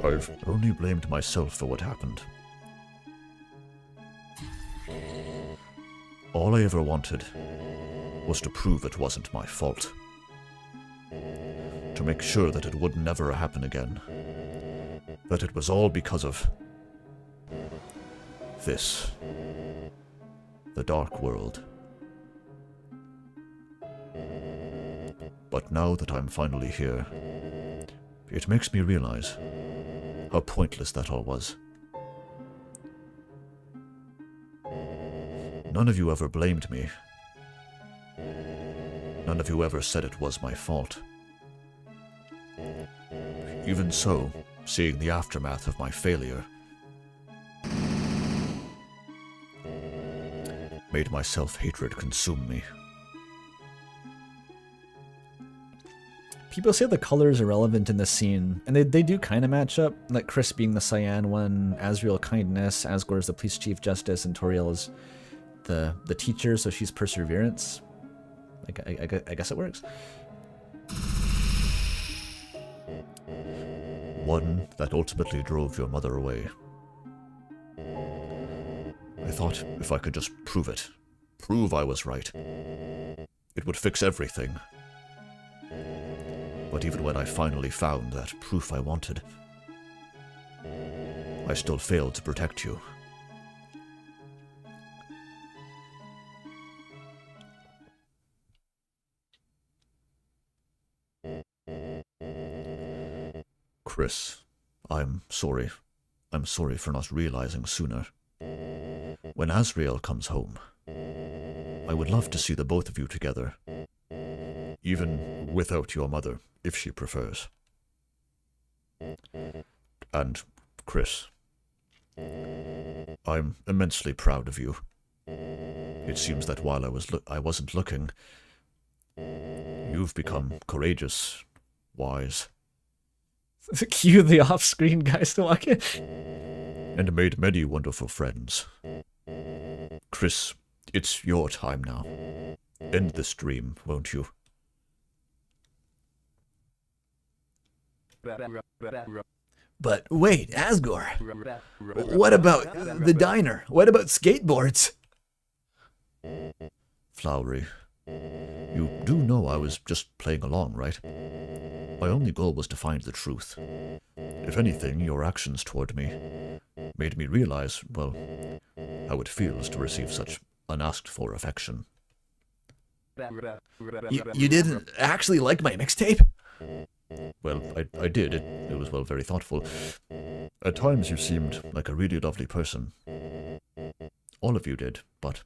I've only blamed myself for what happened. All I ever wanted was to prove it wasn't my fault. To make sure that it would never happen again. That it was all because of this. The Dark World. But now that I'm finally here, it makes me realize how pointless that all was. None of you ever blamed me. None of you ever said it was my fault. Even so, seeing the aftermath of my failure made my self-hatred consume me. People say the colors are relevant in this scene, and they do kind of match up, like Chris being the cyan one, Asriel kindness, Asgore is the police chief justice, and Toriel is the teacher, so she's perseverance. I guess it works. One that ultimately drove your mother away. I thought if I could just prove I was right, It would fix everything. But even when I finally found that proof I wanted, I still failed to protect you. Chris, I'm sorry. I'm sorry for not realizing sooner. When Azrael comes home, I would love to see the both of you together. Even without your mother, if she prefers. And, Chris, I'm immensely proud of you. It seems that while I wasn't looking, you've become courageous, wise, Cue the off-screen guys to walk in. and made many wonderful friends. Chris, it's your time now. End this dream, won't you? But wait, Asgore, what about the diner? What about skateboards? Flowery, you do know I was just playing along, right? My only goal was to find the truth. If anything, your actions toward me made me realize, well, how it feels to receive such unasked-for affection. You didn't actually like my mixtape? Well, I did. It was, well, very thoughtful. At times you seemed like a really lovely person. All of you did, but...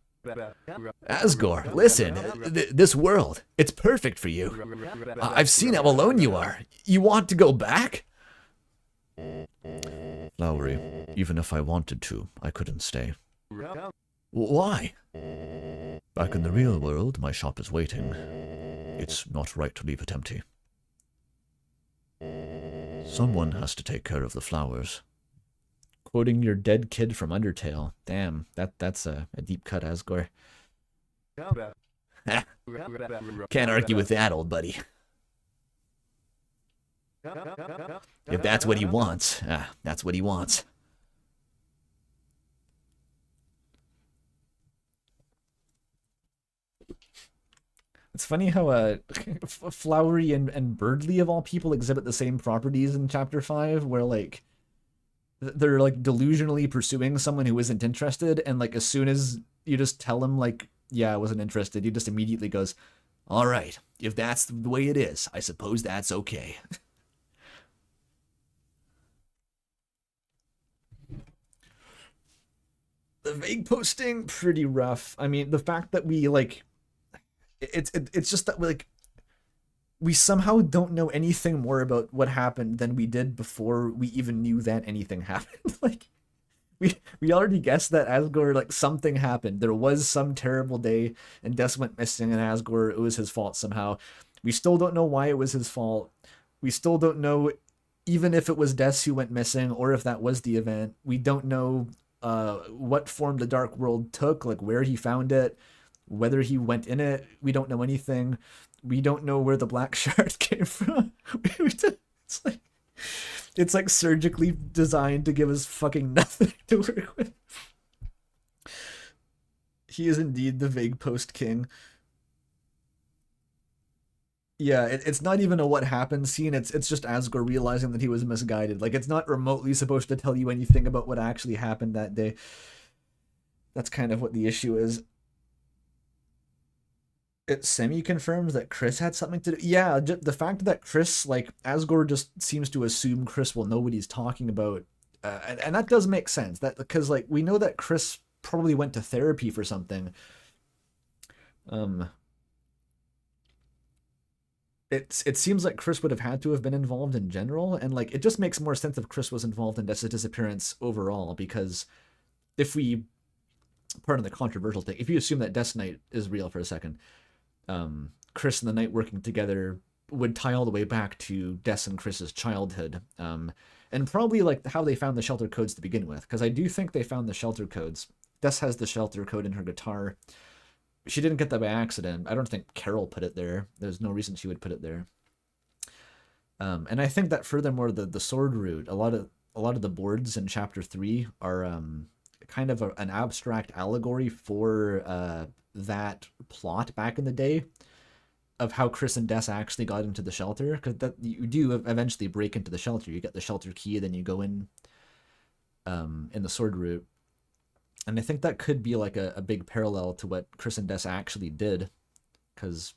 Asgore, listen, this world, it's perfect for you. I've seen how alone you are. You want to go back? Lowry, even if I wanted to, I couldn't stay. Why? Back in the real world, my shop is waiting. It's not right to leave it empty. Someone has to take care of the flowers. Quoting your dead kid from Undertale. Damn, that's a deep cut, Asgore. Can't argue with that, old buddy. If that's what he wants, that's what he wants. It's funny how Flowery and Birdly, of all people, exhibit the same properties in Chapter 5, where, like, they're, like, delusionally pursuing someone who isn't interested, and, like, as soon as you just tell him, like, yeah, I wasn't interested, he just immediately goes, all right, if that's the way it is, I suppose that's okay. The vague posting, pretty rough. I mean, the fact that we, like, it's just that, like, we somehow don't know anything more about what happened than we did before we even knew that anything happened. Like, we already guessed that Asgore, like, something happened. There was some terrible day, and Des went missing, and Asgore, it was his fault somehow. We still don't know why it was his fault. We still don't know even if it was Des who went missing, or if that was the event. We don't know what form the Dark World took, like where he found it, whether he went in it. We don't know anything. We don't know where the Black Shard came from. It's like surgically designed to give us fucking nothing to work with. He is indeed the vague post king. Yeah, it's not even a what happened scene. It's just Asgore realizing that he was misguided. Like, it's not remotely supposed to tell you anything about what actually happened that day. That's kind of what the issue is. It semi-confirms that Chris had something to do. Yeah, the fact that Chris, like, Asgore just seems to assume Chris will know what he's talking about. And that does make sense. That because, like, we know that Chris probably went to therapy for something. It seems like Chris would have had to have been involved in general, and, like, it just makes more sense if Chris was involved in Des' disappearance overall, because if we, pardon the controversial thing, if you assume that Death Knight is real for a second, Chris and the Knight working together would tie all the way back to Des and Chris's childhood, and probably, like, how they found the shelter codes to begin with, because I do think they found the shelter codes. Des has the shelter code in her guitar. She didn't get that by accident. I don't think Carol put it there. There's no reason she would put it there. And I think that furthermore, the sword route, a lot of the boards in Chapter 3 are kind of an abstract allegory for that plot back in the day. of how Chris and Des actually got into the shelter, because that you do eventually break into the shelter. You get the shelter key, then you go in the sword route. And I think that could be like a big parallel to what Chris and Des actually did, because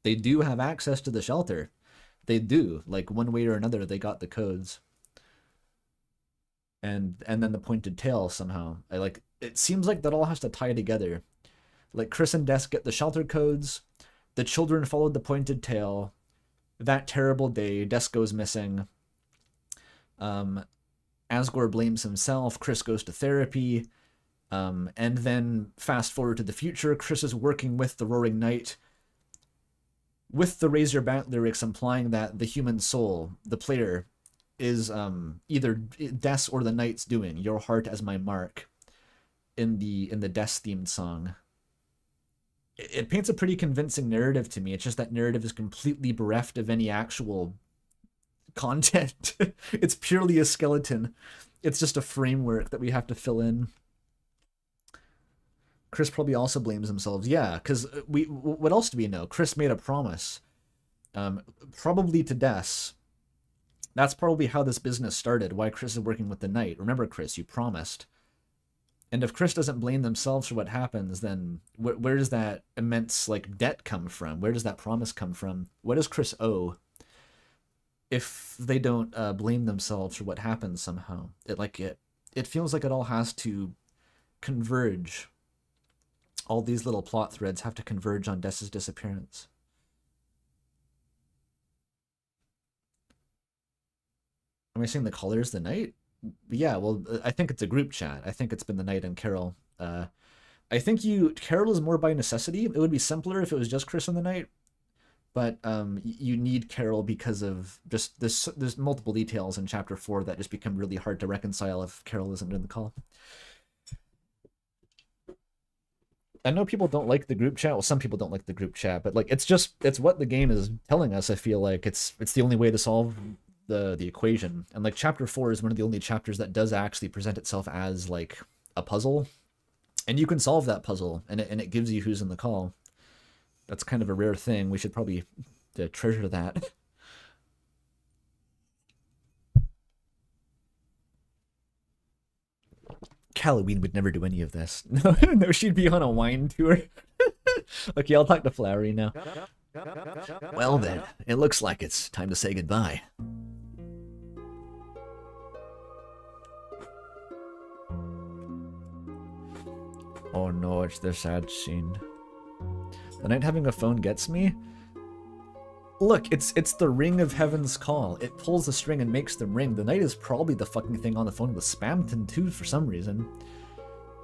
they do have access to the shelter. They do, like, one way or another, they got the codes. And then the pointed tail somehow. It seems like that all has to tie together. Like, Chris and Des get the shelter codes, the children followed the pointed tail, that terrible day, Des goes missing, Asgore blames himself, Chris goes to therapy, and then fast forward to the future, Chris is working with the Roaring Knight, with the Razorback lyrics implying that the human soul, the player, is either Des or the Knight's doing, your heart as my mark, in the Des themed song. It paints a pretty convincing narrative to me. It's just that narrative is completely bereft of any actual content. It's purely a skeleton. It's just a framework that we have to fill in. Chris probably also blames himself. Yeah, because what else do we know? Chris made a promise. Probably to Des. That's probably how this business started, why Chris is working with the Knight. Remember, Chris, you promised. And if Chris doesn't blame themselves for what happens, then where does that immense debt come from? Where does that promise come from? What does Chris owe if they don't blame themselves for what happens somehow? It feels like it all has to converge. All these little plot threads have to converge on Des's disappearance. Am I saying the colors the Knight? Yeah, well, I think it's a group chat. I think it's been the Knight and Carol. I think Carol is more by necessity. It would be simpler if it was just Chris and the Knight, but you need Carol because of just there's multiple details in chapter 4 that just become really hard to reconcile if Carol isn't in the call. I know people don't like the group chat. Well, some people don't like the group chat, but it's what the game is telling us. I feel like it's the only way to solve the equation. And chapter 4 is one of the only chapters that does actually present itself as a puzzle, and you can solve that puzzle, and it gives you who's in the call. That's kind of a rare thing. We should probably treasure that. Halloween would never do any of this. No, she'd be on a wine tour. Okay, I'll talk to Flowery now. Well then, it looks like it's time to say goodbye. Oh no, it's the sad scene. The Knight having a phone gets me? Look, it's the ring of Heaven's call. It pulls the string and makes them ring. The Knight is probably the fucking thing on the phone with Spamton too for some reason.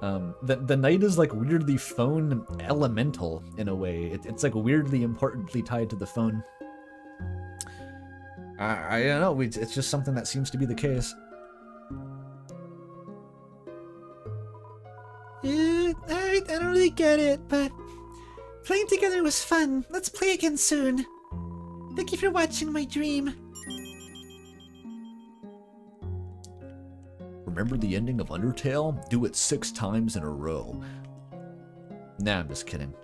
The Knight is weirdly phone elemental in a way. It's weirdly importantly tied to the phone. I don't know, it's just something that seems to be the case. I don't really get it, but playing together was fun. Let's play again soon. Thank you for watching my dream. Remember the ending of Undertale? Do it 6 times in a row. Nah, I'm just kidding.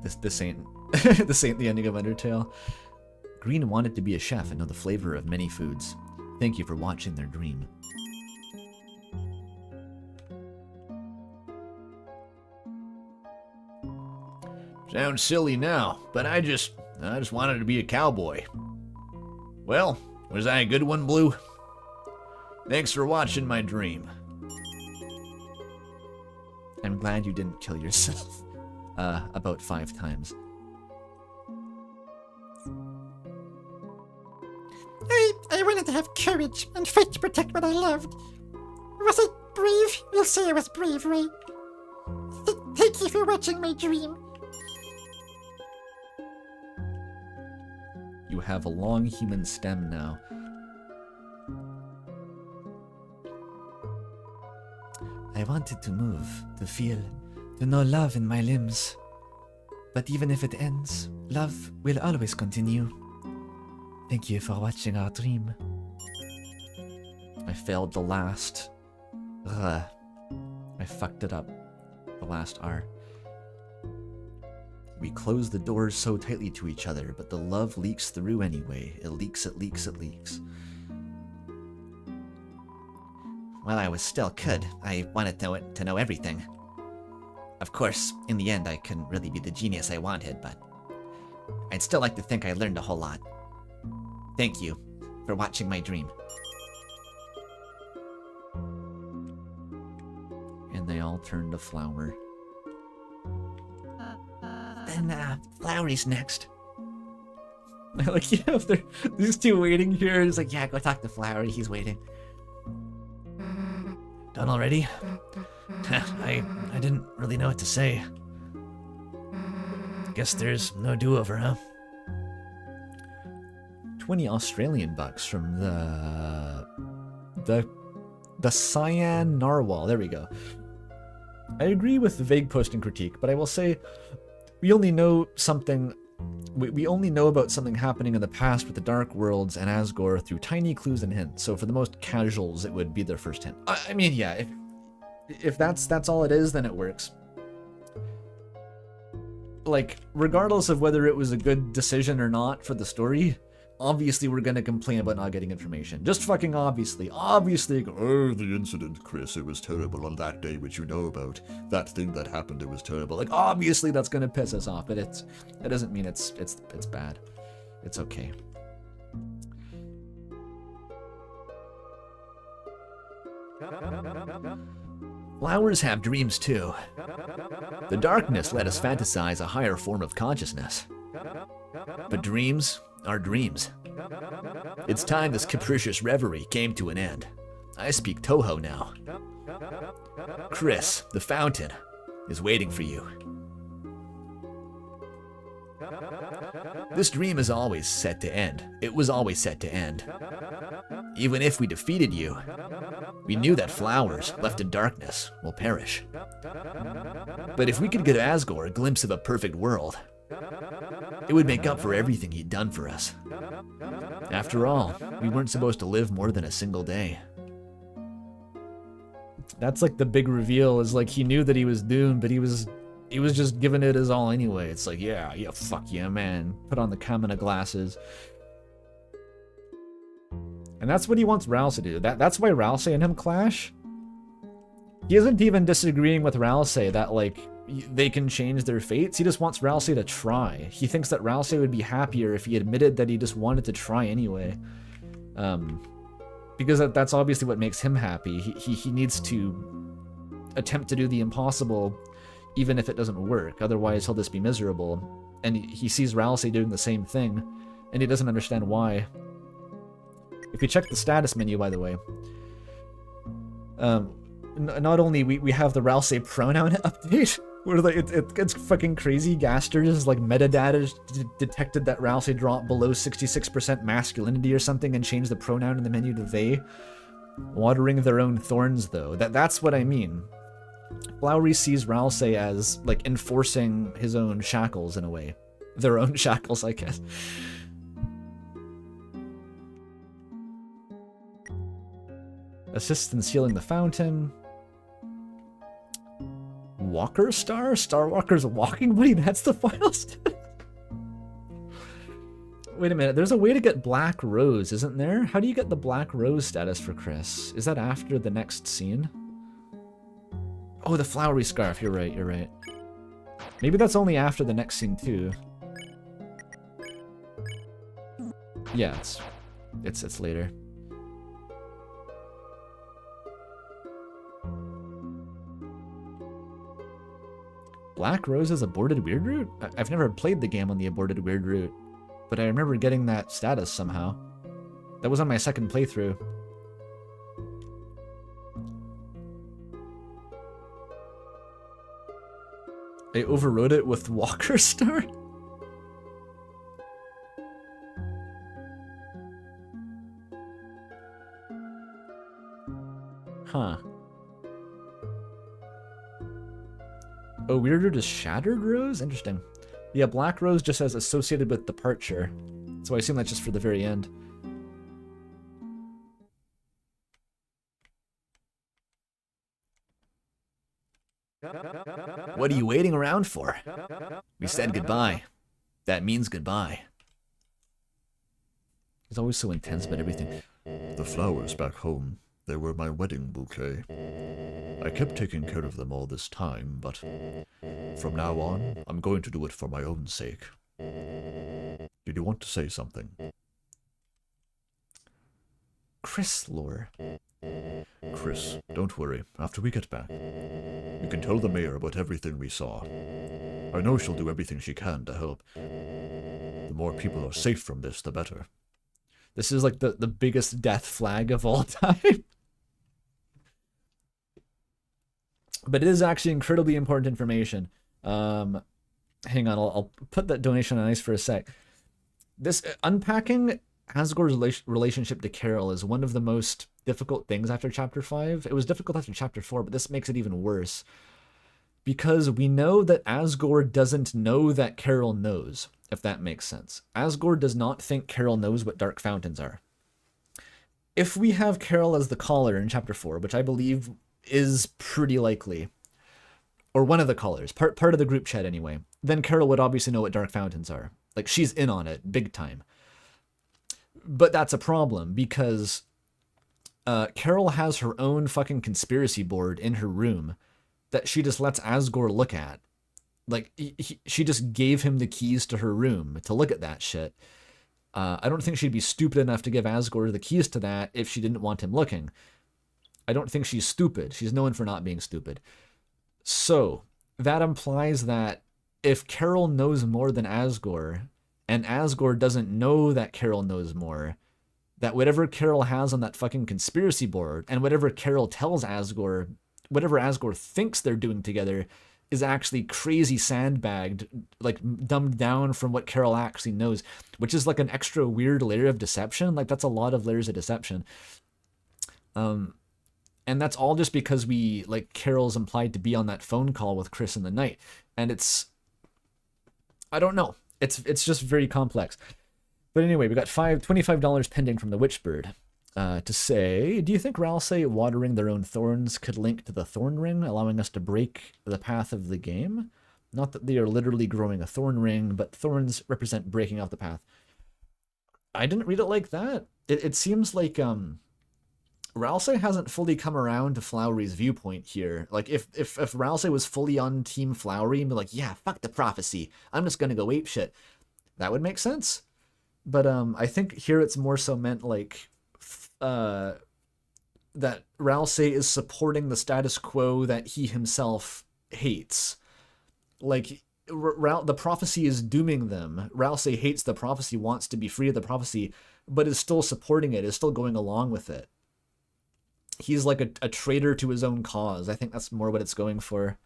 This ain't this ain't the ending of Undertale. Green wanted to be a chef and know the flavor of many foods. Thank you for watching their dream. Sounds silly now, but I just wanted to be a cowboy. Well, was I a good one, Blue? Thanks for watching my dream. I'm glad you didn't kill yourself about 5 times. I wanted to have courage and fight to protect what I loved. Was it brave? You'll say it was brave, right? Thank you for watching my dream. You have a long human stem now. I wanted to move, to feel, to know love in my limbs. But even if it ends, love will always continue. Thank you for watching our dream. I failed the last. I fucked it up. The last R. We close the doors so tightly to each other, but the love leaks through anyway. It leaks, it leaks, it leaks. While I was still could, I wanted to know everything. Of course, in the end, I couldn't really be the genius I wanted, but I'd still like to think I learned a whole lot. Thank you for watching my dream. And they all turn to Flower. Then, Flowery's next. Like, yeah, if they're these two waiting here. He's like, yeah, go talk to Flowery, he's waiting. Done already? I didn't really know what to say. Guess there's no do-over, huh? 20 Australian bucks from the Cyan Narwhal. There we go. I agree with the Vaguepost and critique, but I will say we only know something. We only know about something happening in the past with the Dark Worlds and Asgore through tiny clues and hints. So for the most casuals, it would be their first hint. I mean, yeah, if that's all it is, then it works. Like, regardless of whether it was a good decision or not for the story, obviously we're gonna complain about not getting information. Just fucking obviously. Obviously. Oh, the incident, Chris, it was terrible on that day which you know about. That thing that happened, it was terrible. Like, obviously that gonna piss us off, but that doesn't mean it's bad. It's okay. Flowers have dreams too. The darkness let us fantasize a higher form of consciousness. But dreams are dreams. It's time this capricious reverie came to an end. I speak Toho now. Chris, the fountain, is waiting for you. This dream is always set to end. It was always set to end. Even if we defeated you, we knew that flowers, left in darkness, will perish. But if we could give Asgore a glimpse of a perfect world, it would make up for everything he'd done for us. After all, we weren't supposed to live more than a single day. That's like the big reveal, is like he knew that he was doomed, but he was just giving it his all anyway. It's like, yeah, fuck yeah, man. Put on the Kamina glasses. And that's what he wants Ralsei to do. That's why Ralsei and him clash. He isn't even disagreeing with Ralsei that, like, they can change their fates. He just wants Ralsei to try. He thinks that Ralsei would be happier if he admitted that he just wanted to try anyway. Because that's obviously what makes him happy. He needs to attempt to do the impossible, even if it doesn't work. Otherwise, he'll just be miserable. And he sees Ralsei doing the same thing, and he doesn't understand why. If you check the status menu, by the way, not only we have the Ralsei pronoun update, where like it's fucking crazy. Gaster's like metadata detected that Ralsei dropped below 66% masculinity or something and changed the pronoun in the menu to they. Watering their own thorns, though. That's what I mean. Flowery sees Ralsei as like enforcing his own shackles in a way. Their own shackles, I guess. Assists in sealing the fountain. Walker Star? Star Walker's walking buddy? That's the final step. Wait a minute, there's a way to get Black Rose, isn't there? How do you get the Black Rose status for Chris? Is that after the next scene? Oh, the flowery scarf, you're right, you're right. Maybe that's only after the next scene too. Yeah, it's later. Black Rose's aborted weird route? I've never played the game on the aborted weird route, but I remember getting that status somehow. That was on my second playthrough. I overrode it with Walker Star? Huh. Oh, weirder to Shattered Rose? Interesting. Yeah, Black Rose just says associated with departure. So I assume that's just for the very end. What are you waiting around for? We said goodbye. That means goodbye. He's always so intense about everything. The flowers back home, they were my wedding bouquet. I kept taking care of them all this time, but from now on, I'm going to do it for my own sake. Did you want to say something? Chris lore. Chris, don't worry. After we get back, you can tell the mayor about everything we saw. I know she'll do everything she can to help. The more people are safe from this, the better. This is like the biggest death flag of all time. But it is actually incredibly important information. Hang on, I'll put that donation on ice for a sec. This unpacking Asgore's relationship to Carol is one of the most difficult things after Chapter 5. It was difficult after Chapter 4, but this makes it even worse. Because we know that Asgore doesn't know that Carol knows, if that makes sense. Asgore does not think Carol knows what dark fountains are. If we have Carol as the caller in Chapter 4, which I believe is pretty likely, or one of the callers, part of the group chat anyway, then Carol would obviously know what dark fountains are. Like, she's in on it, big time. But that's a problem, because Carol has her own fucking conspiracy board in her room that she just lets Asgore look at. Like, she just gave him the keys to her room to look at that shit. I don't think she'd be stupid enough to give Asgore the keys to that if she didn't want him looking. I don't think she's stupid. She's known for not being stupid. So, that implies that if Carol knows more than Asgore, and Asgore doesn't know that Carol knows more, that whatever Carol has on that fucking conspiracy board, and whatever Carol tells Asgore, whatever Asgore thinks they're doing together, is actually crazy sandbagged, like dumbed down from what Carol actually knows, which is like an extra weird layer of deception. Like, that's a lot of layers of deception. And that's all just because Carol's implied to be on that phone call with Chris in the night. And I don't know. It's just very complex. But anyway, we got $25 pending from the Witchbird to say, do you think Ralsei watering their own thorns could link to the thorn ring, allowing us to break the path of the game? Not that they are literally growing a thorn ring, but thorns represent breaking off the path. I didn't read it like that. It seems like Ralsei hasn't fully come around to Flowery's viewpoint here. Like, if Ralsei was fully on Team Flowery and be like, yeah, fuck the prophecy, I'm just gonna go apeshit, that would make sense. But I think here it's more so meant like that Ralsei is supporting the status quo that he himself hates. Like, the prophecy is dooming them. Ralsei hates the prophecy, wants to be free of the prophecy, but is still supporting it, is still going along with it. He's like a traitor to his own cause. I think that's more what it's going for.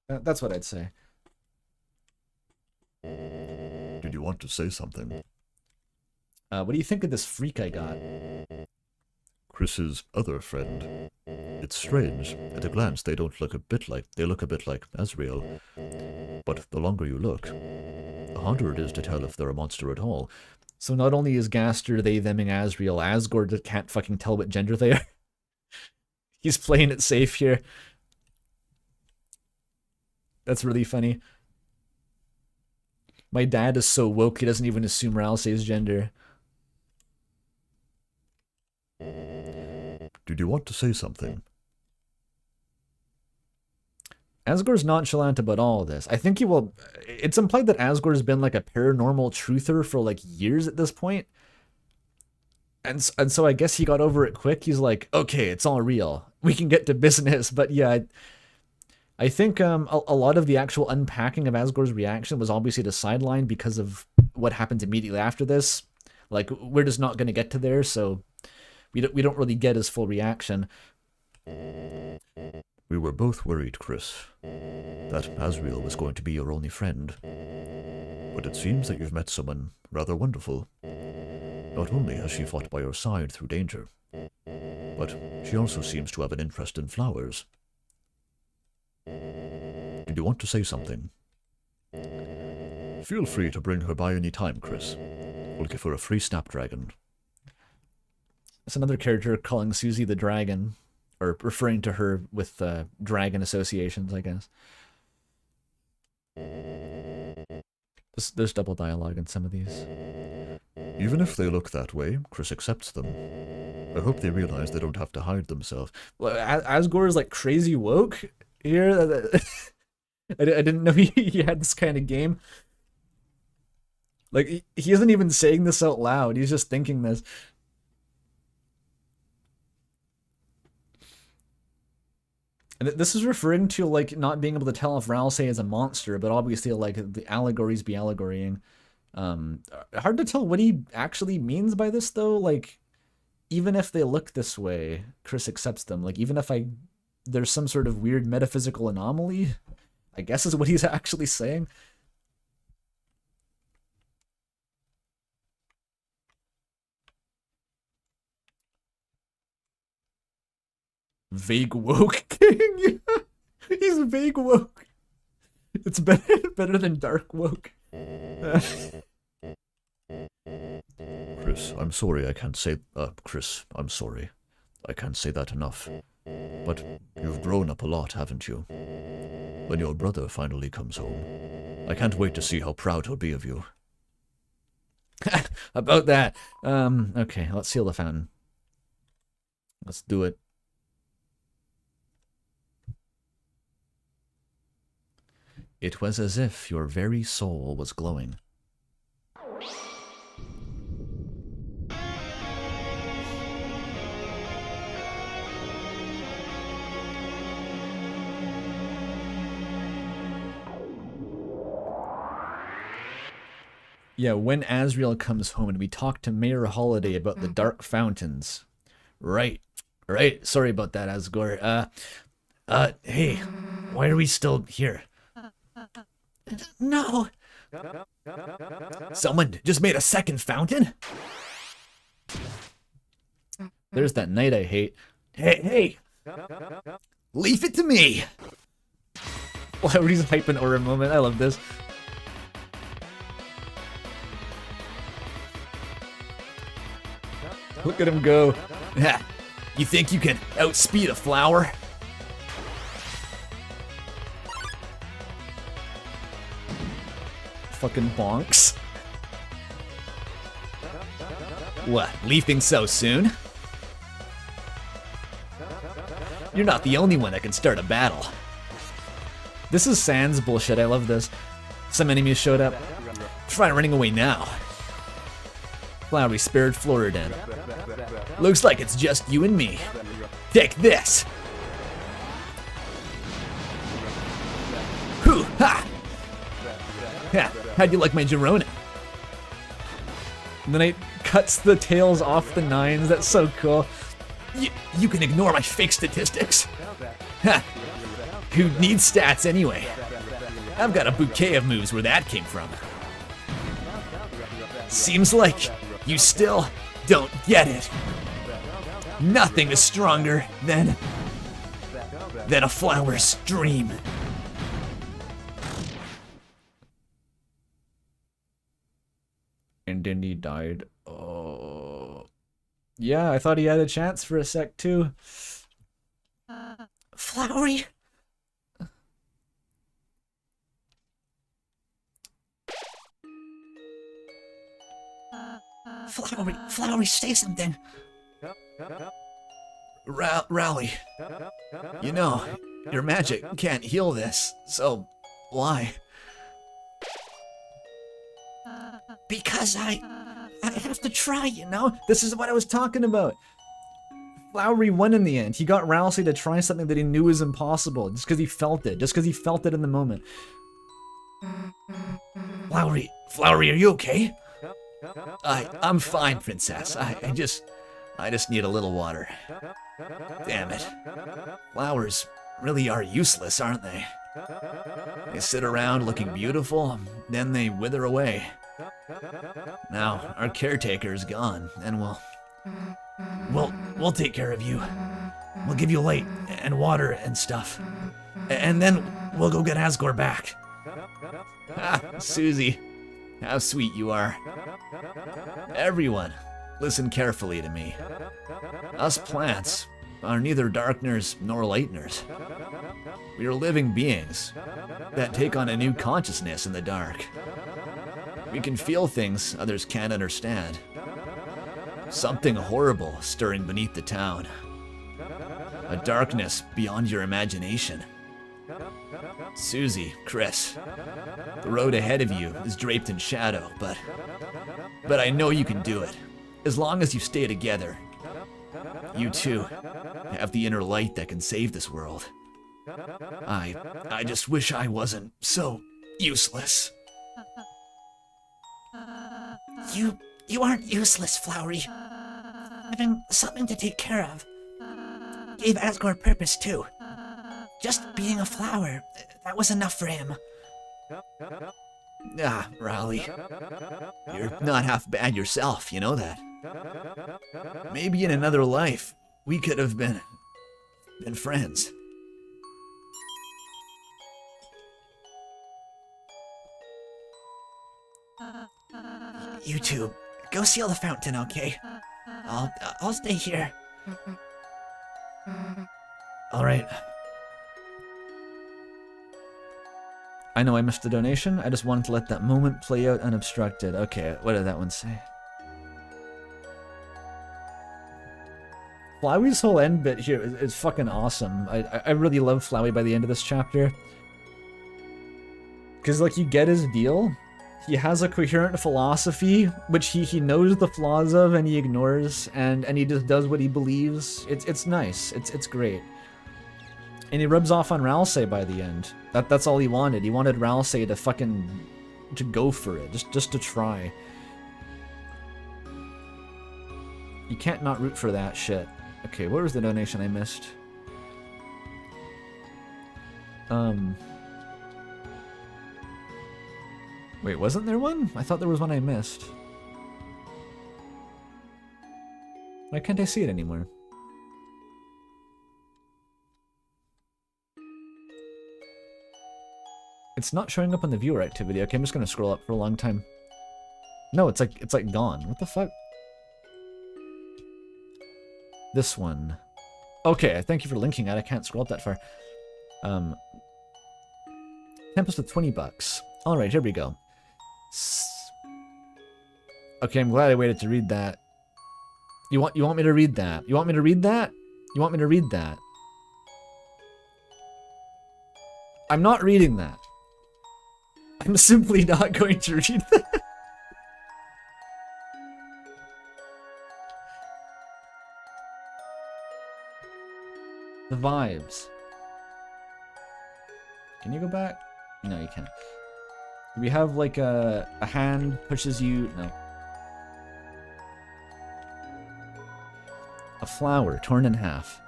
That's what I'd say. Did you want to say something? What do you think of this freak I got? Chris's other friend. It's strange. At a glance, they look a bit like Asriel. But the longer you look, the harder it is to tell if they're a monster at all. So not only is Gaster they theming Asriel, Asgore can't fucking tell what gender they are. He's playing it safe here. That's really funny. My dad is so woke he doesn't even assume Ralsei's gender. Did you want to say something? Asgore's nonchalant about all of this. I think he will... It's implied that Asgore's been like a paranormal truther for like years at this point. And so I guess he got over it quick. He's like, okay, it's all real. We can get to business. But yeah, I think a lot of the actual unpacking of Asgore's reaction was obviously the sideline because of what happens immediately after this. Like, we're just not going to get to there, so we don't really get his full reaction. We were both worried, Chris, that Asriel was going to be your only friend. But it seems that you've met someone rather wonderful. Not only has she fought by your side through danger, but she also seems to have an interest in flowers. Did you want to say something? Feel free to bring her by any time, Chris. We'll give her a free snapdragon. It's another character calling Susie the dragon, or referring to her with dragon associations, I guess. There's double dialogue in some of these. Even if they look that way, Chris accepts them. I hope they realize they don't have to hide themselves. Well, Asgore is like crazy woke here. I didn't know he had this kind of game. Like, he isn't even saying this out loud. He's just thinking this. And this is referring to, like, not being able to tell if Ralsei is a monster, but obviously, like, the allegories be allegorying. Hard to tell what he actually means by this, though. Like, even if they look this way, Chris accepts them. Like, even if there's some sort of weird metaphysical anomaly, I guess is what he's actually saying. Vague woke king. He's vague woke. It's better than dark woke. Chris, I'm sorry I can't say... Chris, I'm sorry. I can't say that enough. But you've grown up a lot, haven't you? When your brother finally comes home, I can't wait to see how proud he'll be of you. About that. Okay, let's seal the fountain. Let's do it. It was as if your very soul was glowing. Yeah, when Asriel comes home and we talk to Mayor Holiday about the dark fountains. Right. Sorry about that, Asgore. Hey, why are we still here? No. Someone just made a second fountain? There's that knight I hate. Hey! Leave it to me! Wow, he's hyping Aura moment. I love this. Look at him go. Ha! You think you can outspeed a flower? Fucking bonks. What, leaving so soon? You're not the only one that can start a battle. This is Sans bullshit. I love this. Some enemies showed up. Try running away now. Flowery spared Floridan. Looks like it's just you and me. Take this! Hoo ha! Ha! How'd you like my Girona? And then it cuts the tails off the nines. That's so cool. You can ignore my fake statistics. Ha! Who needs stats anyway? I've got a bouquet of moves where that came from. Seems like you still don't get it. Nothing is stronger than a flower's dream. And then he died. Oh. Yeah, I thought he had a chance for a sec too. Flowery. Flowery, say something. Rally. You know, your magic can't heal this, so why? Because I have to try, you know? This is what I was talking about. Flowery won in the end. He got Ralsei to try something that he knew was impossible just because he felt it. Just because he felt it in the moment. Flowery, are you okay? I'm fine, princess. I just need a little water. Damn it. Flowers really are useless, aren't they? They sit around looking beautiful, then they wither away. Now, our caretaker's gone, and we'll take care of you. We'll give you light and water and stuff. And then we'll go get Asgore back. Ah, Susie. How sweet you are. Everyone, listen carefully to me. Us plants are neither darkeners nor lighteners. We are living beings that take on a new consciousness in the dark. We can feel things others can't understand. Something horrible stirring beneath the town. A darkness beyond your imagination. Susie, Chris, the road ahead of you is draped in shadow, but I know you can do it, as long as you stay together. You too have the inner light that can save this world. I just wish I wasn't so useless. You aren't useless, Flowery. Having something to take care of gave Asgore purpose too. Just being a flower, that was enough for him. Ah, Raleigh, you're not half bad yourself, you know that. Maybe in another life, we could have been friends. You two, go seal the fountain, okay? I'll stay here. All right. I know I missed the donation. I just wanted to let that moment play out unobstructed. Okay, what did that one say? Flowey's whole end bit here is fucking awesome. I really love Flowey by the end of this chapter. Because, like, you get his deal. He has a coherent philosophy, which he knows the flaws of and he ignores, and he just does what he believes. It's nice. It's great. And he rubs off on Ralsei by the end. That's all he wanted. He wanted Ralsei to go for it, just to try. You can't not root for that shit. Okay, what was the donation I missed? Wait, wasn't there one? I thought there was one I missed. Why can't I see it anymore? It's not showing up on the viewer activity. Okay, I'm just gonna scroll up for a long time. No, it's like gone. What the fuck? This one. Okay, thank you for linking it. I can't scroll up that far. Tempest with $20. Alright, here we go. Okay, I'm glad I waited to read that. You want me to read that? You want me to read that? You want me to read that? I'm not reading that. I'm simply not going to read that. The vibes. Can you go back? No, you can't. Do we have like a hand pushes you? No. A flower torn in half.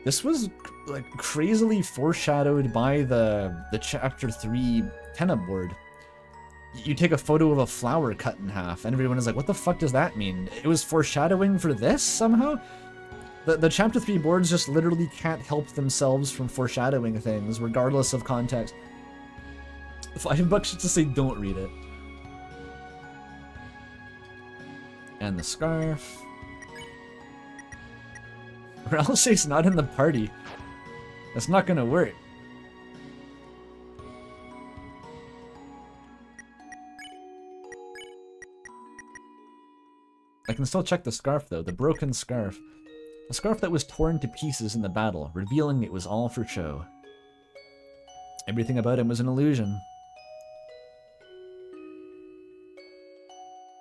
This was like crazily foreshadowed by the chapter 3 Tenna board. You take a photo of a flower cut in half, and everyone is like, what the fuck does that mean? It was foreshadowing for this somehow? The chapter 3 boards just literally can't help themselves from foreshadowing things, regardless of context. $5 just to say don't read it. And the scarf. Ralsei's not in the party. That's not gonna work. I can still check the scarf though, the broken scarf. A scarf that was torn to pieces in the battle, revealing it was all for show. Everything about him was an illusion.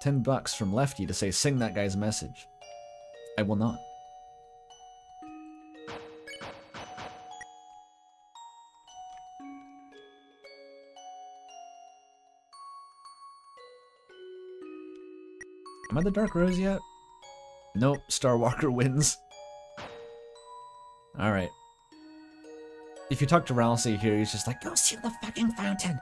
$10 from Lefty to say sing that guy's message. I will not. Am I the Dark Rose yet? Nope, Star Walker wins. Alright. If you talk to Ralsei here, he's just like, Go seal the fucking fountain.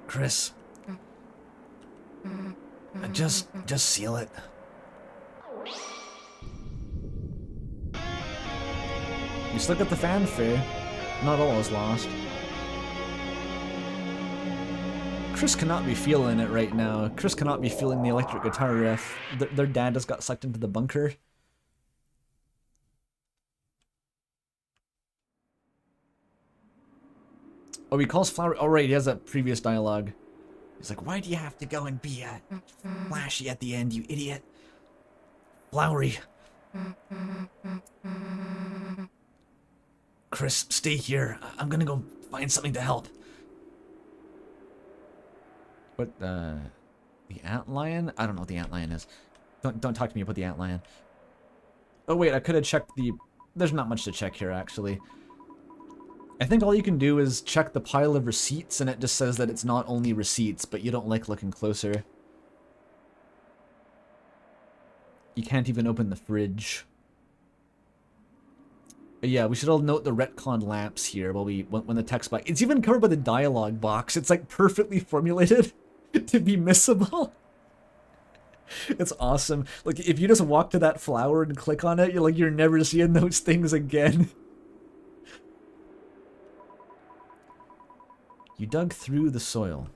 Chris. Just seal it. You still got the fanfare. Not all is lost. Chris cannot be feeling it right now. Chris cannot be feeling the electric guitar riff. Their dad just got sucked into the bunker. Oh, he calls Flowery. Oh, right, he has that previous dialogue. He's like, why do you have to go and be flashy at the end, you idiot? Flowery. Chris, stay here. I'm gonna go find something to help. What, the antlion? I don't know what the antlion is. Don't talk to me about the antlion. Oh, wait, I could have checked the... There's not much to check here, actually. I think all you can do is check the pile of receipts, and it just says that it's not only receipts, but you don't like looking closer. You can't even open the fridge. But yeah, we should all note the retcon lamps here while when the text box... It's even covered by the dialogue box. It's like perfectly formulated to be missable. It's awesome. Like, if you just walk to that flower and click on it, you're never seeing those things again. You dug through the soil.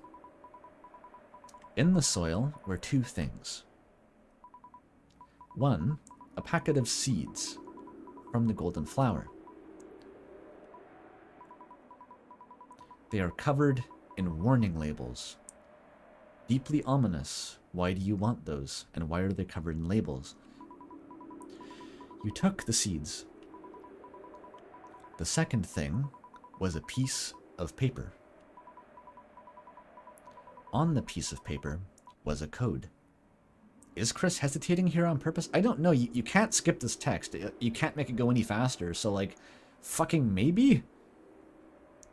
In the soil were two things. One, a packet of seeds from the golden flower. They are covered in warning labels. Deeply ominous. Why do you want those? And why are they covered in labels? You took the seeds. The second thing was a piece of paper. On the piece of paper was a code. Is Chris hesitating here on purpose? I don't know. You can't skip this text. You can't make it go any faster. So, like, fucking maybe?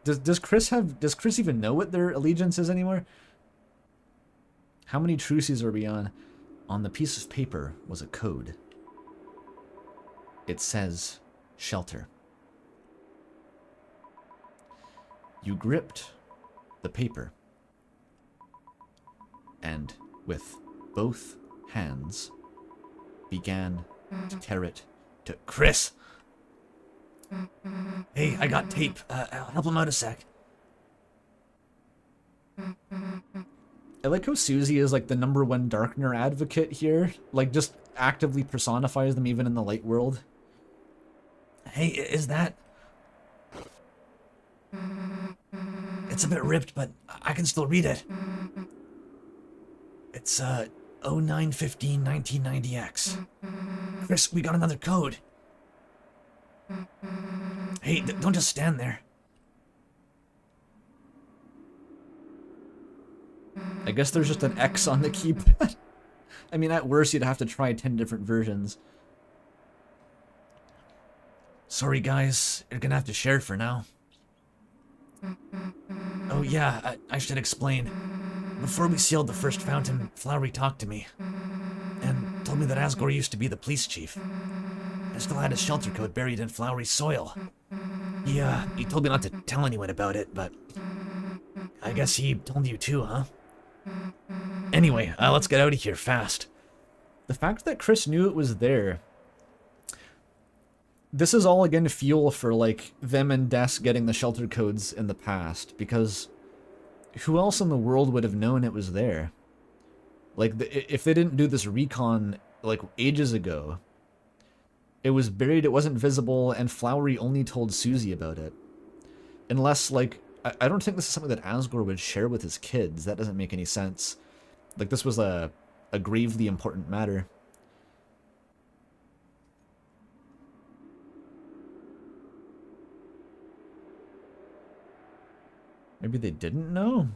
Does Chris even know what their allegiance is anymore? How many truces are we on? On the piece of paper was a code. It says, shelter. You gripped the paper. And with both hands began to tear it to... Chris! Hey, I got tape. I'll help him out a sec. I like how Susie is like the #1 Darkner advocate here. Like, just actively personifies them even in the light world. Hey, is that... It's a bit ripped, but I can still read it. It's 0915-1990X. Chris, we got another code. Hey, don't just stand there. I guess there's just an X on the keypad. I mean, at worst, you'd have to try 10 different versions. Sorry, guys. You're gonna have to share for now. Oh, yeah, I should explain. Before we sealed the first fountain, Flowery talked to me. And told me that Asgore used to be the police chief. I still had his shelter code buried in Flowery's soil. He told me not to tell anyone about it, but... I guess he told you too, huh? Anyway, let's get out of here fast. The fact that Chris knew it was there... This is all again fuel for, like, them and Des getting the shelter codes in the past, because who else in the world would have known it was there? Like, if they didn't do this recon, like, ages ago, it was buried, it wasn't visible, and Flowery only told Susie about it. Unless, like, I don't think this is something that Asgore would share with his kids. That doesn't make any sense. Like, this was a gravely important matter. Maybe they didn't know?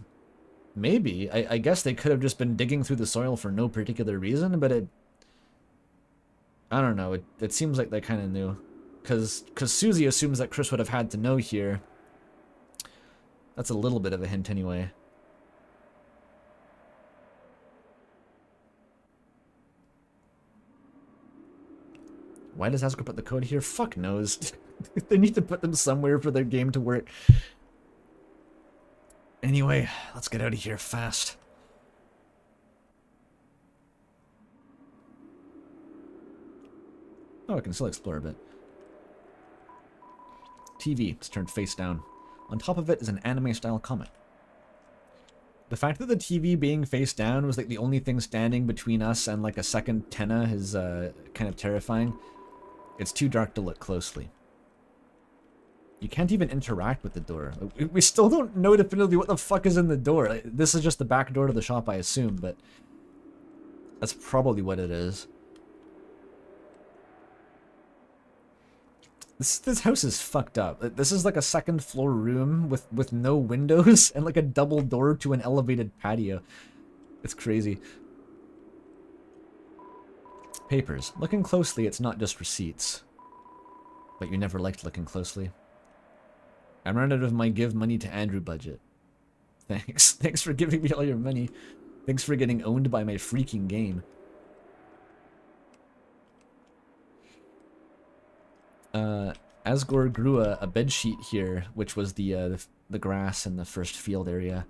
Maybe. I guess they could have just been digging through the soil for no particular reason, but it... I don't know. It seems like they kind of knew. Because Susie assumes that Chris would have had to know here. That's a little bit of a hint anyway. Why does Asgore put the code here? Fuck knows. They need to put them somewhere for their game to work. Anyway, let's get out of here fast. Oh, I can still explore a bit. TV. It's turned face down. On top of it is an anime-style comic. The fact that the TV being face down was like the only thing standing between us and like a second tenna is kind of terrifying. It's too dark to look closely. You can't even interact with the door. We still don't know definitively what the fuck is in the door. This is just the back door to the shop, I assume, but that's probably what it is. This house is fucked up. This is like a second floor room with no windows and like a double door to an elevated patio. It's crazy. Papers. Looking closely, it's not just receipts. But you never liked looking closely. I ran out of my give money to Andrew budget. Thanks. Thanks for giving me all your money. Thanks for getting owned by my freaking game. Asgore grew a bed sheet here, which was the grass in the first field area.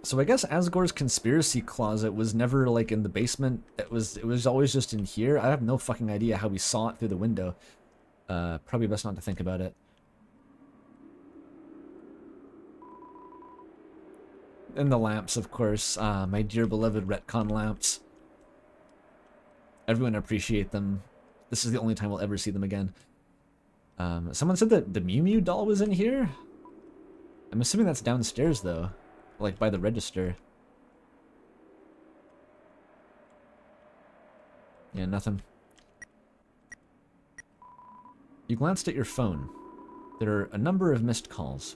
So I guess Asgore's conspiracy closet was never like in the basement. It was always just in here. I have no fucking idea how we saw it through the window. Probably best not to think about it. And the lamps, of course. My dear beloved retcon lamps. Everyone appreciate them. This is the only time we'll ever see them again. Someone said that the Mew Mew doll was in here? I'm assuming that's downstairs, though. Like, by the register. Yeah, nothing. You glanced at your phone. There are a number of missed calls.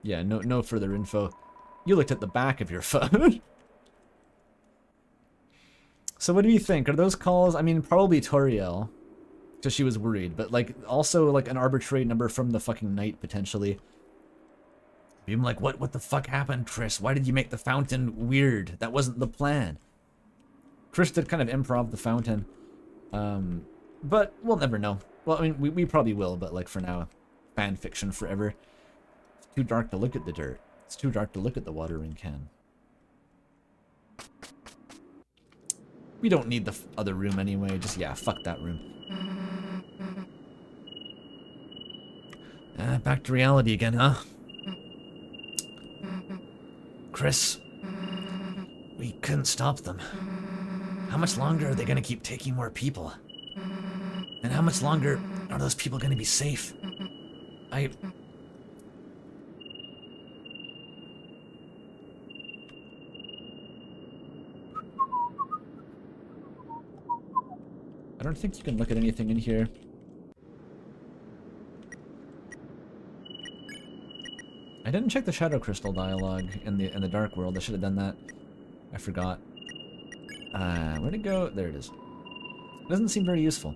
Yeah, no further info. You looked at the back of your phone. So what do you think? Are those calls? I mean, probably Toriel, because she was worried, but like also like an arbitrary number from the fucking night potentially. I'm like, what the fuck happened, Chris? Why did you make the fountain weird? That wasn't the plan. Chris did kind of improv the fountain, but we'll never know. Well, I mean, we probably will, but like for now, fan fiction forever. It's too dark to look at the dirt. It's too dark to look at the watering can. We don't need the other room anyway. Just, yeah, fuck that room. Back to reality again, huh? Chris, we couldn't stop them. How much longer are they gonna keep taking more people? And how much longer are those people gonna be safe? I don't think you can look at anything in here. I didn't check the Shadow Crystal dialogue in the Dark World. I should have done that. I forgot. Where'd it go? There it is. It doesn't seem very useful.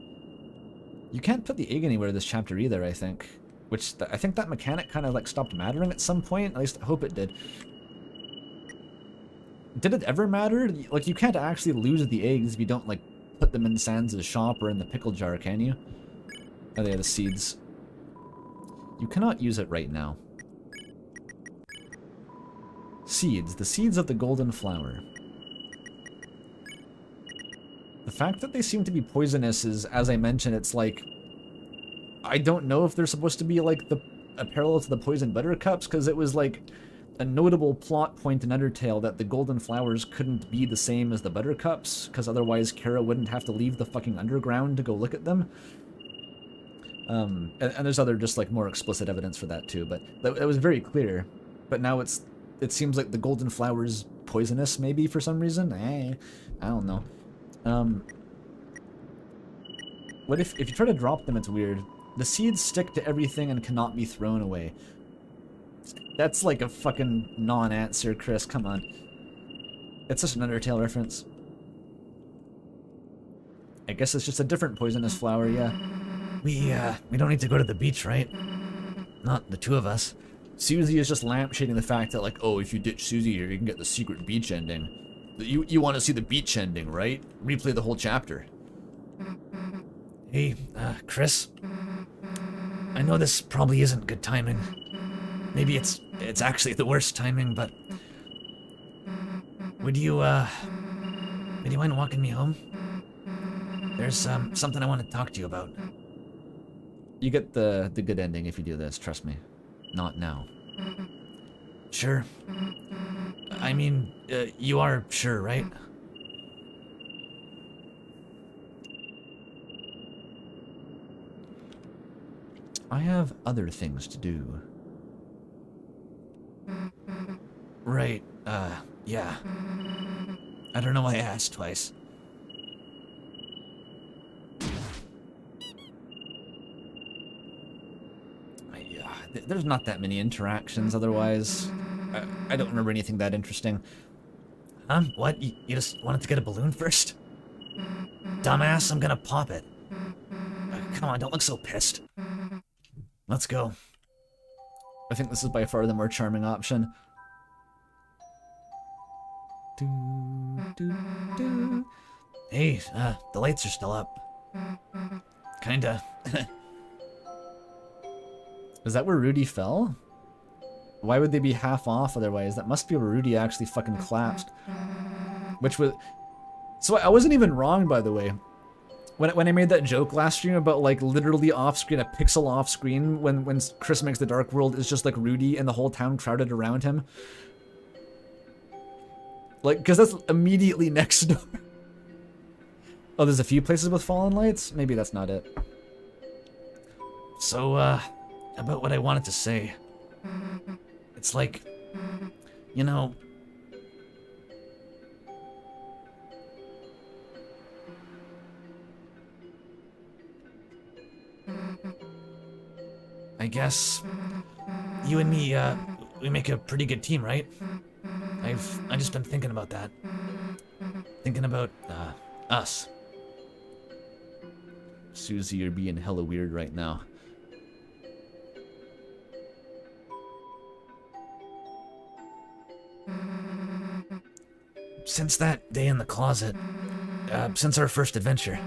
You can't put the egg anywhere this chapter either, I think. Which, I think that mechanic kind of like stopped mattering at some point. At least I hope it did. Did it ever matter? Like, you can't actually lose the eggs if you don't, like, put them in Sans' shop or in the pickle jar, can you? Oh, they are the seeds. You cannot use it right now. Seeds. The seeds of the golden flower. The fact that they seem to be poisonous is, as I mentioned, it's like... I don't know if they're supposed to be, like, a parallel to the poison buttercups, because it was, like, a notable plot point in Undertale that the golden flowers couldn't be the same as the buttercups, because otherwise Kara wouldn't have to leave the fucking underground to go look at them. And there's other just like more explicit evidence for that too, but that was very clear. But now it seems like the golden flower's poisonous maybe for some reason. I don't know. What if you try to drop them, it's weird. The seeds stick to everything and cannot be thrown away. That's like a fucking non-answer, Chris. Come on. It's just an Undertale reference. I guess it's just a different poisonous flower, yeah. We don't need to go to the beach, right? Not the two of us. Susie is just lampshading the fact that, like, oh, if you ditch Susie here, you can get the secret beach ending. You want to see the beach ending, right? Replay the whole chapter. Hey, Chris. I know this probably isn't good timing. Maybe it's actually the worst timing, but... Would you mind walking me home? There's something I want to talk to you about. You get the good ending if you do this, trust me. Not now. Sure. I mean, you are sure, right? I have other things to do. Right, yeah. I don't know why I asked twice. There's not that many interactions otherwise. I don't remember anything that interesting. What? You just wanted to get a balloon first? Dumbass, I'm gonna pop it. Come on, don't look so pissed. Let's go. I think this is by far the more charming option. Hey, the lights are still up. Kinda. Is that where Rudy fell? Why would they be half off otherwise? That must be where Rudy actually fucking collapsed. Which was... So I wasn't even wrong, by the way. When I made that joke last stream about, like, literally off-screen, a pixel off-screen, when Chris makes the Dark World, is just, like, Rudy and the whole town crowded around him. Like, because that's immediately next door. Oh, there's a few places with fallen lights? Maybe that's not it. So, about what I wanted to say. It's like, you know... I guess you and me, we make a pretty good team, right? I've just been thinking about that. Thinking about, us. Susie, you're being hella weird right now. Since that day in the closet, since our first adventure,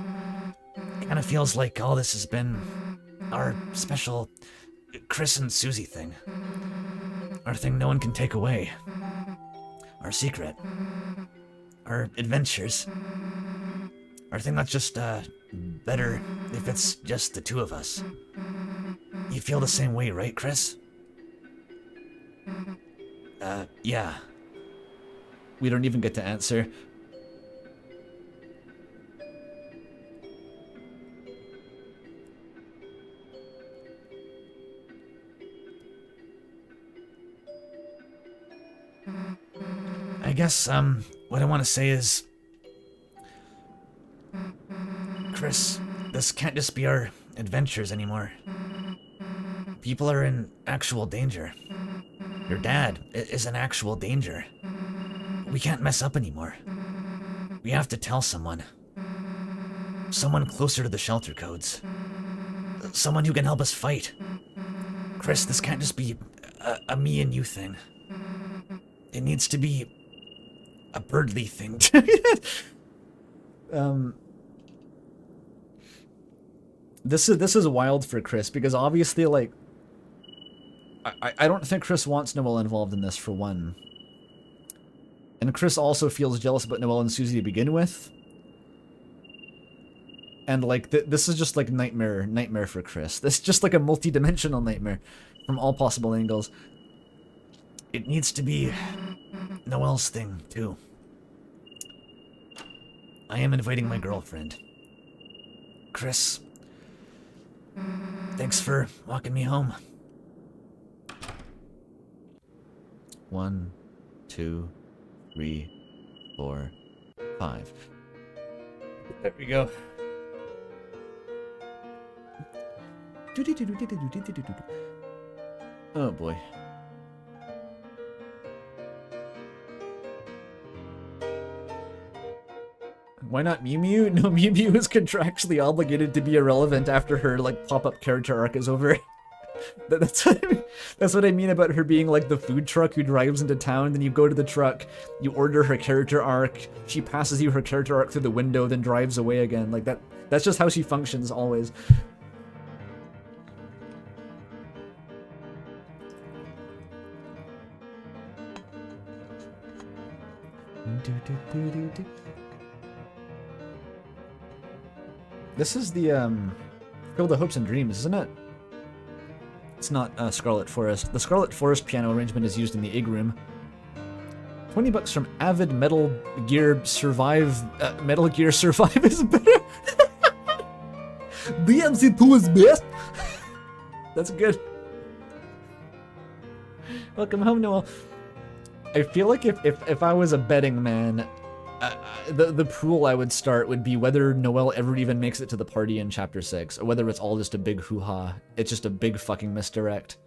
kind of feels like all this has been our special Chris and Susie thing. Our thing no one can take away. Our secret. Our adventures. Our thing that's just, better if it's just the two of us. You feel the same way, right, Chris? Yeah. We don't even get to answer. I guess, what I want to say is... Chris, this can't just be our adventures anymore. People are in actual danger. Your dad is in actual danger. We can't mess up anymore. We have to tell someone. Someone closer to the shelter codes. Someone who can help us fight. Chris, this can't just be a me and you thing. It needs to be a Birdly thing. This is wild for Chris because obviously, like, I don't think Chris wants Noelle involved in this, for one. And Chris also feels jealous about Noelle and Susie to begin with. And, like, this is just, like, nightmare for Chris. This is just, like, a multi-dimensional nightmare from all possible angles. It needs to be Noelle's thing, too. I am inviting my girlfriend. Chris, thanks for walking me home. 1, 2, 3, 4, 5. There we go. Oh boy. Why not Mew Mew? No, Mew Mew is contractually obligated to be irrelevant after her, like, pop-up character arc is over. That's what I mean about her being like the food truck who drives into town. Then you go to the truck, you order her character arc, she passes you her character arc through the window, then drives away again. Like that's just how she functions always. This is the, Field of Hopes and Dreams, isn't it? It's not Scarlet Forest. The Scarlet Forest piano arrangement is used in the Ig Room. $20 from Avid Metal Gear Survive. Metal Gear Survive is better. DMC2 is best. That's good. Welcome home, Noel. I feel like if I was a betting man, the pool I would start would be whether Noel ever even makes it to the party in Chapter 6, or whether it's all just a big hoo-ha. It's just a big fucking misdirect.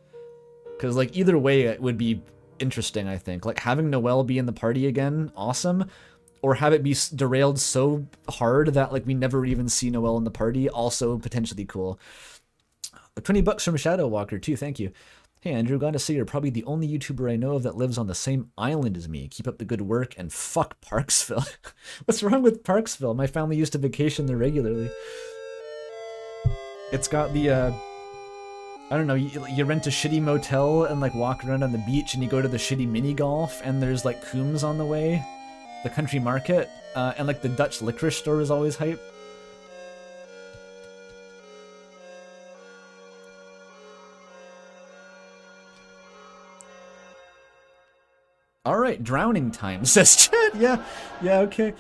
Because, like, either way, it would be interesting, I think. Like, having Noel be in the party again, awesome. Or have it be derailed so hard that, like, we never even see Noel in the party, also potentially cool. $20 from Shadow Walker, too, thank you. Hey Andrew, gotta say you're probably the only YouTuber I know of that lives on the same island as me. Keep up the good work and fuck Parksville. What's wrong with Parksville? My family used to vacation there regularly. It's got the, I don't know, you rent a shitty motel and like walk around on the beach and you go to the shitty mini golf and there's like Coombs on the way. The country market, and like the Dutch licorice store is always hype. All right, drowning time, says Chad. Yeah, okay.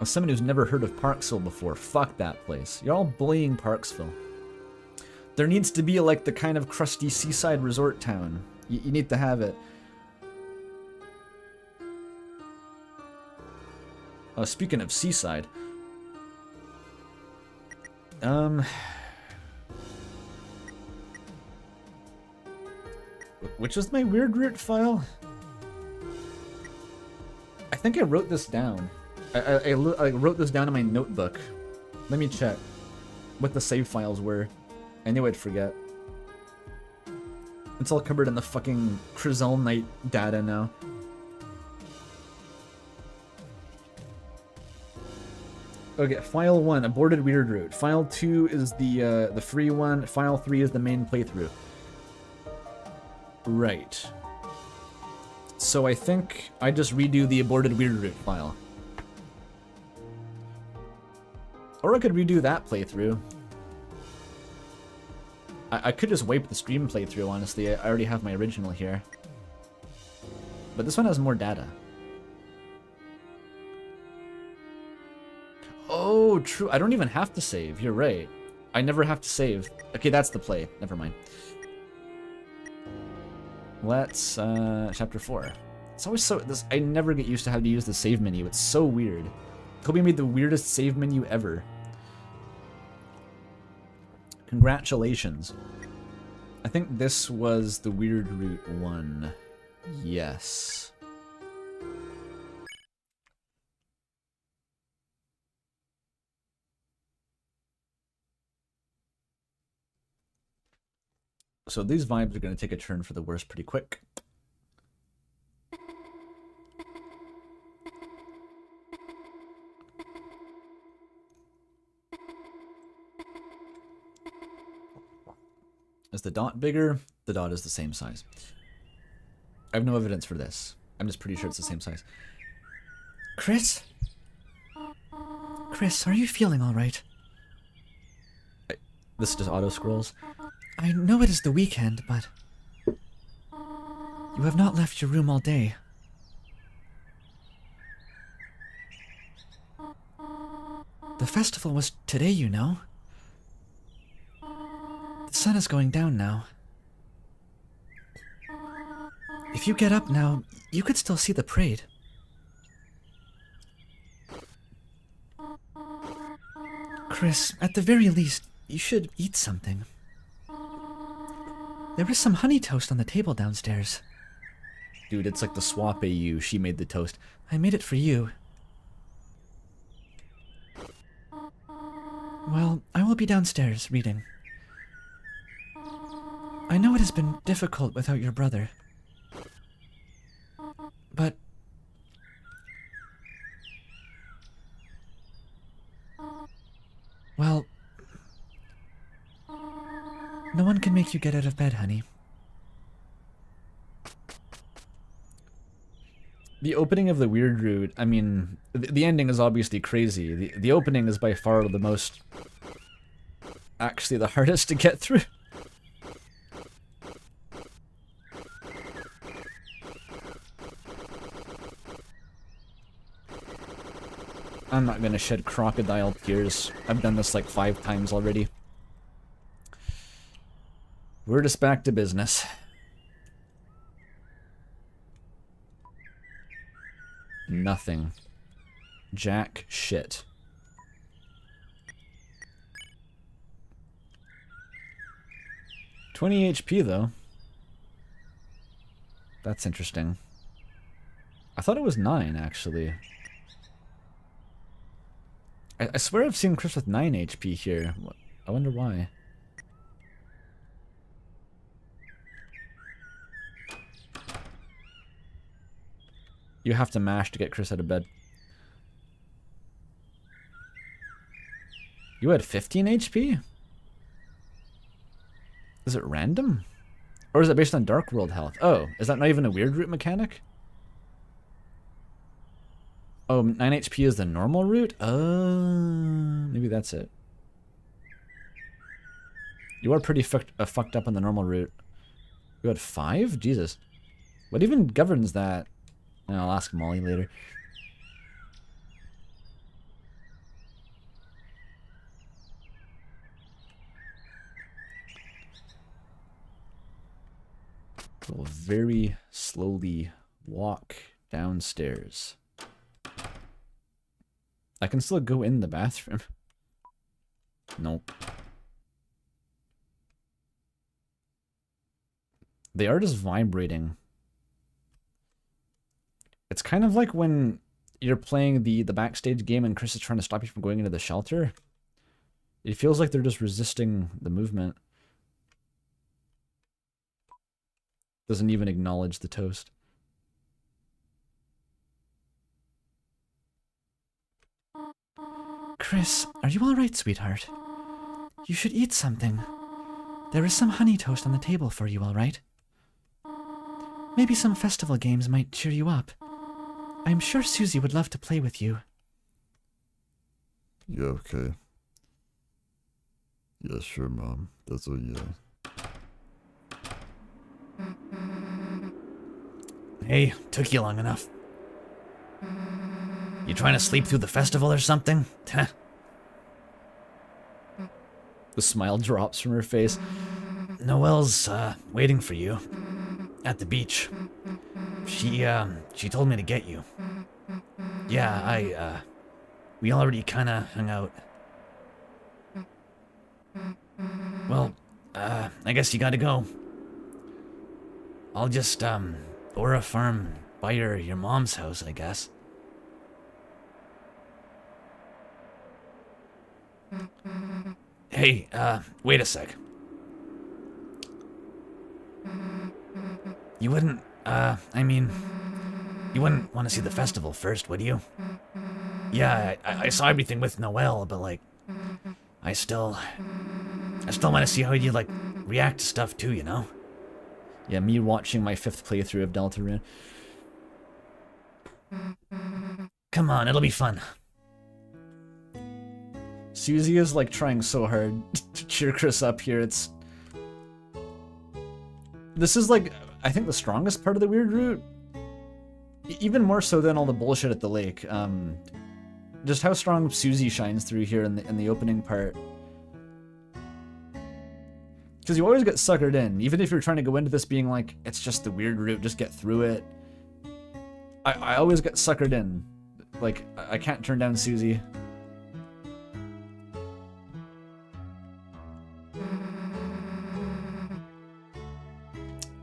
As someone who's never heard of Parksville before, fuck that place. You're all bullying Parksville. There needs to be like the kind of crusty seaside resort town. You need to have it. Speaking of seaside, which is my weird root file? I think I wrote this down. I wrote this down in my notebook. Let me check what the save files were. I knew I'd forget. It's all covered in the fucking Crizel Knight data now. Okay, file 1, aborted weird route. File 2 is the free one. File 3 is the main playthrough. Right. So I think I just redo the aborted weird route file. Or I could redo that playthrough. I could just wipe the stream playthrough, honestly. I already have my original here. But this one has more data. Oh, true. I don't even have to save. You're right. I never have to save. Okay, that's the play. Never mind. Let's, chapter 4. It's always so, I never get used to how to use the save menu. It's so weird. Kobe made the weirdest save menu ever. Congratulations. I think this was the weird route one. Yes. So these vibes are going to take a turn for the worse pretty quick. Is the dot bigger? The dot is the same size. I have no evidence for this. I'm just pretty sure it's the same size. Chris? Chris, are you feeling alright? This just auto-scrolls. I know it is the weekend, but you have not left your room all day. The festival was today, you know. The sun is going down now. If you get up now, you could still see the parade. Chris, at the very least, you should eat something. There is some honey toast on the table downstairs. Dude, it's like the swap AU. She made the toast. I made it for you. Well, I will be downstairs reading. I know it has been difficult without your brother. But well, No one can make you get out of bed, honey. The opening of the weird route, I mean, the ending is obviously crazy. The opening is by far the most, actually the hardest to get through. I'm not gonna shed crocodile tears. I've done this like 5 times already. We're just back to business. Nothing. Jack shit. $20 HP though. That's interesting. I thought it was 9 actually. I swear I've seen Chris with 9 HP here. I wonder why. You have to mash to get Chris out of bed. You had 15 HP? Is it random? Or is it based on Dark World health? Oh, is that not even a weird route mechanic? Oh, 9 HP is the normal route? Maybe that's it. You are pretty fucked up on the normal route. You had 5? Jesus. What even governs that? I'll ask Molly later. We'll very slowly walk downstairs. I can still go in the bathroom. Nope. They are just vibrating. It's kind of like when you're playing the backstage game and Chris is trying to stop you from going into the shelter. It feels like they're just resisting the movement. Doesn't even acknowledge the toast. Chris, are you alright, sweetheart? You should eat something. There is some honey toast on the table for you, alright? Maybe some festival games might cheer you up. I'm sure Susie would love to play with you. Yeah, okay. Yeah, sure, Mom. That's a yeah. Hey, took you long enough. You trying to sleep through the festival or something? The smile drops from her face. Noelle's waiting for you at the beach. She told me to get you. Yeah, we already kinda hung out. Well, I guess you gotta go. I'll just, or a farm by your mom's house, I guess. Hey, wait a sec. You wouldn't, you wouldn't want to see the festival first, would you? Yeah, I saw everything with Noelle, but, like, I still want to see how you, like, react to stuff, too, you know? Yeah, me watching my 5th playthrough of Deltarune. Come on, it'll be fun. Susie is, like, trying so hard to cheer Chris up here. This is, like, I think the strongest part of the weird route. Even more so than all the bullshit at the lake. Just how strong Susie shines through here in the opening part. Because you always get suckered in. Even if you're trying to go into this being like, it's just the weird route, just get through it. I always get suckered in. Like, I can't turn down Susie.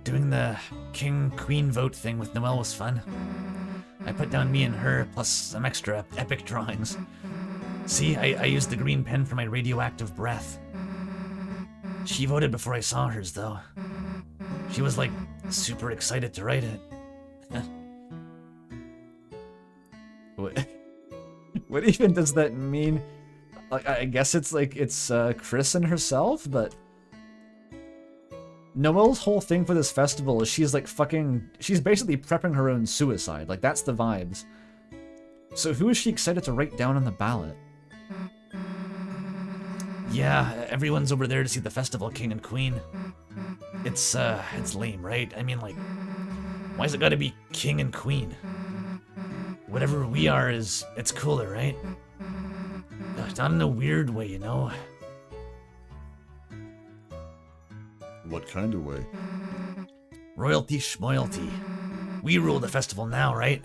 Doing the king-queen vote thing with Noelle was fun. I put down me and her, plus some extra epic drawings. See, I used the green pen for my radioactive breath. She voted before I saw hers, though. She was, like, super excited to write it. What even does that mean? Like, I guess it's like, it's Chris and herself, but... Noelle's whole thing for this festival is she's like she's basically prepping her own suicide. Like, that's the vibes. So who is she excited to write down on the ballot? Yeah, everyone's over there to see the festival king and queen. It's lame, right? I mean, like, why's it gotta be king and queen? Whatever we are it's cooler, right? Not in a weird way, you know? What kind of way? Royalty schmoyalty. We rule the festival now, right?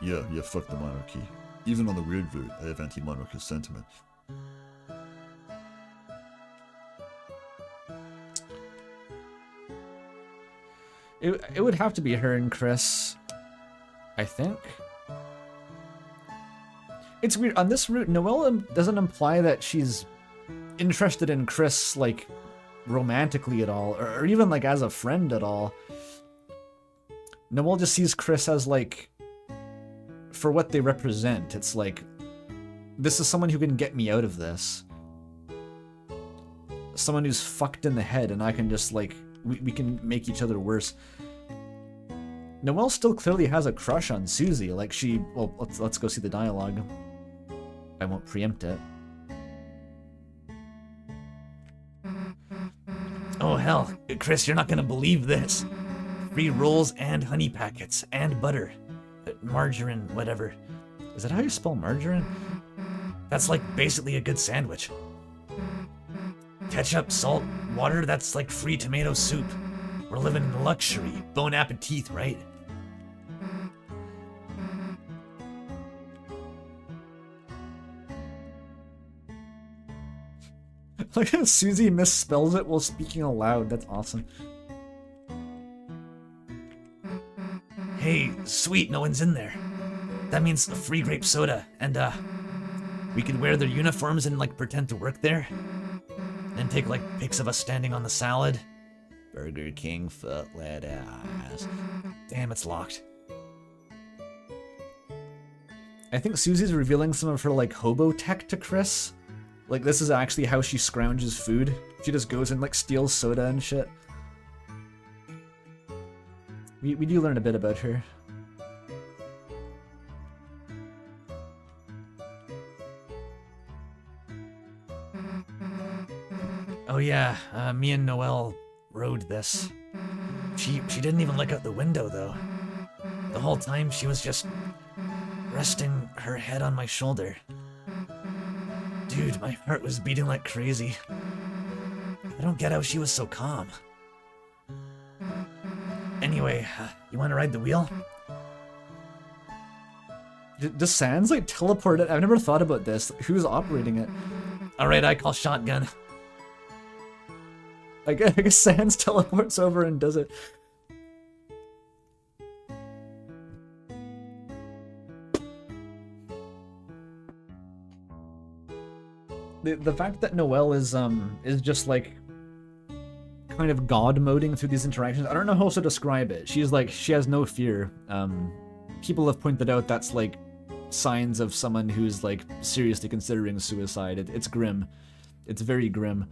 Yeah, fuck the monarchy. Even on the weird route, I have anti-monarchist sentiment. It would have to be her and Chris, I think. It's weird. On this route, Noelle doesn't imply that she's interested in Chris, like, romantically at all, or even, like, as a friend at all. Noelle just sees Chris as, like, for what they represent. It's like, this is someone who can get me out of this. Someone who's fucked in the head, and I can just, like, we can make each other worse. Noelle still clearly has a crush on Susie. Like, well, let's go see the dialogue. I won't preempt it. Oh hell, Chris, you're not gonna believe this. Free rolls and honey packets and butter. Margarine, whatever. Is that how you spell margarine? That's like basically a good sandwich. Ketchup, salt, water, that's like free tomato soup. We're living in luxury. Bon appetit, right? Like how Susie misspells it while speaking aloud. That's awesome. Hey, sweet, no one's in there. That means a free grape soda, and we could wear their uniforms and like pretend to work there. And take like pics of us standing on the salad. Burger King foot lettuce. Damn, it's locked. I think Susie's revealing some of her like hobo tech to Chris. Like, this is actually how she scrounges food. She just goes and like steals soda and shit. We do learn a bit about her. Oh yeah, me and Noelle rode this. She didn't even look out the window though. The whole time she was just resting her head on my shoulder. Dude, my heart was beating like crazy. I don't get how she was so calm. Anyway, you want to ride the wheel? Does Sans like teleport it? I've never thought about this. Who's operating it? Alright, I call shotgun. I guess Sans teleports over and does it. The fact that Noelle is just like kind of god moding through these interactions. I don't know how else to describe it. She's like, she has no fear. People have pointed out that's like signs of someone who's like seriously considering suicide. It's grim. It's very grim.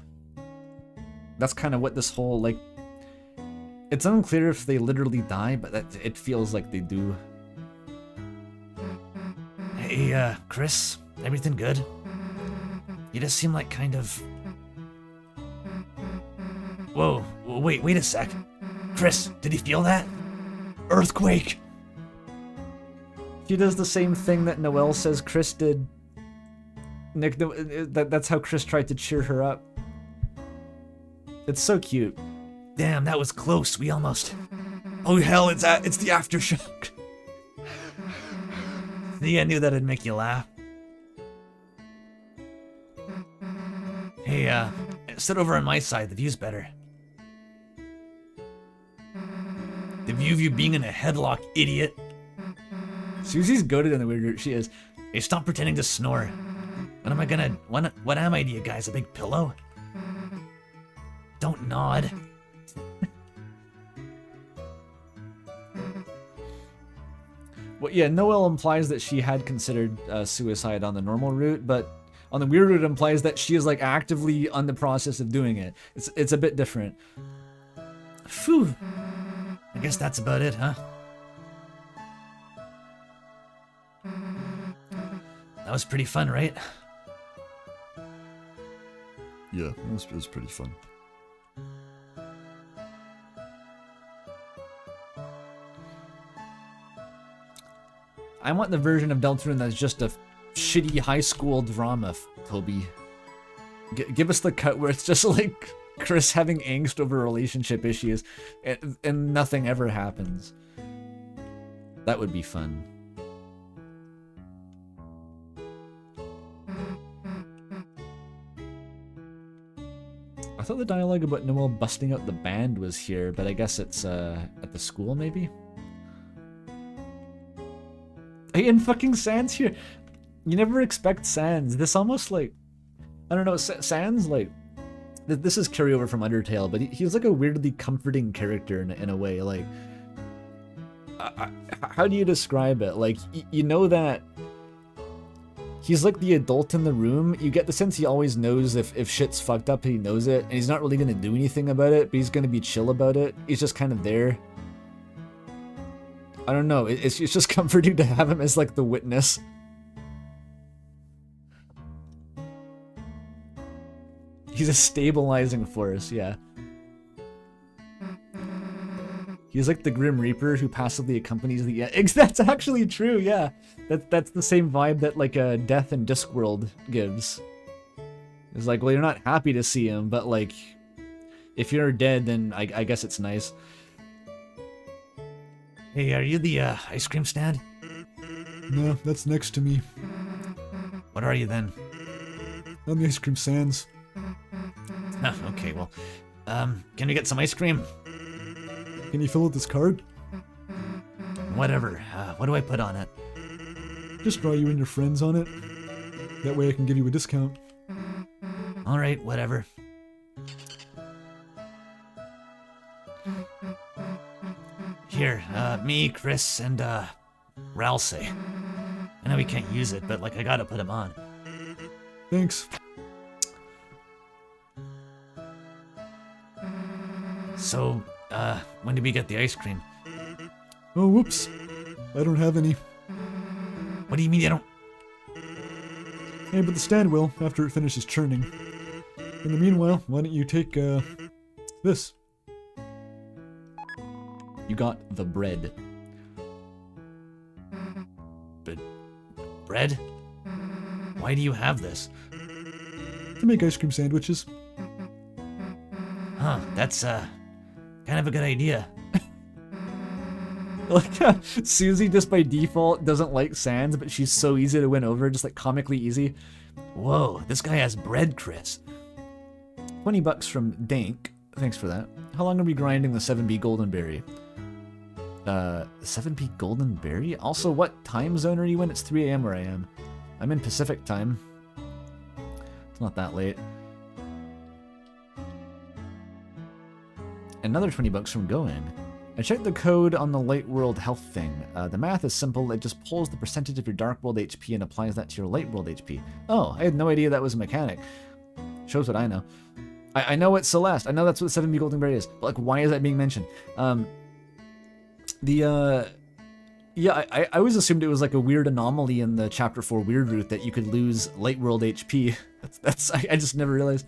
That's kind of what this whole like. It's unclear if they literally die, but it feels like they do. Hey, Chris, everything good? You just seem like kind of... Whoa, wait a sec. Chris, did he feel that? Earthquake! She does the same thing that Noelle says Chris did. Nick, that's how Chris tried to cheer her up. It's so cute. Damn, that was close. We almost... Oh hell, it's the aftershock. See, I knew that'd make you laugh. Hey, sit over on my side. The view's better. The view of you being in a headlock, idiot. Susie's goated in the weird route. She is. Hey, stop pretending to snore. What am I gonna... What am I to you guys? A big pillow? Don't nod. Well, yeah, Noelle implies that she had considered suicide on the normal route, but On the weird route, it implies that she is like actively on the process of doing it. It's a bit different. Phew. I guess that's about it, huh? That was pretty fun, right? Yeah, it was pretty fun. I want the version of Deltarune that's just a shitty high school drama, Toby. Give us the cut where it's just like Chris having angst over relationship issues and nothing ever happens. That would be fun. I thought the dialogue about Noel busting out the band was here, but I guess it's at the school maybe? Hey, and fucking Sans here. You never expect Sans. This almost like, I don't know, Sans like, this is carryover from Undertale, but he's like a weirdly comforting character in a way. Like, how do you describe it? Like, you know that he's like the adult in the room. You get the sense he always knows if shit's fucked up, he knows it, and he's not really gonna do anything about it, but he's gonna be chill about it. He's just kind of there. I don't know, it's just comforting to have him as like the witness. He's a stabilizing force, yeah. He's like the Grim Reaper who passively accompanies the... Yeah, that's actually true, yeah. That's the same vibe that like Death in Discworld gives. It's like, well, you're not happy to see him, but like, if you're dead, then I guess it's nice. Hey, are you the ice cream stand? No, that's next to me. What are you then? I'm the ice cream Sans. Oh, okay, well, can we get some ice cream? Can you fill out this card? Whatever. What do I put on it? Just draw you and your friends on it. That way I can give you a discount. All right, whatever. Here, me, Chris, and Ralsei. I know we can't use it, but like I gotta put him on. Thanks. So, when did we get the ice cream? Oh, whoops. I don't have any. What do you mean you don't? Hey, but the stand will, after it finishes churning. In the meanwhile, why don't you take, this? You got the bread. But bread? Why do you have this? To make ice cream sandwiches. Huh, that's, kind of a good idea. Like, Susie just by default doesn't like Sans, but she's so easy to win over, just like comically easy. Whoa, this guy has bread, Chris. 20 bucks from Dank. Thanks for that. How long are we grinding the 7B Golden Berry? 7B Golden Berry? Also, what time zone are you in? It's 3 a.m. where I am. I'm in Pacific time. It's not that late. Another 20 bucks from Going. I checked the code on the Light World health thing. The math is simple. It just pulls the percentage of your Dark World HP and applies that to your Light World HP. Oh, I had no idea that was a mechanic. Shows what I know. I know it's Celeste. I know that's what 7B Golden Berry is. But like, why is that being mentioned? Yeah, I always assumed it was like a weird anomaly in the Chapter 4 Weird Route that you could lose Light World HP. I just never realized.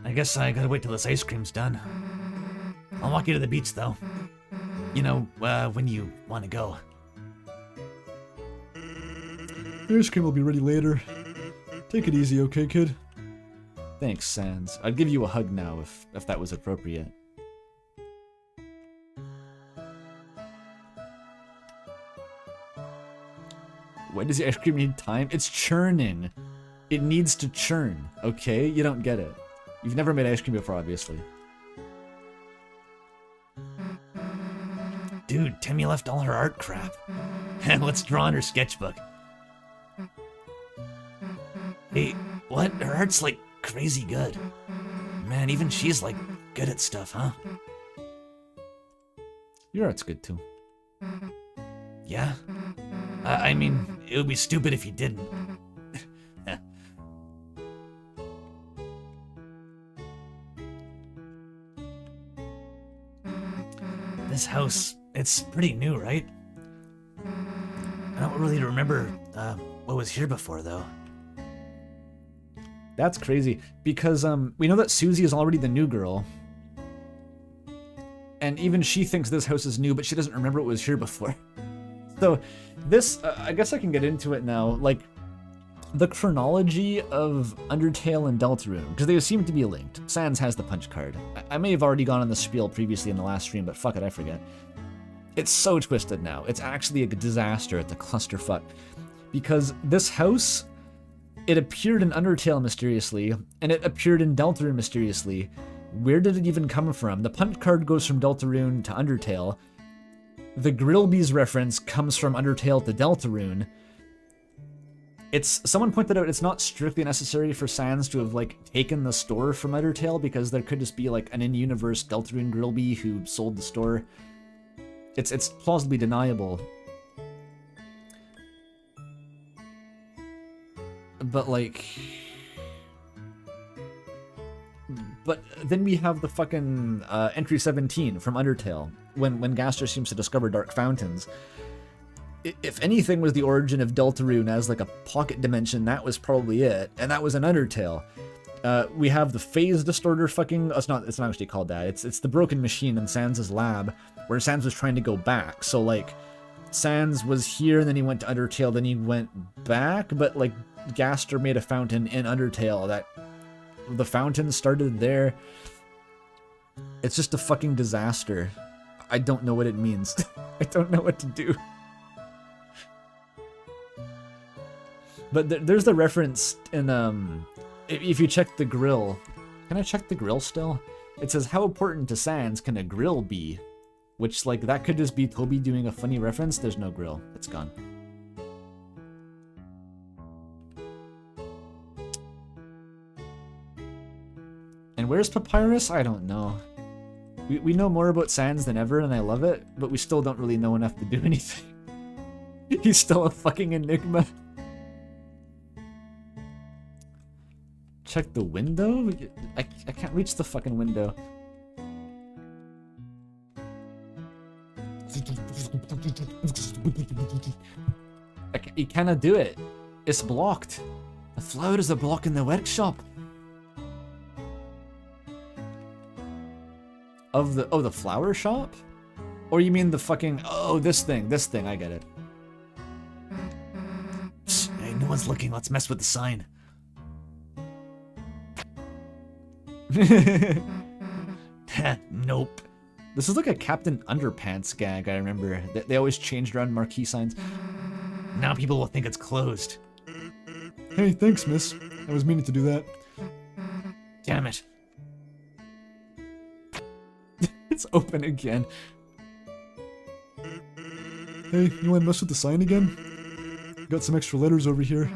I guess I gotta wait till this ice cream's done. I'll walk you to the beach, though. You know, when you want to go. The ice cream will be ready later. Take it easy, okay, kid? Thanks, Sans. I'd give you a hug now if that was appropriate. Why does the ice cream need time? It's churning. It needs to churn, okay? You don't get it. You've never made ice cream before, obviously. Dude, Timmy left all her art crap. Let's draw on her sketchbook. Hey, what? Her art's like crazy good. Man, even she's like good at stuff, huh? Your art's good too. Yeah? I mean, it would be stupid if he didn't. This house, it's pretty new, right? I don't really remember what was here before, though. That's crazy, because we know that Susie is already the new girl. And even she thinks this house is new, but she doesn't remember what was here before. So this, I guess I can get into it now, like, the chronology of Undertale and Deltarune, because they seem to be linked. Sans has the punch card. I may have already gone on the spiel previously in the last stream, but fuck it, I forget. It's so twisted now. It's actually a disaster. It's a clusterfuck. Because this house, it appeared in Undertale mysteriously, and it appeared in Deltarune mysteriously. Where did it even come from? The punch card goes from Deltarune to Undertale. The Grillby's reference comes from Undertale to Deltarune. Someone pointed out it's not strictly necessary for Sans to have, like, taken the store from Undertale, because there could just be, like, an in-universe Deltarune Grillby who sold the store. It's plausibly deniable. But, like... But then we have the fucking entry 17 from Undertale, when Gaster seems to discover Dark Fountains. If anything was the origin of Deltarune as like a pocket dimension, that was probably it, and that was an Undertale. We have the phase distorter fucking... it's not actually called that. It's the broken machine in Sans' lab, where Sans was trying to go back. So, like, Sans was here, and then he went to Undertale, then he went back, but, like, Gaster made a fountain in Undertale that... The fountain started there. It's just a fucking disaster. I don't know what it means. I don't know what to do. But there's the reference in, if you check the grill. Can I check the grill still? It says, how important to Sans can a grill be? Which, like, that could just be Toby doing a funny reference. There's no grill. It's gone. And where's Papyrus? I don't know. We know more about Sans than ever, and I love it, but we still don't really know enough to do anything. He's still a fucking enigma. Check the window? I can't reach the fucking window. You cannot do it. It's blocked. The flowers are blocking the workshop. Of the flower shop? Or you mean the fucking... Oh, this thing, I get it. Psst, hey, no one's looking, let's mess with the sign. Nope. This is like a Captain Underpants gag, I remember. They always changed around marquee signs. Now people will think it's closed. Hey, thanks, miss. I was meaning to do that. Damn it. It's open again. Hey, you wanna mess with the sign again? Got some extra letters over here.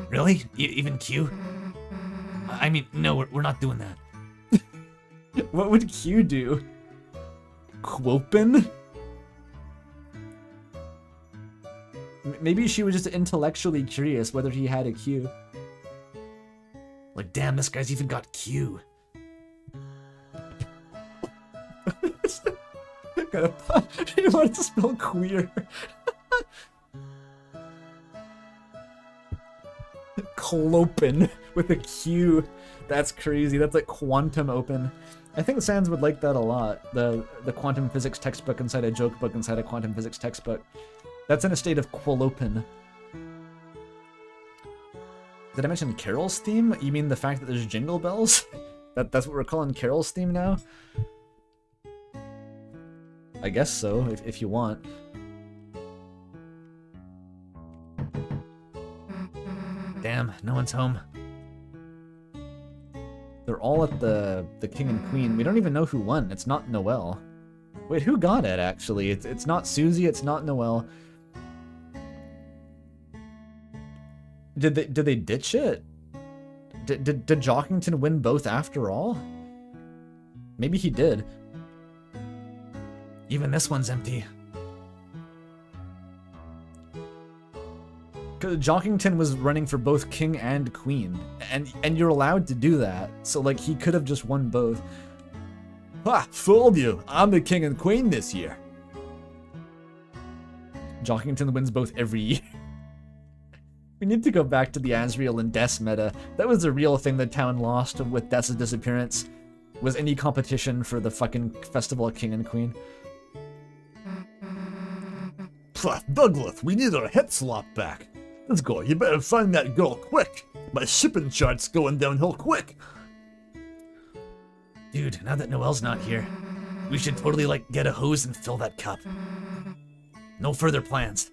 Really? Even Q? I mean, no, we're not doing that. What would Q do? Quopen? Maybe she was just intellectually curious whether he had a Q. Like, damn, this guy's even got Q. You wanted to spell queer. Clopen with a Q. That's crazy. That's like quantum open. I think Sans would like that a lot. The quantum physics textbook inside a joke book inside a quantum physics textbook. That's in a state of qualopen. Did I mention Carol's theme? You mean the fact that there's jingle bells? That's what we're calling Carol's theme now? I guess so, if you want. Damn, no one's home. They're all at the king and queen. We don't even know who won. It's not Noelle. Wait, who got it, actually? It's not Susie, it's not Noelle. Did they ditch it? Did Jockington win both after all? Maybe he did. Even this one's empty. Jockington was running for both king and queen, and you're allowed to do that. So like he could have just won both. Ha! Fooled you! I'm the king and queen this year. Jockington wins both every year. We need to go back to the Asriel and Des meta. That was the real thing the town lost with Des' disappearance. Was any competition for the fucking festival of king and queen. Pah, Douglas, we need our head slop back. Let's go, you better find that girl quick. My shipping chart's going downhill quick. Dude, now that Noelle's not here, we should totally, like, get a hose and fill that cup. No further plans.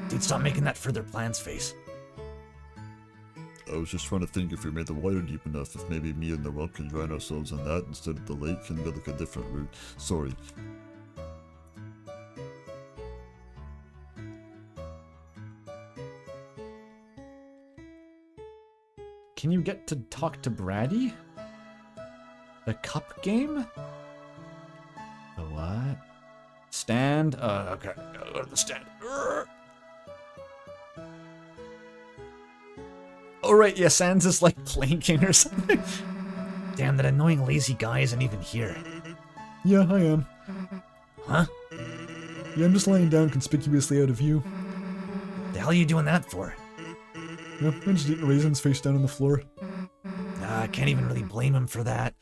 Dude, stop making that further plans face. I was just trying to think if we made the water deep enough, if maybe me and Noel can drown ourselves in that instead of the lake and go like a different route. Sorry. Can you get to talk to Brady? The cup game? The what? Stand? Okay. Go to the stand. Oh right, yeah, Sans is like planking or something. Damn, that annoying lazy guy isn't even here. Yeah, I am. Huh? Yeah, I'm just laying down conspicuously out of view. The hell are you doing that for? Yeah, I'm just eating raisins face down on the floor. I can't even really blame him for that.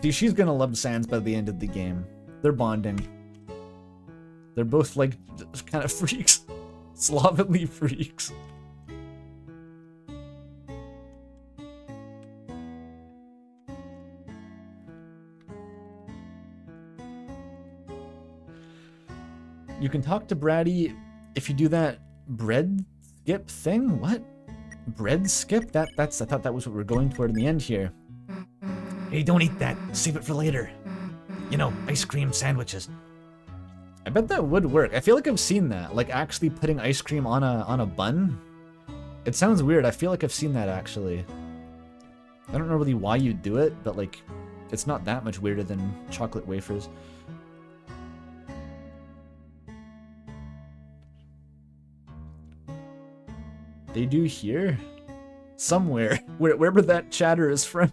See, she's gonna love Sans by the end of the game. They're bonding. They're both like kind of freaks. Slovenly freaks. You can talk to Brady if you do that bread skip thing. What? Bread skip? I thought that was what we're going toward in the end here. Hey, don't eat that. Save it for later. You know, ice cream sandwiches. I bet that would work. I feel like I've seen that. Like actually putting ice cream on a bun. It sounds weird. I feel like I've seen that actually. I don't know really why you'd do it, but like it's not that much weirder than chocolate wafers. They do here? Somewhere. Wherever that chatter is from.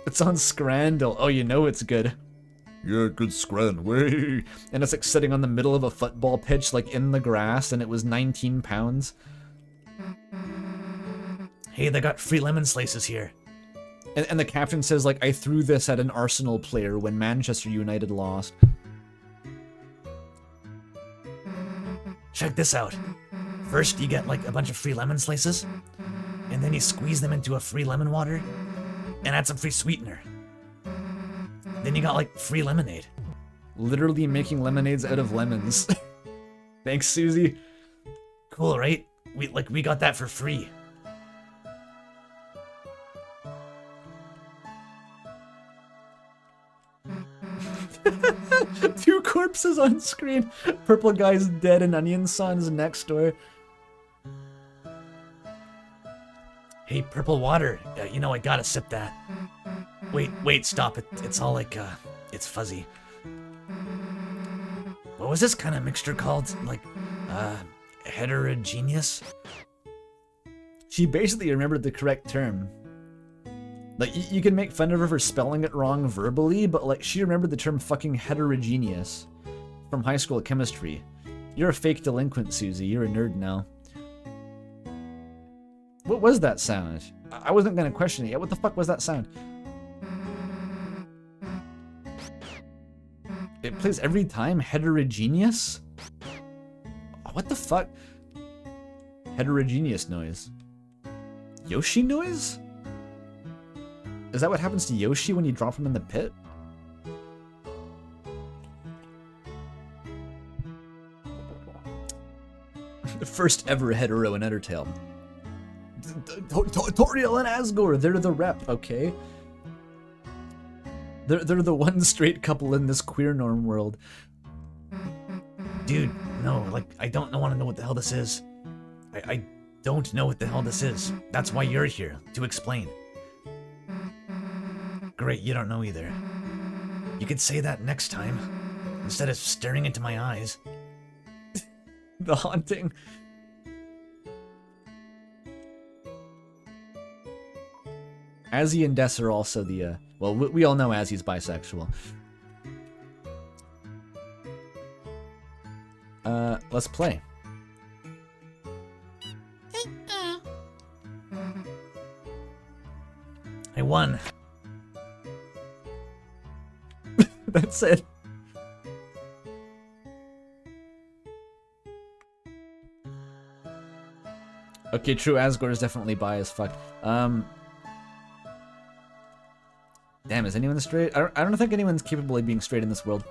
It's on Scrandle. Oh, you know it's good. Yeah, good scran, way. And it's like sitting on the middle of a football pitch, like in the grass, and it was 19 pounds. Hey, they got free lemon slices here. And the caption says, like, I threw this at an Arsenal player when Manchester United lost. Check this out. First, you get like a bunch of free lemon slices, and then you squeeze them into a free lemon water, and add some free sweetener. Then you got like free lemonade. Literally making lemonades out of lemons. Thanks, Susie. Cool, right? We got that for free. Two corpses on screen. Purple guy's dead and Onion Son's next door. Hey, purple water. You know I gotta sip that. Wait, stop it. It's all like, it's fuzzy. What was this kind of mixture called? Like, heterogeneous? She basically remembered the correct term. Like, you can make fun of her for spelling it wrong verbally, but like, she remembered the term fucking heterogeneous from high school chemistry. You're a fake delinquent, Susie. You're a nerd now. What was that sound? I wasn't gonna question it yet. What the fuck was that sound? It plays every time? Heterogeneous? What the fuck? Heterogeneous noise. Yoshi noise? Is that what happens to Yoshi when you drop him in the pit? The first ever hetero in Undertale. Toriel and Asgore, they're the rep, okay? They're the one straight couple in this queer norm world. Dude, no, like, I don't want to know what the hell this is. I don't know what the hell this is. That's why you're here, to explain. Great, you don't know either. You could say that next time, instead of staring into my eyes. The haunting. Azzy and Des are also the, well, we all know Azzy's bisexual. Let's play. I won. That's it. Okay, true, Asgore is definitely bi as fuck. Damn, is anyone straight? I don't think anyone's capable of being straight in this world.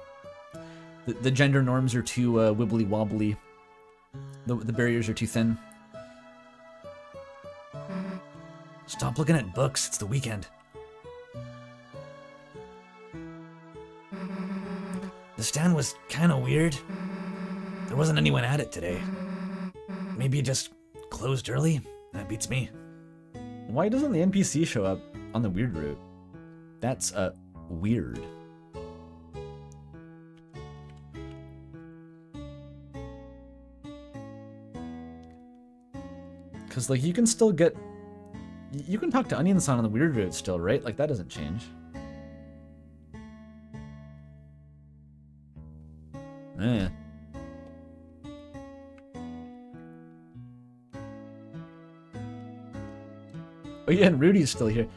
The gender norms are too wibbly wobbly. The barriers are too thin. Stop looking at books, it's the weekend. The stand was kinda weird. There wasn't anyone at it today. Maybe it just closed early? That beats me. Why doesn't the NPC show up on the weird route? That's, weird. Cause, like, you can still get... You can talk to Onion-san on the weird route still, right? Like, that doesn't change. Eh. Oh yeah, and Rudy's still here.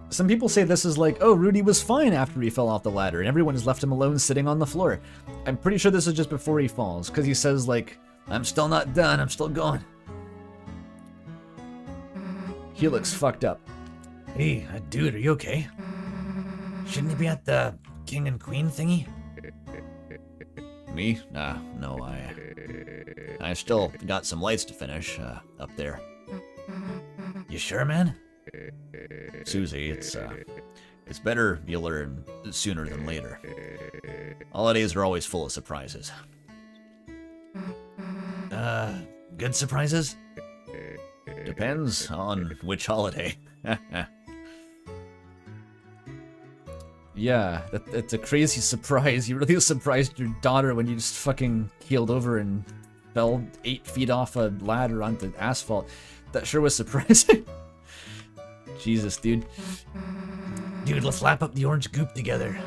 Some people say this is like, oh, Rudy was fine after he fell off the ladder, and everyone has left him alone sitting on the floor. I'm pretty sure this is just before he falls, because he says, like, I'm still not done, I'm still going. He looks fucked up. Hey, dude, are you okay? Shouldn't you be at the king and queen thingy? Me? Nah, no, I still got some lights to finish, up there. You sure, man? Susie, it's better you learn sooner than later. Holidays are always full of surprises. Good surprises? Depends on which holiday. Yeah, that's a crazy surprise. You really surprised your daughter when you just fucking keeled over and fell 8 feet off a ladder onto asphalt. That sure was surprising. Jesus, dude. Dude, let's lap up the orange goop together.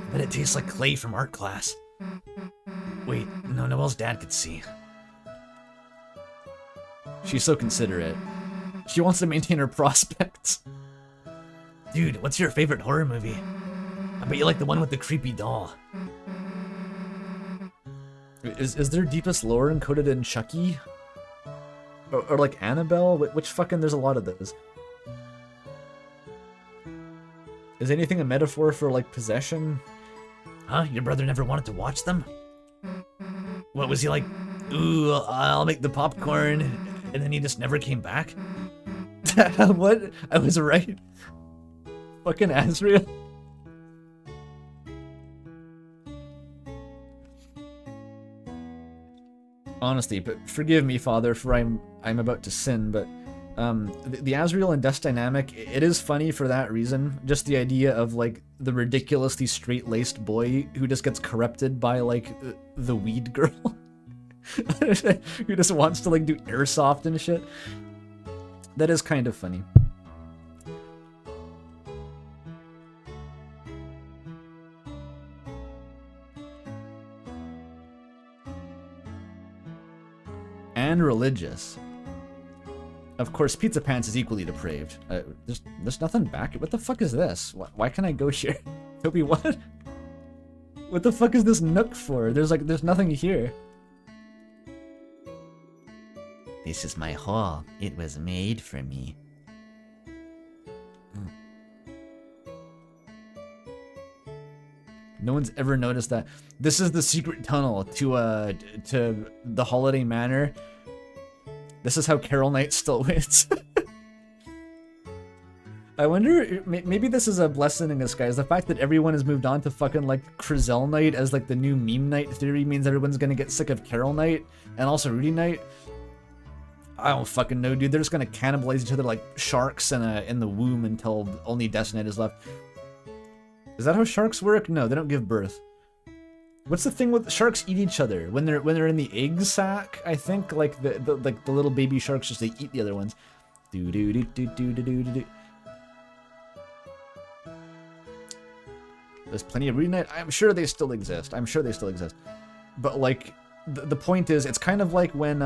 I bet it tastes like clay from art class. Wait, no, Noelle's dad could see. She's so considerate. She wants to maintain her prospects. Dude, what's your favorite horror movie? I bet you like the one with the creepy doll. Is there deepest lore encoded in Chucky? Or like Annabelle? Which fucking, there's a lot of those. Is anything a metaphor for like possession? Huh? Your brother never wanted to watch them? What was he like? Ooh, I'll make the popcorn, and then he just never came back? What? I was right. Fucking Azrael. Honestly, but forgive me, Father, for I'm about to sin, but the Azrael and Death dynamic, it is funny for that reason. Just the idea of like the ridiculously straight-laced boy who just gets corrupted by like the weed girl. Who just wants to like do airsoft and shit. That is kind of funny. And religious. Of course, Pizza Pants is equally depraved. There's nothing back. What the fuck is this? Why can't I go here? Toby, what? What the fuck is this nook for? There's nothing here. This is my hall. It was made for me. No one's ever noticed that. This is the secret tunnel to the Holiday Manor. This is how Carol Knight still wins. I wonder, maybe this is a blessing in disguise. The fact that everyone has moved on to fucking like Crizel Knight as like the new meme Knight theory means everyone's gonna get sick of Carol Knight and also Rudy Knight. I don't fucking know, dude. They're just gonna cannibalize each other like sharks in the womb until only Death Knight is left. Is that how sharks work? No, they don't give birth. What's the thing with sharks eat each other when they're in the egg sac? I think like the little baby sharks just they eat the other ones. Do do do do do do do do. There's plenty of reunite. I'm sure they still exist. I'm sure they still exist. But like the point is, it's kind of like when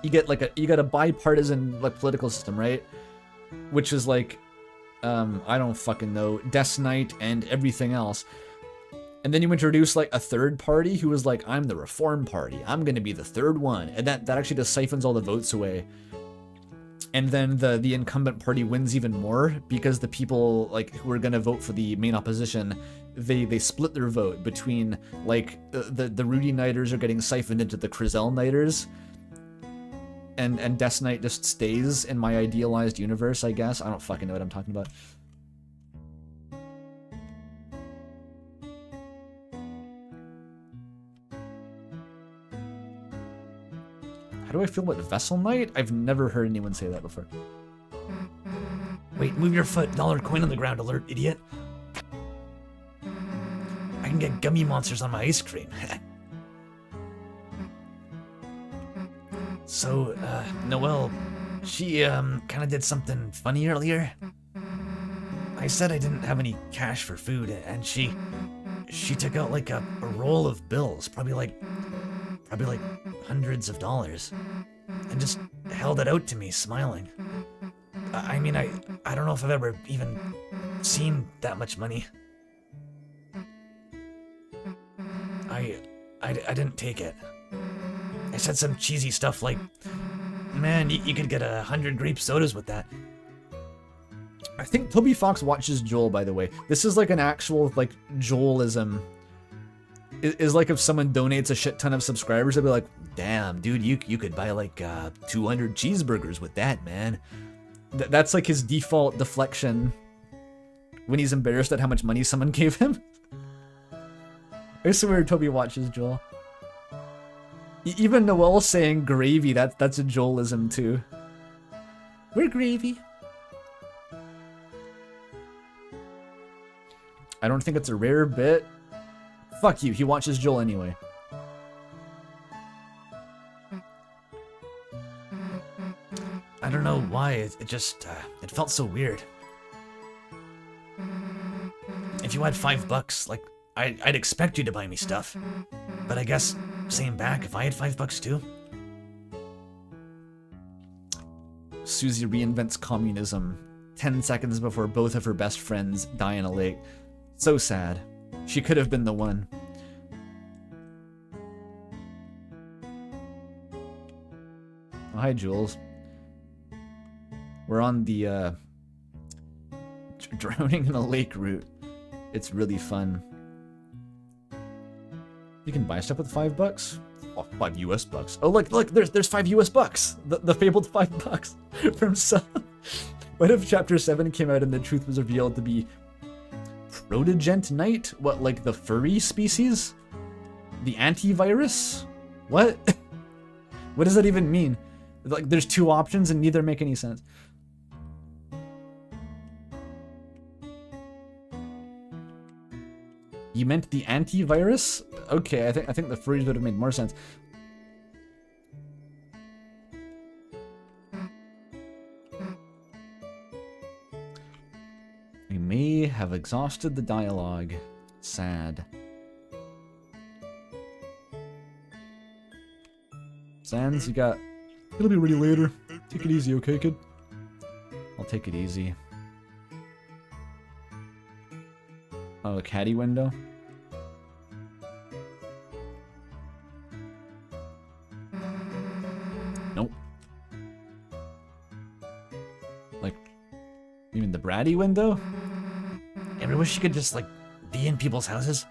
you get like you got a bipartisan like political system, right? Which is like I don't fucking know, Death Knight and everything else. And then you introduce like a third party who is like, I'm the Reform Party. I'm gonna be the third one, and that actually just siphons all the votes away. And then the incumbent party wins even more because the people like who are gonna vote for the main opposition, they split their vote between like the Rudy Knighters are getting siphoned into the Crizel Knighters, and Death Knight just stays in my idealized universe, I guess. I don't fucking know what I'm talking about. How do I feel about Vessel Knight? I've never heard anyone say that before. Wait, move your foot. Dollar coin on the ground, alert, idiot. I can get gummy monsters on my ice cream. So, Noelle, she, kinda did something funny earlier. I said I didn't have any cash for food, and she took out like a roll of bills, probably like hundreds of dollars, and just held it out to me, smiling. I mean, I don't know if I've ever even seen that much money. I didn't take it. I said some cheesy stuff like, man, you could get 100 grape sodas with that. I think Toby Fox watches Joel, by the way. This is like an actual, like, Joelism. Is like if someone donates a shit ton of subscribers, they'll be like, damn, dude, you could buy like 200 cheeseburgers with that, man. That's like his default deflection when he's embarrassed at how much money someone gave him. I swear Toby watches Joel. Even Noelle saying gravy, that's a Joelism too. We're gravy. I don't think it's a rare bit. Fuck you, he watches Joel anyway. I don't know why, it just, it felt so weird. If you had $5, like, I'd expect you to buy me stuff. But I guess, same back if I had $5 too. Susie reinvents communism 10 seconds before both of her best friends die in a lake. So sad. She could have been the one. Oh, hi, Jules. We're on the drowning in a lake route. It's really fun. You can buy stuff with $5? Oh, $5 US bucks. Oh, look, there's $5 US bucks. The fabled $5 from Sub. What if Chapter 7 came out and the truth was revealed to be Protogent Knight? What, like the furry species? The antivirus? What? What does that even mean? Like, there's two options and neither make any sense. You meant the antivirus? Okay, I think the furries would have made more sense. We may have exhausted the dialogue. Sad. Sans, you got... It'll be ready later. Take it easy, okay, kid? I'll take it easy. Oh, a caddy window? Nope. Like, you mean the bratty window? I ever wish you could just, like, be in people's houses?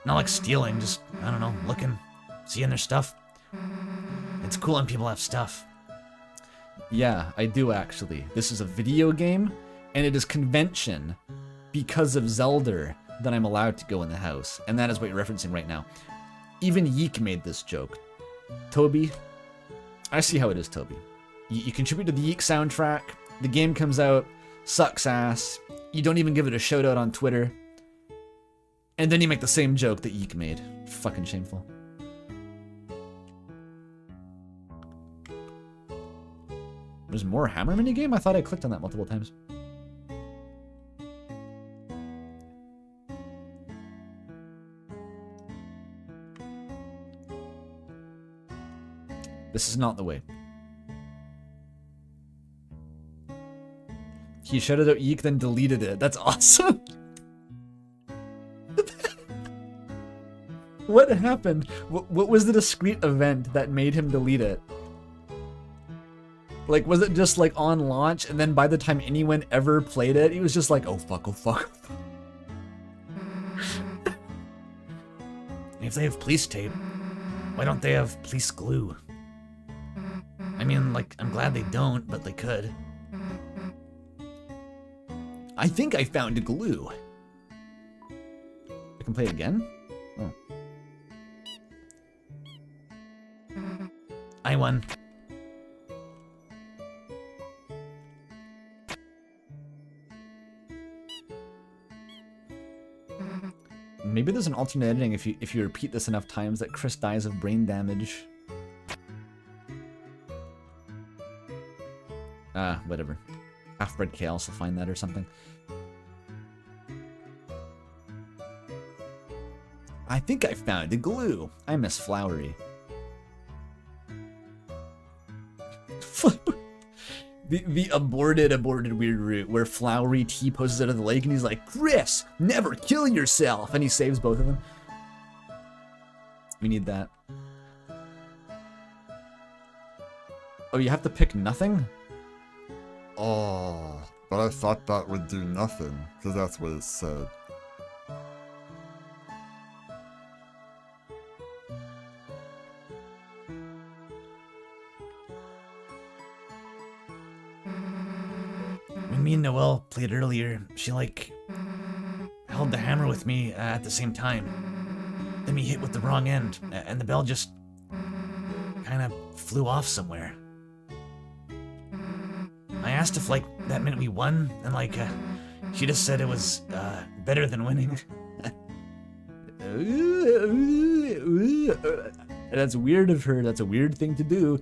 Not like stealing, just, I don't know, looking, seeing their stuff. It's cool when people have stuff. Yeah, I do actually. This is a video game, and it is convention because of Zelda that I'm allowed to go in the house. And that is what you're referencing right now. Even Yeek made this joke. Toby, I see how it is, Toby. You contribute to the Yeek soundtrack, the game comes out, Sucks ass. You don't even give it a shout out on Twitter. And then you make the same joke that Yeek made. Fucking shameful. There's more hammer minigame? I thought I clicked on that multiple times. This is not the way. He shouted out Yeek, then deleted it. That's awesome. What happened? What was the discrete event that made him delete it? Like, was it just like on launch, and then by the time anyone ever played it, he was just like, oh fuck, oh fuck. If they have police tape, why don't they have police glue? I mean, like, I'm glad they don't, but they could. I think I found a glue. I can play it again? Oh. I won. Maybe there's an alternate editing if you repeat this enough times that Chris dies of brain damage. Whatever. Half-bred chaos will find that or something. I think I found a glue. I miss Flowery. The aborted weird route where Flowery T-poses out of the lake and he's like, Chris, never kill yourself! And he saves both of them. We need that. Oh, you have to pick nothing? Oh, but I thought that would do nothing, because that's what it said. When me and Noelle played earlier, she, like, held the hammer with me at the same time. Then we hit with the wrong end, and the bell just kind of flew off somewhere. I asked if, like, that meant we won, and, like, she just said it was, better than winning. That's weird of her. That's a weird thing to do.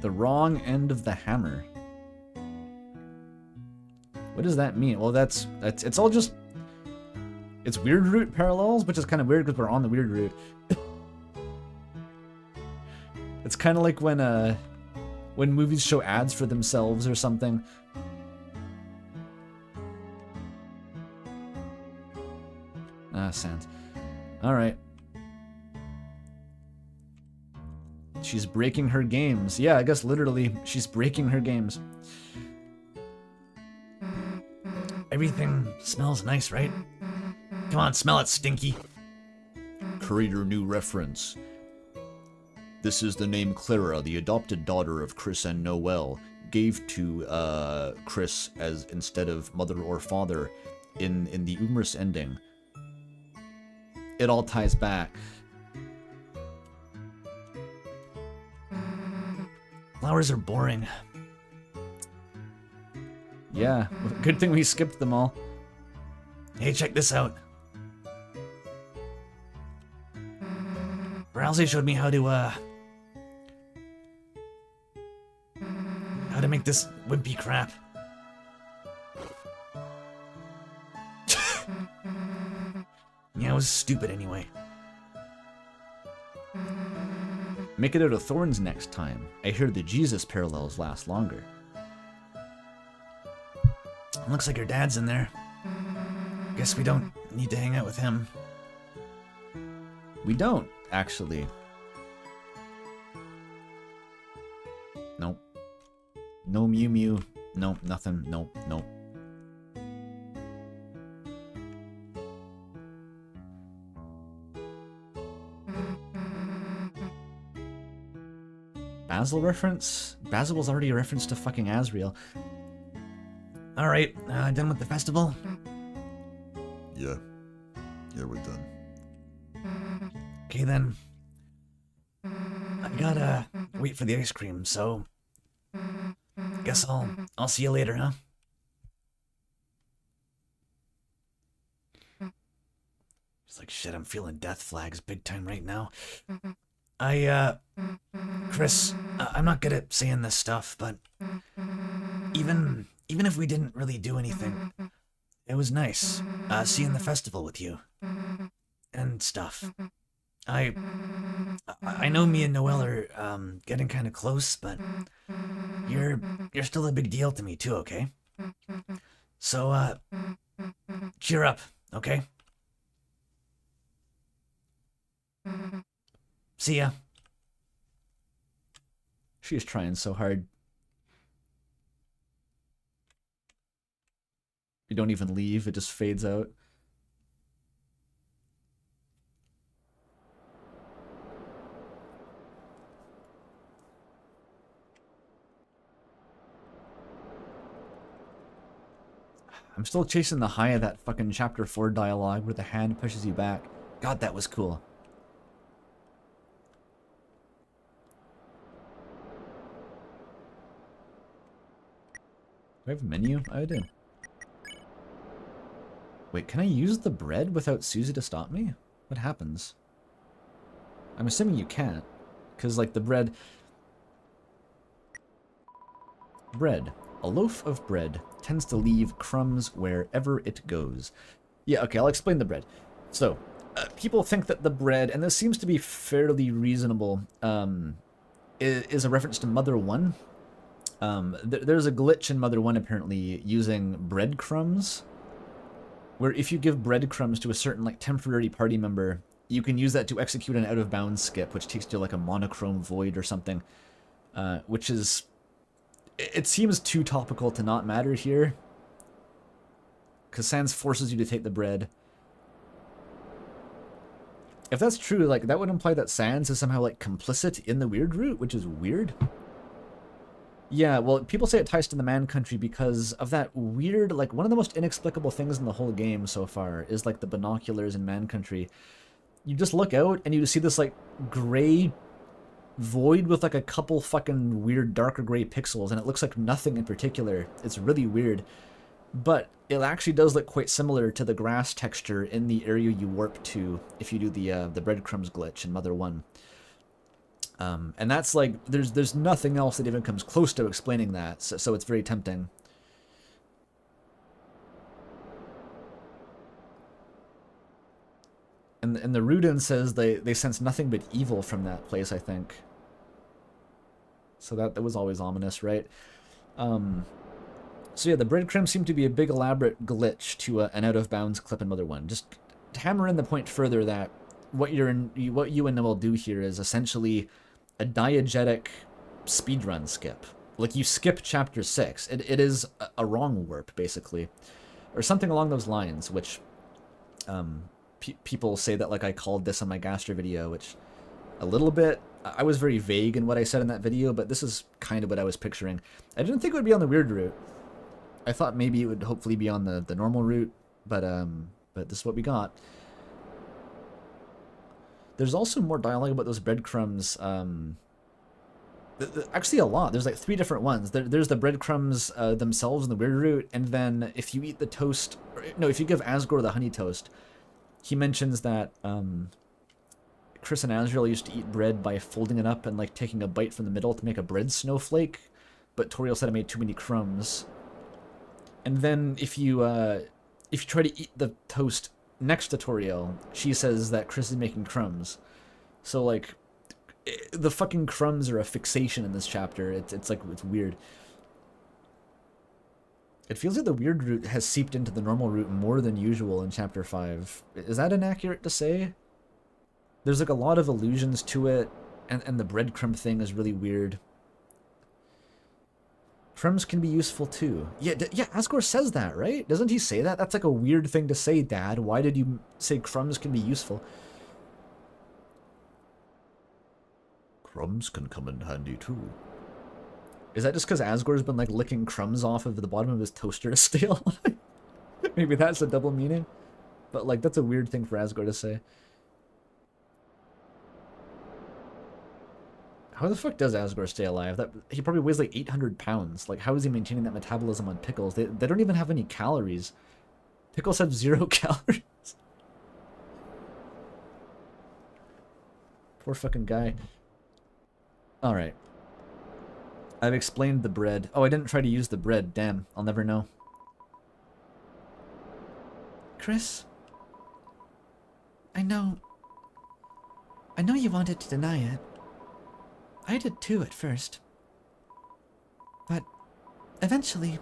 The wrong end of the hammer. What does that mean? Well, that's it's all just... It's weird route parallels, which is kind of weird because we're on the weird route. It's kind of like when movies show ads for themselves or something. Sans. Alright. She's breaking her games. Yeah, I guess literally, she's breaking her games. Everything smells nice, right? Come on, smell it, Stinky. Creator new reference. This is the name Clara, the adopted daughter of Chris and Noelle, gave to Chris as instead of mother or father in the humorous ending. It all ties back. Flowers are boring. Yeah, good thing we skipped them all. Hey, check this out. Rousey showed me how to make this wimpy crap. Yeah, it was stupid anyway. Make it out of thorns next time. I hear the Jesus parallels last longer. Looks like your dad's in there. Guess we don't need to hang out with him. We don't, actually. Nope. No Mew Mew. Nope, nothing. Nope, nope. Basil reference? Basil was already a reference to fucking Asriel. Alright, done with the festival? Yeah. Yeah, we're done. Okay then. I gotta wait for the ice cream, so Guess I'll see you later, huh? It's like, shit, I'm feeling death flags big time right now. Chris, I'm not good at saying this stuff, but even if we didn't really do anything, it was nice seeing the festival with you and stuff. I know me and Noelle are getting kind of close, but you're still a big deal to me too, okay? So cheer up, okay? See ya. She's trying so hard. You don't even leave, it just fades out. I'm still chasing the high of that fucking chapter 4 dialogue where the hand pushes you back. God, that was cool. Do I have a menu? I do. Wait, can I use the bread without Susie to stop me? What happens? I'm assuming you can't. Because, like, the bread... Bread. A loaf of bread tends to leave crumbs wherever it goes. Yeah, okay, I'll explain the bread. So, people think that the bread, and this seems to be fairly reasonable, is a reference to Mother 1. There's a glitch in Mother 1 apparently using breadcrumbs, where if you give breadcrumbs to a certain like temporary party member, you can use that to execute an out-of-bounds skip, which takes you to like a monochrome void or something, which is... It seems too topical to not matter here, because Sans forces you to take the bread. If that's true, like, that would imply that Sans is somehow, like, complicit in the weird route, which is weird. Yeah, well, people say it ties to the Man Country because of that weird, like, one of the most inexplicable things in the whole game so far is, like, the binoculars in Man Country. You just look out and you see this, like, gray void with, like, a couple fucking weird darker gray pixels, and it looks like nothing in particular. It's really weird. But it actually does look quite similar to the grass texture in the area you warp to if you do the breadcrumbs glitch in Mother 1. And that's like, there's nothing else that even comes close to explaining that, so it's very tempting. And the Rudin says they sense nothing but evil from that place, I think. So that was always ominous, right? So yeah, the breadcrumbs seem to be a big elaborate glitch to an out-of-bounds clip in Mother 1. Just to hammer in the point further that what you and Noel do here is essentially a diegetic speedrun skip. Like, you skip chapter 6. It is a wrong warp, basically. Or something along those lines, which people say that, like, I called this on my Gaster video, which a little bit... I was very vague in what I said in that video, but this is kind of what I was picturing. I didn't think it would be on the weird route. I thought maybe it would hopefully be on the normal route, but this is what we got. There's also more dialogue about those breadcrumbs. Actually, a lot. There's like 3 different ones. There's the breadcrumbs themselves in the weird route, and then if you eat the toast... No, if you give Asgore the honey toast, he mentions that Chris and Azrael used to eat bread by folding it up and like taking a bite from the middle to make a bread snowflake, but Toriel said I made too many crumbs. And then if you try to eat the toast next to Toriel, she says that Chris is making crumbs. So like, the fucking crumbs are a fixation in this chapter. It's like, it's weird. It feels like the weird route has seeped into the normal route more than usual in chapter 5. Is that inaccurate to say? There's like a lot of allusions to it, and the breadcrumb thing is really weird. Crumbs can be useful too. Yeah, Asgore says that, right? Doesn't he say that? That's like a weird thing to say, Dad. Why did you say crumbs can be useful? Crumbs can come in handy too. Is that just because Asgore's been like licking crumbs off of the bottom of his toaster to steal? Maybe that's a double meaning. But like, that's a weird thing for Asgore to say. How the fuck does Asgore stay alive? That he probably weighs like 800 pounds. Like, how is he maintaining that metabolism on pickles? They don't even have any calories. Pickles have 0 calories. Poor fucking guy. Alright. I've explained the bread. Oh, I didn't try to use the bread. Damn, I'll never know. Chris? I know you wanted to deny it. I did too at first. But eventually,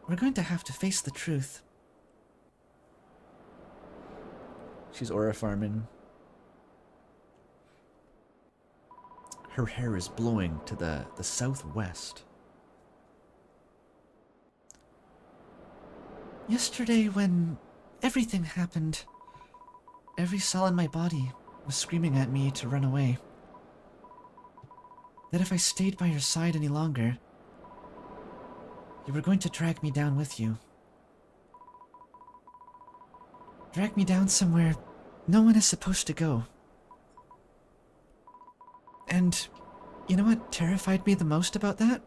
we're going to have to face the truth. She's aura farming. Her hair is blowing to the southwest. Yesterday, when everything happened, every cell in my body was screaming at me to run away. That if I stayed by your side any longer, you were going to drag me down with you. Drag me down somewhere no one is supposed to go. And you know what terrified me the most about that?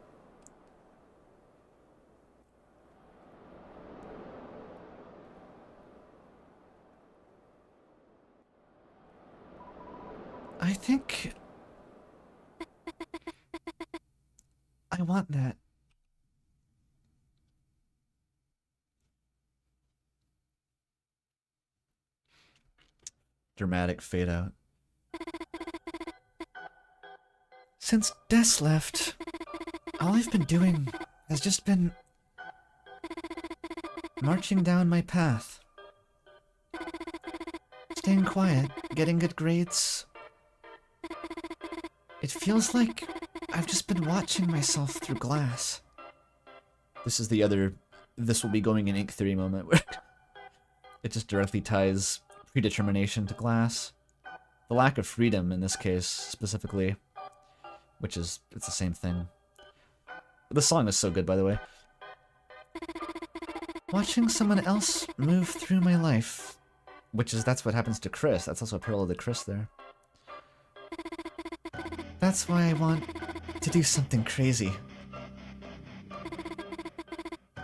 I think I want that. Dramatic fade out. Since Des left, all I've been doing has just been marching down my path. Staying quiet, getting good grades. It feels like I've just been watching myself through glass. This is the other this will be going in ink theory moment where it just directly ties predetermination to glass. The lack of freedom in this case specifically, which is it's the same thing. The song is so good, by the way. Watching someone else move through my life. That's what happens to Chris. That's also a parallel to Chris there. That's why I want to do something crazy.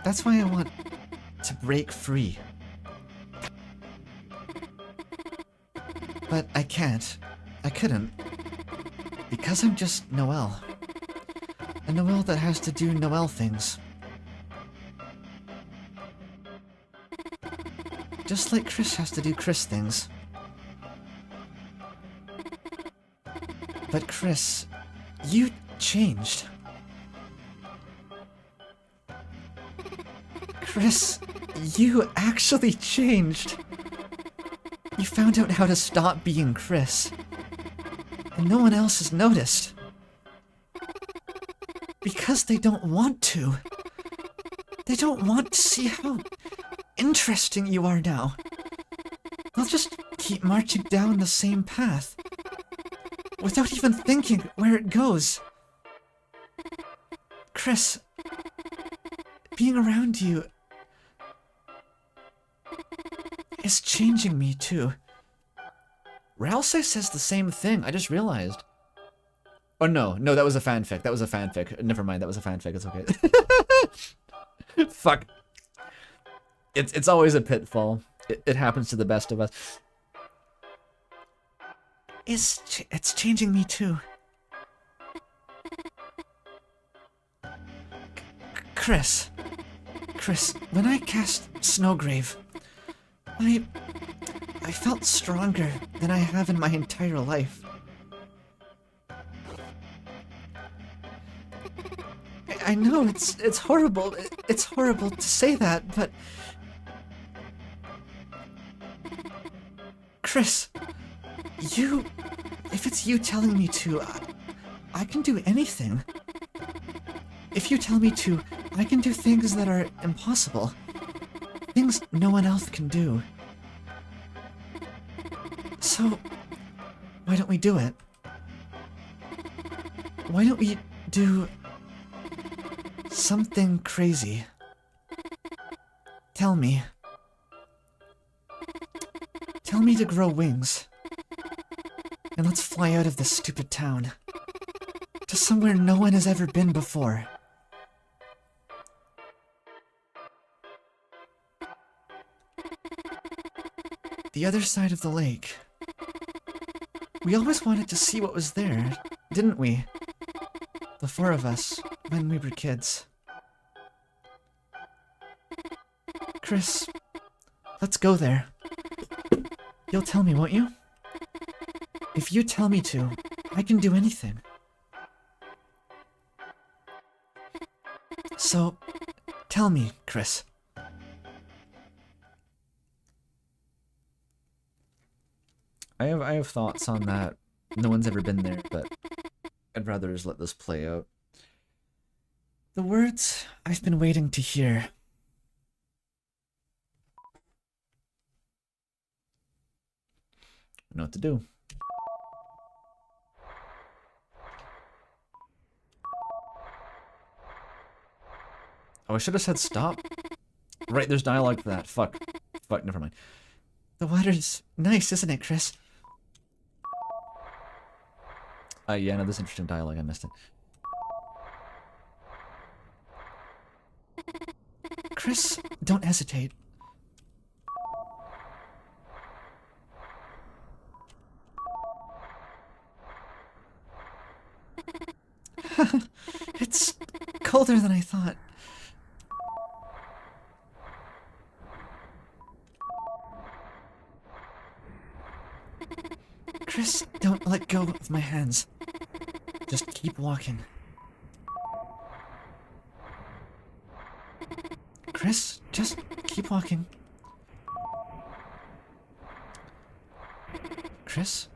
That's why I want to break free. But I can't. I couldn't. Because I'm just Noelle. A Noelle that has to do Noelle things. Just like Chris has to do Chris things. But Chris, you changed. Chris, you actually changed. You found out how to stop being Chris. And no one else has noticed. Because they don't want to. They don't want to see how interesting you are now. They'll just keep marching down the same path. Without even thinking where it goes. Chris, being around you is changing me too. Ralsei says the same thing, I just realized. Oh no, that was a fanfic. That was a fanfic. Never mind, that was a fanfic, it's okay. Fuck. It's always a pitfall. It happens to the best of us. It's changing me too. Chris, when I cast Snowgrave, I felt stronger than I have in my entire life. I know it's horrible. It's horrible to say that, but Chris, if it's you telling me to, I can do anything. If you tell me to, I can do things that are impossible. Things no one else can do. So, why don't we do it? Why don't we do something crazy? Tell me. Tell me to grow wings. And let's fly out of this stupid town. To somewhere no one has ever been before. The other side of the lake. We always wanted to see what was there, didn't we? The four of us, when we were kids. Chris, let's go there. You'll tell me, won't you? If you tell me to, I can do anything. So, tell me, Chris. I have thoughts on that. No one's ever been there, but I'd rather just let this play out. The words I've been waiting to hear. I know what to do. Oh, I should have said stop. Right, there's dialogue for that. Fuck. Fuck, never mind. The water's nice, isn't it, Chris? Yeah, no, this is interesting dialogue. I missed it. Chris, don't hesitate. It's colder than I thought. Chris, don't let go of my hands. Just keep walking. Chris, just keep walking. Chris?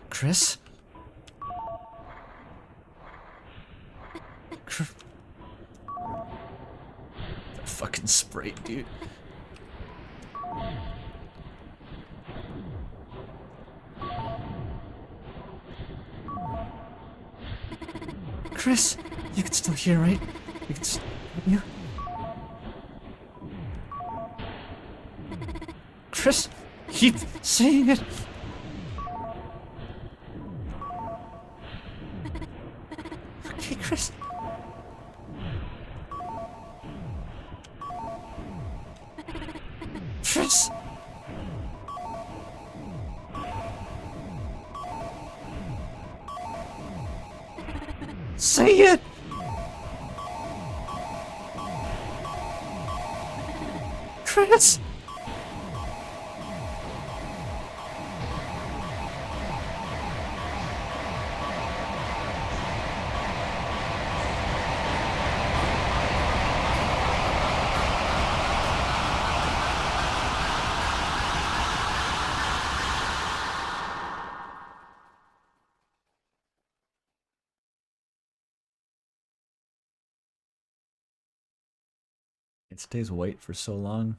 Chris? That fucking Sprite, dude. Chris, you can still hear, right? You can yeah. Chris, keep saying it. Okay, Chris. Chris. Say it! Chris! It stays white for so long.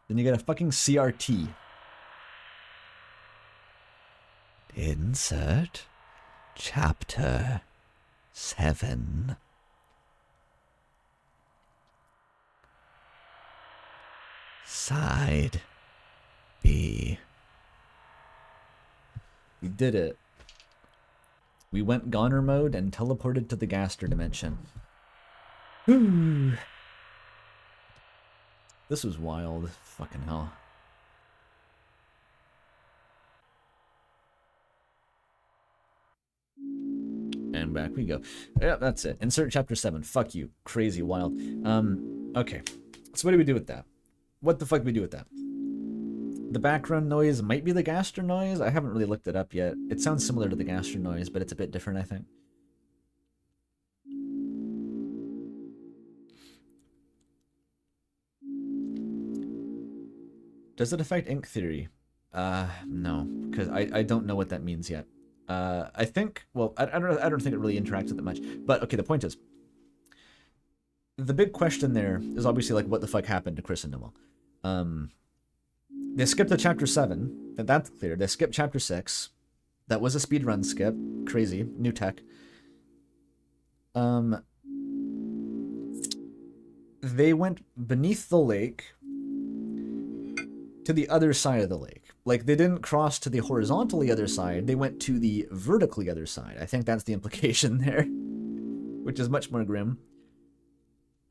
Then you get a fucking CRT. Insert chapter 7. Side B. We did it. We went goner mode and teleported to the Gaster dimension. This was wild. Fucking hell. And back we go. Yeah, that's it. Insert chapter 7. Fuck you. Crazy wild. Okay. So what do we do with that? What the fuck do we do with that? The background noise might be the Gaster noise. I haven't really looked it up yet. It sounds similar to the Gaster noise, but it's a bit different, I think. Does it affect ink theory? No, because I don't know what that means yet. I think, well, I don't think it really interacts with it much. But okay, the point is, the big question there is obviously like, what the fuck happened to Chris and Noel? They skipped to chapter 7, that's clear. They skipped chapter 6. That was a speedrun skip. Crazy. New tech. They went beneath the lake to the other side of the lake. Like, they didn't cross to the horizontally other side, they went to the vertically other side. I think that's the implication there, which is much more grim.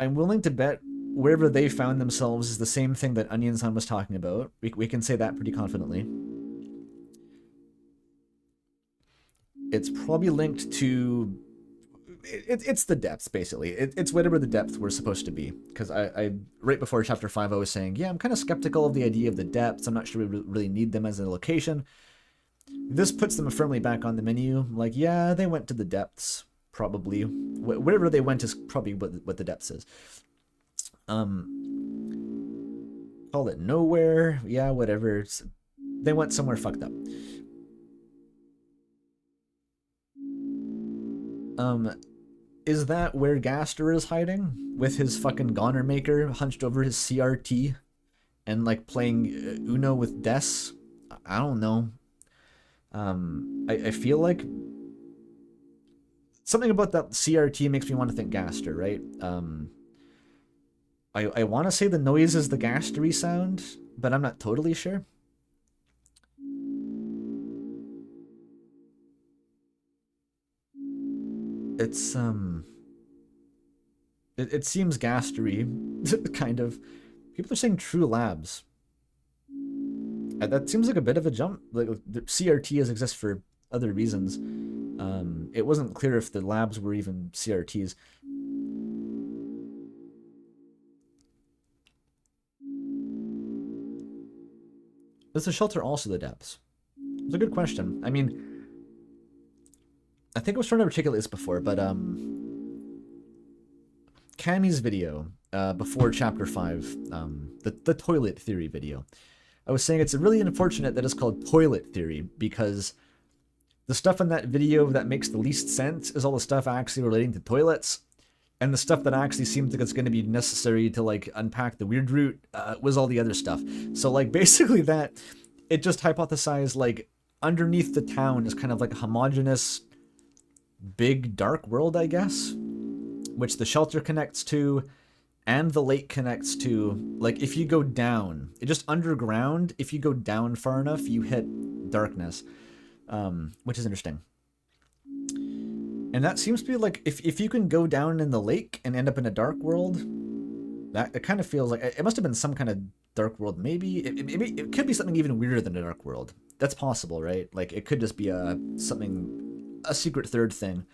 I'm willing to bet wherever they found themselves is the same thing that Onion-san was talking about. We can say that pretty confidently. It's probably linked to... It's the depths, basically. It's whatever the depth we're supposed to be. Because I right before Chapter 5, I was saying, yeah, I'm kind of skeptical of the idea of the depths. I'm not sure we really need them as a location. This puts them firmly back on the menu. Like, yeah, they went to the depths, probably. Wherever they went is probably what the depths is. Call it nowhere. Yeah, whatever. They went somewhere fucked up. Is that where Gaster is hiding? With his fucking Goner Maker hunched over his CRT and like playing Uno with Des? I don't know. I feel like something about that CRT makes me want to think Gaster, right? I want to say the noise is the Gastery sound, but I'm not totally sure. It's, it seems Gastery, kind of. People are saying True Labs. That seems like a bit of a jump. Like, the CRT exists for other reasons. It wasn't clear if the labs were even CRTs. Is the shelter also the depths? It's a good question. I mean, I think I was trying to articulate this before, but Cammy's video before Chapter 5, the toilet theory video, I was saying it's really unfortunate that it's called toilet theory, because the stuff in that video that makes the least sense is all the stuff actually relating to toilets, and the stuff that actually seems like it's going to be necessary to like unpack the weird root was all the other stuff. So like basically that, it just hypothesized like underneath the town is kind of like a homogeneous big dark world, I guess, which the shelter connects to and the lake connects to. Like if you go down, it just underground, if you go down far enough, you hit darkness, which is interesting. And that seems to be like, if you can go down in the lake and end up in a dark world, that it kind of feels like it must have been some kind of dark world. Maybe it could be something even weirder than a dark world. That's possible, right? Like it could just be a secret third thing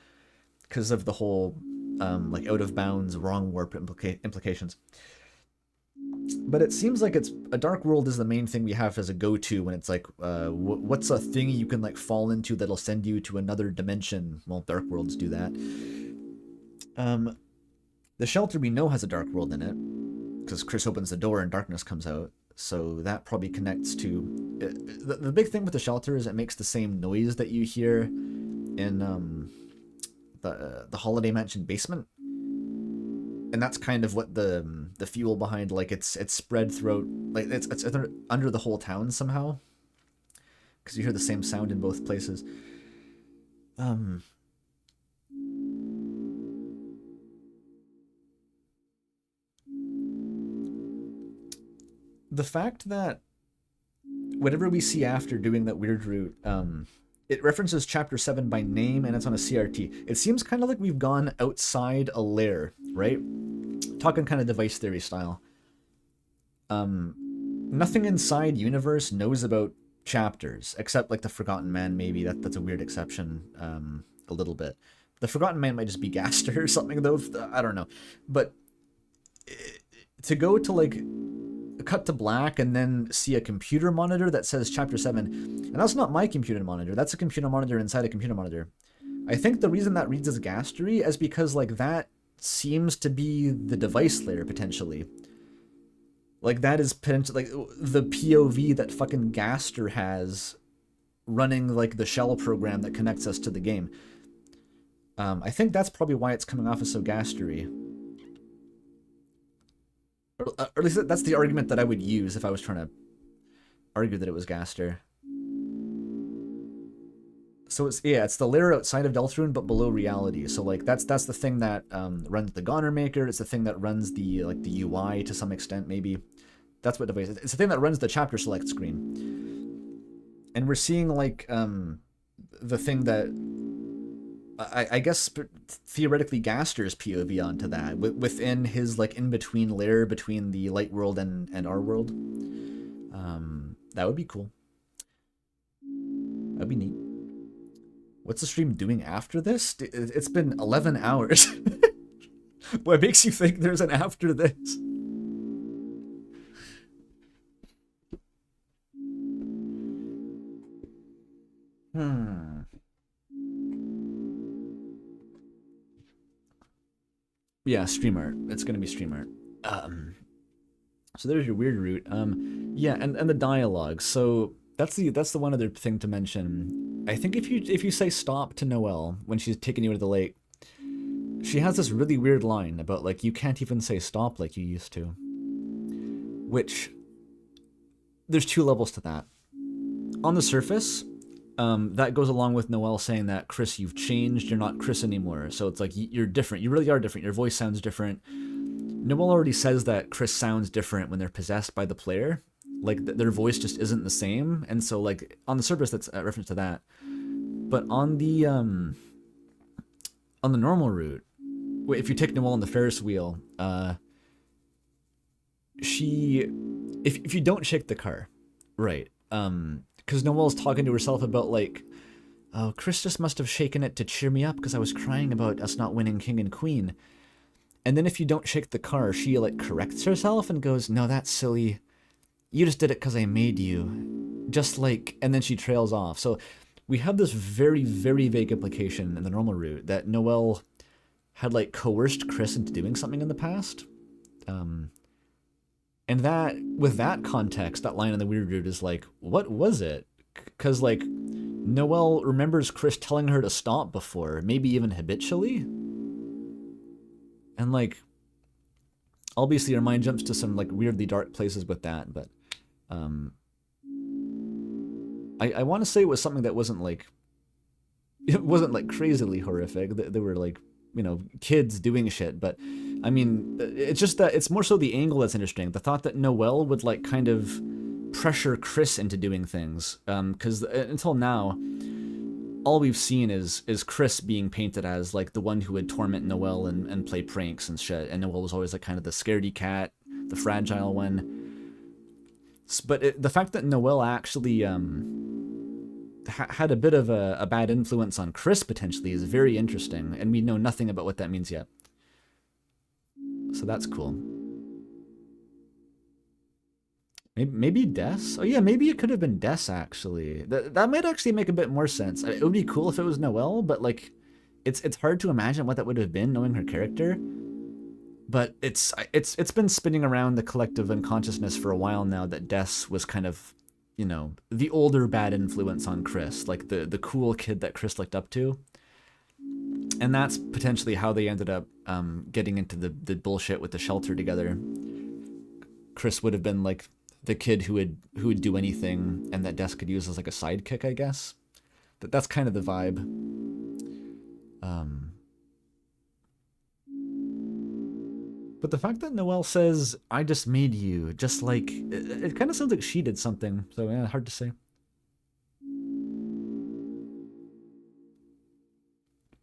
because of the whole like out of bounds wrong warp implications. But it seems like it's a dark world is the main thing we have as a go-to when it's like, what's a thing you can like fall into that'll send you to another dimension? Well, dark worlds do that. The shelter we know has a dark world in it because Chris opens the door and darkness comes out. So that probably connects to... The big thing with the shelter is it makes the same noise that you hear in the Holiday Mansion basement. And that's kind of what the fuel behind, like, it's spread throughout, like, it's under the whole town somehow. Because you hear the same sound in both places. The fact that whatever we see after doing that weird route, it references Chapter 7 by name, and it's on a CRT. It seems kind of like we've gone outside a layer, right? Talking kind of device theory style. Nothing inside universe knows about chapters, except like the Forgotten Man, maybe. That's a weird exception, a little bit. The Forgotten Man might just be Gaster or something, though. I don't know. But to go to, like, cut to black and then see a computer monitor that says Chapter 7, and that's not my computer monitor, that's a computer monitor inside a computer monitor. I think the reason that reads as Gastery is because, like, that seems to be the device layer, potentially. Like, that is potentially, like, the POV that fucking Gaster has running, like, the shell program that connects us to the game. I think that's probably why it's coming off as so Gastery. Or at least that's the argument that I would use if I was trying to argue that it was Gaster. So it's the layer outside of Deltarune but below reality. So like that's the thing that runs the Goner Maker. It's the thing that runs the UI to some extent maybe. That's what device. It's the thing that runs the chapter select screen, and we're seeing like the thing that I guess theoretically Gaster's POV onto that within his like in between layer between the light world and our world. That would be cool. That'd be neat. What's the stream doing after this? It's been 11 hours. What makes you think there's an after this? Yeah, stream art. It's gonna be stream art. So there's your weird route. Yeah, and the dialogue. So that's the one other thing to mention. I think if you say stop to Noelle when she's taking you to the lake, she has this really weird line about like you can't even say stop like you used to. Which there's two levels to that. On the surface, that goes along with Noelle saying that Chris, you've changed. You're not Chris anymore. So it's like you're different. You really are different. Your voice sounds different. Noelle already says that Chris sounds different when they're possessed by the player. Like their voice just isn't the same. And so like on the surface, that's a reference to that. But on the normal route, if you take Noelle on the Ferris wheel, if you don't shake the car, right? Because Noelle's talking to herself about like, oh, Chris just must have shaken it to cheer me up because I was crying about us not winning King and Queen. And then if you don't shake the car, she like corrects herself and goes, no, that's silly. You just did it because I made you. Just like, and then she trails off. So we have this very, very vague implication in the normal route that Noelle had like coerced Chris into doing something in the past. And that, with that context, that line in the weird route is like, what was it? Because like, Noelle remembers Chris telling her to stop before, maybe even habitually. And like, obviously her mind jumps to some like weirdly dark places with that, but I want to say it was something that wasn't like, it wasn't like crazily horrific. They were like, you know, kids doing shit, but I mean, it's just that it's more so the angle that's interesting. The thought that Noelle would like kind of pressure Chris into doing things, because until now, all we've seen is Chris being painted as like the one who would torment Noelle and play pranks and shit, and Noelle was always like kind of the scaredy cat, the fragile one. But the fact that Noelle actually had a bit of a bad influence on Chris potentially is very interesting, and we know nothing about what that means yet. So that's cool. Maybe Des? Oh yeah, maybe it could have been Des actually. That might actually make a bit more sense. It would be cool if it was Noelle, but like, it's hard to imagine what that would have been knowing her character. But it's been spinning around the collective unconsciousness for a while now that Des was kind of, you know, the older bad influence on Chris, like the cool kid that Chris looked up to. And that's potentially how they ended up getting into the bullshit with the shelter together. Chris would have been like the kid who would do anything, and that Des could use as like a sidekick, I guess. That's kind of the vibe. But the fact that Noelle says, I just made you, just like, it kind of sounds like she did something. So yeah, hard to say.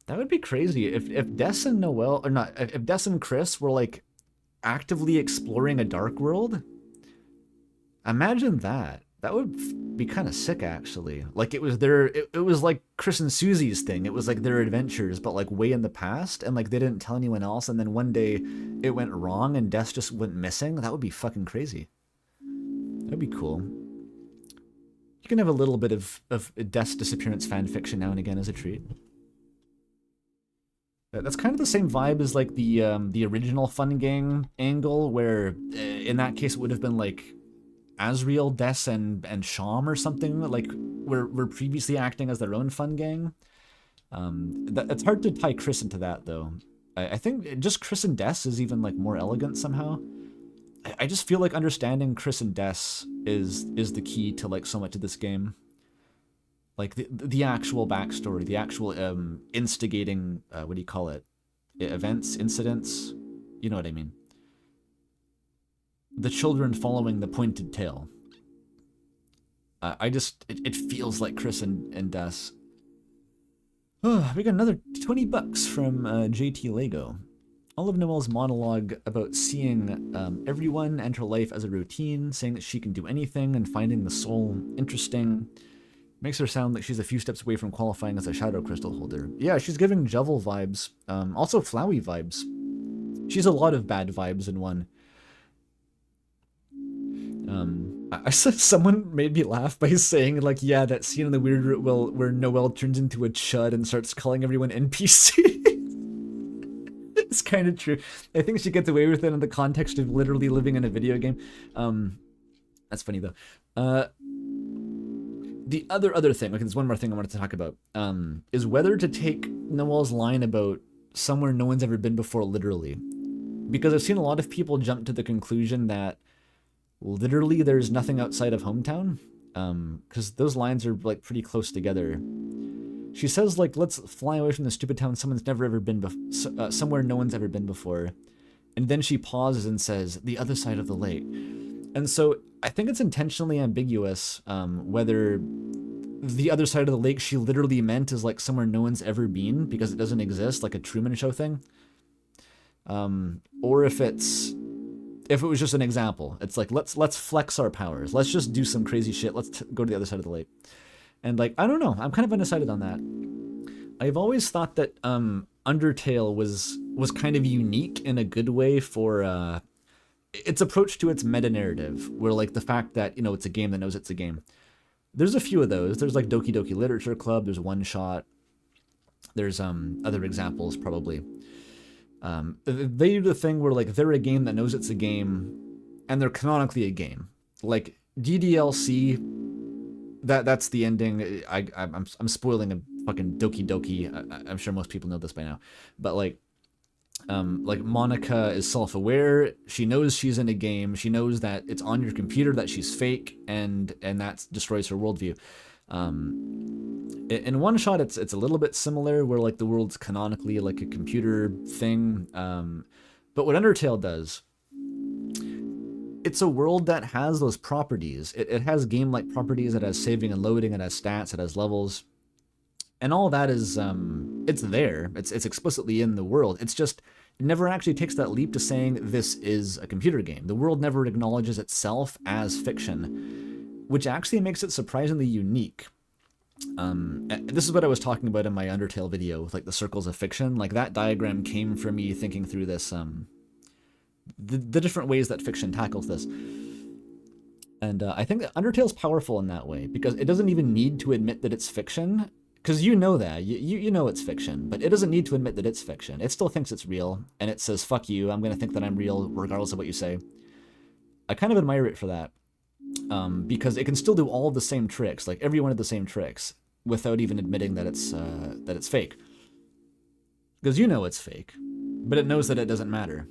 That would be crazy if Des and Noelle, or not, if Des and Chris were like actively exploring a dark world. Imagine that. That would be kind of sick, actually. Like it was it was like Chris and Susie's thing. It was like their adventures, but like way in the past, and like they didn't tell anyone else. And then one day it went wrong, and Des just went missing. That would be fucking crazy. That'd be cool. You can have a little bit of Des disappearance fan fiction now and again as a treat. That's kind of the same vibe as like the original Fun Gang angle, where in that case it would have been like Asriel, Des, and Sham or something, like were previously acting as their own Fun Gang. It's hard to tie Chris into that though. I think just Chris and Des is even like more elegant somehow. I just feel like understanding Chris and Des is the key to like so much of this game. Like the actual backstory, the actual instigating, what do you call it? Events, incidents, you know what I mean. the children following the pointed tail. It feels like Chris and Des. Oh, we got another 20 bucks from JT Lego. All of Noelle's monologue about seeing everyone and her life as a routine, saying that she can do anything and finding the soul interesting, makes her sound like she's a few steps away from qualifying as a shadow crystal holder. Yeah, she's giving Jovel vibes, also Flowey vibes. She's a lot of bad vibes in one. I said someone made me laugh by saying, like, yeah, that scene in the Weird Root where Noelle turns into a chud and starts calling everyone NPC. It's kind of true. I think she gets away with it in the context of literally living in a video game. That's funny, though. The other thing, okay, there's one more thing I wanted to talk about, is whether to take Noelle's line about somewhere no one's ever been before literally. Because I've seen a lot of people jump to the conclusion that literally there's nothing outside of hometown, because those lines are like pretty close together. She says, like, let's fly away from the stupid town someone's never ever been somewhere no one's ever been before. And then she pauses and says, the other side of the lake. And so I think it's intentionally ambiguous whether the other side of the lake she literally meant is like somewhere no one's ever been because it doesn't exist, like a Truman Show thing. Or if it was just an example. It's like, let's flex our powers. Let's just do some crazy shit. Let's go to the other side of the lake. And like, I don't know. I'm kind of undecided on that. I've always thought that Undertale was kind of unique in a good way for its approach to its meta-narrative, where like the fact that, you know, it's a game that knows it's a game. There's a few of those. There's like Doki Doki Literature Club. There's One Shot. There's other examples probably. They do the thing where like they're a game that knows it's a game, and they're canonically a game. Like DDLC, that's the ending. I'm spoiling a fucking Doki Doki. I'm sure most people know this by now, but like Monica is self-aware. She knows she's in a game. She knows that it's on your computer, that she's fake, and that destroys her worldview. In One Shot, it's a little bit similar, where like the world's canonically like a computer thing. But what Undertale does, it's a world that has those properties. It has game-like properties. It has saving and loading. It has stats. It has levels. And all that is, it's there. It's explicitly in the world. It's just, it never actually takes that leap to saying this is a computer game. The world never acknowledges itself as fiction, which actually makes it surprisingly unique. This is what I was talking about in my Undertale video with like the circles of fiction. Like that diagram came from me thinking through this, the different ways that fiction tackles this. And I think that Undertale's powerful in that way, because it doesn't even need to admit that it's fiction. Because you know that. You know it's fiction, but it doesn't need to admit that it's fiction. It still thinks it's real, and it says, fuck you, I'm going to think that I'm real regardless of what you say. I kind of admire it for that, because it can still do all of the same tricks, like every one of the same tricks, without even admitting that it's fake. Because you know it's fake, but it knows that it doesn't matter.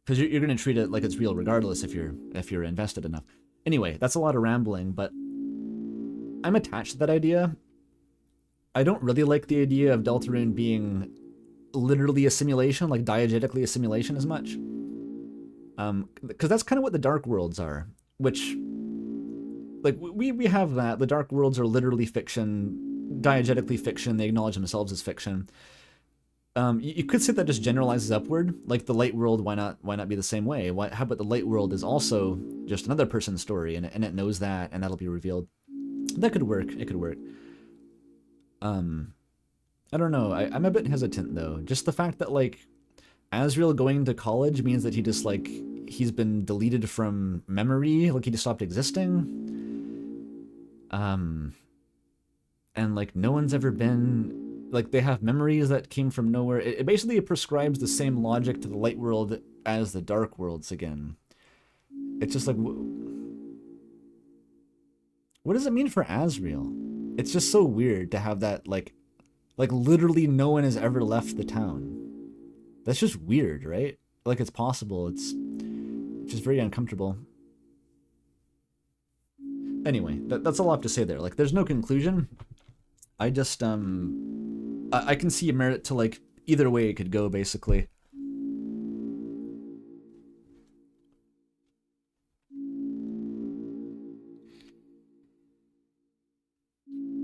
Because you're going to treat it like it's real regardless if you're invested enough. Anyway, that's a lot of rambling, but I'm attached to that idea. I don't really like the idea of Deltarune being literally a simulation, like diegetically a simulation as much. Because that's kind of what the Dark Worlds are, which, like, we have that. The Dark Worlds are literally fiction, diegetically fiction. They acknowledge themselves as fiction. You could say that just generalizes upward, like the Light World. Why not be the same way? How about the Light World is also just another person's story, and it knows that, and that'll be revealed. That could work. It could work. I don't know. I'm a bit hesitant though. Just the fact that like Asriel going to college means that he's been deleted from memory, like he just stopped existing. And like no one's ever been, like they have memories that came from nowhere. It basically prescribes the same logic to the Light World as the Dark Worlds again. It's just like, what does it mean for Asriel? It's just so weird to have that, like literally no one has ever left the town. That's just weird, right? Like it's possible. It's just very uncomfortable. Anyway, that's all I have to say there. Like there's no conclusion. I just, I can see a merit to like either way it could go basically.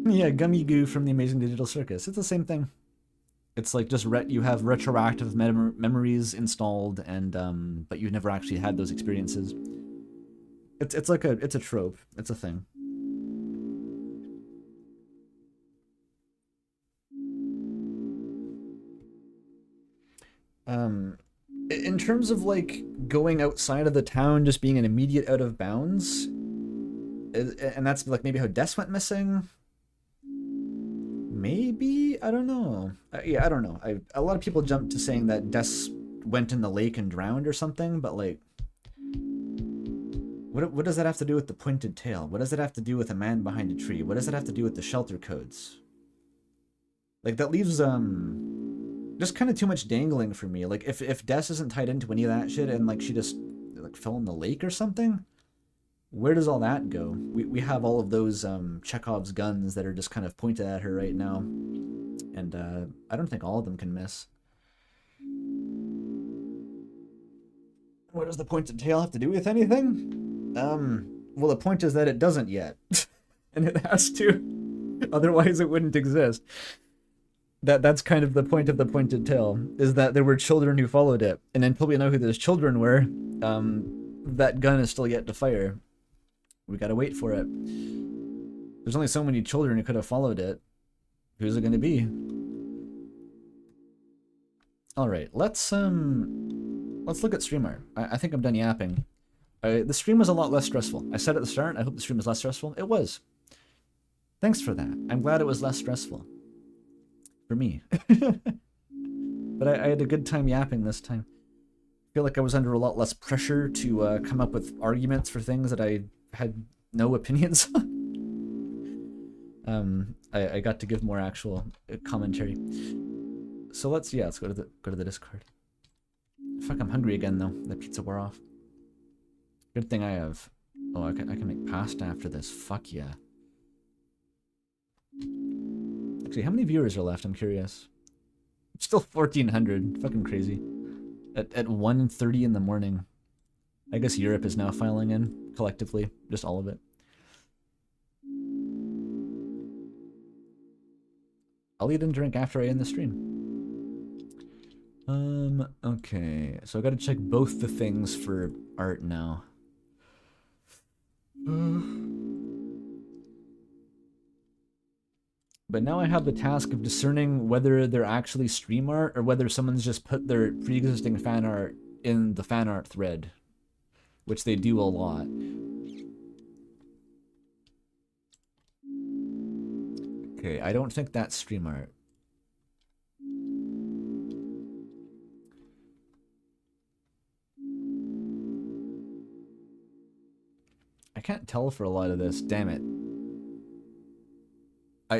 Yeah, Gummy Goo from the Amazing Digital Circus. It's the same thing. It's like just you have retroactive memories installed, and but you've never actually had those experiences. It's like it's a trope. It's a thing. In terms of like going outside of the town, just being an immediate out of bounds, and that's like maybe how Des went missing. Maybe, I don't know. Yeah, I don't know. A lot of people jump to saying that Des went in the lake and drowned or something, but like, what does that have to do with the pointed tail? What does it have to do with a man behind a tree? What does it have to do with the shelter codes? Like, that leaves just kind of too much dangling for me. Like, if Des isn't tied into any of that shit and like she just like fell in the lake or something, where does all that go? We have all of those Chekhov's guns that are just kind of pointed at her right now, and I don't think all of them can miss. What does the pointed tail have to do with anything? Well, the point is that it doesn't yet, and it has to, otherwise it wouldn't exist. That's kind of the point of the pointed tail, is that there were children who followed it, and until we know who those children were, that gun is still yet to fire. We gotta wait for it. There's only so many children who could have followed it. Who's it gonna be? Alright, let's look at stream art. I think I'm done yapping. The stream was a lot less stressful. I said at the start, I hope the stream was less stressful. It was. Thanks for that. I'm glad it was less stressful. For me. But I had a good time yapping this time. I feel like I was under a lot less pressure to come up with arguments for things that I had no opinions on. I got to give more actual commentary. So let's go to the Discord. Fuck, I'm hungry again though. The pizza wore off. Good thing I have. Oh, I can make pasta after this. Fuck yeah. Actually, how many viewers are left? I'm curious. Still 1,400. Fucking crazy. At 1:30 in the morning. I guess Europe is now filing in collectively, just all of it. I'll eat and drink after I end the stream. Okay, so I gotta check both the things for art now. But now I have the task of discerning whether they're actually stream art or whether someone's just put their pre-existing fan art in the fan art thread, which they do a lot. Okay, I don't think that's stream art. I can't tell for a lot of this, damn it.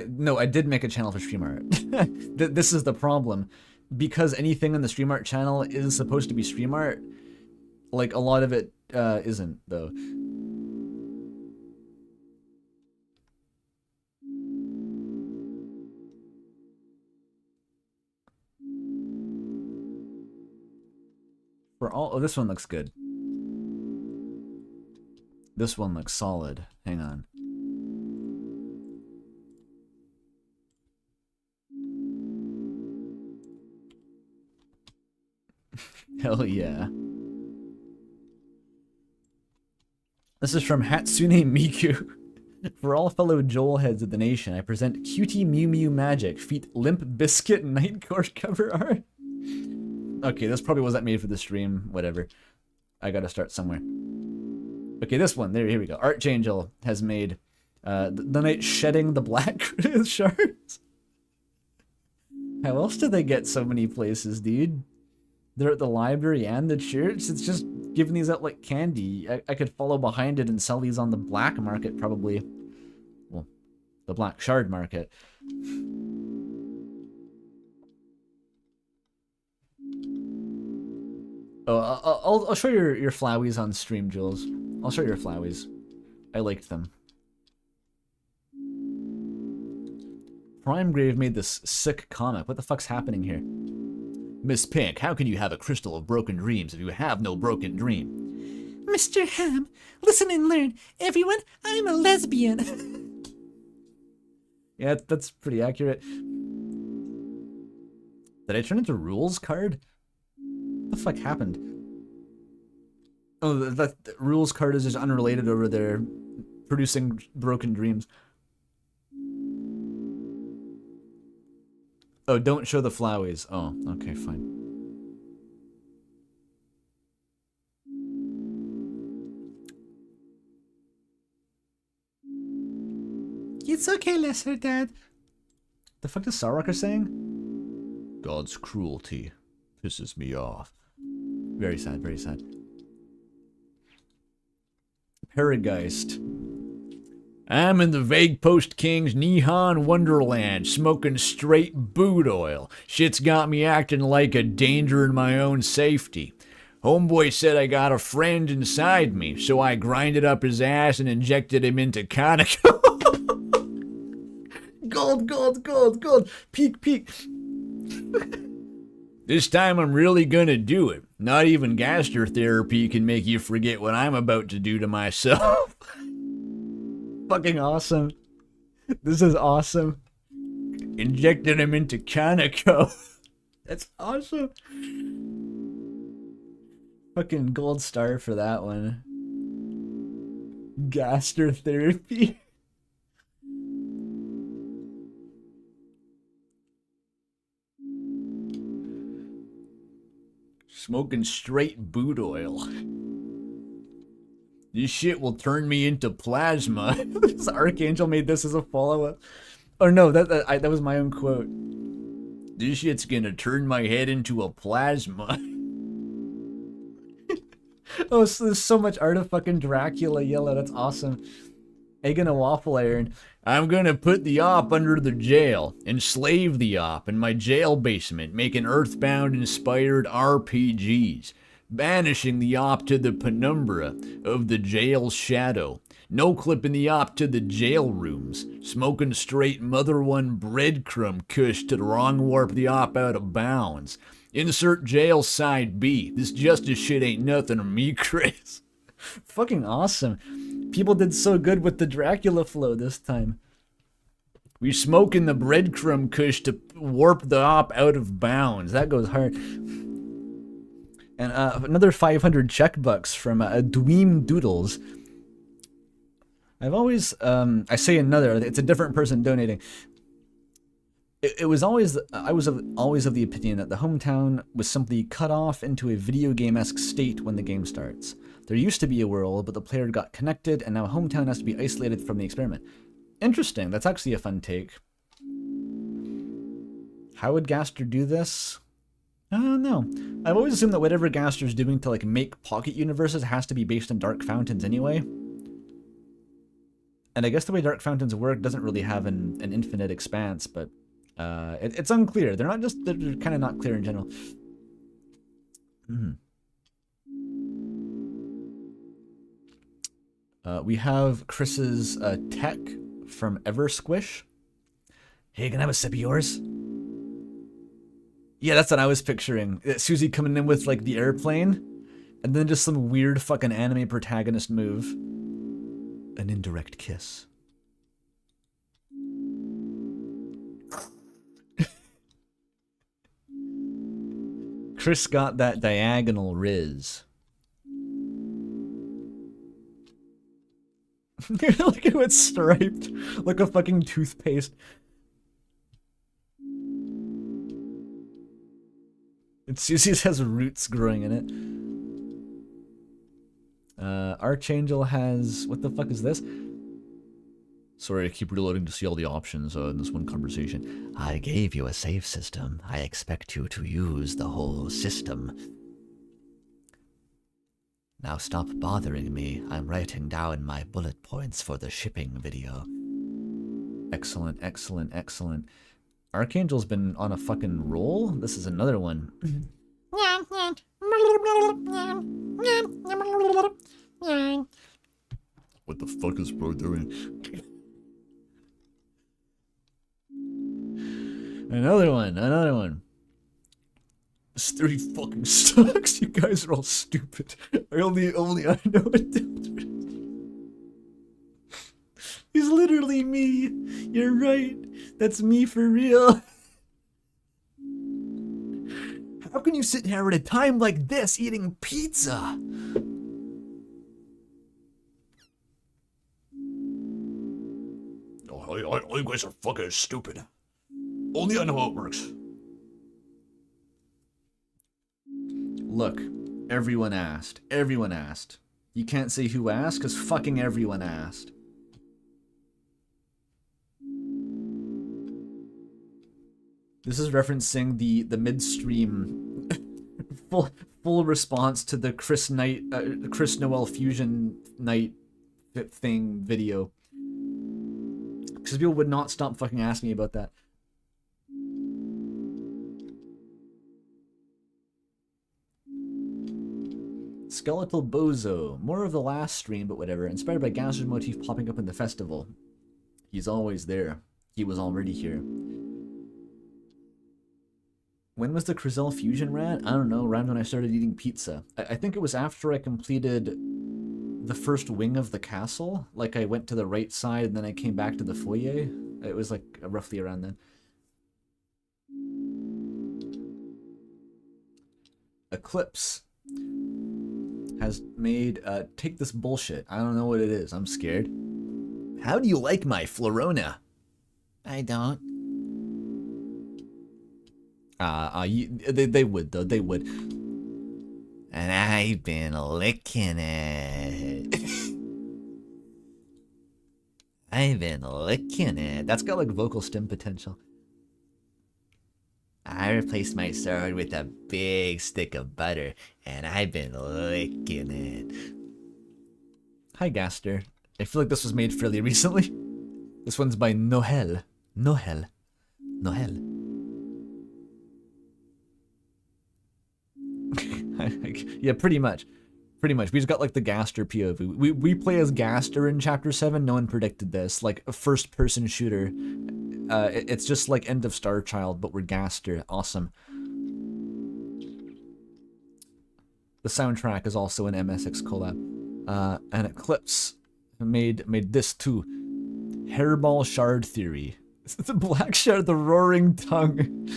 No, I did make a channel for stream art. This is the problem. Because anything on the stream art channel is supposed to be stream art, like a lot of it isn't, though. For all, oh, this one looks good. This one looks solid. Hang on. Hell yeah. This is from Hatsune Miku. For all fellow Joel heads of the nation, I present Cutie Mew Mew Magic, feat Limp Biscuit Nightcore cover art. Okay, this probably wasn't made for the stream. Whatever. I gotta start somewhere. Okay, this one. Here we go. Art Angel has made the knight shedding the black shards. How else do they get so many places, dude? They're at the library and the church. It's just giving these out like candy. I could follow behind it and sell these on the black market, probably. Well, the black shard market. Oh, I'll show your flowies on stream, Jules. I'll show your flowies. I liked them. Prime Grave made this sick comic. What the fuck's happening here? Miss Pink, how can you have a crystal of broken dreams if you have no broken dream? Mr. Ham, listen and learn. Everyone, I'm a lesbian. Yeah, that's pretty accurate. Did I turn into rules card? What the fuck happened? Oh, that rules card is just unrelated over there, producing broken dreams. Oh, don't show the flowies. Oh, okay, fine. It's okay, Lesser Dad. The fuck is Sarwalker saying? God's cruelty pisses me off. Very sad, very sad. Parageist. I'm in the Vaguepost King's Nihon Wonderland, smoking straight boot oil. Shit's got me acting like a danger in my own safety. Homeboy said I got a friend inside me, so I grinded up his ass and injected him into Conoco. Gold, gold, gold, gold. Peak, peak. This time I'm really gonna do it. Not even gaster therapy can make you forget what I'm about to do to myself. Fucking awesome. This is awesome. Injected him into Conoco. That's awesome. Fucking gold star for that one. Gaster therapy. Smoking straight boot oil. This shit will turn me into plasma. This Archangel made this as a follow-up. Oh no, that was my own quote. This shit's gonna turn my head into a plasma. Oh, so there's so much art of fucking Dracula yellow. That's awesome. Egg in a waffle iron. I'm gonna put the op under the jail, enslave the op in my jail basement, making Earthbound-inspired RPGs, banishing the op to the penumbra of the jail's shadow, no clipping the op to the jail rooms, smoking straight Mother One breadcrumb kush to wrong warp the op out of bounds. Insert jail side B. This justice shit ain't nothing to me, Chris. Fucking awesome. People did so good with the Dracula flow this time. We smoking the breadcrumb kush to warp the op out of bounds. That goes hard. And another 500 check bucks from Dweem Doodles. I've always, I say another, it's a different person donating. It was always, I was always of the opinion that the hometown was simply cut off into a video game-esque state when the game starts. There used to be a world, but the player got connected, and now hometown has to be isolated from the experiment. Interesting, that's actually a fun take. How would Gaster do this? I don't know. I've always assumed that whatever Gaster's doing to like make pocket universes has to be based on Dark Fountains anyway. And I guess the way Dark Fountains work doesn't really have an infinite expanse, but it's unclear. They're kind of not clear in general. We have Chris's tech from Eversquish. Hey, can I have a sip of yours? Yeah, that's what I was picturing. Susie coming in with like the airplane, and then just some weird fucking anime protagonist move. An indirect kiss. Chris got that diagonal riz. Look at how it's striped. Like a fucking toothpaste. And Susie's has roots growing in it. Archangel has... What the fuck is this? Sorry, I keep reloading to see all the options in this one conversation. I gave you a save system. I expect you to use the whole system. Now stop bothering me. I'm writing down my bullet points for the shipping video. Excellent, excellent, excellent. Archangel's been on a fucking roll. This is another one. What the fuck is bro doing? Another one, another one. This 30 fucking sucks. You guys are all stupid. Only I know it. He's literally me. You're right. That's me for real. How can you sit here at a time like this eating pizza? Oh, you guys are fucking stupid. Only I know how it works. Look, everyone asked. Everyone asked. You can't say who asked, because fucking everyone asked. This is referencing the midstream full response to the Chris Noel Fusion Night thing video. Because people would not stop fucking asking me about that. Skeletal Bozo. More of the last stream, but whatever. Inspired by Gaster's motif popping up in the festival. He's always there. He was already here. When was the Crizel Fusion rant? I don't know, around when I started eating pizza. I think it was after I completed the first wing of the castle. Like, I went to the right side and then I came back to the foyer. It was like roughly around then. Eclipse has made, take this bullshit. I don't know what it is. I'm scared. How do you like my Florona? I don't. They would, though. They would. And I've been licking it. I've been licking it. That's got, like, vocal stim potential. I replaced my sword with a big stick of butter, and I've been licking it. Hi, Gaster. I feel like this was made fairly recently. This one's by Nohel. Nohel. Nohel. Yeah, pretty much. Pretty much. We just got like the Gaster POV. We play as Gaster in Chapter 7. No one predicted this. Like a first-person shooter. It's just like End of Star Child, but we're Gaster. Awesome. The soundtrack is also an MSX collab. And Eclipse made this too. Hairball Shard Theory. The Black Shard, the Roaring Tongue.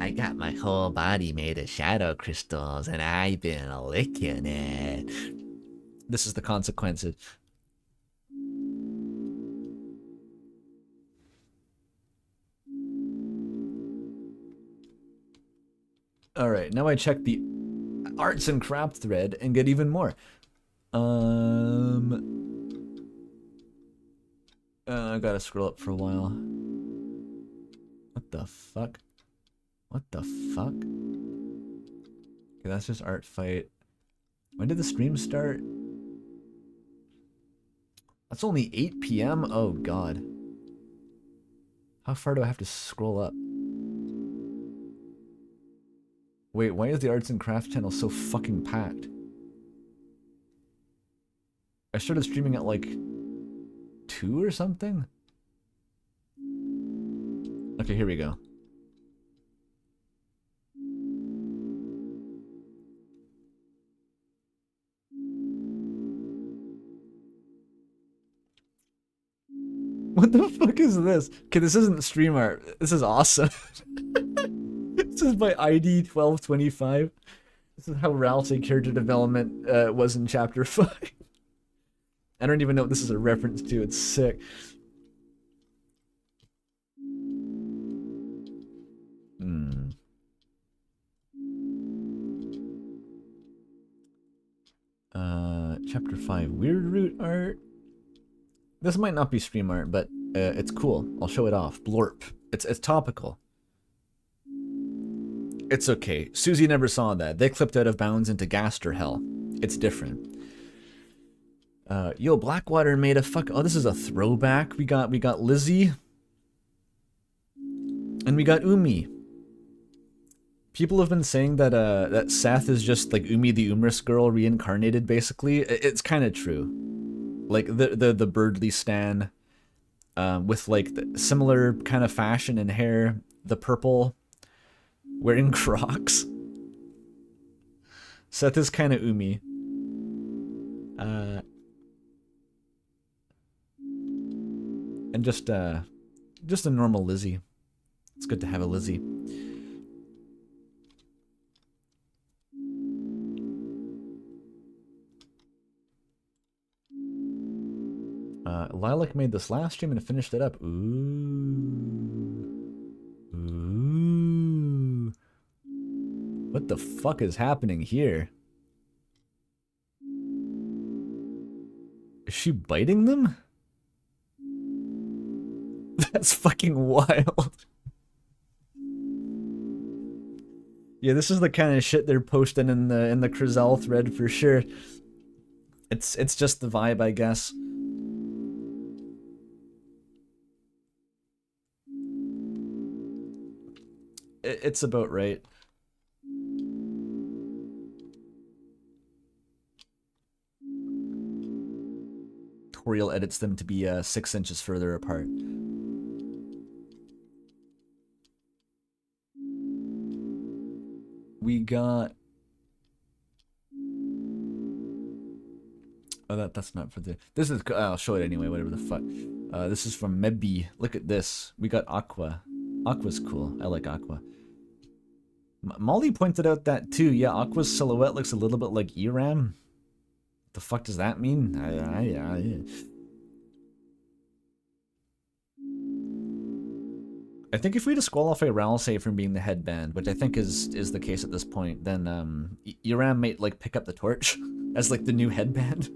I got my whole body made of shadow crystals, and I've been licking it. This is the consequences. Alright, now I check the arts and craft thread and get even more. I gotta scroll up for a while. What the fuck? What the fuck? Okay, that's just art fight. When did the stream start? That's only 8 p.m.? Oh god. How far do I have to scroll up? Wait, why is the arts and crafts channel so fucking packed? I started streaming at like 2 or something? Okay, here we go. What the fuck is this? Okay, this isn't stream art. This is awesome. This is by ID 1225. This is how Ralph's character development was in Chapter 5. I don't even know what this is a reference to. It's sick. Chapter 5 Weird Root art. This might not be stream art, but it's cool. I'll show it off. Blorp. It's topical. It's okay. Susie never saw that. They clipped out of bounds into Gaster Hell. It's different. Yo, Blackwater made a fuck. Oh, this is a throwback. We got Lizzie, and we got Umi. People have been saying that that Seth is just like Umi the Umris girl reincarnated. Basically, it's kind of true. Like the Birdly stan, with like the similar kind of fashion and hair. The purple, wearing Crocs. Seth is kind of Umi. And just a normal Lizzie. It's good to have a Lizzie. Lilac made this last stream and finished it up. Ooh. What the fuck is happening here? Is she biting them? That's fucking wild. Yeah, this is the kind of shit they're posting in the Crizel thread for sure. It's just the vibe, I guess. It's about right. Toriel edits them to be 6 inches further apart. We got... Oh, that's not for the... This is... I'll show it anyway, whatever the fuck. This is from Mebby. Look at this. We got Aqua. Aqua's cool. I like Aqua. Molly pointed out that too. Yeah, Aqua's silhouette looks a little bit like Eram. The fuck does that mean? I think if we disqualify Ralsei from being the headband, which I think is the case at this point, then Eram might like pick up the torch as like the new headband.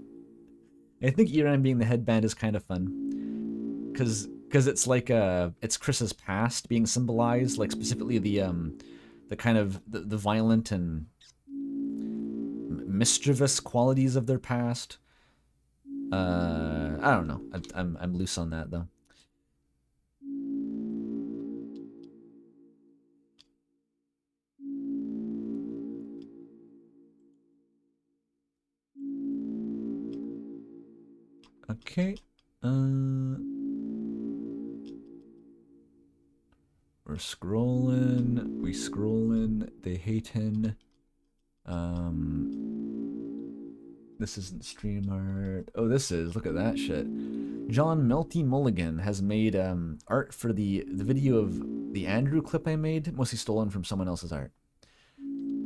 I think Eram being the headband is kind of fun, because it's like it's Chris's past being symbolized, like specifically the kind of the violent and mischievous qualities of their past. I don't know. I'm loose on that though. Okay. We're scrolling. We scrolling. They hating. This isn't stream art. Oh, this is. Look at that shit. John Melty Mulligan has made art for the video of the Andrew clip I made, mostly stolen from someone else's art.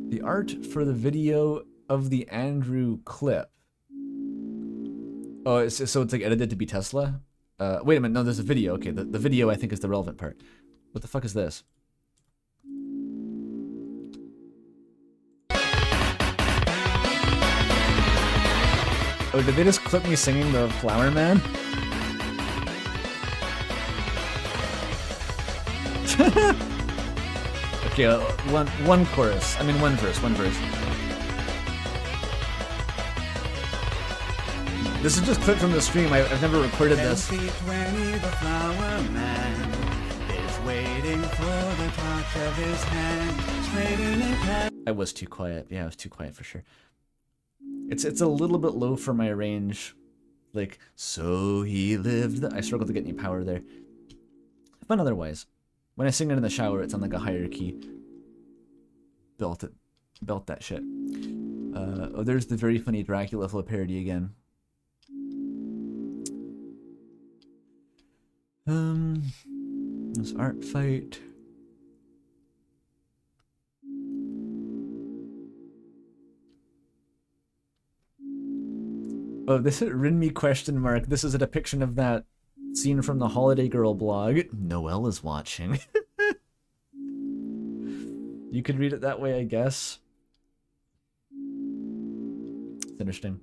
The art for the video of the Andrew clip. Oh, so it's like edited to be Tesla? Wait a minute, no, there's a video. Okay, the video I think is the relevant part. What the fuck is this? Oh, did they just clip me singing the Flower Man? Okay, one chorus. I mean, one verse. This is just clipped from the stream. I've never recorded this. The flower man is waiting for the touch of his hand. I was too quiet. Yeah, I was too quiet for sure. It's a little bit low for my range. Like, so he lived. I struggle to get any power there. Fun otherwise. When I sing it in the shower, it's on like a higher key. Belt that shit. Oh, there's the very funny Dracula flow parody again. This art fight. Oh, this is Rinme question mark. This is a depiction of that scene from the Holiday Girl blog. Noelle is watching. You could read it that way, I guess. It's interesting.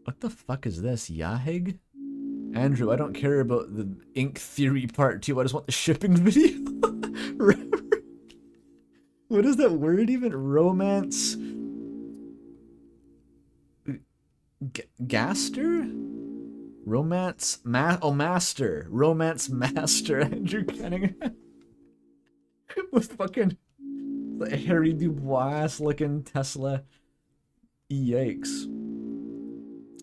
What the fuck is this? Yahig? Andrew, I don't care about the ink theory part 2. I just want the shipping video. What is that word even? Romance? Gaster? Romance? Master. Romance Master. Andrew Cunningham. With fucking like Harry Dubois looking Tesla. Yikes.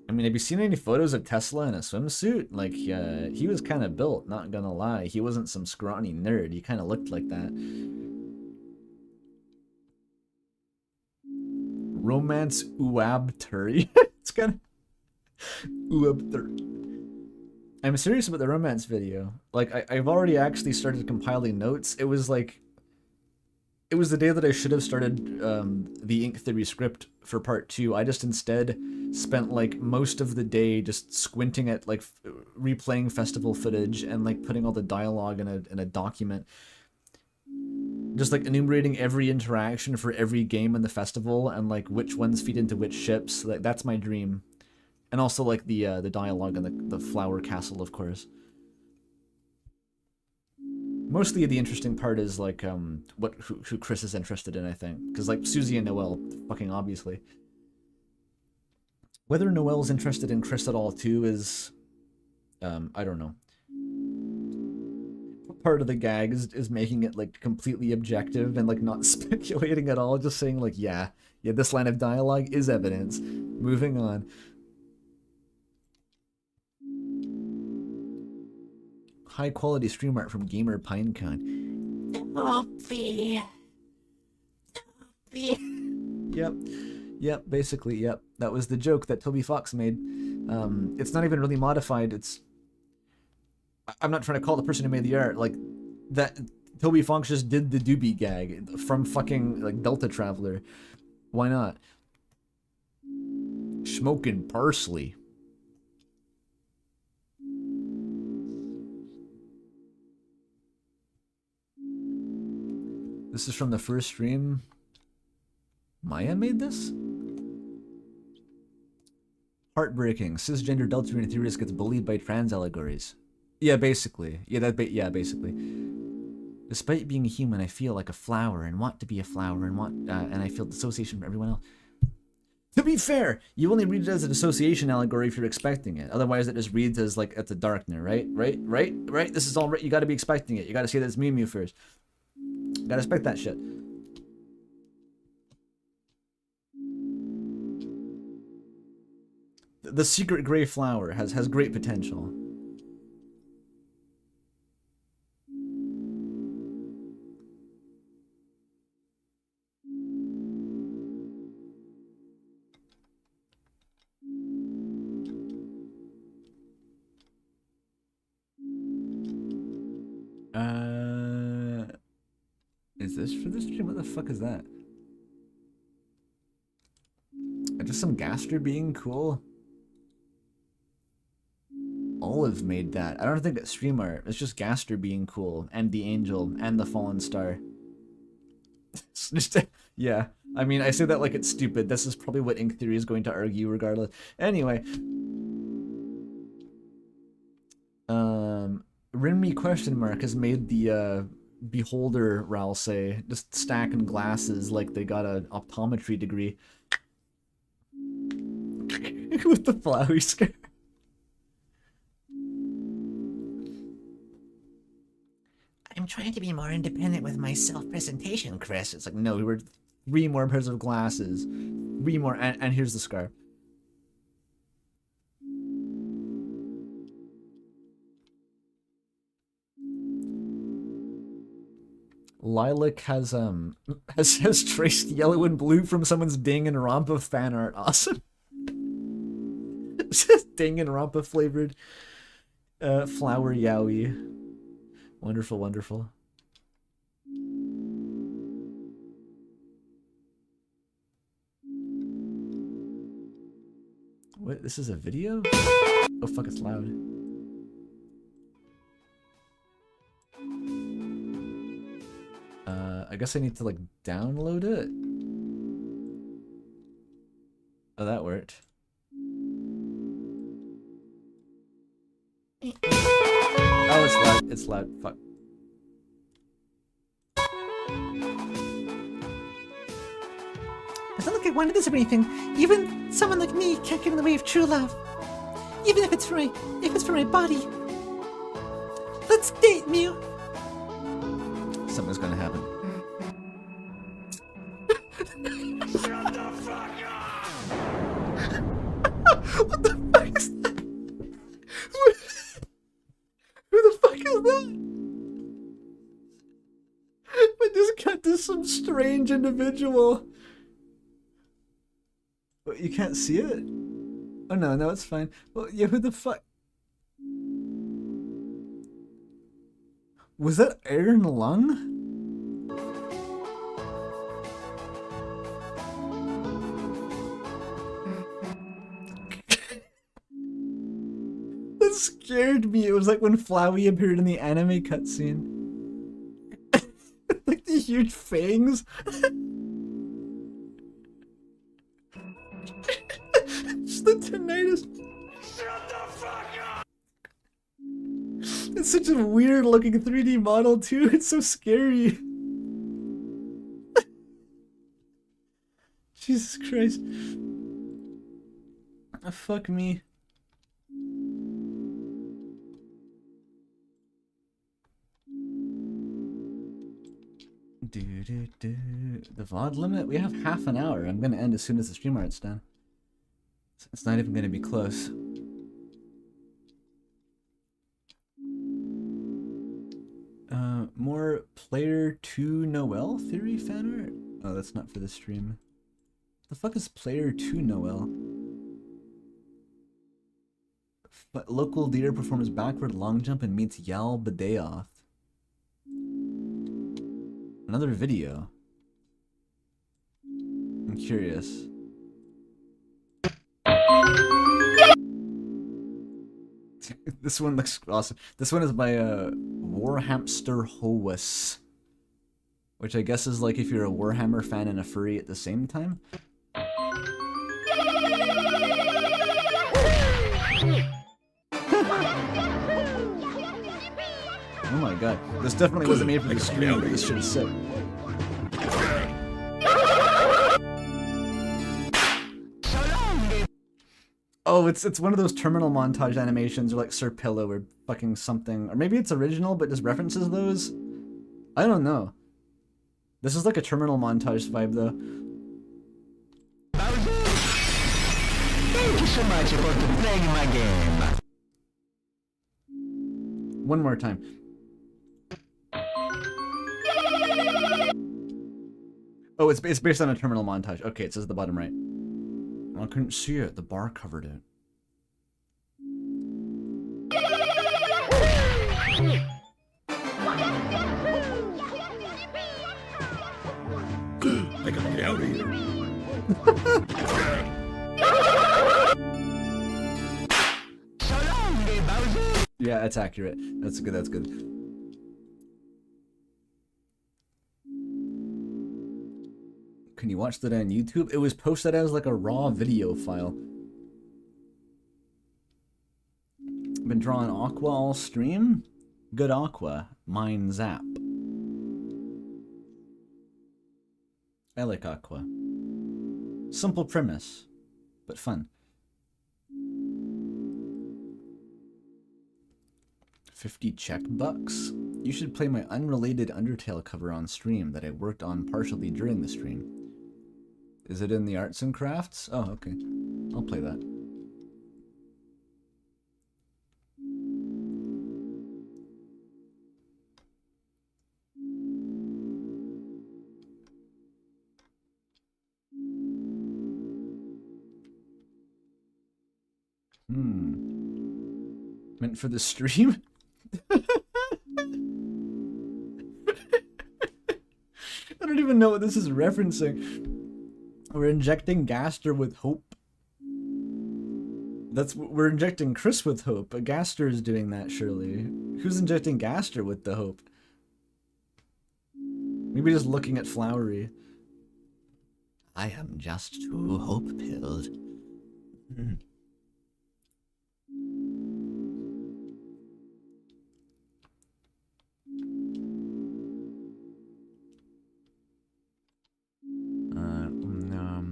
I mean, have you seen any photos of Tesla in a swimsuit? Like, he was kind of built, not gonna lie. He wasn't some scrawny nerd. He kind of looked like that. Romance Uab Turi. It's kind of... I'm serious about the romance video. Like, I've already actually started compiling notes. It was like... It was the day that I should have started the Ink Theory script for part 2. I just instead spent like most of the day just squinting at like replaying festival footage and like putting all the dialogue in a document. Just like enumerating every interaction for every game in the festival and like which ones feed into which ships. Like that's my dream. And also like the dialogue and the flower castle, of course. Mostly the interesting part is like who Chris is interested in, I think, because like Susie and Noelle, fucking obviously. Whether Noelle's interested in Chris at all too is, I don't know. Part of the gag is making it like completely objective and like not speculating at all, just saying like yeah, this line of dialogue is evidence. Moving on. High quality stream art from Gamer Pinecon. Yep, basically, yep. That was the joke that Toby Fox made. It's not even really modified. I'm not trying to call the person who made the art. Like, that Toby Fox just did the doobie gag from fucking, like, Delta Traveler. Why not? Smoking parsley. This is from the first stream. Maya made this? Heartbreaking. Cisgender Deltarune theorist gets bullied by trans allegories. Yeah, basically. Yeah, basically. Despite being a human, I feel like a flower and want to be a flower and I feel dissociation from everyone else. To be fair, you only read it as a dissociation allegory if you're expecting it. Otherwise, it just reads as like at the Darkner, right? Right? This is all right. You got to be expecting it. You got to say that it's Mew Mew first. Gotta expect that shit. The secret gray flower has great potential. Is this for the stream? What the fuck is that? Just some Gaster being cool? Olive made that. I don't think it's stream art. It's just Gaster being cool. And the angel. And the fallen star. Yeah. I mean, I say that like it's stupid. This is probably what Ink Theory is going to argue regardless. Anyway. Rinme question mark has made the, Beholder, Ralsei, just stacking glasses like they got an optometry degree. With the flowery skirt. I'm trying to be more independent with my self-presentation, Chris. It's like, no, we were 3 more pairs of glasses. 3 more, and here's the scarf. Lilac has traced yellow and blue from someone's Ding and Rampa fan art. Awesome. Ding and Rampa flavored flower yaoi. Wonderful, wonderful. What? This is a video? Oh fuck, it's loud. I guess I need to like download it. Oh, that worked. Oh, it's loud. It's loud. Fuck. It's not like I wanted this or anything. Even someone like me can't get in the way of true love. Even if it's for my body. Let's date, Mew. Something's gonna happen. Shut the fuck up! What the fuck is that? Who the fuck is that? I just cut to some strange individual. What, you can't see it? Oh no, it's fine. Well, yeah, who the fuck? Was that Aaron Lung? That scared me. It was like when Flowey appeared in the anime cutscene. Like the huge fangs. Just the tinnitus. Shut the fuck up! It's such a weird looking 3D model too. It's so scary. Jesus Christ. Oh, fuck me. The VOD limit? We have half an hour. I'm gonna end as soon as the stream art's done. It's not even gonna be close. More Player 2 Noel theory fan art? Oh, that's not for the stream. The fuck is Player 2 Noel? But local deer performs backward long jump and meets Yal Bedayoth. Another video. I'm curious. This one looks awesome. This one is by Warhamster Hoas, which I guess is like if you're a Warhammer fan and a furry at the same time. Oh my god, this definitely wasn't made for the stream, but this shit is sick. Oh, it's one of those terminal montage animations, or like Sir Pillow or fucking something. Or maybe it's original, but just references those? I don't know. This is like a terminal montage vibe, though. Thank you so much for playing my game. One more time. Oh, it's based on a terminal montage. Okay, it says at the bottom right. I couldn't see it. The bar covered it. I gotta get out of here. Yeah, that's accurate. That's good. That's good. Can you watch that on YouTube? It was posted as like a raw video file. Been drawing Aqua all stream? Good Aqua. Mine Zap. I like Aqua. Simple premise, but fun. 50 check bucks? You should play my unrelated Undertale cover on stream that I worked on partially during the stream. Is it in the arts and crafts? Oh, okay. I'll play that. Meant for the stream? I don't even know what this is referencing. We're injecting Gaster with hope. We're injecting Chris with hope. Gaster is doing that, surely. Who's injecting Gaster with the hope? Maybe just looking at Flowery. I am just too hope-pilled.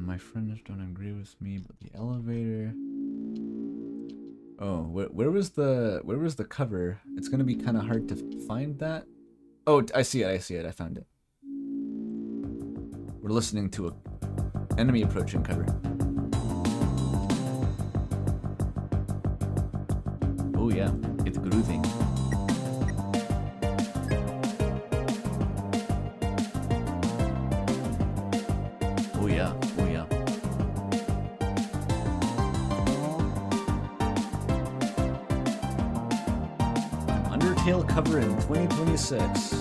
My friends don't agree with me, but the elevator. Oh, where was the cover? It's gonna be kind of hard to find that. Oh, I see it. I found it. We're listening to a enemy approaching cover. Oh yeah, it's grooving. Oh yeah, oh yeah. Undertale cover in 2026.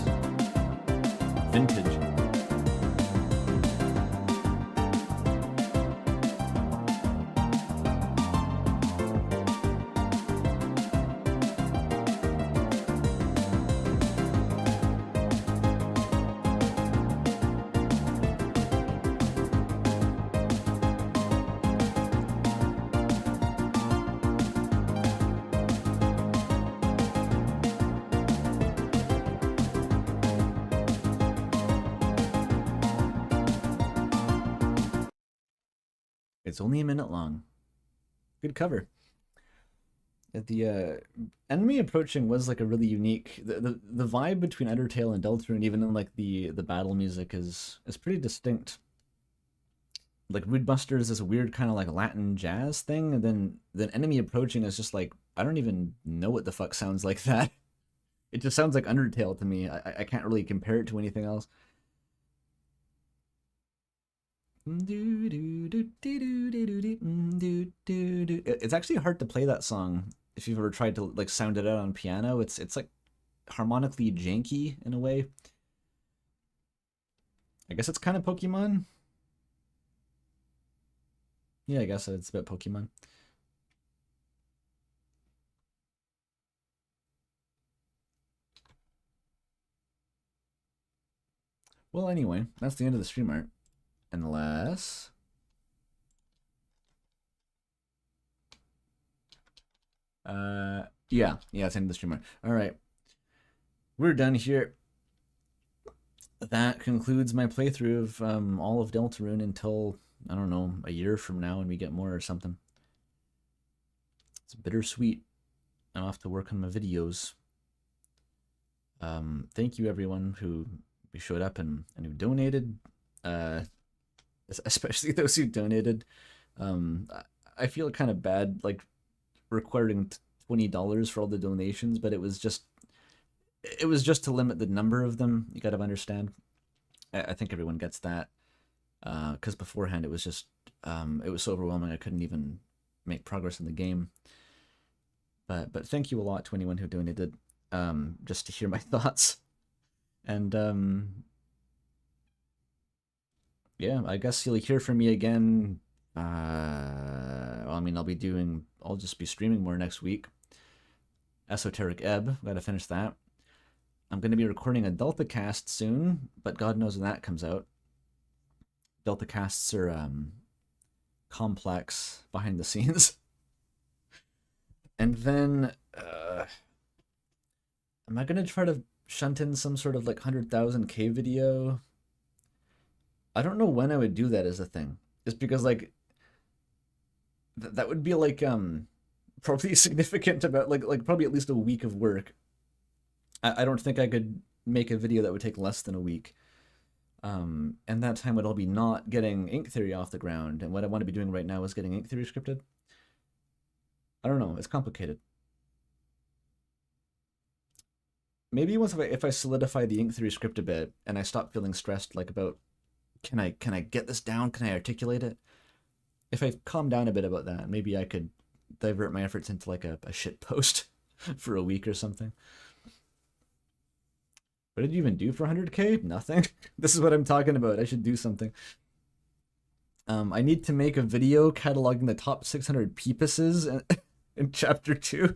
Vintage. It's only a minute long. Good cover. The enemy approaching was like a really unique. The vibe between Undertale and Deltarune, even in like the battle music, is pretty distinct. Like Rude Busters is a weird kind of like Latin jazz thing, and then enemy approaching is just like, I don't even know what the fuck sounds like that. It just sounds like Undertale to me. I can't really compare it to anything else. It's actually hard to play that song if you've ever tried to like sound it out on piano. It's like harmonically janky in a way. I guess it's kind of Pokemon. Yeah, I guess it's a bit Pokemon. Well, anyway, that's the end of the stream art. Unless... yeah, it's the end of the stream art. Alright. We're done here. That concludes my playthrough of all of Deltarune until, I don't know, a year from now when we get more or something. It's bittersweet. I'm off to work on my videos. Thank you everyone who showed up and who donated. Especially those who donated. I feel kind of bad like requiring $20 for all the donations, but it was just to limit the number of them. You gotta understand. I think everyone gets that. Because beforehand it was just it was so overwhelming I couldn't even make progress in the game. But thank you a lot to anyone who donated just to hear my thoughts. And yeah, I guess you'll hear from me again. Well, I mean, I'll just be streaming more next week. Esoteric Ebb, gotta finish that. I'm gonna be recording a DeltaCast soon, but God knows when that comes out. DeltaCasts are complex behind the scenes. And then am I gonna try to shunt in some sort of like 100,000K video? I don't know when I would do that as a thing. Just because like that would be like probably significant about like probably at least a week of work. I don't think I could make a video that would take less than a week. And that time would all be not getting Ink Theory off the ground, and what I want to be doing right now is getting Ink Theory scripted. I don't know, it's complicated. Maybe once if I solidify the Ink Theory script a bit and I stop feeling stressed like about can I get this down? Can I articulate it? If I calm down a bit about that, maybe I could divert my efforts into like a shit post for a week or something. What did you even do for 100K? Nothing. This is what I'm talking about. I should do something. I need to make a video cataloging the top 600 peepuses in chapter 2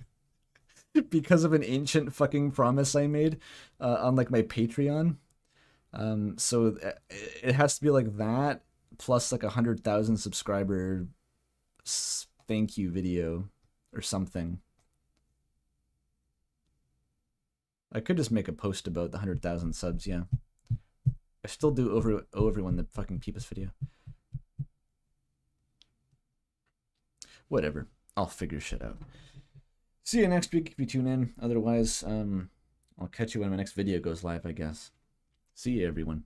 because of an ancient fucking promise I made on like my Patreon. So it has to be like that plus like 100,000 subscriber thank you video or something. I could just make a post about the 100,000 subs, yeah. I still do owe everyone the fucking Peepus video. Whatever. I'll figure shit out. See you next week if you tune in. Otherwise, I'll catch you when my next video goes live, I guess. See you, everyone.